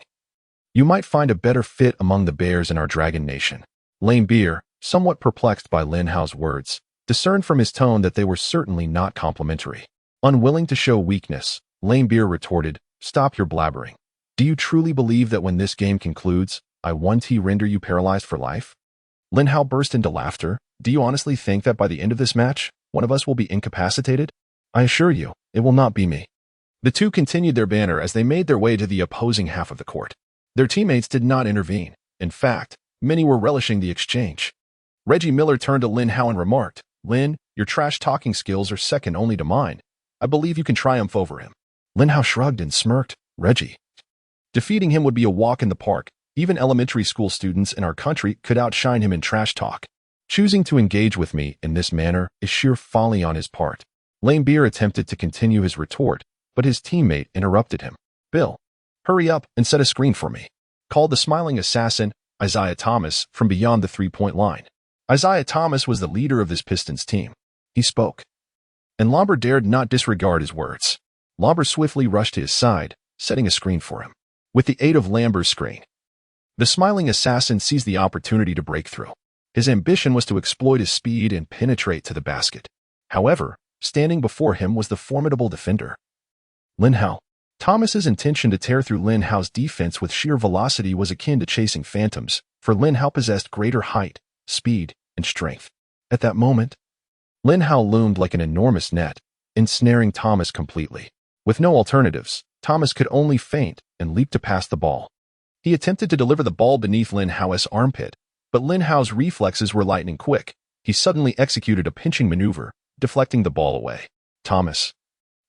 You might find a better fit among the bears in our Dragon Nation." Laimbeer, somewhat perplexed by Lin Hao's words, discerned from his tone that they were certainly not complimentary. Unwilling to show weakness, Laimbeer retorted, "Stop your blabbering. Do you truly believe that when this game concludes, I won't render you paralyzed for life?" Lin Hao burst into laughter. "Do you honestly think that by the end of this match, one of us will be incapacitated? I assure you, it will not be me." The two continued their banter as they made their way to the opposing half of the court. Their teammates did not intervene. In fact, many were relishing the exchange. Reggie Miller turned to Lin Hao and remarked, "Lin, your trash-talking skills are second only to mine. I believe you can triumph over him." Lin Hao shrugged and smirked. "Reggie, defeating him would be a walk in the park. Even elementary school students in our country could outshine him in trash talk. Choosing to engage with me in this manner is sheer folly on his part." Laimbeer attempted to continue his retort, but his teammate interrupted him. "Bill, hurry up and set a screen for me," called the smiling assassin, Isaiah Thomas, from beyond the three-point line. Isaiah Thomas was the leader of this Pistons team. He spoke, and Lomber dared not disregard his words. Lomber swiftly rushed to his side, setting a screen for him. With the aid of Lamber's screen, the smiling assassin seized the opportunity to break through. His ambition was to exploit his speed and penetrate to the basket. However, standing before him was the formidable defender, Lin Hao. Thomas's intention to tear through Lin Hao's defense with sheer velocity was akin to chasing phantoms, for Lin Hao possessed greater height, speed, and strength. At that moment, Lin Hao loomed like an enormous net, ensnaring Thomas completely. With no alternatives, Thomas could only feint and leap to pass the ball. He attempted to deliver the ball beneath Lin Hao's armpit, but Lin Hao's reflexes were lightning quick. He suddenly executed a pinching maneuver, deflecting the ball away. Thomas,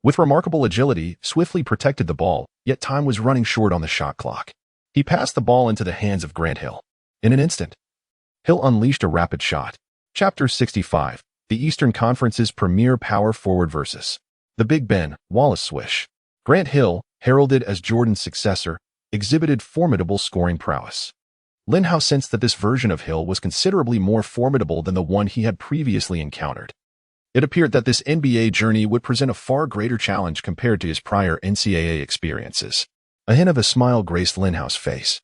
with remarkable agility, swiftly protected the ball, yet time was running short on the shot clock. He passed the ball into the hands of Grant Hill. In an instant, Hill unleashed a rapid shot. Chapter 65, the Eastern Conference's premier power forward versus the Big Ben, Wallace Swish. Grant Hill, heralded as Jordan's successor, exhibited formidable scoring prowess. Lin Hao sensed that this version of Hill was considerably more formidable than the one he had previously encountered. It appeared that this NBA journey would present a far greater challenge compared to his prior NCAA experiences. A hint of a smile graced Lin Hao's face.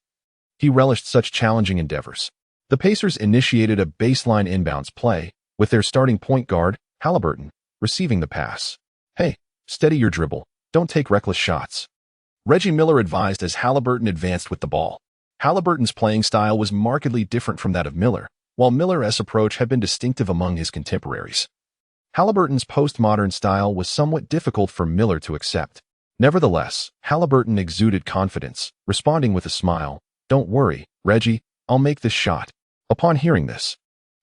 He relished such challenging endeavors. The Pacers initiated a baseline inbounds play, with their starting point guard, Halliburton, receiving the pass. "Hey, steady your dribble. Don't take reckless shots," Reggie Miller advised as Halliburton advanced with the ball. Halliburton's playing style was markedly different from that of Miller, while Miller's approach had been distinctive among his contemporaries. Halliburton's postmodern style was somewhat difficult for Miller to accept. Nevertheless, Halliburton exuded confidence, responding with a smile, "Don't worry, Reggie, I'll make this shot." Upon hearing this,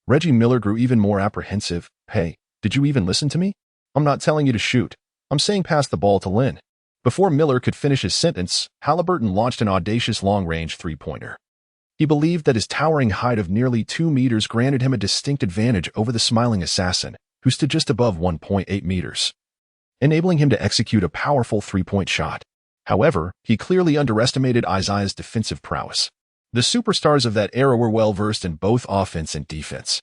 Reggie Miller grew even more apprehensive. "Hey, did you even listen to me? I'm not telling you to shoot. I'm saying pass the ball to Lin." Before Miller could finish his sentence, Halliburton launched an audacious long-range three-pointer. He believed that his towering height of nearly 2 meters granted him a distinct advantage over the smiling assassin, who stood just above 1.8 meters, enabling him to execute a powerful three-point shot. However, he clearly underestimated Isaiah's defensive prowess. The superstars of that era were well-versed in both offense and defense.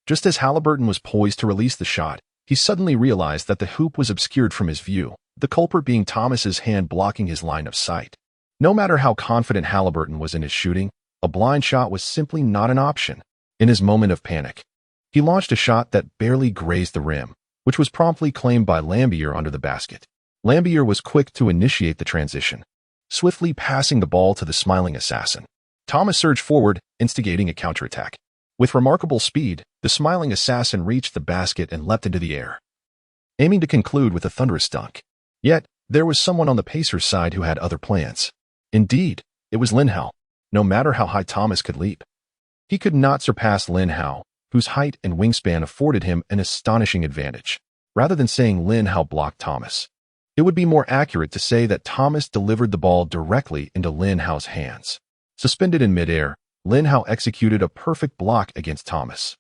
Just as Halliburton was poised to release the shot, he suddenly realized that the hoop was obscured from his view, the culprit being Thomas's hand blocking his line of sight. No matter how confident Halliburton was in his shooting, a blind shot was simply not an option. In his moment of panic, he launched a shot that barely grazed the rim, which was promptly claimed by Lambier under the basket. Lambier was quick to initiate the transition, swiftly passing the ball to the smiling assassin. Thomas surged forward, instigating a counterattack. With remarkable speed, the smiling assassin reached the basket and leapt into the air, aiming to conclude with a thunderous dunk. Yet, there was someone on the Pacers' side who had other plans. Indeed, it was Lin Hao. No matter how high Thomas could leap, he could not surpass Lin Hao, whose height and wingspan afforded him an astonishing advantage. Rather than saying Lin Hao blocked Thomas, it would be more accurate to say that Thomas delivered the ball directly into Lin Hao's hands. Suspended in midair, Lin Hao executed a perfect block against Thomas.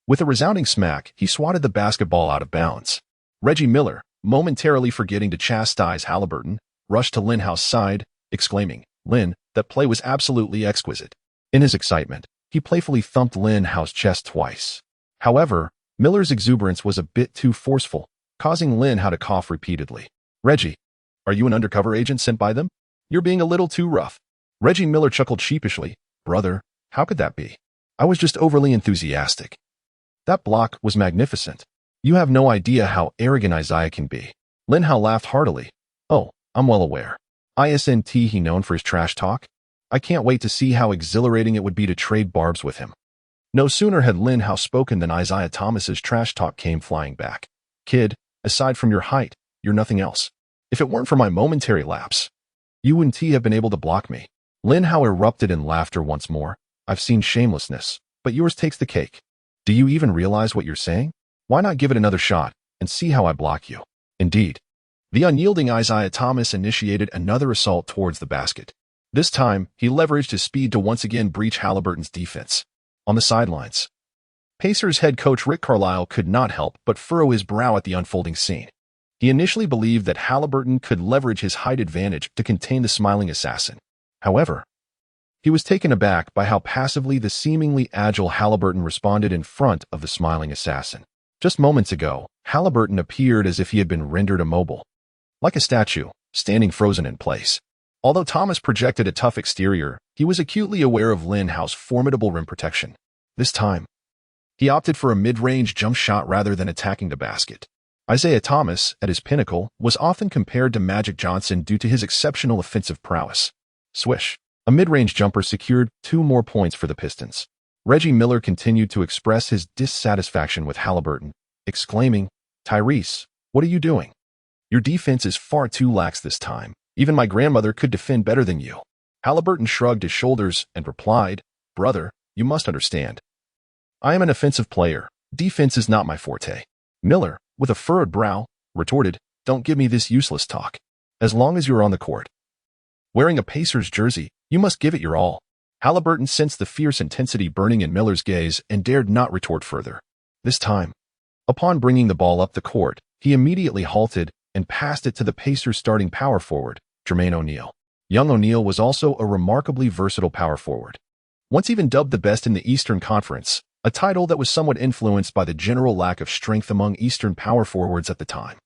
With a resounding smack, he swatted the basketball out of bounds. Reggie Miller, momentarily forgetting to chastise Halliburton, rushed to Lin Hao's side, exclaiming, "Lin, that play was absolutely exquisite." In his excitement, he playfully thumped Lin Hao's chest twice. However, Miller's exuberance was a bit too forceful, causing Lin Hao to cough repeatedly. "Reggie, are you an undercover agent sent by them? You're being a little too rough." Reggie Miller chuckled sheepishly. "Brother, how could that be? I was just overly enthusiastic. That block was magnificent. You have no idea how arrogant Isaiah can be." Lin Hao laughed heartily. "Oh, I'm well aware. Isn't he known for his trash talk? I can't wait to see how exhilarating it would be to trade barbs with him." No sooner had Lin Hao spoken than Isaiah Thomas's trash talk came flying back. "Kid, aside from your height, you're nothing else. If it weren't for my momentary lapse, you wouldn't have been able to block me." Lin Hao erupted in laughter once more. "I've seen shamelessness, but yours takes the cake. Do you even realize what you're saying? Why not give it another shot and see how I block you?" Indeed, the unyielding Isaiah Thomas initiated another assault towards the basket. This time, he leveraged his speed to once again breach Halliburton's defense. On the sidelines, Pacers head coach Rick Carlisle could not help but furrow his brow at the unfolding scene. He initially believed that Halliburton could leverage his height advantage to contain the smiling assassin. However, he was taken aback by how passively the seemingly agile Halliburton responded in front of the smiling assassin. Just moments ago, Halliburton appeared as if he had been rendered immobile, like a statue, standing frozen in place. Although Thomas projected a tough exterior, he was acutely aware of Lin Hao's formidable rim protection. This time, he opted for a mid-range jump shot rather than attacking the basket. Isaiah Thomas, at his pinnacle, was often compared to Magic Johnson due to his exceptional offensive prowess. Swish. A mid-range jumper secured 2 more points for the Pistons. Reggie Miller continued to express his dissatisfaction with Halliburton, exclaiming, "Tyrese, what are you doing? Your defense is far too lax this time. Even my grandmother could defend better than you. Halliburton shrugged his shoulders and replied, Brother, you must understand. I am an offensive player. Defense is not my forte. Miller, with a furrowed brow, retorted, Don't give me this useless talk. As long as you are on the court, wearing a Pacers jersey, you must give it your all. Halliburton sensed the fierce intensity burning in Miller's gaze and dared not retort further. This time, upon bringing the ball up the court, he immediately halted and passed it to the Pacers' starting power forward, Jermaine O'Neal. Young O'Neal was also a remarkably versatile power forward. Once even dubbed the best in the Eastern Conference, a title that was somewhat influenced by the general lack of strength among Eastern power forwards at the time.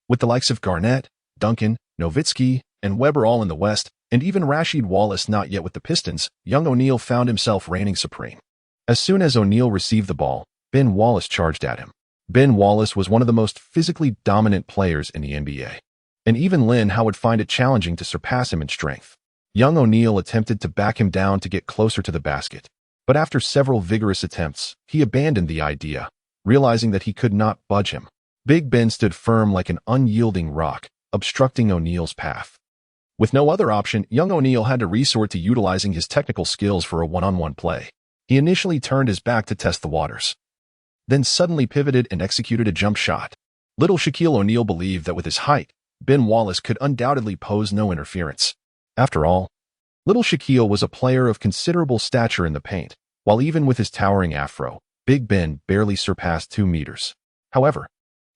With the likes of Garnett, Duncan, Nowitzki, and Webber all in the West, and even Rasheed Wallace not yet with the Pistons, young O'Neal found himself reigning supreme. As soon as O'Neal received the ball, Ben Wallace charged at him. Ben Wallace was one of the most physically dominant players in the NBA, and even Lin Hao would find it challenging to surpass him in strength. Young O'Neal attempted to back him down to get closer to the basket, but after several vigorous attempts, he abandoned the idea, realizing that he could not budge him. Big Ben stood firm like an unyielding rock, obstructing O'Neal's path. With no other option, young O'Neal had to resort to utilizing his technical skills for a one-on-one play. He initially turned his back to test the waters, then suddenly pivoted and executed a jump shot. Little Shaquille O'Neal believed that with his height, Ben Wallace could undoubtedly pose no interference. After all, little Shaquille was a player of considerable stature in the paint, while even with his towering afro, Big Ben barely surpassed 2 meters. However,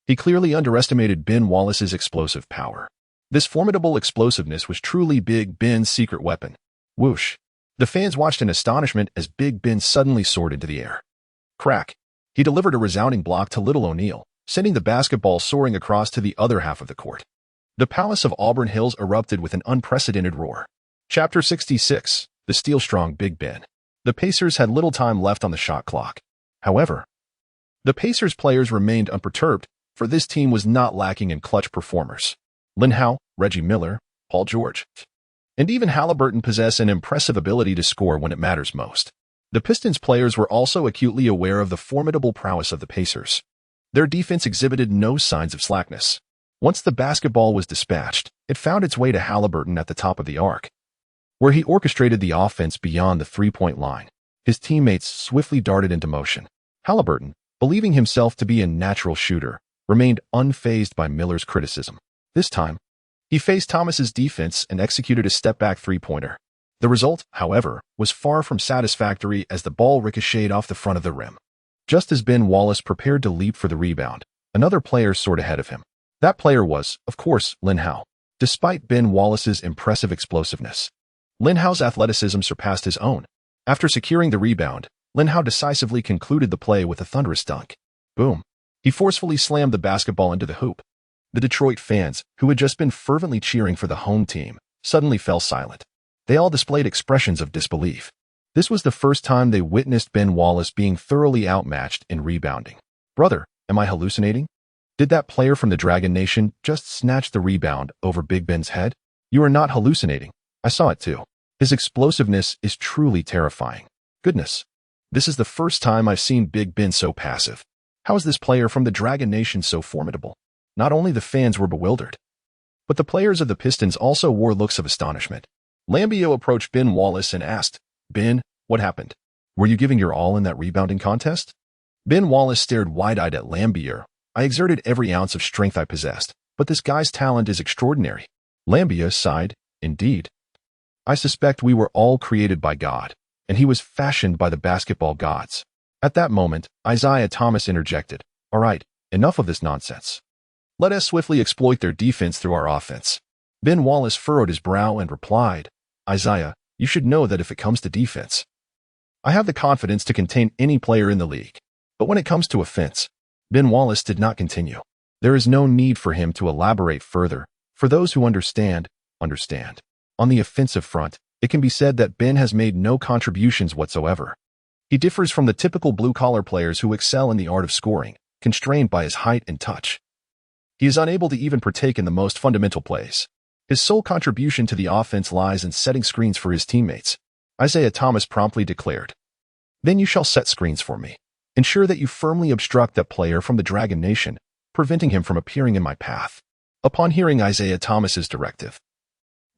he clearly underestimated Ben Wallace's explosive power. This formidable explosiveness was truly Big Ben's secret weapon. Whoosh! The fans watched in astonishment as Big Ben suddenly soared into the air. Crack! He delivered a resounding block to Little O'Neal, sending the basketball soaring across to the other half of the court. The Palace of Auburn Hills erupted with an unprecedented roar. Chapter 66, The Steel-Strong Big Ben. The Pacers had little time left on the shot clock. However, the Pacers players remained unperturbed, for this team was not lacking in clutch performers. Lin Hao, Reggie Miller, Paul George, and even Halliburton possess an impressive ability to score when it matters most. The Pistons players were also acutely aware of the formidable prowess of the Pacers. Their defense exhibited no signs of slackness. Once the basketball was dispatched, it found its way to Halliburton at the top of the arc, where he orchestrated the offense beyond the three-point line. His teammates swiftly darted into motion. Halliburton, believing himself to be a natural shooter, remained unfazed by Miller's criticism. This time, he faced Thomas's defense and executed a step-back three-pointer. The result, however, was far from satisfactory as the ball ricocheted off the front of the rim. Just as Ben Wallace prepared to leap for the rebound, another player soared ahead of him. That player was, of course, Lin Hao. Despite Ben Wallace's impressive explosiveness, Lin Hao's athleticism surpassed his own. After securing the rebound, Lin Hao decisively concluded the play with a thunderous dunk. Boom! He forcefully slammed the basketball into the hoop. The Detroit fans, who had just been fervently cheering for the home team, suddenly fell silent. They all displayed expressions of disbelief. This was the first time they witnessed Ben Wallace being thoroughly outmatched in rebounding. Brother, am I hallucinating? Did that player from the Dragon Nation just snatch the rebound over Big Ben's head? You are not hallucinating. I saw it too. His explosiveness is truly terrifying. Goodness, this is the first time I've seen Big Ben so passive. How is this player from the Dragon Nation so formidable? Not only the fans were bewildered, but the players of the Pistons also wore looks of astonishment. Lambio approached Ben Wallace and asked, Ben, what happened? Were you giving your all in that rebounding contest? Ben Wallace stared wide-eyed at Lambier. I exerted every ounce of strength I possessed, but this guy's talent is extraordinary. Lambia sighed, indeed. I suspect we were all created by God, and he was fashioned by the basketball gods. At that moment, Isaiah Thomas interjected, All right, enough of this nonsense. Let us swiftly exploit their defense through our offense. Ben Wallace furrowed his brow and replied, Isaiah, you should know that if it comes to defense, I have the confidence to contain any player in the league. But when it comes to offense, Ben Wallace did not continue. There is no need for him to elaborate further. For those who understand, understand. On the offensive front, it can be said that Ben has made no contributions whatsoever. He differs from the typical blue-collar players who excel in the art of scoring, constrained by his height and touch. He is unable to even partake in the most fundamental plays. His sole contribution to the offense lies in setting screens for his teammates. Isaiah Thomas promptly declared, Then you shall set screens for me. Ensure that you firmly obstruct that player from the Dragon Nation, preventing him from appearing in my path. Upon hearing Isaiah Thomas's directive,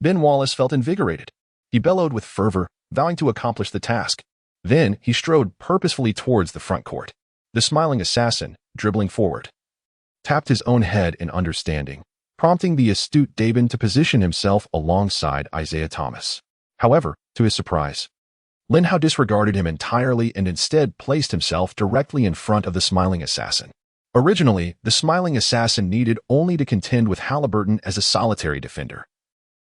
Ben Wallace felt invigorated. He bellowed with fervor, vowing to accomplish the task. Then he strode purposefully towards the front court. The smiling assassin, dribbling forward, tapped his own head in understanding, prompting the astute Dabin to position himself alongside Isaiah Thomas. However, to his surprise, Lin Hao disregarded him entirely and instead placed himself directly in front of the smiling assassin. Originally, the smiling assassin needed only to contend with Halliburton as a solitary defender.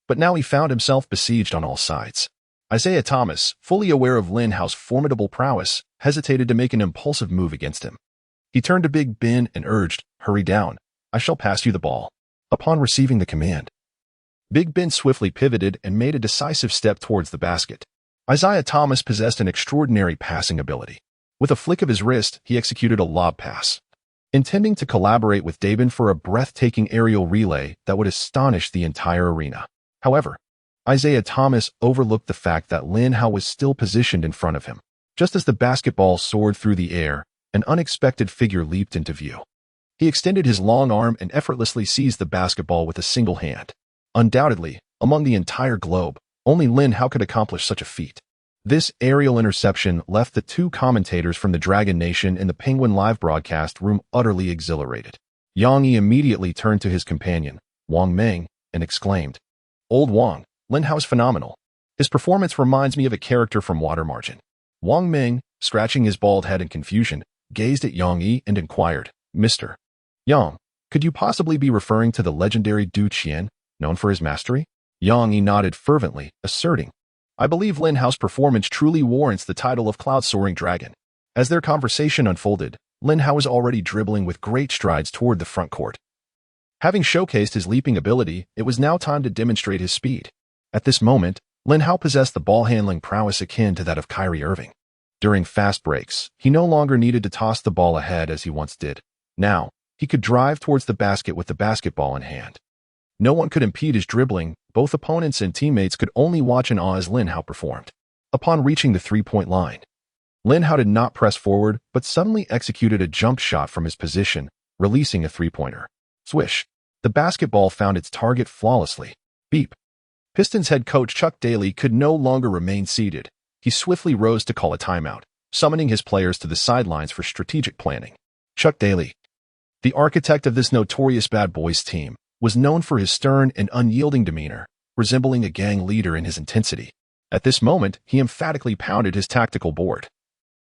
But now he found himself besieged on all sides. Isaiah Thomas, fully aware of Lin Hao's formidable prowess, hesitated to make an impulsive move against him. He turned to Big Ben and urged, "Hurry down. I shall pass you the ball." Upon receiving the command, Big Ben swiftly pivoted and made a decisive step towards the basket. Isaiah Thomas possessed an extraordinary passing ability. With a flick of his wrist, he executed a lob pass, intending to collaborate with Dabin for a breathtaking aerial relay that would astonish the entire arena. However, Isaiah Thomas overlooked the fact that Lin Hao was still positioned in front of him. Just as the basketball soared through the air, an unexpected figure leaped into view. He extended his long arm and effortlessly seized the basketball with a single hand. Undoubtedly, among the entire globe, only Lin Hao could accomplish such a feat. This aerial interception left the two commentators from the Dragon Nation in the Penguin live broadcast room utterly exhilarated. Yang Yi immediately turned to his companion, Wang Meng, and exclaimed, "Old Wang, Lin Hao is phenomenal. His performance reminds me of a character from Water Margin." Wang Meng, scratching his bald head in confusion, gazed at Yang Yi and inquired, "Mr. Yang, could you possibly be referring to the legendary Du Qian, known for his mastery?" Yang Yi nodded fervently, asserting, "I believe Lin Hao's performance truly warrants the title of Cloud-Soaring Dragon." As their conversation unfolded, Lin Hao was already dribbling with great strides toward the front court. Having showcased his leaping ability, it was now time to demonstrate his speed. At this moment, Lin Hao possessed the ball-handling prowess akin to that of Kyrie Irving. During fast breaks, he no longer needed to toss the ball ahead as he once did. Now, he could drive towards the basket with the basketball in hand. No one could impede his dribbling. Both opponents and teammates could only watch in awe as Lin Hao performed. Upon reaching the three-point line, Lin Hao did not press forward, but suddenly executed a jump shot from his position, releasing a three-pointer. Swish! The basketball found its target flawlessly. Beep! Pistons head coach Chuck Daly could no longer remain seated. He swiftly rose to call a timeout, summoning his players to the sidelines for strategic planning. Chuck Daly, the architect of this notorious bad boys team, was known for his stern and unyielding demeanor, resembling a gang leader in his intensity. At this moment, he emphatically pounded his tactical board,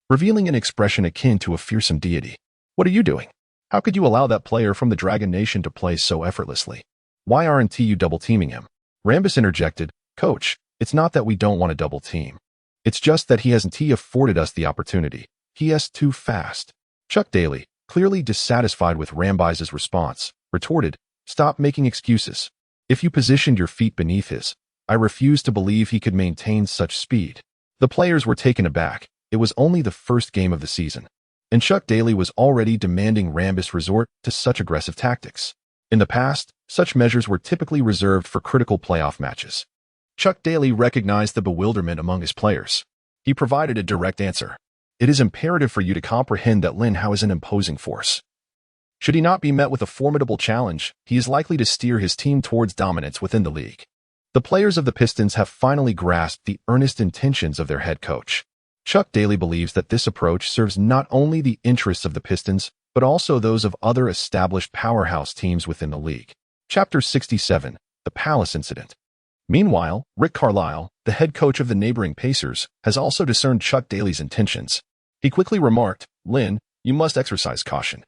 revealing an expression akin to a fearsome deity. "What are you doing? How could you allow that player from the Dragon Nation to play so effortlessly? Why aren't you double-teaming him?" Rambus interjected, "Coach, it's not that we don't want to double-team. It's just that he hasn't afforded us the opportunity. He is too fast." Chuck Daly, clearly dissatisfied with Rambis's response, retorted, "Stop making excuses. If you positioned your feet beneath his, I refuse to believe he could maintain such speed." The players were taken aback. It was only the first game of the season, and Chuck Daly was already demanding Rambis resort to such aggressive tactics. In the past, such measures were typically reserved for critical playoff matches. Chuck Daly recognized the bewilderment among his players. He provided a direct answer. "It is imperative for you to comprehend that Lin Hao is an imposing force. Should he not be met with a formidable challenge, he is likely to steer his team towards dominance within the league." The players of the Pistons have finally grasped the earnest intentions of their head coach. Chuck Daly believes that this approach serves not only the interests of the Pistons, but also those of other established powerhouse teams within the league. Chapter 67, The Palace Incident. Meanwhile, Rick Carlisle, the head coach of the neighboring Pacers, has also discerned Chuck Daly's intentions. He quickly remarked, "Lin, you must exercise caution.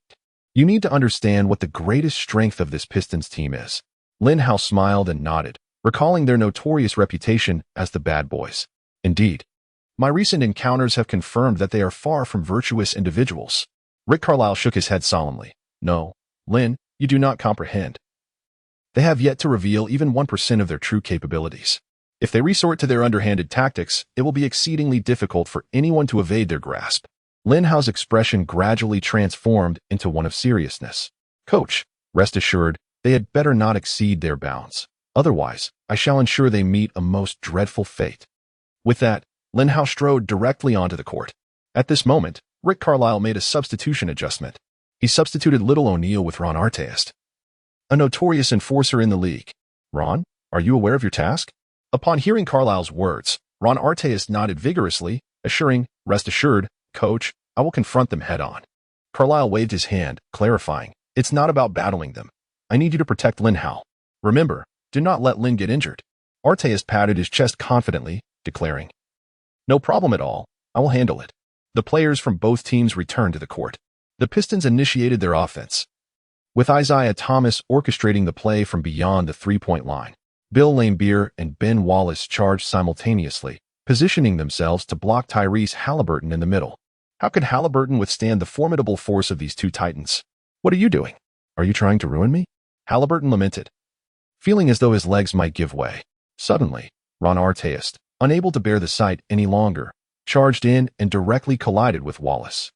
You need to understand what the greatest strength of this Pistons team is." Lin Hao smiled and nodded, recalling their notorious reputation as the bad boys. "Indeed, my recent encounters have confirmed that they are far from virtuous individuals." Rick Carlisle shook his head solemnly. "No, Lin, you do not comprehend. They have yet to reveal even 1% of their true capabilities. If they resort to their underhanded tactics, it will be exceedingly difficult for anyone to evade their grasp." Lin Hao's expression gradually transformed into one of seriousness. "Coach, rest assured, they had better not exceed their bounds. Otherwise, I shall ensure they meet a most dreadful fate." With that, Lin Hao strode directly onto the court. At this moment, Rick Carlisle made a substitution adjustment. He substituted Little O'Neal with Ron Artest, a notorious enforcer in the league. "Ron, Are you aware of your task? Upon hearing Carlisle's words, Ron Artest nodded vigorously, assuring, rest assured, coach, I will confront them head-on. Carlisle waved his hand, clarifying, it's not about battling them. I need you to protect Lin Hao. Remember, do not let Lin get injured. Artest patted his chest confidently, declaring, no problem at all, I will handle it. The players from both teams returned to the court. The Pistons initiated their offense, with Isaiah Thomas orchestrating the play from beyond the three-point line. Bill Laimbeer and Ben Wallace charged simultaneously, positioning themselves to block Tyrese Halliburton in the middle. How could Halliburton withstand the formidable force of these two titans? What are you doing? Are you trying to ruin me? Halliburton lamented, feeling as though his legs might give way. Suddenly, Ron Artest, unable to bear the sight any longer, charged in and directly collided with Wallace.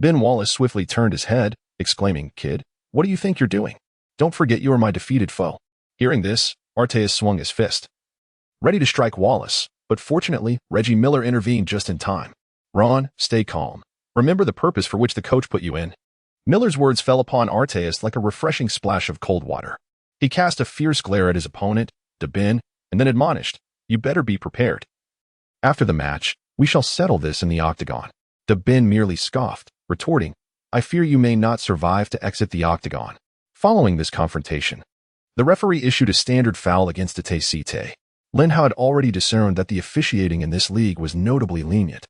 Ben Wallace swiftly turned his head, exclaiming, Kid, what do you think you're doing? Don't forget you are my defeated foe. Hearing this, Artest swung his fist, ready to strike Wallace, but fortunately, Reggie Miller intervened just in time. Ron, stay calm. Remember the purpose for which the coach put you in. Miller's words fell upon Artest like a refreshing splash of cold water. He cast a fierce glare at his opponent, to Ben, and then admonished, you better be prepared. After the match, we shall settle this in the octagon. Ben merely scoffed, retorting, I fear you may not survive to exit the octagon. Following this confrontation, the referee issued a standard foul against Tite. Lin Hao had already discerned that the officiating in this league was notably lenient,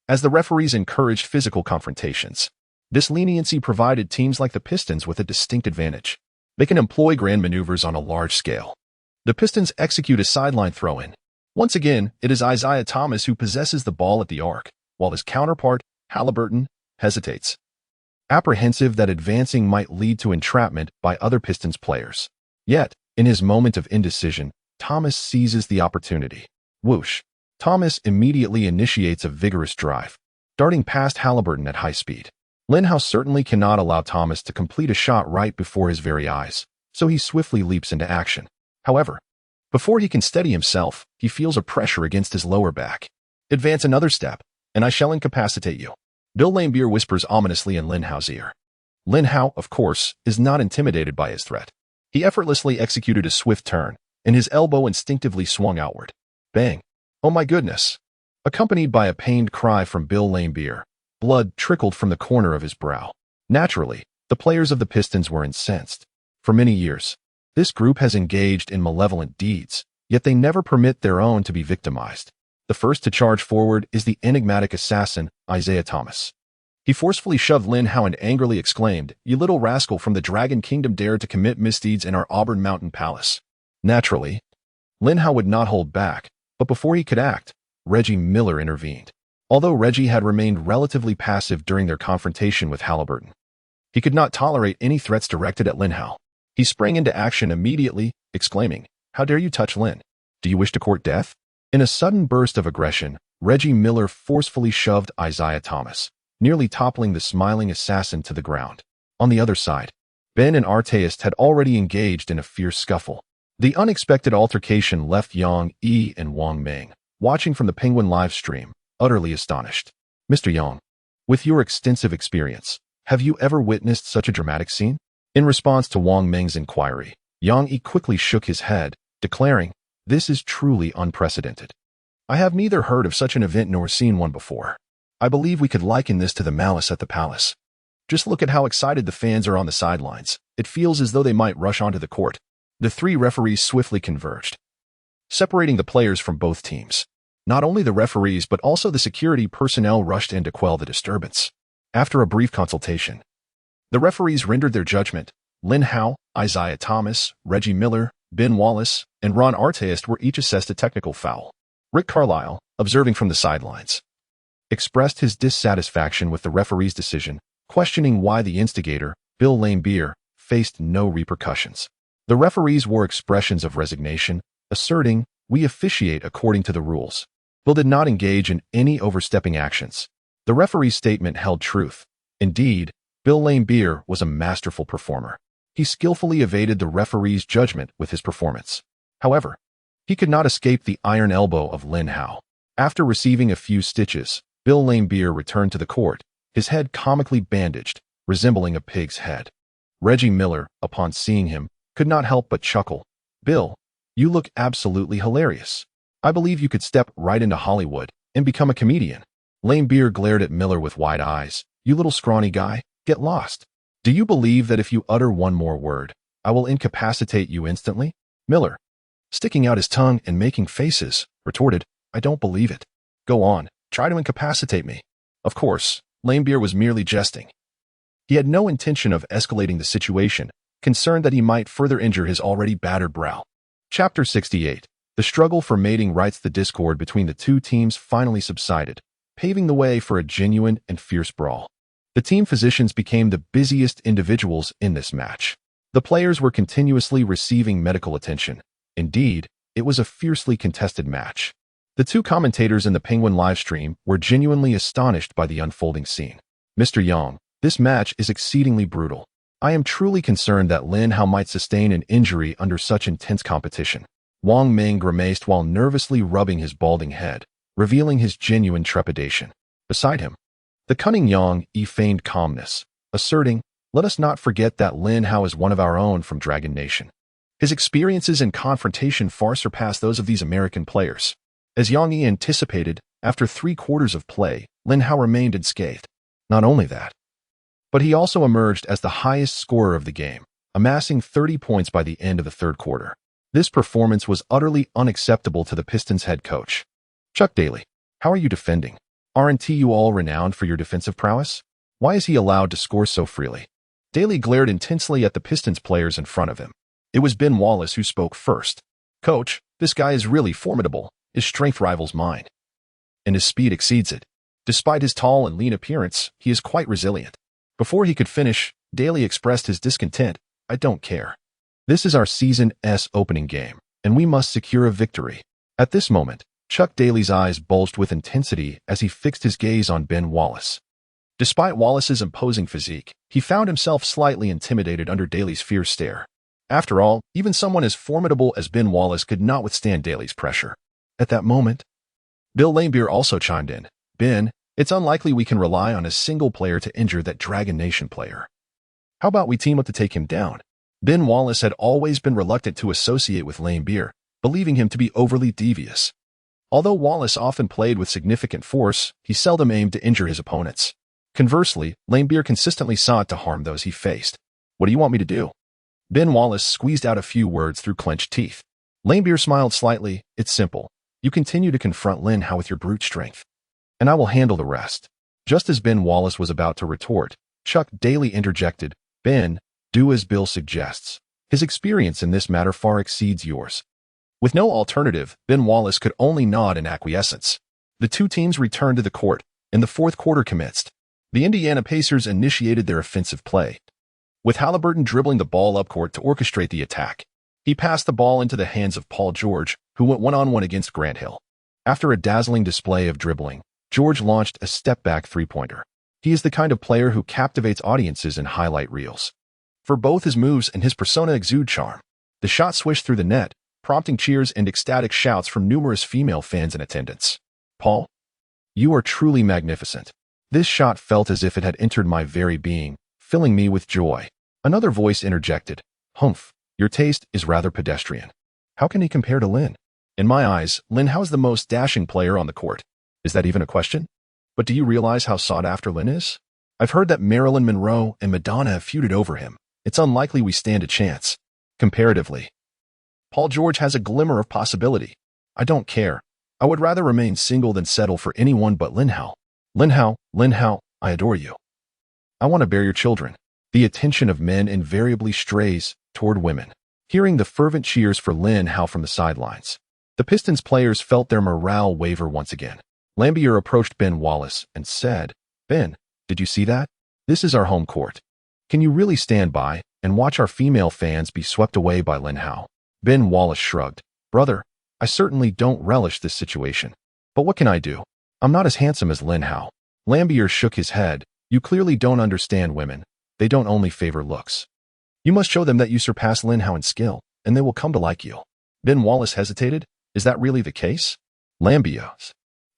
as the referees encouraged physical confrontations. This leniency provided teams like the Pistons with a distinct advantage. They can employ grand maneuvers on a large scale. The Pistons execute a sideline throw-in. Once again, it is Isaiah Thomas who possesses the ball at the arc, while his counterpart, Halliburton, hesitates, apprehensive that advancing might lead to entrapment by other Pistons players. Yet, in his moment of indecision, Thomas seizes the opportunity. Whoosh! Thomas immediately initiates a vigorous drive, darting past Halliburton at high speed. Lin Hao certainly cannot allow Thomas to complete a shot right before his very eyes, so he swiftly leaps into action. However, before he can steady himself, he feels a pressure against his lower back. Advance another step, and I shall incapacitate you. Bill Laimbeer whispers ominously in Lin Hao's ear. Lin Hao, of course, is not intimidated by his threat. He effortlessly executed a swift turn, and his elbow instinctively swung outward. Bang! Oh my goodness! Accompanied by a pained cry from Bill Laimbeer, blood trickled from the corner of his brow. Naturally, the players of the Pistons were incensed. For many years, this group has engaged in malevolent deeds, yet they never permit their own to be victimized. The first to charge forward is the enigmatic assassin, Isaiah Thomas. He forcefully shoved Lin Hao and angrily exclaimed, You little rascal from the Dragon Kingdom dared to commit misdeeds in our Auburn Mountain Palace. Naturally, Lin Hao would not hold back, but before he could act, Reggie Miller intervened. Although Reggie had remained relatively passive during their confrontation with Halliburton, he could not tolerate any threats directed at Lin Hao. He sprang into action immediately, exclaiming, How dare you touch Lin? Do you wish to court death? In a sudden burst of aggression, Reggie Miller forcefully shoved Isaiah Thomas, nearly toppling the smiling assassin to the ground. On the other side, Ben and Artest had already engaged in a fierce scuffle. The unexpected altercation left Yang Yi and Wang Meng, watching from the Penguin live stream, utterly astonished. Mr. Yang, with your extensive experience, have you ever witnessed such a dramatic scene? In response to Wang Meng's inquiry, Yang Yi quickly shook his head, declaring, This is truly unprecedented. I have neither heard of such an event nor seen one before. I believe we could liken this to the malice at the palace. Just look at how excited the fans are on the sidelines. It feels as though they might rush onto the court. The three referees swiftly converged, separating the players from both teams. Not only the referees but also the security personnel rushed in to quell the disturbance. After a brief consultation, the referees rendered their judgment. Lin Hao, Isaiah Thomas, Reggie Miller, Ben Wallace, and Ron Artest were each assessed a technical foul. Rick Carlisle, observing from the sidelines, expressed his dissatisfaction with the referee's decision, questioning why the instigator, Bill Laimbeer, faced no repercussions. The referees wore expressions of resignation, asserting, We officiate according to the rules. Bill did not engage in any overstepping actions. The referee's statement held truth. Indeed, Bill Laimbeer was a masterful performer. He skillfully evaded the referee's judgment with his performance. However, he could not escape the iron elbow of Lin Hao. After receiving a few stitches, Bill Laimbeer returned to the court, his head comically bandaged, resembling a pig's head. Reggie Miller, upon seeing him, could not help but chuckle. Bill, You look absolutely hilarious. I believe you could step right into Hollywood and become a comedian. Lame Beer glared at Miller with wide eyes. You little scrawny guy, get lost. Do you believe that if you utter one more word, I will incapacitate you instantly? Miller, sticking out his tongue and making faces, retorted, I don't believe it. Go on, try to incapacitate me. Of course, Lame Beer was merely jesting. He had no intention of escalating the situation, concerned that he might further injure his already battered brow. Chapter 68. The struggle for mating rights. The discord between the two teams finally subsided, paving the way for a genuine and fierce brawl. The team physicians became the busiest individuals in this match. The players were continuously receiving medical attention. Indeed, it was a fiercely contested match. The two commentators in the Penguin livestream were genuinely astonished by the unfolding scene. Mr. Yang, this match is exceedingly brutal. I am truly concerned that Lin Hao might sustain an injury under such intense competition. Wang Ming grimaced while nervously rubbing his balding head, revealing his genuine trepidation. Beside him, the cunning Yang Yi feigned calmness, asserting, let us not forget that Lin Hao is one of our own from Dragon Nation. His experiences in confrontation far surpass those of these American players. As Yang Yi anticipated, after 3 quarters of play, Lin Hao remained unscathed. Not only that, but he also emerged as the highest scorer of the game, amassing 30 points by the end of the 3rd quarter. This performance was utterly unacceptable to the Pistons head coach. Chuck Daly, how are you defending? Aren't you all renowned for your defensive prowess? Why is he allowed to score so freely? Daly glared intensely at the Pistons players in front of him. It was Ben Wallace who spoke first. Coach, this guy is really formidable. His strength rivals mine, and his speed exceeds it. Despite his tall and lean appearance, he is quite resilient. Before he could finish, Daly expressed his discontent. I don't care. This is our season's opening game, and we must secure a victory. At this moment, Chuck Daly's eyes bulged with intensity as he fixed his gaze on Ben Wallace. Despite Wallace's imposing physique, he found himself slightly intimidated under Daly's fierce stare. After all, even someone as formidable as Ben Wallace could not withstand Daly's pressure. At that moment, Bill Lamebeer also chimed in. Ben, it's unlikely we can rely on a single player to injure that Dragon Nation player. How about we team up to take him down? Ben Wallace had always been reluctant to associate with Lamebeer, believing him to be overly devious. Although Wallace often played with significant force, he seldom aimed to injure his opponents. Conversely, Lamebeer consistently sought to harm those he faced. What do you want me to do? Ben Wallace squeezed out a few words through clenched teeth. Lamebeer smiled slightly. It's simple. You continue to confront Lin Hao with your brute strength, and I will handle the rest. Just as Ben Wallace was about to retort, Chuck Daly interjected, Ben, do as Bill suggests. His experience in this matter far exceeds yours. With no alternative, Ben Wallace could only nod in acquiescence. The two teams returned to the court, and the 4th quarter commenced. The Indiana Pacers initiated their offensive play, with Halliburton dribbling the ball up court to orchestrate the attack. He passed the ball into the hands of Paul George, who went one-on-one against Grant Hill. After a dazzling display of dribbling, George launched a step-back 3-pointer. He is the kind of player who captivates audiences in highlight reels. For both his moves and his persona exude charm. The shot swished through the net, prompting cheers and ecstatic shouts from numerous female fans in attendance. Paul, you are truly magnificent. This shot felt as if it had entered my very being, filling me with joy. Another voice interjected. Humph, your taste is rather pedestrian. How can he compare to Lin? In my eyes, Lin Hao is the most dashing player on the court. Is that even a question? But do you realize how sought after Lin is? I've heard that Marilyn Monroe and Madonna have feuded over him. It's unlikely we stand a chance. Comparatively, Paul George has a glimmer of possibility. I don't care. I would rather remain single than settle for anyone but Lin Hao. Lin Hao, I adore you. I want to bear your children. The attention of men invariably strays toward women. Hearing the fervent cheers for Lin Hao from the sidelines, the Pistons players felt their morale waver once again. Lamebeer approached Ben Wallace and said, Ben, did you see that? This is our home court. Can you really stand by and watch our female fans be swept away by Lin Hao? Ben Wallace shrugged. Brother, I certainly don't relish this situation. But what can I do? I'm not as handsome as Lin Hao. Lamebeer shook his head. You clearly don't understand women. They don't only favor looks. You must show them that you surpass Lin Hao in skill, and they will come to like you. Ben Wallace hesitated. Is that really the case? Lamebeer,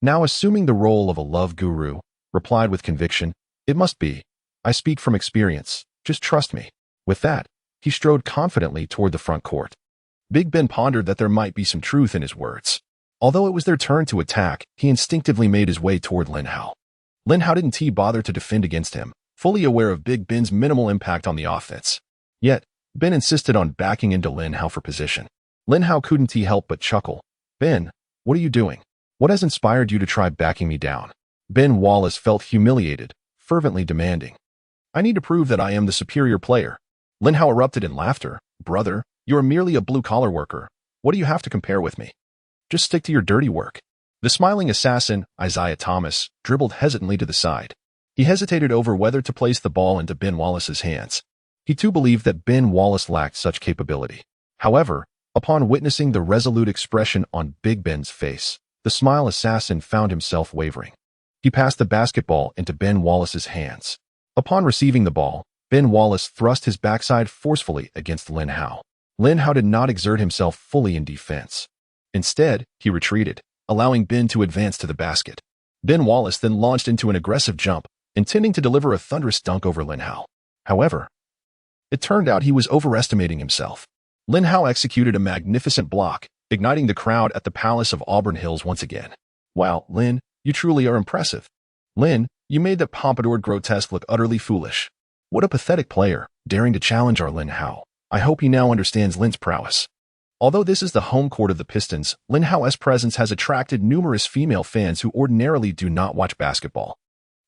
now assuming the role of a love guru, replied with conviction, It must be. I speak from experience. Just trust me. With that, he strode confidently toward the front court. Big Ben pondered that there might be some truth in his words. Although it was their turn to attack, he instinctively made his way toward Lin Hao. Lin Hao didn't bother to defend against him, fully aware of Big Ben's minimal impact on the offense. Yet, Ben insisted on backing into Lin Hao for position. Lin Hao couldn't help but chuckle. "Ben, what are you doing? What has inspired you to try backing me down?" Ben Wallace felt humiliated, fervently demanding. "I need to prove that I am the superior player." Lin Hao erupted in laughter. "Brother, you are merely a blue-collar worker. What do you have to compare with me? Just stick to your dirty work." The smiling assassin, Isaiah Thomas, dribbled hesitantly to the side. He hesitated over whether to place the ball into Ben Wallace's hands. He too believed that Ben Wallace lacked such capability. However, upon witnessing the resolute expression on Big Ben's face, the smile assassin found himself wavering. He passed the basketball into Ben Wallace's hands. Upon receiving the ball, Ben Wallace thrust his backside forcefully against Lin Hao. Lin Hao did not exert himself fully in defense. Instead, he retreated, allowing Ben to advance to the basket. Ben Wallace then launched into an aggressive jump, intending to deliver a thunderous dunk over Lin Hao. However, it turned out he was overestimating himself. Lin Hao executed a magnificent block, igniting the crowd at the Palace of Auburn Hills once again. "Wow, Lin, you truly are impressive. Lin, you made that pompadoured grotesque look utterly foolish. What a pathetic player, daring to challenge our Lin Hao. I hope he now understands Lin's prowess." Although this is the home court of the Pistons, Lin Hao's presence has attracted numerous female fans who ordinarily do not watch basketball.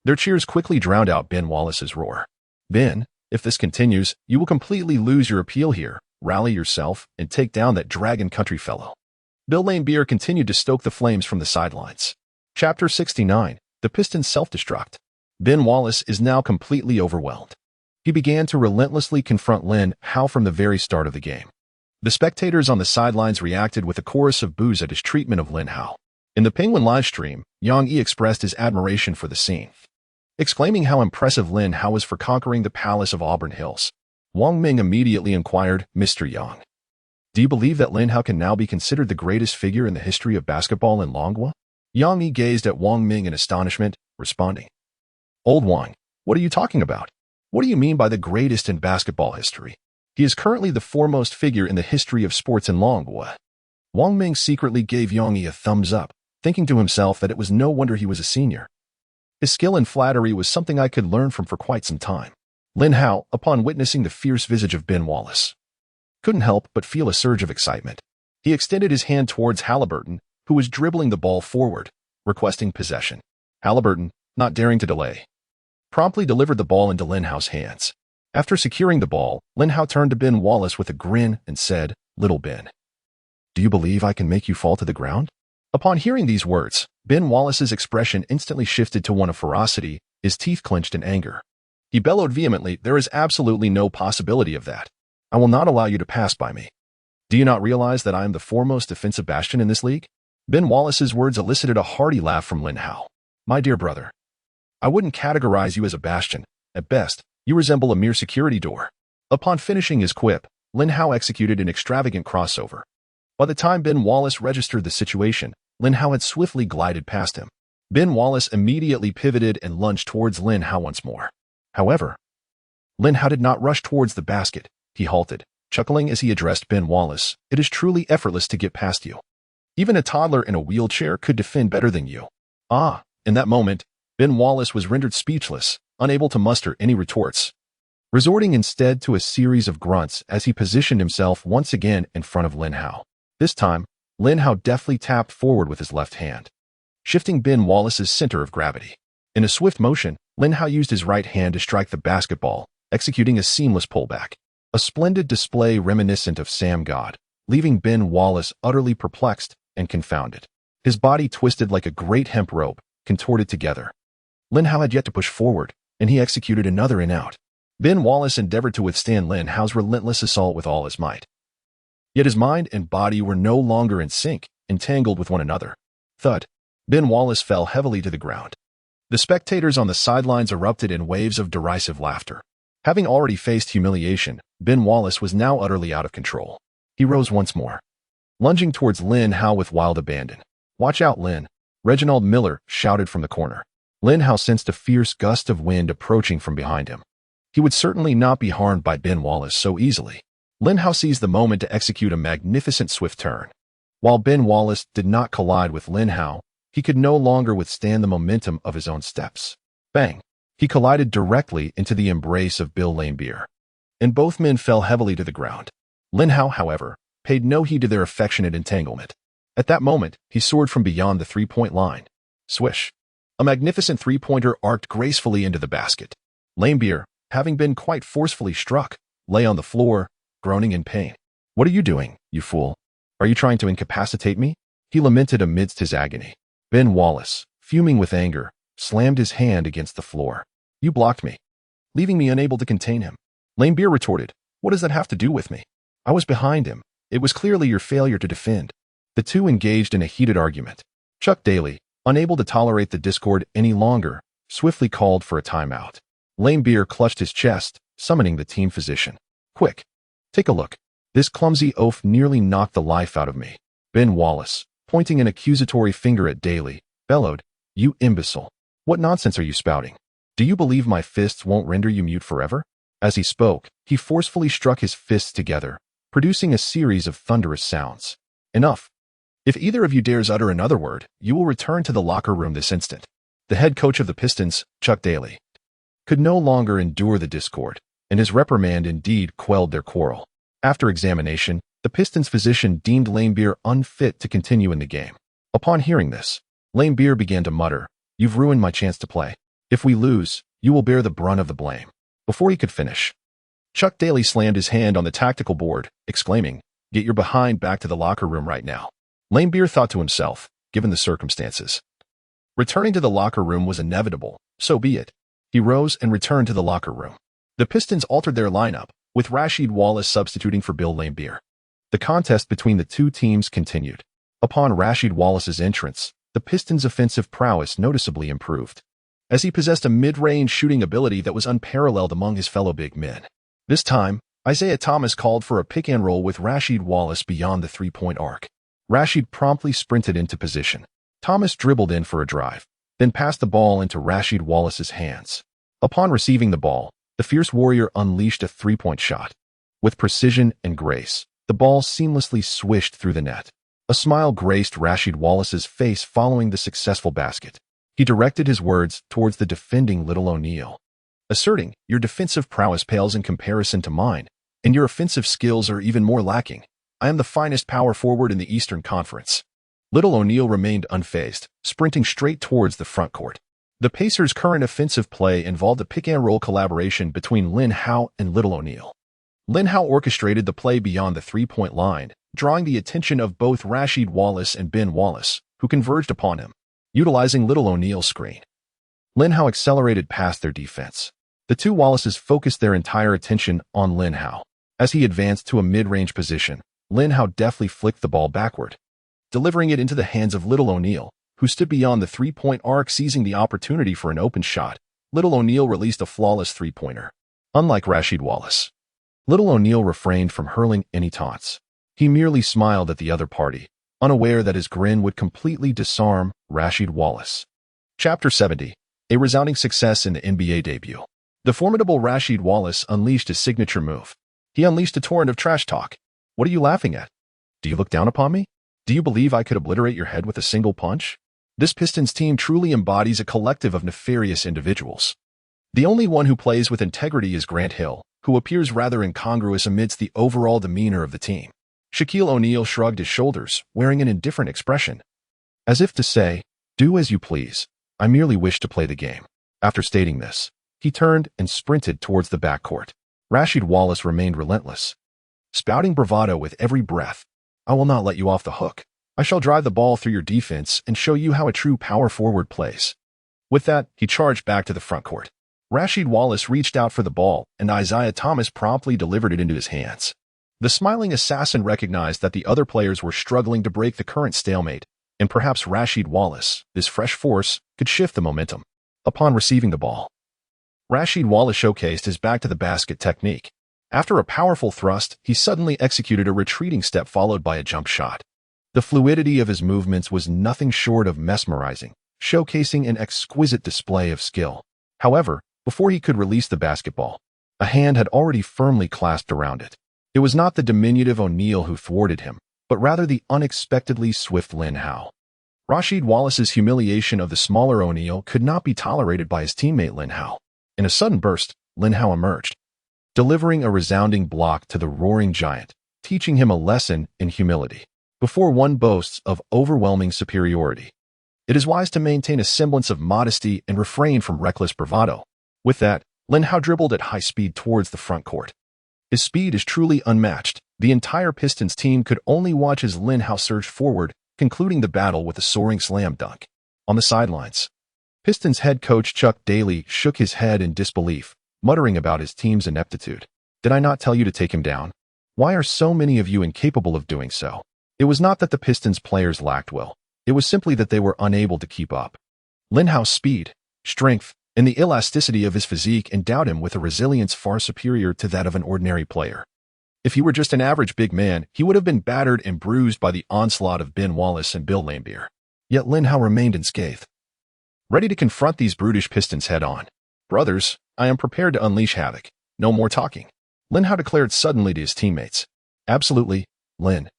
Their cheers quickly drowned out Ben Wallace's roar. "Ben, if this continues, you will completely lose your appeal here. Rally yourself and take down that dragon country fellow." Bill Laimbeer continued to stoke the flames from the sidelines. Chapter 69, The Pistons Self-Destruct. Ben Wallace is now completely overwhelmed. He began to relentlessly confront Lin Hao from the very start of the game. The spectators on the sidelines reacted with a chorus of boos at his treatment of Lin Hao. In the Penguin livestream, Yang Yi expressed his admiration for the scene, exclaiming how impressive Lin Hao was for conquering the Palace of Auburn Hills. Wang Ming immediately inquired, "Mr. Yang, do you believe that Lin Hao can now be considered the greatest figure in the history of basketball in Longhua?" Yang Yi gazed at Wang Ming in astonishment, responding, "Old Wang, what are you talking about? What do you mean by the greatest in basketball history? He is currently the foremost figure in the history of sports in Longhua." Wang Ming secretly gave Yang Yi a thumbs up, thinking to himself that it was no wonder he was a senior. His skill in flattery was something I could learn from for quite some time. Lin Hao, upon witnessing the fierce visage of Ben Wallace, couldn't help but feel a surge of excitement. He extended his hand towards Halliburton, who was dribbling the ball forward, requesting possession. Halliburton, not daring to delay, promptly delivered the ball into Lin Hao's hands. After securing the ball, Lin Hao turned to Ben Wallace with a grin and said, "Little Ben, do you believe I can make you fall to the ground?" Upon hearing these words, Ben Wallace's expression instantly shifted to one of ferocity, his teeth clenched in anger. He bellowed vehemently, "There is absolutely no possibility of that. I will not allow you to pass by me. Do you not realize that I am the foremost defensive bastion in this league?" Ben Wallace's words elicited a hearty laugh from Lin Hao. "My dear brother, I wouldn't categorize you as a bastion. At best, you resemble a mere security door." Upon finishing his quip, Lin Hao executed an extravagant crossover. By the time Ben Wallace registered the situation, Lin Hao had swiftly glided past him. Ben Wallace immediately pivoted and lunged towards Lin Hao once more. However, Lin Hao did not rush towards the basket. He halted, chuckling as he addressed Ben Wallace. "It is truly effortless to get past you. Even a toddler in a wheelchair could defend better than you." In that moment, Ben Wallace was rendered speechless, unable to muster any retorts, resorting instead to a series of grunts as he positioned himself once again in front of Lin Hao. This time, Lin Hao deftly tapped forward with his left hand, shifting Ben Wallace's center of gravity. In a swift motion, Lin Hao used his right hand to strike the basketball, executing a seamless pullback. A splendid display reminiscent of Sam God, leaving Ben Wallace utterly perplexed and confounded. His body twisted like a great hemp rope, contorted together. Lin Hao had yet to push forward, and he executed another in-out. Ben Wallace endeavored to withstand Lin Hao's relentless assault with all his might. Yet his mind and body were no longer in sync, entangled with one another. Thud. Ben Wallace fell heavily to the ground. The spectators on the sidelines erupted in waves of derisive laughter. Having already faced humiliation, Ben Wallace was now utterly out of control. He rose once more, lunging towards Lin Hao with wild abandon. "Watch out, Lin!" Reginald Miller shouted from the corner. Lin Hao sensed a fierce gust of wind approaching from behind him. He would certainly not be harmed by Ben Wallace so easily. Lin Hao seized the moment to execute a magnificent swift turn. While Ben Wallace did not collide with Lin Hao, he could no longer withstand the momentum of his own steps. Bang! He collided directly into the embrace of Bill Laimbeer, and both men fell heavily to the ground. Lin Hao, however, paid no heed to their affectionate entanglement. At that moment, he soared from beyond the three-point line. Swish! A magnificent three-pointer arced gracefully into the basket. Laimbeer, having been quite forcefully struck, lay on the floor, groaning in pain. "What are you doing, you fool? Are you trying to incapacitate me?" he lamented amidst his agony. Ben Wallace, fuming with anger, slammed his hand against the floor. "You blocked me, leaving me unable to contain him." Laimbeer retorted, "What does that have to do with me? I was behind him. It was clearly your failure to defend." The two engaged in a heated argument. Chuck Daly, unable to tolerate the discord any longer, swiftly called for a timeout. Laimbeer clutched his chest, summoning the team physician. "Quick, take a look. This clumsy oaf nearly knocked the life out of me." Ben Wallace, pointing an accusatory finger at Daly, bellowed, "You imbecile. What nonsense are you spouting? Do you believe my fists won't render you mute forever?" As he spoke, he forcefully struck his fists together, producing a series of thunderous sounds. "Enough. If either of you dares utter another word, you will return to the locker room this instant." The head coach of the Pistons, Chuck Daly, could no longer endure the discord, and his reprimand indeed quelled their quarrel. After examination, the Pistons' physician deemed Laimbeer unfit to continue in the game. Upon hearing this, Laimbeer began to mutter, "You've ruined my chance to play. If we lose, you will bear the brunt of the blame." Before he could finish, Chuck Daly slammed his hand on the tactical board, exclaiming, "Get your behind back to the locker room right now." Laimbeer thought to himself, given the circumstances, returning to the locker room was inevitable, so be it. He rose and returned to the locker room. The Pistons altered their lineup, with Rasheed Wallace substituting for Bill Laimbeer. The contest between the two teams continued. Upon Rasheed Wallace's entrance, the Pistons' offensive prowess noticeably improved, as he possessed a mid-range shooting ability that was unparalleled among his fellow big men. This time, Isaiah Thomas called for a pick-and-roll with Rasheed Wallace beyond the three-point arc. Rasheed promptly sprinted into position. Thomas dribbled in for a drive, then passed the ball into Rasheed Wallace's hands. Upon receiving the ball, the fierce warrior unleashed a three-point shot. With precision and grace, the ball seamlessly swished through the net. A smile graced Rasheed Wallace's face following the successful basket. He directed his words towards the defending Little O'Neal, asserting, "Your defensive prowess pales in comparison to mine, and your offensive skills are even more lacking. I am the finest power forward in the Eastern Conference." Little O'Neal remained unfazed, sprinting straight towards the front court. The Pacers' current offensive play involved a pick-and-roll collaboration between Lin Hao and Little O'Neal. Lin Hao orchestrated the play beyond the three-point line, drawing the attention of both Rasheed Wallace and Ben Wallace, who converged upon him. Utilizing Little O'Neal's screen, Lin Hao accelerated past their defense. The two Wallaces focused their entire attention on Lin Hao. As he advanced to a mid-range position, Lin Hao deftly flicked the ball backward, delivering it into the hands of Little O'Neal, who stood beyond the three-point arc, seizing the opportunity for an open shot. Little O'Neal released a flawless three-pointer. Unlike Rasheed Wallace, Little O'Neal refrained from hurling any taunts. He merely smiled at the other party, unaware that his grin would completely disarm Rasheed Wallace. Chapter 70. A resounding success in the NBA debut. The formidable Rasheed Wallace unleashed his signature move. He unleashed a torrent of trash talk. "What are you laughing at? Do you look down upon me? Do you believe I could obliterate your head with a single punch?" This Pistons team truly embodies a collective of nefarious individuals. The only one who plays with integrity is Grant Hill, who appears rather incongruous amidst the overall demeanor of the team. Shaquille O'Neal shrugged his shoulders, wearing an indifferent expression, as if to say, "Do as you please. I merely wish to play the game." After stating this, he turned and sprinted towards the backcourt. Rasheed Wallace remained relentless, spouting bravado with every breath. "I will not let you off the hook. I shall drive the ball through your defense and show you how a true power forward plays." With that, he charged back to the front court. Rasheed Wallace reached out for the ball, and Isaiah Thomas promptly delivered it into his hands. The smiling assassin recognized that the other players were struggling to break the current stalemate, and perhaps Rasheed Wallace, this fresh force, could shift the momentum. Upon receiving the ball, Rasheed Wallace showcased his back-to-the-basket technique. After a powerful thrust, he suddenly executed a retreating step followed by a jump shot. The fluidity of his movements was nothing short of mesmerizing, showcasing an exquisite display of skill. However, before he could release the basketball, a hand had already firmly clasped around it. It was not the diminutive O'Neal who thwarted him, but rather the unexpectedly swift Lin Hao. Rasheed Wallace's humiliation of the smaller O'Neal could not be tolerated by his teammate Lin Hao. In a sudden burst, Lin Hao emerged, delivering a resounding block to the roaring giant, teaching him a lesson in humility. Before one boasts of overwhelming superiority, it is wise to maintain a semblance of modesty and refrain from reckless bravado. With that, Lin Hao dribbled at high speed towards the front court. His speed is truly unmatched. The entire Pistons team could only watch as Lin Hao surged forward, concluding the battle with a soaring slam dunk. On the sidelines, Pistons head coach Chuck Daly shook his head in disbelief, muttering about his team's ineptitude. Did I not tell you to take him down? Why are so many of you incapable of doing so? It was not that the Pistons players lacked will. It was simply that they were unable to keep up. Lin Hao's speed, strength, and the elasticity of his physique endowed him with a resilience far superior to that of an ordinary player. If he were just an average big man, he would have been battered and bruised by the onslaught of Ben Wallace and Bill Laimbeer. Yet Lin Hao remained unscathed, ready to confront these brutish Pistons head-on. Brothers, I am prepared to unleash havoc. No more talking, Lin Hao declared suddenly to his teammates. Absolutely, Lin.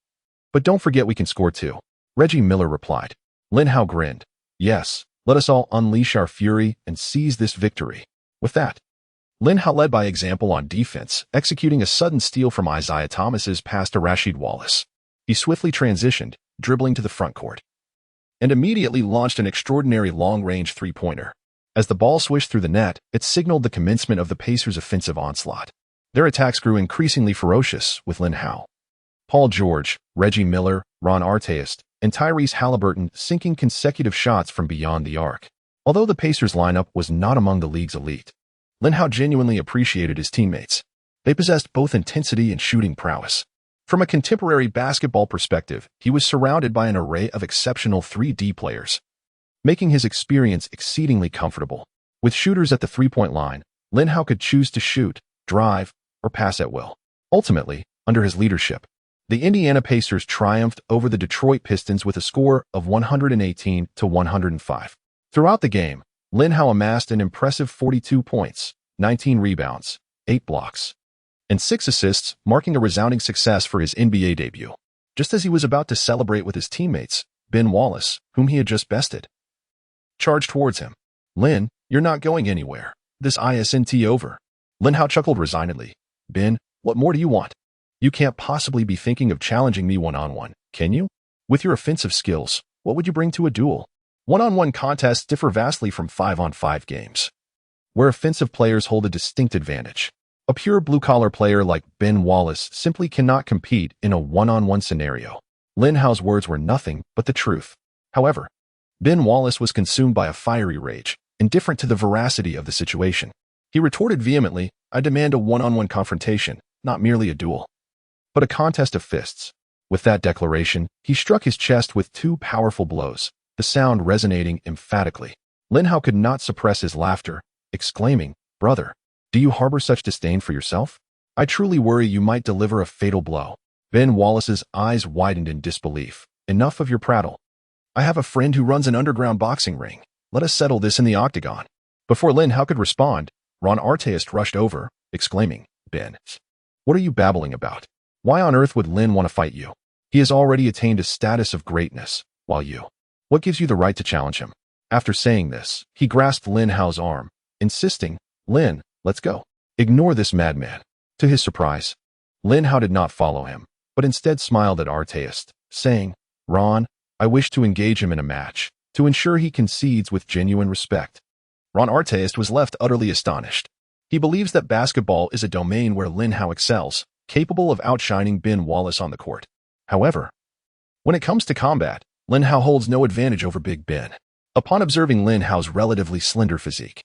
But don't forget we can score too, Reggie Miller replied. Lin Hao grinned. Yes, let us all unleash our fury and seize this victory. With that, Lin Hao led by example on defense, executing a sudden steal from Isaiah Thomas's pass to Rasheed Wallace. He swiftly transitioned, dribbling to the front court, and immediately launched an extraordinary long-range three-pointer. As the ball swished through the net, it signaled the commencement of the Pacers' offensive onslaught. Their attacks grew increasingly ferocious, with Lin Hao, Paul George, Reggie Miller, Ron Artest, and Tyrese Halliburton sinking consecutive shots from beyond the arc. Although the Pacers lineup was not among the league's elite, Lin Hao genuinely appreciated his teammates. They possessed both intensity and shooting prowess. From a contemporary basketball perspective, he was surrounded by an array of exceptional 3D players, making his experience exceedingly comfortable. With shooters at the three-point line, Lin Hao could choose to shoot, drive, or pass at will. Ultimately, under his leadership, the Indiana Pacers triumphed over the Detroit Pistons with a score of 118-105. Throughout the game, Lin Hao amassed an impressive 42 points, 19 rebounds, 8 blocks, and 6 assists, marking a resounding success for his NBA debut. Just as he was about to celebrate with his teammates, Ben Wallace, whom he had just bested, charged towards him. Lin, you're not going anywhere. This isn't over. Lin Hao chuckled resignedly. Ben, what more do you want? You can't possibly be thinking of challenging me one-on-one, can you? With your offensive skills, what would you bring to a duel? One-on-one contests differ vastly from 5-on-5 games, where offensive players hold a distinct advantage. A pure blue-collar player like Ben Wallace simply cannot compete in a one-on-one scenario. Lin Hao's words were nothing but the truth. However, Ben Wallace was consumed by a fiery rage, indifferent to the veracity of the situation. He retorted vehemently, I demand a one-on-one confrontation, not merely a duel, but a contest of fists. With that declaration, he struck his chest with 2 powerful blows, the sound resonating emphatically. Lin Hao could not suppress his laughter, exclaiming, Brother, do you harbor such disdain for yourself? I truly worry you might deliver a fatal blow. Ben Wallace's eyes widened in disbelief. Enough of your prattle. I have a friend who runs an underground boxing ring. Let us settle this in the octagon. Before Lin Hao could respond, Ron Artest rushed over, exclaiming, Ben, what are you babbling about? Why on earth would Lin want to fight you? He has already attained a status of greatness, while you. What gives you the right to challenge him? After saying this, he grasped Lin Hao's arm, insisting, Lin, let's go. Ignore this madman. To his surprise, Lin Hao did not follow him, but instead smiled at Artest, saying, Ron, I wish to engage him in a match, to ensure he concedes with genuine respect. Ron Artest was left utterly astonished. He believes that basketball is a domain where Lin Hao excels, capable of outshining Ben Wallace on the court. However, when it comes to combat, Lin Hao holds no advantage over Big Ben. Upon observing Lin Hao's relatively slender physique,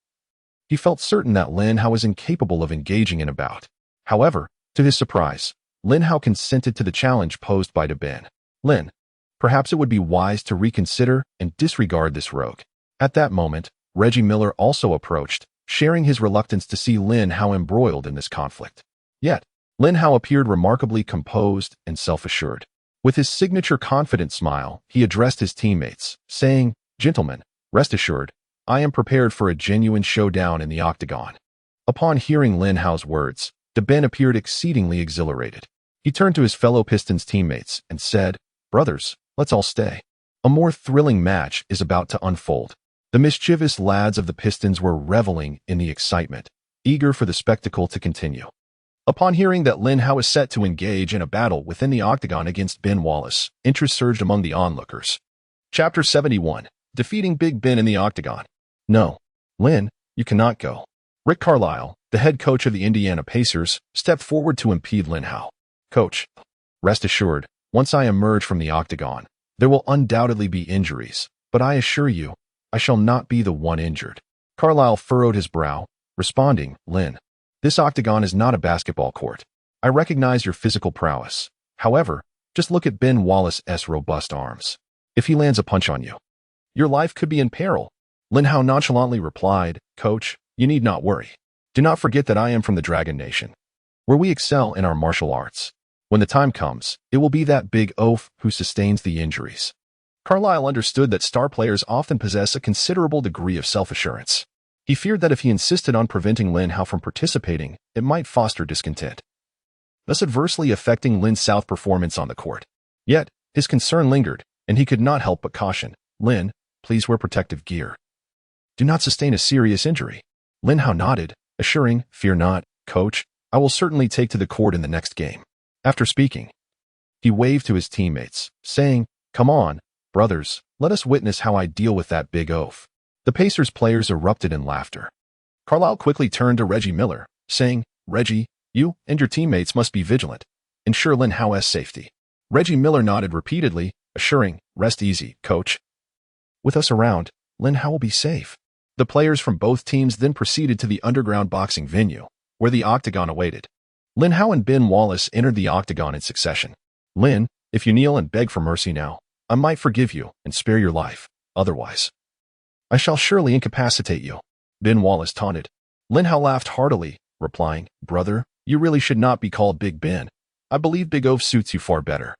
he felt certain that Lin Hao was incapable of engaging in a bout. However, to his surprise, Lin Hao consented to the challenge posed by Ben. Lin, perhaps it would be wise to reconsider and disregard this rogue. At that moment, Reggie Miller also approached, sharing his reluctance to see Lin Hao embroiled in this conflict. Yet, Lin Hao appeared remarkably composed and self-assured. With his signature confident smile, he addressed his teammates, saying, Gentlemen, rest assured, I am prepared for a genuine showdown in the octagon. Upon hearing Lin Hao's words, Ben appeared exceedingly exhilarated. He turned to his fellow Pistons teammates and said, "Brothers, let's all stay. A more thrilling match is about to unfold." The mischievous lads of the Pistons were reveling in the excitement, eager for the spectacle to continue. Upon hearing that Lin Hao is set to engage in a battle within the octagon against Ben Wallace, interest surged among the onlookers. Chapter 71. Defeating Big Ben in the octagon. "No, Lin, you cannot go." Rick Carlisle, the head coach of the Indiana Pacers, stepped forward to impede Lin Hao. "Coach, rest assured, once I emerge from the octagon, there will undoubtedly be injuries, but I assure you, I shall not be the one injured." Carlisle furrowed his brow, responding, "Lin, this octagon is not a basketball court. I recognize your physical prowess. However, just look at Ben Wallace's robust arms. If he lands a punch on you, your life could be in peril." Lin Hao nonchalantly replied, "Coach, you need not worry. Do not forget that I am from the Dragon Nation, where we excel in our martial arts. When the time comes, it will be that big oaf who sustains the injuries." Carlisle understood that star players often possess a considerable degree of self-assurance. He feared that if he insisted on preventing Lin Hao from participating, it might foster discontent, thus adversely affecting Lin Hao's performance on the court. Yet, his concern lingered, and he could not help but caution, "Lin, please wear protective gear. Do not sustain a serious injury." Lin Hao nodded, assuring, "Fear not, coach, I will certainly take to the court in the next game." After speaking, he waved to his teammates, saying, "Come on, brothers, let us witness how I deal with that big oaf." The Pacers players erupted in laughter. Carlisle quickly turned to Reggie Miller, saying, "Reggie, you and your teammates must be vigilant. Ensure Lin Hao's safety." Reggie Miller nodded repeatedly, assuring, "Rest easy, coach. With us around, Lin Hao will be safe." The players from both teams then proceeded to the underground boxing venue, where the octagon awaited. Lin Hao and Ben Wallace entered the octagon in succession. "Lin, if you kneel and beg for mercy now, I might forgive you and spare your life. Otherwise, I shall surely incapacitate you," Ben Wallace taunted. Lin Hao laughed heartily, replying, "Brother, you really should not be called Big Ben. I believe Big Oaf suits you far better."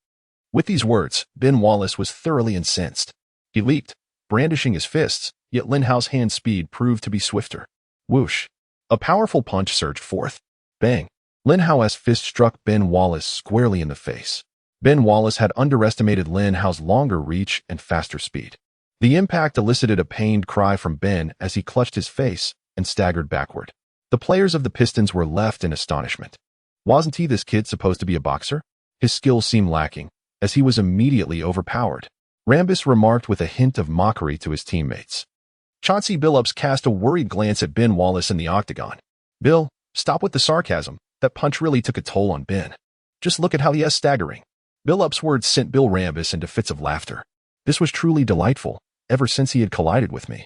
With these words, Ben Wallace was thoroughly incensed. He leaped, brandishing his fists, yet Lin Hao's hand speed proved to be swifter. Whoosh! A powerful punch surged forth. Bang! Lin Hao's fist struck Ben Wallace squarely in the face. Ben Wallace had underestimated Lin Hao's longer reach and faster speed. The impact elicited a pained cry from Ben as he clutched his face and staggered backward. The players of the Pistons were left in astonishment. Wasn't he this kid supposed to be a boxer? His skills seemed lacking, as he was immediately overpowered. Rambis remarked with a hint of mockery to his teammates. Chauncey Billups cast a worried glance at Ben Wallace in the octagon. "Bill, stop with the sarcasm. That punch really took a toll on Ben. Just look at how he is staggering." Billups' words sent Bill Rambis into fits of laughter. "This was truly delightful, ever since he had collided with me.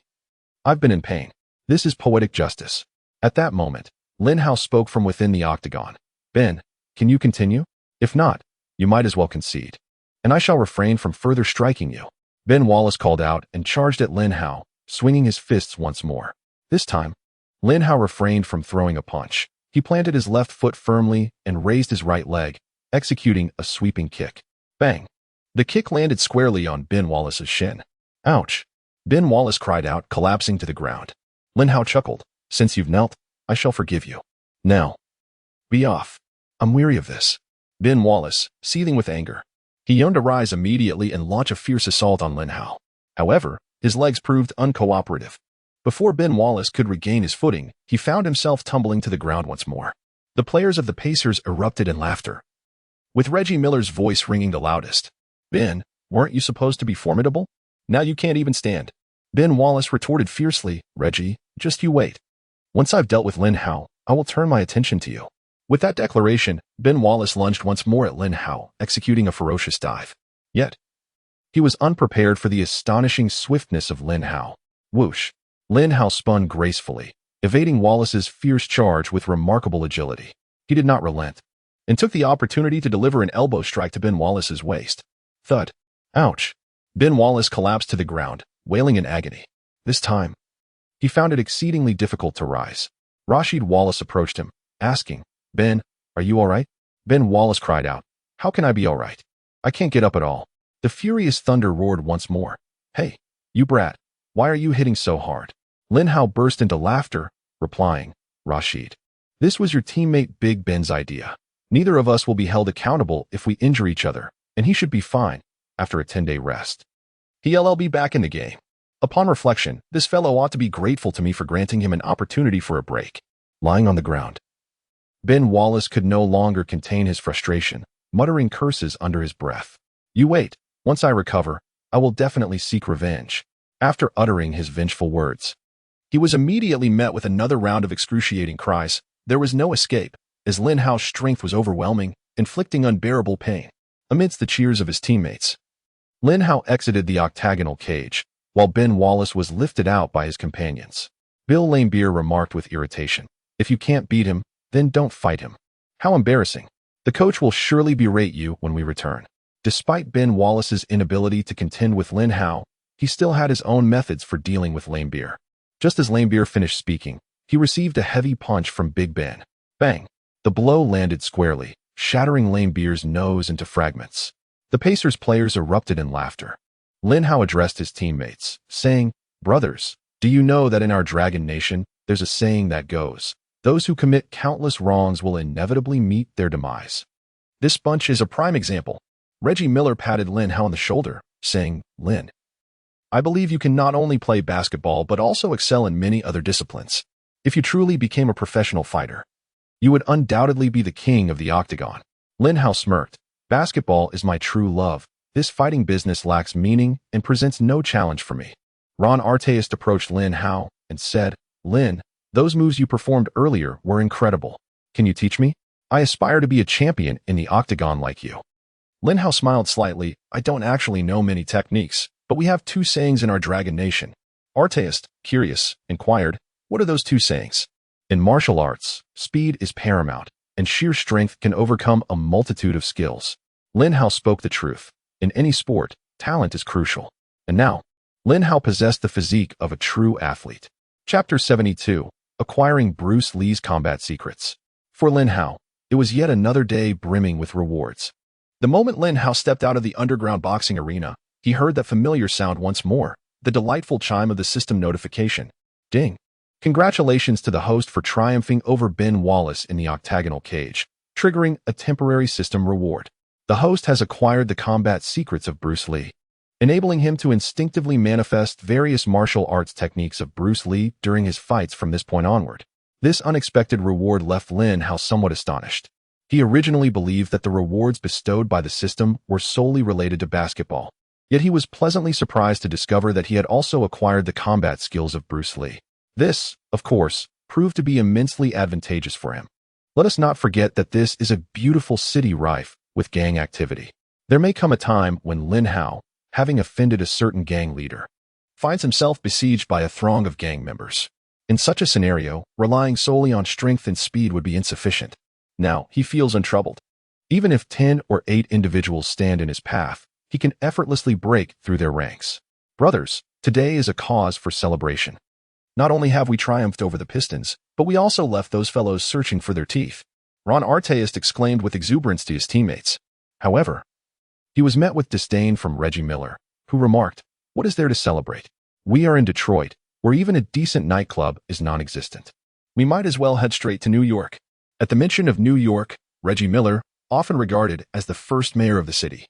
I've been in pain. This is poetic justice." At that moment, Lin Hao spoke from within the octagon. "Ben, can you continue? If not, you might as well concede, and I shall refrain from further striking you." Ben Wallace called out and charged at Lin Hao, swinging his fists once more. This time, Lin Hao refrained from throwing a punch. He planted his left foot firmly and raised his right leg, executing a sweeping kick. Bang! The kick landed squarely on Ben Wallace's shin. "Ouch!" Ben Wallace cried out, collapsing to the ground. Lin Hao chuckled. "Since you've knelt, I shall forgive you. Now, be off. I'm weary of this." Ben Wallace, seething with anger, he yearned to rise immediately and launch a fierce assault on Lin Hao. However, his legs proved uncooperative. Before Ben Wallace could regain his footing, he found himself tumbling to the ground once more. The players of the Pacers erupted in laughter, with Reggie Miller's voice ringing the loudest. "Ben, weren't you supposed to be formidable? Now you can't even stand." Ben Wallace retorted fiercely, "Reggie, just you wait. Once I've dealt with Lin Hao, I will turn my attention to you." With that declaration, Ben Wallace lunged once more at Lin Hao, executing a ferocious dive. Yet, he was unprepared for the astonishing swiftness of Lin Hao. Whoosh! Lin Hao spun gracefully, evading Wallace's fierce charge with remarkable agility. He did not relent, and took the opportunity to deliver an elbow strike to Ben Wallace's waist. Thud! Ouch! Ben Wallace collapsed to the ground, wailing in agony. This time, he found it exceedingly difficult to rise. Rasheed Wallace approached him, asking, "Ben, are you all right?" Ben Wallace cried out, "How can I be all right? I can't get up at all." The furious thunder roared once more. "Hey, you brat, why are you hitting so hard?" Lin Hao burst into laughter, replying, "Rasheed, this was your teammate Big Ben's idea. Neither of us will be held accountable if we injure each other, and he should be fine after a 10-day rest. He'll be back in the game. Upon reflection, this fellow ought to be grateful to me for granting him an opportunity for a break. Lying on the ground, Ben Wallace could no longer contain his frustration, muttering curses under his breath. You wait. Once I recover, I will definitely seek revenge. After uttering his vengeful words, he was immediately met with another round of excruciating cries. There was no escape, as Lin Hao's strength was overwhelming, inflicting unbearable pain. Amidst the cheers of his teammates, Lin Hao exited the octagonal cage, while Ben Wallace was lifted out by his companions. Bill Laimbeer remarked with irritation, "If you can't beat him, then don't fight him. How embarrassing. The coach will surely berate you when we return." Despite Ben Wallace's inability to contend with Lin Hao, he still had his own methods for dealing with Laimbeer. Just as Laimbeer finished speaking, he received a heavy punch from Big Ben. Bang! The blow landed squarely, shattering Laimbeer's nose into fragments. The Pacers players erupted in laughter. Lin Hao addressed his teammates, saying, "Brothers, do you know that in our Dragon Nation, there's a saying that goes, those who commit countless wrongs will inevitably meet their demise." This bunch is a prime example. Reggie Miller patted Lin Hao on the shoulder, saying, "Lin, I believe you can not only play basketball but also excel in many other disciplines. If you truly became a professional fighter, you would undoubtedly be the king of the octagon." Lin Hao smirked. "Basketball is my true love. This fighting business lacks meaning and presents no challenge for me." Ron Artest approached Lin Hao and said, "Lin, those moves you performed earlier were incredible. Can you teach me? I aspire to be a champion in the octagon like you." Lin Hao smiled slightly. "I don't actually know many techniques, but we have two sayings in our Dragon Nation." Artest, curious, inquired, "What are those two sayings?" "In martial arts, speed is paramount, and sheer strength can overcome a multitude of skills." Lin Hao spoke the truth. In any sport, talent is crucial. And now, Lin Hao possessed the physique of a true athlete. Chapter 72, Acquiring Bruce Lee's Combat Secrets. For Lin Hao, it was yet another day brimming with rewards. The moment Lin Hao stepped out of the underground boxing arena, he heard that familiar sound once more, the delightful chime of the system notification. Ding! Congratulations to the host for triumphing over Ben Wallace in the octagonal cage, triggering a temporary system reward. The host has acquired the combat secrets of Bruce Lee, enabling him to instinctively manifest various martial arts techniques of Bruce Lee during his fights from this point onward. This unexpected reward left Lin Hao somewhat astonished. He originally believed that the rewards bestowed by the system were solely related to basketball. Yet he was pleasantly surprised to discover that he had also acquired the combat skills of Bruce Lee. This, of course, proved to be immensely advantageous for him. Let us not forget that this is a beautiful city rife with gang activity. There may come a time when Lin Hao, having offended a certain gang leader, finds himself besieged by a throng of gang members. In such a scenario, relying solely on strength and speed would be insufficient. Now, he feels untroubled. Even if 10 or 8 individuals stand in his path, he can effortlessly break through their ranks. Brothers, today is a cause for celebration. Not only have we triumphed over the Pistons, but we also left those fellows searching for their teeth. Ron Artest exclaimed with exuberance to his teammates. However, he was met with disdain from Reggie Miller, who remarked, "What is there to celebrate? We are in Detroit, where even a decent nightclub is non-existent. We might as well head straight to New York." At the mention of New York, Reggie Miller, often regarded as the first mayor of the city,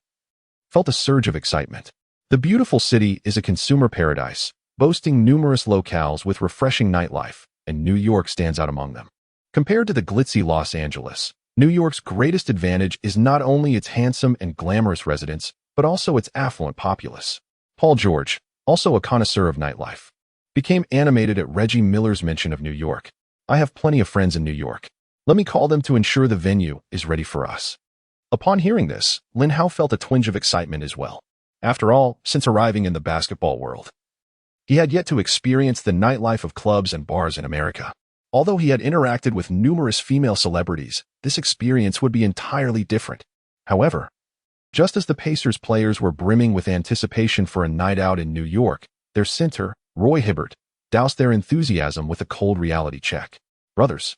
felt a surge of excitement. The beautiful city is a consumer paradise, boasting numerous locales with refreshing nightlife, and New York stands out among them. Compared to the glitzy Los Angeles, New York's greatest advantage is not only its handsome and glamorous residents, but also its affluent populace. Paul George, also a connoisseur of nightlife, became animated at Reggie Miller's mention of New York. "I have plenty of friends in New York. Let me call them to ensure the venue is ready for us." Upon hearing this, Lin Hao felt a twinge of excitement as well. After all, since arriving in the basketball world, he had yet to experience the nightlife of clubs and bars in America. Although he had interacted with numerous female celebrities, this experience would be entirely different. However, just as the Pacers players were brimming with anticipation for a night out in New York, their center, Roy Hibbert, doused their enthusiasm with a cold reality check. "Brothers,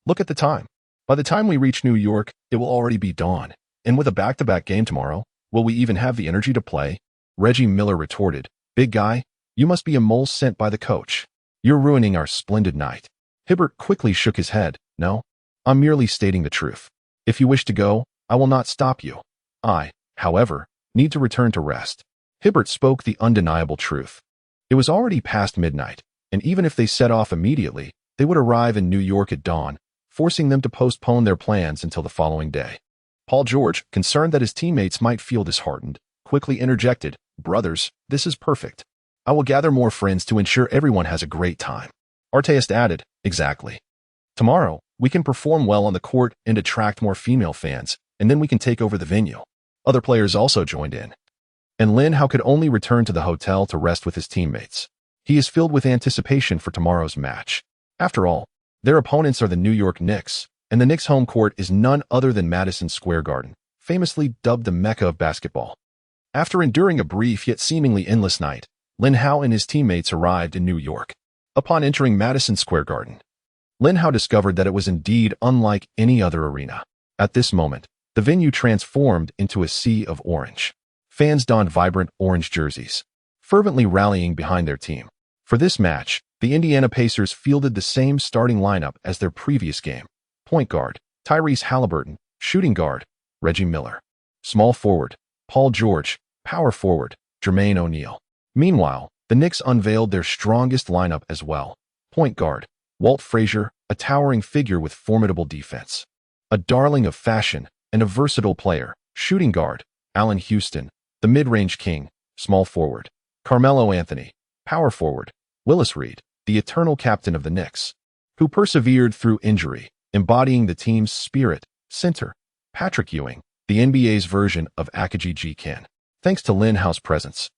look at the time. By the time we reach New York, it will already be dawn. And with a back-to-back game tomorrow, will we even have the energy to play?" Reggie Miller retorted, "Big guy, you must be a mole sent by the coach. You're ruining our splendid night." Hibbert quickly shook his head. "No, I'm merely stating the truth. If you wish to go, I will not stop you. I, however, need to return to rest. Hibbert spoke the undeniable truth. It was already past midnight, and even if they set off immediately, they would arrive in New York at dawn, forcing them to postpone their plans until the following day. Paul George, concerned that his teammates might feel disheartened, quickly interjected, "Brothers, this is perfect. I will gather more friends to ensure everyone has a great time." Arteist added, "Exactly. Tomorrow, we can perform well on the court and attract more female fans, and then we can take over the venue." Other players also joined in. And Lin Hao could only return to the hotel to rest with his teammates. He is filled with anticipation for tomorrow's match. After all, their opponents are the New York Knicks, and the Knicks' home court is none other than Madison Square Garden, famously dubbed the Mecca of basketball. After enduring a brief yet seemingly endless night, Lin Hao and his teammates arrived in New York. Upon entering Madison Square Garden, Lin Hao discovered that it was indeed unlike any other arena. At this moment, the venue transformed into a sea of orange. Fans donned vibrant orange jerseys, fervently rallying behind their team. For this match, the Indiana Pacers fielded the same starting lineup as their previous game. Point guard, Tyrese Halliburton; shooting guard, Reggie Miller; small forward, Paul George; power forward, Jermaine O'Neal. Meanwhile, the Knicks unveiled their strongest lineup as well. Point guard, Walt Frazier, a towering figure with formidable defense. A darling of fashion and a versatile player. Shooting guard, Allen Houston; the mid-range king, small forward, Carmelo Anthony; power forward, Willis Reed, the eternal captain of the Knicks, who persevered through injury, embodying the team's spirit. Center, Patrick Ewing, the NBA's version of Akaji G-Ken. Thanks to Lin Hao's presence,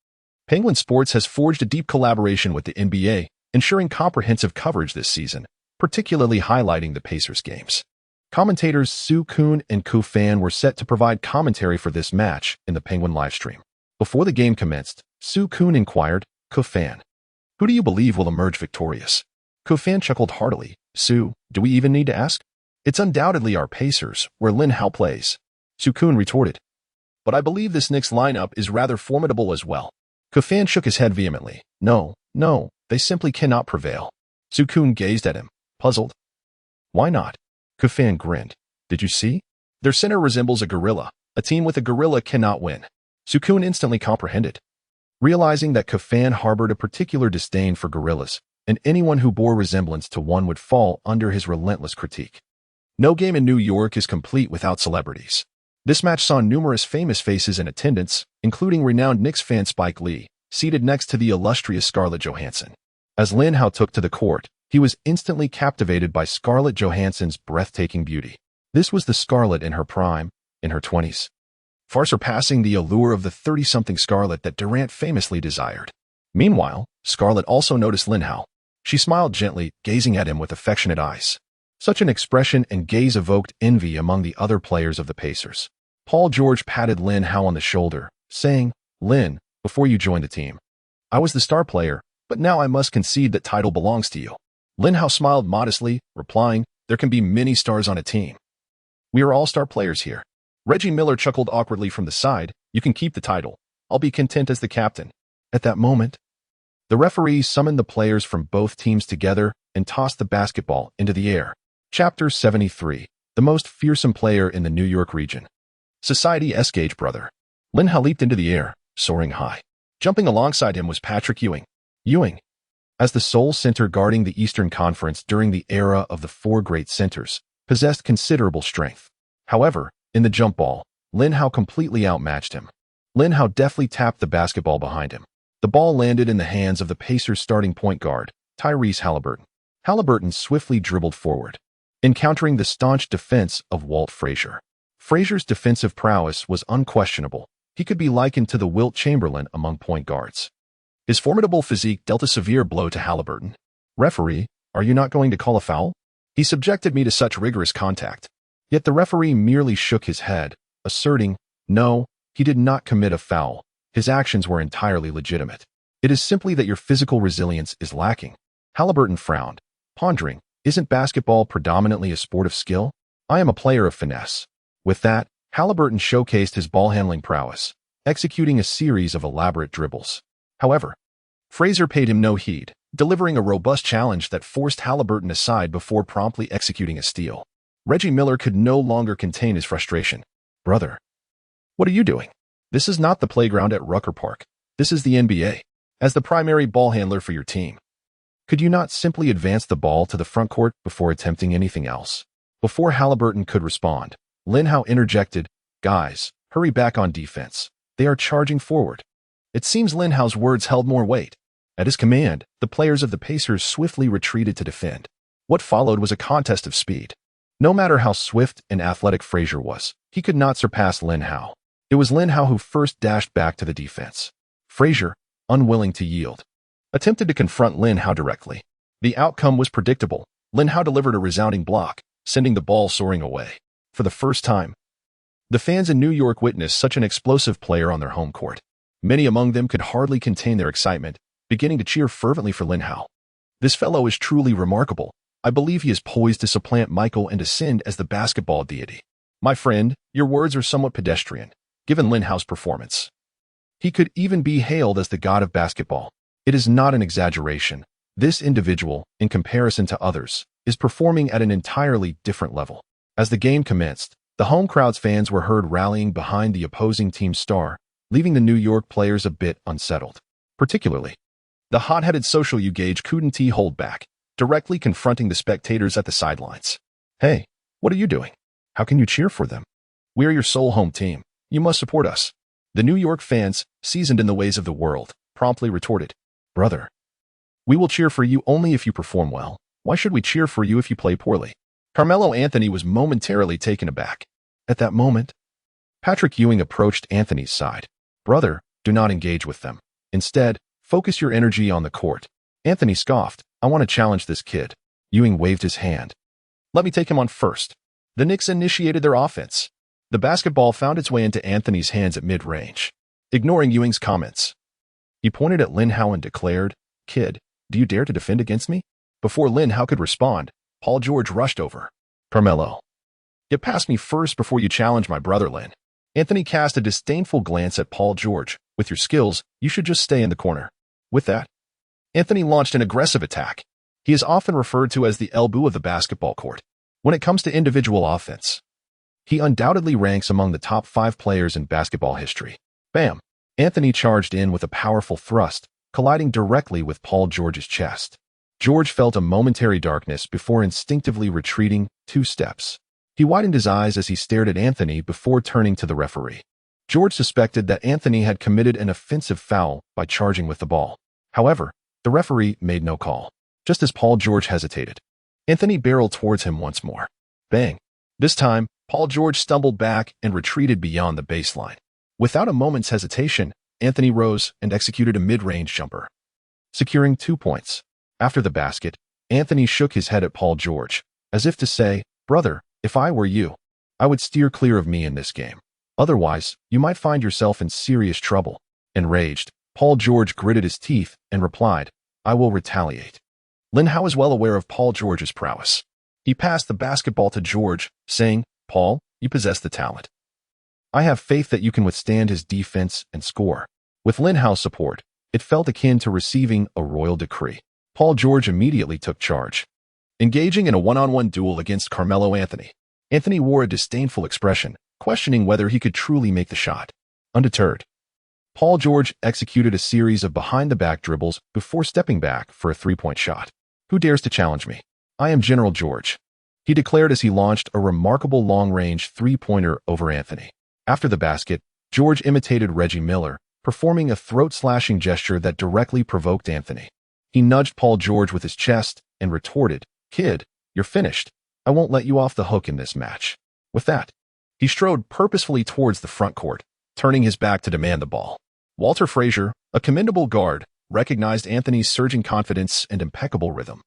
Penguin Sports has forged a deep collaboration with the NBA, ensuring comprehensive coverage this season, particularly highlighting the Pacers games. Commentators Soo Koon and Koo Fan were set to provide commentary for this match in the Penguin livestream. Before the game commenced, Soo Koon inquired, "Koo Fan, who do you believe will emerge victorious?" Koo Fan chuckled heartily. "Soo, do we even need to ask? It's undoubtedly our Pacers, where Lin Hao plays." Soo Koon retorted, "But I believe this Knicks lineup is rather formidable as well." Koo Fan shook his head vehemently. No, they simply cannot prevail." Soo Koon gazed at him, puzzled. "Why not?" Koo Fan grinned. "Did you see? Their center resembles a gorilla. A team with a gorilla cannot win." Soo Koon instantly comprehended. Realizing that Koo Fan harbored a particular disdain for gorillas, and anyone who bore resemblance to one would fall under his relentless critique. No game in New York is complete without celebrities. This match saw numerous famous faces in attendance, including renowned Knicks fan Spike Lee, seated next to the illustrious Scarlett Johansson. As Lin Hao took to the court, he was instantly captivated by Scarlett Johansson's breathtaking beauty. This was the Scarlett in her prime, in her 20s, far surpassing the allure of the 30-something Scarlett that Durant famously desired. Meanwhile, Scarlett also noticed Lin Hao. She smiled gently, gazing at him with affectionate eyes. Such an expression and gaze evoked envy among the other players of the Pacers. Paul George patted Lin Hao on the shoulder, saying, "Lin, before you joined the team, I was the star player, but now I must concede that title belongs to you." Lin Hao smiled modestly, replying, "There can be many stars on a team. We are all star players here." Reggie Miller chuckled awkwardly from the side. "You can keep the title. I'll be content as the captain." At that moment, the referee summoned the players from both teams together and tossed the basketball into the air. Chapter 73. The most fearsome player in the New York region. Society Escage brother. Lin Hao leaped into the air, soaring high. Jumping alongside him was Patrick Ewing. Ewing, as the sole center guarding the Eastern Conference during the era of the four great centers, possessed considerable strength. However, in the jump ball, Lin Hao completely outmatched him. Lin Hao deftly tapped the basketball behind him. The ball landed in the hands of the Pacers' starting point guard, Tyrese Halliburton. Halliburton swiftly dribbled forward, encountering the staunch defense of Walt Frazier. Frazier's defensive prowess was unquestionable. He could be likened to the Wilt Chamberlain among point guards. His formidable physique dealt a severe blow to Halliburton. "Referee, are you not going to call a foul? He subjected me to such rigorous contact." Yet the referee merely shook his head, asserting, "No, he did not commit a foul. His actions were entirely legitimate. It is simply that your physical resilience is lacking." Halliburton frowned, pondering, "Isn't basketball predominantly a sport of skill? I am a player of finesse." With that, Halliburton showcased his ball-handling prowess, executing a series of elaborate dribbles. However, Frazier paid him no heed, delivering a robust challenge that forced Halliburton aside before promptly executing a steal. Reggie Miller could no longer contain his frustration. "Brother, what are you doing? This is not the playground at Rucker Park. This is the NBA. As the primary ball handler for your team, could you not simply advance the ball to the front court before attempting anything else?" Before Halliburton could respond, Lin Hao interjected, "Guys, hurry back on defense. They are charging forward." It seems Lin Hao's words held more weight. At his command, the players of the Pacers swiftly retreated to defend. What followed was a contest of speed. No matter how swift and athletic Frazier was, he could not surpass Lin Hao. It was Lin Hao who first dashed back to the defense. Frazier, unwilling to yield, attempted to confront Lin Hao directly. The outcome was predictable. Lin Hao delivered a resounding block, sending the ball soaring away. For the first time, the fans in New York witnessed such an explosive player on their home court. Many among them could hardly contain their excitement, beginning to cheer fervently for Lin Hao. "This fellow is truly remarkable. I believe he is poised to supplant Michael and ascend as the basketball deity." "My friend, your words are somewhat pedestrian, given Lin Hao's performance. He could even be hailed as the god of basketball. It is not an exaggeration. This individual, in comparison to others, is performing at an entirely different level." As the game commenced, the home crowd's fans were heard rallying behind the opposing team's star, leaving the New York players a bit unsettled. Particularly, the hot-headed social you gauge couldn't hold back, directly confronting the spectators at the sidelines. "Hey, what are you doing? How can you cheer for them? We are your sole home team. You must support us." The New York fans, seasoned in the ways of the world, promptly retorted, "Brother, we will cheer for you only if you perform well. Why should we cheer for you if you play poorly?" Carmelo Anthony was momentarily taken aback. At that moment, Patrick Ewing approached Anthony's side. "Brother, do not engage with them. Instead, focus your energy on the court." Anthony scoffed, "I want to challenge this kid." Ewing waved his hand. "Let me take him on first." The Knicks initiated their offense. The basketball found its way into Anthony's hands at mid-range. Ignoring Ewing's comments, he pointed at Lin Hao and declared, "Kid, do you dare to defend against me?" Before Lin Hao could respond, Paul George rushed over. "Carmelo, get past me first before you challenge my brother Lin." Anthony cast a disdainful glance at Paul George. "With your skills, you should just stay in the corner." With that, Anthony launched an aggressive attack. He is often referred to as the elbow of the basketball court. When it comes to individual offense, he undoubtedly ranks among the top 5 players in basketball history. Bam! Anthony charged in with a powerful thrust, colliding directly with Paul George's chest. George felt a momentary darkness before instinctively retreating 2 steps. He widened his eyes as he stared at Anthony before turning to the referee. George suspected that Anthony had committed an offensive foul by charging with the ball. However, the referee made no call. Just as Paul George hesitated, Anthony barreled towards him once more. Bang! This time, Paul George stumbled back and retreated beyond the baseline. Without a moment's hesitation, Anthony rose and executed a mid-range jumper, securing 2 points. After the basket, Anthony shook his head at Paul George, as if to say, "Brother, if I were you, I would steer clear of me in this game. Otherwise, you might find yourself in serious trouble." Enraged, Paul George gritted his teeth and replied, "I will retaliate." Lin Hao is well aware of Paul George's prowess. He passed the basketball to George, saying, "Paul, you possess the talent. I have faith that you can withstand his defense and score." With Lin Hao's support, it felt akin to receiving a royal decree. Paul George immediately took charge. Engaging in a one-on-one duel against Carmelo Anthony, Anthony wore a disdainful expression, questioning whether he could truly make the shot. Undeterred, Paul George executed a series of behind-the-back dribbles before stepping back for a 3-point shot. "Who dares to challenge me? I am General George," he declared as he launched a remarkable long-range 3-pointer over Anthony. After the basket, George imitated Reggie Miller, performing a throat-slashing gesture that directly provoked Anthony. He nudged Paul George with his chest and retorted, "Kid, you're finished. I won't let you off the hook in this match." With that, he strode purposefully towards the front court, turning his back to demand the ball. Walter Frazier, a commendable guard, recognized Anthony's surging confidence and impeccable rhythm,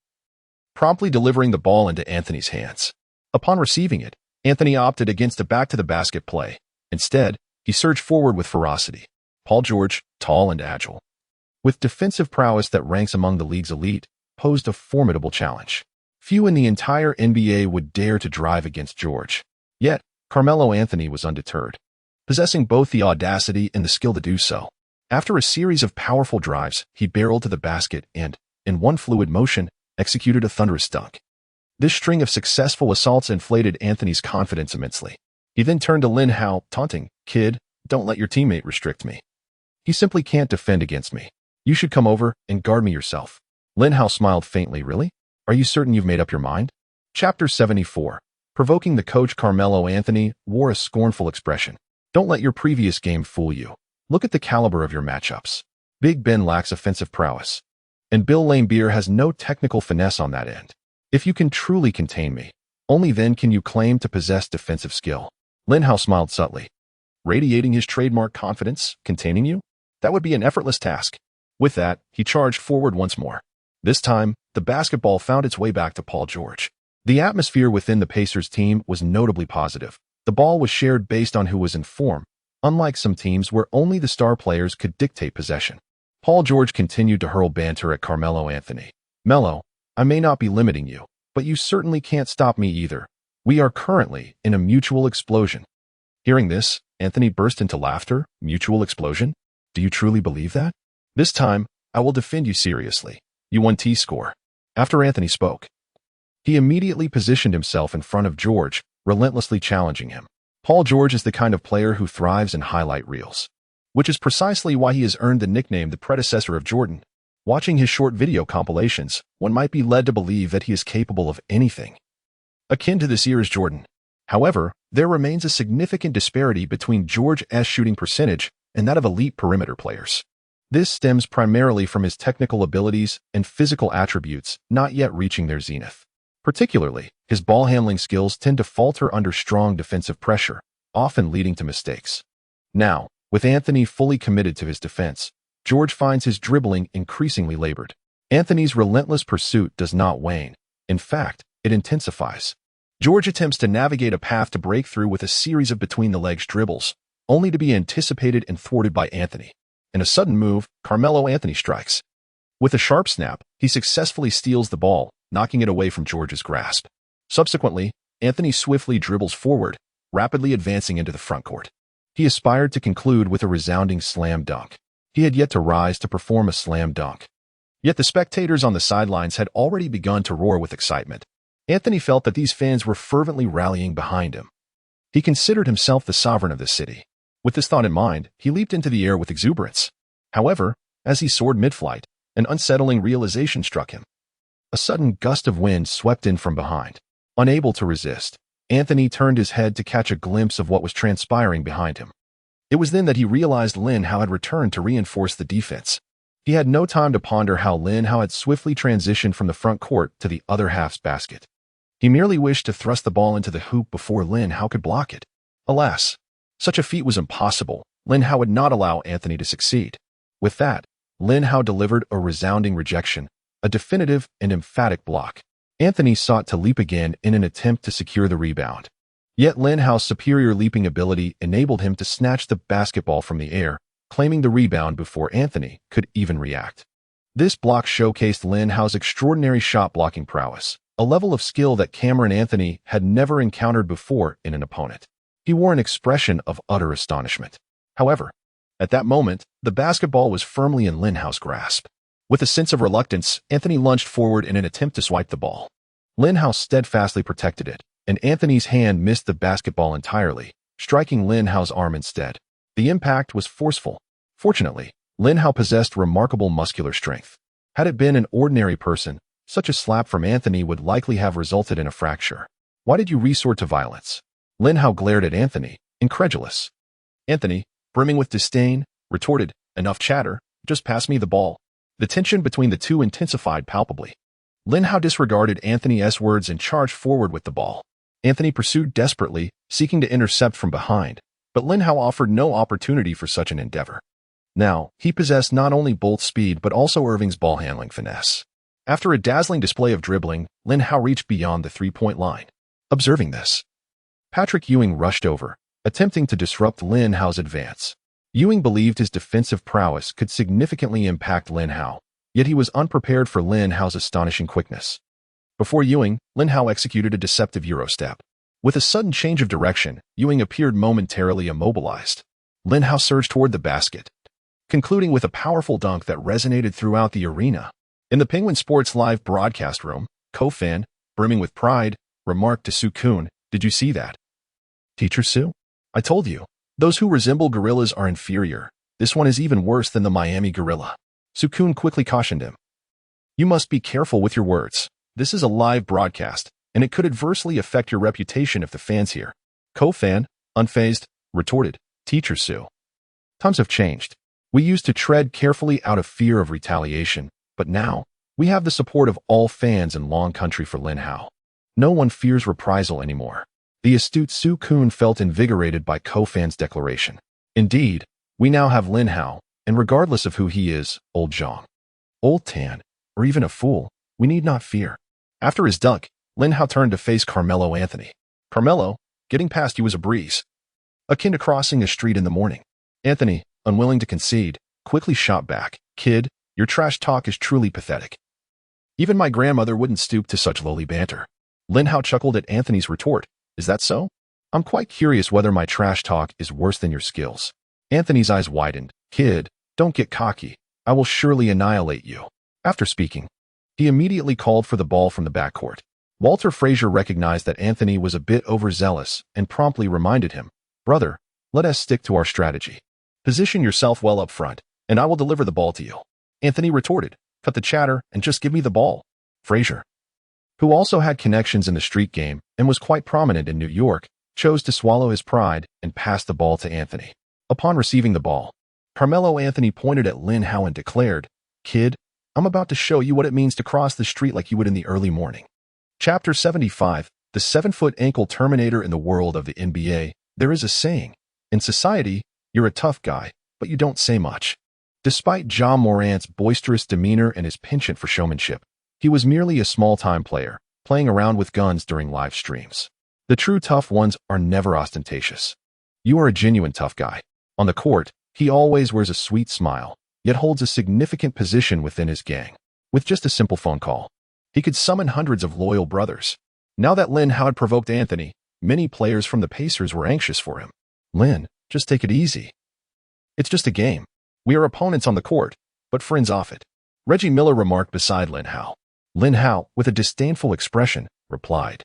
promptly delivering the ball into Anthony's hands. Upon receiving it, Anthony opted against a back-to-the-basket play. Instead, he surged forward with ferocity. Paul George, tall and agile, with defensive prowess that ranks among the league's elite, posed a formidable challenge. Few in the entire NBA would dare to drive against George. Yet, Carmelo Anthony was undeterred, possessing both the audacity and the skill to do so. After a series of powerful drives, he barreled to the basket and, in one fluid motion, executed a thunderous dunk. This string of successful assaults inflated Anthony's confidence immensely. He then turned to Lin Hao, taunting, "Kid, don't let your teammate restrict me. He simply can't defend against me. You should come over and guard me yourself." Lin Hao smiled faintly. "Really? Are you certain you've made up your mind?" Chapter 74. Provoking the coach. Carmelo Anthony wore a scornful expression. "Don't let your previous game fool you. Look at the caliber of your matchups. Big Ben lacks offensive prowess, and Bill Laimbeer has no technical finesse on that end. If you can truly contain me, only then can you claim to possess defensive skill." Lin Hao smiled subtly, radiating his trademark confidence. "Containing you? That would be an effortless task." With that, he charged forward once more. This time, the basketball found its way back to Paul George. The atmosphere within the Pacers team was notably positive. The ball was shared based on who was in form, unlike some teams where only the star players could dictate possession. Paul George continued to hurl banter at Carmelo Anthony. "Melo, I may not be limiting you, but you certainly can't stop me either. We are currently in a mutual explosion." Hearing this, Anthony burst into laughter. "Mutual explosion? Do you truly believe that? This time, I will defend you seriously. You won T-score." After Anthony spoke, he immediately positioned himself in front of George, relentlessly challenging him. Paul George is the kind of player who thrives in highlight reels, which is precisely why he has earned the nickname the predecessor of Jordan. Watching his short video compilations, one might be led to believe that he is capable of anything akin to this era's Jordan. However, there remains a significant disparity between George's shooting percentage and that of elite perimeter players. This stems primarily from his technical abilities and physical attributes not yet reaching their zenith. Particularly, his ball handling skills tend to falter under strong defensive pressure, often leading to mistakes. Now, with Anthony fully committed to his defense, George finds his dribbling increasingly labored. Anthony's relentless pursuit does not wane. In fact, it intensifies. George attempts to navigate a path to break through with a series of between-the-legs dribbles, only to be anticipated and thwarted by Anthony. In a sudden move, Carmelo Anthony strikes. With a sharp snap, he successfully steals the ball, knocking it away from George's grasp. Subsequently, Anthony swiftly dribbles forward, rapidly advancing into the front court. He aspired to conclude with a resounding slam dunk. He had yet to rise to perform a slam dunk. Yet the spectators on the sidelines had already begun to roar with excitement. Anthony felt that these fans were fervently rallying behind him. He considered himself the sovereign of the city. With this thought in mind, he leaped into the air with exuberance. However, as he soared mid-flight, an unsettling realization struck him. A sudden gust of wind swept in from behind. Unable to resist, Anthony turned his head to catch a glimpse of what was transpiring behind him. It was then that he realized Lin Hao had returned to reinforce the defense. He had no time to ponder how Lin Hao had swiftly transitioned from the front court to the other half's basket. He merely wished to thrust the ball into the hoop before Lin Hao could block it. Alas, such a feat was impossible. Lin Hao would not allow Anthony to succeed. With that, Lin Hao delivered a resounding rejection, a definitive and emphatic block. Anthony sought to leap again in an attempt to secure the rebound. Yet Lin Hao's superior leaping ability enabled him to snatch the basketball from the air, claiming the rebound before Anthony could even react. This block showcased Lin Hao's extraordinary shot-blocking prowess, a level of skill that Cameron Anthony had never encountered before in an opponent. He wore an expression of utter astonishment. However, at that moment, the basketball was firmly in Lin Hao's grasp. With a sense of reluctance, Anthony lunged forward in an attempt to swipe the ball. Lin Hao steadfastly protected it, and Anthony's hand missed the basketball entirely, striking Lin Hao's arm instead. The impact was forceful. Fortunately, Lin Hao possessed remarkable muscular strength. Had it been an ordinary person, such a slap from Anthony would likely have resulted in a fracture. "Why did you resort to violence?" Lin Hao glared at Anthony, incredulous. Anthony, brimming with disdain, retorted, "Enough chatter, just pass me the ball." The tension between the two intensified palpably. Lin Hao disregarded Anthony's words and charged forward with the ball. Anthony pursued desperately, seeking to intercept from behind, but Lin Hao offered no opportunity for such an endeavor. Now, he possessed not only both speed but also Irving's ball-handling finesse. After a dazzling display of dribbling, Lin Hao reached beyond the three-point line. Observing this, Patrick Ewing rushed over, attempting to disrupt Lin Hao's advance. Ewing believed his defensive prowess could significantly impact Lin Hao, yet he was unprepared for Lin Hao's astonishing quickness. Before Ewing, Lin Hao executed a deceptive Eurostep. With a sudden change of direction, Ewing appeared momentarily immobilized. Lin Hao surged toward the basket, concluding with a powerful dunk that resonated throughout the arena. In the Penguin Sports Live broadcast room, co-fan brimming with pride, remarked to Su-kun, "Did you see that? Teacher Su? I told you, those who resemble gorillas are inferior. This one is even worse than the Miami gorilla." Su-kun quickly cautioned him. "You must be careful with your words. This is a live broadcast, and it could adversely affect your reputation if the fans hear." Ko-fan, unfazed, retorted, "Teacher Su. Times have changed. We used to tread carefully out of fear of retaliation, but now, we have the support of all fans in Long Country for Lin Hao. No one fears reprisal anymore." The astute Su-kun felt invigorated by Ko-fan's declaration. "Indeed, we now have Lin Hao, and regardless of who he is, old Zhang, old Tan, or even a fool, we need not fear." After his dunk, Lin Hao turned to face Carmelo Anthony. "Carmelo, getting past you was a breeze, akin to crossing a street in the morning." Anthony, unwilling to concede, quickly shot back. "Kid, your trash talk is truly pathetic. Even my grandmother wouldn't stoop to such lowly banter." Lin Hao chuckled at Anthony's retort. "Is that so? I'm quite curious whether my trash talk is worse than your skills." Anthony's eyes widened. "Kid, don't get cocky. I will surely annihilate you." After speaking, he immediately called for the ball from the backcourt. Walter Frazier recognized that Anthony was a bit overzealous and promptly reminded him, "Brother, let us stick to our strategy. Position yourself well up front, and I will deliver the ball to you." Anthony retorted, "Cut the chatter and just give me the ball." Frazier, who also had connections in the street game and was quite prominent in New York, chose to swallow his pride and pass the ball to Anthony. Upon receiving the ball, Carmelo Anthony pointed at Lin Hao and declared, "Kid, I'm about to show you what it means to cross the street like you would in the early morning." Chapter 75, the 7-foot ankle terminator in the world of the NBA. There is a saying, in society, you're a tough guy, but you don't say much. Despite Ja Morant's boisterous demeanor and his penchant for showmanship, he was merely a small-time player, playing around with guns during live streams. The true tough ones are never ostentatious. You are a genuine tough guy. On the court, he always wears a sweet smile, yet holds a significant position within his gang. With just a simple phone call, he could summon hundreds of loyal brothers. Now that Lin Hao had provoked Anthony, many players from the Pacers were anxious for him. "Lin, just take it easy. It's just a game. We are opponents on the court, but friends off it," Reggie Miller remarked beside Lin Hao. Lin Hao, with a disdainful expression, replied,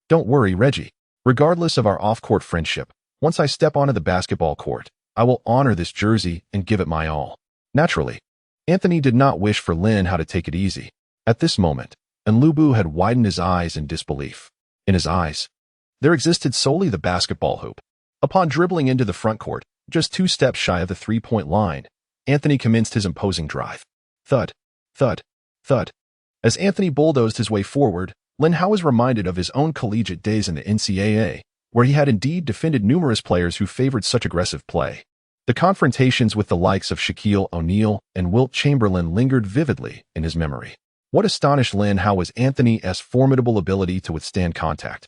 "Don't worry, Reggie. Regardless of our off-court friendship, once I step onto the basketball court, I will honor this jersey and give it my all." Naturally, Anthony did not wish for Lin Hao to take it easy. At this moment, Nlubu had widened his eyes in disbelief. In his eyes, there existed solely the basketball hoop. Upon dribbling into the front court, just 2 steps shy of the three-point line, Anthony commenced his imposing drive. Thud, thud, thud. As Anthony bulldozed his way forward, Lin Hao was reminded of his own collegiate days in the NCAA, where he had indeed defended numerous players who favored such aggressive play. The confrontations with the likes of Shaquille O'Neal and Wilt Chamberlain lingered vividly in his memory. What astonished Lin Hao was Anthony's formidable ability to withstand contact,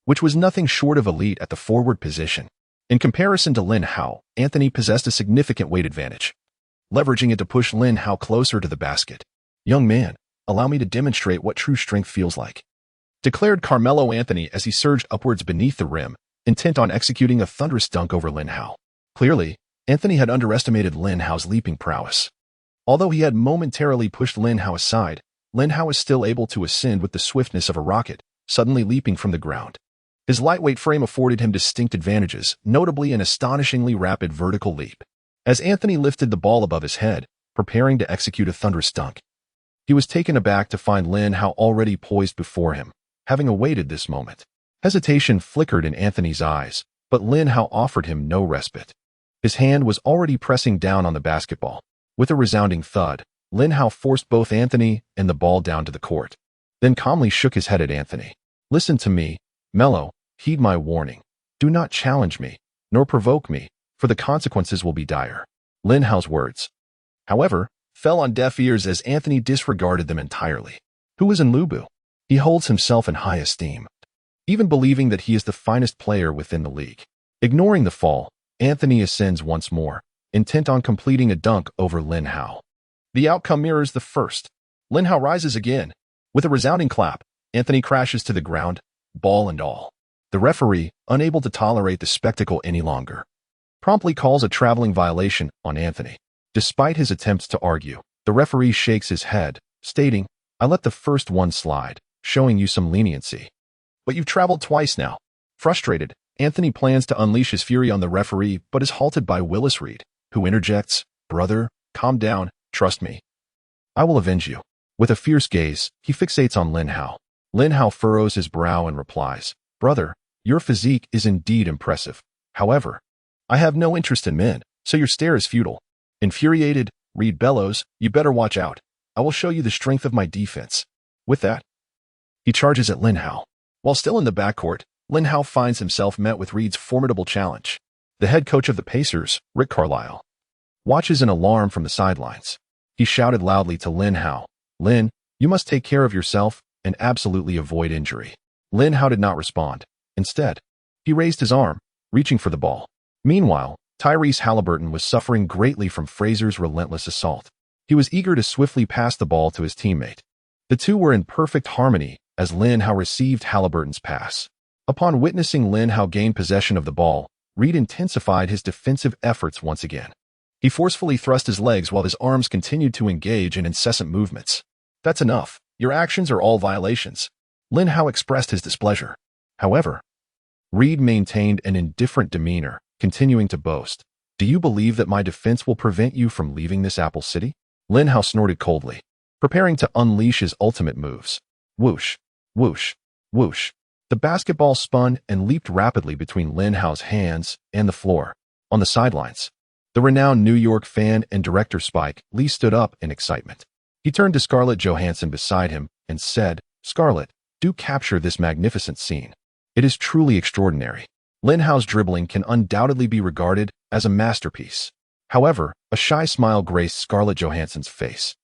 which was nothing short of elite at the forward position. In comparison to Lin Hao, Anthony possessed a significant weight advantage, leveraging it to push Lin Hao closer to the basket. "Young man, allow me to demonstrate what true strength feels like," declared Carmelo Anthony as he surged upwards beneath the rim, intent on executing a thunderous dunk over Lin Hao. Clearly, Anthony had underestimated Lin Hao's leaping prowess. Although he had momentarily pushed Lin Hao aside, Lin Hao was still able to ascend with the swiftness of a rocket, suddenly leaping from the ground. His lightweight frame afforded him distinct advantages, notably an astonishingly rapid vertical leap. As Anthony lifted the ball above his head, preparing to execute a thunderous dunk, he was taken aback to find Lin Hao already poised before him, having awaited this moment. Hesitation flickered in Anthony's eyes, but Lin Hao offered him no respite. His hand was already pressing down on the basketball. With a resounding thud, Lin Hao forced both Anthony and the ball down to the court, then calmly shook his head at Anthony. "Listen to me, Melo, heed my warning. Do not challenge me, nor provoke me, for the consequences will be dire." Lin Hao's words, however, fell on deaf ears as Anthony disregarded them entirely. Who is Nlubu? He holds himself in high esteem, even believing that he is the finest player within the league. Ignoring the fall, Anthony ascends once more, intent on completing a dunk over Lin Hao. The outcome mirrors the first. Lin Hao rises again. With a resounding clap, Anthony crashes to the ground, ball and all. The referee, unable to tolerate the spectacle any longer, promptly calls a traveling violation on Anthony. Despite his attempts to argue, the referee shakes his head, stating, "I let the first one slide, showing you some leniency. But you've traveled twice now. Frustrated, Anthony plans to unleash his fury on the referee but is halted by Willis Reed, who interjects, "Brother, calm down, trust me. I will avenge you." With a fierce gaze, he fixates on Lin Hao. Lin Hao furrows his brow and replies, "Brother, your physique is indeed impressive. However, I have no interest in men, so your stare is futile." Infuriated, Reed bellows, "You better watch out. I will show you the strength of my defense." With that, he charges at Lin Hao. While still in the backcourt, Lin Hao finds himself met with Reed's formidable challenge. The head coach of the Pacers, Rick Carlisle, watches in alarm from the sidelines. He shouted loudly to Lin Hao, "Lin, you must take care of yourself and absolutely avoid injury." Lin Hao did not respond. Instead, he raised his arm, reaching for the ball. Meanwhile, Tyrese Halliburton was suffering greatly from Frazier's relentless assault. He was eager to swiftly pass the ball to his teammate. The two were in perfect harmony as Lin Hao received Halliburton's pass. Upon witnessing Lin Hao gain possession of the ball, Reed intensified his defensive efforts once again. He forcefully thrust his legs while his arms continued to engage in incessant movements. "That's enough. Your actions are all violations." Lin Hao expressed his displeasure. However, Reed maintained an indifferent demeanor, continuing to boast, "Do you believe that my defense will prevent you from leaving this Apple City?" Lin Hao snorted coldly, preparing to unleash his ultimate moves. Whoosh, whoosh, whoosh. The basketball spun and leaped rapidly between Lin Hao's hands and the floor. On the sidelines, the renowned New York fan and director Spike Lee stood up in excitement. He turned to Scarlett Johansson beside him and said, "Scarlett, do capture this magnificent scene. It is truly extraordinary." Lin Hao's dribbling can undoubtedly be regarded as a masterpiece. However, a shy smile graced Scarlett Johansson's face.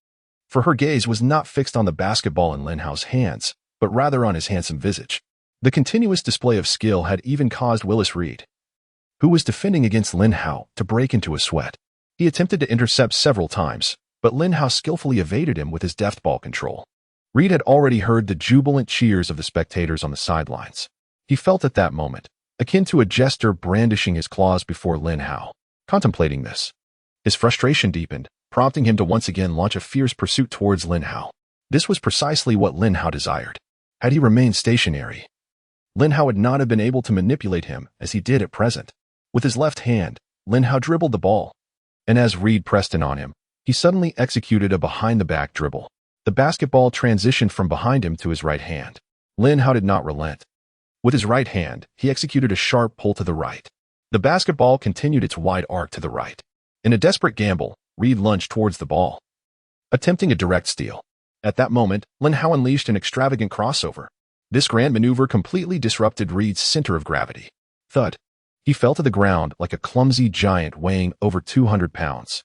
For her gaze was not fixed on the basketball in Lin Hao's hands, but rather on his handsome visage. The continuous display of skill had even caused Willis Reed, who was defending against Lin Hao, to break into a sweat. He attempted to intercept several times, but Lin Hao skillfully evaded him with his deft ball control. Reed had already heard the jubilant cheers of the spectators on the sidelines. He felt at that moment, akin to a jester brandishing his claws before Lin Hao. Contemplating this, his frustration deepened, prompting him to once again launch a fierce pursuit towards Lin Hao. This was precisely what Lin Hao desired. Had he remained stationary, Lin Hao would not have been able to manipulate him as he did at present. With his left hand, Lin Hao dribbled the ball, and as Reed pressed in on him, he suddenly executed a behind-the-back dribble. The basketball transitioned from behind him to his right hand. Lin Hao did not relent. With his right hand, he executed a sharp pull to the right. The basketball continued its wide arc to the right. In a desperate gamble, Reed lunged towards the ball, attempting a direct steal. At that moment, Lin Hao unleashed an extravagant crossover. This grand maneuver completely disrupted Reed's center of gravity. Thud. He fell to the ground like a clumsy giant weighing over 200 pounds.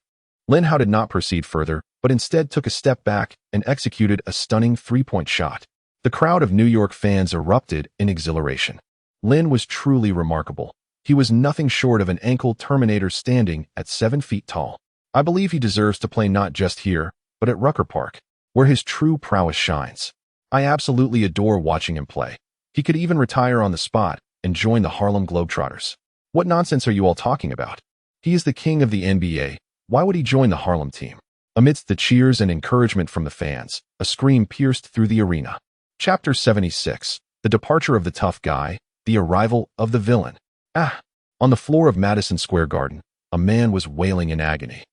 Lin Hao did not proceed further, but instead took a step back and executed a stunning three-point shot. The crowd of New York fans erupted in exhilaration. Lin was truly remarkable. He was nothing short of an ankle Terminator standing at 7 feet tall. I believe he deserves to play not just here, but at Rucker Park, where his true prowess shines. I absolutely adore watching him play. He could even retire on the spot and join the Harlem Globetrotters. What nonsense are you all talking about? He is the king of the NBA. Why would he join the Harlem team? Amidst the cheers and encouragement from the fans, a scream pierced through the arena. Chapter 76. The departure of the tough guy, the arrival of the villain. Ah! On the floor of Madison Square Garden, a man was wailing in agony.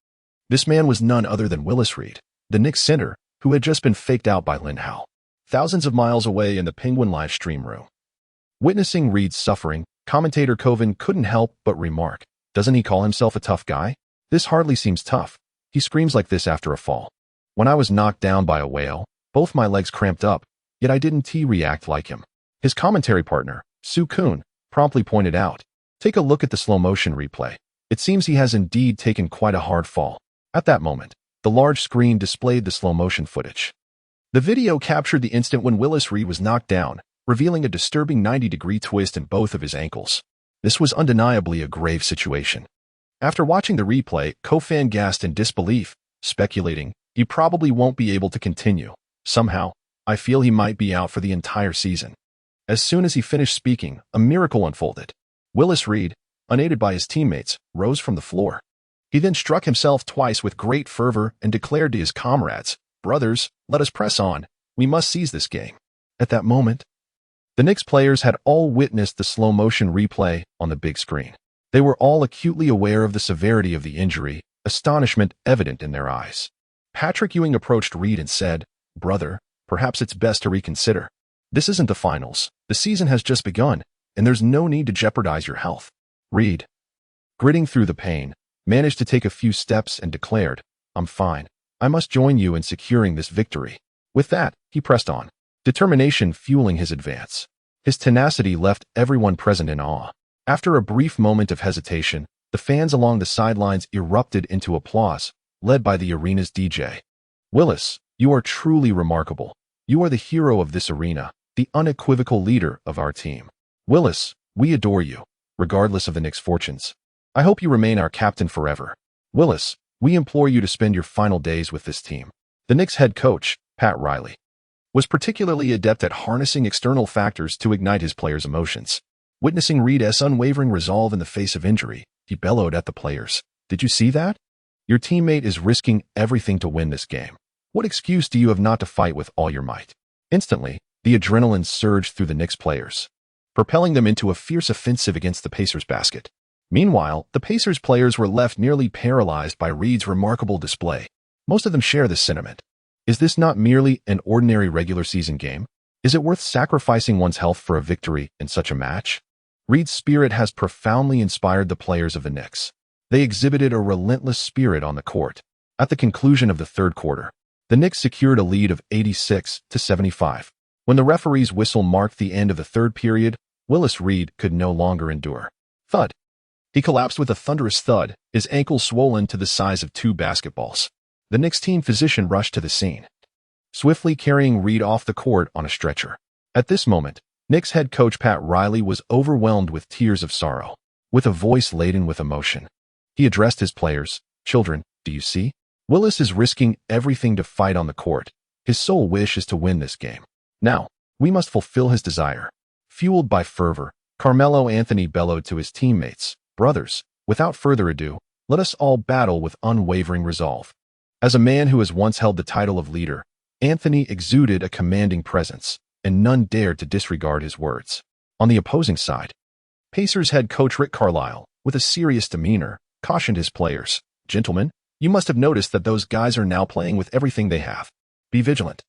This man was none other than Willis Reed, the Knicks center, who had just been faked out by Lin Hao, thousands of miles away in the Penguin live stream room. Witnessing Reed's suffering, commentator Coven couldn't help but remark, "Doesn't he call himself a tough guy? This hardly seems tough. He screams like this after a fall. When I was knocked down by a whale, both my legs cramped up, yet I didn't react like him." His commentary partner, Sue Kuhn, promptly pointed out, "Take a look at the slow-motion replay. It seems he has indeed taken quite a hard fall." At that moment, the large screen displayed the slow-motion footage. The video captured the instant when Willis Reed was knocked down, revealing a disturbing 90-degree twist in both of his ankles. This was undeniably a grave situation. After watching the replay, co-fan gasped in disbelief, speculating, "He probably won't be able to continue. Somehow, I feel he might be out for the entire season." As soon as he finished speaking, a miracle unfolded. Willis Reed, unaided by his teammates, rose from the floor. He then struck himself twice with great fervor and declared to his comrades, "Brothers, let us press on. We must seize this game." At that moment, the Knicks players had all witnessed the slow-motion replay on the big screen. They were all acutely aware of the severity of the injury, astonishment evident in their eyes. Patrick Ewing approached Reed and said, "Brother, perhaps it's best to reconsider. This isn't the finals. The season has just begun, and there's no need to jeopardize your health." Reed, gritting through the pain, managed to take a few steps and declared, "I'm fine. I must join you in securing this victory." With that, he pressed on, determination fueling his advance. His tenacity left everyone present in awe. After a brief moment of hesitation, the fans along the sidelines erupted into applause, led by the arena's DJ. "Willis, you are truly remarkable. You are the hero of this arena, the unequivocal leader of our team. Willis, we adore you, regardless of the Knicks' fortunes. I hope you remain our captain forever. Willis, we implore you to spend your final days with this team." The Knicks head coach, Pat Riley, was particularly adept at harnessing external factors to ignite his players' emotions. Witnessing Reed's unwavering resolve in the face of injury, he bellowed at the players, "Did you see that? Your teammate is risking everything to win this game. What excuse do you have not to fight with all your might?" Instantly, the adrenaline surged through the Knicks players, propelling them into a fierce offensive against the Pacers basket. Meanwhile, the Pacers players were left nearly paralyzed by Reed's remarkable display. Most of them share this sentiment. Is this not merely an ordinary regular season game? Is it worth sacrificing one's health for a victory in such a match? Reed's spirit has profoundly inspired the players of the Knicks. They exhibited a relentless spirit on the court. At the conclusion of the third quarter, the Knicks secured a lead of 86-75. When the referee's whistle marked the end of the third period, Willis Reed could no longer endure. Thud. He collapsed with a thunderous thud, his ankle swollen to the size of 2 basketballs. The Knicks team physician rushed to the scene, swiftly carrying Reed off the court on a stretcher. At this moment, Knicks head coach Pat Riley was overwhelmed with tears of sorrow. With a voice laden with emotion, he addressed his players, "Children, do you see? Willis is risking everything to fight on the court. His sole wish is to win this game. Now, we must fulfill his desire." Fueled by fervor, Carmelo Anthony bellowed to his teammates, "Brothers, without further ado, let us all battle with unwavering resolve." As a man who has once held the title of leader, Anthony exuded a commanding presence, and none dared to disregard his words. On the opposing side, Pacers head coach Rick Carlisle, with a serious demeanor, cautioned his players, "Gentlemen, you must have noticed that those guys are now playing with everything they have. Be vigilant.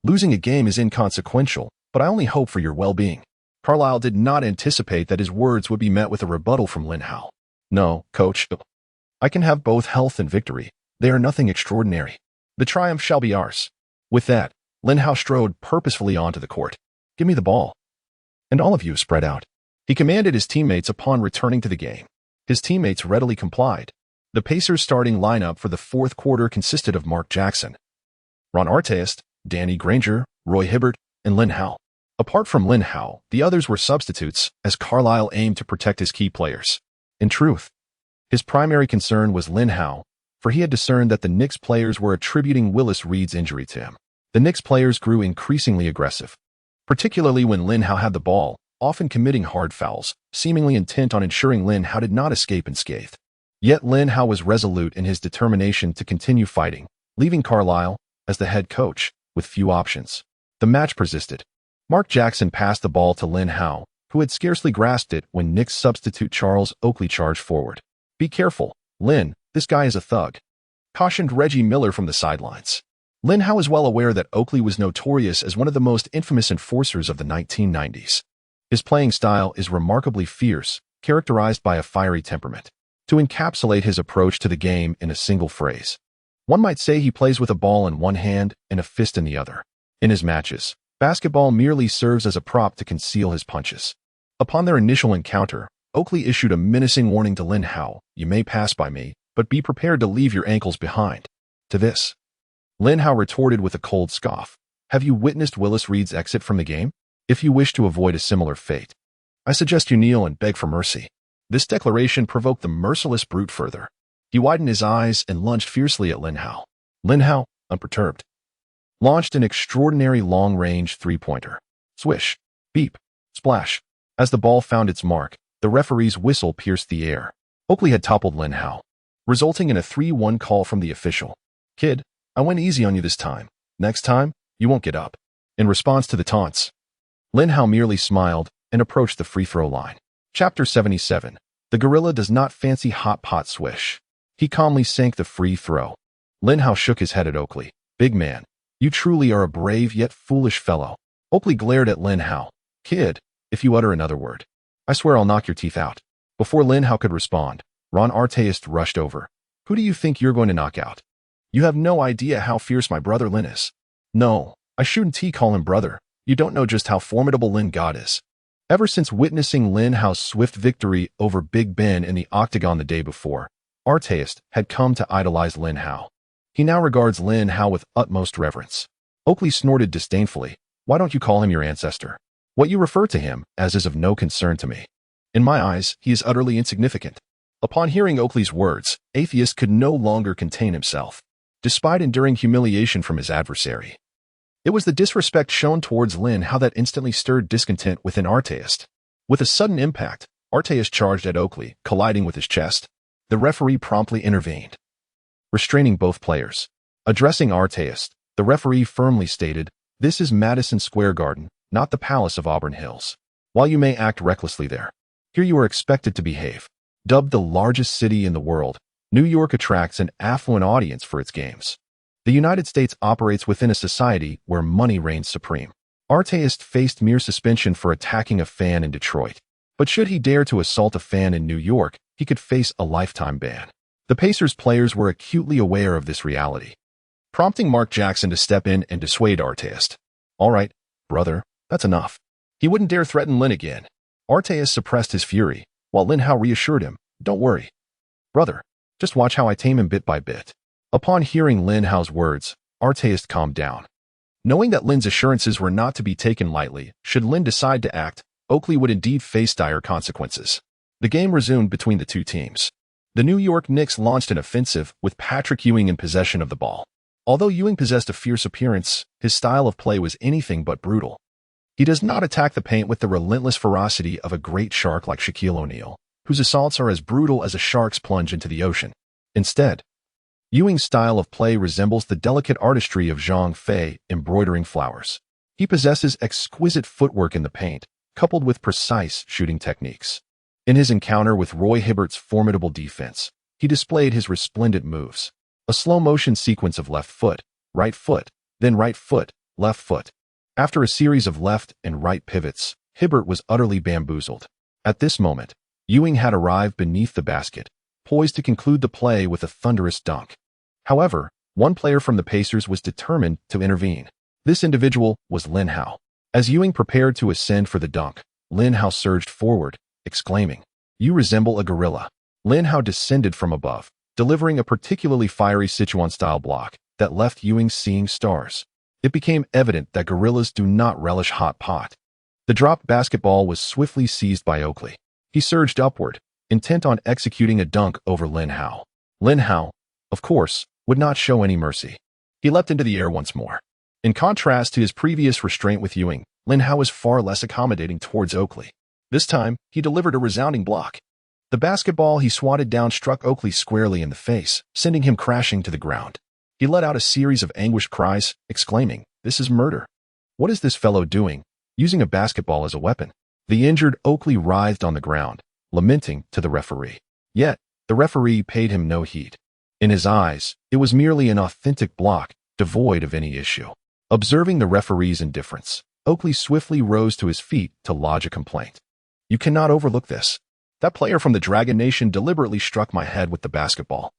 Losing a game is inconsequential, but I only hope for your well-being." Carlisle did not anticipate that his words would be met with a rebuttal from Lin Hao. "No, coach. I can have both health and victory. They are nothing extraordinary. The triumph shall be ours." With that, Lin Hao strode purposefully onto the court. "Give me the ball. And all of you spread out." He commanded his teammates upon returning to the game. His teammates readily complied. The Pacers' starting lineup for the fourth quarter consisted of Mark Jackson, Ron Artest, Danny Granger, Roy Hibbert, and Lin Hao. Apart from Lin Hao, the others were substitutes, as Carlisle aimed to protect his key players. In truth, his primary concern was Lin Hao, for he had discerned that the Knicks players were attributing Willis Reed's injury to him. The Knicks players grew increasingly aggressive, particularly when Lin Hao had the ball, often committing hard fouls, seemingly intent on ensuring Lin Hao did not escape unscathed. Yet Lin Hao was resolute in his determination to continue fighting, leaving Carlisle, as the head coach, with few options. The match persisted. Mark Jackson passed the ball to Lin Hao, who had scarcely grasped it when Knicks substitute Charles Oakley charged forward. "Be careful, Lin, this guy is a thug," cautioned Reggie Miller from the sidelines. Lin Hao is well aware that Oakley was notorious as one of the most infamous enforcers of the 1990s. His playing style is remarkably fierce, characterized by a fiery temperament. To encapsulate his approach to the game in a single phrase, one might say he plays with a ball in one hand and a fist in the other. In his matches, basketball merely serves as a prop to conceal his punches. Upon their initial encounter, Oakley issued a menacing warning to Lin Hao, "You may pass by me, but be prepared to leave your ankles behind." To this, Lin Hao retorted with a cold scoff, "Have you witnessed Willis Reed's exit from the game? If you wish to avoid a similar fate, I suggest you kneel and beg for mercy." This declaration provoked the merciless brute further. He widened his eyes and lunged fiercely at Lin Hao. Lin Hao, unperturbed, launched an extraordinary long-range three-pointer. Swish, beep, splash. As the ball found its mark, the referee's whistle pierced the air. Oakley had toppled Lin Hao, resulting in a 3-1 call from the official. "Kid, I went easy on you this time. Next time, you won't get up." In response to the taunts, Lin Hao merely smiled and approached the free throw line. Chapter 77. The gorilla does not fancy hot pot swish. He calmly sank the free throw. Lin Hao shook his head at Oakley. Big man, you truly are a brave yet foolish fellow. Oakley glared at Lin Hao. Kid, if you utter another word, I swear I'll knock your teeth out. Before Lin Hao could respond, Ron Arteist rushed over. Who do you think you're going to knock out? You have no idea how fierce my brother Lin is. No, I shouldn't call him brother. You don't know just how formidable Lin God is. Ever since witnessing Lin Hao's swift victory over Big Ben in the octagon the day before, Arteist had come to idolize Lin Hao. He now regards Lin Hao with utmost reverence. Oakley snorted disdainfully. Why don't you call him your ancestor? What you refer to him as is of no concern to me. In my eyes, he is utterly insignificant. Upon hearing Oakley's words, Atheist could no longer contain himself, despite enduring humiliation from his adversary. It was the disrespect shown towards Lin Hao that instantly stirred discontent within Arteist. With a sudden impact, Arteist charged at Oakley, colliding with his chest. The referee promptly intervened, restraining both players. Addressing Arteist, the referee firmly stated, "This is Madison Square Garden, not the Palace of Auburn Hills. While you may act recklessly there, here you are expected to behave." Dubbed the largest city in the world, New York attracts an affluent audience for its games. The United States operates within a society where money reigns supreme. Arteist faced mere suspension for attacking a fan in Detroit. But should he dare to assault a fan in New York, he could face a lifetime ban. The Pacers players were acutely aware of this reality, prompting Mark Jackson to step in and dissuade Arteist. All right, brother, that's enough. He wouldn't dare threaten Lin again. Arteist suppressed his fury, while Lin Hao reassured him, don't worry. Brother, just watch how I tame him bit by bit. Upon hearing Lin Hao's words, Arteist calmed down. Knowing that Lin's assurances were not to be taken lightly, should Lin decide to act, Oakley would indeed face dire consequences. The game resumed between the two teams. The New York Knicks launched an offensive with Patrick Ewing in possession of the ball. Although Ewing possessed a fierce appearance, his style of play was anything but brutal. He does not attack the paint with the relentless ferocity of a great shark like Shaquille O'Neal, whose assaults are as brutal as a shark's plunge into the ocean. Instead, Ewing's style of play resembles the delicate artistry of Zhang Fei embroidering flowers. He possesses exquisite footwork in the paint, coupled with precise shooting techniques. In his encounter with Roy Hibbert's formidable defense, he displayed his resplendent moves. A slow-motion sequence of left foot, then right foot, left foot. After a series of left and right pivots, Hibbert was utterly bamboozled. At this moment, Ewing had arrived beneath the basket, poised to conclude the play with a thunderous dunk. However, one player from the Pacers was determined to intervene. This individual was Lin Hao. As Ewing prepared to ascend for the dunk, Lin Hao surged forward, exclaiming, "You resemble a gorilla." Lin Hao descended from above, delivering a particularly fiery Sichuan-style block that left Ewing seeing stars. It became evident that gorillas do not relish hot pot. The dropped basketball was swiftly seized by Oakley. He surged upward, intent on executing a dunk over Lin Hao. Lin Hao, of course, would not show any mercy. He leapt into the air once more. In contrast to his previous restraint with Ewing, Lin Hao was far less accommodating towards Oakley. This time, he delivered a resounding block. The basketball he swatted down struck Oakley squarely in the face, sending him crashing to the ground. He let out a series of anguished cries, exclaiming, "This is murder. What is this fellow doing, using a basketball as a weapon?" The injured Oakley writhed on the ground, lamenting to the referee. Yet, the referee paid him no heed. In his eyes, it was merely an authentic block, devoid of any issue. Observing the referee's indifference, Oakley swiftly rose to his feet to lodge a complaint. "You cannot overlook this. That player from the Dragon Nation deliberately struck my head with the basketball.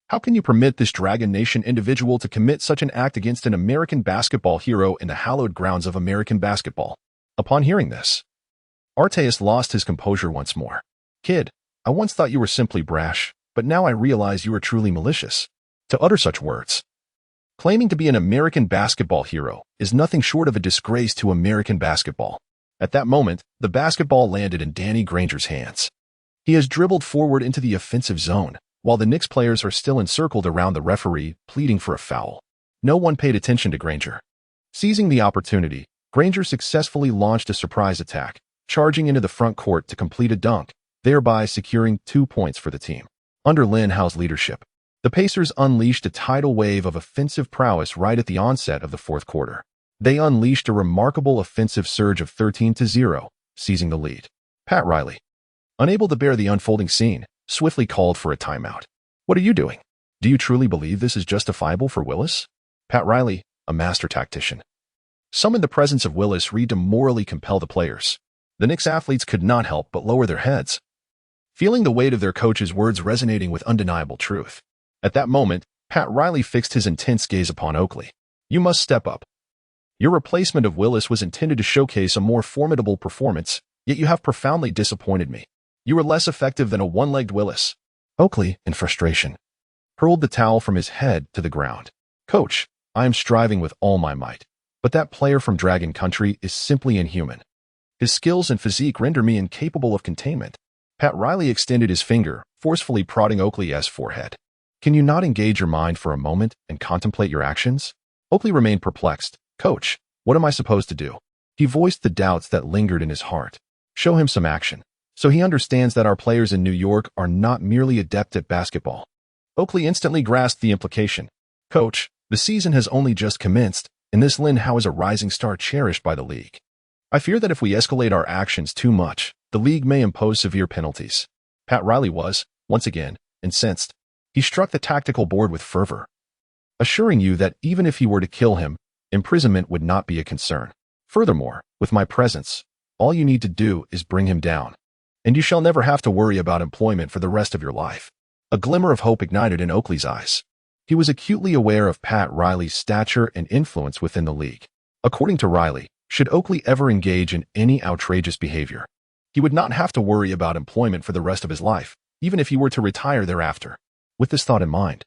How can you permit this Dragon Nation individual to commit such an act against an American basketball hero in the hallowed grounds of American basketball?" Upon hearing this, Arteist lost his composure once more. "Kid, I once thought you were simply brash, but now I realize you are truly malicious. To utter such words, claiming to be an American basketball hero, is nothing short of a disgrace to American basketball." At that moment, the basketball landed in Danny Granger's hands. He has dribbled forward into the offensive zone, while the Knicks players are still encircled around the referee, pleading for a foul. No one paid attention to Granger. Seizing the opportunity, Granger successfully launched a surprise attack, charging into the front court to complete a dunk, thereby securing 2 points for the team. Under Lin Hao's leadership, the Pacers unleashed a tidal wave of offensive prowess right at the onset of the fourth quarter. They unleashed a remarkable offensive surge of 13-0, seizing the lead. Pat Riley, unable to bear the unfolding scene, swiftly called for a timeout. "What are you doing? Do you truly believe this is justifiable for Willis?" Pat Riley, a master tactician, summoned the presence of Willis Reed to morally compel the players. The Knicks athletes could not help but lower their heads, feeling the weight of their coach's words resonating with undeniable truth. At that moment, Pat Riley fixed his intense gaze upon Oakley. "You must step up. Your replacement of Willis was intended to showcase a more formidable performance, yet you have profoundly disappointed me. You were less effective than a one-legged Willis." Oakley, in frustration, hurled the towel from his head to the ground. "Coach, I am striving with all my might, but that player from Dragon Country is simply inhuman. His skills and physique render me incapable of containment." Pat Riley extended his finger, forcefully prodding Oakley's forehead. "Can you not engage your mind for a moment and contemplate your actions?" Oakley remained perplexed. "Coach, what am I supposed to do?" He voiced the doubts that lingered in his heart. "Show him some action, so he understands that our players in New York are not merely adept at basketball." Oakley instantly grasped the implication. "Coach, the season has only just commenced, and this Lin Hao is a rising star cherished by the league. I fear that if we escalate our actions too much, the league may impose severe penalties." Pat Riley was, once again, incensed. He struck the tactical board with fervor, assuring you that even if he were to kill him, imprisonment would not be a concern. "Furthermore, with my presence, all you need to do is bring him down, and you shall never have to worry about employment for the rest of your life." A glimmer of hope ignited in Oakley's eyes. He was acutely aware of Pat Riley's stature and influence within the league. According to Riley, should Oakley ever engage in any outrageous behavior, he would not have to worry about employment for the rest of his life, even if he were to retire thereafter. With this thought in mind,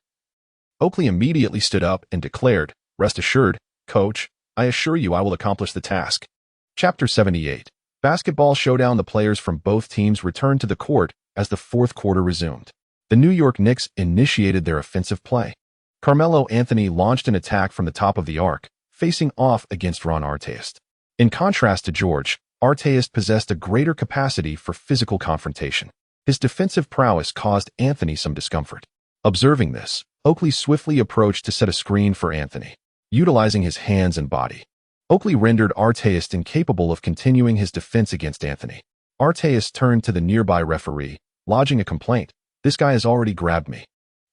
Oakley immediately stood up and declared, "Rest assured, Coach, I assure you I will accomplish the task." Chapter 78. Basketball showdown. The players from both teams returned to the court as the fourth quarter resumed. The New York Knicks initiated their offensive play. Carmelo Anthony launched an attack from the top of the arc, facing off against Ron Artest. In contrast to George, Artest possessed a greater capacity for physical confrontation. His defensive prowess caused Anthony some discomfort. Observing this, Oakley swiftly approached to set a screen for Anthony, utilizing his hands and body. Oakley rendered Artest incapable of continuing his defense against Anthony. Artest turned to the nearby referee, lodging a complaint. "This guy has already grabbed me.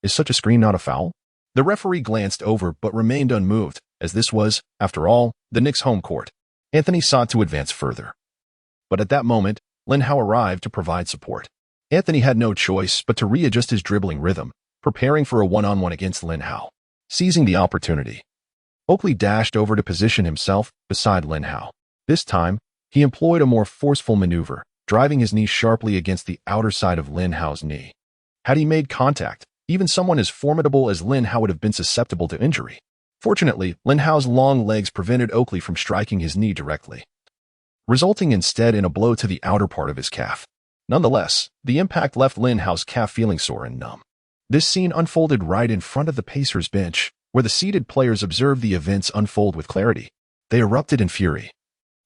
Is such a screen not a foul?" The referee glanced over but remained unmoved, as this was, after all, the Knicks' home court. Anthony sought to advance further, but at that moment, Lin Hao arrived to provide support. Anthony had no choice but to readjust his dribbling rhythm, preparing for a one-on-one against Lin Hao. Seizing the opportunity, Oakley dashed over to position himself beside Lin Hao. This time, he employed a more forceful maneuver, driving his knee sharply against the outer side of Lin Hao's knee. Had he made contact, even someone as formidable as Lin Hao would have been susceptible to injury. Fortunately, Lin Hao's long legs prevented Oakley from striking his knee directly, resulting instead in a blow to the outer part of his calf. Nonetheless, the impact left Lin Hao's calf feeling sore and numb. This scene unfolded right in front of the Pacers bench, where the seated players observed the events unfold with clarity. They erupted in fury,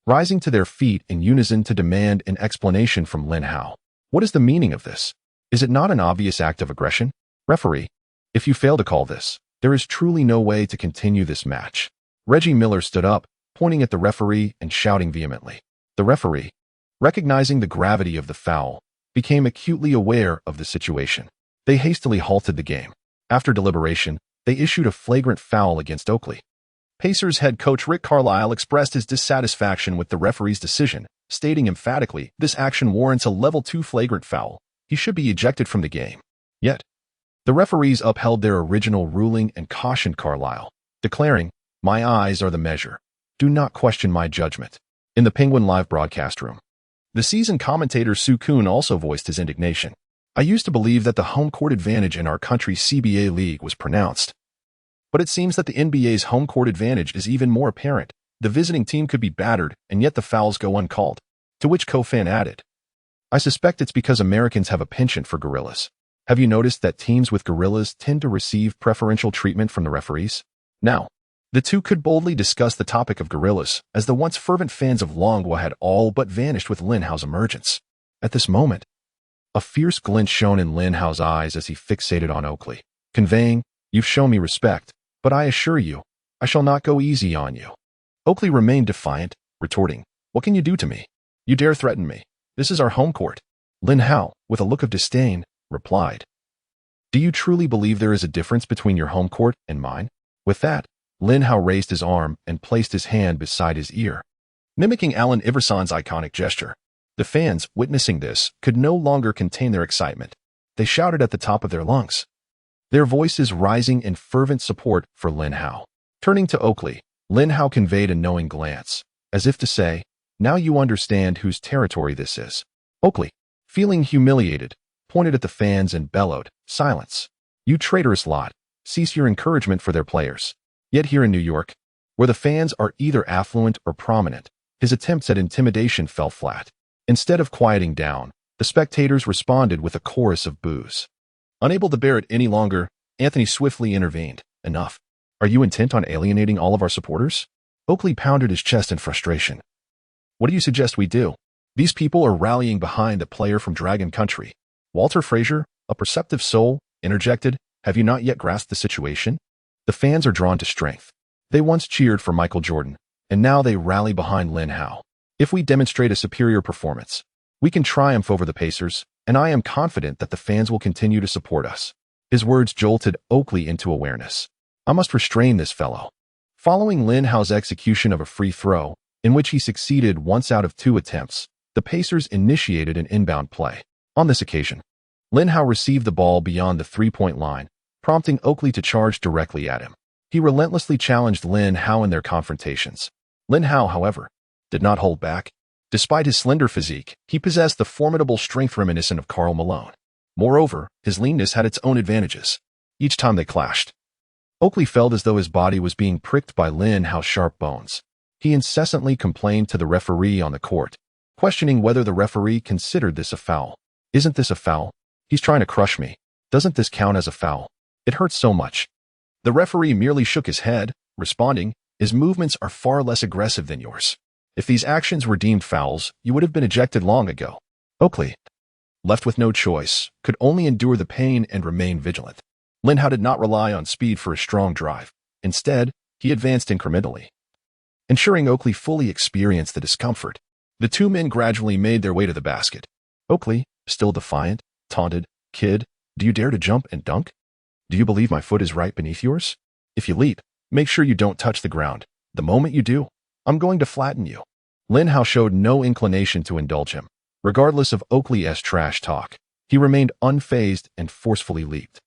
rising to their feet in unison to demand an explanation from Lin Hao. "What is the meaning of this? Is it not an obvious act of aggression? Referee, if you fail to call this, there is truly no way to continue this match." Reggie Miller stood up, pointing at the referee and shouting vehemently. The referee, recognizing the gravity of the foul, became acutely aware of the situation. They hastily halted the game. After deliberation, they issued a flagrant foul against Oakley. Pacers head coach Rick Carlisle expressed his dissatisfaction with the referee's decision, stating emphatically, "This action warrants a level 2 flagrant foul. He should be ejected from the game." Yet, the referees upheld their original ruling and cautioned Carlisle, declaring, "My eyes are the measure. Do not question my judgment." In the Penguin Live broadcast room, the season commentator Soo Koon also voiced his indignation. "I used to believe that the home court advantage in our country's CBA league was pronounced. But it seems that the NBA's home court advantage is even more apparent. The visiting team could be battered, and yet the fouls go uncalled." To which Kofan added, "I suspect it's because Americans have a penchant for gorillas. Have you noticed that teams with gorillas tend to receive preferential treatment from the referees?" Now, the two could boldly discuss the topic of gorillas, as the once fervent fans of Longwa had all but vanished with Lin Hao's emergence. At this moment, a fierce glint shone in Lin Hao's eyes as he fixated on Oakley, conveying, "You've shown me respect, but I assure you, I shall not go easy on you." Oakley remained defiant, retorting, "What can you do to me? You dare threaten me? This is our home court." Lin Hao, with a look of disdain, replied, "Do you truly believe there is a difference between your home court and mine?" With that, Lin Hao raised his arm and placed his hand beside his ear, mimicking Allen Iverson's iconic gesture. The fans, witnessing this, could no longer contain their excitement. They shouted at the top of their lungs, their voices rising in fervent support for Lin Hao. Turning to Oakley, Lin Hao conveyed a knowing glance, as if to say, "Now you understand whose territory this is." Oakley, feeling humiliated, pointed at the fans and bellowed, "Silence! You traitorous lot! Cease your encouragement for their players." Yet here in New York, where the fans are either affluent or prominent, his attempts at intimidation fell flat. Instead of quieting down, the spectators responded with a chorus of boos. Unable to bear it any longer, Anthony swiftly intervened. "Enough. Are you intent on alienating all of our supporters?" Oakley pounded his chest in frustration. "What do you suggest we do? These people are rallying behind the player from Dragon Country." Walter Frazier, a perceptive soul, interjected, "Have you not yet grasped the situation? The fans are drawn to strength. They once cheered for Michael Jordan, and now they rally behind Lin Hao. If we demonstrate a superior performance, we can triumph over the Pacers, and I am confident that the fans will continue to support us." His words jolted Oakley into awareness. "I must restrain this fellow." Following Lin Hao's execution of a free throw, in which he succeeded once out of 2 attempts, the Pacers initiated an inbound play. On this occasion, Lin Hao received the ball beyond the 3-point line, prompting Oakley to charge directly at him. He relentlessly challenged Lin Hao in their confrontations. Lin Hao, however, did not hold back. Despite his slender physique, he possessed the formidable strength reminiscent of Karl Malone. Moreover, his leanness had its own advantages. Each time they clashed, Oakley felt as though his body was being pricked by Lin Hao's sharp bones. He incessantly complained to the referee on the court, questioning whether the referee considered this a foul. "Isn't this a foul? He's trying to crush me. Doesn't this count as a foul? It hurts so much." The referee merely shook his head, responding, "His movements are far less aggressive than yours. If these actions were deemed fouls, you would have been ejected long ago." Oakley, left with no choice, could only endure the pain and remain vigilant. Lin Hao did not rely on speed for a strong drive. Instead, he advanced incrementally, ensuring Oakley fully experienced the discomfort. The 2 men gradually made their way to the basket. Oakley, still defiant, taunted, "Kid, do you dare to jump and dunk? Do you believe my foot is right beneath yours? If you leap, make sure you don't touch the ground. The moment you do, I'm going to flatten you." Lin Hao showed no inclination to indulge him. Regardless of Oakley's trash talk, he remained unfazed and forcefully leaped.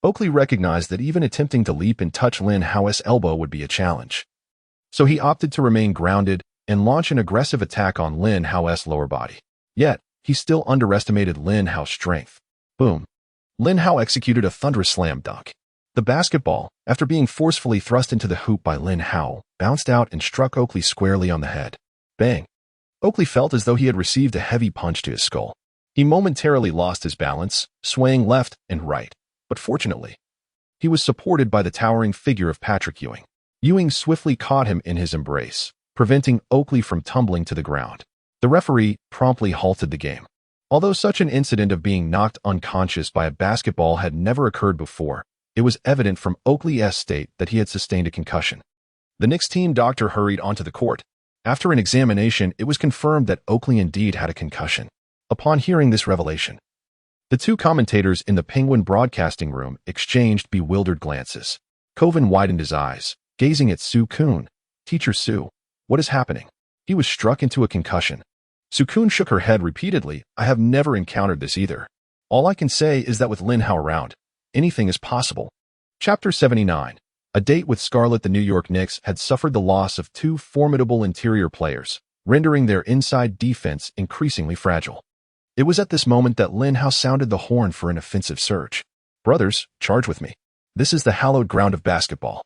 Oakley recognized that even attempting to leap and touch Lin Hao's elbow would be a challenge. So he opted to remain grounded and launch an aggressive attack on Lin Hao's lower body. Yet, he still underestimated Lin Hao's strength. Boom. Lin Hao executed a thunderous slam dunk. The basketball, after being forcefully thrust into the hoop by Lin Hao, bounced out and struck Oakley squarely on the head. Bang. Oakley felt as though he had received a heavy punch to his skull. He momentarily lost his balance, swaying left and right. But fortunately, he was supported by the towering figure of Patrick Ewing. Ewing swiftly caught him in his embrace, preventing Oakley from tumbling to the ground. The referee promptly halted the game. Although such an incident of being knocked unconscious by a basketball had never occurred before, it was evident from Oakley's state that he had sustained a concussion. The Knicks team doctor hurried onto the court. After an examination, it was confirmed that Oakley indeed had a concussion. Upon hearing this revelation, the 2 commentators in the Penguin broadcasting room exchanged bewildered glances. Coven widened his eyes, gazing at Sue Kuhn. "Teacher Sue, what is happening?" "He was struck into a concussion." Sue Kuhn shook her head repeatedly. "I have never encountered this either. All I can say is that with Lin Hao around, anything is possible." Chapter 79. A date with Scarlett. The New York Knicks had suffered the loss of 2 formidable interior players, rendering their inside defense increasingly fragile. It was at this moment that Lin Hao sounded the horn for an offensive surge. "Brothers, charge with me. This is the hallowed ground of basketball."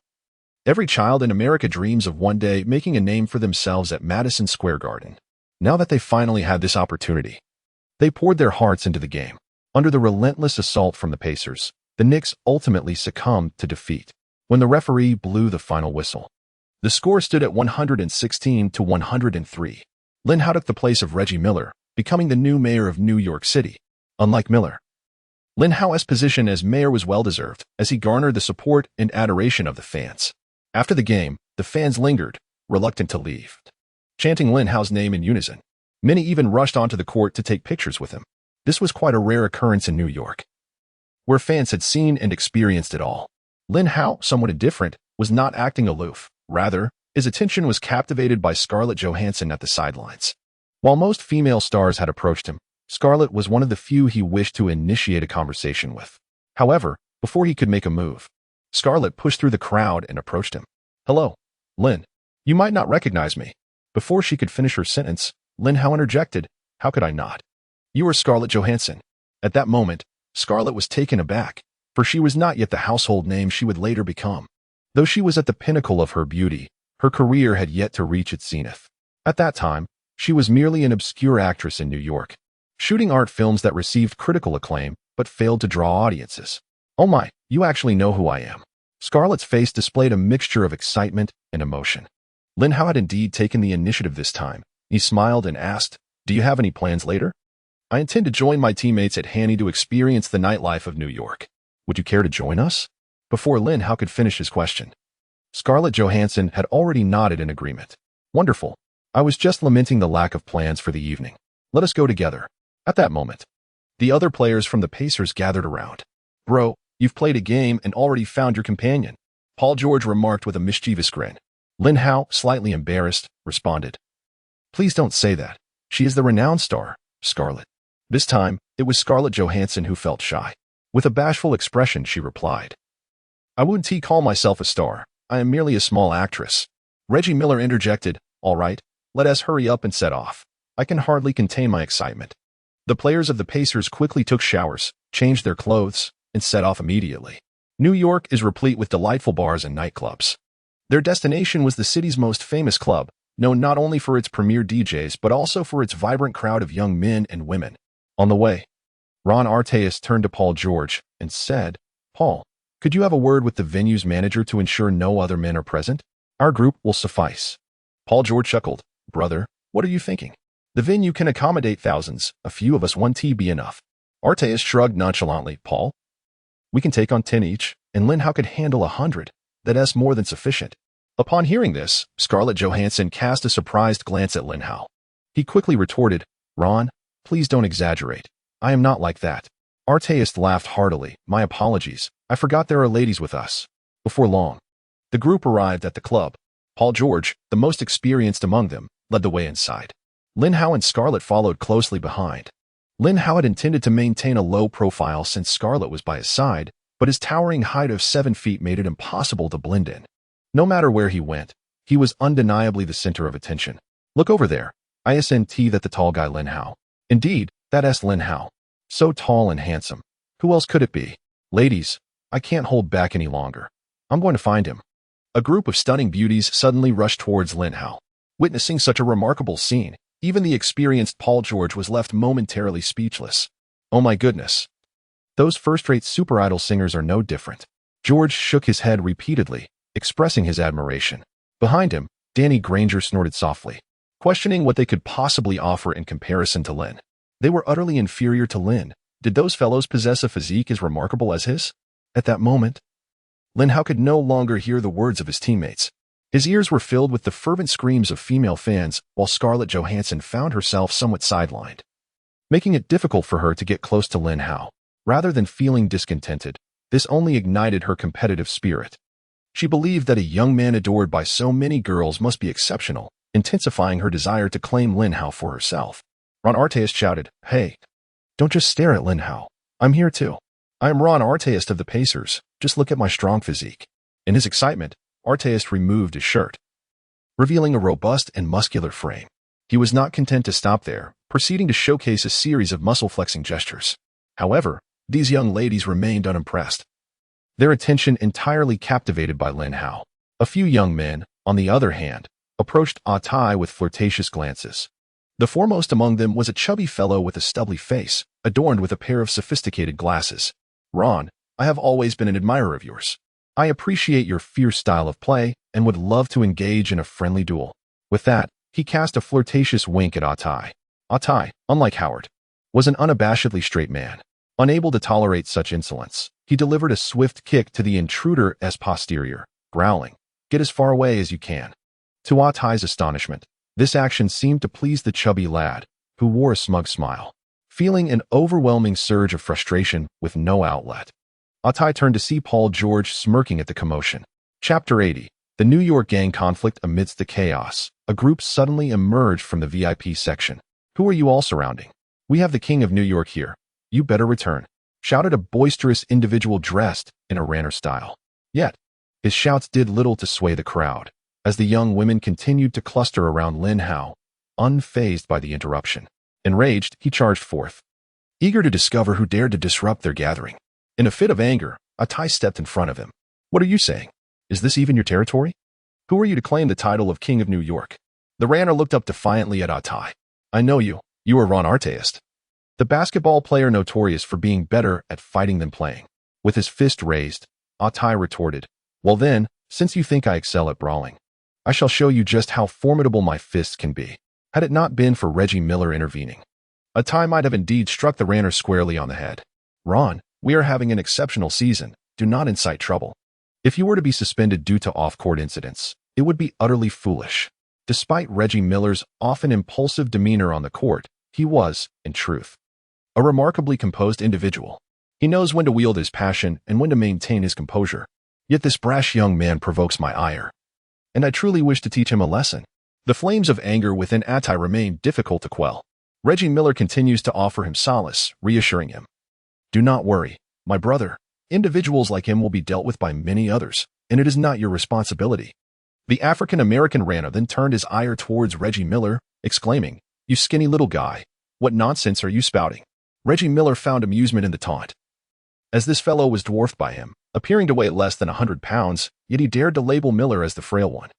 Every child in America dreams of one day making a name for themselves at Madison Square Garden. Now that they finally had this opportunity, they poured their hearts into the game. Under the relentless assault from the Pacers, the Knicks ultimately succumbed to defeat. When the referee blew the final whistle, the score stood at 116-103. Lin Hao took the place of Reggie Miller, becoming the new mayor of New York City. Unlike Miller, Lin Hao's position as mayor was well-deserved, as he garnered the support and adoration of the fans. After the game, the fans lingered, reluctant to leave, chanting Lin Hao's name in unison. Many even rushed onto the court to take pictures with him. This was quite a rare occurrence in New York, where fans had seen and experienced it all. Lin Hao, somewhat indifferent, was not acting aloof. Rather, his attention was captivated by Scarlett Johansson at the sidelines. While most female stars had approached him, Scarlett was one of the few he wished to initiate a conversation with. However, before he could make a move, Scarlett pushed through the crowd and approached him. "Hello, Lin. You might not recognize me." Before she could finish her sentence, Lin Hao interjected, "How could I not? You are Scarlett Johansson." At that moment, Scarlett was taken aback, for she was not yet the household name she would later become. Though she was at the pinnacle of her beauty, her career had yet to reach its zenith. At that time, she was merely an obscure actress in New York, shooting art films that received critical acclaim but failed to draw audiences. "Oh my, you actually know who I am." Scarlett's face displayed a mixture of excitement and emotion. Lin Hao had indeed taken the initiative this time. He smiled and asked, "Do you have any plans later?" "I intend to join my teammates at Hanny to experience the nightlife of New York. Would you care to join us?" Before Lin Hao could finish his question, Scarlett Johansson had already nodded in agreement. "Wonderful. I was just lamenting the lack of plans for the evening. Let us go together." At that moment, the other players from the Pacers gathered around. "Bro, you've played a game and already found your companion," Paul George remarked with a mischievous grin. Lin Hao, slightly embarrassed, responded, "Please don't say that. She is the renowned star, Scarlett." This time, it was Scarlett Johansson who felt shy. With a bashful expression, she replied, "I wouldn't call myself a star. I am merely a small actress." Reggie Miller interjected, "All right, let us hurry up and set off. I can hardly contain my excitement." The players of the Pacers quickly took showers, changed their clothes, and set off immediately. New York is replete with delightful bars and nightclubs. Their destination was the city's most famous club, known not only for its premier DJs but also for its vibrant crowd of young men and women. On the way, Ron Artest turned to Paul George and said, "Paul, could you have a word with the venue's manager to ensure no other men are present? Our group will suffice." Paul George chuckled, "Brother, what are you thinking? The venue can accommodate thousands. A few of us won't be enough." Artest shrugged nonchalantly. "Paul, we can take on 10 each, and Lin Hao could handle 100. That's more than sufficient." Upon hearing this, Scarlett Johansson cast a surprised glance at Lin Hao. He quickly retorted, "Ron, please don't exaggerate. I am not like that." Artest laughed heartily. "My apologies. I forgot there are ladies with us." Before long, the group arrived at the club. Paul George, the most experienced among them, led the way inside. Lin Hao and Scarlett followed closely behind. Lin Hao had intended to maintain a low profile since Scarlett was by his side, but his towering height of 7 feet made it impossible to blend in. No matter where he went, he was undeniably the center of attention. "Look over there. Isn't that the tall guy Lin Hao?" "Indeed, that's Lin Hao. So tall and handsome. Who else could it be? Ladies, I can't hold back any longer. I'm going to find him." A group of stunning beauties suddenly rushed towards Lin Hao. Witnessing such a remarkable scene, even the experienced Paul George was left momentarily speechless. "Oh my goodness. Those first-rate super idol singers are no different." George shook his head repeatedly, expressing his admiration. Behind him, Danny Granger snorted softly, questioning what they could possibly offer in comparison to Lin. They were utterly inferior to Lin. Did those fellows possess a physique as remarkable as his? At that moment, Lin Hao could no longer hear the words of his teammates. His ears were filled with the fervent screams of female fans, while Scarlett Johansson found herself somewhat sidelined, making it difficult for her to get close to Lin Hao. Rather than feeling discontented, this only ignited her competitive spirit. She believed that a young man adored by so many girls must be exceptional, intensifying her desire to claim Lin Hao for herself. Ron Artest shouted, "Hey, don't just stare at Lin Hao. I'm here too. I am Ron Artest of the Pacers. Just look at my strong physique." In his excitement, Artest removed his shirt, revealing a robust and muscular frame. He was not content to stop there, proceeding to showcase a series of muscle-flexing gestures. However, these young ladies remained unimpressed, their attention entirely captivated by Lin Hao. A few young men, on the other hand, approached Tai with flirtatious glances. The foremost among them was a chubby fellow with a stubbly face, adorned with a pair of sophisticated glasses. "Ron, I have always been an admirer of yours. I appreciate your fierce style of play and would love to engage in a friendly duel." With that, he cast a flirtatious wink at Tai. Tai, unlike Howard, was an unabashedly straight man. Unable to tolerate such insolence, he delivered a swift kick to the intruder's posterior, growling, "Get as far away as you can." To Ah Tai's astonishment, this action seemed to please the chubby lad, who wore a smug smile. Feeling an overwhelming surge of frustration with no outlet, Ah Tai turned to see Paul George smirking at the commotion. Chapter 80. The New York gang conflict amidst the chaos. A group suddenly emerged from the VIP section. "Who are you all surrounding? We have the King of New York here. You better return," shouted a boisterous individual dressed in a ranner style. Yet, his shouts did little to sway the crowd, as the young women continued to cluster around Lin Hao, unfazed by the interruption. Enraged, he charged forth, eager to discover who dared to disrupt their gathering. In a fit of anger, Ah Tai stepped in front of him. "What are you saying? Is this even your territory? Who are you to claim the title of King of New York?" The ranner looked up defiantly at Ah Tai. "I know you. You are Ron Artest, the basketball player notorious for being better at fighting than playing." With his fist raised, Ah Tai retorted, "Well then, since you think I excel at brawling, I shall show you just how formidable my fists can be." Had it not been for Reggie Miller intervening, Ah Tai might have indeed struck the ranner squarely on the head. "Ron, we are having an exceptional season. Do not incite trouble. If you were to be suspended due to off-court incidents, it would be utterly foolish." Despite Reggie Miller's often impulsive demeanor on the court, he was, in truth, a remarkably composed individual. He knows when to wield his passion and when to maintain his composure. Yet this brash young man provokes my ire, and I truly wish to teach him a lesson. The flames of anger within Ah Tai remain difficult to quell. Reggie Miller continues to offer him solace, reassuring him, "Do not worry, my brother. Individuals like him will be dealt with by many others, and it is not your responsibility." The African-American ranner then turned his ire towards Reggie Miller, exclaiming, "You skinny little guy, what nonsense are you spouting?" Reggie Miller found amusement in the taunt, as this fellow was dwarfed by him, appearing to weigh less than 100 pounds, yet he dared to label Miller as the frail one.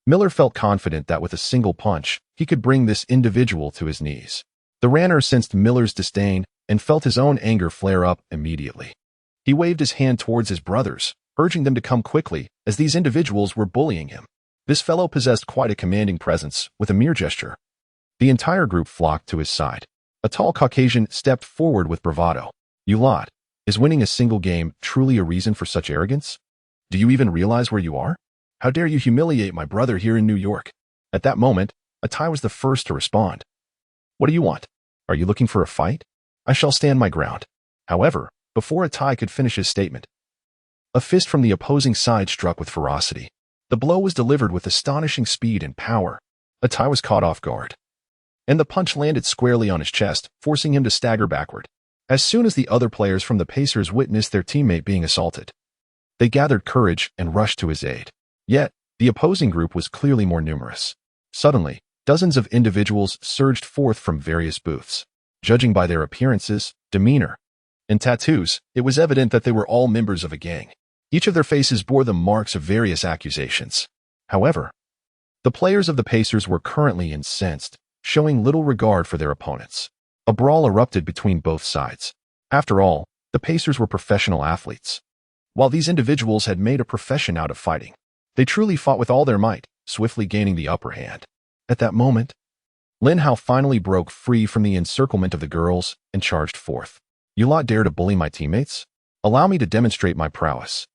Miller felt confident that with a single punch, he could bring this individual to his knees. The ranner sensed Miller's disdain and felt his own anger flare up immediately. He waved his hand towards his brothers, urging them to come quickly, as these individuals were bullying him. This fellow possessed quite a commanding presence. With a mere gesture, the entire group flocked to his side. A tall Caucasian stepped forward with bravado. "You lot, is winning a single game truly a reason for such arrogance? Do you even realize where you are? How dare you humiliate my brother here in New York?" At that moment, Ah Tai was the first to respond. "What do you want? Are you looking for a fight? I shall stand my ground." However, before Ah Tai could finish his statement, a fist from the opposing side struck with ferocity. The blow was delivered with astonishing speed and power. Ah Tai was caught off guard, and the punch landed squarely on his chest, forcing him to stagger backward. As soon as the other players from the Pacers witnessed their teammate being assaulted, they gathered courage and rushed to his aid. Yet, the opposing group was clearly more numerous. Suddenly, dozens of individuals surged forth from various booths. Judging by their appearances, demeanor, and tattoos, it was evident that they were all members of a gang. Each of their faces bore the marks of various accusations. However, the players of the Pacers were currently incensed, showing little regard for their opponents. A brawl erupted between both sides. After all, the Pacers were professional athletes, while these individuals had made a profession out of fighting. They truly fought with all their might, swiftly gaining the upper hand. At that moment, Lin Hao finally broke free from the encirclement of the girls and charged forth. "You lot dare to bully my teammates? Allow me to demonstrate my prowess,"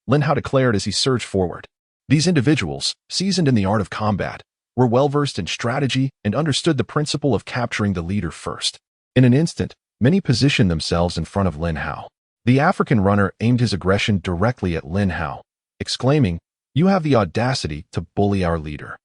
Lin Hao declared as he surged forward. These individuals, seasoned in the art of combat, were well-versed in strategy and understood the principle of capturing the leader first. In an instant, many positioned themselves in front of Lin Hao. The African runner aimed his aggression directly at Lin Hao, exclaiming, "You have the audacity to bully our leader.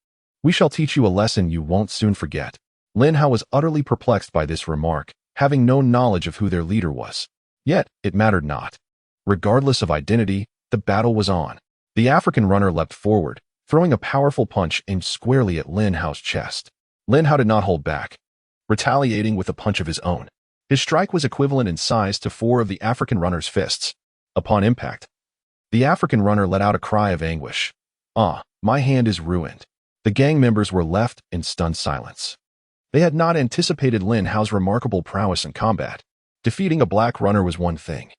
We shall teach you a lesson you won't soon forget." Lin Hao was utterly perplexed by this remark, having no knowledge of who their leader was. Yet, it mattered not. Regardless of identity, the battle was on. The African runner leapt forward, throwing a powerful punch aimed squarely at Lin Hao's chest. Lin Hao did not hold back, retaliating with a punch of his own. His strike was equivalent in size to 4 of the African runner's fists. Upon impact, the African runner let out a cry of anguish. "Ah, my hand is ruined." The gang members were left in stunned silence. They had not anticipated Lin Hao's remarkable prowess in combat. Defeating a black runner was one thing,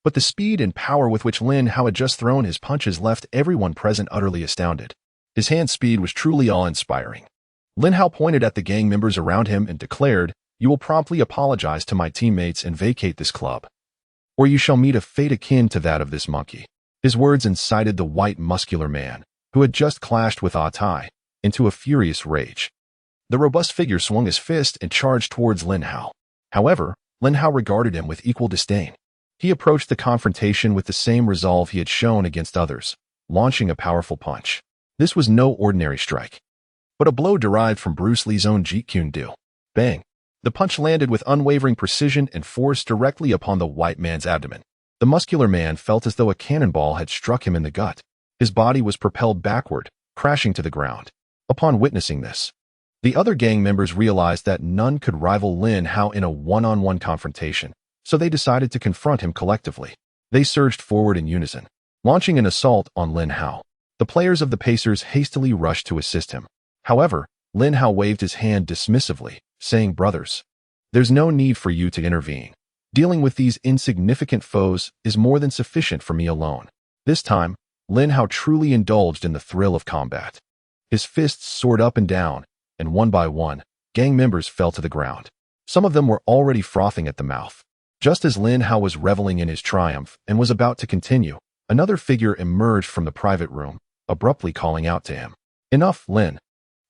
but the speed and power with which Lin Hao had just thrown his punches left everyone present utterly astounded. His hand speed was truly awe-inspiring. Lin Hao pointed at the gang members around him and declared, "You will promptly apologize to my teammates and vacate this club, or you shall meet a fate akin to that of this monkey." His words incited the white muscular man, who had just clashed with Ah Tai, into a furious rage. The robust figure swung his fist and charged towards Lin Hao. However, Lin Hao regarded him with equal disdain. He approached the confrontation with the same resolve he had shown against others, launching a powerful punch. This was no ordinary strike, but a blow derived from Bruce Lee's own Jeet Kune Do. Bang! The punch landed with unwavering precision and force directly upon the white man's abdomen. The muscular man felt as though a cannonball had struck him in the gut. His body was propelled backward, crashing to the ground. Upon witnessing this, the other gang members realized that none could rival Lin Hao in a one-on-one confrontation, so they decided to confront him collectively. They surged forward in unison, launching an assault on Lin Hao. The players of the Pacers hastily rushed to assist him. However, Lin Hao waved his hand dismissively, saying, "Brothers, there's no need for you to intervene. Dealing with these insignificant foes is more than sufficient for me alone." This time, Lin Hao truly indulged in the thrill of combat. His fists soared up and down, and one by one, gang members fell to the ground. Some of them were already frothing at the mouth. Just as Lin Hao was reveling in his triumph and was about to continue, another figure emerged from the private room, abruptly calling out to him. "Enough, Lin.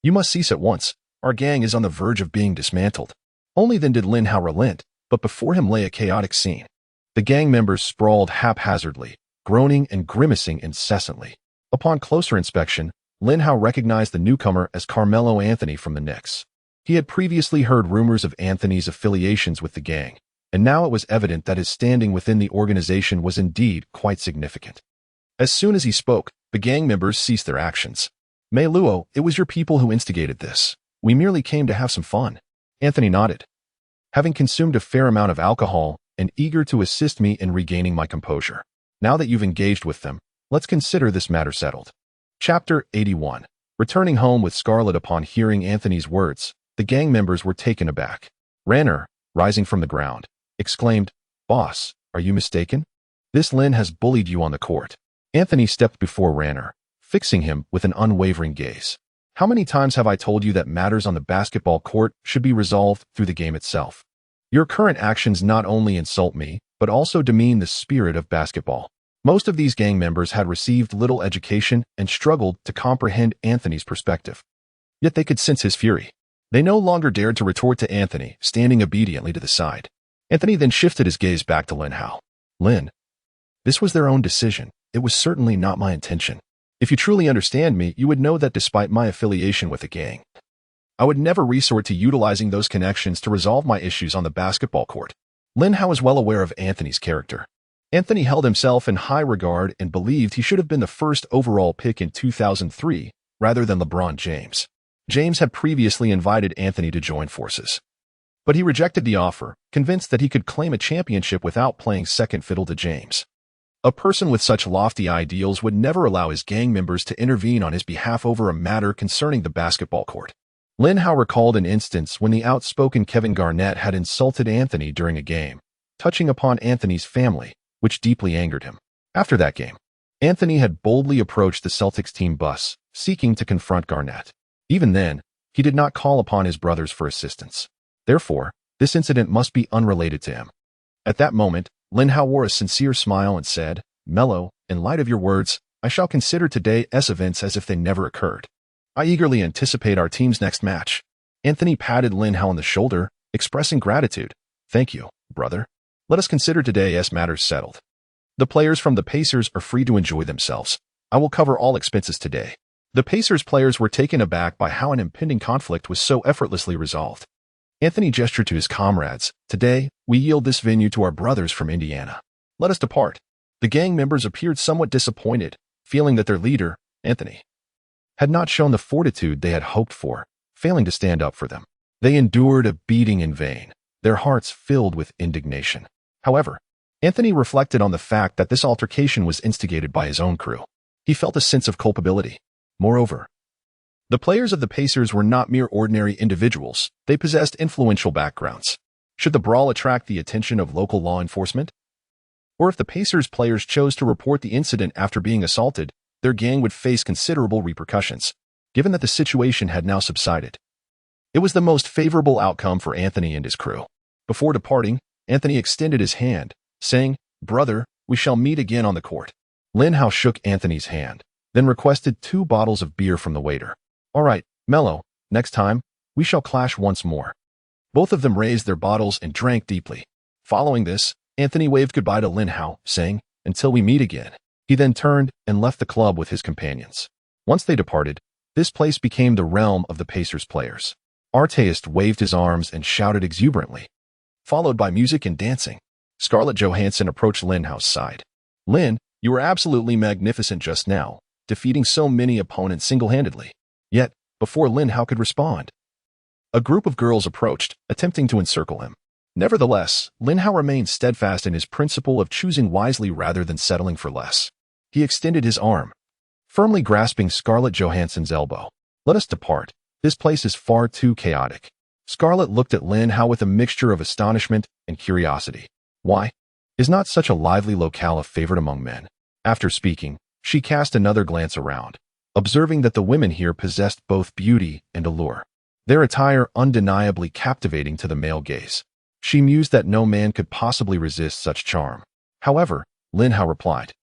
You must cease at once. Our gang is on the verge of being dismantled." Only then did Lin Hao relent, but before him lay a chaotic scene. The gang members sprawled haphazardly, groaning and grimacing incessantly. Upon closer inspection, Lin Hao recognized the newcomer as Carmelo Anthony from the Knicks. He had previously heard rumors of Anthony's affiliations with the gang, and now it was evident that his standing within the organization was indeed quite significant. As soon as he spoke, the gang members ceased their actions. "Mei Luo, it was your people who instigated this. We merely came to have some fun." Anthony nodded. "Having consumed a fair amount of alcohol and eager to assist me in regaining my composure. Now that you've engaged with them, let's consider this matter settled." Chapter 81. Returning home with Scarlett upon hearing Anthony's words, the gang members were taken aback. Ranner, rising from the ground, exclaimed, "Boss, are you mistaken? This Lin has bullied you on the court." Anthony stepped before Ranner, fixing him with an unwavering gaze. "How many times have I told you that matters on the basketball court should be resolved through the game itself? Your current actions not only insult me, but also demean the spirit of basketball." Most of these gang members had received little education and struggled to comprehend Anthony's perspective. Yet they could sense his fury. They no longer dared to retort to Anthony, standing obediently to the side. Anthony then shifted his gaze back to Lin Hao. "Lin, this was their own decision. It was certainly not my intention. If you truly understand me, you would know that despite my affiliation with the gang, I would never resort to utilizing those connections to resolve my issues on the basketball court." Lin Hao was well aware of Anthony's character. Anthony held himself in high regard and believed he should have been the first overall pick in 2003 rather than LeBron James. James had previously invited Anthony to join forces, but he rejected the offer, convinced that he could claim a championship without playing second fiddle to James. A person with such lofty ideals would never allow his gang members to intervene on his behalf over a matter concerning the basketball court. Lin Hao recalled an instance when the outspoken Kevin Garnett had insulted Anthony during a game, touching upon Anthony's family, which deeply angered him. After that game, Anthony had boldly approached the Celtics team bus, seeking to confront Garnett. Even then, he did not call upon his brothers for assistance. Therefore, this incident must be unrelated to him. At that moment, Lin Hao wore a sincere smile and said, "Mello, in light of your words, I shall consider today's events as if they never occurred. I eagerly anticipate our team's next match." Anthony patted Lin Hao on the shoulder, expressing gratitude. "Thank you, brother. Let us consider today's matters settled. The players from the Pacers are free to enjoy themselves. I will cover all expenses today." The Pacers players were taken aback by how an impending conflict was so effortlessly resolved. Anthony gestured to his comrades. "Today, we yield this venue to our brothers from Indiana. Let us depart." The gang members appeared somewhat disappointed, feeling that their leader, Anthony, had not shown the fortitude they had hoped for, failing to stand up for them. They endured a beating in vain, their hearts filled with indignation. However, Anthony reflected on the fact that this altercation was instigated by his own crew. He felt a sense of culpability. Moreover, the players of the Pacers were not mere ordinary individuals. They possessed influential backgrounds. Should the brawl attract the attention of local law enforcement? Or if the Pacers players chose to report the incident after being assaulted, their gang would face considerable repercussions, given that the situation had now subsided. It was the most favorable outcome for Anthony and his crew. Before departing, Anthony extended his hand, saying, "Brother, we shall meet again on the court." Lin Hao shook Anthony's hand, then requested 2 bottles of beer from the waiter. All right, Mello, next time, we shall clash once more. Both of them raised their bottles and drank deeply. Following this, Anthony waved goodbye to Lin Hao, saying, "Until we meet again." He then turned and left the club with his companions. Once they departed, this place became the realm of the Pacers players. Artist waved his arms and shouted exuberantly, followed by music and dancing. Scarlett Johansson approached Lin Hao's side. "Lin, you were absolutely magnificent just now, defeating so many opponents single-handedly." Yet, before Lin Hao could respond, a group of girls approached, attempting to encircle him. Nevertheless, Lin Hao remained steadfast in his principle of choosing wisely rather than settling for less. He extended his arm, firmly grasping Scarlett Johansson's elbow. "Let us depart. This place is far too chaotic." Scarlett looked at Lin Hao with a mixture of astonishment and curiosity. Why? Is not such a lively locale a favorite among men? After speaking, she cast another glance around, observing that the women here possessed both beauty and allure, their attire undeniably captivating to the male gaze. She mused that no man could possibly resist such charm. However, Lin Hao replied,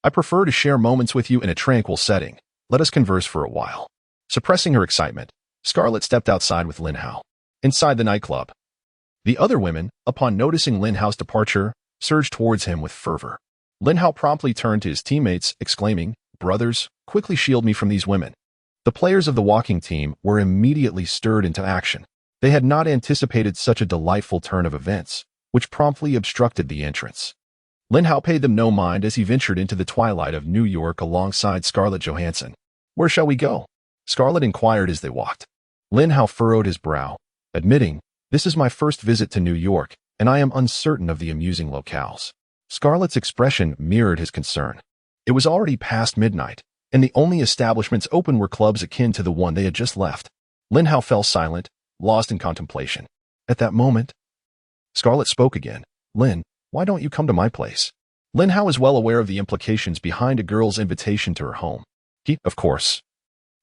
"I prefer to share moments with you in a tranquil setting. Let us converse for a while." Suppressing her excitement, Scarlett stepped outside with Lin Hao. Inside the nightclub, the other women, upon noticing Lin Hao's departure, surged towards him with fervor. Lin Hao promptly turned to his teammates, exclaiming, "Brothers, quickly shield me from these women." The players of the walking team were immediately stirred into action. They had not anticipated such a delightful turn of events, which promptly obstructed the entrance. Lin Hao paid them no mind as he ventured into the twilight of New York alongside Scarlett Johansson. "Where shall we go?" Scarlett inquired as they walked. Lin Hao furrowed his brow, admitting, "This is my first visit to New York, and I am uncertain of the amusing locales." Scarlett's expression mirrored his concern. It was already past midnight, and the only establishments open were clubs akin to the one they had just left. Lin Hao fell silent, lost in contemplation. At that moment, Scarlett spoke again. "Lin, why don't you come to my place?" Lin Hao was well aware of the implications behind a girl's invitation to her home. He, of course,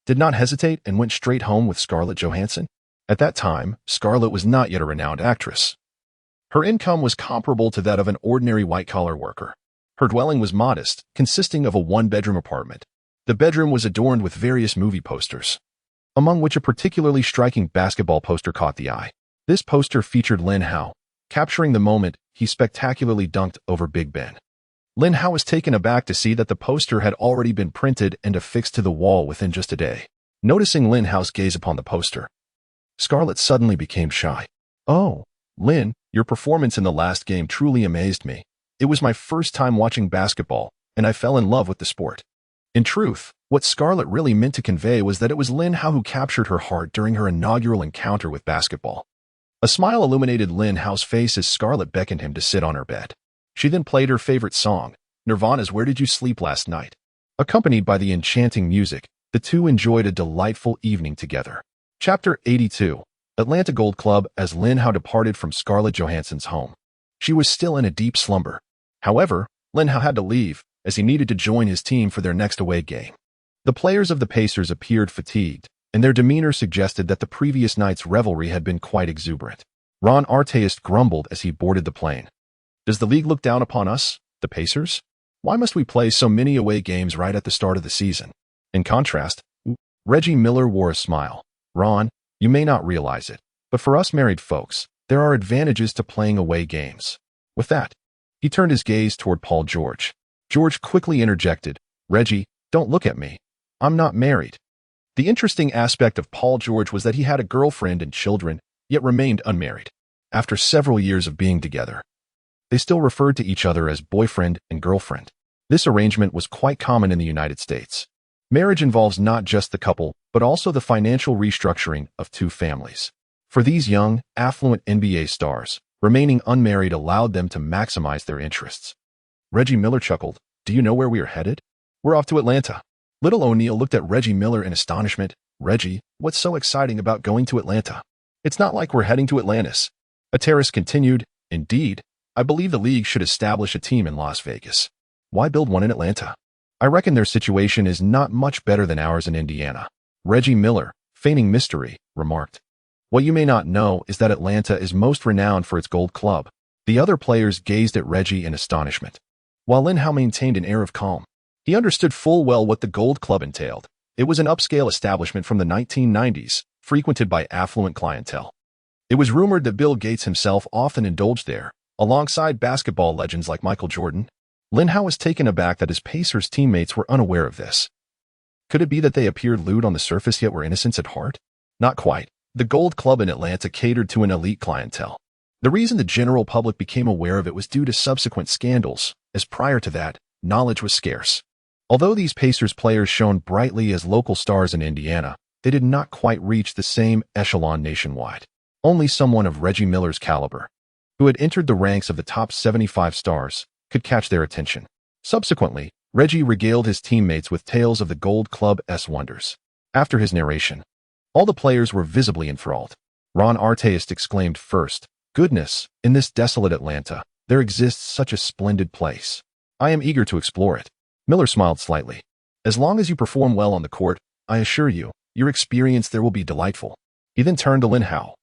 did not hesitate and went straight home with Scarlett Johansson. At that time, Scarlett was not yet a renowned actress. Her income was comparable to that of an ordinary white-collar worker. Her dwelling was modest, consisting of a one-bedroom apartment. The bedroom was adorned with various movie posters, among which a particularly striking basketball poster caught the eye. This poster featured Lin Hao, capturing the moment he spectacularly dunked over Big Ben. Lin Hao was taken aback to see that the poster had already been printed and affixed to the wall within just a day. Noticing Lin Hao's gaze upon the poster, Scarlett suddenly became shy. "Oh, Lin, your performance in the last game truly amazed me. It was my first time watching basketball, and I fell in love with the sport." In truth, what Scarlett really meant to convey was that it was Lin Hao who captured her heart during her inaugural encounter with basketball. A smile illuminated Lin Hao's face as Scarlett beckoned him to sit on her bed. She then played her favorite song, Nirvana's "Where Did You Sleep Last Night?" Accompanied by the enchanting music, the two enjoyed a delightful evening together. Chapter 82. Atlanta Gold Club. As Lin Hao departed from Scarlett Johansson's home, she was still in a deep slumber. However, Lin Hao had to leave, as he needed to join his team for their next away game. The players of the Pacers appeared fatigued, and their demeanor suggested that the previous night's revelry had been quite exuberant. Ron Artest grumbled as he boarded the plane. "Does the league look down upon us, the Pacers? Why must we play so many away games right at the start of the season?" In contrast, Reggie Miller wore a smile. "Ron, you may not realize it, but for us married folks, there are advantages to playing away games." With that, he turned his gaze toward Paul George. George quickly interjected, "Reggie, don't look at me. I'm not married." The interesting aspect of Paul George was that he had a girlfriend and children, yet remained unmarried. After several years of being together, they still referred to each other as boyfriend and girlfriend. This arrangement was quite common in the United States. Marriage involves not just the couple, but also the financial restructuring of two families. For these young, affluent NBA stars, remaining unmarried allowed them to maximize their interests. Reggie Miller chuckled, "Do you know where we are headed? We're off to Atlanta." Little O'Neal looked at Reggie Miller in astonishment. "Reggie, what's so exciting about going to Atlanta? It's not like we're heading to Atlantis." Ateris continued, "Indeed, I believe the league should establish a team in Las Vegas. Why build one in Atlanta? I reckon their situation is not much better than ours in Indiana." Reggie Miller, feigning mystery, remarked, "What you may not know is that Atlanta is most renowned for its Gold Club." The other players gazed at Reggie in astonishment, while Lin Hao maintained an air of calm. He understood full well what the Gold Club entailed. It was an upscale establishment from the 1990s, frequented by affluent clientele. It was rumored that Bill Gates himself often indulged there, alongside basketball legends like Michael Jordan. Lin Hao was taken aback that his Pacers teammates were unaware of this. Could it be that they appeared lewd on the surface yet were innocents at heart? Not quite. The Gold Club in Atlanta catered to an elite clientele. The reason the general public became aware of it was due to subsequent scandals, as prior to that, knowledge was scarce. Although these Pacers players shone brightly as local stars in Indiana, they did not quite reach the same echelon nationwide. Only someone of Reggie Miller's caliber, who had entered the ranks of the top 75 stars, could catch their attention. Subsequently, Reggie regaled his teammates with tales of the Gold Club's wonders. After his narration, all the players were visibly enthralled. Ron Artest exclaimed first, "Goodness, in this desolate Atlanta, there exists such a splendid place. I am eager to explore it." Miller smiled slightly. "As long as you perform well on the court, I assure you, your experience there will be delightful." He then turned to Lin Hao.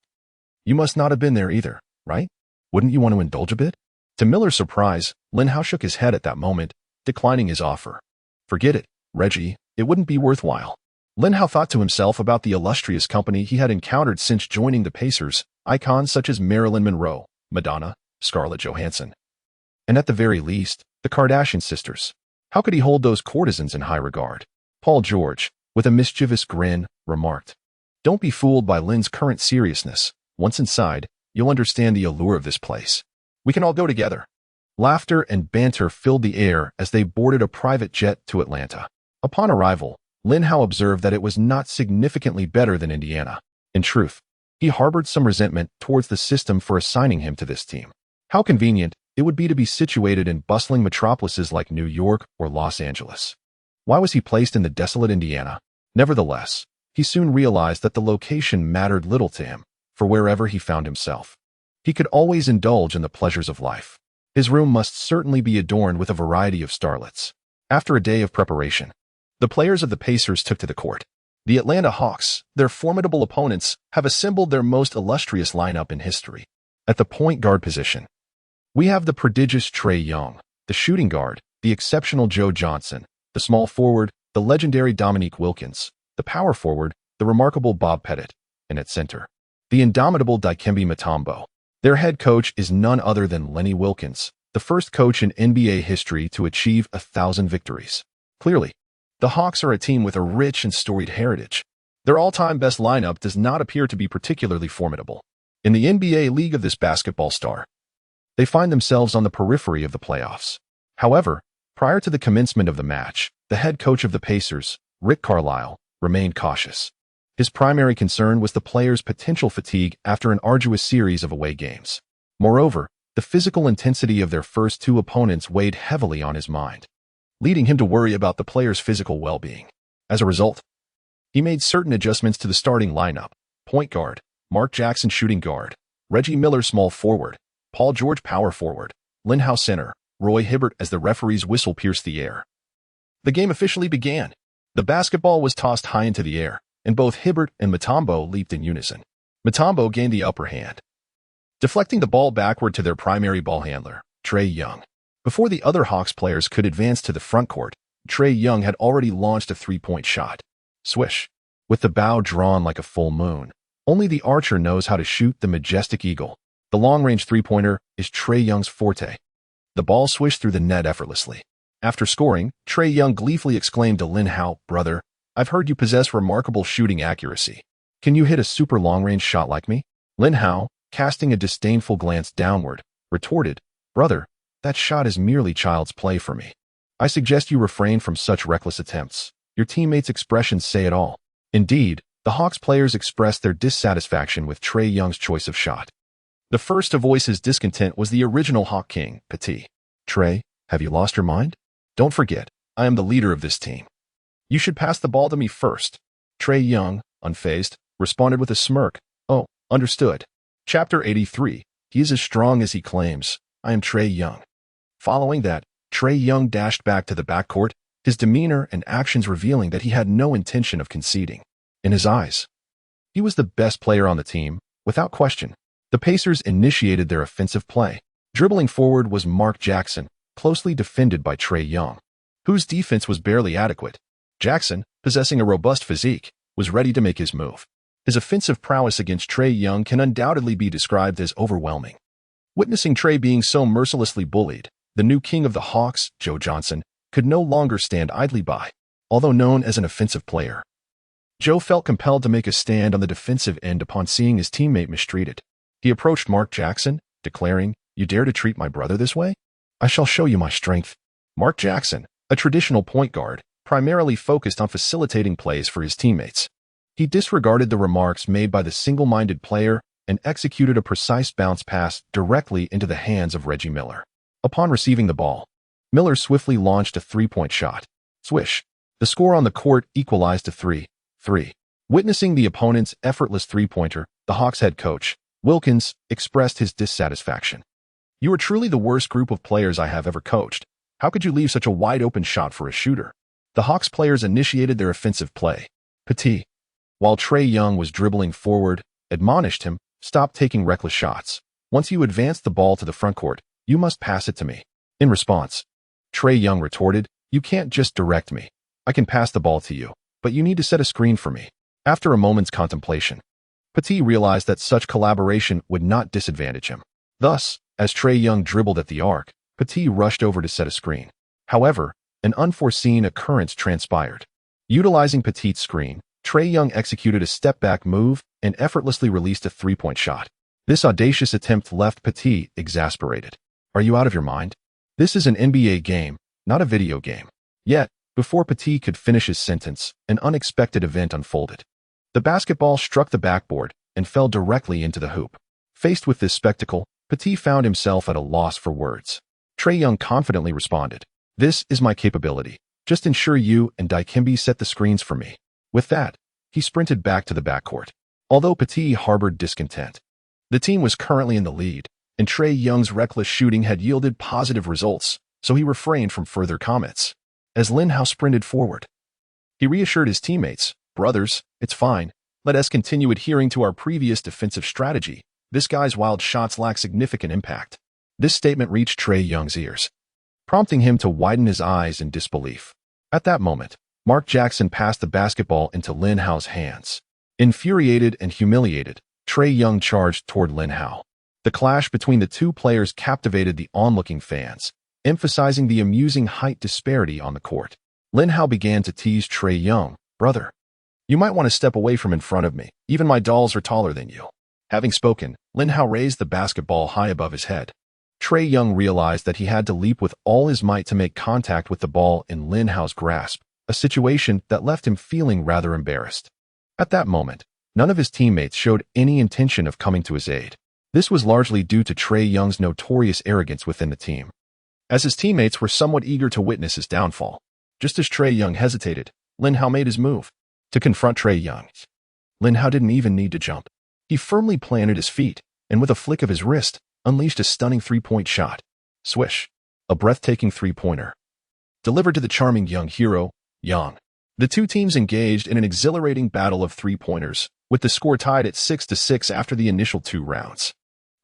"You must not have been there either, right? Wouldn't you want to indulge a bit?" To Miller's surprise, Lin Hao shook his head at that moment, declining his offer. "Forget it, Reggie, it wouldn't be worthwhile." Lin Hao thought to himself about the illustrious company he had encountered since joining the Pacers, icons such as Marilyn Monroe, Madonna, Scarlett Johansson, and at the very least, the Kardashian sisters. How could he hold those courtesans in high regard? Paul George, with a mischievous grin, remarked, "Don't be fooled by Lin's current seriousness. Once inside, you'll understand the allure of this place. We can all go together." Laughter and banter filled the air as they boarded a private jet to Atlanta. Upon arrival, Lin Hao observed that it was not significantly better than Indiana. In truth, he harbored some resentment towards the system for assigning him to this team. How convenient it would be to be situated in bustling metropolises like New York or Los Angeles. Why was he placed in the desolate Indiana? Nevertheless, he soon realized that the location mattered little to him, for wherever he found himself, he could always indulge in the pleasures of life. His room must certainly be adorned with a variety of starlets. After a day of preparation, the players of the Pacers took to the court. The Atlanta Hawks, their formidable opponents, have assembled their most illustrious lineup in history. At the point guard position, we have the prodigious Trae Young, the shooting guard, the exceptional Joe Johnson, the small forward, the legendary Dominique Wilkins, the power forward, the remarkable Bob Pettit, and at center, the indomitable Dikembe Mutombo. Their head coach is none other than Lenny Wilkens, the first coach in NBA history to achieve 1,000 victories. Clearly, the Hawks are a team with a rich and storied heritage. Their all-time best lineup does not appear to be particularly formidable. In the NBA league of this basketball star, they find themselves on the periphery of the playoffs. However, prior to the commencement of the match, the head coach of the Pacers, Rick Carlisle, remained cautious. His primary concern was the players' potential fatigue after an arduous series of away games. Moreover, the physical intensity of their first two opponents weighed heavily on his mind, leading him to worry about the players' physical well-being. As a result, he made certain adjustments to the starting lineup: point guard, Mark Jackson shooting guard, Reggie Miller small forward, Paul George power forward, Lin Hao center, Roy Hibbert as the referee's whistle pierced the air. The game officially began. The basketball was tossed high into the air, and both Hibbert and Mutombo leaped in unison. Mutombo gained the upper hand, deflecting the ball backward to their primary ball handler, Trae Young. Before the other Hawks players could advance to the front court, Trae Young had already launched a three-point shot. Swish. With the bow drawn like a full moon. Only the archer knows how to shoot the majestic eagle. The long-range three-pointer is Trae Young's forte. The ball swished through the net effortlessly. After scoring, Trae Young gleefully exclaimed to Lin Hao, "Brother, I've heard you possess remarkable shooting accuracy. Can you hit a super long-range shot like me?" Lin Hao, casting a disdainful glance downward, retorted, "Brother, that shot is merely child's play for me. I suggest you refrain from such reckless attempts. Your teammates' expressions say it all." Indeed, the Hawks players expressed their dissatisfaction with Trae Young's choice of shot. The first to voice his discontent was the original Hawk King, Petit. "Trae, have you lost your mind? Don't forget, I am the leader of this team. You should pass the ball to me first." Trae Young, unfazed, responded with a smirk, "Oh, understood." Chapter 83. He is as strong as he claims. I am Trae Young. Following that, Trae Young dashed back to the backcourt, his demeanor and actions revealing that he had no intention of conceding. In his eyes, he was the best player on the team, without question. The Pacers initiated their offensive play. Dribbling forward was Mark Jackson, closely defended by Trae Young, whose defense was barely adequate. Jackson, possessing a robust physique, was ready to make his move. His offensive prowess against Trae Young can undoubtedly be described as overwhelming. Witnessing Trae being so mercilessly bullied, the new king of the Hawks, Joe Johnson, could no longer stand idly by. Although known as an offensive player, Joe felt compelled to make a stand on the defensive end upon seeing his teammate mistreated. He approached Mark Jackson, declaring, "You dare to treat my brother this way? I shall show you my strength." Mark Jackson, a traditional point guard, primarily focused on facilitating plays for his teammates. He disregarded the remarks made by the single-minded player and executed a precise bounce pass directly into the hands of Reggie Miller. Upon receiving the ball, Miller swiftly launched a three-point shot. Swish. The score on the court equalized to 3-3. Witnessing the opponent's effortless three-pointer, the Hawks head coach, Wilkins, expressed his dissatisfaction. "You are truly the worst group of players I have ever coached. How could you leave such a wide-open shot for a shooter?" The Hawks players initiated their offensive play. Petit, while Trae Young was dribbling forward, admonished him, "Stop taking reckless shots. Once you advance the ball to the frontcourt, you must pass it to me." In response, Trae Young retorted, "You can't just direct me. I can pass the ball to you, but you need to set a screen for me." After a moment's contemplation, Petit realized that such collaboration would not disadvantage him. Thus, as Trae Young dribbled at the arc, Petit rushed over to set a screen. However, an unforeseen occurrence transpired. Utilizing Petit's screen, Trae Young executed a step-back move and effortlessly released a three-point shot. This audacious attempt left Petit exasperated. "Are you out of your mind? This is an NBA game, not a video game." Yet, before Petit could finish his sentence, an unexpected event unfolded. The basketball struck the backboard and fell directly into the hoop. Faced with this spectacle, Petit found himself at a loss for words. Trae Young confidently responded, "This is my capability. Just ensure you and Dikembe set the screens for me." With that, he sprinted back to the backcourt. Although Petit harbored discontent, the team was currently in the lead, and Trae Young's reckless shooting had yielded positive results, so he refrained from further comments. As Lin Hao sprinted forward, he reassured his teammates, "Brothers, it's fine. Let us continue adhering to our previous defensive strategy. This guy's wild shots lack significant impact." This statement reached Trae Young's ears, prompting him to widen his eyes in disbelief. At that moment, Mark Jackson passed the basketball into Lin Hao's hands. Infuriated and humiliated, Trae Young charged toward Lin Hao. The clash between the two players captivated the onlooking fans, emphasizing the amusing height disparity on the court. Lin Hao began to tease Trae Young, "Brother, you might want to step away from in front of me. Even my dolls are taller than you." Having spoken, Lin Hao raised the basketball high above his head. Trae Young realized that he had to leap with all his might to make contact with the ball in Lin Hao's grasp, a situation that left him feeling rather embarrassed. At that moment, none of his teammates showed any intention of coming to his aid. This was largely due to Trae Young's notorious arrogance within the team, as his teammates were somewhat eager to witness his downfall. Just as Trae Young hesitated, Lin Hao made his move. To confront Trae Young, Lin Hao didn't even need to jump. He firmly planted his feet, and with a flick of his wrist, unleashed a stunning three-point shot. Swish. A breathtaking three-pointer delivered to the charming young hero, Young. The two teams engaged in an exhilarating battle of three-pointers, with the score tied at 6-6 after the initial 2 rounds.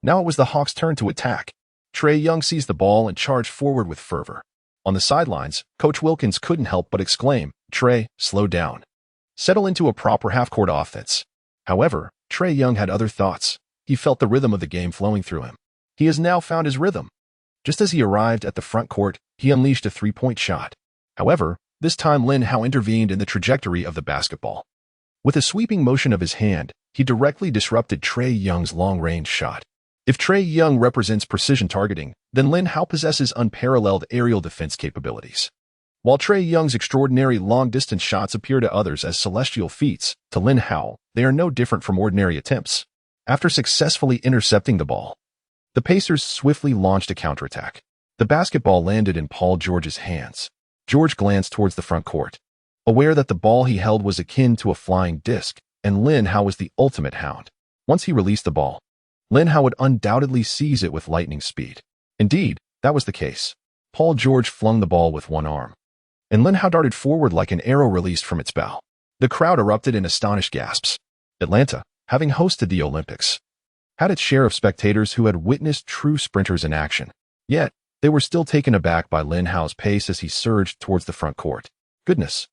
Now it was the Hawks' turn to attack. Trae Young seized the ball and charged forward with fervor. On the sidelines, Coach Wilkins couldn't help but exclaim, "Trae, slow down. Settle into a proper half-court offense." However, Trae Young had other thoughts. He felt the rhythm of the game flowing through him. He has now found his rhythm. Just as he arrived at the front court, he unleashed a three-point shot. However, this time Lin Hao intervened in the trajectory of the basketball. With a sweeping motion of his hand, he directly disrupted Trae Young's long-range shot. If Trae Young represents precision targeting, then Lin Hao possesses unparalleled aerial defense capabilities. While Trae Young's extraordinary long-distance shots appear to others as celestial feats, to Lin Hao, they are no different from ordinary attempts. After successfully intercepting the ball, the Pacers swiftly launched a counterattack. The basketball landed in Paul George's hands. George glanced towards the front court, aware that the ball he held was akin to a flying disc, and Lin Hao was the ultimate hound. Once he released the ball, Lin Hao would undoubtedly seize it with lightning speed. Indeed, that was the case. Paul George flung the ball with one arm, and Lin Hao darted forward like an arrow released from its bow. The crowd erupted in astonished gasps. Atlanta, having hosted the Olympics, had its share of spectators who had witnessed true sprinters in action. Yet, they were still taken aback by Lin Hao's pace as he surged towards the front court. Goodness!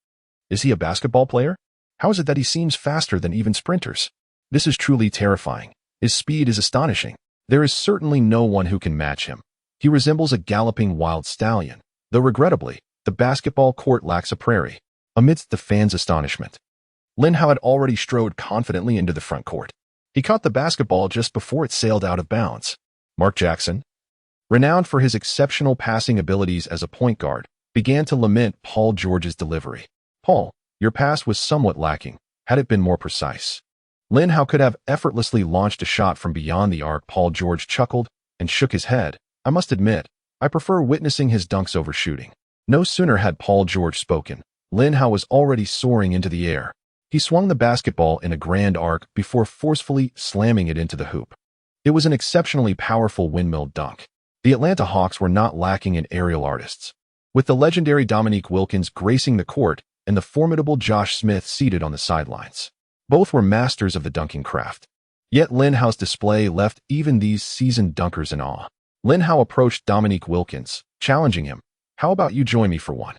Is he a basketball player? How is it that he seems faster than even sprinters? This is truly terrifying. His speed is astonishing. There is certainly no one who can match him. He resembles a galloping wild stallion, though regrettably, the basketball court lacks a prairie. Amidst the fans' astonishment, Lin Hao had already strode confidently into the front court. He caught the basketball just before it sailed out of bounds. Mark Jackson, renowned for his exceptional passing abilities as a point guard, began to lament Paul George's delivery. Paul, your pass was somewhat lacking, had it been more precise. Lin Hao could have effortlessly launched a shot from beyond the arc. Paul George chuckled and shook his head. I must admit, I prefer witnessing his dunks over shooting. No sooner had Paul George spoken, Lin Hao was already soaring into the air. He swung the basketball in a grand arc before forcefully slamming it into the hoop. It was an exceptionally powerful windmill dunk. The Atlanta Hawks were not lacking in aerial artists. With the legendary Dominique Wilkins gracing the court and the formidable Josh Smith seated on the sidelines. Both were masters of the dunking craft. Yet Lin Hao's display left even these seasoned dunkers in awe. Lin Hao approached Dominique Wilkins, challenging him. How about you join me for one?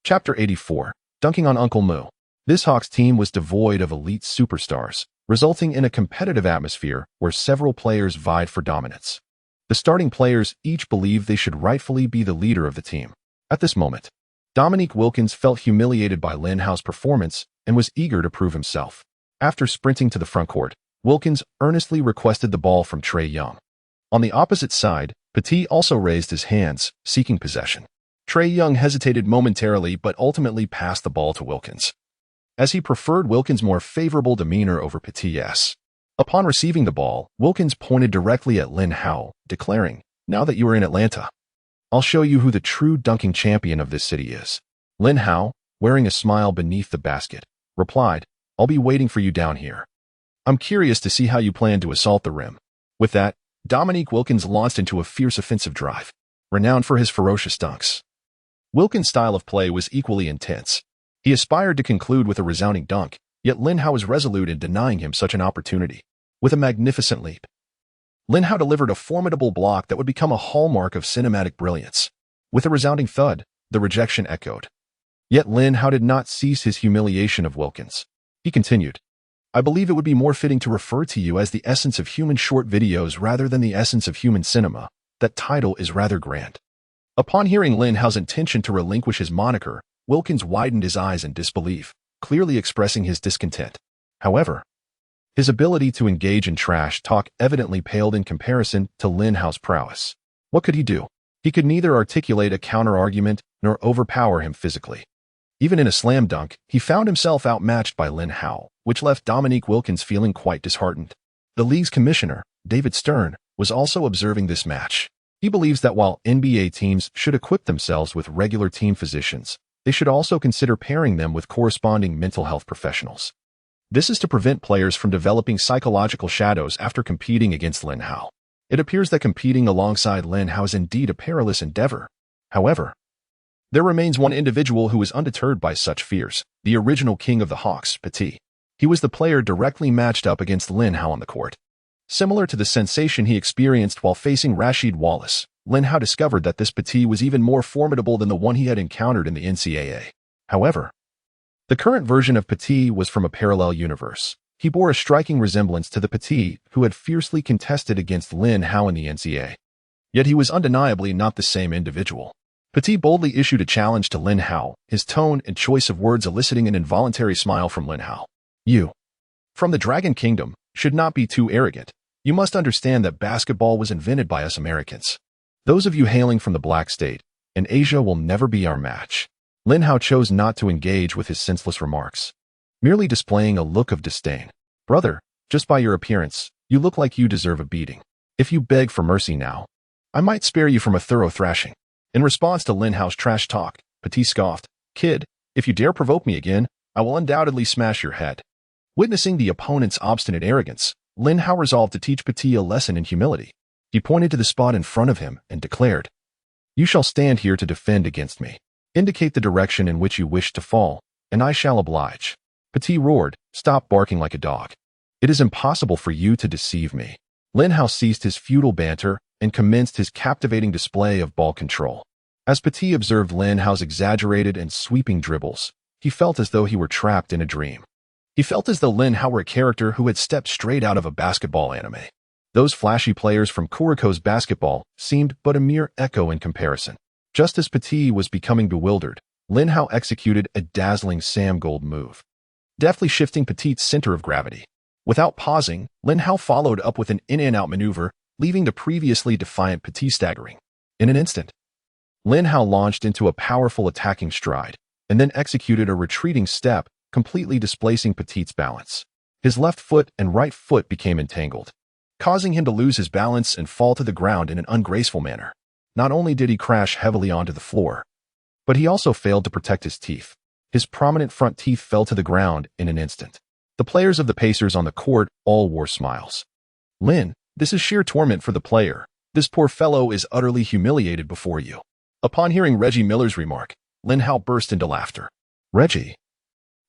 Chapter 84, Dunking on Uncle Moo. This Hawks team was devoid of elite superstars, resulting in a competitive atmosphere where several players vied for dominance. The starting players each believed they should rightfully be the leader of the team. At this moment, Dominique Wilkins felt humiliated by Lin Hao's performance and was eager to prove himself. After sprinting to the front court, Wilkins earnestly requested the ball from Trae Young. On the opposite side, Petit also raised his hands, seeking possession. Trae Young hesitated momentarily but ultimately passed the ball to Wilkins, as he preferred Wilkins' more favorable demeanor over Petit's. Upon receiving the ball, Wilkins pointed directly at Lin Hao, declaring, "Now that you are in Atlanta, I'll show you who the true dunking champion of this city is." Lin Hao, wearing a smile beneath the basket, replied, "I'll be waiting for you down here. I'm curious to see how you plan to assault the rim." With that, Dominique Wilkins launched into a fierce offensive drive, renowned for his ferocious dunks. Wilkins' style of play was equally intense. He aspired to conclude with a resounding dunk, yet Lin Hao was resolute in denying him such an opportunity. With a magnificent leap, Lin Hao delivered a formidable block that would become a hallmark of cinematic brilliance. With a resounding thud, the rejection echoed. Yet Lin Hao did not cease his humiliation of Wilkins. He continued, "I believe it would be more fitting to refer to you as the essence of human short videos rather than the essence of human cinema. That title is rather grand." Upon hearing Lin Hao's intention to relinquish his moniker, Wilkins widened his eyes in disbelief, clearly expressing his discontent. However, his ability to engage in trash talk evidently paled in comparison to Lin Hao's prowess. What could he do? He could neither articulate a counter-argument nor overpower him physically. Even in a slam dunk, he found himself outmatched by Lin Hao, which left Dominique Wilkins feeling quite disheartened. The league's commissioner, David Stern, was also observing this match. He believes that while NBA teams should equip themselves with regular team physicians, they should also consider pairing them with corresponding mental health professionals. This is to prevent players from developing psychological shadows after competing against Lin Hao. It appears that competing alongside Lin Hao is indeed a perilous endeavor. However, there remains one individual who is undeterred by such fears, the original king of the Hawks, Petit. He was the player directly matched up against Lin Hao on the court. Similar to the sensation he experienced while facing Rasheed Wallace, Lin Hao discovered that this Petit was even more formidable than the one he had encountered in the NCAA. However, the current version of Petit was from a parallel universe. He bore a striking resemblance to the Petit who had fiercely contested against Lin Hao in the NCAA. Yet he was undeniably not the same individual. Petit boldly issued a challenge to Lin Hao, his tone and choice of words eliciting an involuntary smile from Lin Hao. "You, from the Dragon Kingdom, should not be too arrogant. You must understand that basketball was invented by us Americans. Those of you hailing from the Black State and Asia will never be our match." Lin Hao chose not to engage with his senseless remarks, merely displaying a look of disdain. "Brother, just by your appearance, you look like you deserve a beating. If you beg for mercy now, I might spare you from a thorough thrashing." In response to Lin Hao's trash talk, Petit scoffed, "Kid, if you dare provoke me again, I will undoubtedly smash your head." Witnessing the opponent's obstinate arrogance, Lin Hao resolved to teach Petit a lesson in humility. He pointed to the spot in front of him and declared, "You shall stand here to defend against me. Indicate the direction in which you wish to fall, and I shall oblige." Petit roared, "Stop barking like a dog. It is impossible for you to deceive me." Lin Hao ceased his futile banter and commenced his captivating display of ball control. As Petit observed Lin Hao's exaggerated and sweeping dribbles, He felt as though he were trapped in a dream. He felt as though Lin Hao were a character who had stepped straight out of a basketball anime. Those flashy players from Kuriko's basketball seemed but a mere echo in comparison. Just as Petit was becoming bewildered, Lin Hao executed a dazzling Sam Gold move, deftly shifting Petit's center of gravity. Without pausing, Lin Hao followed up with an in-and-out maneuver, leaving the previously defiant Petit staggering. In an instant, Lin Hao launched into a powerful attacking stride, and then executed a retreating step, completely displacing Petit's balance. His left foot and right foot became entangled, causing him to lose his balance and fall to the ground in an ungraceful manner. Not only did he crash heavily onto the floor, but he also failed to protect his teeth. His prominent front teeth fell to the ground in an instant. The players of the Pacers on the court all wore smiles. Lin, this is sheer torment for the player. This poor fellow is utterly humiliated before you. Upon hearing Reggie Miller's remark, Lin Hao burst into laughter. Reggie,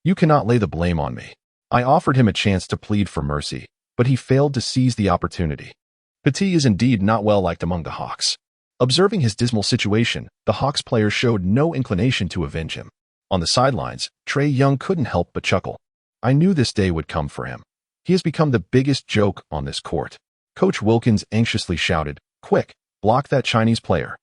you cannot lay the blame on me. I offered him a chance to plead for mercy, but he failed to seize the opportunity. Petit is indeed not well liked among the Hawks. Observing his dismal situation, the Hawks player showed no inclination to avenge him. On the sidelines, Trae Young couldn't help but chuckle. I knew this day would come for him. He has become the biggest joke on this court. Coach Wilkins anxiously shouted, "Quick, block that Chinese player.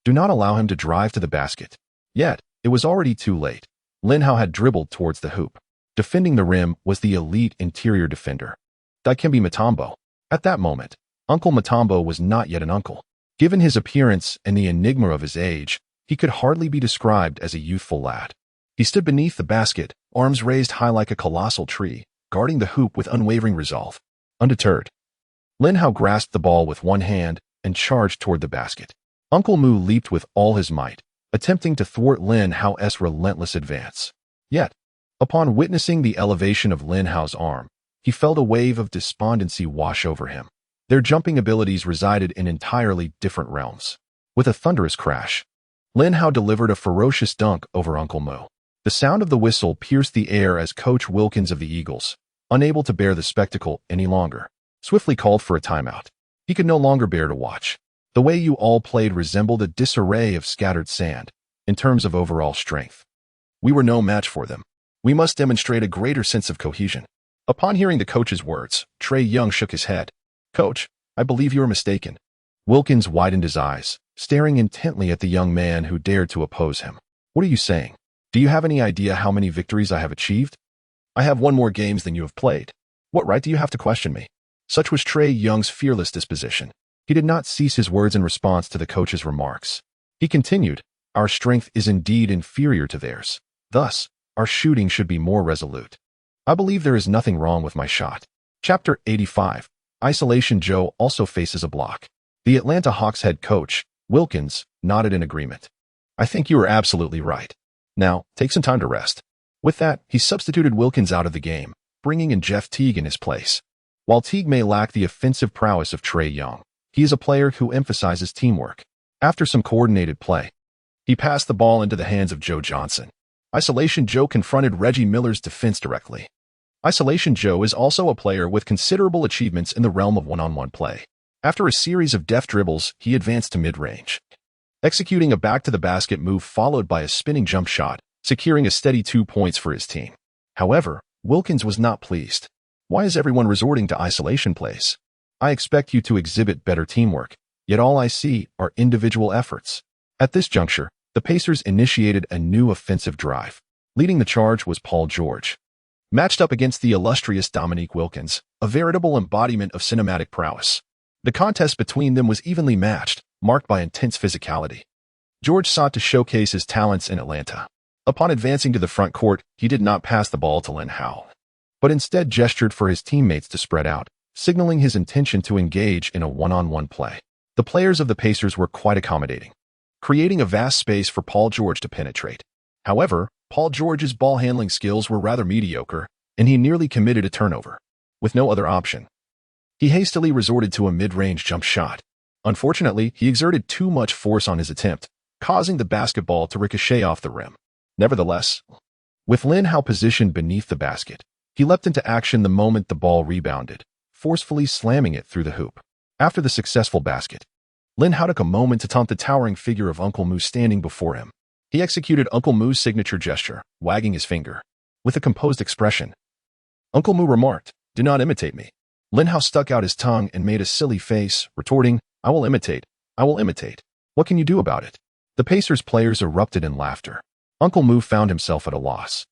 Do not allow him to drive to the basket." Yet, it was already too late. Lin Hao had dribbled towards the hoop. Defending the rim was the elite interior defender, Dikembe Mutombo. At that moment, Uncle Mutombo was not yet an uncle. Given his appearance and the enigma of his age, he could hardly be described as a youthful lad. He stood beneath the basket, arms raised high like a colossal tree, guarding the hoop with unwavering resolve. Undeterred, Lin Hao grasped the ball with one hand and charged toward the basket. Uncle Mu leaped with all his might, attempting to thwart Lin Hao's relentless advance. Yet, upon witnessing the elevation of Lin Hao's arm, he felt a wave of despondency wash over him. Their jumping abilities resided in entirely different realms. With a thunderous crash, Lin Hao delivered a ferocious dunk over Uncle Mu. The sound of the whistle pierced the air as Coach Wilkins of the Eagles, unable to bear the spectacle any longer, swiftly called for a timeout. He could no longer bear to watch. The way you all played resembled a disarray of scattered sand, in terms of overall strength. We were no match for them. We must demonstrate a greater sense of cohesion. Upon hearing the coach's words, Trae Young shook his head. Coach, I believe you are mistaken. Wilkins widened his eyes, staring intently at the young man who dared to oppose him. What are you saying? Do you have any idea how many victories I have achieved? I have won more games than you have played. What right do you have to question me? Such was Trae Young's fearless disposition. He did not cease his words in response to the coach's remarks. He continued, our strength is indeed inferior to theirs. Thus, our shooting should be more resolute. I believe there is nothing wrong with my shot. Chapter 85. Isolation Joe also faces a block. The Atlanta Hawks head coach, Wilkins, nodded in agreement. I think you are absolutely right. Now, take some time to rest. With that, he substituted Wilkins out of the game, bringing in Jeff Teague in his place. While Teague may lack the offensive prowess of Trae Young, he is a player who emphasizes teamwork. After some coordinated play, he passed the ball into the hands of Joe Johnson. Isolation Joe confronted Reggie Miller's defense directly. Isolation Joe is also a player with considerable achievements in the realm of one-on-one play. After a series of deft dribbles, he advanced to mid-range, executing a back-to-the-basket move followed by a spinning jump shot, securing a steady 2 points for his team. However, Wilkins was not pleased. Why is everyone resorting to isolation plays? I expect you to exhibit better teamwork, yet all I see are individual efforts. At this juncture, the Pacers initiated a new offensive drive. Leading the charge was Paul George, matched up against the illustrious Dominique Wilkins, a veritable embodiment of cinematic prowess. The contest between them was evenly matched, marked by intense physicality. George sought to showcase his talents in Atlanta. Upon advancing to the front court, he did not pass the ball to Lin Hao, but instead gestured for his teammates to spread out, signaling his intention to engage in a one-on-one play. The players of the Pacers were quite accommodating, creating a vast space for Paul George to penetrate. However, Paul George's ball-handling skills were rather mediocre, and he nearly committed a turnover. With no other option, he hastily resorted to a mid-range jump shot. Unfortunately, he exerted too much force on his attempt, causing the basketball to ricochet off the rim. Nevertheless, with Lin Hao positioned beneath the basket, he leapt into action the moment the ball rebounded, forcefully slamming it through the hoop. After the successful basket, Lin Hao took a moment to taunt the towering figure of Uncle Mu standing before him. He executed Uncle Moo's signature gesture, wagging his finger. With a composed expression, Uncle Moo remarked, "Do not imitate me." Lin Hao stuck out his tongue and made a silly face, retorting, "I will imitate. I will imitate. What can you do about it?" The Pacers players erupted in laughter. Uncle Moo found himself at a loss.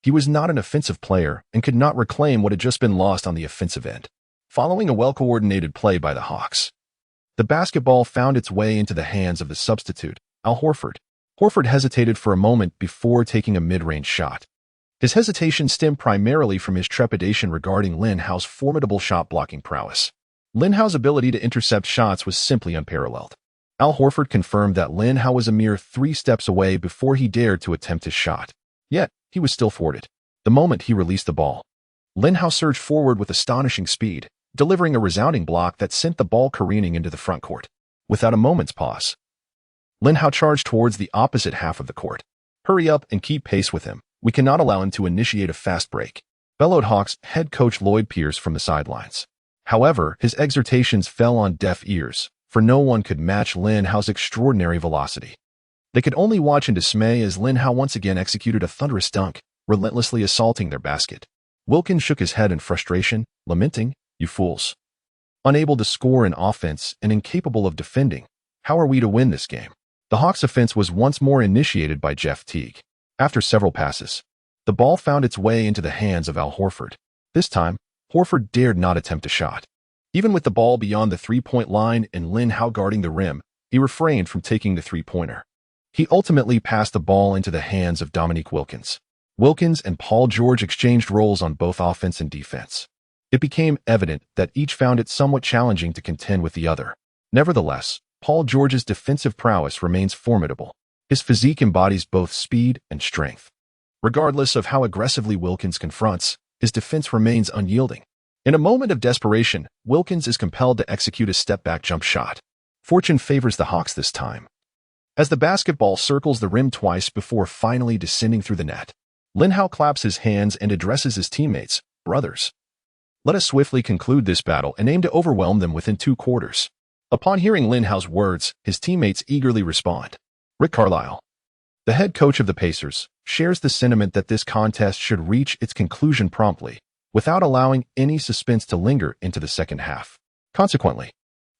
He was not an offensive player and could not reclaim what had just been lost on the offensive end. Following a well-coordinated play by the Hawks, the basketball found its way into the hands of the substitute, Al Horford. Horford hesitated for a moment before taking a mid-range shot. His hesitation stemmed primarily from his trepidation regarding Lin Hao's formidable shot-blocking prowess. Lin Hao's ability to intercept shots was simply unparalleled. Al Horford confirmed that Lin Hao was a mere 3 steps away before he dared to attempt his shot. Yet, he was still thwarted. The moment he released the ball, Lin Hao surged forward with astonishing speed, delivering a resounding block that sent the ball careening into the front court. Without a moment's pause, Lin Hao charged towards the opposite half of the court. "Hurry up and keep pace with him. We cannot allow him to initiate a fast break," bellowed Hawks head coach Lloyd Pierce from the sidelines. However, his exhortations fell on deaf ears, for no one could match Lin Hao's extraordinary velocity. They could only watch in dismay as Lin Hao once again executed a thunderous dunk, relentlessly assaulting their basket. Wilkins shook his head in frustration, lamenting, "You fools. Unable to score in offense and incapable of defending, how are we to win this game?" The Hawks' offense was once more initiated by Jeff Teague. After several passes, the ball found its way into the hands of Al Horford. This time, Horford dared not attempt a shot. Even with the ball beyond the three-point line and Lin Hao guarding the rim, he refrained from taking the three-pointer. He ultimately passed the ball into the hands of Dominique Wilkins. Wilkins and Paul George exchanged roles on both offense and defense. It became evident that each found it somewhat challenging to contend with the other. Nevertheless, Paul George's defensive prowess remains formidable. His physique embodies both speed and strength. Regardless of how aggressively Wilkins confronts, his defense remains unyielding. In a moment of desperation, Wilkins is compelled to execute a step-back jump shot. Fortune favors the Hawks this time, as the basketball circles the rim twice before finally descending through the net. Lin Hao claps his hands and addresses his teammates, "Brothers, let us swiftly conclude this battle and aim to overwhelm them within 2 quarters." Upon hearing Lin Hao's words, his teammates eagerly respond. Rick Carlisle, the head coach of the Pacers, shares the sentiment that this contest should reach its conclusion promptly, without allowing any suspense to linger into the second half. Consequently,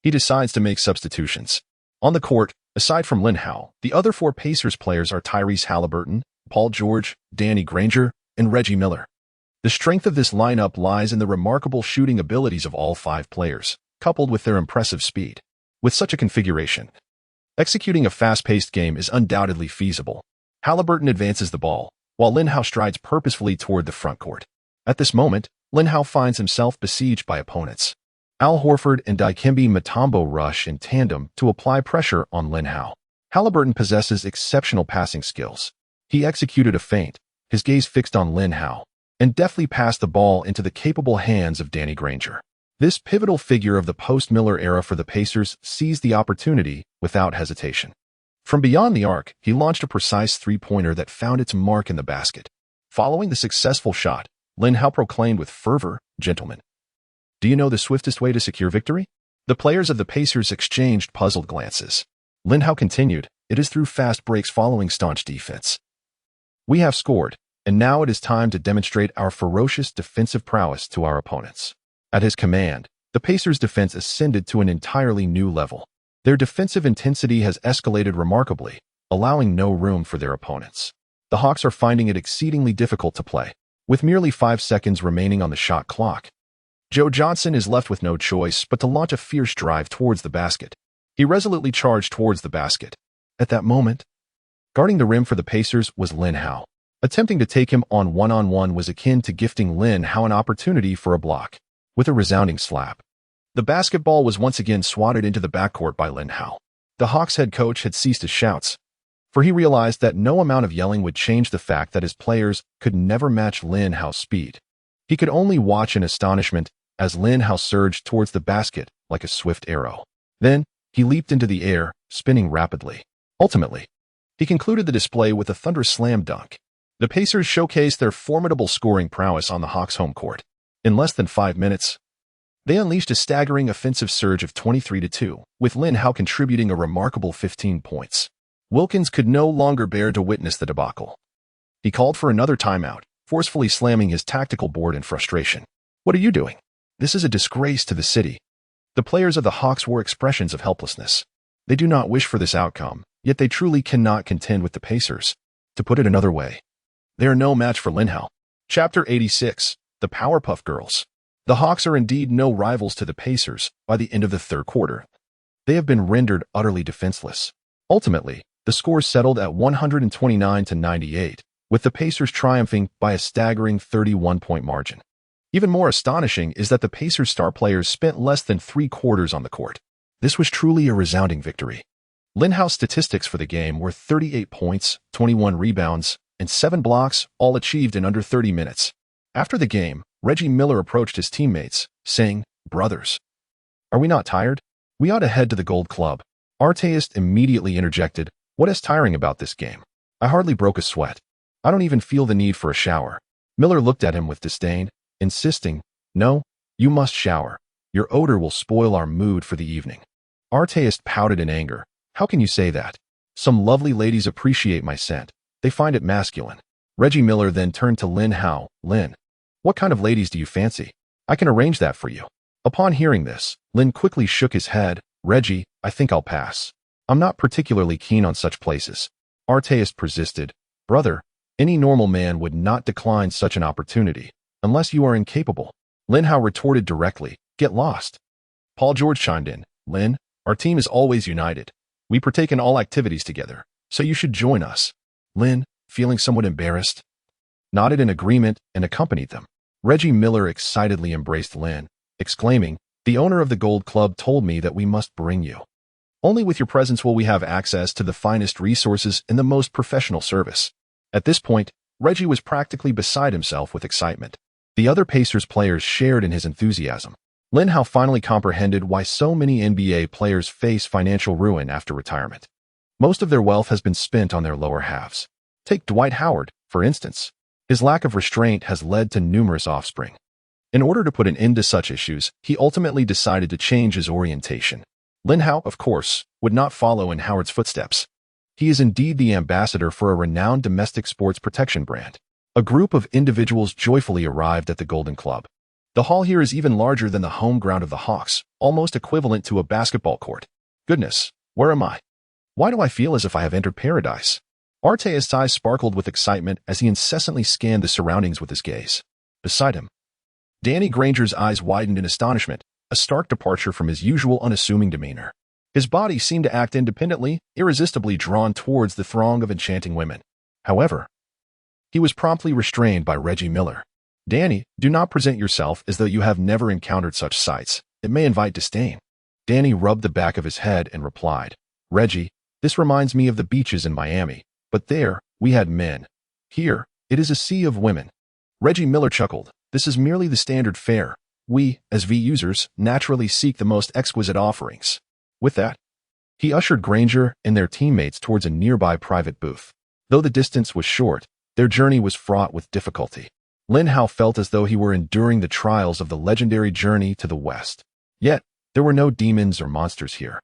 he decides to make substitutions. On the court, aside from Lin Hao, the other 4 Pacers players are Tyrese Halliburton, Paul George, Danny Granger, and Reggie Miller. The strength of this lineup lies in the remarkable shooting abilities of all 5 players, coupled with their impressive speed. With such a configuration, executing a fast-paced game is undoubtedly feasible. Halliburton advances the ball, while Lin Hao strides purposefully toward the front court. At this moment, Lin Hao finds himself besieged by opponents. Al Horford and Dikembe Mutombo rush in tandem to apply pressure on Lin Hao. Halliburton possesses exceptional passing skills. He executed a feint, his gaze fixed on Lin Hao, and deftly passed the ball into the capable hands of Danny Granger. This pivotal figure of the post-Miller era for the Pacers seized the opportunity without hesitation. From beyond the arc, he launched a precise three-pointer that found its mark in the basket. Following the successful shot, Lin Hao proclaimed with fervor, "Gentlemen, do you know the swiftest way to secure victory?" The players of the Pacers exchanged puzzled glances. Lin Hao continued, "It is through fast breaks following staunch defense. We have scored, and now it is time to demonstrate our ferocious defensive prowess to our opponents." At his command, the Pacers' defense ascended to an entirely new level. Their defensive intensity has escalated remarkably, allowing no room for their opponents. The Hawks are finding it exceedingly difficult to play. With merely 5 seconds remaining on the shot clock, Joe Johnson is left with no choice but to launch a fierce drive towards the basket. He resolutely charged towards the basket. At that moment, guarding the rim for the Pacers was Lin Hao. Attempting to take him on one-on-one was akin to gifting Lin Hao an opportunity for a block. With a resounding slap, the basketball was once again swatted into the backcourt by Lin Hao. The Hawks head coach had ceased his shouts, for he realized that no amount of yelling would change the fact that his players could never match Lin Hao's speed. He could only watch in astonishment as Lin Hao surged towards the basket like a swift arrow. Then, he leaped into the air, spinning rapidly. Ultimately, he concluded the display with a thunderous slam dunk. The Pacers showcased their formidable scoring prowess on the Hawks' home court. In less than 5 minutes, they unleashed a staggering offensive surge of 23-2, with Lin Hao contributing a remarkable 15 points. Wilkins could no longer bear to witness the debacle. He called for another timeout, forcefully slamming his tactical board in frustration. "What are you doing? This is a disgrace to the city." The players of the Hawks wore expressions of helplessness. They do not wish for this outcome, yet they truly cannot contend with the Pacers. To put it another way, they are no match for Lin Hao. Chapter 86. The Powerpuff Girls. The Hawks are indeed no rivals to the Pacers by the end of the third quarter. They have been rendered utterly defenseless. Ultimately, the score settled at 129-98, with the Pacers triumphing by a staggering 31-point margin. Even more astonishing is that the Pacers' star players spent less than 3 quarters on the court. This was truly a resounding victory. Lin Hao's statistics for the game were 38 points, 21 rebounds, and 7 blocks, all achieved in under 30 minutes. After the game, Reggie Miller approached his teammates, saying, "Brothers, are we not tired? We ought to head to the Gold Club." Artest immediately interjected, "What is tiring about this game? I hardly broke a sweat. I don't even feel the need for a shower." Miller looked at him with disdain, insisting, "No, you must shower. Your odor will spoil our mood for the evening." Artest pouted in anger. "How can you say that? Some lovely ladies appreciate my scent. They find it masculine." Reggie Miller then turned to Lin Hao. "Lin, what kind of ladies do you fancy? I can arrange that for you." Upon hearing this, Lin quickly shook his head. "Reggie, I think I'll pass. I'm not particularly keen on such places." Artest persisted. "Brother, any normal man would not decline such an opportunity, unless you are incapable." Lin Hao retorted directly, "Get lost." Paul George chimed in. "Lin, our team is always united. We partake in all activities together, so you should join us." Lin, feeling somewhat embarrassed, nodded in agreement and accompanied them. Reggie Miller excitedly embraced Lin, exclaiming, "The owner of the Gold Club told me that we must bring you. Only with your presence will we have access to the finest resources and the most professional service." At this point, Reggie was practically beside himself with excitement. The other Pacers players shared in his enthusiasm. Lin Hao finally comprehended why so many NBA players face financial ruin after retirement. Most of their wealth has been spent on their lower halves. Take Dwight Howard, for instance. His lack of restraint has led to numerous offspring. In order to put an end to such issues, he ultimately decided to change his orientation. Lin Hao, of course, would not follow in Howard's footsteps. He is indeed the ambassador for a renowned domestic sports protection brand. A group of individuals joyfully arrived at the Golden Club. The hall here is even larger than the home ground of the Hawks, almost equivalent to a basketball court. Goodness, where am I? Why do I feel as if I have entered paradise? Artest's eyes sparkled with excitement as he incessantly scanned the surroundings with his gaze. Beside him, Danny Granger's eyes widened in astonishment, a stark departure from his usual unassuming demeanor. His body seemed to act independently, irresistibly drawn towards the throng of enchanting women. However, he was promptly restrained by Reggie Miller. "Danny, do not present yourself as though you have never encountered such sights. It may invite disdain." Danny rubbed the back of his head and replied, "Reggie, this reminds me of the beaches in Miami, but there, we had men. Here, it is a sea of women." Reggie Miller chuckled. "This is merely the standard fare. We, as V users, naturally seek the most exquisite offerings." With that, he ushered Granger and their teammates towards a nearby private booth. Though the distance was short, their journey was fraught with difficulty. Lin Hao felt as though he were enduring the trials of the legendary journey to the west. Yet, there were no demons or monsters here.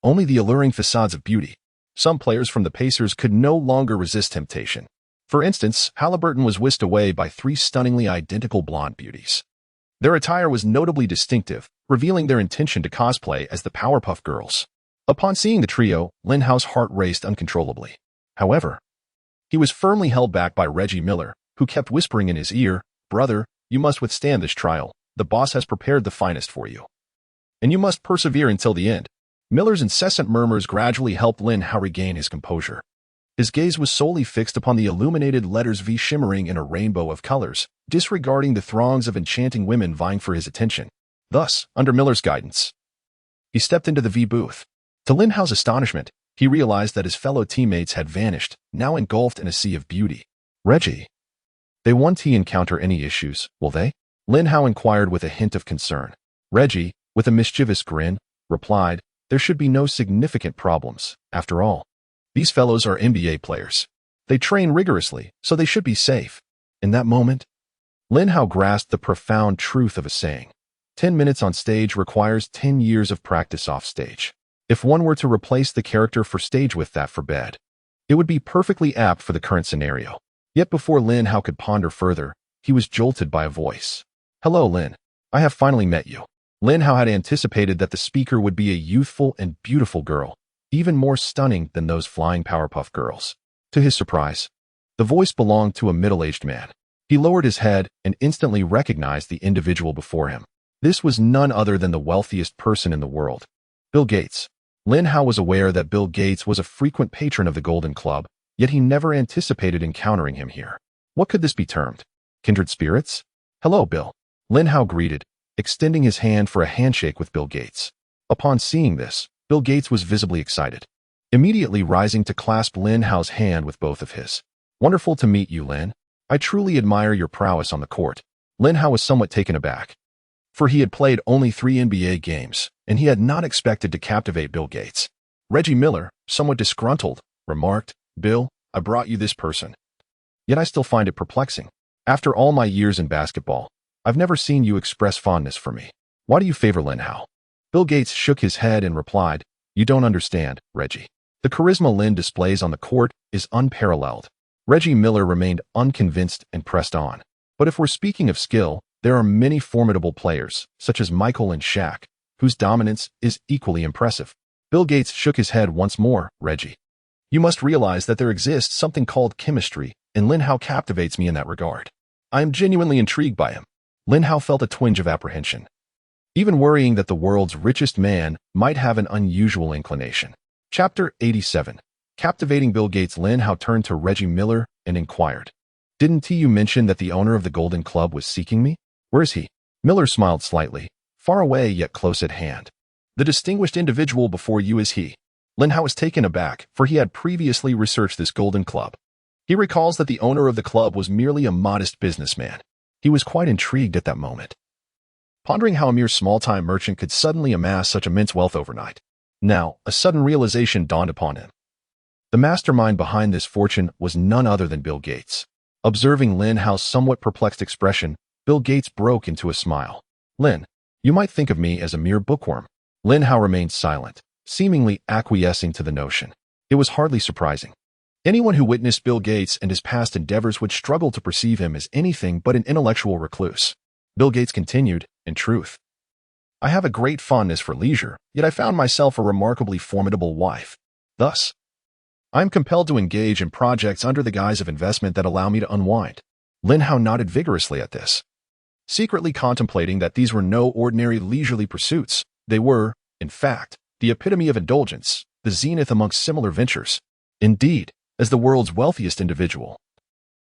Only the alluring facades of beauty. Some players from the Pacers could no longer resist temptation. For instance, Halliburton was whisked away by 3 stunningly identical blonde beauties. Their attire was notably distinctive, revealing their intention to cosplay as the Powerpuff Girls. Upon seeing the trio, Lin Hao's heart raced uncontrollably. However, he was firmly held back by Reggie Miller, who kept whispering in his ear, "Brother, you must withstand this trial. The boss has prepared the finest for you. And you must persevere until the end." Miller's incessant murmurs gradually helped Lin Hao regain his composure. His gaze was solely fixed upon the illuminated letters V shimmering in a rainbow of colors, disregarding the throngs of enchanting women vying for his attention. Thus, under Miller's guidance, he stepped into the V booth. To Lin Hao's astonishment, he realized that his fellow teammates had vanished, now engulfed in a sea of beauty. "Reggie, they won't encounter any issues, will they?" Lin Hao inquired with a hint of concern. Reggie, with a mischievous grin, replied, "There should be no significant problems. After all, these fellows are NBA players. They train rigorously, so they should be safe." In that moment, Lin Hao grasped the profound truth of a saying. 10 minutes on stage requires 10 years of practice off stage. If one were to replace the character for stage with that for bed, it would be perfectly apt for the current scenario. Yet before Lin Hao could ponder further, he was jolted by a voice. "Hello, Lin. I have finally met you." Lin Hao had anticipated that the speaker would be a youthful and beautiful girl, even more stunning than those flying Powerpuff Girls. To his surprise, the voice belonged to a middle-aged man. He lowered his head and instantly recognized the individual before him. This was none other than the wealthiest person in the world, Bill Gates. Lin Hao was aware that Bill Gates was a frequent patron of the Golden Club, yet he never anticipated encountering him here. What could this be termed? Kindred spirits? "Hello, Bill." Lin Hao greeted, extending his hand for a handshake with Bill Gates. Upon seeing this, Bill Gates was visibly excited, immediately rising to clasp Lin Hao's hand with both of his. "Wonderful to meet you, Lin. I truly admire your prowess on the court." Lin Hao was somewhat taken aback, for he had played only 3 NBA games, and he had not expected to captivate Bill Gates. Reggie Miller, somewhat disgruntled, remarked, "Bill, I brought you this person. Yet I still find it perplexing. After all my years in basketball, I've never seen you express fondness for me. Why do you favor Lin Hao?" Bill Gates shook his head and replied, "You don't understand, Reggie. The charisma Lin displays on the court is unparalleled." Reggie Miller remained unconvinced and pressed on. "But if we're speaking of skill, there are many formidable players, such as Michael and Shaq, whose dominance is equally impressive." Bill Gates shook his head once more, "Reggie, you must realize that there exists something called chemistry, and Lin Hao captivates me in that regard. I am genuinely intrigued by him." Lin Hao felt a twinge of apprehension, even worrying that the world's richest man might have an unusual inclination. Chapter 87. Captivating Bill Gates. Lin Hao turned to Reggie Miller and inquired, "Didn't you mention that the owner of the Golden Club was seeking me? Where is he?" Miller smiled slightly, far away yet close at hand. "The distinguished individual before you is he." Lin Hao was taken aback, for he had previously researched this Golden Club. He recalls that the owner of the club was merely a modest businessman. He was quite intrigued at that moment, pondering how a mere small-time merchant could suddenly amass such immense wealth overnight. Now, a sudden realization dawned upon him. The mastermind behind this fortune was none other than Bill Gates. Observing Lin Hao's somewhat perplexed expression, Bill Gates broke into a smile. "Lin, you might think of me as a mere bookworm." Lin Hao remained silent, seemingly acquiescing to the notion. It was hardly surprising. Anyone who witnessed Bill Gates and his past endeavors would struggle to perceive him as anything but an intellectual recluse. Bill Gates continued, "In truth, I have a great fondness for leisure, yet I found myself a remarkably formidable wife. Thus, I am compelled to engage in projects under the guise of investment that allow me to unwind." Lin Hao nodded vigorously at this, secretly contemplating that these were no ordinary leisurely pursuits. They were, in fact, the epitome of indulgence, the zenith amongst similar ventures. Indeed, as the world's wealthiest individual,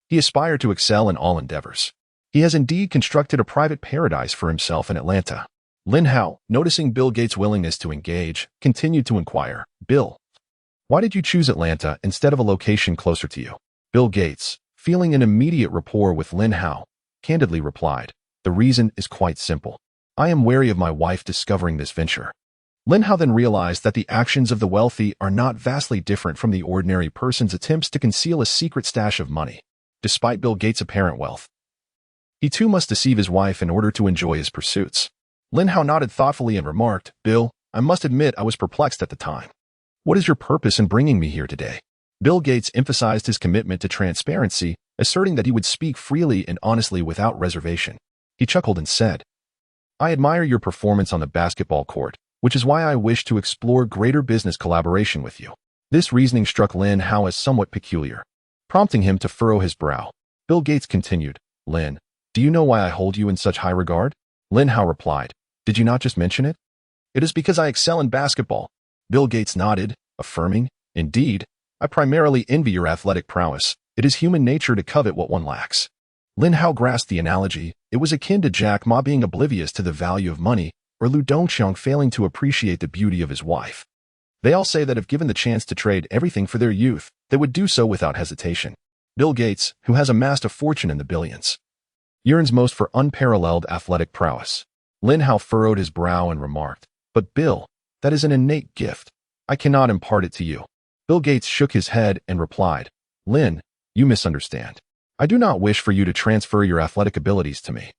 he aspired to excel in all endeavors. He has indeed constructed a private paradise for himself in Atlanta. Lin Hao, noticing Bill Gates' willingness to engage, continued to inquire, "Bill, why did you choose Atlanta instead of a location closer to you?" Bill Gates, feeling an immediate rapport with Lin Hao, candidly replied, "The reason is quite simple. I am wary of my wife discovering this venture." Lin Hao then realized that the actions of the wealthy are not vastly different from the ordinary person's attempts to conceal a secret stash of money. Despite Bill Gates' apparent wealth, he too must deceive his wife in order to enjoy his pursuits. Lin Hao nodded thoughtfully and remarked, "Bill, I must admit I was perplexed at the time. What is your purpose in bringing me here today?" Bill Gates emphasized his commitment to transparency, asserting that he would speak freely and honestly without reservation. He chuckled and said, "I admire your performance on the basketball court, which is why I wish to explore greater business collaboration with you." This reasoning struck Lin Hao as somewhat peculiar, prompting him to furrow his brow. Bill Gates continued, "Lin, do you know why I hold you in such high regard?" Lin Hao replied, "Did you not just mention it?" "It is because I excel in basketball." Bill Gates nodded, affirming, "Indeed, I primarily envy your athletic prowess. It is human nature to covet what one lacks." Lin Hao grasped the analogy. It was akin to Jack Ma being oblivious to the value of money, or Lu Dongqiang failing to appreciate the beauty of his wife. They all say that if given the chance to trade everything for their youth, they would do so without hesitation. Bill Gates, who has amassed a fortune in the billions, yearns most for unparalleled athletic prowess. Lin Hao furrowed his brow and remarked, "But Bill, that is an innate gift. I cannot impart it to you." Bill Gates shook his head and replied, "Lin, you misunderstand. I do not wish for you to transfer your athletic abilities to me.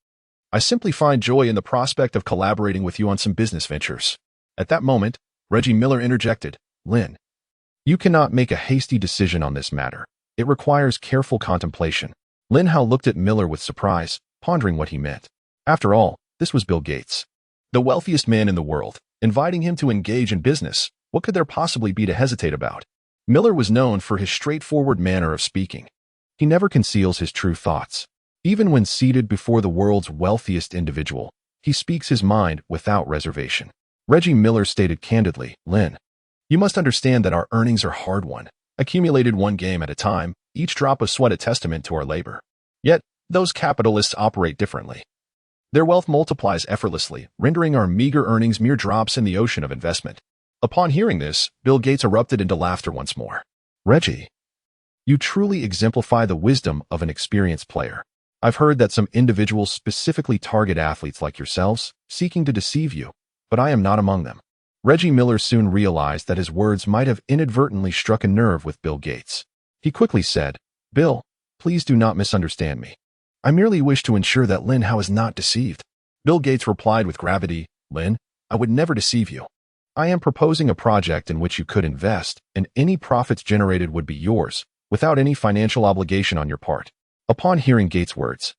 I simply find joy in the prospect of collaborating with you on some business ventures." At that moment, Reggie Miller interjected, Lin, you cannot make a hasty decision on this matter. It requires careful contemplation. Lin Hao looked at Miller with surprise, pondering what he meant. After all, this was Bill Gates, the wealthiest man in the world, inviting him to engage in business. What could there possibly be to hesitate about? Miller was known for his straightforward manner of speaking. He never conceals his true thoughts. Even when seated before the world's wealthiest individual, he speaks his mind without reservation. Reggie Miller stated candidly, Lin, you must understand that our earnings are hard-won, accumulated one game at a time, each drop of sweat a testament to our labor. Yet, those capitalists operate differently. Their wealth multiplies effortlessly, rendering our meager earnings mere drops in the ocean of investment. Upon hearing this, Bill Gates erupted into laughter once more. Reggie, you truly exemplify the wisdom of an experienced player. I've heard that some individuals specifically target athletes like yourselves, seeking to deceive you, but I am not among them. Reggie Miller soon realized that his words might have inadvertently struck a nerve with Bill Gates. He quickly said, Bill, please do not misunderstand me. I merely wish to ensure that Lin Hao is not deceived. Bill Gates replied with gravity, Lin, I would never deceive you. I am proposing a project in which you could invest, and any profits generated would be yours, without any financial obligation on your part. Upon hearing Gates' words,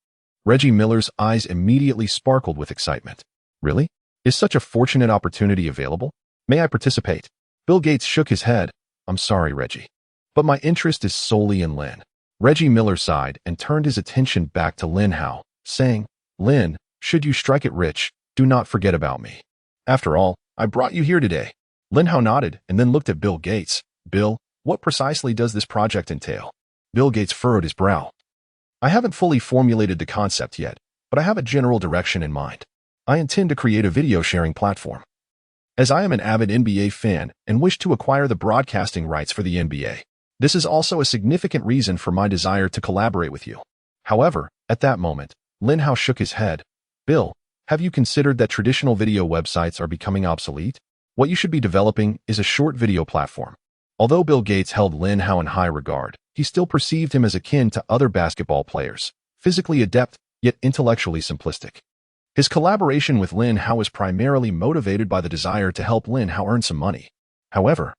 Reggie Miller's eyes immediately sparkled with excitement. Really? Is such a fortunate opportunity available? May I participate? Bill Gates shook his head. I'm sorry, Reggie, but my interest is solely in Lin. Reggie Miller sighed and turned his attention back to Lin Hao, saying, Lin, should you strike it rich, do not forget about me. After all, I brought you here today. Lin Hao nodded and then looked at Bill Gates. Bill, what precisely does this project entail? Bill Gates furrowed his brow. I haven't fully formulated the concept yet, but I have a general direction in mind. I intend to create a video sharing platform. As I am an avid NBA fan and wish to acquire the broadcasting rights for the NBA, this is also a significant reason for my desire to collaborate with you. However, at that moment, Lin Hao shook his head. Bill, have you considered that traditional video websites are becoming obsolete? What you should be developing is a short video platform. Although Bill Gates held Lin Hao in high regard, he still perceived him as akin to other basketball players, physically adept, yet intellectually simplistic. His collaboration with Lin Hao was primarily motivated by the desire to help Lin Hao earn some money. However,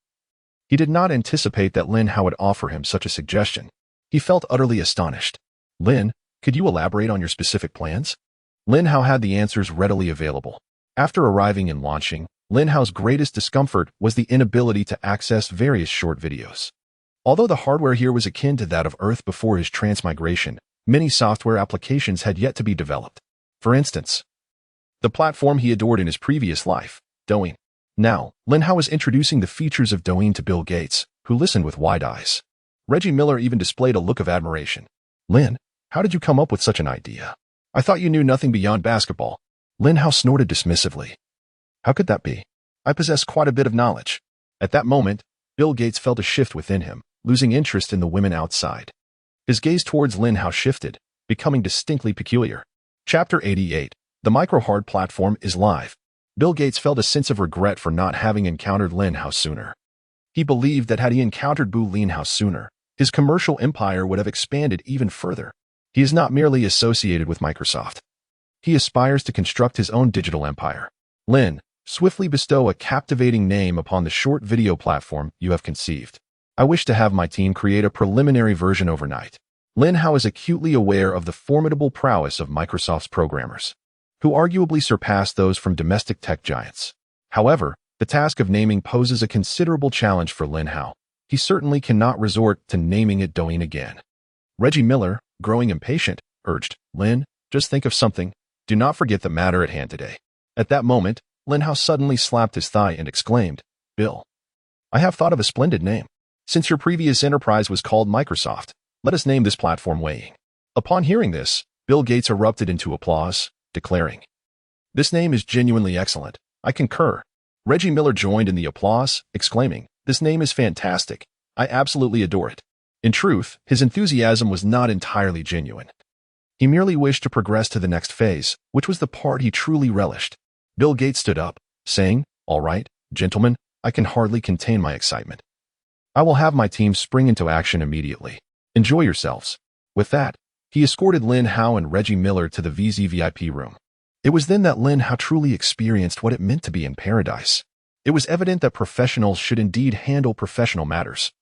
he did not anticipate that Lin Hao would offer him such a suggestion. He felt utterly astonished. Lin, could you elaborate on your specific plans? Lin Hao had the answers readily available. After arriving in Lanxing, Lin Hao's greatest discomfort was the inability to access various short videos. Although the hardware here was akin to that of Earth before his transmigration, many software applications had yet to be developed. For instance, the platform he adored in his previous life, Douyin. Now, Lin Hao was introducing the features of Douyin to Bill Gates, who listened with wide eyes. Reggie Miller even displayed a look of admiration. Lin, how did you come up with such an idea? I thought you knew nothing beyond basketball. Lin Hao snorted dismissively. How could that be? I possess quite a bit of knowledge. At that moment, Bill Gates felt a shift within him, losing interest in the women outside. His gaze towards Lin Hao shifted, becoming distinctly peculiar. Chapter 88. The micro-hard platform is live. Bill Gates felt a sense of regret for not having encountered Lin Hao sooner. He believed that had he encountered Lin Hao sooner, his commercial empire would have expanded even further. He is not merely associated with Microsoft. He aspires to construct his own digital empire. Lin, swiftly bestow a captivating name upon the short video platform you have conceived. I wish to have my team create a preliminary version overnight. Lin Hao is acutely aware of the formidable prowess of Microsoft's programmers, who arguably surpass those from domestic tech giants. However, the task of naming poses a considerable challenge for Lin Hao. He certainly cannot resort to naming it Douyin again. Reggie Miller, growing impatient, urged, Lin, just think of something. Do not forget the matter at hand today. At that moment, Lin Hao suddenly slapped his thigh and exclaimed, Bill, I have thought of a splendid name. Since your previous enterprise was called Microsoft, let us name this platform Weighing. Upon hearing this, Bill Gates erupted into applause, declaring, This name is genuinely excellent. I concur. Reggie Miller joined in the applause, exclaiming, This name is fantastic. I absolutely adore it. In truth, his enthusiasm was not entirely genuine. He merely wished to progress to the next phase, which was the part he truly relished. Bill Gates stood up, saying, All right, gentlemen, I can hardly contain my excitement. I will have my team spring into action immediately. Enjoy yourselves. With that, he escorted Lin Hao and Reggie Miller to the VZ VIP room. It was then that Lin Hao truly experienced what it meant to be in paradise. It was evident that professionals should indeed handle professional matters.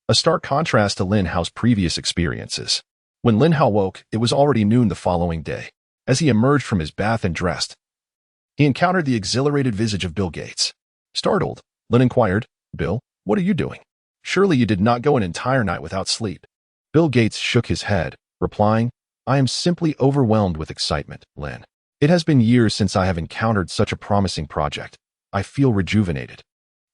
A stark contrast to Lin Hao's previous experiences. When Lin Hao woke, it was already noon the following day. As he emerged from his bath and dressed, he encountered the exhilarated visage of Bill Gates. Startled, Lin inquired, "Bill, what are you doing? Surely you did not go an entire night without sleep." Bill Gates shook his head, replying, "I am simply overwhelmed with excitement, Lin. It has been years since I have encountered such a promising project. I feel rejuvenated.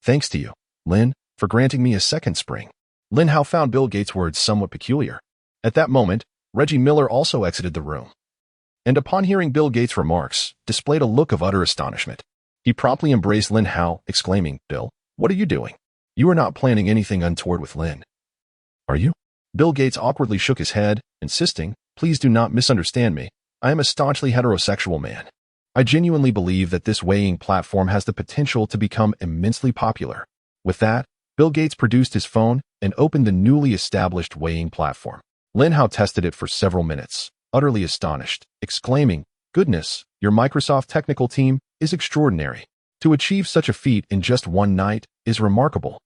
Thanks to you, Lin, for granting me a second spring." Lin Hao found Bill Gates' words somewhat peculiar. At that moment, Reggie Miller also exited the room, and upon hearing Bill Gates' remarks, displayed a look of utter astonishment. He promptly embraced Lin Hao, exclaiming, "Bill, what are you doing? You are not planning anything untoward with Lin, are you?" Bill Gates awkwardly shook his head, insisting, "Please do not misunderstand me. I am a staunchly heterosexual man. I genuinely believe that this weighing platform has the potential to become immensely popular." With that, Bill Gates produced his phone and opened the newly established weighing platform. Lin Hao tested it for several minutes, utterly astonished, exclaiming, "Goodness, your Microsoft technical team is extraordinary. To achieve such a feat in just one night is remarkable."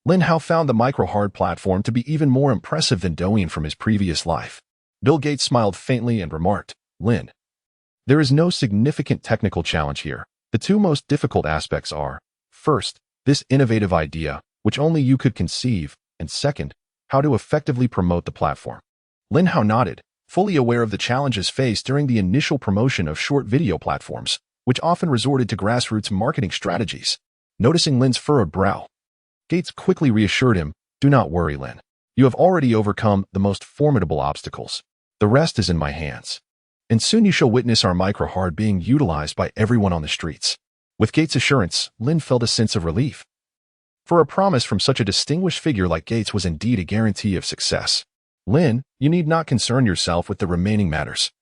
Lin Hao found the micro-hard platform to be even more impressive than Douyin from his previous life. Bill Gates smiled faintly and remarked, "Lin, there is no significant technical challenge here. The two most difficult aspects are, first, this innovative idea, which only you could conceive, and second, how to effectively promote the platform." Lin Hao nodded, fully aware of the challenges faced during the initial promotion of short video platforms, which often resorted to grassroots marketing strategies. Noticing Lin's furrowed brow, Gates quickly reassured him, "Do not worry, Lin. You have already overcome the most formidable obstacles. The rest is in my hands. And soon you shall witness our micro-hard being utilized by everyone on the streets." With Gates' assurance, Lin felt a sense of relief. For a promise from such a distinguished figure like Gates was indeed a guarantee of success. "Lin, you need not concern yourself with the remaining matters.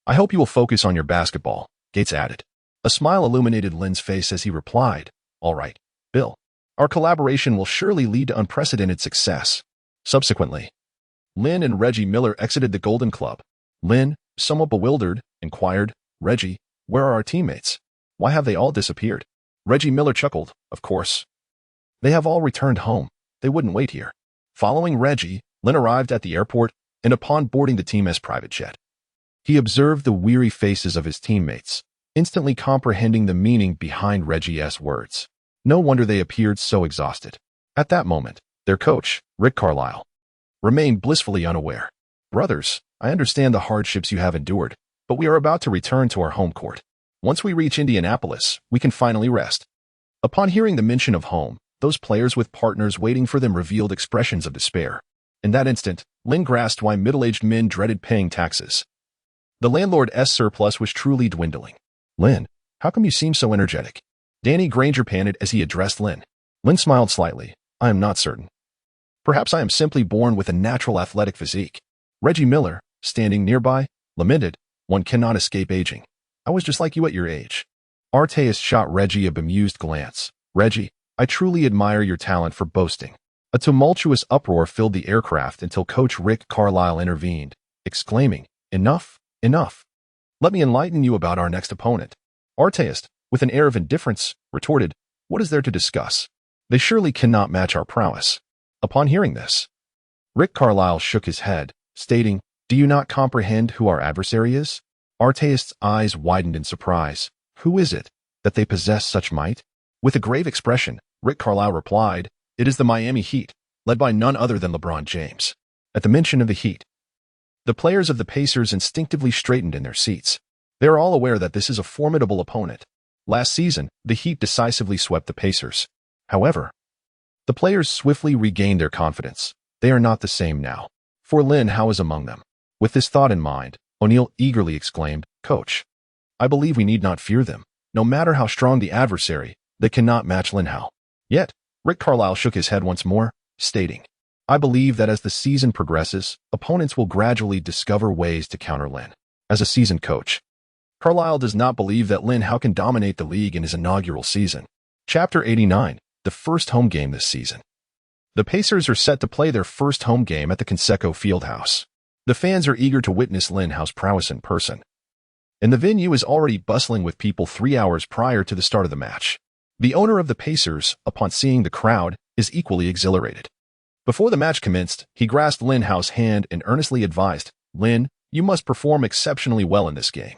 I hope you will focus on your basketball," Gates added. A smile illuminated Lin's face as he replied, "All right, Bill. Our collaboration will surely lead to unprecedented success." Subsequently, Lin and Reggie Miller exited the Golden Club. Lin, somewhat bewildered, inquired, "Reggie, where are our teammates? Why have they all disappeared?" Reggie Miller chuckled, "Of course. They have all returned home. They wouldn't wait here." Following Reggie, Lin arrived at the airport, and upon boarding the Team S private jet, he observed the weary faces of his teammates, instantly comprehending the meaning behind Reggie's words. No wonder they appeared so exhausted. At that moment, their coach, Rick Carlisle, remained blissfully unaware. "Brothers, I understand the hardships you have endured, but we are about to return to our home court. Once we reach Indianapolis, we can finally rest." Upon hearing the mention of home, those players with partners waiting for them revealed expressions of despair. In that instant, Lin grasped why middle-aged men dreaded paying taxes. The landlord's surplus was truly dwindling. "Lin, how come you seem so energetic?" Danny Granger panted as he addressed Lin. Lin smiled slightly. "I am not certain. Perhaps I am simply born with a natural athletic physique." Reggie Miller, standing nearby, lamented, "One cannot escape aging. I was just like you at your age." Arteis shot Reggie a bemused glance. "Reggie, I truly admire your talent for boasting." A tumultuous uproar filled the aircraft until Coach Rick Carlisle intervened, exclaiming, "Enough, enough. Let me enlighten you about our next opponent." Arteis, with an air of indifference, retorted, "What is there to discuss? They surely cannot match our prowess." Upon hearing this, Rick Carlisle shook his head, stating, "Do you not comprehend who our adversary is?" Arteis' eyes widened in surprise. "Who is it that they possess such might?" With a grave expression, Rick Carlisle replied, "It is the Miami Heat, led by none other than LeBron James." At the mention of the Heat, the players of the Pacers instinctively straightened in their seats. They are all aware that this is a formidable opponent. Last season, the Heat decisively swept the Pacers. However, the players swiftly regained their confidence. They are not the same now. For Lin Hao is among them. With this thought in mind, O'Neal eagerly exclaimed, "Coach, I believe we need not fear them. No matter how strong the adversary, they cannot match Lin Hao." Yet, Rick Carlisle shook his head once more, stating, "I believe that as the season progresses, opponents will gradually discover ways to counter Lin." As a seasoned coach, Carlisle does not believe that Lin Hao can dominate the league in his inaugural season. Chapter 89, the first home game this season. The Pacers are set to play their first home game at the Conseco Fieldhouse. The fans are eager to witness Lin Hao's prowess in person, and the venue is already bustling with people 3 hours prior to the start of the match. The owner of the Pacers, upon seeing the crowd, is equally exhilarated. Before the match commenced, he grasped Lin Hao's hand and earnestly advised, "Lin, you must perform exceptionally well in this game.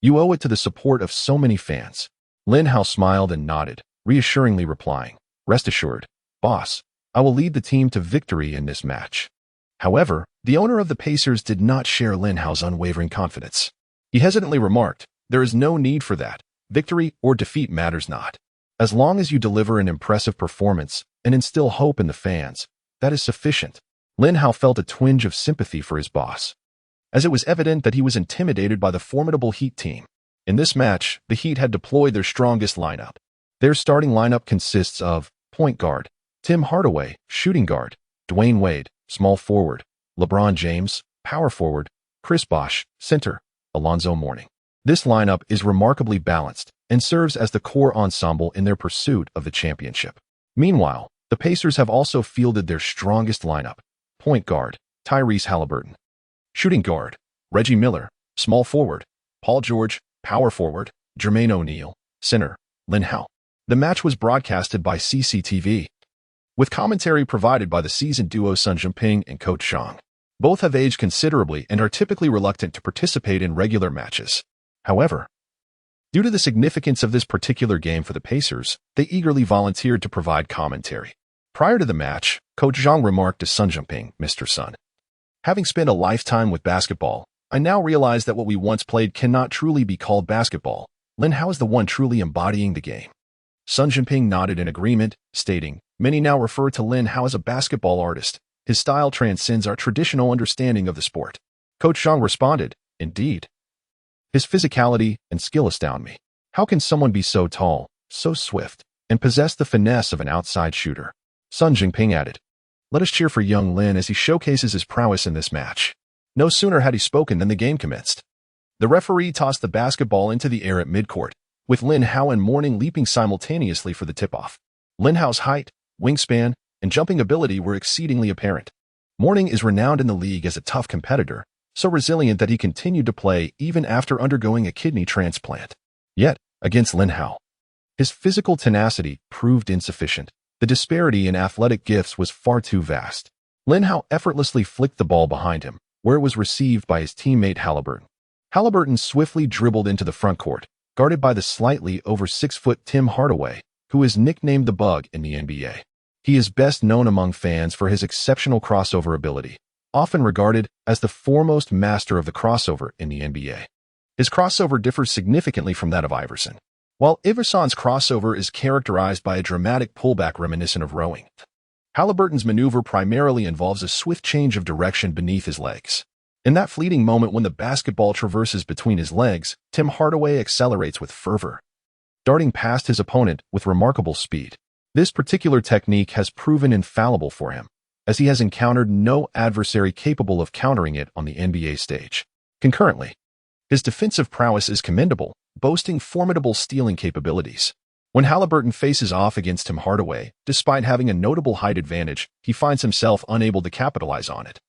You owe it to the support of so many fans." Lin Hao smiled and nodded, reassuringly replying, "Rest assured, boss, I will lead the team to victory in this match." However, the owner of the Pacers did not share Lin Hao's unwavering confidence. He hesitantly remarked, "There is no need for that. Victory or defeat matters not. As long as you deliver an impressive performance and instill hope in the fans, that is sufficient." Lin Hao felt a twinge of sympathy for his boss, as it was evident that he was intimidated by the formidable Heat team. In this match, the Heat had deployed their strongest lineup. Their starting lineup consists of point guard, Tim Hardaway, shooting guard, Dwayne Wade, small forward, LeBron James, power forward, Chris Bosh, center, Alonzo Mourning. This lineup is remarkably balanced and serves as the core ensemble in their pursuit of the championship. Meanwhile, the Pacers have also fielded their strongest lineup: point guard, Tyrese Haliburton, shooting guard, Reggie Miller, small forward, Paul George, power forward, Jermaine O'Neal, center, Lin Hao. The match was broadcasted by CCTV, with commentary provided by the seasoned duo Sun Jinping and Coach Zhang. Both have aged considerably and are typically reluctant to participate in regular matches. However, due to the significance of this particular game for the Pacers, they eagerly volunteered to provide commentary. Prior to the match, Coach Zhang remarked to Sun Jinping, "Mr. Sun, having spent a lifetime with basketball, I now realize that what we once played cannot truly be called basketball. Lin Hao is the one truly embodying the game." Sun Jinping nodded in agreement, stating, "Many now refer to Lin Hao as a basketball artist. His style transcends our traditional understanding of the sport." Coach Zhang responded, "Indeed. His physicality and skill astound me. How can someone be so tall, so swift, and possess the finesse of an outside shooter?" Sun Jinping added, "Let us cheer for young Lin as he showcases his prowess in this match." No sooner had he spoken than the game commenced. The referee tossed the basketball into the air at midcourt, with Lin Hao and Mourning leaping simultaneously for the tip-off. Lin Hao's height, wingspan, and jumping ability were exceedingly apparent. Mourning is renowned in the league as a tough competitor, so resilient that he continued to play even after undergoing a kidney transplant. Yet, against Lin Hao, his physical tenacity proved insufficient. The disparity in athletic gifts was far too vast. Lin Hao effortlessly flicked the ball behind him, where it was received by his teammate Haliburton. Haliburton swiftly dribbled into the front court, guarded by the slightly over 6-foot Tim Hardaway, who is nicknamed the Bug in the NBA. He is best known among fans for his exceptional crossover ability, often regarded as the foremost master of the crossover in the NBA. His crossover differs significantly from that of Iverson. While Iverson's crossover is characterized by a dramatic pullback reminiscent of rowing, Haliburton's maneuver primarily involves a swift change of direction beneath his legs. In that fleeting moment when the basketball traverses between his legs, Tim Hardaway accelerates with fervor, darting past his opponent with remarkable speed. This particular technique has proven infallible for him, as he has encountered no adversary capable of countering it on the NBA stage. Concurrently, his defensive prowess is commendable, boasting formidable stealing capabilities. When Haliburton faces off against Tim Hardaway, despite having a notable height advantage, he finds himself unable to capitalize on it,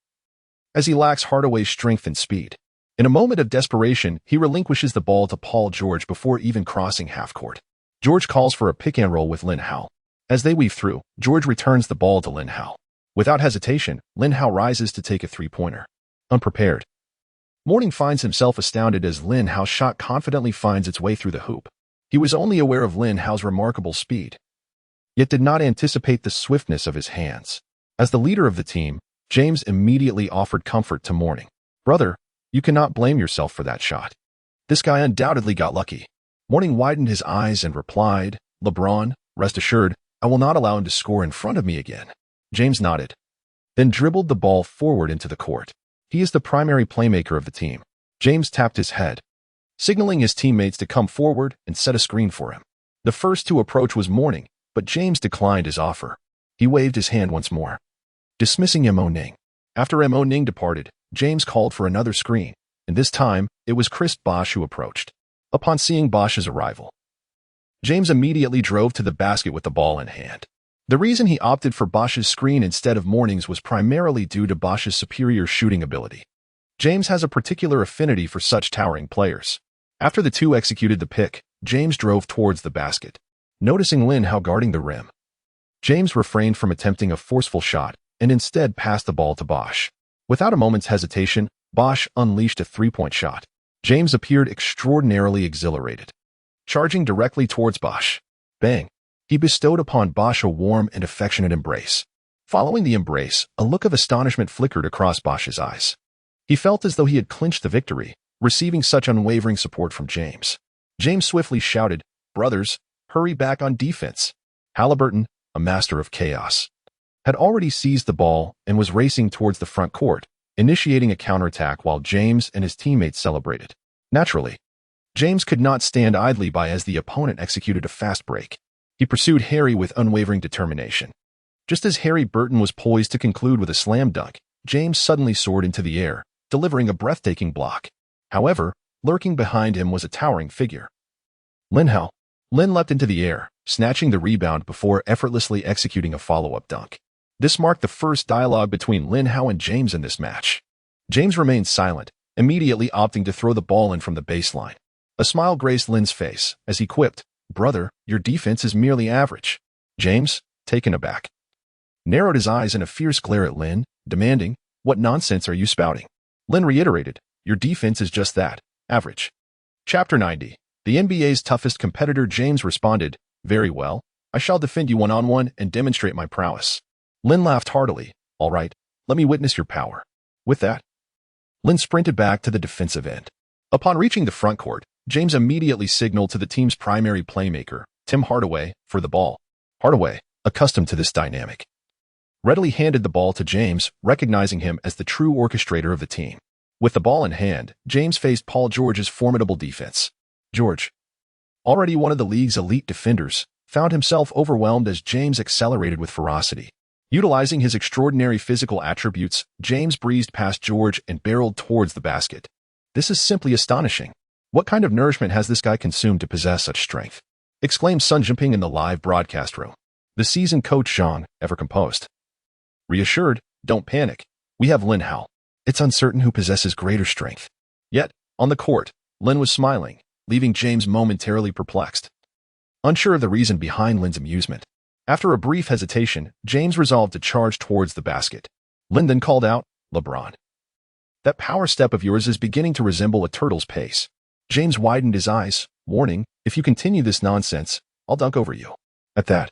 as he lacks Hardaway's strength and speed. In a moment of desperation, he relinquishes the ball to Paul George before even crossing half-court. George calls for a pick-and-roll with Lin Hao. As they weave through, George returns the ball to Lin Hao. Without hesitation, Lin Hao rises to take a three-pointer. Unprepared, Mourning finds himself astounded as Lin Hao's shot confidently finds its way through the hoop. He was only aware of Lin Hao's remarkable speed, yet did not anticipate the swiftness of his hands. As the leader of the team, James immediately offered comfort to Mourning. "Brother, you cannot blame yourself for that shot. This guy undoubtedly got lucky." Mourning widened his eyes and replied, "LeBron, rest assured, I will not allow him to score in front of me again." James nodded, then dribbled the ball forward into the court. He is the primary playmaker of the team. James tapped his head, signaling his teammates to come forward and set a screen for him. The first to approach was Mourning, but James declined his offer. He waved his hand once more, dismissing Mo Ning. After Mo Ning departed, James called for another screen, and this time it was Chris Bosh who approached. Upon seeing Bosh's arrival, James immediately drove to the basket with the ball in hand. The reason he opted for Bosh's screen instead of Mourning's was primarily due to Bosh's superior shooting ability. James has a particular affinity for such towering players. After the two executed the pick, James drove towards the basket. Noticing Lin Hao guarding the rim, James refrained from attempting a forceful shot and instead passed the ball to Bosch. Without a moment's hesitation, Bosch unleashed a three-point shot. James appeared extraordinarily exhilarated. Charging directly towards Bosch, bang, he bestowed upon Bosch a warm and affectionate embrace. Following the embrace, a look of astonishment flickered across Bosch's eyes. He felt as though he had clinched the victory, receiving such unwavering support from James. James swiftly shouted, "Brothers, hurry back on defense." Halliburton, a master of chaos, had already seized the ball and was racing towards the front court, initiating a counterattack while James and his teammates celebrated. Naturally, James could not stand idly by as the opponent executed a fast break. He pursued Harry with unwavering determination. Just as Harry Burton was poised to conclude with a slam dunk, James suddenly soared into the air, delivering a breathtaking block. However, lurking behind him was a towering figure. Lin Hao. Lin leapt into the air, snatching the rebound before effortlessly executing a follow-up dunk. This marked the first dialogue between Lin Hao and James in this match. James remained silent, immediately opting to throw the ball in from the baseline. A smile graced Lin's face as he quipped, "Brother, your defense is merely average." James, taken aback, narrowed his eyes in a fierce glare at Lin, demanding, "What nonsense are you spouting?" Lin reiterated, "Your defense is just that, average." Chapter 90. The NBA's toughest competitor. James responded, "Very well, I shall defend you one-on-one and demonstrate my prowess." Lin laughed heartily. "All right, let me witness your power." With that, Lin sprinted back to the defensive end. Upon reaching the front court, James immediately signaled to the team's primary playmaker, Tim Hardaway, for the ball. Hardaway, accustomed to this dynamic, readily handed the ball to James, recognizing him as the true orchestrator of the team. With the ball in hand, James faced Paul George's formidable defense. George, already one of the league's elite defenders, found himself overwhelmed as James accelerated with ferocity. Utilizing his extraordinary physical attributes, James breezed past George and barreled towards the basket. "This is simply astonishing. What kind of nourishment has this guy consumed to possess such strength?" exclaimed Sun Jinping in the live broadcast room. The seasoned coach Zhang, ever composed, reassured, "Don't panic. We have Lin Hao. It's uncertain who possesses greater strength." Yet, on the court, Lin was smiling, leaving James momentarily perplexed. Unsure of the reason behind Lin's amusement, after a brief hesitation, James resolved to charge towards the basket. Lin then called out, "LeBron, that power step of yours is beginning to resemble a turtle's pace." James widened his eyes, warning, "If you continue this nonsense, I'll dunk over you." At that,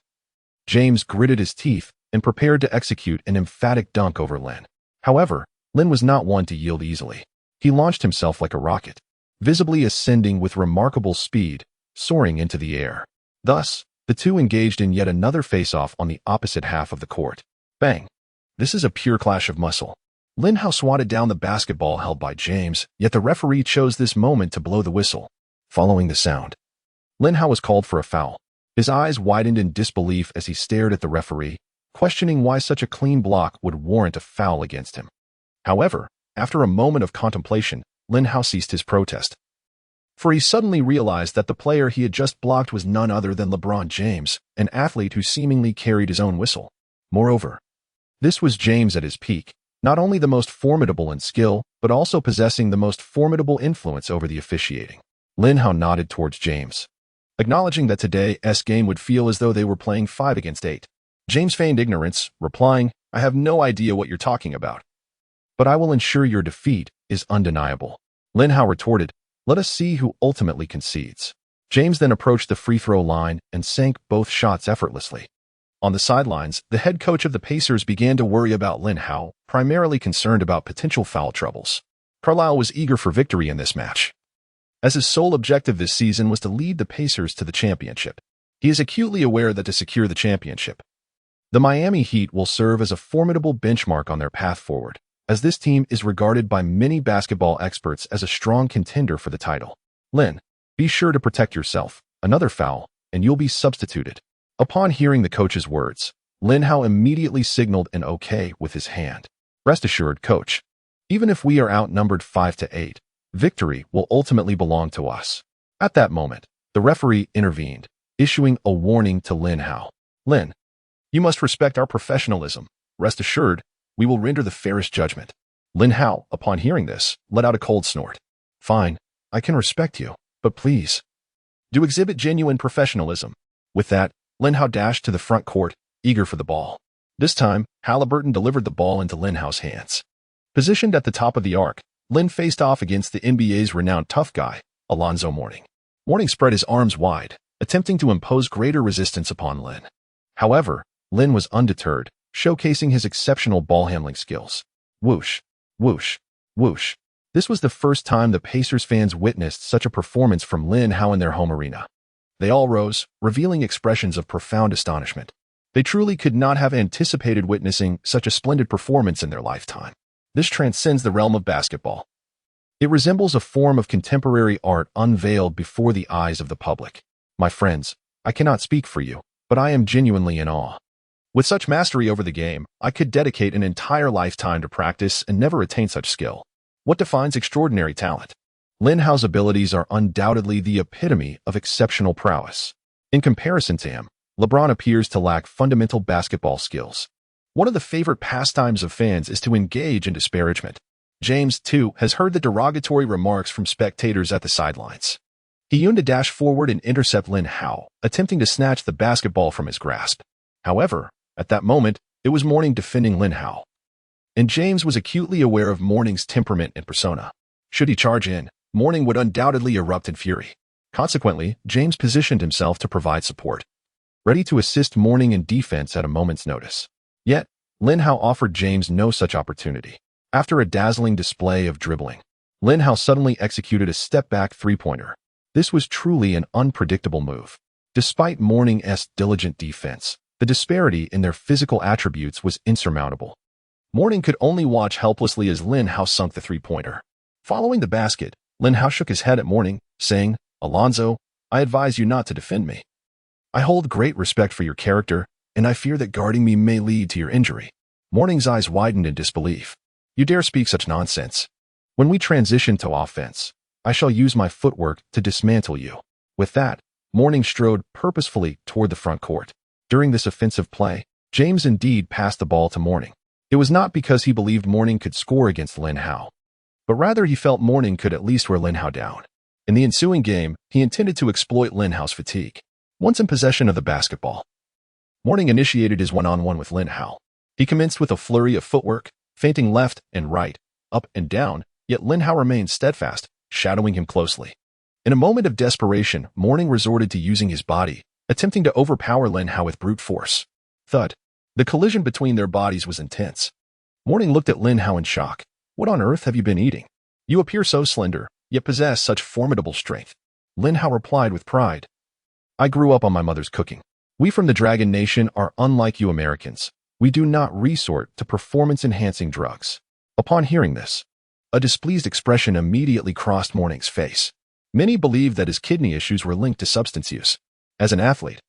James gritted his teeth and prepared to execute an emphatic dunk over Lin. However, Lin was not one to yield easily. He launched himself like a rocket, visibly ascending with remarkable speed, soaring into the air. Thus, the two engaged in yet another face-off on the opposite half of the court. Bang! This is a pure clash of muscle. Lin Hao swatted down the basketball held by James, yet the referee chose this moment to blow the whistle. Following the sound, Lin Hao was called for a foul. His eyes widened in disbelief as he stared at the referee, questioning why such a clean block would warrant a foul against him. However, after a moment of contemplation, Lin Hao ceased his protest. For he suddenly realized that the player he had just blocked was none other than LeBron James, an athlete who seemingly carried his own whistle. Moreover, this was James at his peak, not only the most formidable in skill, but also possessing the most formidable influence over the officiating. Lin Hao nodded towards James, acknowledging that today's game would feel as though they were playing 5 against 8. James feigned ignorance, replying, "I have no idea what you're talking about. But I will ensure your defeat is undeniable." Lin Hao retorted, "Let us see who ultimately concedes." James then approached the free throw line and sank both shots effortlessly. On the sidelines, the head coach of the Pacers began to worry about Lin Hao, primarily concerned about potential foul troubles. Carlisle was eager for victory in this match, as his sole objective this season was to lead the Pacers to the championship. He is acutely aware that to secure the championship, the Miami Heat will serve as a formidable benchmark on their path forward, as this team is regarded by many basketball experts as a strong contender for the title. "Lin, be sure to protect yourself. Another foul, and you'll be substituted." Upon hearing the coach's words, Lin Hao immediately signaled an okay with his hand. "Rest assured, coach, even if we are outnumbered 5-8, victory will ultimately belong to us." At that moment, the referee intervened, issuing a warning to Lin Hao. "Lin, you must respect our professionalism. Rest assured, we will render the fairest judgment." Lin Hao, upon hearing this, let out a cold snort. "Fine, I can respect you, but please, do exhibit genuine professionalism." With that, Lin Hao dashed to the front court, eager for the ball. This time, Halliburton delivered the ball into Lin Hao's hands. Positioned at the top of the arc, Lin faced off against the NBA's renowned tough guy, Alonzo Mourning. Mourning spread his arms wide, attempting to impose greater resistance upon Lin. However, Lin was undeterred, showcasing his exceptional ball handling skills. Whoosh, whoosh, whoosh. This was the first time the Pacers fans witnessed such a performance from Lin Hao in their home arena. They all rose, revealing expressions of profound astonishment. They truly could not have anticipated witnessing such a splendid performance in their lifetime. This transcends the realm of basketball. It resembles a form of contemporary art unveiled before the eyes of the public. My friends, I cannot speak for you, but I am genuinely in awe. With such mastery over the game, I could dedicate an entire lifetime to practice and never attain such skill. What defines extraordinary talent? Lin Hao's abilities are undoubtedly the epitome of exceptional prowess. In comparison to him, LeBron appears to lack fundamental basketball skills. One of the favorite pastimes of fans is to engage in disparagement. James, too, has heard the derogatory remarks from spectators at the sidelines. He yearned to dash forward and intercept Lin Hao, attempting to snatch the basketball from his grasp. However, at that moment, it was Mourning defending Lin Hao. And James was acutely aware of Mourning's temperament and persona. Should he charge in, Mourning would undoubtedly erupt in fury. Consequently, James positioned himself to provide support, ready to assist Mourning in defense at a moment's notice. Yet, Lin Hao offered James no such opportunity. After a dazzling display of dribbling, Lin Hao suddenly executed a step-back three-pointer. This was truly an unpredictable move. Despite Mourning's diligent defense, the disparity in their physical attributes was insurmountable. Mourning could only watch helplessly as Lin Hao sunk the three-pointer. Following the basket, Lin Hao shook his head at Mourning, saying, "Alonzo, I advise you not to defend me. I hold great respect for your character, and I fear that guarding me may lead to your injury." Mourning's eyes widened in disbelief. "You dare speak such nonsense? When we transition to offense, I shall use my footwork to dismantle you." With that, Mourning strode purposefully toward the front court. During this offensive play, James indeed passed the ball to Mourning. It was not because he believed Mourning could score against Lin Hao, but rather he felt Mourning could at least wear Lin Hao down. In the ensuing game, he intended to exploit Lin Hao's fatigue. Once in possession of the basketball, Mourning initiated his one-on-one with Lin Hao. He commenced with a flurry of footwork, feinting left and right, up and down, yet Lin Hao remained steadfast, shadowing him closely. In a moment of desperation, Mourning resorted to using his body, attempting to overpower Lin Hao with brute force. Thud. The collision between their bodies was intense. Mourning looked at Lin Hao in shock. "What on earth have you been eating? You appear so slender, yet possess such formidable strength." Lin Hao replied with pride, "I grew up on my mother's cooking. We from the Dragon Nation are unlike you Americans. We do not resort to performance-enhancing drugs." Upon hearing this, a displeased expression immediately crossed Mourning's face. Many believed that his kidney issues were linked to substance use. As an athlete,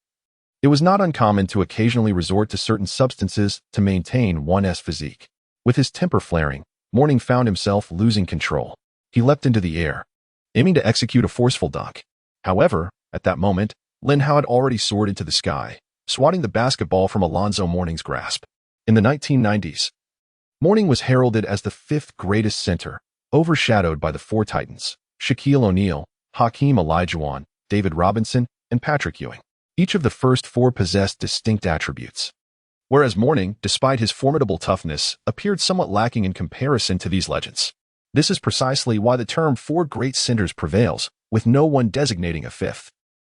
it was not uncommon to occasionally resort to certain substances to maintain one's physique. With his temper flaring, Mourning found himself losing control. He leapt into the air, aiming to execute a forceful dunk. However, at that moment, Lin Hao had already soared into the sky, swatting the basketball from Alonzo Mourning's grasp. In the 1990s, Mourning was heralded as the fifth greatest center, overshadowed by the four titans, Shaquille O'Neal, Hakeem Olajuwon, David Robinson, and Patrick Ewing. Each of the first four possessed distinct attributes, whereas Mourning, despite his formidable toughness, appeared somewhat lacking in comparison to these legends. This is precisely why the term four great centers prevails, with no one designating a fifth.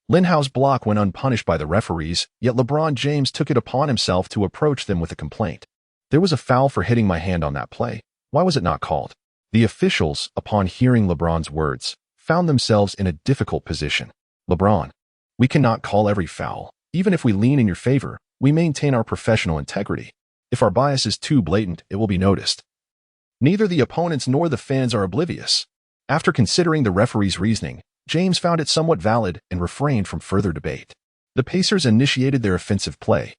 Lin Hao's block went unpunished by the referees, yet LeBron James took it upon himself to approach them with a complaint. "There was a foul for hitting my hand on that play. Why was it not called?" The officials, upon hearing LeBron's words, found themselves in a difficult position. "LeBron, we cannot call every foul. Even if we lean in your favor, we maintain our professional integrity. If our bias is too blatant, it will be noticed." Neither the opponents nor the fans are oblivious. After considering the referee's reasoning, James found it somewhat valid and refrained from further debate. The Pacers initiated their offensive play,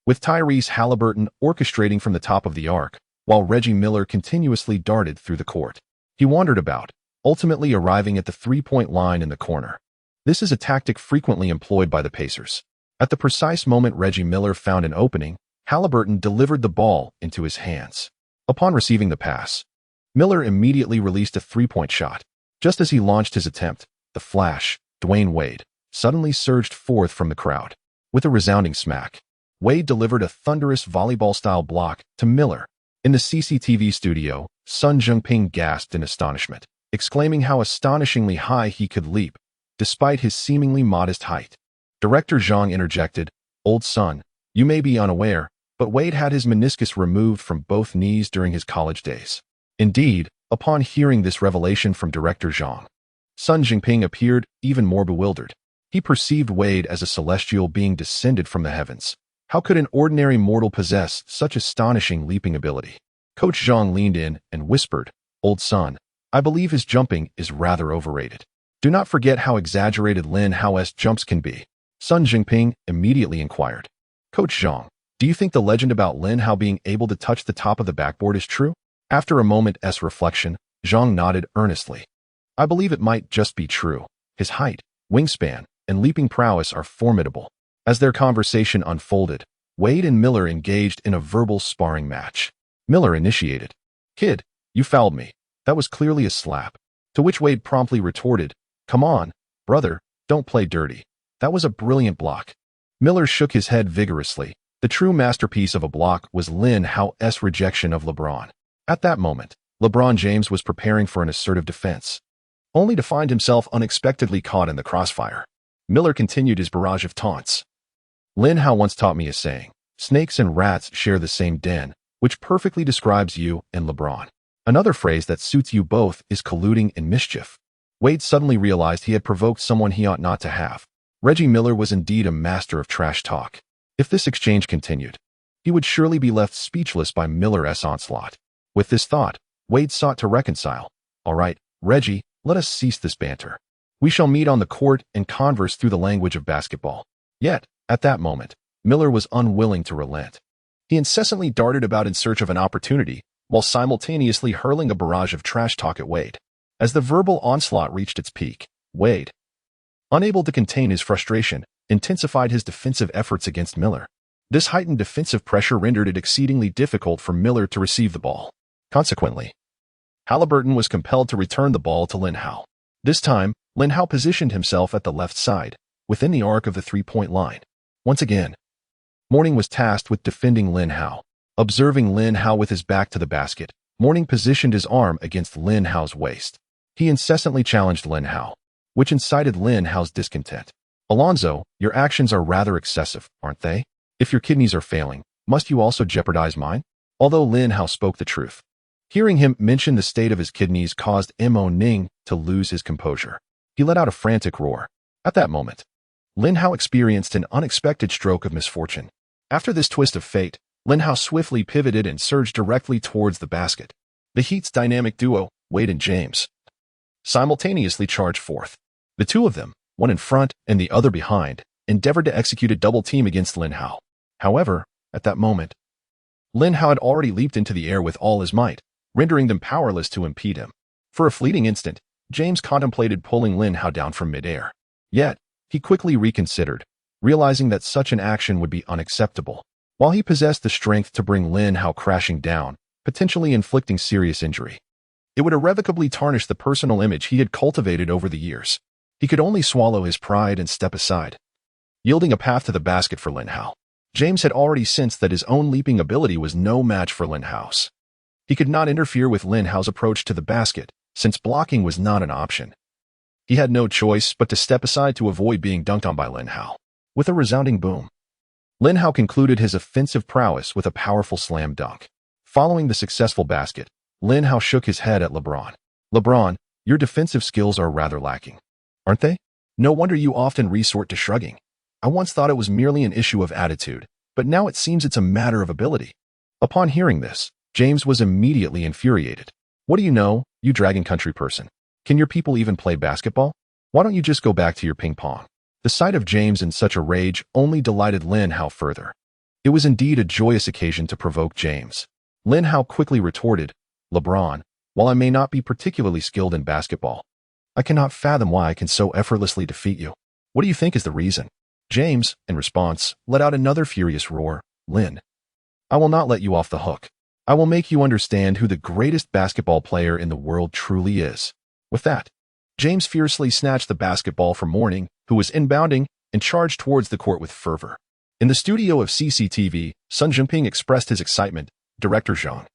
with Tyrese Halliburton orchestrating from the top of the arc, while Reggie Miller continuously darted through the court. He wandered about, ultimately arriving at the three-point line in the corner. This is a tactic frequently employed by the Pacers. At the precise moment Reggie Miller found an opening, Halliburton delivered the ball into his hands. Upon receiving the pass, Miller immediately released a three-point shot. Just as he launched his attempt, the Flash, Dwayne Wade, suddenly surged forth from the crowd. With a resounding smack, Wade delivered a thunderous volleyball-style block to Miller. In the CCTV studio, Sun Jungping gasped in astonishment, exclaiming how astonishingly high he could leap, despite his seemingly modest height. Director Zhang interjected, "Old Sun, you may be unaware, but Wade had his meniscus removed from both knees during his college days." Indeed, upon hearing this revelation from Director Zhang, Sun Jingping appeared even more bewildered. He perceived Wade as a celestial being descended from the heavens. How could an ordinary mortal possess such astonishing leaping ability? Coach Zhang leaned in and whispered, "Old Sun, I believe his jumping is rather overrated. Do not forget how exaggerated Lin Hao's jumps can be." Sun Jingping immediately inquired, "Coach Zhang, do you think the legend about Lin Hao being able to touch the top of the backboard is true?" After a moment's reflection, Zhang nodded earnestly. "I believe it might just be true. His height, wingspan, and leaping prowess are formidable." As their conversation unfolded, Wade and Miller engaged in a verbal sparring match. Miller initiated, "Kid, you fouled me. That was clearly a slap." To which Wade promptly retorted, "Come on, brother, don't play dirty. That was a brilliant block." Miller shook his head vigorously. The true masterpiece of a block was Lin Hao's rejection of LeBron. At that moment, LeBron James was preparing for an assertive defense, only to find himself unexpectedly caught in the crossfire. Miller continued his barrage of taunts. "Lin Hao once taught me a saying, 'Snakes and rats share the same den,' which perfectly describes you and LeBron. Another phrase that suits you both is colluding in mischief." Wade suddenly realized he had provoked someone he ought not to have. Reggie Miller was indeed a master of trash talk. If this exchange continued, he would surely be left speechless by Miller's onslaught. With this thought, Wade sought to reconcile. "All right, Reggie, let us cease this banter. We shall meet on the court and converse through the language of basketball." Yet, at that moment, Miller was unwilling to relent. He incessantly darted about in search of an opportunity, while simultaneously hurling a barrage of trash talk at Wade. As the verbal onslaught reached its peak, Wade, unable to contain his frustration, intensified his defensive efforts against Miller. This heightened defensive pressure rendered it exceedingly difficult for Miller to receive the ball. Consequently, Halliburton was compelled to return the ball to Lin Hao. This time, Lin Hao positioned himself at the left side, within the arc of the three-point line. Once again, Morning was tasked with defending Lin Hao. Observing Lin Hao with his back to the basket, Morning positioned his arm against Lin Hao's waist. He incessantly challenged Lin Hao, which incited Lin Hao's discontent. "Alonzo, your actions are rather excessive, aren't they? If your kidneys are failing, must you also jeopardize mine?" Although Lin Hao spoke the truth, hearing him mention the state of his kidneys caused Mo Ning to lose his composure. He let out a frantic roar. At that moment, Lin Hao experienced an unexpected stroke of misfortune. After this twist of fate, Lin Hao swiftly pivoted and surged directly towards the basket. The Heat's dynamic duo, Wade and James, simultaneously charged forth. The two of them, one in front and the other behind, endeavored to execute a double team against Lin Hao. However, at that moment, Lin Hao had already leaped into the air with all his might, rendering them powerless to impede him. For a fleeting instant, James contemplated pulling Lin Hao down from midair. Yet, he quickly reconsidered, realizing that such an action would be unacceptable. While he possessed the strength to bring Lin Hao crashing down, potentially inflicting serious injury, it would irrevocably tarnish the personal image he had cultivated over the years. He could only swallow his pride and step aside, yielding a path to the basket for Lin Hao. James had already sensed that his own leaping ability was no match for Lin Hao's. He could not interfere with Lin Hao's approach to the basket, since blocking was not an option. He had no choice but to step aside to avoid being dunked on by Lin Hao. With a resounding boom, Lin Hao concluded his offensive prowess with a powerful slam dunk. Following the successful basket, Lin Hao shook his head at LeBron. "LeBron, your defensive skills are rather lacking, aren't they? No wonder you often resort to shrugging. I once thought it was merely an issue of attitude, but now it seems it's a matter of ability." Upon hearing this, James was immediately infuriated. "What do you know, you Dragon Country person? Can your people even play basketball? Why don't you just go back to your ping pong?" The sight of James in such a rage only delighted Lin Hao further. It was indeed a joyous occasion to provoke James. Lin Hao quickly retorted, "LeBron, while I may not be particularly skilled in basketball, I cannot fathom why I can so effortlessly defeat you. What do you think is the reason?" James, in response, let out another furious roar. "Lin, I will not let you off the hook. I will make you understand who the greatest basketball player in the world truly is." With that, James fiercely snatched the basketball from Morning, who was inbounding, and charged towards the court with fervor. In the studio of CCTV, Sun Jinping expressed his excitement. Director Zhang.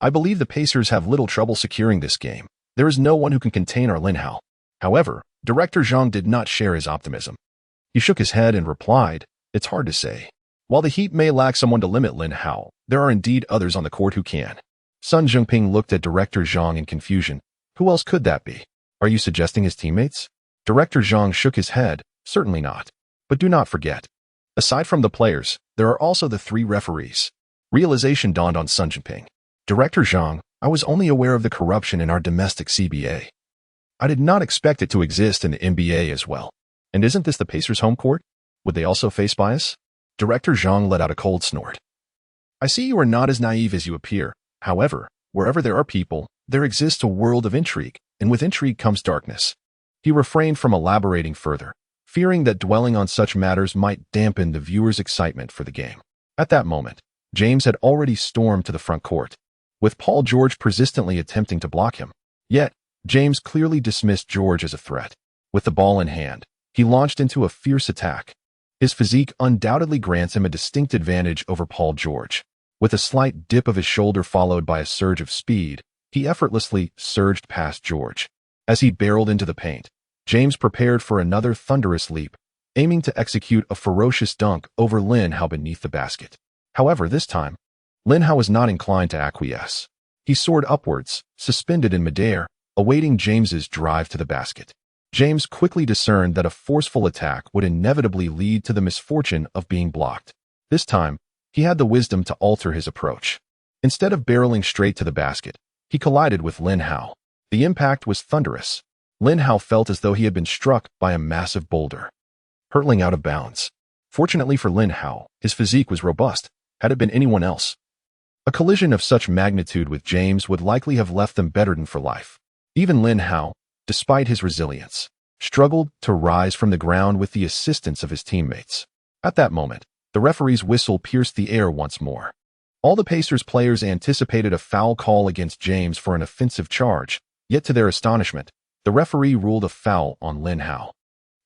I believe the Pacers have little trouble securing this game. There is no one who can contain our Lin Hao. However, Director Zhang did not share his optimism. He shook his head and replied, it's hard to say. While the Heat may lack someone to limit Lin Hao, there are indeed others on the court who can. Sun Jinping looked at Director Zhang in confusion. Who else could that be? Are you suggesting his teammates? Director Zhang shook his head. Certainly not. But do not forget. Aside from the players, there are also the 3 referees. Realization dawned on Sun Jinping. Director Zhang, I was only aware of the corruption in our domestic CBA. I did not expect it to exist in the NBA as well. And isn't this the Pacers' home court? Would they also face bias? Director Zhang let out a cold snort. I see you are not as naive as you appear. However, wherever there are people, there exists a world of intrigue, and with intrigue comes darkness. He refrained from elaborating further, fearing that dwelling on such matters might dampen the viewer's excitement for the game. At that moment, James had already stormed to the front court, with Paul George persistently attempting to block him. Yet, James clearly dismissed George as a threat. With the ball in hand, he launched into a fierce attack. His physique undoubtedly grants him a distinct advantage over Paul George. With a slight dip of his shoulder followed by a surge of speed, he effortlessly surged past George. As he barreled into the paint, James prepared for another thunderous leap, aiming to execute a ferocious dunk over Lin Hao beneath the basket. However, this time, Lin Hao was not inclined to acquiesce. He soared upwards, suspended in midair, awaiting James's drive to the basket. James quickly discerned that a forceful attack would inevitably lead to the misfortune of being blocked. This time, he had the wisdom to alter his approach. Instead of barreling straight to the basket, he collided with Lin Hao. The impact was thunderous. Lin Hao felt as though he had been struck by a massive boulder, hurtling out of bounds. Fortunately for Lin Hao, his physique was robust. Had it been anyone else, a collision of such magnitude with James would likely have left them bettered for life. Even Lin Hao, despite his resilience, struggled to rise from the ground with the assistance of his teammates. At that moment, the referee's whistle pierced the air once more. All the Pacers players anticipated a foul call against James for an offensive charge, yet to their astonishment, the referee ruled a foul on Lin Hao,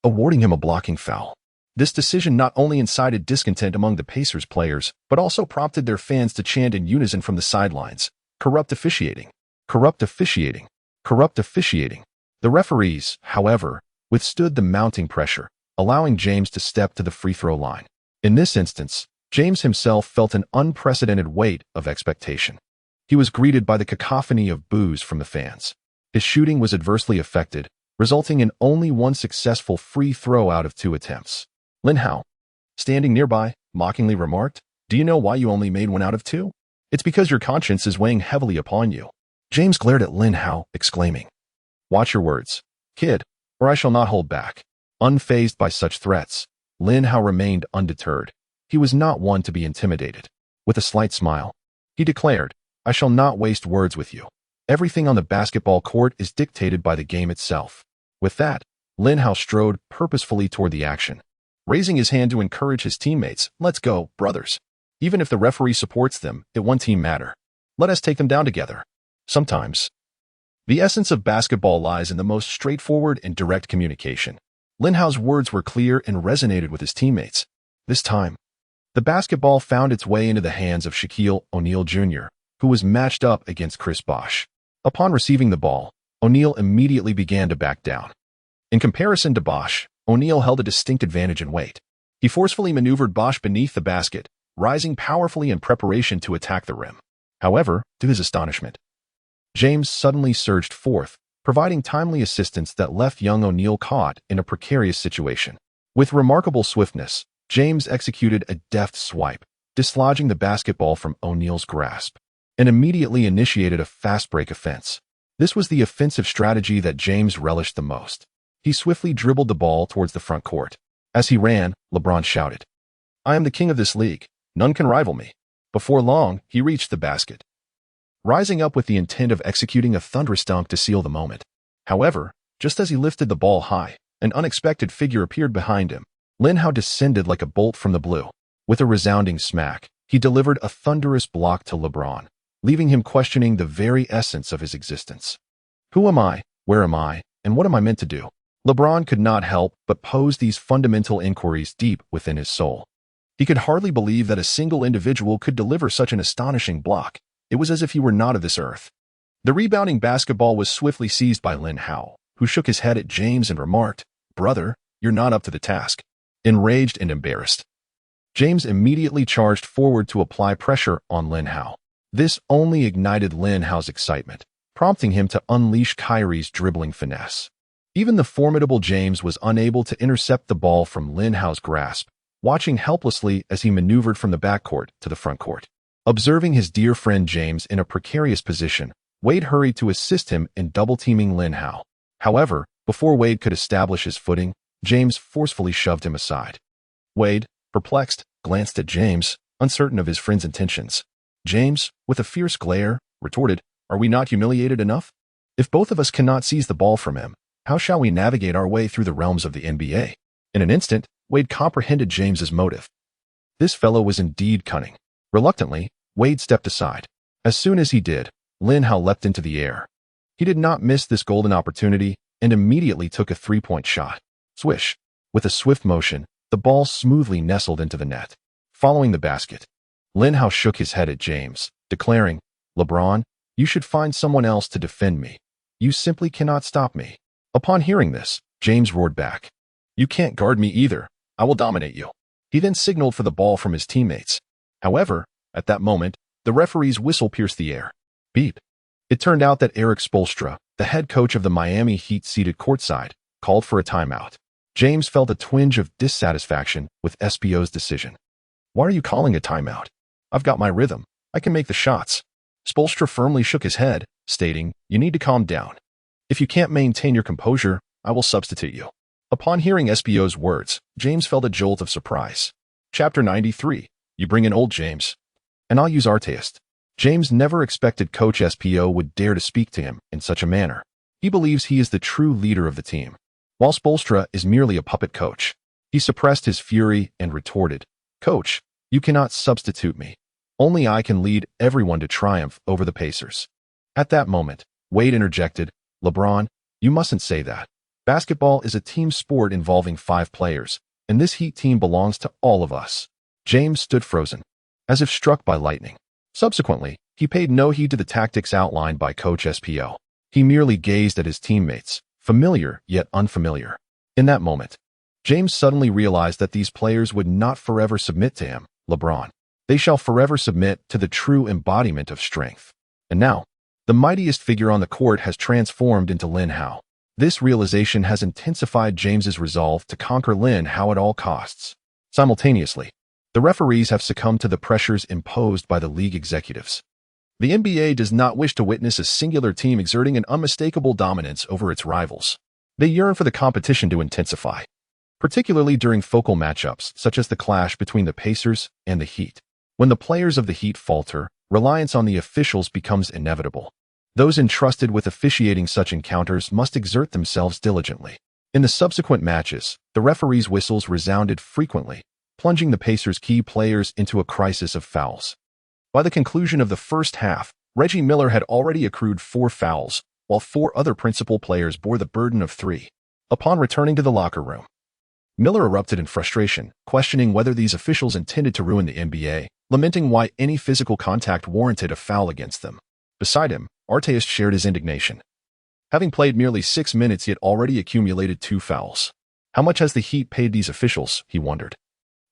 awarding him a blocking foul. This decision not only incited discontent among the Pacers players, but also prompted their fans to chant in unison from the sidelines, "Corrupt officiating! Corrupt officiating! Corrupt officiating!" The referees, however, withstood the mounting pressure, allowing James to step to the free throw line. In this instance, James himself felt an unprecedented weight of expectation. He was greeted by the cacophony of boos from the fans. His shooting was adversely affected, resulting in only one successful free throw out of 2 attempts. Lin Hao, standing nearby, mockingly remarked, "Do you know why you only made 1 out of 2? It's because your conscience is weighing heavily upon you." James glared at Lin Hao, exclaiming, "Watch your words, kid, or I shall not hold back." Unfazed by such threats, Lin Hao remained undeterred. He was not one to be intimidated. With a slight smile, he declared, "I shall not waste words with you. Everything on the basketball court is dictated by the game itself." With that, Lin Hao strode purposefully toward the action, raising his hand to encourage his teammates. "Let's go, brothers. Even if the referee supports them, it one team matter. Let us take them down together." Sometimes, the essence of basketball lies in the most straightforward and direct communication. Lin Hao's words were clear and resonated with his teammates. This time, the basketball found its way into the hands of Shaquille O'Neal Jr., who was matched up against Chris Bosh. Upon receiving the ball, O'Neal immediately began to back down. In comparison to Bosh, O'Neal held a distinct advantage in weight. He forcefully maneuvered Bosh beneath the basket, rising powerfully in preparation to attack the rim. However, to his astonishment, James suddenly surged forth, providing timely assistance that left young O'Neal caught in a precarious situation. With remarkable swiftness, James executed a deft swipe, dislodging the basketball from O'Neal's grasp, and immediately initiated a fast break offense. This was the offensive strategy that James relished the most. He swiftly dribbled the ball towards the front court. As he ran, LeBron shouted, "I am the king of this league. None can rival me." Before long, he reached the basket, rising up with the intent of executing a thunderous dunk to seal the moment. However, just as he lifted the ball high, an unexpected figure appeared behind him. Lin Hao descended like a bolt from the blue. With a resounding smack, he delivered a thunderous block to LeBron, leaving him questioning the very essence of his existence. Who am I, where am I, and what am I meant to do? LeBron could not help but pose these fundamental inquiries deep within his soul. He could hardly believe that a single individual could deliver such an astonishing block. It was as if he were not of this earth. The rebounding basketball was swiftly seized by Lin Hao, who shook his head at James and remarked, "Brother, you're not up to the task." Enraged and embarrassed, James immediately charged forward to apply pressure on Lin Hao. This only ignited Lin Hao's excitement, prompting him to unleash Kyrie's dribbling finesse. Even the formidable James was unable to intercept the ball from Lin Hao's grasp, watching helplessly as he maneuvered from the backcourt to the front court. Observing his dear friend James in a precarious position, Wade hurried to assist him in double-teaming Lin Hao. However, before Wade could establish his footing, James forcefully shoved him aside. Wade, perplexed, glanced at James, uncertain of his friend's intentions. James, with a fierce glare, retorted, "Are we not humiliated enough? If both of us cannot seize the ball from him, how shall we navigate our way through the realms of the NBA?" In an instant, Wade comprehended James's motive. This fellow was indeed cunning. Reluctantly, Wade stepped aside. As soon as he did, Lin Hao leapt into the air. He did not miss this golden opportunity and immediately took a three-point shot. Swish! With a swift motion, the ball smoothly nestled into the net. Following the basket, Lin Hao shook his head at James, declaring, "LeBron, you should find someone else to defend me. You simply cannot stop me." Upon hearing this, James roared back, "You can't guard me either. I will dominate you." He then signaled for the ball from his teammates. However, at that moment, the referee's whistle pierced the air. Beep. It turned out that Erik Spoelstra, the head coach of the Miami Heat seated courtside, called for a timeout. James felt a twinge of dissatisfaction with SPO's decision. "Why are you calling a timeout? I've got my rhythm. I can make the shots." Spoelstra firmly shook his head, stating, "You need to calm down. If you can't maintain your composure, I will substitute you." Upon hearing SPO's words, James felt a jolt of surprise. Chapter 93. You bring in old James. And I'll use Arteist. James never expected Coach SPO would dare to speak to him in such a manner. He believes he is the true leader of the team, while Spoelstra is merely a puppet coach. He suppressed his fury and retorted, "Coach, you cannot substitute me. Only I can lead everyone to triumph over the Pacers." At that moment, Wade interjected, "LeBron, you mustn't say that. Basketball is a team sport involving 5 players, and this Heat team belongs to all of us." James stood frozen, as if struck by lightning. Subsequently, he paid no heed to the tactics outlined by Coach SPO. He merely gazed at his teammates, familiar yet unfamiliar. In that moment, James suddenly realized that these players would not forever submit to him, LeBron. They shall forever submit to the true embodiment of strength. And now, the mightiest figure on the court has transformed into Lin Hao. This realization has intensified James's resolve to conquer Lin Hao at all costs. Simultaneously, the referees have succumbed to the pressures imposed by the league executives. The NBA does not wish to witness a singular team exerting an unmistakable dominance over its rivals. They yearn for the competition to intensify, particularly during focal matchups such as the clash between the Pacers and the Heat. When the players of the Heat falter, reliance on the officials becomes inevitable. Those entrusted with officiating such encounters must exert themselves diligently. In the subsequent matches, the referees' whistles resounded frequently, plunging the Pacers' key players into a crisis of fouls. By the conclusion of the first half, Reggie Miller had already accrued 4 fouls, while 4 other principal players bore the burden of 3. Upon returning to the locker room, Miller erupted in frustration, questioning whether these officials intended to ruin the NBA, lamenting why any physical contact warranted a foul against them. Beside him, Arteist shared his indignation. Having played merely 6 minutes, he had already accumulated 2 fouls. How much has the Heat paid these officials, he wondered.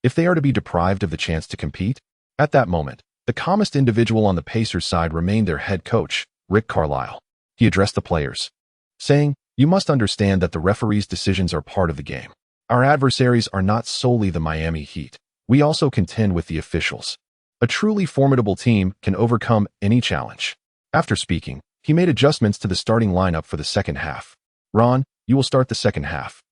If they are to be deprived of the chance to compete? At that moment, the calmest individual on the Pacers side remained their head coach, Rick Carlisle. He addressed the players, saying, "You must understand that the referees' decisions are part of the game. Our adversaries are not solely the Miami Heat. We also contend with the officials. A truly formidable team can overcome any challenge." After speaking, he made adjustments to the starting lineup for the second half. "Ron, you will start the second half.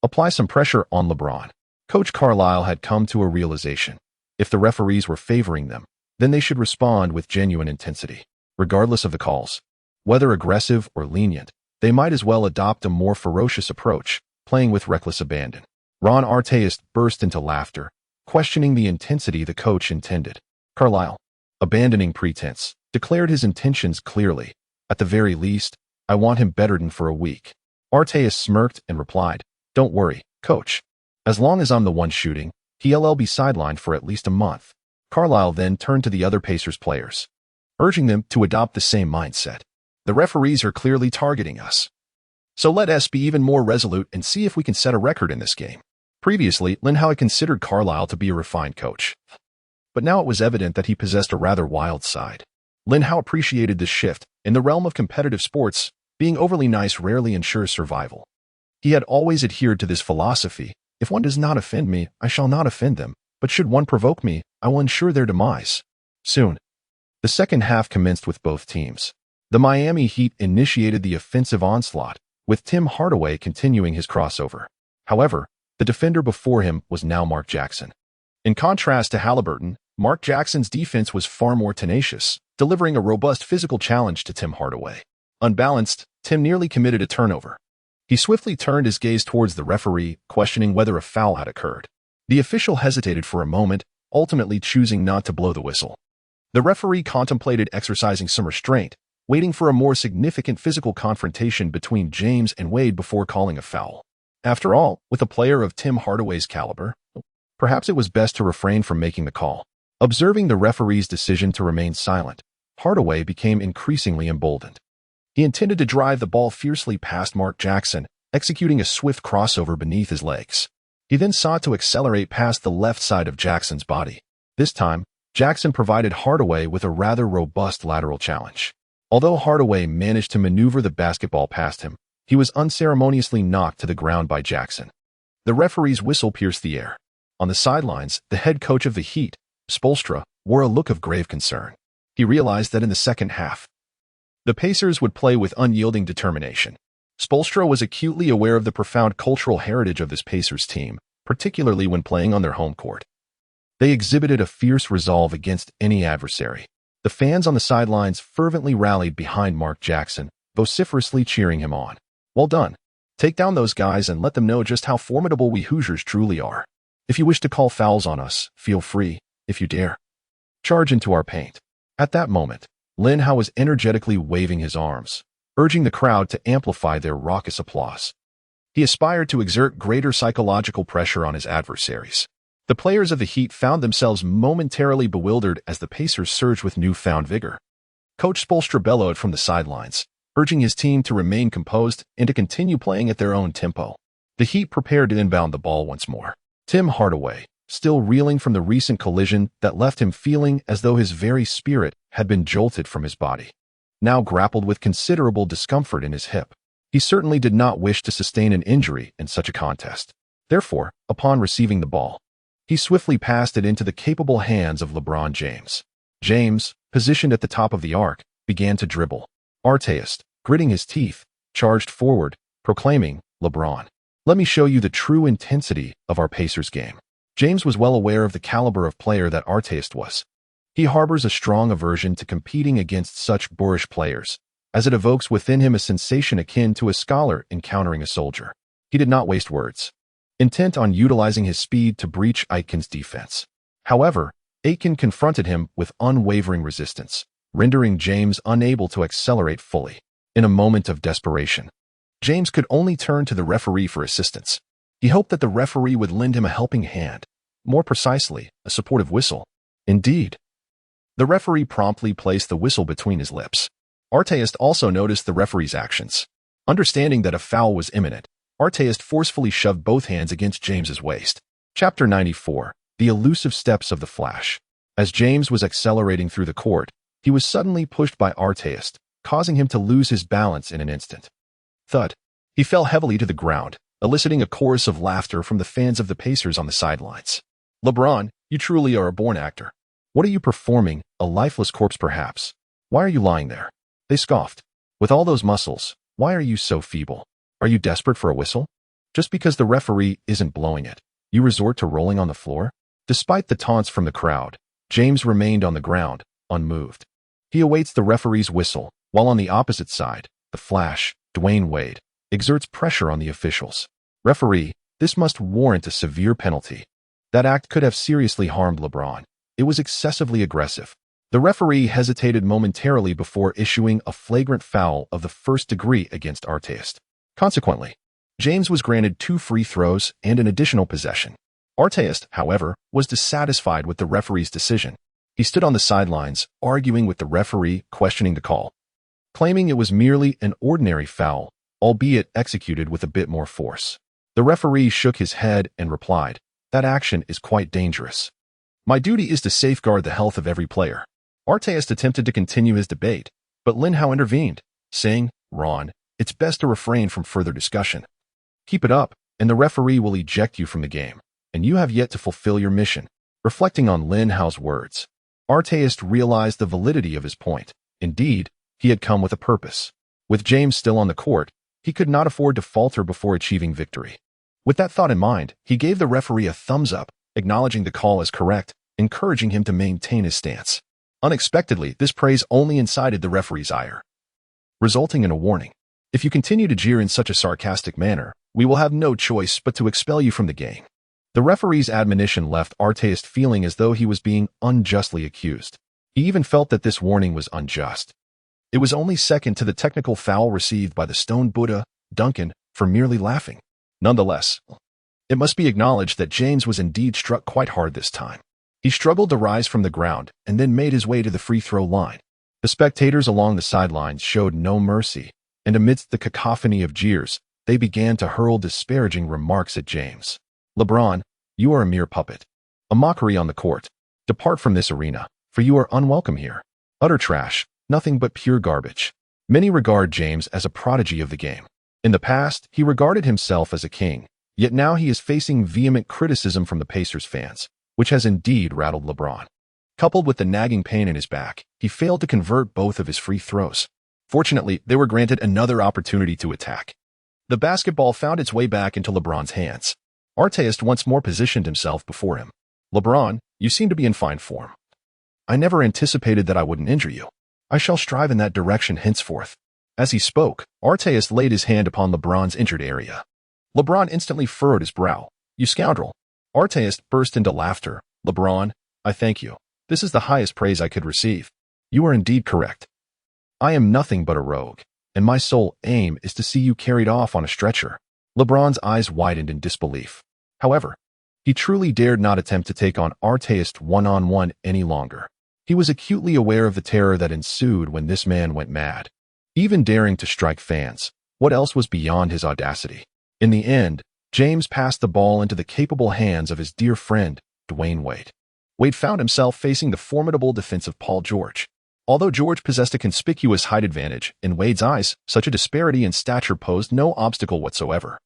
Apply some pressure on LeBron." Coach Carlisle had come to a realization. If the referees were favoring them, then they should respond with genuine intensity. Regardless of the calls, whether aggressive or lenient, they might as well adopt a more ferocious approach, playing with reckless abandon. Ron Arteist burst into laughter, questioning the intensity the coach intended. Carlisle, abandoning pretense, declared his intentions clearly. "At the very least, I want him bettered for a week." Arteist smirked and replied, "Don't worry, coach. As long as I'm the one shooting, He'll be sidelined for at least a month. Carlisle then turned to the other Pacers players, urging them to adopt the same mindset. The referees are clearly targeting us. So let us be even more resolute and see if we can set a record in this game. Previously, Lin Hao had considered Carlisle to be a refined coach, but now it was evident that he possessed a rather wild side. Lin Hao appreciated this shift. In the realm of competitive sports, being overly nice rarely ensures survival. He had always adhered to this philosophy: if one does not offend me, I shall not offend them, but should one provoke me, I will ensure their demise. Soon, the second half commenced with both teams. The Miami Heat initiated the offensive onslaught, with Tim Hardaway continuing his crossover. However, the defender before him was now Mark Jackson. In contrast to Halliburton, Mark Jackson's defense was far more tenacious, delivering a robust physical challenge to Tim Hardaway. Unbalanced, Tim nearly committed a turnover. He swiftly turned his gaze towards the referee, questioning whether a foul had occurred. The official hesitated for a moment, ultimately choosing not to blow the whistle. The referee contemplated exercising some restraint, waiting for a more significant physical confrontation between James and Wade before calling a foul. After all, with a player of Tim Hardaway's caliber, perhaps it was best to refrain from making the call. Observing the referee's decision to remain silent, Hardaway became increasingly emboldened. He intended to drive the ball fiercely past Mark Jackson, executing a swift crossover beneath his legs. He then sought to accelerate past the left side of Jackson's body. This time, Jackson provided Hardaway with a rather robust lateral challenge. Although Hardaway managed to maneuver the basketball past him, he was unceremoniously knocked to the ground by Jackson. The referee's whistle pierced the air. On the sidelines, the head coach of the Heat, Spoelstra, wore a look of grave concern. He realized that in the second half, the Pacers would play with unyielding determination. Spoelstra was acutely aware of the profound cultural heritage of this Pacers team, particularly when playing on their home court. They exhibited a fierce resolve against any adversary. The fans on the sidelines fervently rallied behind Mark Jackson, vociferously cheering him on. Well done. Take down those guys and let them know just how formidable we Hoosiers truly are. If you wish to call fouls on us, feel free, if you dare. Charge into our paint. At that moment, Lin Hao was energetically waving his arms, urging the crowd to amplify their raucous applause. He aspired to exert greater psychological pressure on his adversaries. The players of the Heat found themselves momentarily bewildered as the Pacers surged with newfound vigor. Coach Spoelstra bellowed from the sidelines, urging his team to remain composed and to continue playing at their own tempo. The Heat prepared to inbound the ball once more. Tim Hardaway, still reeling from the recent collision that left him feeling as though his very spirit had been jolted from his body, now grappled with considerable discomfort in his hip. He certainly did not wish to sustain an injury in such a contest. Therefore, upon receiving the ball, he swiftly passed it into the capable hands of LeBron James. James, positioned at the top of the arc, began to dribble. Artest, gritting his teeth, charged forward, proclaiming, "LeBron, let me show you the true intensity of our Pacers game." James was well aware of the caliber of player that Artest was. He harbors a strong aversion to competing against such boorish players, as it evokes within him a sensation akin to a scholar encountering a soldier. He did not waste words, intent on utilizing his speed to breach Aitken's defense. However, Aitken confronted him with unwavering resistance, rendering James unable to accelerate fully. In a moment of desperation, James could only turn to the referee for assistance. He hoped that the referee would lend him a helping hand, more precisely, a supportive whistle. Indeed, the referee promptly placed the whistle between his lips. Artest also noticed the referee's actions. Understanding that a foul was imminent, Artest forcefully shoved both hands against James's waist. Chapter 94, The Elusive Steps of the Flash. As James was accelerating through the court, he was suddenly pushed by Artest, causing him to lose his balance in an instant. Thud. He fell heavily to the ground, eliciting a chorus of laughter from the fans of the Pacers on the sidelines. "LeBron, you truly are a born actor. What are you performing, a lifeless corpse perhaps? Why are you lying there?" They scoffed. "With all those muscles, why are you so feeble? Are you desperate for a whistle? Just because the referee isn't blowing it, you resort to rolling on the floor?" Despite the taunts from the crowd, James remained on the ground, unmoved. He awaits the referee's whistle, while on the opposite side, the Flash, Dwayne Wade, exerts pressure on the officials. "Referee, this must warrant a severe penalty. That act could have seriously harmed LeBron. It was excessively aggressive." The referee hesitated momentarily before issuing a flagrant foul of the first degree against Artest. Consequently, James was granted 2 free throws and an additional possession. Artist, however, was dissatisfied with the referee's decision. He stood on the sidelines, arguing with the referee, questioning the call, claiming it was merely an ordinary foul, albeit executed with a bit more force. The referee shook his head and replied, "That action is quite dangerous. My duty is to safeguard the health of every player." Artist attempted to continue his debate, but Lin Hao intervened, saying, "Ron, it's best to refrain from further discussion. Keep it up, and the referee will eject you from the game, and you have yet to fulfill your mission." Reflecting on Lin Hao's words, Artist realized the validity of his point. Indeed, he had come with a purpose. With James still on the court, he could not afford to falter before achieving victory. With that thought in mind, he gave the referee a thumbs up, acknowledging the call as correct, encouraging him to maintain his stance. Unexpectedly, this praise only incited the referee's ire, resulting in a warning. "If you continue to jeer in such a sarcastic manner, we will have no choice but to expel you from the game." The referee's admonition left Artist feeling as though he was being unjustly accused. He even felt that this warning was unjust. It was only second to the technical foul received by the Stone Buddha, Duncan, for merely laughing. Nonetheless, it must be acknowledged that James was indeed struck quite hard this time. He struggled to rise from the ground and then made his way to the free throw line. The spectators along the sidelines showed no mercy, and amidst the cacophony of jeers, they began to hurl disparaging remarks at James. "LeBron, you are a mere puppet. A mockery on the court. Depart from this arena, for you are unwelcome here. Utter trash, nothing but pure garbage." Many regard James as a prodigy of the game. In the past, he regarded himself as a king, yet now he is facing vehement criticism from the Pacers fans, which has indeed rattled LeBron. Coupled with the nagging pain in his back, he failed to convert both of his free throws. Fortunately, they were granted another opportunity to attack. The basketball found its way back into LeBron's hands. Artist once more positioned himself before him. "LeBron, you seem to be in fine form. I never anticipated that I wouldn't injure you. I shall strive in that direction henceforth." As he spoke, Artist laid his hand upon LeBron's injured area. LeBron instantly furrowed his brow. "You scoundrel." Artist burst into laughter. "LeBron, I thank you. This is the highest praise I could receive. You are indeed correct. I am nothing but a rogue, and my sole aim is to see you carried off on a stretcher." LeBron's eyes widened in disbelief. However, he truly dared not attempt to take on Artist one-on-one any longer. He was acutely aware of the terror that ensued when this man went mad. Even daring to strike fans, what else was beyond his audacity? In the end, James passed the ball into the capable hands of his dear friend, Dwayne Wade. Wade found himself facing the formidable defensive Paul George. Although George possessed a conspicuous height advantage, in Wade's eyes, such a disparity in stature posed no obstacle whatsoever.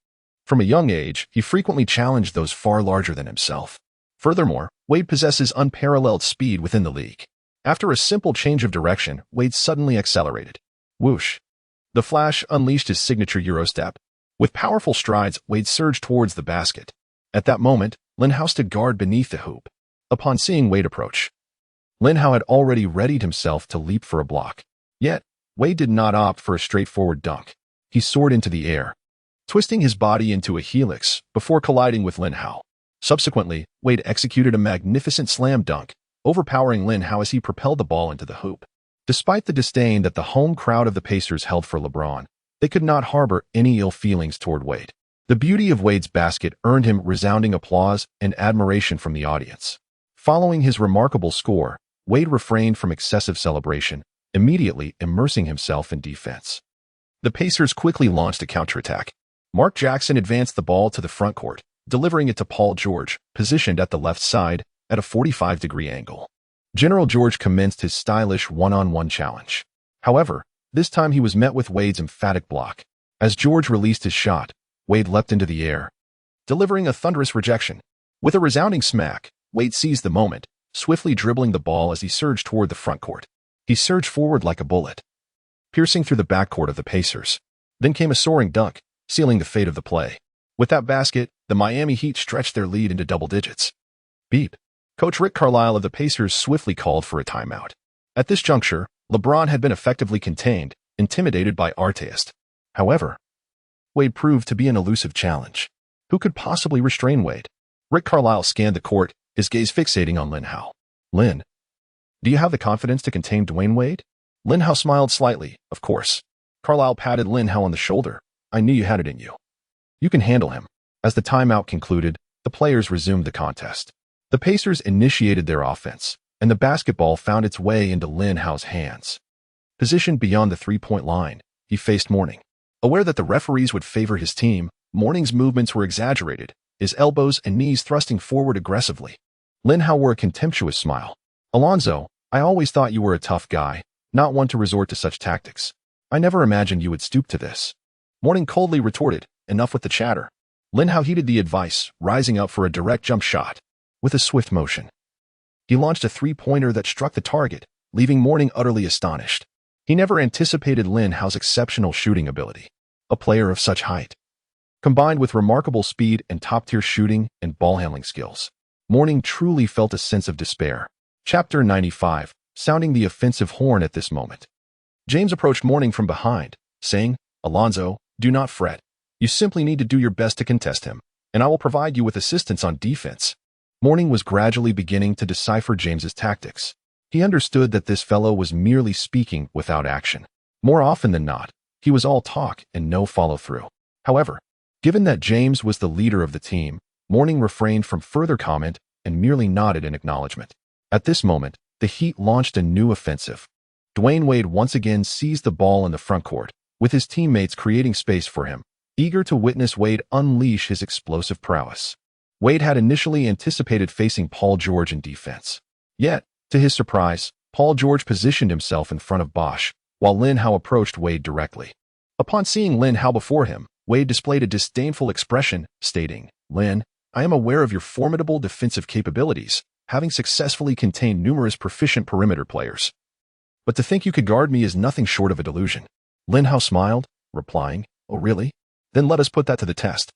From a young age, he frequently challenged those far larger than himself. Furthermore, Wade possesses unparalleled speed within the league. After a simple change of direction, Wade suddenly accelerated. Whoosh! The flash unleashed his signature Eurostep. With powerful strides, Wade surged towards the basket. At that moment, Lin Hao stood guard beneath the hoop. Upon seeing Wade approach, Lin Hao had already readied himself to leap for a block. Yet, Wade did not opt for a straightforward dunk. He soared into the air, twisting his body into a helix before colliding with Lin Hao. Subsequently, Wade executed a magnificent slam dunk, overpowering Lin Hao as he propelled the ball into the hoop. Despite the disdain that the home crowd of the Pacers held for LeBron, they could not harbor any ill feelings toward Wade. The beauty of Wade's basket earned him resounding applause and admiration from the audience. Following his remarkable score, Wade refrained from excessive celebration, immediately immersing himself in defense. The Pacers quickly launched a counterattack. Mark Jackson advanced the ball to the front court, delivering it to Paul George, positioned at the left side at a 45-degree angle. General George commenced his stylish one-on-one challenge. However, this time he was met with Wade's emphatic block. As George released his shot, Wade leapt into the air, delivering a thunderous rejection. With a resounding smack, Wade seized the moment, swiftly dribbling the ball as he surged toward the front court. He surged forward like a bullet, piercing through the backcourt of the Pacers. Then came a soaring dunk, sealing the fate of the play. With that basket, the Miami Heat stretched their lead into double digits. Beep. Coach Rick Carlisle of the Pacers swiftly called for a timeout. At this juncture, LeBron had been effectively contained, intimidated by Artist. However, Wade proved to be an elusive challenge. Who could possibly restrain Wade? Rick Carlisle scanned the court, his gaze fixating on Lin Hao. "Lin, do you have the confidence to contain Dwayne Wade?" Lin Hao smiled slightly. "Of course." Carlisle patted Lin Hao on the shoulder. "I knew you had it in you. You can handle him." As the timeout concluded, the players resumed the contest. The Pacers initiated their offense, and the basketball found its way into Lin Hao's hands. Positioned beyond the three-point line, he faced Morning. Aware that the referees would favor his team, Morning's movements were exaggerated, his elbows and knees thrusting forward aggressively. Lin Hao wore a contemptuous smile. "Alonzo, I always thought you were a tough guy, not one to resort to such tactics. I never imagined you would stoop to this." Morning coldly retorted, "Enough with the chatter." Lin Hao heeded the advice, rising up for a direct jump shot. With a swift motion, he launched a three-pointer that struck the target, leaving Morning utterly astonished. He never anticipated Lin Hao's exceptional shooting ability. A player of such height, combined with remarkable speed and top-tier shooting and ball-handling skills, Morning truly felt a sense of despair. Chapter 95, sounding the offensive horn at this moment. James approached Morning from behind, saying, "Alonzo, do not fret. You simply need to do your best to contest him, and I will provide you with assistance on defense." Morning was gradually beginning to decipher James's tactics. He understood that this fellow was merely speaking without action. More often than not, he was all talk and no follow-through. However, given that James was the leader of the team, Morning refrained from further comment and merely nodded in acknowledgement. At this moment, the Heat launched a new offensive. Dwayne Wade once again seized the ball in the front court, with his teammates creating space for him, eager to witness Wade unleash his explosive prowess. Wade had initially anticipated facing Paul George in defense. Yet, to his surprise, Paul George positioned himself in front of Bosch, while Lin Hao approached Wade directly. Upon seeing Lin Hao before him, Wade displayed a disdainful expression, stating, "Lin, I am aware of your formidable defensive capabilities, having successfully contained numerous proficient perimeter players. But to think you could guard me is nothing short of a delusion." Lin Hao smiled, replying, "Oh really? Then let us put that to the test."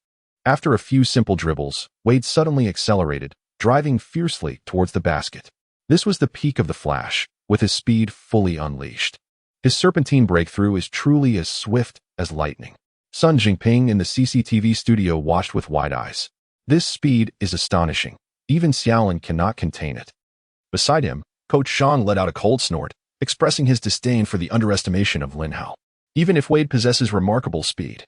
After a few simple dribbles, Wade suddenly accelerated, driving fiercely towards the basket. This was the peak of the Flash, with his speed fully unleashed. His serpentine breakthrough is truly as swift as lightning. Sun Jingping in the CCTV studio watched with wide eyes. This speed is astonishing. Even Xiaolin cannot contain it. Beside him, Coach Zhang let out a cold snort, expressing his disdain for the underestimation of Lin Hao. Even if Wade possesses remarkable speed,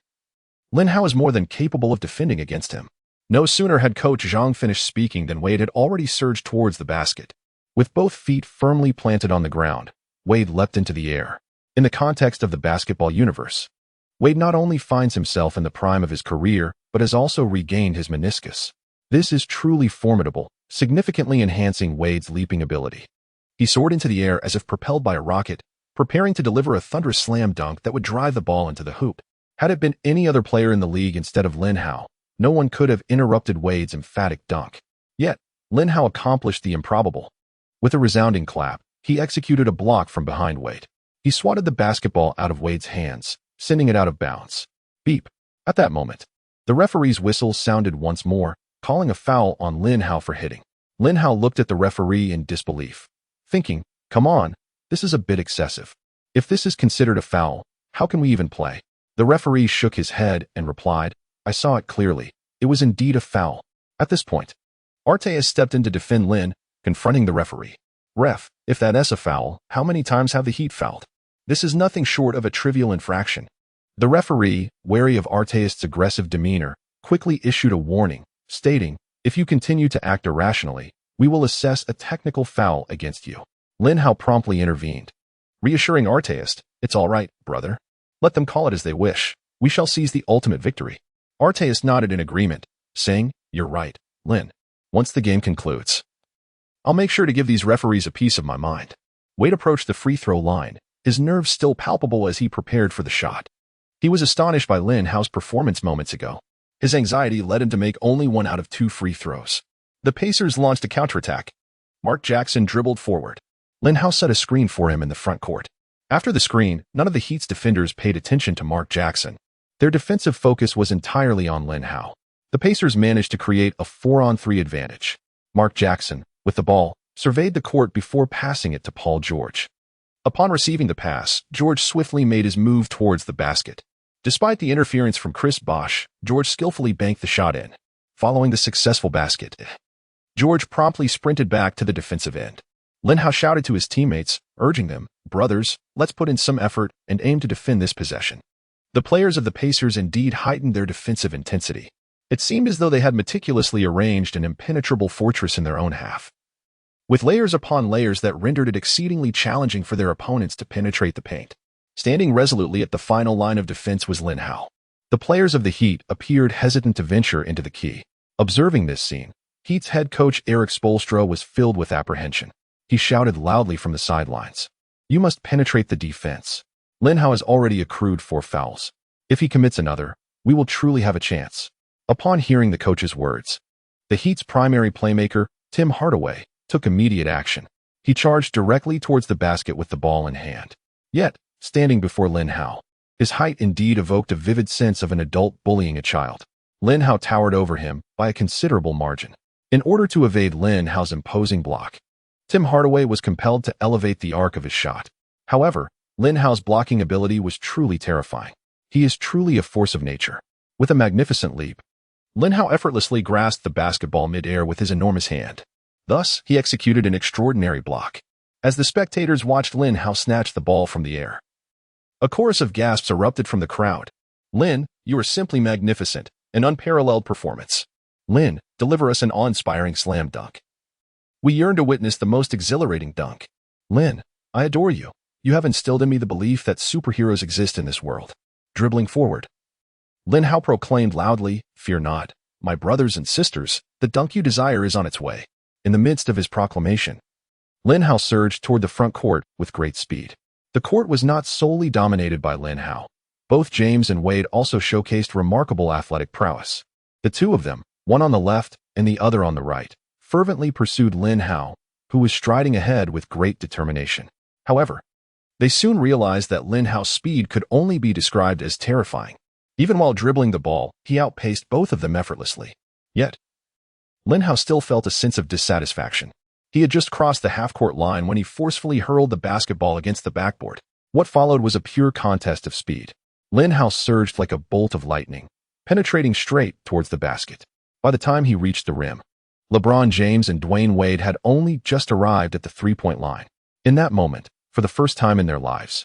Lin Hao is more than capable of defending against him. No sooner had Coach Zhang finished speaking than Wade had already surged towards the basket. With both feet firmly planted on the ground, Wade leapt into the air. In the context of the basketball universe, Wade not only finds himself in the prime of his career, but has also regained his meniscus. This is truly formidable, significantly enhancing Wade's leaping ability. He soared into the air as if propelled by a rocket, preparing to deliver a thunderous slam dunk that would drive the ball into the hoop. Had it been any other player in the league instead of Lin Hao, no one could have interrupted Wade's emphatic dunk. Yet, Lin Hao accomplished the improbable. With a resounding clap, he executed a block from behind Wade. He swatted the basketball out of Wade's hands, sending it out of bounds. Beep. At that moment, the referee's whistle sounded once more, calling a foul on Lin Hao for hitting. Lin Hao looked at the referee in disbelief, thinking, "Come on, this is a bit excessive. If this is considered a foul, how can we even play?" The referee shook his head and replied, "I saw it clearly. It was indeed a foul." At this point, Arteas stepped in to defend Lin, confronting the referee. "Ref, if that is a foul, how many times have the Heat fouled? This is nothing short of a trivial infraction." The referee, wary of Arteas' aggressive demeanor, quickly issued a warning, stating, "If you continue to act irrationally, we will assess a technical foul against you." Lin Hao promptly intervened, reassuring Arteas, "It's all right, brother. Let them call it as they wish. We shall seize the ultimate victory." Arteas nodded in agreement, saying, "You're right, Lin. Once the game concludes, I'll make sure to give these referees a piece of my mind." Wade approached the free throw line, his nerves still palpable as he prepared for the shot. He was astonished by Lin Hao's performance moments ago. His anxiety led him to make only 1 out of 2 free throws. The Pacers launched a counterattack. Mark Jackson dribbled forward. Lin Hao set a screen for him in the front court. After the screen, none of the Heat's defenders paid attention to Mark Jackson. Their defensive focus was entirely on Lin Hao. The Pacers managed to create a 4-on-3 advantage. Mark Jackson, with the ball, surveyed the court before passing it to Paul George. Upon receiving the pass, George swiftly made his move towards the basket. Despite the interference from Chris Bosh, George skillfully banked the shot in. Following the successful basket, George promptly sprinted back to the defensive end. Lin Hao shouted to his teammates, urging them, "Brothers, let's put in some effort and aim to defend this possession." The players of the Pacers indeed heightened their defensive intensity. It seemed as though they had meticulously arranged an impenetrable fortress in their own half, with layers upon layers that rendered it exceedingly challenging for their opponents to penetrate the paint. Standing resolutely at the final line of defense was Lin Hao. The players of the Heat appeared hesitant to venture into the key. Observing this scene, Heat's head coach Erik Spoelstra was filled with apprehension. He shouted loudly from the sidelines, "You must penetrate the defense. Lin Hao has already accrued 4 fouls. If he commits another, we will truly have a chance." Upon hearing the coach's words, the Heat's primary playmaker, Tim Hardaway, took immediate action. He charged directly towards the basket with the ball in hand. Yet, standing before Lin Hao, his height indeed evoked a vivid sense of an adult bullying a child. Lin Hao towered over him by a considerable margin. In order to evade Lin Hao's imposing block, Tim Hardaway was compelled to elevate the arc of his shot. However, Lin Hao's blocking ability was truly terrifying. He is truly a force of nature. With a magnificent leap, Lin Hao effortlessly grasped the basketball mid-air with his enormous hand. Thus, he executed an extraordinary block. As the spectators watched Lin Hao snatch the ball from the air, a chorus of gasps erupted from the crowd. "Lin, you are simply magnificent, an unparalleled performance. Lin, deliver us an awe-inspiring slam dunk. We yearn to witness the most exhilarating dunk. Lin, I adore you. You have instilled in me the belief that superheroes exist in this world." Dribbling forward, Lin Hao proclaimed loudly, "Fear not, my brothers and sisters, the dunk you desire is on its way." In the midst of his proclamation, Lin Hao surged toward the front court with great speed. The court was not solely dominated by Lin Hao. Both James and Wade also showcased remarkable athletic prowess. The two of them, one on the left and the other on the right, fervently pursued Lin Hao, who was striding ahead with great determination. However, they soon realized that Lin Hao's speed could only be described as terrifying. Even while dribbling the ball, he outpaced both of them effortlessly. Yet, Lin Hao still felt a sense of dissatisfaction. He had just crossed the half-court line when he forcefully hurled the basketball against the backboard. What followed was a pure contest of speed. Lin Hao surged like a bolt of lightning, penetrating straight towards the basket. By the time he reached the rim, LeBron James and Dwayne Wade had only just arrived at the three-point line. In that moment, for the first time in their lives,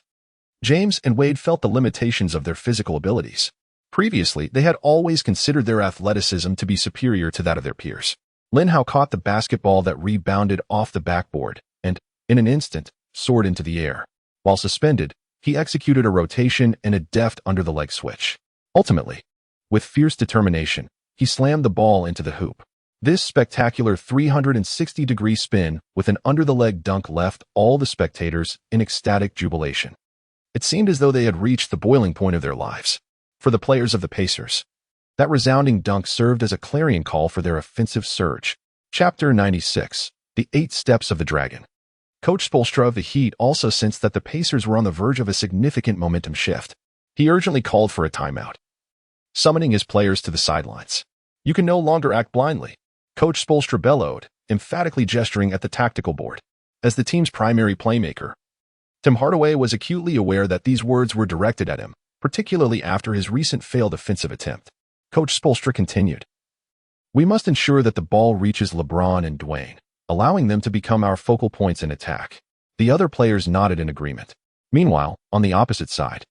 James and Wade felt the limitations of their physical abilities. Previously, they had always considered their athleticism to be superior to that of their peers. Lin Hao caught the basketball that rebounded off the backboard and, in an instant, soared into the air. While suspended, he executed a rotation and a deft under-the-leg switch. Ultimately, with fierce determination, he slammed the ball into the hoop. This spectacular 360-degree spin with an under-the-leg dunk left all the spectators in ecstatic jubilation. It seemed as though they had reached the boiling point of their lives. For the players of the Pacers, that resounding dunk served as a clarion call for their offensive surge. Chapter 96, The 8 Steps of the Dragon. Coach Spoelstra of the Heat also sensed that the Pacers were on the verge of a significant momentum shift. He urgently called for a timeout, summoning his players to the sidelines. "You can no longer act blindly," Coach Spoelstra bellowed, emphatically gesturing at the tactical board. As the team's primary playmaker, Tim Hardaway was acutely aware that these words were directed at him, particularly after his recent failed offensive attempt. Coach Spoelstra continued, "We must ensure that the ball reaches LeBron and Dwayne, allowing them to become our focal points in attack." The other players nodded in agreement. Meanwhile, on the opposite side,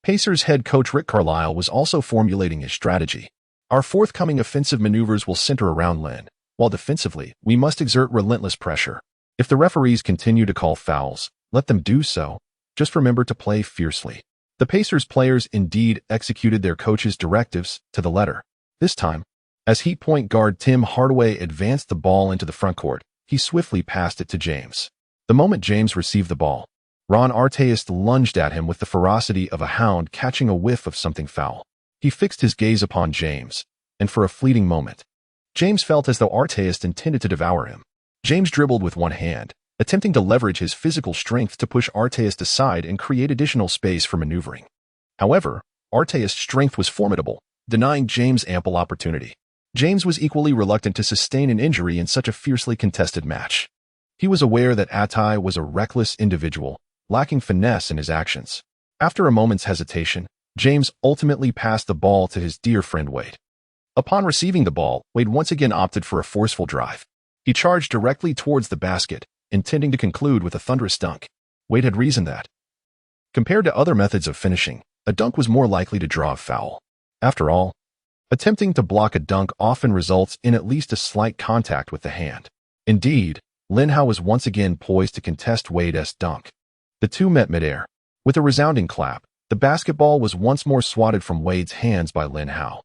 Pacers head coach Rick Carlisle was also formulating his strategy. "Our forthcoming offensive maneuvers will center around Lin, while defensively, we must exert relentless pressure. If the referees continue to call fouls, let them do so. Just remember to play fiercely." The Pacers players indeed executed their coach's directives to the letter. This time, as Heat point guard Tim Hardaway advanced the ball into the front court, he swiftly passed it to James. The moment James received the ball, Ron Artest lunged at him with the ferocity of a hound catching a whiff of something foul. He fixed his gaze upon James, and for a fleeting moment, James felt as though Artest intended to devour him. James dribbled with one hand, attempting to leverage his physical strength to push Artest aside and create additional space for maneuvering. However, Artest's strength was formidable, denying James ample opportunity. James was equally reluctant to sustain an injury in such a fiercely contested match. He was aware that Atai was a reckless individual, lacking finesse in his actions. After a moment's hesitation, James ultimately passed the ball to his dear friend Wade. Upon receiving the ball, Wade once again opted for a forceful drive. He charged directly towards the basket, intending to conclude with a thunderous dunk. Wade had reasoned that, compared to other methods of finishing, a dunk was more likely to draw a foul. After all, Attempting to block a dunk often results in at least a slight contact with the hand. Indeed, Lin Hao was once again poised to contest Wade's dunk. The two met midair. With a resounding clap, the basketball was once more swatted from Wade's hands by Lin Hao.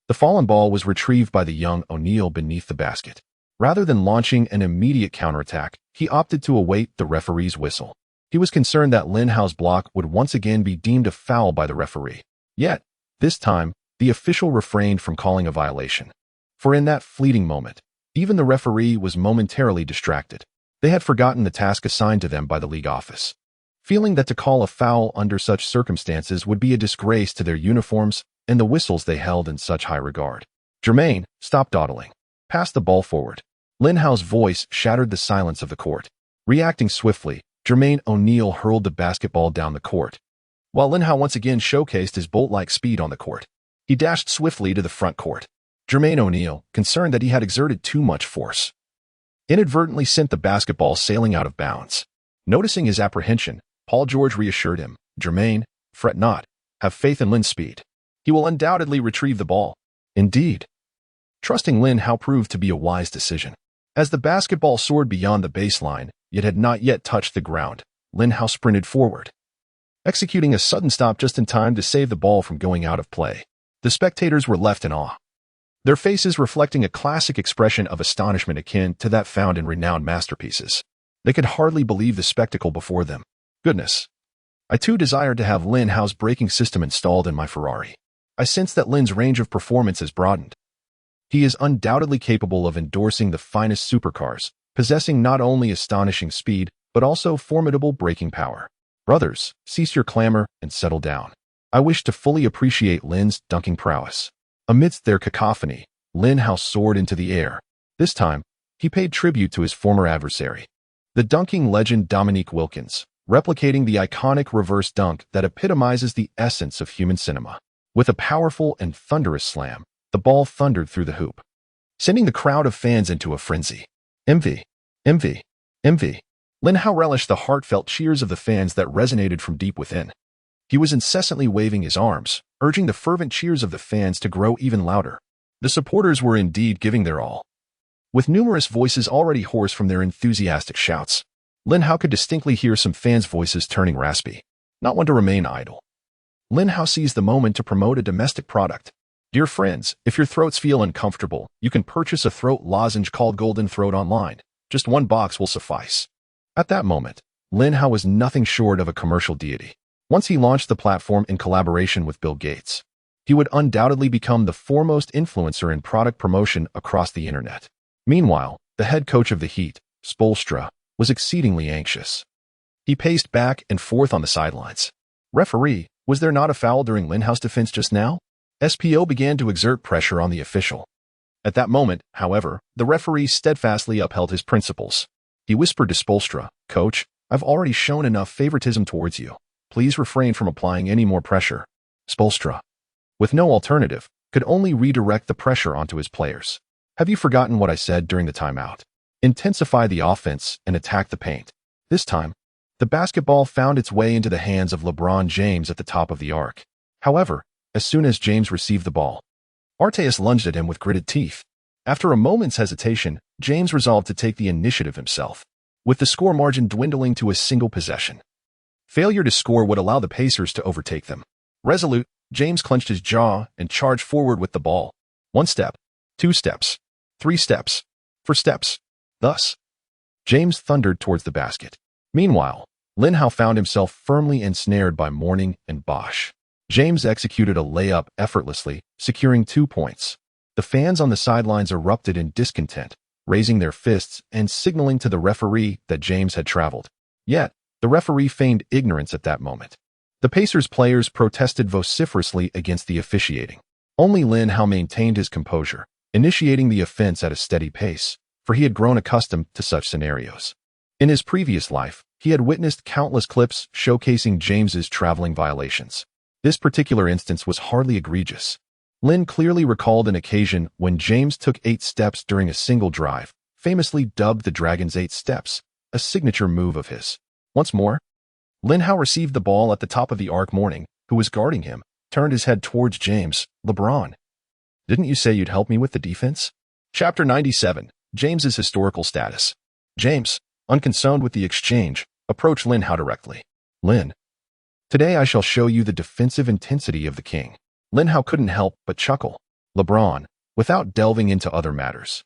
The fallen ball was retrieved by the young O'Neal beneath the basket. Rather than launching an immediate counterattack, he opted to await the referee's whistle. He was concerned that Lin Hao's block would once again be deemed a foul by the referee. Yet, this time, the official refrained from calling a violation. For in that fleeting moment, even the referee was momentarily distracted. They had forgotten the task assigned to them by the league office. Feeling that to call a foul under such circumstances would be a disgrace to their uniforms and the whistles they held in such high regard. Jermaine, stop dawdling. Pass the ball forward. Lin Hao's voice shattered the silence of the court. Reacting swiftly, Jermaine O'Neal hurled the basketball down the court. While Lin Hao once again showcased his bolt-like speed on the court, he dashed swiftly to the front court. Jermaine O'Neal, concerned that he had exerted too much force, inadvertently sent the basketball sailing out of bounds. Noticing his apprehension, Paul George reassured him, Jermaine, fret not, have faith in Lin's speed. He will undoubtedly retrieve the ball. Indeed. Trusting Lin Hao proved to be a wise decision. As the basketball soared beyond the baseline, yet had not yet touched the ground, Lin Hao sprinted forward, executing a sudden stop just in time to save the ball from going out of play. The spectators were left in awe, their faces reflecting a classic expression of astonishment akin to that found in renowned masterpieces. They could hardly believe the spectacle before them. Goodness. I too desired to have Lin Hao's braking system installed in my Ferrari. I sense that Lin's range of performance has broadened. He is undoubtedly capable of endorsing the finest supercars, possessing not only astonishing speed, but also formidable braking power. Brothers, cease your clamor and settle down. I wish to fully appreciate Lin's dunking prowess. Amidst their cacophony, Lin Hao soared into the air. This time, he paid tribute to his former adversary, the dunking legend Dominique Wilkins, replicating the iconic reverse dunk that epitomizes the essence of human cinema. With a powerful and thunderous slam, the ball thundered through the hoop, sending the crowd of fans into a frenzy. Envy, envy, envy. Lin Hao relished the heartfelt cheers of the fans that resonated from deep within. He was incessantly waving his arms, urging the fervent cheers of the fans to grow even louder. The supporters were indeed giving their all, with numerous voices already hoarse from their enthusiastic shouts. Lin Hao could distinctly hear some fans' voices turning raspy, not one to remain idle. Lin Hao seized the moment to promote a domestic product. Dear friends, if your throats feel uncomfortable, you can purchase a throat lozenge called Golden Throat online. Just one box will suffice. At that moment, Lin Hao was nothing short of a commercial deity. Once he launched the platform in collaboration with Bill Gates, he would undoubtedly become the foremost influencer in product promotion across the internet. Meanwhile, the head coach of the Heat, Spoelstra, was exceedingly anxious. He paced back and forth on the sidelines. Referee, was there not a foul during Lin Hao's defense just now? SPO began to exert pressure on the official. At that moment, however, the referee steadfastly upheld his principles. He whispered to Spoelstra, Coach, I've already shown enough favoritism towards you. Please refrain from applying any more pressure. Spoelstra, with no alternative, could only redirect the pressure onto his players. Have you forgotten what I said during the timeout? Intensify the offense and attack the paint. This time, the basketball found its way into the hands of LeBron James at the top of the arc. However, as soon as James received the ball, Arteas lunged at him with gritted teeth. After a moment's hesitation, James resolved to take the initiative himself, with the score margin dwindling to a single possession. Failure to score would allow the Pacers to overtake them. Resolute, James clenched his jaw and charged forward with the ball. 1 step, 2 steps, 3 steps, 4 steps. Thus, James thundered towards the basket. Meanwhile, Lin Hao found himself firmly ensnared by Mourning and Bosch. James executed a layup effortlessly, securing 2 points. The fans on the sidelines erupted in discontent, raising their fists and signaling to the referee that James had traveled. Yet, the referee feigned ignorance at that moment. The Pacers players protested vociferously against the officiating. Only Lin Hao maintained his composure, initiating the offense at a steady pace, for he had grown accustomed to such scenarios. In his previous life, he had witnessed countless clips showcasing James's traveling violations. This particular instance was hardly egregious. Lin clearly recalled an occasion when James took 8 steps during a single drive, famously dubbed the Dragon's 8 Steps, a signature move of his. Once more, Lin Hao received the ball at the top of the arc. Mourning, who was guarding him, turned his head towards James. LeBron, Didn't you say you'd help me with the defense? Chapter 97. James's historical status. James, unconcerned with the exchange, approached Lin Hao directly. Lin, today I shall show you the defensive intensity of the king. Lin Hao couldn't help but chuckle. LeBron, without delving into other matters.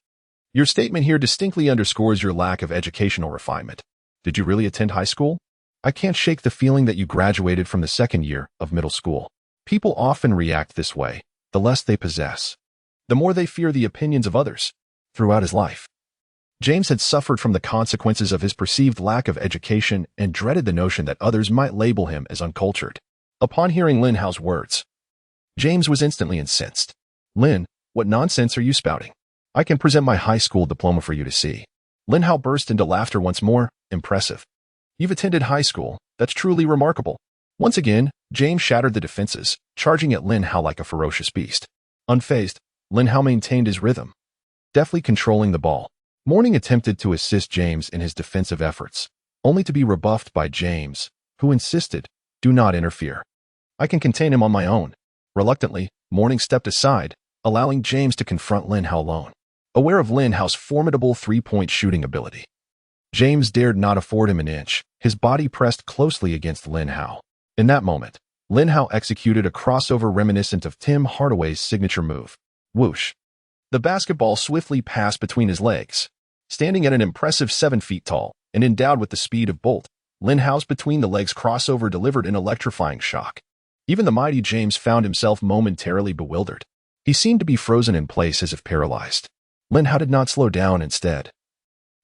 Your statement here distinctly underscores your lack of educational refinement. Did you really attend high school? I can't shake the feeling that you graduated from the second year of middle school. People often react this way. The less they possess, the more they fear the opinions of others. Throughout his life, James had suffered from the consequences of his perceived lack of education and dreaded the notion that others might label him as uncultured. Upon hearing Lin Hao's words, James was instantly incensed. Lin, what nonsense are you spouting? I can present my high school diploma for you to see. Lin Hao burst into laughter once more. Impressive. You've attended high school. That's truly remarkable. Once again, James shattered the defenses, charging at Lin Hao like a ferocious beast. Unfazed, Lin Hao maintained his rhythm, deftly controlling the ball. Morning attempted to assist James in his defensive efforts, only to be rebuffed by James, who insisted, do not interfere. I can contain him on my own. Reluctantly, Morning stepped aside, allowing James to confront Lin Hao alone. Aware of Lin Hao's formidable three-point shooting ability, James dared not afford him an inch, his body pressed closely against Lin Hao. In that moment, Lin Hao executed a crossover reminiscent of Tim Hardaway's signature move. Whoosh. The basketball swiftly passed between his legs. Standing at an impressive 7 feet tall and endowed with the speed of Bolt, Lin Hao's between-the-legs crossover delivered an electrifying shock. Even the mighty James found himself momentarily bewildered. He seemed to be frozen in place as if paralyzed. Lin Hao did not slow down. Instead,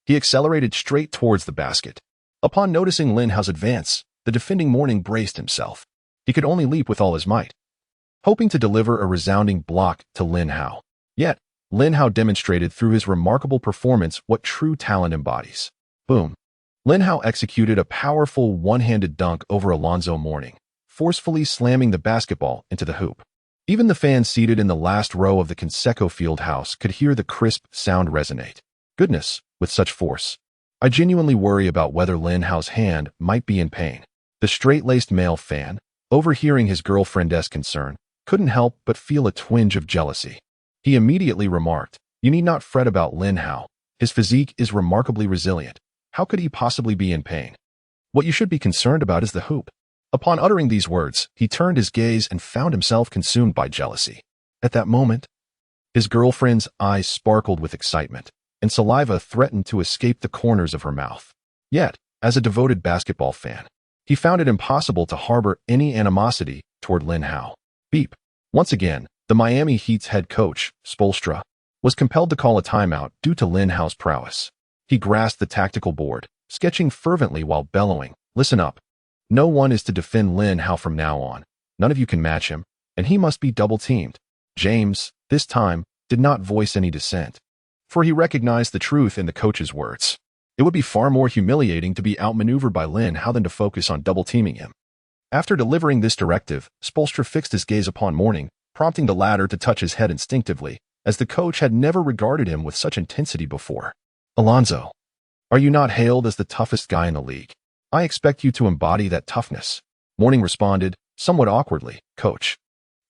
he accelerated straight towards the basket. Upon noticing Lin Hao's advance, the defending Morning braced himself. He could only leap with all his might, hoping to deliver a resounding block to Lin Hao. Yet, Lin Hao demonstrated through his remarkable performance what true talent embodies. Boom. Lin Hao executed a powerful one-handed dunk over Alonzo Mourning, forcefully slamming the basketball into the hoop. Even the fans seated in the last row of the Conseco field house could hear the crisp sound resonate. Goodness, with such force, I genuinely worry about whether Lin Hao's hand might be in pain. The straight-laced male fan, overhearing his girlfriend's concern, couldn't help but feel a twinge of jealousy. He immediately remarked, you need not fret about Lin Hao. His physique is remarkably resilient. How could he possibly be in pain? What you should be concerned about is the hoop. Upon uttering these words, he turned his gaze and found himself consumed by jealousy. At that moment, his girlfriend's eyes sparkled with excitement, and saliva threatened to escape the corners of her mouth. Yet, as a devoted basketball fan, he found it impossible to harbor any animosity toward Lin Hao. Beep. Once again, the Miami Heat's head coach, Spoelstra, was compelled to call a timeout due to Lin Hao's prowess. He grasped the tactical board, sketching fervently while bellowing, listen up. No one is to defend Lin Hao from now on. None of you can match him, and he must be double-teamed. James, this time, did not voice any dissent, for he recognized the truth in the coach's words. It would be far more humiliating to be outmaneuvered by Lin Hao than to focus on double-teaming him. After delivering this directive, Spoelstra fixed his gaze upon Mourning, prompting the latter to touch his head instinctively, as the coach had never regarded him with such intensity before. Alonzo, are you not hailed as the toughest guy in the league? I expect you to embody that toughness. Mourning responded, somewhat awkwardly, Coach,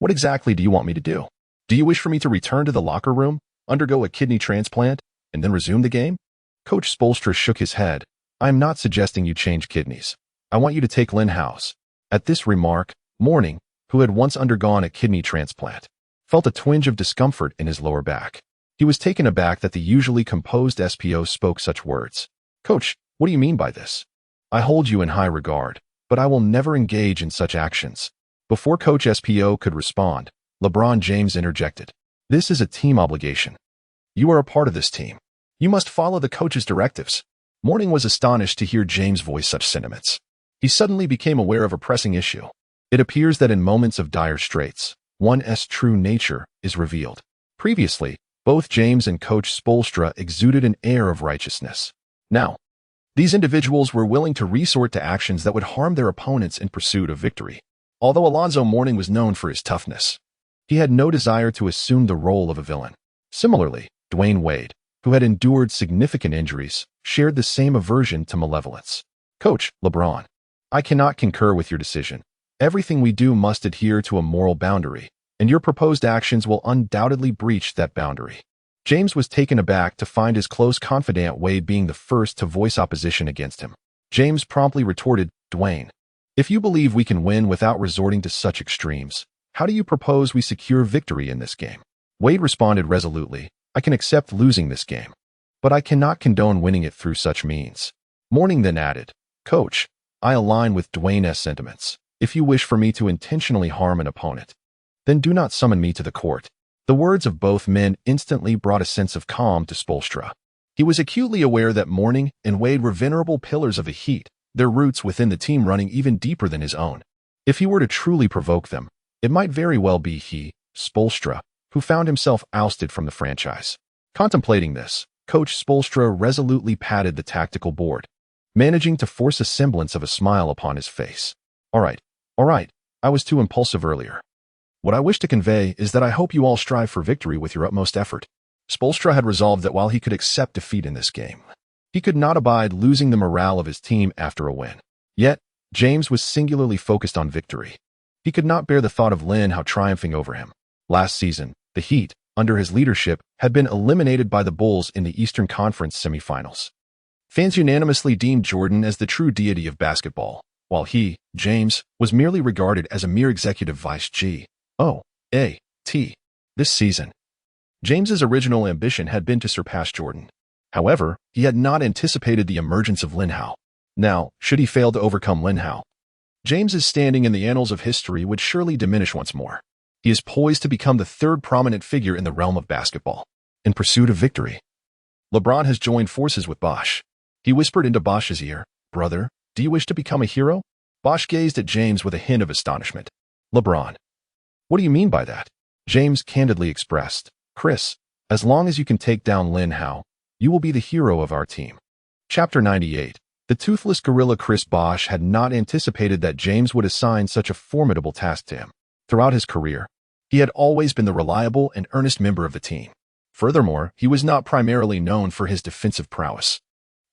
what exactly do you want me to do? Do you wish for me to return to the locker room, undergo a kidney transplant, and then resume the game? Coach Spoelstra shook his head. I am not suggesting you change kidneys. I want you to take Lin Hao's. At this remark, Mourning, who had once undergone a kidney transplant, felt a twinge of discomfort in his lower back. He was taken aback that the usually composed SPO spoke such words. Coach, what do you mean by this? I hold you in high regard, but I will never engage in such actions. Before Coach SPO could respond, LeBron James interjected. This is a team obligation. You are a part of this team. You must follow the coach's directives. Mourning was astonished to hear James voice such sentiments. He suddenly became aware of a pressing issue. It appears that in moments of dire straits, one's true nature is revealed. Previously, both James and Coach Spoelstra exuded an air of righteousness. Now, these individuals were willing to resort to actions that would harm their opponents in pursuit of victory. Although Alonzo Mourning was known for his toughness, he had no desire to assume the role of a villain. Similarly, Dwayne Wade, who had endured significant injuries, shared the same aversion to malevolence. Coach, LeBron, I cannot concur with your decision. Everything we do must adhere to a moral boundary. and your proposed actions will undoubtedly breach that boundary. James was taken aback to find his close confidant Wade being the first to voice opposition against him. James promptly retorted, "Dwayne, if you believe we can win without resorting to such extremes, how do you propose we secure victory in this game?" Wade responded resolutely, "I can accept losing this game, but I cannot condone winning it through such means." Mourning then added, "Coach, I align with Dwayne's sentiments. If you wish for me to intentionally harm an opponent, then do not summon me to the court." The words of both men instantly brought a sense of calm to Spoelstra. He was acutely aware that Mourning and Wade were venerable pillars of the Heat, their roots within the team running even deeper than his own. If he were to truly provoke them, it might very well be he, Spoelstra, who found himself ousted from the franchise. Contemplating this, Coach Spoelstra resolutely patted the tactical board, managing to force a semblance of a smile upon his face. All right, I was too impulsive earlier. What I wish to convey is that I hope you all strive for victory with your utmost effort." Spoelstra had resolved that while he could accept defeat in this game, he could not abide losing the morale of his team after a win. Yet, James was singularly focused on victory. He could not bear the thought of Lin Hao triumphing over him. Last season, the Heat, under his leadership, had been eliminated by the Bulls in the Eastern Conference semifinals. Fans unanimously deemed Jordan as the true deity of basketball, while he, James, was merely regarded as a mere executive vice G.O.A.T. This season, James's original ambition had been to surpass Jordan. However, he had not anticipated the emergence of Lin Hao. Now, should he fail to overcome Lin Hao, James's standing in the annals of history would surely diminish once more. He is poised to become the third prominent figure in the realm of basketball. In pursuit of victory, LeBron has joined forces with Bosh. He whispered into Bosh's ear, "Brother, do you wish to become a hero?" Bosh gazed at James with a hint of astonishment. "LeBron, what do you mean by that?" James candidly expressed, "Chris, as long as you can take down Lin Hao, you will be the hero of our team." Chapter 98. The toothless gorilla Chris Bosh had not anticipated that James would assign such a formidable task to him. Throughout his career, he had always been the reliable and earnest member of the team. Furthermore, he was not primarily known for his defensive prowess.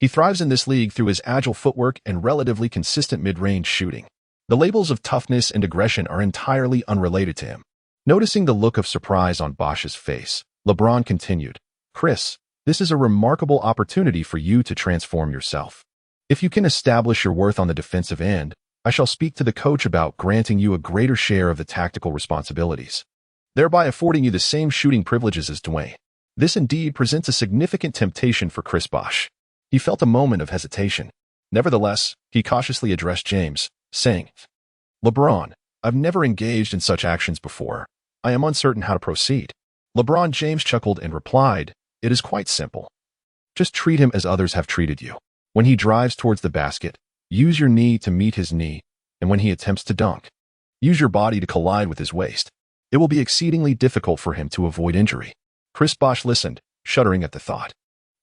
He thrives in this league through his agile footwork and relatively consistent mid-range shooting. The labels of toughness and aggression are entirely unrelated to him. Noticing the look of surprise on Bosh's face, LeBron continued, "Chris, this is a remarkable opportunity for you to transform yourself. If you can establish your worth on the defensive end, I shall speak to the coach about granting you a greater share of the tactical responsibilities, thereby affording you the same shooting privileges as Dwayne." This indeed presents a significant temptation for Chris Bosh. He felt a moment of hesitation. Nevertheless, he cautiously addressed James, saying, "LeBron, I've never engaged in such actions before. I am uncertain how to proceed." LeBron James chuckled and replied, "It is quite simple. Just treat him as others have treated you. When he drives towards the basket, use your knee to meet his knee, and when he attempts to dunk, use your body to collide with his waist. It will be exceedingly difficult for him to avoid injury." Chris Bosh listened, shuddering at the thought.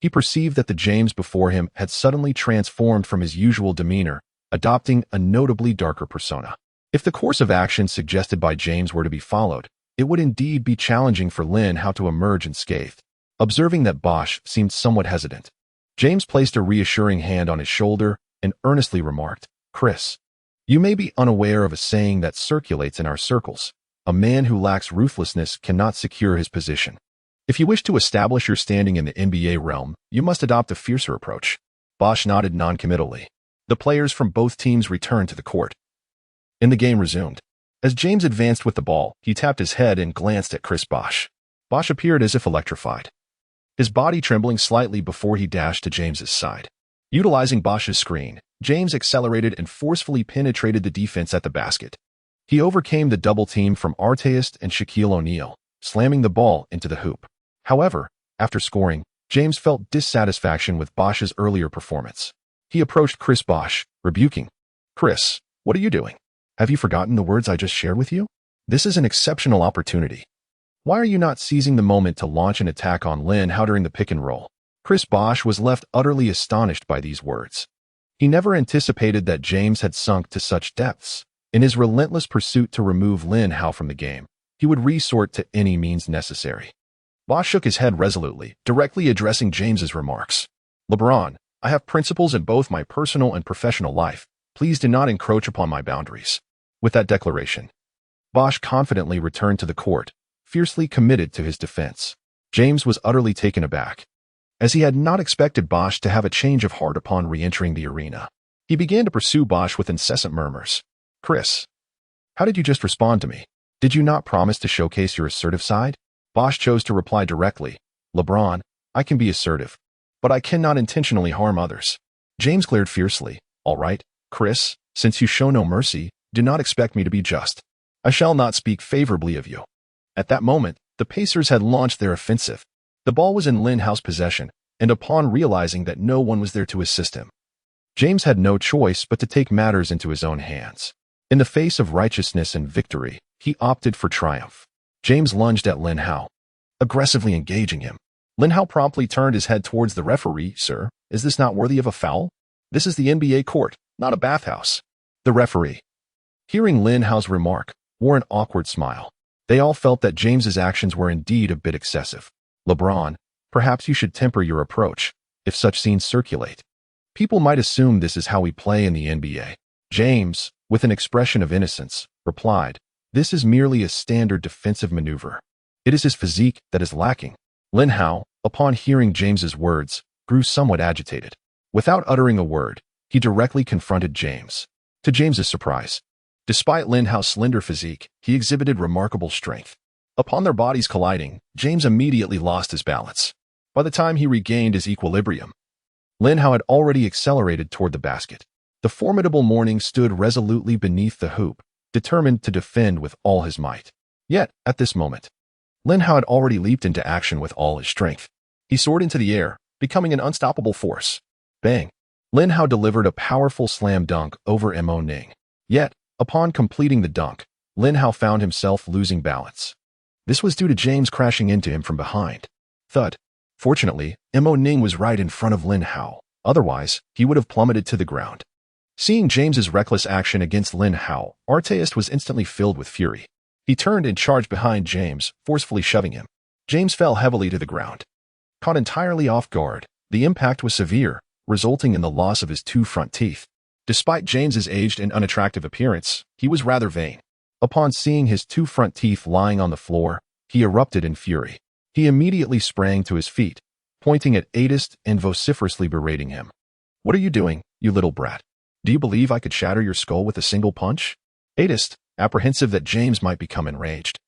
He perceived that the James before him had suddenly transformed from his usual demeanor, adopting a notably darker persona. If the course of action suggested by James were to be followed, it would indeed be challenging for Lin Hao to emerge unscathed. Observing that Bosh seemed somewhat hesitant, James placed a reassuring hand on his shoulder and earnestly remarked, "Chris, you may be unaware of a saying that circulates in our circles. A man who lacks ruthlessness cannot secure his position. If you wish to establish your standing in the NBA realm, you must adopt a fiercer approach." Bosh nodded noncommittally. The players from both teams returned to the court, and the game resumed. As James advanced with the ball, he tapped his head and glanced at Chris Bosh. Bosh appeared as if electrified, his body trembling slightly before he dashed to James's side. Utilizing Bosh's screen, James accelerated and forcefully penetrated the defense at the basket. He overcame the double team from Artest and Shaquille O'Neal, slamming the ball into the hoop. However, after scoring, James felt dissatisfaction with Bosh's earlier performance. He approached Chris Bosh, rebuking, "Chris, what are you doing? Have you forgotten the words I just shared with you? This is an exceptional opportunity. Why are you not seizing the moment to launch an attack on Lin Hao during the pick and roll?" Chris Bosh was left utterly astonished by these words. He never anticipated that James had sunk to such depths. In his relentless pursuit to remove Lin Hao from the game, he would resort to any means necessary. Bosh shook his head resolutely, directly addressing James's remarks. "LeBron, I have principles in both my personal and professional life. Please do not encroach upon my boundaries." With that declaration, Bosch confidently returned to the court, fiercely committed to his defense. James was utterly taken aback, as he had not expected Bosch to have a change of heart upon re-entering the arena. He began to pursue Bosch with incessant murmurs. "Chris, how did you just respond to me? Did you not promise to showcase your assertive side?" Bosch chose to reply directly. "LeBron, I can be assertive, but I cannot intentionally harm others." James glared fiercely. "All right, Chris, since you show no mercy, do not expect me to be just. I shall not speak favorably of you." At that moment, the Pacers had launched their offensive. The ball was in Lin Hao's possession, and upon realizing that no one was there to assist him, James had no choice but to take matters into his own hands. In the face of righteousness and victory, he opted for triumph. James lunged at Lin Hao, aggressively engaging him. Lin Hao promptly turned his head towards the referee. "Sir, is this not worthy of a foul? This is the NBA court, not a bathhouse." The referee, hearing Lin Hao's remark, wore an awkward smile. They all felt that James's actions were indeed a bit excessive. "LeBron, perhaps you should temper your approach. If such scenes circulate, people might assume this is how we play in the NBA." James, with an expression of innocence, replied, "This is merely a standard defensive maneuver. It is his physique that is lacking." Lin Hao, upon hearing James's words, grew somewhat agitated. Without uttering a word, he directly confronted James. To James's surprise, despite Lin Hao's slender physique, he exhibited remarkable strength. Upon their bodies colliding, James immediately lost his balance. By the time he regained his equilibrium, Lin Hao had already accelerated toward the basket. The formidable Morning stood resolutely beneath the hoop, determined to defend with all his might. Yet, at this moment, Lin Hao had already leaped into action with all his strength. He soared into the air, becoming an unstoppable force. Bang! Lin Hao delivered a powerful slam dunk over Mo Ning. Yet, upon completing the dunk, Lin Hao found himself losing balance. This was due to James crashing into him from behind. Thud. Fortunately, Mo Ning was right in front of Lin Hao. Otherwise, he would have plummeted to the ground. Seeing James's reckless action against Lin Hao, Arteist was instantly filled with fury. He turned and charged behind James, forcefully shoving him. James fell heavily to the ground. Caught entirely off guard, the impact was severe, resulting in the loss of his two front teeth. Despite James's aged and unattractive appearance, he was rather vain. Upon seeing his two front teeth lying on the floor, he erupted in fury. He immediately sprang to his feet, pointing at Arteist and vociferously berating him. "What are you doing, you little brat? Do you believe I could shatter your skull with a single punch?" Arteist, apprehensive that James might become enraged,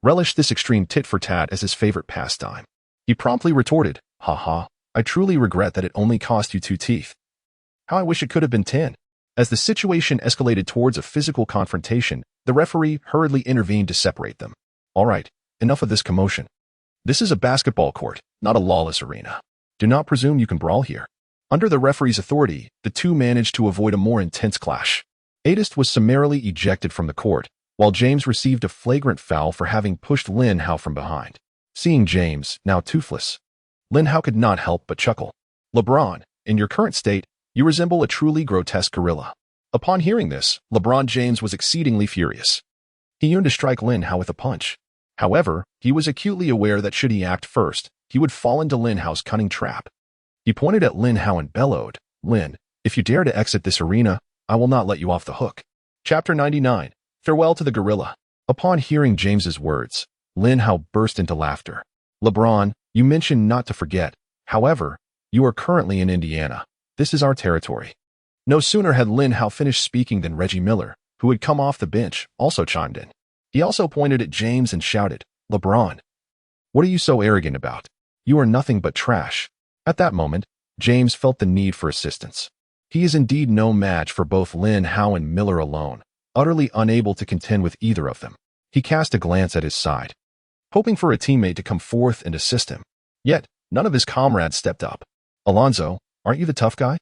relished this extreme tit-for-tat as his favorite pastime. He promptly retorted, "Ha ha, I truly regret that it only cost you 2 teeth. How I wish it could have been 10. As the situation escalated towards a physical confrontation, the referee hurriedly intervened to separate them. "All right, enough of this commotion. This is a basketball court, not a lawless arena. Do not presume you can brawl here." Under the referee's authority, the two managed to avoid a more intense clash. Arteist was summarily ejected from the court, while James received a flagrant foul for having pushed Lin Hao from behind. Seeing James, now toothless, Lin Hao could not help but chuckle. "LeBron, in your current state, you resemble a truly grotesque gorilla." Upon hearing this, LeBron James was exceedingly furious. He yearned to strike Lin Hao with a punch. However, he was acutely aware that should he act first, he would fall into Lin Hao's cunning trap. He pointed at Lin Hao and bellowed, "Lin, if you dare to exit this arena, I will not let you off the hook." Chapter 99. Farewell to the Gorilla. Upon hearing James's words, Lin Hao burst into laughter. "LeBron, you mentioned not to forget. However, you are currently in Indiana. This is our territory." No sooner had Lin Hao finished speaking than Reggie Miller, who had come off the bench, also chimed in. He also pointed at James and shouted, "LeBron, what are you so arrogant about? You are nothing but trash." At that moment, James felt the need for assistance. He is indeed no match for both Lin Hao and Miller alone, utterly unable to contend with either of them. He cast a glance at his side, hoping for a teammate to come forth and assist him. Yet, none of his comrades stepped up. "Alonzo, aren't you the tough guy?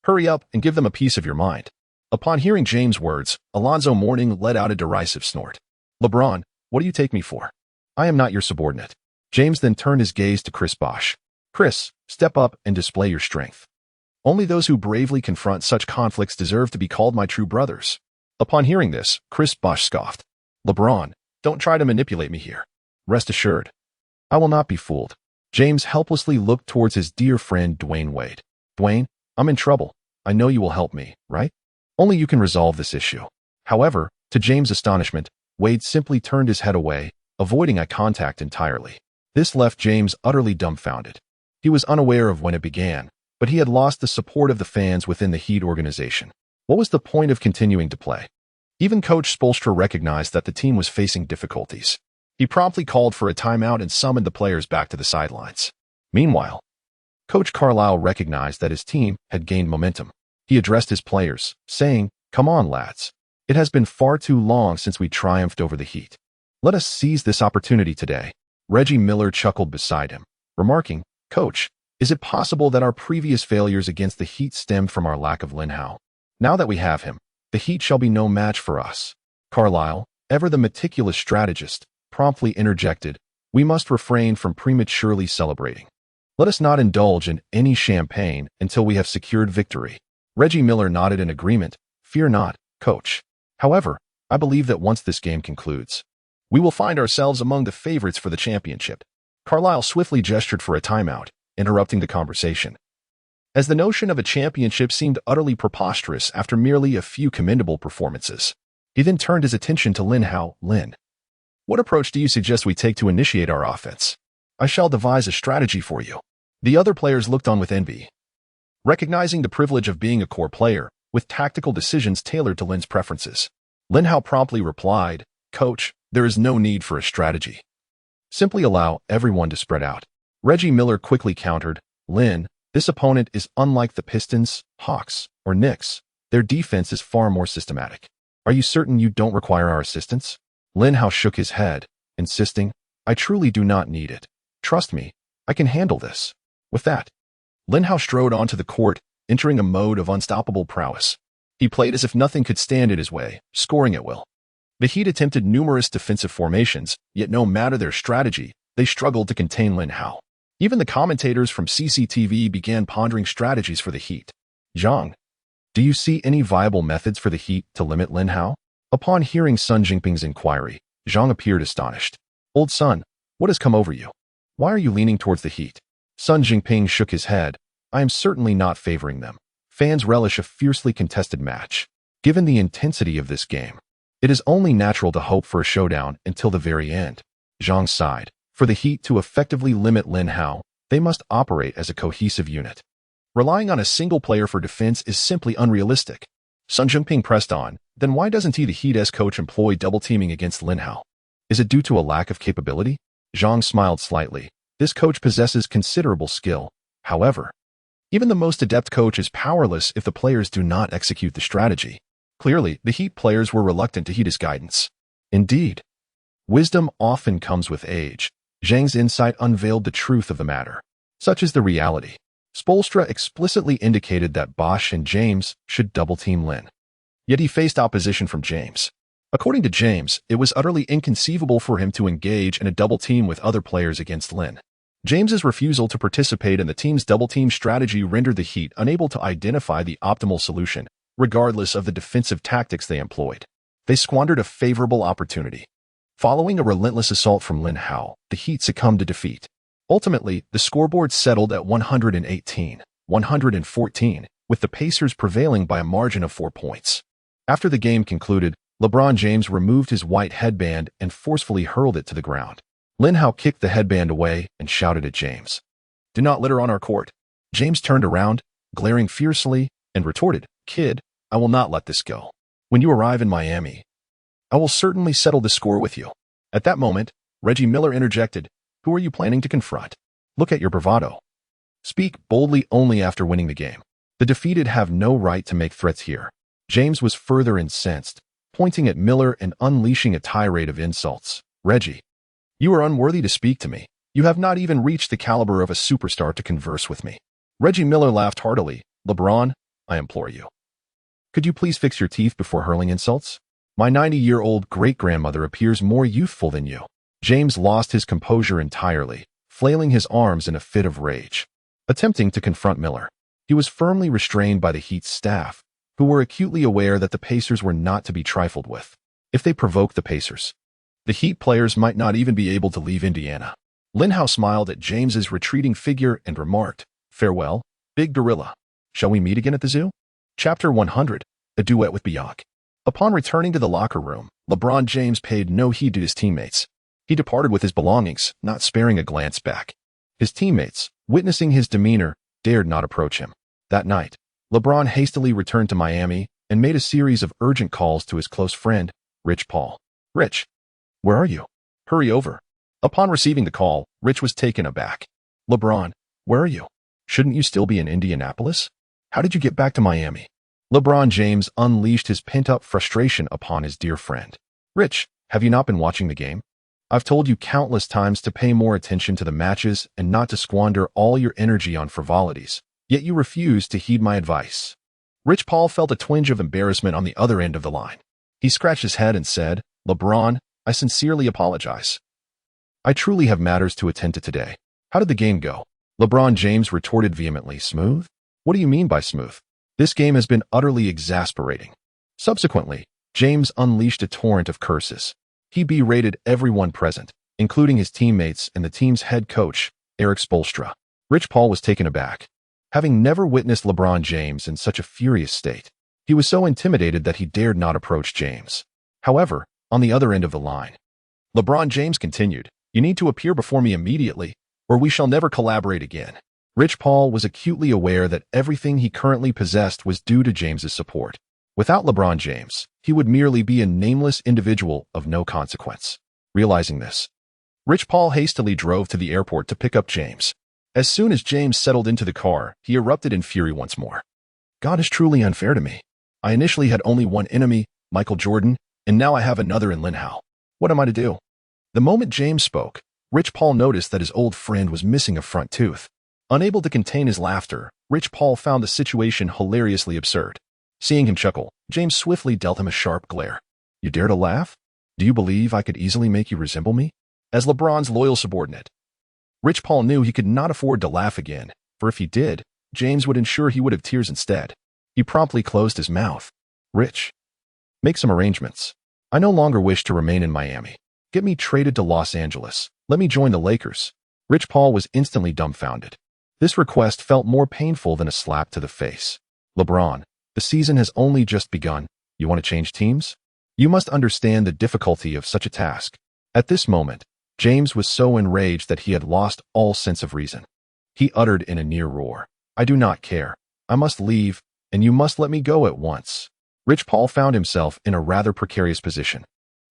Hurry up and give them a piece of your mind." Upon hearing James' words, Alonzo Mourning let out a derisive snort. "LeBron, what do you take me for? I am not your subordinate." James then turned his gaze to Chris Bosh. "Chris, step up and display your strength. Only those who bravely confront such conflicts deserve to be called my true brothers." Upon hearing this, Chris Bosh scoffed. "LeBron, don't try to manipulate me here. Rest assured, I will not be fooled." James helplessly looked towards his dear friend Dwayne Wade. "Dwayne, I'm in trouble. I know you will help me, right? Only you can resolve this issue." However, to James' astonishment, Wade simply turned his head away, avoiding eye contact entirely. This left James utterly dumbfounded. He was unaware of when it began, but he had lost the support of the fans within the Heat organization. What was the point of continuing to play? Even Coach Spoelstra recognized that the team was facing difficulties. He promptly called for a timeout and summoned the players back to the sidelines. Meanwhile, Coach Carlisle recognized that his team had gained momentum. He addressed his players, saying, "Come on, lads. It has been far too long since we triumphed over the Heat. Let us seize this opportunity today." Reggie Miller chuckled beside him, remarking, "Coach, is it possible that our previous failures against the Heat stemmed from our lack of Lin Hao? Now that we have him, the Heat shall be no match for us." Carlisle, ever the meticulous strategist, promptly interjected, "We must refrain from prematurely celebrating. Let us not indulge in any champagne until we have secured victory." Reggie Miller nodded in agreement. "Fear not, Coach. However, I believe that once this game concludes, we will find ourselves among the favorites for the championship." Carlisle swiftly gestured for a timeout, interrupting the conversation, as the notion of a championship seemed utterly preposterous after merely a few commendable performances. He then turned his attention to Lin Hao. "Lin, what approach do you suggest we take to initiate our offense? I shall devise a strategy for you." The other players looked on with envy, recognizing the privilege of being a core player, with tactical decisions tailored to Lin's preferences. Lin Hao promptly replied, "Coach, there is no need for a strategy. Simply allow everyone to spread out." Reggie Miller quickly countered, "Lin, this opponent is unlike the Pistons, Hawks, or Knicks. Their defense is far more systematic. Are you certain you don't require our assistance?" Lin Hao shook his head, insisting, "I truly do not need it. Trust me, I can handle this." With that, Lin Hao strode onto the court, entering a mode of unstoppable prowess. He played as if nothing could stand in his way, scoring at will. The Heat attempted numerous defensive formations, yet no matter their strategy, they struggled to contain Lin Hao. Even the commentators from CCTV began pondering strategies for the Heat. "Zhang, do you see any viable methods for the Heat to limit Lin Hao?" Upon hearing Sun Jinping's inquiry, Zhang appeared astonished. "Old Sun, what has come over you? Why are you leaning towards the Heat?" Sun Jinping shook his head. "I am certainly not favoring them. Fans relish a fiercely contested match. Given the intensity of this game, it is only natural to hope for a showdown until the very end." Zhang sighed. For the Heat to effectively limit Lin Hao, they must operate as a cohesive unit. Relying on a single player for defense is simply unrealistic. Sun Jinping pressed on, "Then why doesn't the Heat's coach employ double-teaming against Lin Hao? Is it due to a lack of capability?" Zhang smiled slightly. "This coach possesses considerable skill. However, even the most adept coach is powerless if the players do not execute the strategy." Clearly, the Heat players were reluctant to heed his guidance. Indeed, wisdom often comes with age. Zhang's insight unveiled the truth of the matter. Such is the reality. Spoelstra explicitly indicated that Bosch and James should double-team Lin. Yet he faced opposition from James. According to James, it was utterly inconceivable for him to engage in a double-team with other players against Lin. James's refusal to participate in the team's double-team strategy rendered the Heat unable to identify the optimal solution, regardless of the defensive tactics they employed. They squandered a favorable opportunity. Following a relentless assault from Lin Hao, the Heat succumbed to defeat. Ultimately, the scoreboard settled at 118-114, with the Pacers prevailing by a margin of 4 points. After the game concluded, LeBron James removed his white headband and forcefully hurled it to the ground. Lin Hao kicked the headband away and shouted at James, "Do not litter on our court." James turned around, glaring fiercely, and retorted, "Kid, I will not let this go. When you arrive in Miami, I will certainly settle the score with you." At that moment, Reggie Miller interjected, "Who are you planning to confront? Look at your bravado. Speak boldly only after winning the game. The defeated have no right to make threats here." James was further incensed, pointing at Miller and unleashing a tirade of insults. "Reggie, you are unworthy to speak to me. You have not even reached the caliber of a superstar to converse with me." Reggie Miller laughed heartily. "LeBron, I implore you, could you please fix your teeth before hurling insults? My 90-year-old great-grandmother appears more youthful than you." James lost his composure entirely, flailing his arms in a fit of rage. Attempting to confront Miller, he was firmly restrained by the Heat's staff, who were acutely aware that the Pacers were not to be trifled with. If they provoked the Pacers, the Heat players might not even be able to leave Indiana. Lin Hao smiled at James's retreating figure and remarked, "Farewell, big gorilla. Shall we meet again at the zoo?" Chapter 100, A Duet with Biak. Upon returning to the locker room, LeBron James paid no heed to his teammates. He departed with his belongings, not sparing a glance back. His teammates, witnessing his demeanor, dared not approach him. That night, LeBron hastily returned to Miami and made a series of urgent calls to his close friend, Rich Paul. "Rich, where are you? Hurry over." Upon receiving the call, Rich was taken aback. "LeBron, where are you? Shouldn't you still be in Indianapolis? How did you get back to Miami?" LeBron James unleashed his pent-up frustration upon his dear friend. "Rich, have you not been watching the game? I've told you countless times to pay more attention to the matches and not to squander all your energy on frivolities, yet you refuse to heed my advice." Rich Paul felt a twinge of embarrassment on the other end of the line. He scratched his head and said, "LeBron, I sincerely apologize. I truly have matters to attend to today. How did the game go?" LeBron James retorted vehemently, "Smooth? What do you mean by smooth? This game has been utterly exasperating." Subsequently, James unleashed a torrent of curses. He berated everyone present, including his teammates and the team's head coach, Erik Spoelstra. Rich Paul was taken aback. Having never witnessed LeBron James in such a furious state, he was so intimidated that he dared not approach James. However, on the other end of the line, LeBron James continued, "You need to appear before me immediately, or we shall never collaborate again." Rich Paul was acutely aware that everything he currently possessed was due to James's support. Without LeBron James, he would merely be a nameless individual of no consequence. Realizing this, Rich Paul hastily drove to the airport to pick up James. As soon as James settled into the car, he erupted in fury once more. "God is truly unfair to me. I initially had only one enemy, Michael Jordan, and now I have another in Lin Hao. What am I to do?" The moment James spoke, Rich Paul noticed that his old friend was missing a front tooth. Unable to contain his laughter, Rich Paul found the situation hilariously absurd. Seeing him chuckle, James swiftly dealt him a sharp glare. "You dare to laugh? Do you believe I could easily make you resemble me?" As LeBron's loyal subordinate, Rich Paul knew he could not afford to laugh again, for if he did, James would ensure he would have tears instead. He promptly closed his mouth. "Rich, make some arrangements. I no longer wish to remain in Miami. Get me traded to Los Angeles. Let me join the Lakers." Rich Paul was instantly dumbfounded. This request felt more painful than a slap to the face. "LeBron, the season has only just begun. You want to change teams? You must understand the difficulty of such a task." At this moment, James was so enraged that he had lost all sense of reason. He uttered in a near roar, "I do not care. I must leave, and you must let me go at once." Rich Paul found himself in a rather precarious position.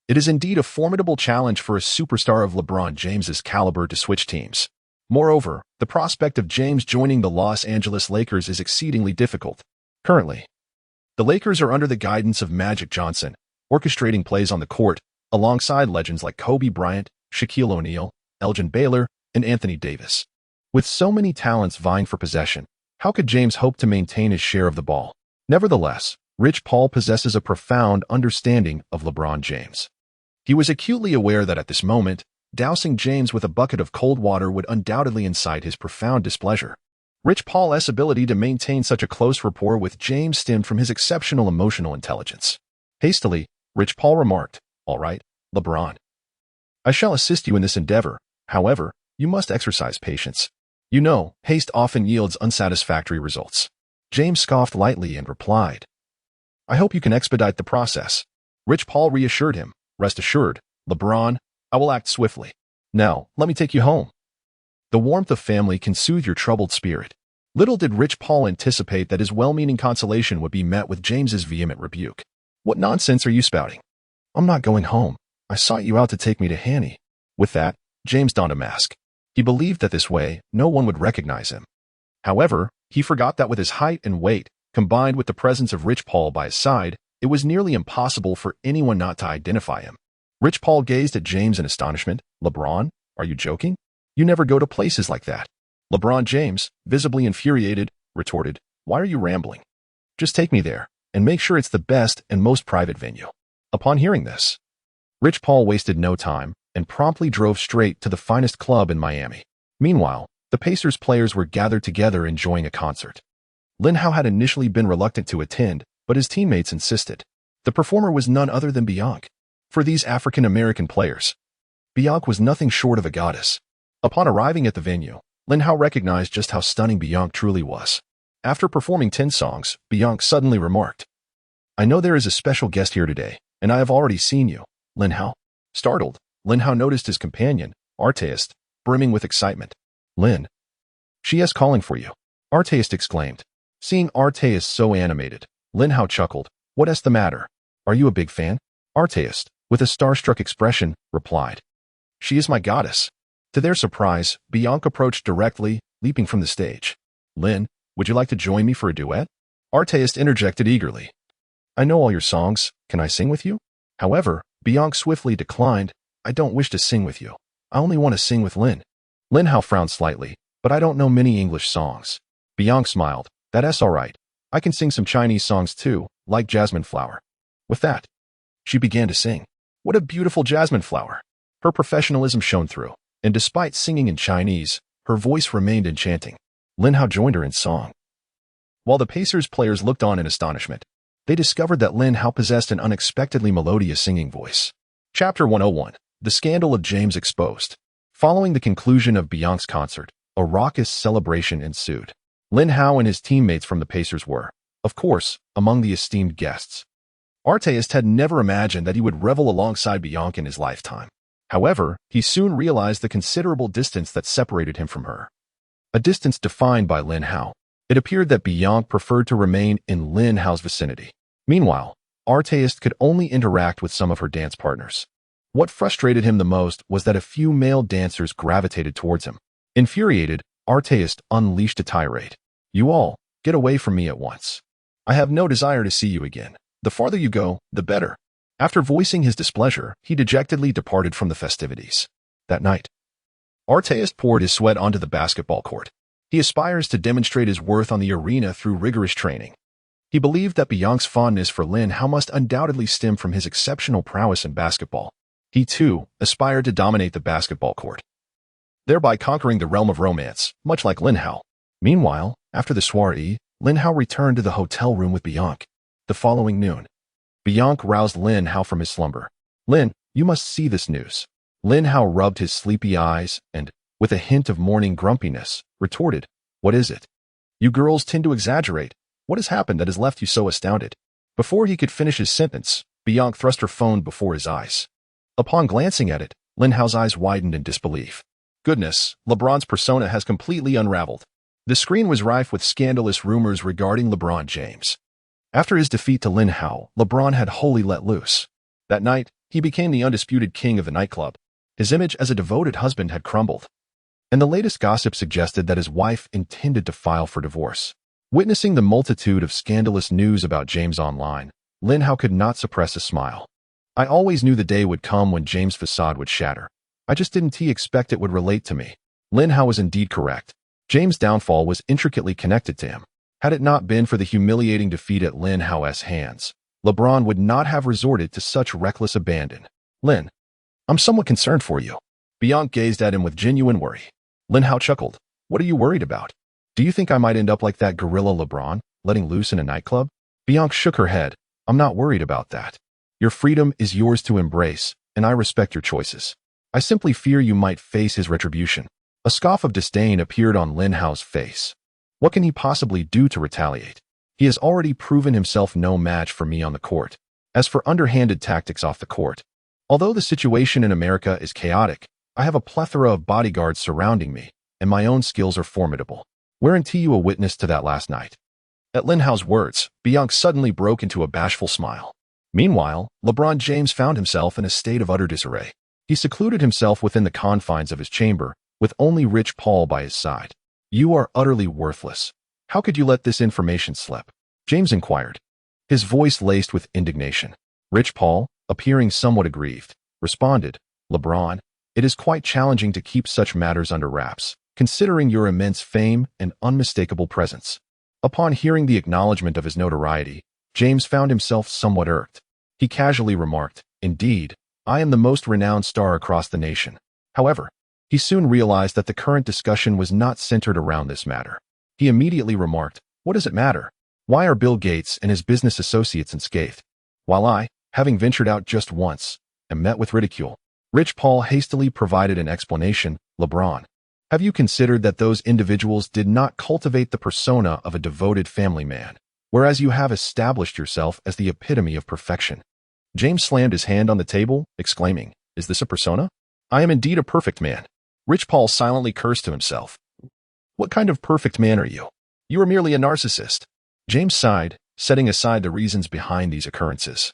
It is indeed a formidable challenge for a superstar of LeBron James's caliber to switch teams. Moreover, the prospect of James joining the Los Angeles Lakers is exceedingly difficult. Currently, the Lakers are under the guidance of Magic Johnson, orchestrating plays on the court, alongside legends like Kobe Bryant, Shaquille O'Neal, Elgin Baylor, and Anthony Davis. With so many talents vying for possession, how could James hope to maintain his share of the ball? Nevertheless, Rich Paul possesses a profound understanding of LeBron James. He was acutely aware that at this moment, dousing James with a bucket of cold water would undoubtedly incite his profound displeasure. Rich Paul's ability to maintain such a close rapport with James stemmed from his exceptional emotional intelligence. Hastily, Rich Paul remarked, "All right, LeBron. I shall assist you in this endeavor. However, you must exercise patience. You know, haste often yields unsatisfactory results." James scoffed lightly and replied, "I hope you can expedite the process." Rich Paul reassured him, "Rest assured, LeBron, I will act swiftly. Now, let me take you home. The warmth of family can soothe your troubled spirit." Little did Rich Paul anticipate that his well-meaning consolation would be met with James's vehement rebuke. "What nonsense are you spouting? I'm not going home. I sought you out to take me to Hanny." With that, James donned a mask. He believed that this way, no one would recognize him. However, he forgot that with his height and weight, combined with the presence of Rich Paul by his side, it was nearly impossible for anyone not to identify him. Rich Paul gazed at James in astonishment. "LeBron, are you joking? You never go to places like that." LeBron James, visibly infuriated, retorted, "Why are you rambling? Just take me there, and make sure it's the best and most private venue." Upon hearing this, Rich Paul wasted no time and promptly drove straight to the finest club in Miami. Meanwhile, the Pacers players were gathered together enjoying a concert. Lin Hao had initially been reluctant to attend, but his teammates insisted. The performer was none other than Bianca. For these African-American players, Bianca was nothing short of a goddess. Upon arriving at the venue, Lin Hao recognized just how stunning Bianca truly was. After performing 10 songs, Bianca suddenly remarked, "I know there is a special guest here today, And I have already seen you, Lin Hao. Startled, Lin Hao noticed his companion, Arteist, brimming with excitement. Lin. She is calling for you, Arteist exclaimed. Seeing Arteist so animated, Lin Hao chuckled. What is the matter? Are you a big fan? Arteist, with a starstruck expression, replied. She is my goddess. To their surprise, Bianca approached directly, leaping from the stage. Lin, would you like to join me for a duet? Arteist interjected eagerly. I know all your songs. Can I sing with you? However, Bianca swiftly declined. I don't wish to sing with you. I only want to sing with Lin. Lin Hao frowned slightly, but I don't know many English songs. Bianca smiled. That's all right. I can sing some Chinese songs too, like Jasmine Flower. With that, she began to sing. What a beautiful jasmine flower. Her professionalism shone through, and despite singing in Chinese, her voice remained enchanting. Lin Hao joined her in song. While the Pacers players looked on in astonishment, they discovered that Lin Hao possessed an unexpectedly melodious singing voice. Chapter 101. The Scandal of James Exposed. Following the conclusion of Bianca's concert, a raucous celebration ensued. Lin Hao and his teammates from the Pacers were, of course, among the esteemed guests. Arteist had never imagined that he would revel alongside Bianca in his lifetime. However, he soon realized the considerable distance that separated him from her. A distance defined by Lin Hao. It appeared that Bianca preferred to remain in Lin Hao's vicinity. Meanwhile, Arteist could only interact with some of her dance partners. What frustrated him the most was that a few male dancers gravitated towards him. Infuriated, Arteist unleashed a tirade. You all, get away from me at once. I have no desire to see you again. The farther you go, the better. After voicing his displeasure, he dejectedly departed from the festivities. That night, Arteist poured his sweat onto the basketball court. He aspires to demonstrate his worth on the arena through rigorous training. He believed that Bianca's fondness for Lin Hao must undoubtedly stem from his exceptional prowess in basketball. He, too, aspired to dominate the basketball court, thereby conquering the realm of romance, much like Lin Hao. Meanwhile, after the soiree, Lin Hao returned to the hotel room with Bianca. The following noon, Bianca roused Lin Hao from his slumber. Lin, you must see this news. Lin Hao rubbed his sleepy eyes and, with a hint of morning grumpiness, retorted, What is it? You girls tend to exaggerate. What has happened that has left you so astounded? Before he could finish his sentence, Bianca thrust her phone before his eyes. Upon glancing at it, Lin Hao's eyes widened in disbelief. Goodness, LeBron's persona has completely unraveled. The screen was rife with scandalous rumors regarding LeBron James. After his defeat to Lin Hao, LeBron had wholly let loose. That night, he became the undisputed king of the nightclub. His image as a devoted husband had crumbled, and the latest gossip suggested that his wife intended to file for divorce. Witnessing the multitude of scandalous news about James online, Lin Hao could not suppress a smile. I always knew the day would come when James' facade would shatter. I just didn't expect it would relate to me. Lin Hao was indeed correct. James' downfall was intricately connected to him. Had it not been for the humiliating defeat at Lin Hao's hands, LeBron would not have resorted to such reckless abandon. Lin, I'm somewhat concerned for you. Bianca gazed at him with genuine worry. Lin Hao chuckled. What are you worried about? Do you think I might end up like that gorilla LeBron, letting loose in a nightclub? Bianca shook her head. I'm not worried about that. Your freedom is yours to embrace, and I respect your choices. I simply fear you might face his retribution. A scoff of disdain appeared on Lin Hao's face. What can he possibly do to retaliate? He has already proven himself no match for me on the court. As for underhanded tactics off the court, although the situation in America is chaotic, I have a plethora of bodyguards surrounding me, and my own skills are formidable. Guarantee you a witness to that last night. At Lin Hao's words, Bianca suddenly broke into a bashful smile. Meanwhile, LeBron James found himself in a state of utter disarray. He secluded himself within the confines of his chamber, with only Rich Paul by his side. You are utterly worthless. How could you let this information slip? James inquired, his voice laced with indignation. Rich Paul, appearing somewhat aggrieved, responded, LeBron, it is quite challenging to keep such matters under wraps, considering your immense fame and unmistakable presence. Upon hearing the acknowledgement of his notoriety, James found himself somewhat irked. He casually remarked, Indeed, I am the most renowned star across the nation. However, he soon realized that the current discussion was not centered around this matter. He immediately remarked, What does it matter? Why are Bill Gates and his business associates unscathed, while I, having ventured out just once, am met with ridicule? Rich Paul hastily provided an explanation. LeBron, have you considered that those individuals did not cultivate the persona of a devoted family man, whereas you have established yourself as the epitome of perfection? James slammed his hand on the table, exclaiming, "Is this a persona? I am indeed a perfect man." Rich Paul silently cursed to himself. "What kind of perfect man are you? You are merely a narcissist." James sighed, setting aside the reasons behind these occurrences.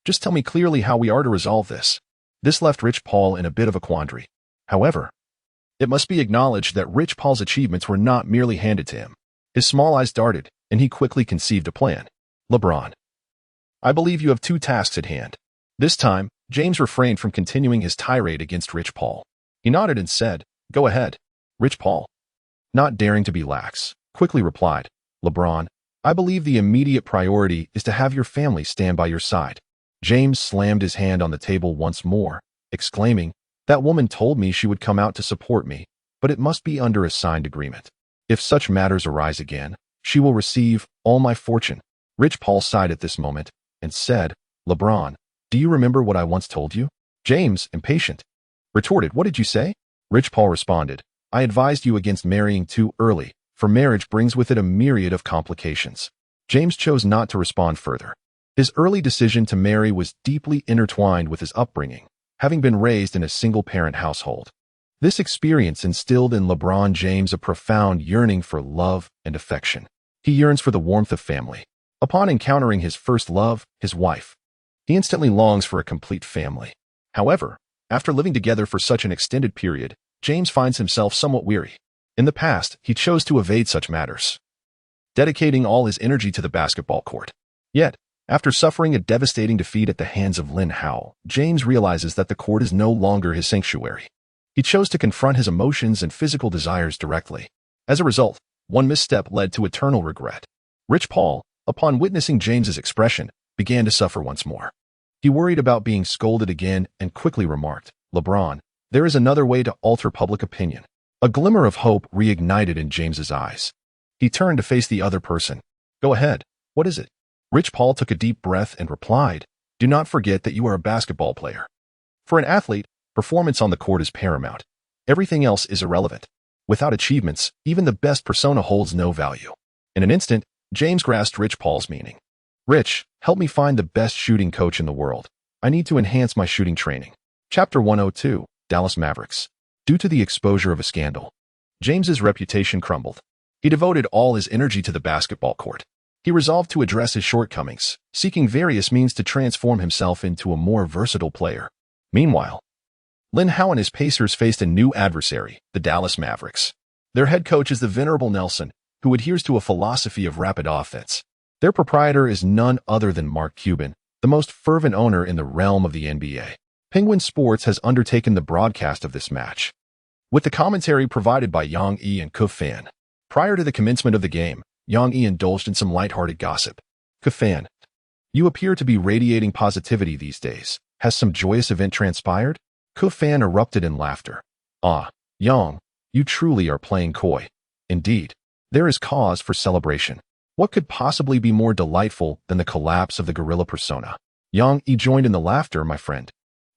"Just tell me clearly how we are to resolve this." This left Rich Paul in a bit of a quandary. However, it must be acknowledged that Rich Paul's achievements were not merely handed to him. His small eyes darted, and he quickly conceived a plan. "LeBron, I believe you have two tasks at hand." This time, James refrained from continuing his tirade against Rich Paul. He nodded and said, "Go ahead." Rich Paul, not daring to be lax, quickly replied, "LeBron, I believe the immediate priority is to have your family stand by your side." James slammed his hand on the table once more, exclaiming, "That woman told me she would come out to support me, but it must be under a signed agreement. If such matters arise again, she will receive all my fortune." Rich Paul sighed at this moment and said, "LeBron, do you remember what I once told you?" James, impatient, retorted, "What did you say?" Rich Paul responded, "I advised you against marrying too early, for marriage brings with it a myriad of complications." James chose not to respond further. His early decision to marry was deeply intertwined with his upbringing, having been raised in a single-parent household. This experience instilled in LeBron James a profound yearning for love and affection. He yearns for the warmth of family. Upon encountering his first love, his wife, he instantly longs for a complete family. However, after living together for such an extended period, James finds himself somewhat weary. In the past, he chose to evade such matters, dedicating all his energy to the basketball court. Yet, after suffering a devastating defeat at the hands of Lin Hao, James realizes that the court is no longer his sanctuary. He chose to confront his emotions and physical desires directly. As a result, one misstep led to eternal regret. Rich Paul, upon witnessing James's expression, began to suffer once more. He worried about being scolded again and quickly remarked, "LeBron, there is another way to alter public opinion." A glimmer of hope reignited in James's eyes. He turned to face the other person. "Go ahead. What is it?" Rich Paul took a deep breath and replied, "Do not forget that you are a basketball player. For an athlete, performance on the court is paramount. Everything else is irrelevant. Without achievements, even the best persona holds no value." In an instant, James grasped Rich Paul's meaning. "Rich, help me find the best shooting coach in the world. I need to enhance my shooting training." Chapter 102, Dallas Mavericks. Due to the exposure of a scandal, James's reputation crumbled. He devoted all his energy to the basketball court. He resolved to address his shortcomings, seeking various means to transform himself into a more versatile player. Meanwhile, Lin Hao and his Pacers faced a new adversary, the Dallas Mavericks. Their head coach is the venerable Nelson, who adheres to a philosophy of rapid offense. Their proprietor is none other than Mark Cuban, the most fervent owner in the realm of the NBA. Penguin Sports has undertaken the broadcast of this match, with the commentary provided by Yang Yi and Ke Fan. Prior to the commencement of the game, Yang Yi indulged in some lighthearted gossip. "Ke Fan, you appear to be radiating positivity these days. Has some joyous event transpired?" Ke Fan erupted in laughter. "Ah, Yang, you truly are playing coy. Indeed, there is cause for celebration. What could possibly be more delightful than the collapse of the gorilla persona?" Yang Yi joined in the laughter, "My friend.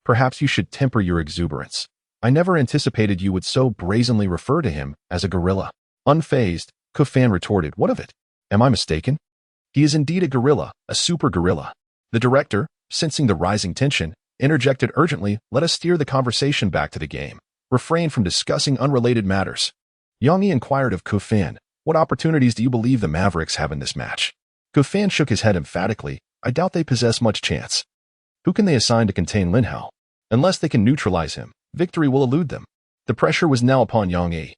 Perhaps you should temper your exuberance. I never anticipated you would so brazenly refer to him as a gorilla." Unfazed, Ke Fan retorted, "What of it? Am I mistaken? He is indeed a gorilla, a super gorilla." The director, sensing the rising tension, interjected urgently, "Let us steer the conversation back to the game. Refrain from discussing unrelated matters." Yang Yi inquired of Ke Fan, "What opportunities do you believe the Mavericks have in this match?" Ke Fan shook his head emphatically, "I doubt they possess much chance. Who can they assign to contain Lin Hao? Unless they can neutralize him, victory will elude them." The pressure was now upon Yang Yi.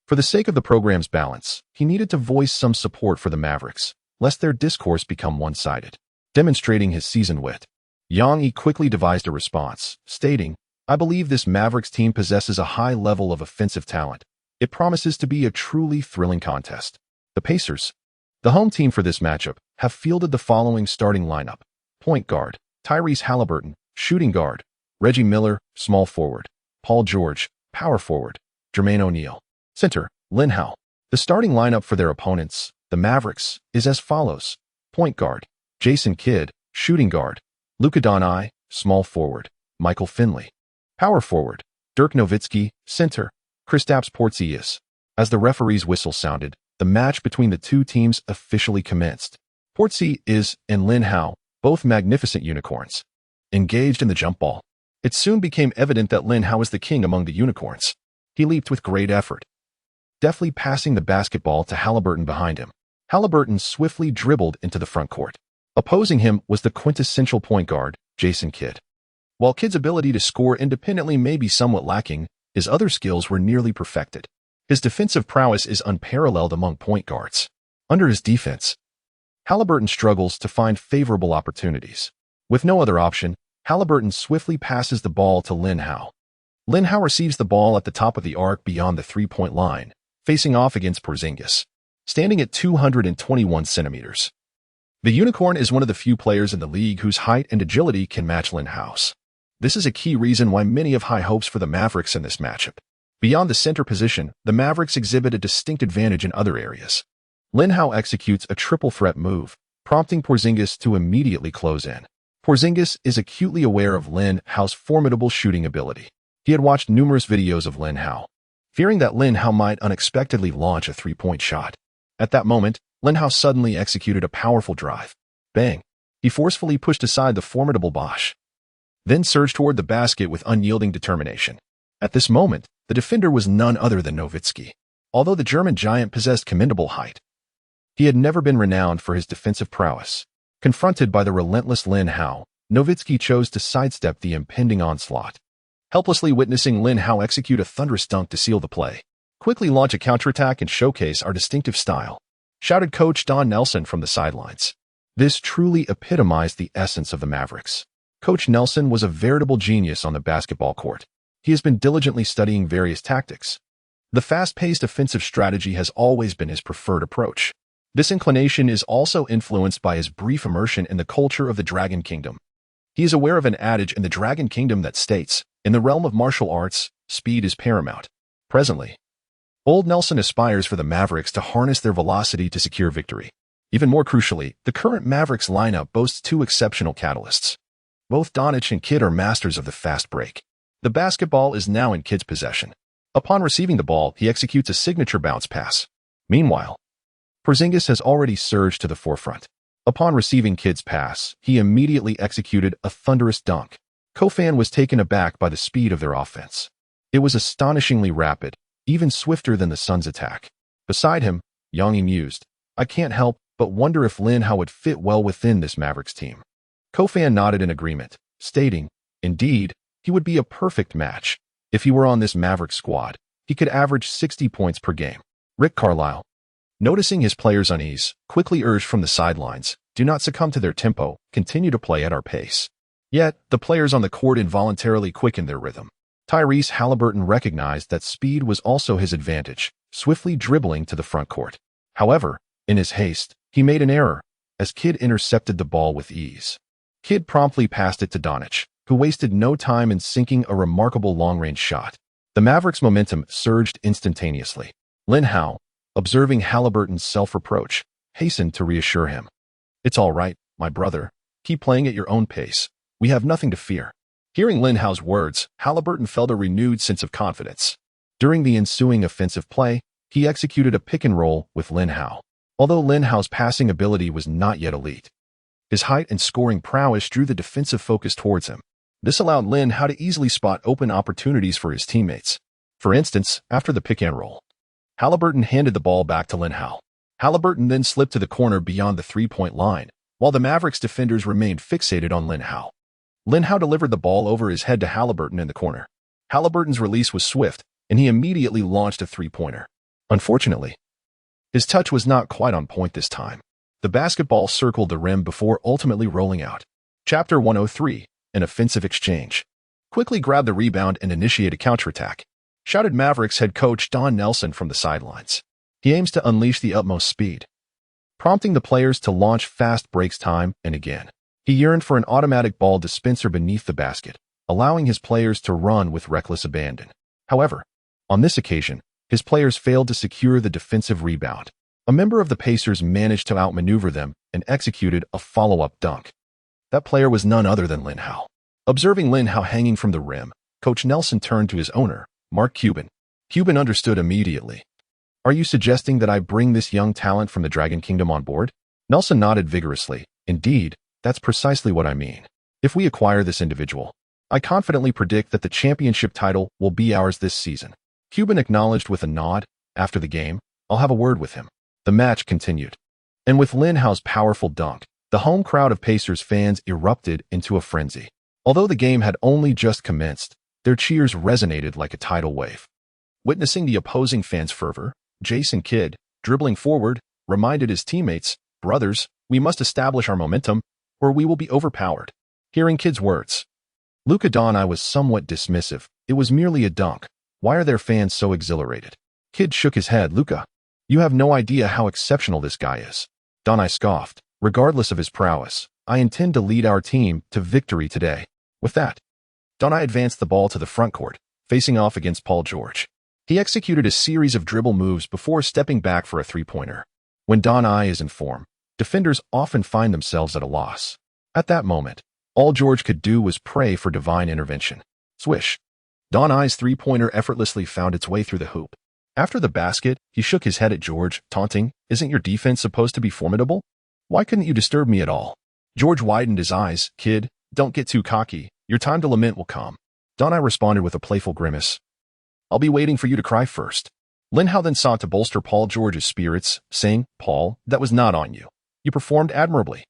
For the sake of the program's balance, he needed to voice some support for the Mavericks, lest their discourse become one-sided. Demonstrating his seasoned wit, Yang Yi quickly devised a response, stating, "I believe this Mavericks team possesses a high level of offensive talent. It promises to be a truly thrilling contest." The Pacers, the home team for this matchup, have fielded the following starting lineup. Point guard, Tyrese Halliburton. Shooting guard, Reggie Miller. Small forward, Paul George. Power forward, Jermaine O'Neal. Center, Lin Hao. The starting lineup for their opponents, the Mavericks, is as follows. Point guard, Jason Kidd. Shooting guard, Luka Doncic. Small forward, Michael Finley. Power forward, Dirk Nowitzki. Center, Kristaps Porzingis. As the referee's whistle sounded, the match between the two teams officially commenced. Porzingis and Lin Hao both magnificent unicorns, engaged in the jump ball. It soon became evident that Lin Hao was the king among the unicorns. He leaped with great effort, deftly passing the basketball to Halliburton behind him. Halliburton swiftly dribbled into the front court. Opposing him was the quintessential point guard, Jason Kidd. While Kidd's ability to score independently may be somewhat lacking, his other skills were nearly perfected. His defensive prowess is unparalleled among point guards. Under his defense, Halliburton struggles to find favorable opportunities. With no other option, Halliburton swiftly passes the ball to Lin Hao. Lin Hao receives the ball at the top of the arc beyond the three-point line, facing off against Porzingis, standing at 221 centimeters. The Unicorn is one of the few players in the league whose height and agility can match Lin Hao's. This is a key reason why many have high hopes for the Mavericks in this matchup. Beyond the center position, the Mavericks exhibit a distinct advantage in other areas. Lin Hao executes a triple threat move, prompting Porzingis to immediately close in. Porzingis is acutely aware of Lin Hao's formidable shooting ability. He had watched numerous videos of Lin Hao, fearing that Lin Hao might unexpectedly launch a three-point shot. At that moment, Lin Hao suddenly executed a powerful drive. Bang! He forcefully pushed aside the formidable Bosch, then surged toward the basket with unyielding determination. At this moment, the defender was none other than Nowitzki. Although the German giant possessed commendable height, he had never been renowned for his defensive prowess. Confronted by the relentless Lin Hao, Nowitzki chose to sidestep the impending onslaught, helplessly witnessing Lin Hao execute a thunderous dunk to seal the play. "Quickly launch a counterattack and showcase our distinctive style," shouted coach Don Nelson from the sidelines. This truly epitomized the essence of the Mavericks. Coach Nelson was a veritable genius on the basketball court. He has been diligently studying various tactics. The fast-paced offensive strategy has always been his preferred approach. This inclination is also influenced by his brief immersion in the culture of the Dragon Kingdom. He is aware of an adage in the Dragon Kingdom that states, "In the realm of martial arts, speed is paramount." Presently, Old Nelson aspires for the Mavericks to harness their velocity to secure victory. Even more crucially, the current Mavericks lineup boasts two exceptional catalysts. Both Doncic and Kidd are masters of the fast break. The basketball is now in Kidd's possession. Upon receiving the ball, he executes a signature bounce pass. Meanwhile, Porzingis has already surged to the forefront. Upon receiving Kidd's pass, he immediately executed a thunderous dunk. Kofan was taken aback by the speed of their offense. It was astonishingly rapid, even swifter than the Suns' attack. Beside him, Yangi mused, "I can't help but wonder if Lin Hao would fit well within this Mavericks team." Kofan nodded in agreement, stating, "Indeed, he would be a perfect match. If he were on this Mavericks squad, he could average 60 points per game." Rick Carlisle, noticing his players' unease, quickly urged from the sidelines, "Do not succumb to their tempo, continue to play at our pace." Yet, the players on the court involuntarily quickened their rhythm. Tyrese Halliburton recognized that speed was also his advantage, swiftly dribbling to the front court. However, in his haste, he made an error, as Kidd intercepted the ball with ease. Kidd promptly passed it to Doncic, who wasted no time in sinking a remarkable long-range shot. The Mavericks' momentum surged instantaneously. Lin Hao, observing Halliburton's self-reproach, hastened to reassure him. "It's all right, my brother. Keep playing at your own pace. We have nothing to fear." Hearing Lin Hao's words, Halliburton felt a renewed sense of confidence. During the ensuing offensive play, he executed a pick-and-roll with Lin Hao. Although Lin Hao's passing ability was not yet elite, his height and scoring prowess drew the defensive focus towards him. This allowed Lin Hao to easily spot open opportunities for his teammates. For instance, after the pick-and-roll, Halliburton handed the ball back to Lin Hao. Halliburton then slipped to the corner beyond the three-point line, while the Mavericks defenders remained fixated on Lin Hao. Lin Hao delivered the ball over his head to Halliburton in the corner. Halliburton's release was swift, and he immediately launched a three-pointer. Unfortunately, his touch was not quite on point this time. The basketball circled the rim before ultimately rolling out. Chapter 103, an offensive exchange. "Quickly grab the rebound and initiate a counterattack," shouted Mavericks head coach Don Nelson from the sidelines. He aims to unleash the utmost speed, prompting the players to launch fast breaks time and again. He yearned for an automatic ball dispenser beneath the basket, allowing his players to run with reckless abandon. However, on this occasion, his players failed to secure the defensive rebound. A member of the Pacers managed to outmaneuver them and executed a follow-up dunk. That player was none other than Lin Hao. Observing Lin Hao hanging from the rim, Coach Nelson turned to his owner, Mark Cuban. Cuban understood immediately. "Are you suggesting that I bring this young talent from the Dragon Kingdom on board?" Nelson nodded vigorously. "Indeed, That's precisely what I mean. If we acquire this individual, I confidently predict that the championship title will be ours this season. Cuban acknowledged with a nod. After the game, I'll have a word with him. The match continued. And with Lin Hao's powerful dunk, the home crowd of Pacers fans erupted into a frenzy. Although the game had only just commenced, their cheers resonated like a tidal wave. Witnessing the opposing fans' fervor, Jason Kidd, dribbling forward, reminded his teammates, "Brothers, we must establish our momentum, or we will be overpowered." Hearing Kidd's words, Luka Doncic was somewhat dismissive. It was merely a dunk. Why are their fans so exhilarated? Kidd shook his head. Luka, you have no idea how exceptional this guy is. Doncic scoffed. Regardless of his prowess, I intend to lead our team to victory today. With that, Doncic advanced the ball to the front court, facing off against Paul George. He executed a series of dribble moves before stepping back for a three-pointer. When Doncic is in form, defenders often find themselves at a loss. At that moment, all George could do was pray for divine intervention. Swish. Doncic's three-pointer effortlessly found its way through the hoop. After the basket, he shook his head at George, taunting, "Isn't your defense supposed to be formidable? Why couldn't you disturb me at all?" George widened his eyes. "Kid, don't get too cocky. Your time to lament will come." Doncic responded with a playful grimace. "I'll be waiting for you to cry first." Lin Hao then sought to bolster Paul George's spirits, saying, "Paul, that was not on you. You performed admirably."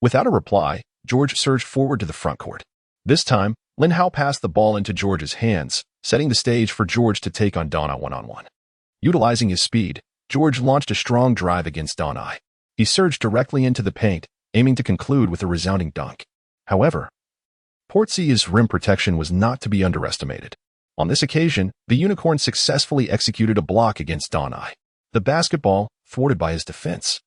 Without a reply, George surged forward to the front court. This time, Lin Hao passed the ball into George's hands, setting the stage for George to take on Doncic one-on-one. Utilizing his speed, George launched a strong drive against Doncic. He surged directly into the paint, aiming to conclude with a resounding dunk. However, Portsia's rim protection was not to be underestimated. On this occasion, the Unicorn successfully executed a block against Doncic. The basketball, thwarted by his defense,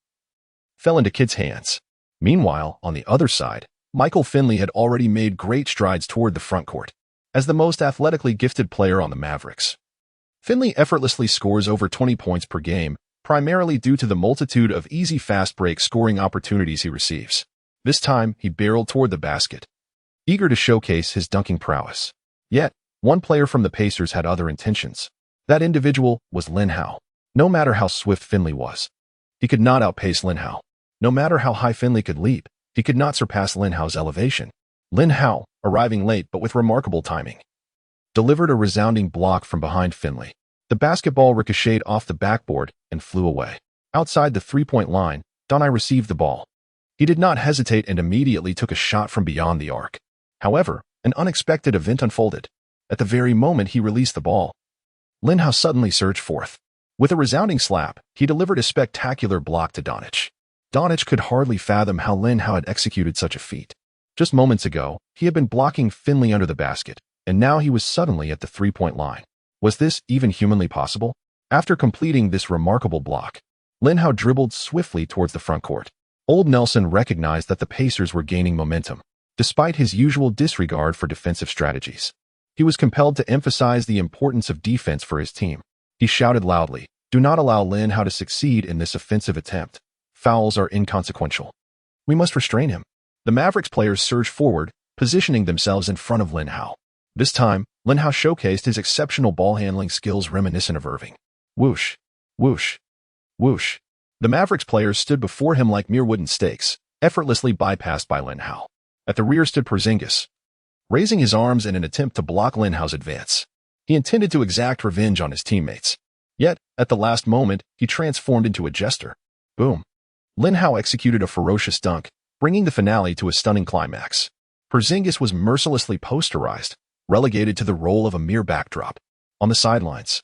fell into Kidd's hands. Meanwhile, on the other side, Michael Finley had already made great strides toward the front court. As the most athletically gifted player on the Mavericks, Finley effortlessly scores over 20 points per game, primarily due to the multitude of easy fast break scoring opportunities he receives. This time, he barreled toward the basket, eager to showcase his dunking prowess. Yet, one player from the Pacers had other intentions. That individual was Lin Hao. No matter how swift Finley was, he could not outpace Lin Hao. No matter how high Finley could leap, he could not surpass Lin Hao's elevation. Lin Hao, arriving late but with remarkable timing, delivered a resounding block from behind Finley. The basketball ricocheted off the backboard and flew away. Outside the three-point line, Doncic received the ball. He did not hesitate and immediately took a shot from beyond the arc. However, an unexpected event unfolded. At the very moment he released the ball, Lin Hao suddenly surged forth. With a resounding slap, he delivered a spectacular block to Doncic. Doncic could hardly fathom how Lin Hao had executed such a feat. Just moments ago, he had been blocking Finley under the basket, and now he was suddenly at the three-point line. Was this even humanly possible? After completing this remarkable block, Lin Hao dribbled swiftly towards the front court. Old Nelson recognized that the Pacers were gaining momentum, despite his usual disregard for defensive strategies. He was compelled to emphasize the importance of defense for his team. He shouted loudly, "Do not allow Lin Hao to succeed in this offensive attempt. Fouls are inconsequential. We must restrain him." The Mavericks players surged forward, positioning themselves in front of Lin Hao. This time, Lin Hao showcased his exceptional ball-handling skills reminiscent of Irving. Whoosh, whoosh, whoosh. The Mavericks players stood before him like mere wooden stakes, effortlessly bypassed by Lin Hao. At the rear stood Porzingis, raising his arms in an attempt to block Lin Hao's advance. He intended to exact revenge on his teammates. Yet, at the last moment, he transformed into a jester. Boom. Lin Hao executed a ferocious dunk, bringing the finale to a stunning climax. Porzingis was mercilessly posterized, relegated to the role of a mere backdrop. On the sidelines,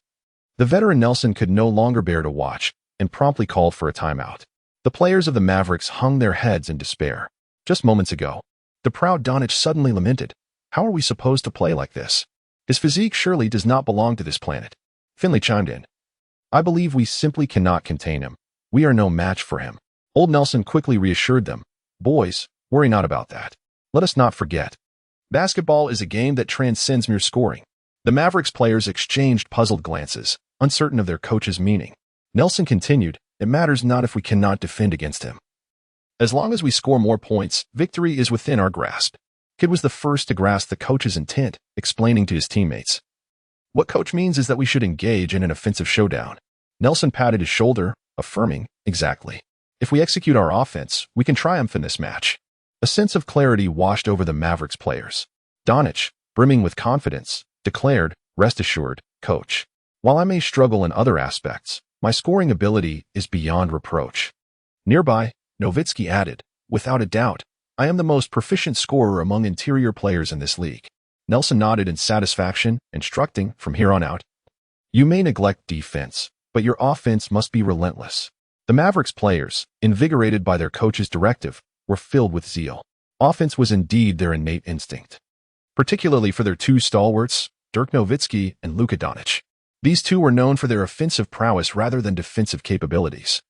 the veteran Nelson could no longer bear to watch and promptly called for a timeout. The players of the Mavericks hung their heads in despair. Just moments ago, the proud Doncic suddenly lamented, "How are we supposed to play like this? His physique surely does not belong to this planet." Finley chimed in, "I believe we simply cannot contain him. We are no match for him." Old Nelson quickly reassured them, "Boys, worry not about that. Let us not forget, basketball is a game that transcends mere scoring." The Mavericks players exchanged puzzled glances, uncertain of their coach's meaning. Nelson continued, "It matters not if we cannot defend against him. As long as we score more points, victory is within our grasp." Kidd was the first to grasp the coach's intent, explaining to his teammates, "What coach means is that we should engage in an offensive showdown." Nelson patted his shoulder, affirming, "Exactly. If we execute our offense, we can triumph in this match." A sense of clarity washed over the Mavericks players. Doncic, brimming with confidence, declared, "Rest assured, coach. While I may struggle in other aspects, my scoring ability is beyond reproach." Nearby, Nowitzki added, "Without a doubt, I am the most proficient scorer among interior players in this league." Nelson nodded in satisfaction, instructing, "From here on out, you may neglect defense, but your offense must be relentless." The Mavericks players, invigorated by their coach's directive, were filled with zeal. Offense was indeed their innate instinct, particularly for their two stalwarts, Dirk Nowitzki and Luka Doncic. These two were known for their offensive prowess rather than defensive capabilities.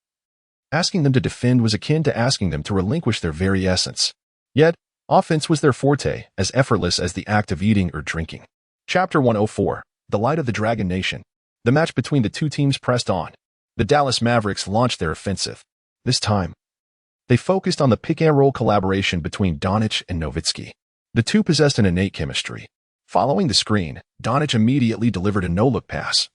Asking them to defend was akin to asking them to relinquish their very essence. Yet, offense was their forte, as effortless as the act of eating or drinking. Chapter 104, The Light of the Dragon Nation. The match between the two teams pressed on. The Dallas Mavericks launched their offensive. This time, they focused on the pick-and-roll collaboration between Doncic and Nowitzki. The two possessed an innate chemistry. Following the screen, Doncic immediately delivered a no-look pass,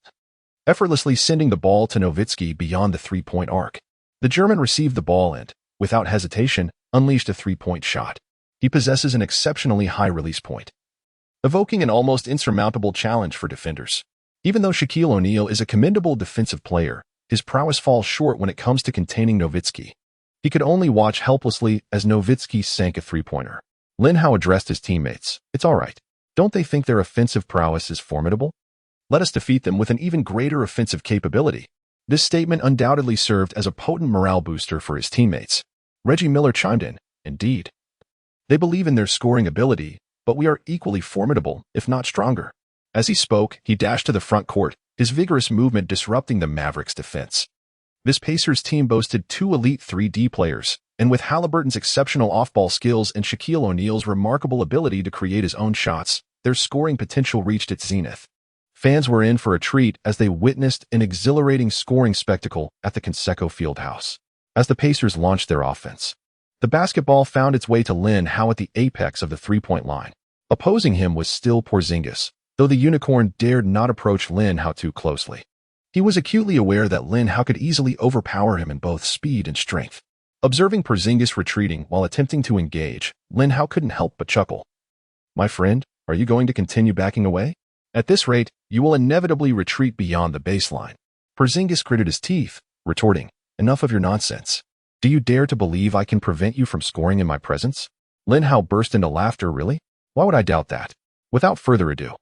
effortlessly sending the ball to Nowitzki beyond the three-point arc. The German received the ball and, without hesitation, unleashed a three-point shot. He possesses an exceptionally high release point, evoking an almost insurmountable challenge for defenders. Even though Shaquille O'Neal is a commendable defensive player, his prowess falls short when it comes to containing Nowitzki. He could only watch helplessly as Nowitzki sank a three-pointer. Lin Hao addressed his teammates. "It's all right. Don't they think their offensive prowess is formidable? Let us defeat them with an even greater offensive capability." This statement undoubtedly served as a potent morale booster for his teammates. Reggie Miller chimed in, "Indeed. They believe in their scoring ability, but we are equally formidable, if not stronger." As he spoke, he dashed to the front court, his vigorous movement disrupting the Mavericks' defense. This Pacers team boasted two elite 3D players, and with Halliburton's exceptional off-ball skills and Shaquille O'Neal's remarkable ability to create his own shots, their scoring potential reached its zenith. Fans were in for a treat as they witnessed an exhilarating scoring spectacle at the Conseco Fieldhouse. As the Pacers launched their offense, the basketball found its way to Lin Hao at the apex of the three-point line. Opposing him was still Porzingis, though the unicorn dared not approach Lin Hao too closely. He was acutely aware that Lin Hao could easily overpower him in both speed and strength. Observing Porzingis retreating while attempting to engage, Lin Hao couldn't help but chuckle. "My friend, are you going to continue backing away? At this rate, you will inevitably retreat beyond the baseline." Porzingis gritted his teeth, retorting, "Enough of your nonsense. Do you dare to believe I can prevent you from scoring in my presence?" Lin Hao burst into laughter. "Really? Why would I doubt that?" Without further ado,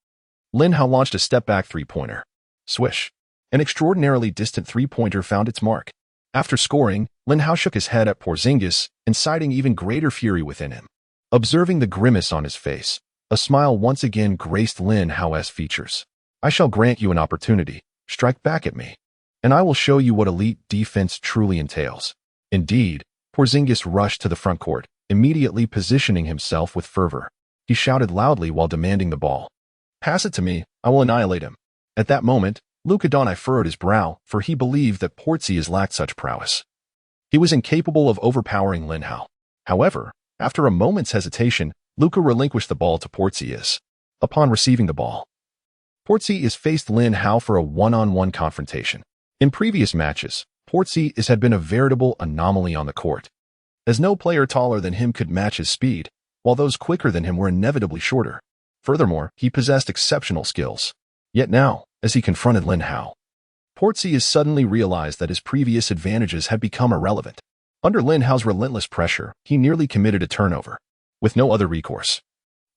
Lin Hao launched a step-back three-pointer. Swish. An extraordinarily distant three-pointer found its mark. After scoring, Lin Hao shook his head at Porzingis, inciting even greater fury within him. Observing the grimace on his face, a smile once again graced Lin Hao's features. "I shall grant you an opportunity. Strike back at me, and I will show you what elite defense truly entails." Indeed, Porzingis rushed to the front court, immediately positioning himself with fervor. He shouted loudly while demanding the ball. "Pass it to me, I will annihilate him." At that moment, Luka Doncic furrowed his brow, for he believed that Porzingis lacked such prowess. He was incapable of overpowering Lin Hao. However, after a moment's hesitation, Luka relinquished the ball to Porzingis. Upon receiving the ball, Porzingis faced Lin Hao for a one-on-one confrontation. In previous matches, Porzingis had been a veritable anomaly on the court, as no player taller than him could match his speed, while those quicker than him were inevitably shorter. Furthermore, he possessed exceptional skills. Yet now, as he confronted Lin Hao, Porzingis suddenly realized that his previous advantages had become irrelevant. Under Lin Hao's relentless pressure, he nearly committed a turnover. With no other recourse,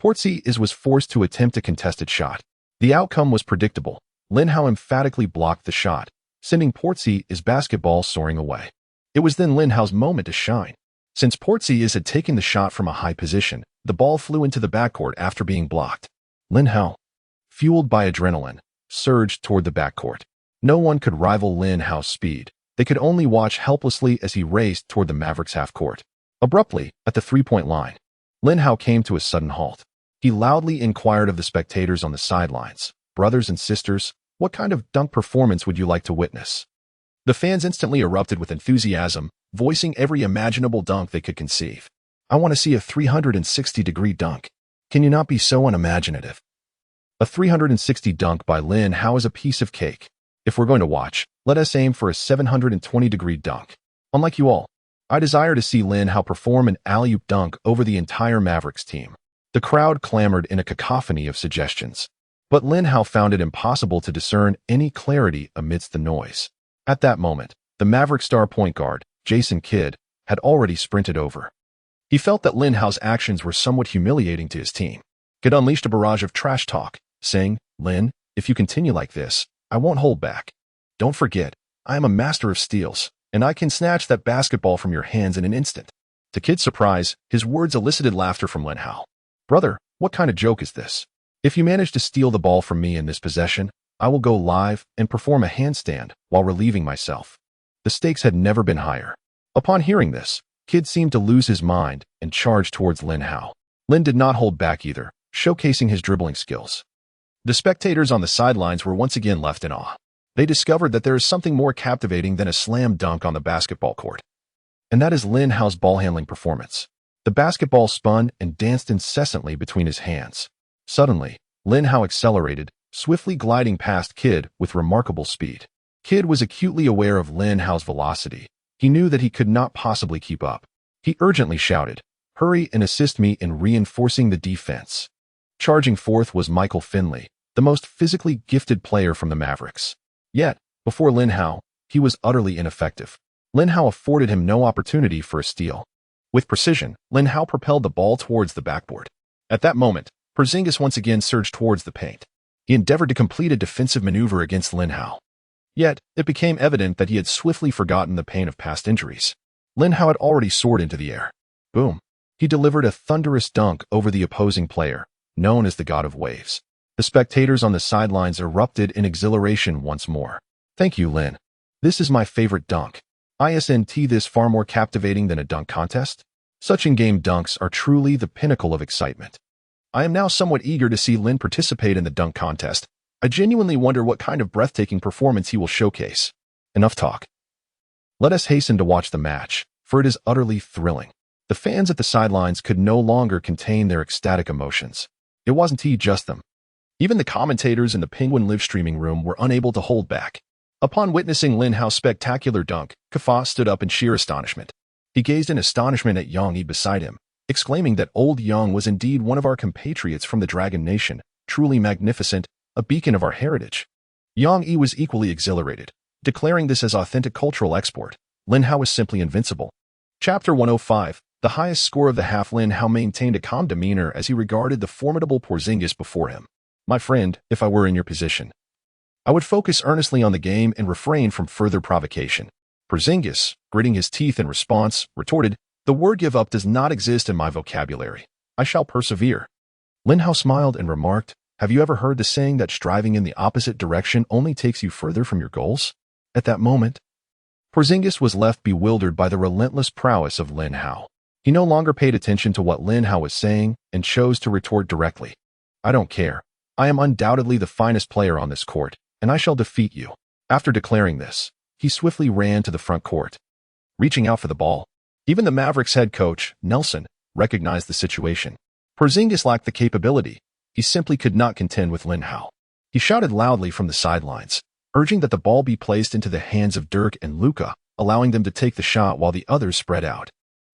Porzingis was forced to attempt a contested shot. The outcome was predictable. Lin Hao emphatically blocked the shot, sending Porzingis' basketball soaring away. It was then Lin Hao's moment to shine. Since Porzingis had taken the shot from a high position, the ball flew into the backcourt after being blocked. Lin Hao, fueled by adrenaline, surged toward the backcourt. No one could rival Lin Hao's speed. They could only watch helplessly as he raced toward the Mavericks' half-court. Abruptly, at the three-point line, Lin Hao came to a sudden halt. He loudly inquired of the spectators on the sidelines, "Brothers and sisters, what kind of dunk performance would you like to witness?" The fans instantly erupted with enthusiasm, voicing every imaginable dunk they could conceive. "I want to see a 360-degree dunk. Can you not be so unimaginative?" A 360 dunk by Lin Hao is a piece of cake. If we're going to watch, let us aim for a 720-degree dunk. Unlike you all, I desire to see Lin Hao perform an alley-oop dunk over the entire Mavericks team. The crowd clamored in a cacophony of suggestions. But Lin Hao found it impossible to discern any clarity amidst the noise. At that moment, the Maverick star point guard, Jason Kidd, had already sprinted over. He felt that Lin Hao's actions were somewhat humiliating to his team. Kidd unleashed a barrage of trash talk, saying, "Lin, if you continue like this, I won't hold back. Don't forget, I am a master of steals, and I can snatch that basketball from your hands in an instant." To Kidd's surprise, his words elicited laughter from Lin Hao. "Brother, what kind of joke is this? If you manage to steal the ball from me in this possession, I will go live and perform a handstand while relieving myself." The stakes had never been higher. Upon hearing this, Kidd seemed to lose his mind and charged towards Lin Hao. Lin did not hold back either, showcasing his dribbling skills. The spectators on the sidelines were once again left in awe. They discovered that there is something more captivating than a slam dunk on the basketball court. And that is Lin Hao's ball handling performance. The basketball spun and danced incessantly between his hands. Suddenly, Lin Hao accelerated, swiftly gliding past Kidd with remarkable speed. Kidd was acutely aware of Lin Hao's velocity. He knew that he could not possibly keep up. He urgently shouted, "Hurry and assist me in reinforcing the defense." Charging forth was Michael Finley, the most physically gifted player from the Mavericks. Yet, before Lin Hao, he was utterly ineffective. Lin Hao afforded him no opportunity for a steal. With precision, Lin Hao propelled the ball towards the backboard. At that moment, Porzingis once again surged towards the paint. He endeavored to complete a defensive maneuver against Lin Hao. Yet, it became evident that he had swiftly forgotten the pain of past injuries. Lin Hao had already soared into the air. Boom! He delivered a thunderous dunk over the opposing player, known as the God of Waves. The spectators on the sidelines erupted in exhilaration once more. "Thank you, Lin. This is my favorite dunk. Isn't this far more captivating than a dunk contest? Such in-game dunks are truly the pinnacle of excitement. I am now somewhat eager to see Lin participate in the dunk contest. I genuinely wonder what kind of breathtaking performance he will showcase." Enough talk. Let us hasten to watch the match, for it is utterly thrilling. The fans at the sidelines could no longer contain their ecstatic emotions. It wasn't just them. Even the commentators in the Penguin live streaming room were unable to hold back. Upon witnessing Lin Hao's spectacular dunk, Kafa stood up in sheer astonishment. He gazed in astonishment at Yang Yi beside him, exclaiming that old Yang was indeed one of our compatriots from the Dragon Nation, truly magnificent, a beacon of our heritage. Yang Yi was equally exhilarated, declaring this as authentic cultural export. Lin Hao is simply invincible. Chapter 105. The highest score of the half. Lin Hao maintained a calm demeanor as he regarded the formidable Porzingis before him. "My friend, if I were in your position, I would focus earnestly on the game and refrain from further provocation." Porzingis, gritting his teeth in response, retorted, "The word give up does not exist in my vocabulary. I shall persevere." Lin Hao smiled and remarked, "Have you ever heard the saying that striving in the opposite direction only takes you further from your goals?" At that moment, Porzingis was left bewildered by the relentless prowess of Lin Hao. He no longer paid attention to what Lin Hao was saying and chose to retort directly, "I don't care. I am undoubtedly the finest player on this court, and I shall defeat you." After declaring this, he swiftly ran to the front court, reaching out for the ball. Even the Mavericks head coach, Nelson, recognized the situation. Porzingis lacked the capability. He simply could not contend with Lin Hao. He shouted loudly from the sidelines, urging that the ball be placed into the hands of Dirk and Luka, allowing them to take the shot while the others spread out.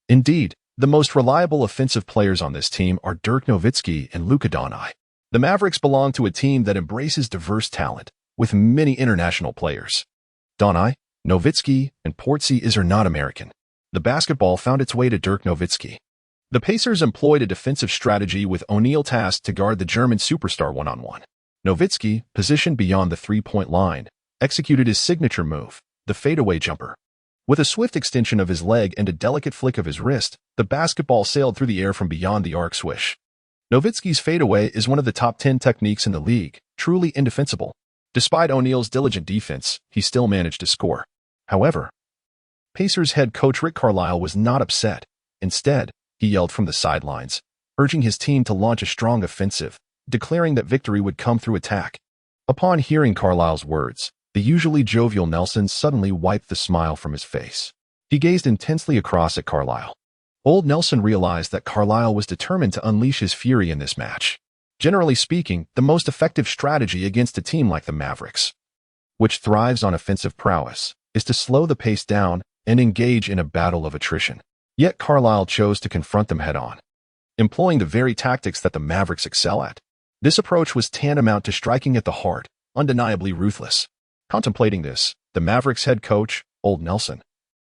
Indeed, the most reliable offensive players on this team are Dirk Nowitzki and Luka Doncic. The Mavericks belong to a team that embraces diverse talent, with many international players. Doncic, Nowitzki, and Porzingis are not American. The basketball found its way to Dirk Nowitzki. The Pacers employed a defensive strategy with O'Neal tasked to guard the German superstar one-on-one. Nowitzki, positioned beyond the three-point line, executed his signature move, the fadeaway jumper. With a swift extension of his leg and a delicate flick of his wrist, the basketball sailed through the air from beyond the arc swish. Nowitzki's fadeaway is one of the top 10 techniques in the league, truly indefensible. Despite O'Neal's diligent defense, he still managed to score. However, Pacers head coach Rick Carlisle was not upset. Instead, he yelled from the sidelines, urging his team to launch a strong offensive, declaring that victory would come through attack. Upon hearing Carlisle's words, the usually jovial Nelson suddenly wiped the smile from his face. He gazed intensely across at Carlisle. Old Nelson realized that Carlisle was determined to unleash his fury in this match. Generally speaking, the most effective strategy against a team like the Mavericks, which thrives on offensive prowess, is to slow the pace down and engage in a battle of attrition. Yet Carlisle chose to confront them head-on, employing the very tactics that the Mavericks excel at. This approach was tantamount to striking at the heart, undeniably ruthless. Contemplating this, the Mavericks head coach, Old Nelson,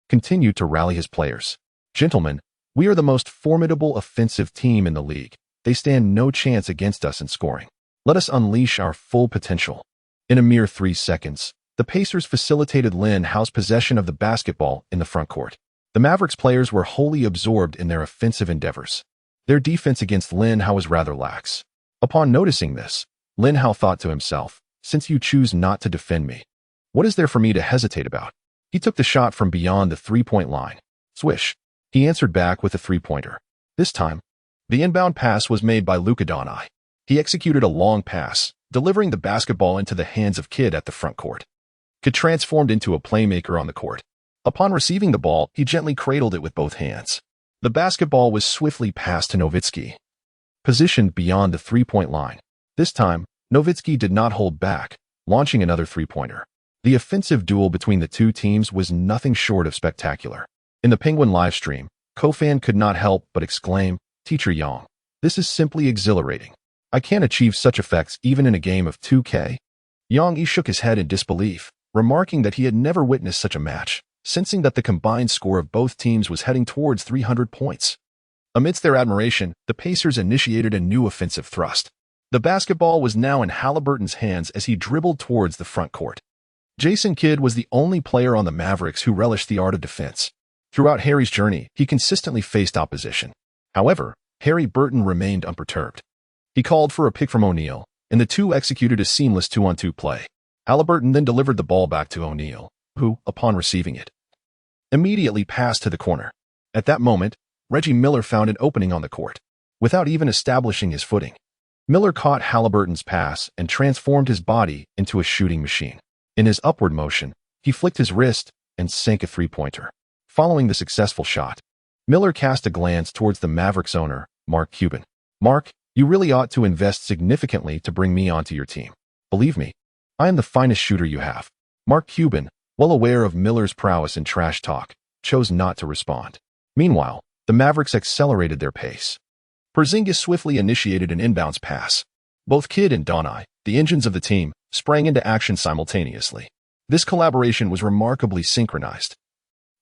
continued to rally his players. "Gentlemen, we are the most formidable offensive team in the league. They stand no chance against us in scoring. Let us unleash our full potential." In a mere 3 seconds, the Pacers facilitated Lin Hao's possession of the basketball in the front court. The Mavericks players were wholly absorbed in their offensive endeavors. Their defense against Lin Hao was rather lax. Upon noticing this, Lin Hao thought to himself, "Since you choose not to defend me, what is there for me to hesitate about?" He took the shot from beyond the three-point line. Swish. He answered back with a three-pointer. This time, the inbound pass was made by Luka Doncic. He executed a long pass, delivering the basketball into the hands of Kidd at the front court. Kidd transformed into a playmaker on the court. Upon receiving the ball, he gently cradled it with both hands. The basketball was swiftly passed to Nowitzki, positioned beyond the three-point line. This time, Nowitzki did not hold back, launching another three-pointer. The offensive duel between the two teams was nothing short of spectacular. In the Penguin livestream, Kofan could not help but exclaim, "Teacher Yang, this is simply exhilarating. I can't achieve such effects even in a game of 2K. Yang shook his head in disbelief, remarking that he had never witnessed such a match, sensing that the combined score of both teams was heading towards 300 points. Amidst their admiration, the Pacers initiated a new offensive thrust. The basketball was now in Halliburton's hands as he dribbled towards the front court. Jason Kidd was the only player on the Mavericks who relished the art of defense. Throughout Harry's journey, he consistently faced opposition. However, Harry Burton remained unperturbed. He called for a pick from O'Neal, and the two executed a seamless 2-on-2 play. Halliburton then delivered the ball back to O'Neal, who, upon receiving it, immediately passed to the corner. At that moment, Reggie Miller found an opening on the court. Without even establishing his footing, Miller caught Halliburton's pass and transformed his body into a shooting machine. In his upward motion, he flicked his wrist and sank a three-pointer. Following the successful shot, Miller cast a glance towards the Mavericks owner, Mark Cuban. "Mark, you really ought to invest significantly to bring me onto your team. Believe me, I am the finest shooter you have." Mark Cuban, well aware of Miller's prowess in trash talk, chose not to respond. Meanwhile, the Mavericks accelerated their pace. Porzingis swiftly initiated an inbounds pass. Both Kidd and Doncic, the engines of the team, sprang into action simultaneously. This collaboration was remarkably synchronized,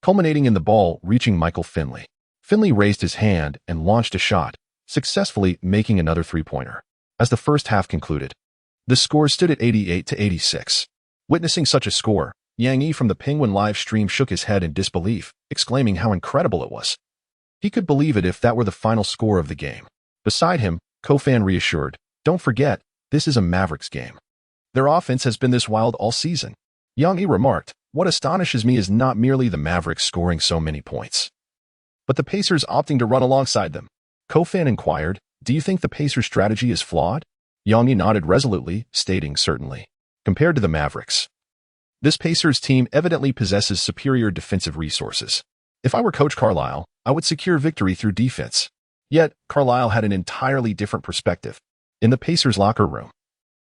culminating in the ball reaching Michael Finley. Finley raised his hand and launched a shot, successfully making another three-pointer. As the first half concluded, the score stood at 88-86. Witnessing such a score, Yang Yi from the Penguin live stream shook his head in disbelief, exclaiming how incredible it was. He could believe it if that were the final score of the game. Beside him, Kofan reassured, "Don't forget, this is a Mavericks game. Their offense has been this wild all season." Yang Yi remarked, "What astonishes me is not merely the Mavericks scoring so many points, but the Pacers opting to run alongside them." Kofan inquired, "Do you think the Pacers' strategy is flawed?" Yang Yi nodded resolutely, stating, "Certainly. Compared to the Mavericks, this Pacers team evidently possesses superior defensive resources. If I were Coach Carlisle, I would secure victory through defense." Yet, Carlisle had an entirely different perspective. In the Pacers' locker room,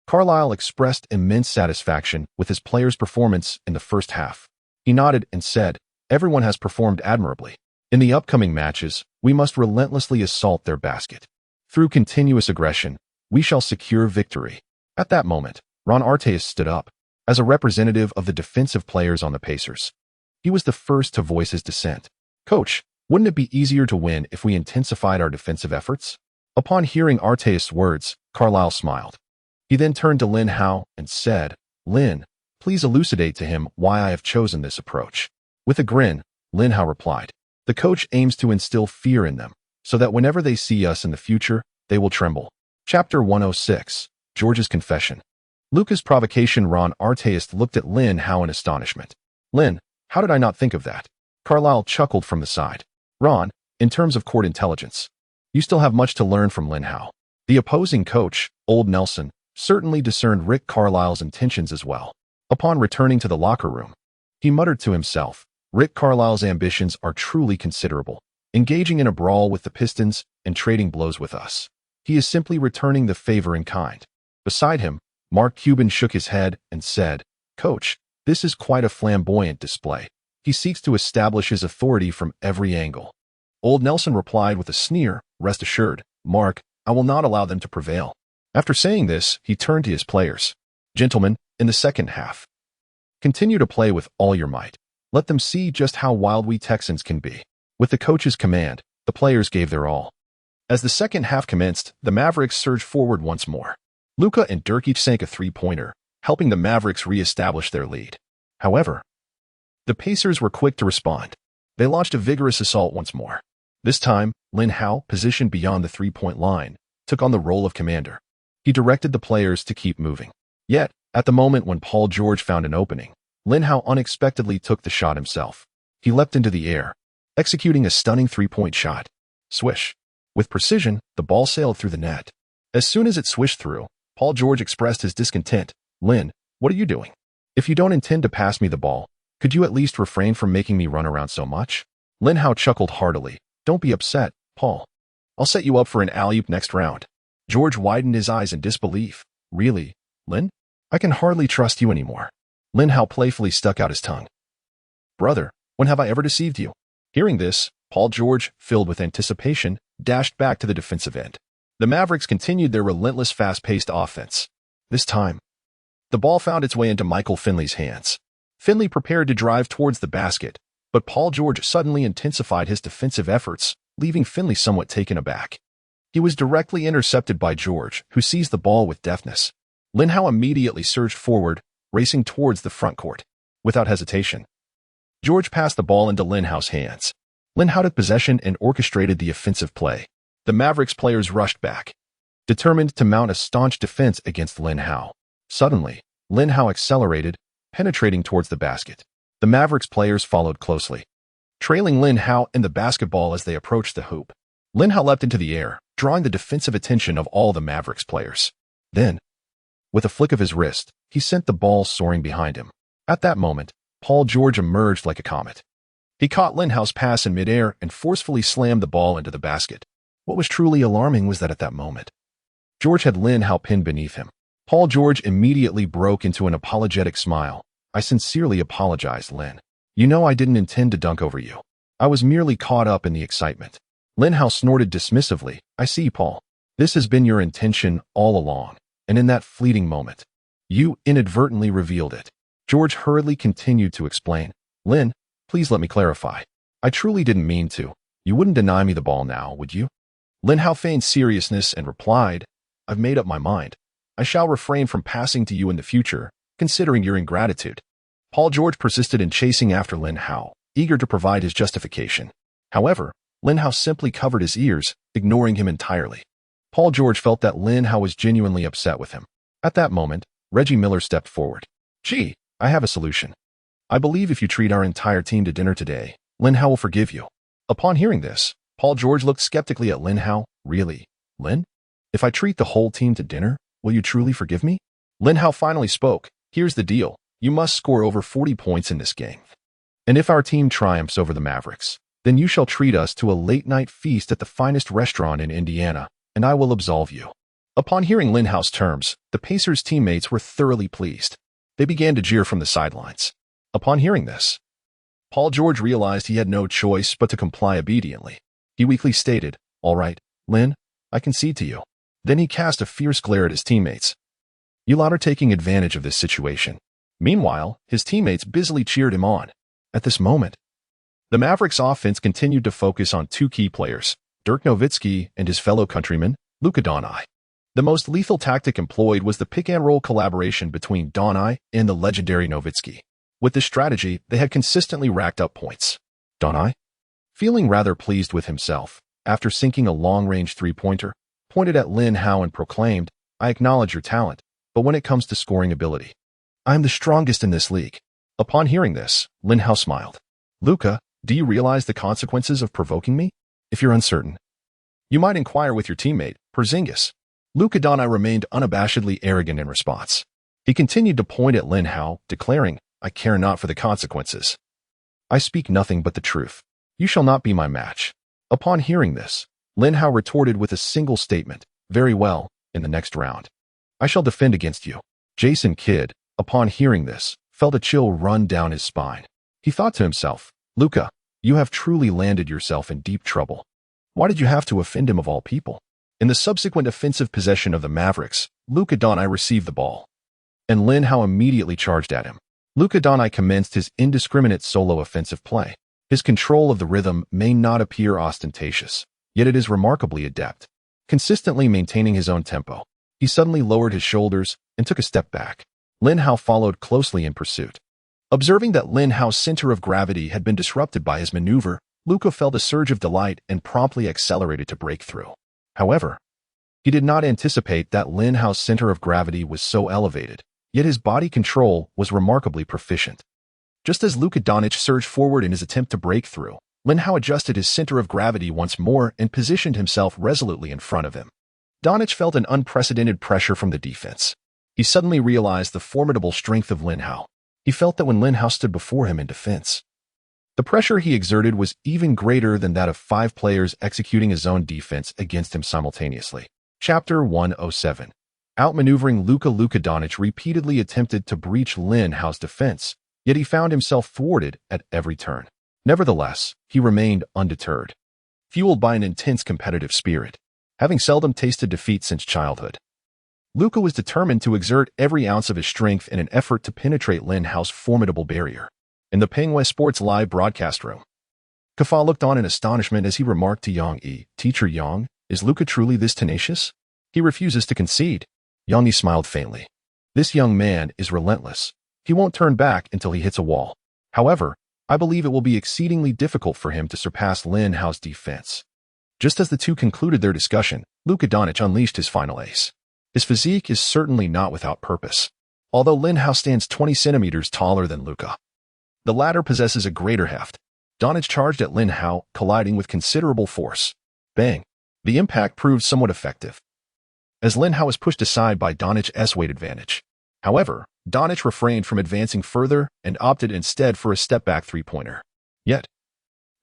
Carlisle expressed immense satisfaction with his players' performance in the first half. He nodded and said, "Everyone has performed admirably. In the upcoming matches, we must relentlessly assault their basket. Through continuous aggression, we shall secure victory." At that moment, Ron Artest stood up. As a representative of the defensive players on the Pacers, he was the first to voice his dissent. "Coach, wouldn't it be easier to win if we intensified our defensive efforts?" Upon hearing Artest's words, Carlisle smiled. He then turned to Lin Hao and said, "Lin, please elucidate to him why I have chosen this approach." With a grin, Lin Hao replied, "The coach aims to instill fear in them, so that whenever they see us in the future, they will tremble." Chapter 106, George's Confession. Luka's provocation. Ron Artest looked at Lin Hao in astonishment. "Lin, how did I not think of that?" Carlisle chuckled from the side. "Ron, in terms of court intelligence, you still have much to learn from Lin Hao." The opposing coach, Old Nelson, certainly discerned Rick Carlisle's intentions as well. Upon returning to the locker room, he muttered to himself, "Rick Carlisle's ambitions are truly considerable, engaging in a brawl with the Pistons and trading blows with us. He is simply returning the favor in kind." Beside him, Mark Cuban shook his head and said, "Coach, this is quite a flamboyant display. He seeks to establish his authority from every angle. Old Nelson replied with a sneer, "Rest assured, Mark, I will not allow them to prevail." After saying this, he turned to his players. "Gentlemen, in the second half, continue to play with all your might. Let them see just how wild we Texans can be." With the coach's command, the players gave their all. As the second half commenced, the Mavericks surged forward once more. Luka and Dirk each sank a three-pointer, helping the Mavericks re-establish their lead. However, the Pacers were quick to respond. They launched a vigorous assault once more. This time, Lin Hao, positioned beyond the three-point line, took on the role of commander. He directed the players to keep moving. Yet, at the moment when Paul George found an opening, Lin Hao unexpectedly took the shot himself. He leapt into the air, executing a stunning three-point shot. Swish. With precision, the ball sailed through the net. As soon as it swished through, Paul George expressed his discontent. "Lin, what are you doing? If you don't intend to pass me the ball, could you at least refrain from making me run around so much?" Lin Hao chuckled heartily. "Don't be upset, Paul. I'll set you up for an alley-oop next round." George widened his eyes in disbelief. "Really, Lin? I can hardly trust you anymore." Lin Hao playfully stuck out his tongue. "Brother, when have I ever deceived you?" Hearing this, Paul George, filled with anticipation, dashed back to the defensive end. The Mavericks continued their relentless fast-paced offense. This time, the ball found its way into Michael Finley's hands. Finley prepared to drive towards the basket, but Paul George suddenly intensified his defensive efforts, leaving Finley somewhat taken aback. He was directly intercepted by George, who seized the ball with deftness. Lin Hao immediately surged forward, racing towards the front court. Without hesitation, George passed the ball into Lin Hao's hands. Lin Hao took possession and orchestrated the offensive play. The Mavericks players rushed back, determined to mount a staunch defense against Lin Hao. Suddenly, Lin Hao accelerated, penetrating towards the basket. The Mavericks players followed closely, trailing Lin Hao in the basketball as they approached the hoop. Lin Hao leapt into the air, drawing the defensive attention of all the Mavericks players. Then, with a flick of his wrist, he sent the ball soaring behind him. At that moment, Paul George emerged like a comet. He caught Lin Hao's pass in midair and forcefully slammed the ball into the basket. What was truly alarming was that at that moment, George had Lin Hao pinned beneath him. Paul George immediately broke into an apologetic smile. "I sincerely apologize, Lin. You know I didn't intend to dunk over you. I was merely caught up in the excitement." Lin Hao snorted dismissively. "I see, Paul. This has been your intention all along, and in that fleeting moment, you inadvertently revealed it." George hurriedly continued to explain. "Lin, please let me clarify. I truly didn't mean to. You wouldn't deny me the ball now, would you?" Lin Hao feigned seriousness and replied, "I've made up my mind. I shall refrain from passing to you in the future, considering your ingratitude." Paul George persisted in chasing after Lin Hao, eager to provide his justification. However, Lin Hao simply covered his ears, ignoring him entirely. Paul George felt that Lin Hao was genuinely upset with him. At that moment, Reggie Miller stepped forward. "Gee, I have a solution. I believe if you treat our entire team to dinner today, Lin Hao will forgive you." Upon hearing this, Paul George looked skeptically at Lin Hao. "Really, Lin? If I treat the whole team to dinner, will you truly forgive me?" Lin Hao finally spoke. "Here's the deal. You must score over 40 points in this game. And if our team triumphs over the Mavericks, then you shall treat us to a late-night feast at the finest restaurant in Indiana, and I will absolve you." Upon hearing Lin Hao's terms, the Pacers' teammates were thoroughly pleased. They began to jeer from the sidelines. Upon hearing this, Paul George realized he had no choice but to comply obediently. He weakly stated, "All right, Lin, I concede to you." Then he cast a fierce glare at his teammates. "You lot are taking advantage of this situation." Meanwhile, his teammates busily cheered him on. At this moment, the Mavericks' offense continued to focus on two key players, Dirk Nowitzki and his fellow countryman, Luka Doncic. The most lethal tactic employed was the pick-and-roll collaboration between Doncic and the legendary Nowitzki. With this strategy, they had consistently racked up points. Doncic, feeling rather pleased with himself, after sinking a long-range three-pointer, pointed at Lin Hao and proclaimed, "I acknowledge your talent, but when it comes to scoring ability, I am the strongest in this league." Upon hearing this, Lin Hao smiled. "Luka, do you realize the consequences of provoking me? If you're uncertain, you might inquire with your teammate, Porzingis." Luka Doncic remained unabashedly arrogant in response. He continued to point at Lin Hao, declaring, "I care not for the consequences. I speak nothing but the truth. You shall not be my match." Upon hearing this, Lin Hao retorted with a single statement, "Very well, in the next round, I shall defend against you." Jason Kidd, upon hearing this, felt a chill run down his spine. He thought to himself, Luka, you have truly landed yourself in deep trouble. Why did you have to offend him of all people? In the subsequent offensive possession of the Mavericks, Luka Doncic received the ball, and Lin Hao immediately charged at him. Luka Doncic commenced his indiscriminate solo offensive play. His control of the rhythm may not appear ostentatious, yet it is remarkably adept. Consistently maintaining his own tempo, he suddenly lowered his shoulders and took a step back. Lin Hao followed closely in pursuit. Observing that Lin Hao's center of gravity had been disrupted by his maneuver, Luka felt a surge of delight and promptly accelerated to break through. However, he did not anticipate that Lin Hao's center of gravity was so elevated, yet his body control was remarkably proficient. Just as Luka Doncic surged forward in his attempt to break through, Lin Hao adjusted his center of gravity once more and positioned himself resolutely in front of him. Doncic felt an unprecedented pressure from the defense. He suddenly realized the formidable strength of Lin Hao. He felt that when Lin Hao stood before him in defense, the pressure he exerted was even greater than that of 5 players executing a zone defense against him simultaneously. Chapter 107. Outmaneuvering Luka Doncic repeatedly attempted to breach Lin Hao's defense, yet he found himself thwarted at every turn. Nevertheless, he remained undeterred. Fueled by an intense competitive spirit, having seldom tasted defeat since childhood, Luka was determined to exert every ounce of his strength in an effort to penetrate Lin Hao's formidable barrier. In the Penguin Sports Live broadcast room, Kafa looked on in astonishment as he remarked to Yang Yi, Teacher Yang, is Luka truly this tenacious? He refuses to concede. Yang Yi smiled faintly. This young man is relentless. He won't turn back until he hits a wall. However, I believe it will be exceedingly difficult for him to surpass Lin Hao's defense. Just as the two concluded their discussion, Luka Doncic unleashed his final ace. His physique is certainly not without purpose. Although Lin Hao stands 20 centimeters taller than Luka, the latter possesses a greater heft. Doncic charged at Lin Hao, colliding with considerable force. Bang! The impact proved somewhat effective, as Lin Hao was pushed aside by Doncic's weight advantage. However, Doncic refrained from advancing further and opted instead for a step-back three-pointer. Yet,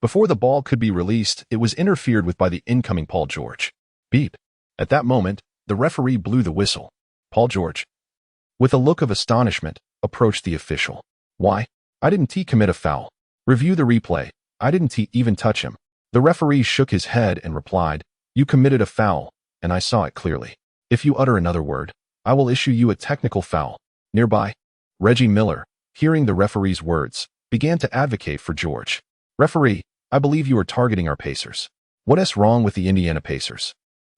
before the ball could be released, it was interfered with by the incoming Paul George. Beep! At that moment, the referee blew the whistle. Paul George, with a look of astonishment, approached the official. Why? I didn't commit a foul. Review the replay. I didn't even touch him. The referee shook his head and replied, you committed a foul, and I saw it clearly. If you utter another word, I will issue you a technical foul. Nearby, Reggie Miller, hearing the referee's words, began to advocate for George. Referee, I believe you are targeting our Pacers. What's wrong with the Indiana Pacers?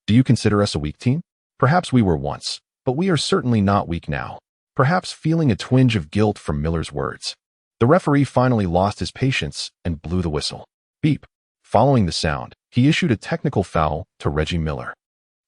Do you consider us a weak team? Perhaps we were once, but we are certainly not weak now. Perhaps feeling a twinge of guilt from Miller's words, the referee finally lost his patience and blew the whistle. Beep. Following the sound, he issued a technical foul to Reggie Miller,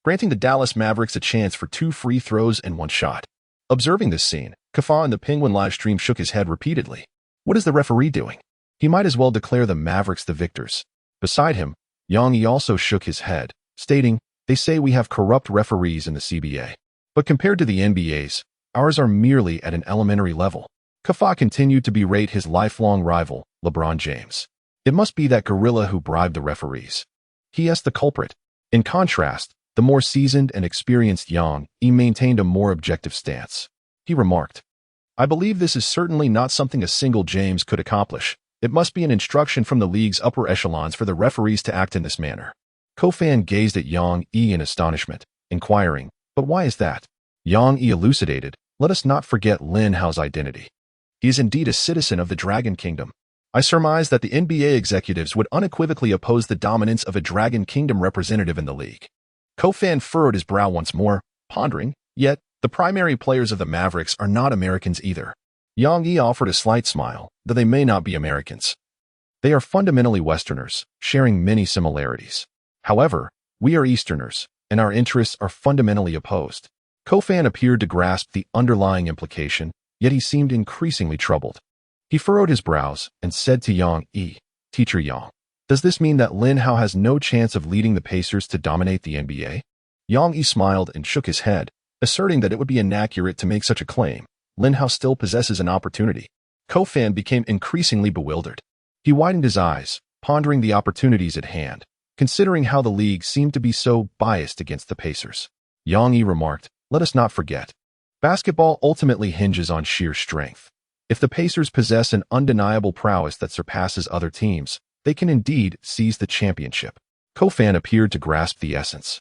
granting the Dallas Mavericks a chance for 2 free throws and 1 shot. Observing this scene, Kafa in the Penguin live stream shook his head repeatedly. What is the referee doing? He might as well declare the Mavericks the victors. Beside him, Yang Yi also shook his head, stating, they say we have corrupt referees in the CBA. But compared to the NBA's, ours are merely at an elementary level. Kafa continued to berate his lifelong rival, LeBron James. It must be that gorilla who bribed the referees. He is the culprit. In contrast, the more seasoned and experienced Yang Yi maintained a more objective stance. He remarked, I believe this is certainly not something a single James could accomplish. It must be an instruction from the league's upper echelons for the referees to act in this manner. Kofan gazed at Yang Yi in astonishment, inquiring, but why is that? Yang Yi elucidated, let us not forget Lin Hao's identity. He is indeed a citizen of the Dragon Kingdom. I surmise that the NBA executives would unequivocally oppose the dominance of a Dragon Kingdom representative in the league. Kofan furrowed his brow once more, pondering, yet, the primary players of the Mavericks are not Americans either. Yang Yi offered a slight smile, though they may not be Americans. They are fundamentally Westerners, sharing many similarities. However, we are Easterners, and our interests are fundamentally opposed. Kofan appeared to grasp the underlying implication, yet he seemed increasingly troubled. He furrowed his brows and said to Yang Yi, Teacher Yang, does this mean that Lin Hao has no chance of leading the Pacers to dominate the NBA? Yang Yi smiled and shook his head, asserting that it would be inaccurate to make such a claim. Lin Hao still possesses an opportunity. Kofan became increasingly bewildered. He widened his eyes, pondering the opportunities at hand, considering how the league seemed to be so biased against the Pacers. Yang Yi remarked, let us not forget, basketball ultimately hinges on sheer strength. If the Pacers possess an undeniable prowess that surpasses other teams, they can indeed seize the championship. Kofan appeared to grasp the essence,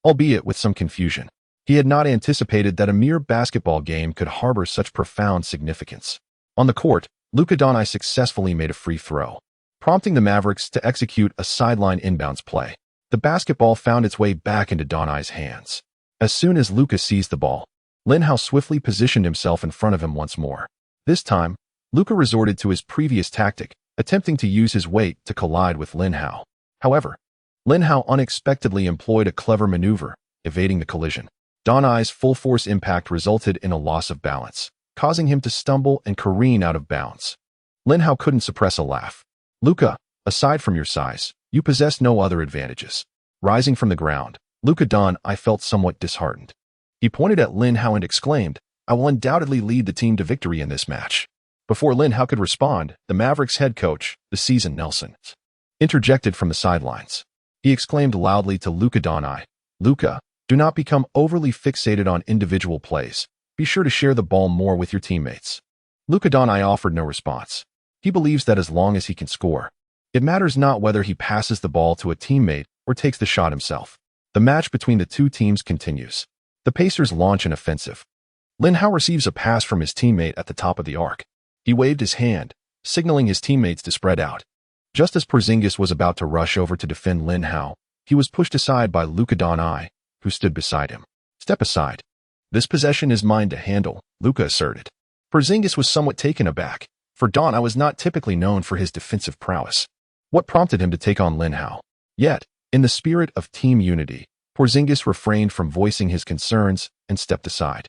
albeit with some confusion. He had not anticipated that a mere basketball game could harbor such profound significance. On the court, Luka Doncic successfully made a free throw, prompting the Mavericks to execute a sideline inbounds play. The basketball found its way back into Doncic's hands. As soon as Luka seized the ball, Lin Hao swiftly positioned himself in front of him once more. This time, Luka resorted to his previous tactic, attempting to use his weight to collide with Lin Hao. However, Lin Hao unexpectedly employed a clever maneuver, evading the collision. Doncic's full-force impact resulted in a loss of balance, causing him to stumble and careen out of bounds. Lin Hao couldn't suppress a laugh. "Luka, aside from your size, you possess no other advantages." Rising from the ground, Luka Doncic felt somewhat disheartened. He pointed at Lin Hao and exclaimed, "I will undoubtedly lead the team to victory in this match." Before Lin Hao could respond, the Mavericks head coach, the seasoned Nelson, interjected from the sidelines. He exclaimed loudly to Luka Doncic, "Luka, do not become overly fixated on individual plays. Be sure to share the ball more with your teammates." Luka Doncic offered no response. He believes that as long as he can score, it matters not whether he passes the ball to a teammate or takes the shot himself. The match between the two teams continues. The Pacers launch an offensive. Lin Hao receives a pass from his teammate at the top of the arc. He waved his hand, signaling his teammates to spread out. Just as Porzingis was about to rush over to defend Lin Hao, he was pushed aside by Luka Doncic, who stood beside him. "Step aside. This possession is mine to handle," Luka asserted. Porzingis was somewhat taken aback, for Doncic was not typically known for his defensive prowess. What prompted him to take on Lin Hao? Yet, in the spirit of team unity, Porzingis refrained from voicing his concerns and stepped aside.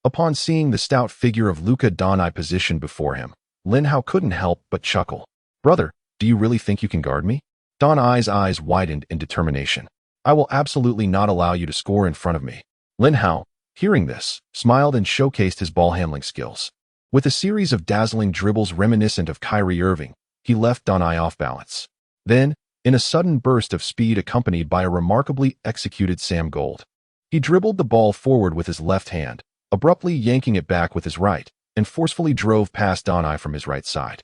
Upon seeing the stout figure of Luka Doncic positioned before him, Lin Hao couldn't help but chuckle. "Brother, do you really think you can guard me?" Doncic's eyes widened in determination. "I will absolutely not allow you to score in front of me." Lin Hao, hearing this, smiled and showcased his ball handling skills. With a series of dazzling dribbles reminiscent of Kyrie Irving, he left Doncic off balance. Then, in a sudden burst of speed accompanied by a remarkably executed Sam Gold, he dribbled the ball forward with his left hand, abruptly yanking it back with his right, and forcefully drove past Doncic from his right side.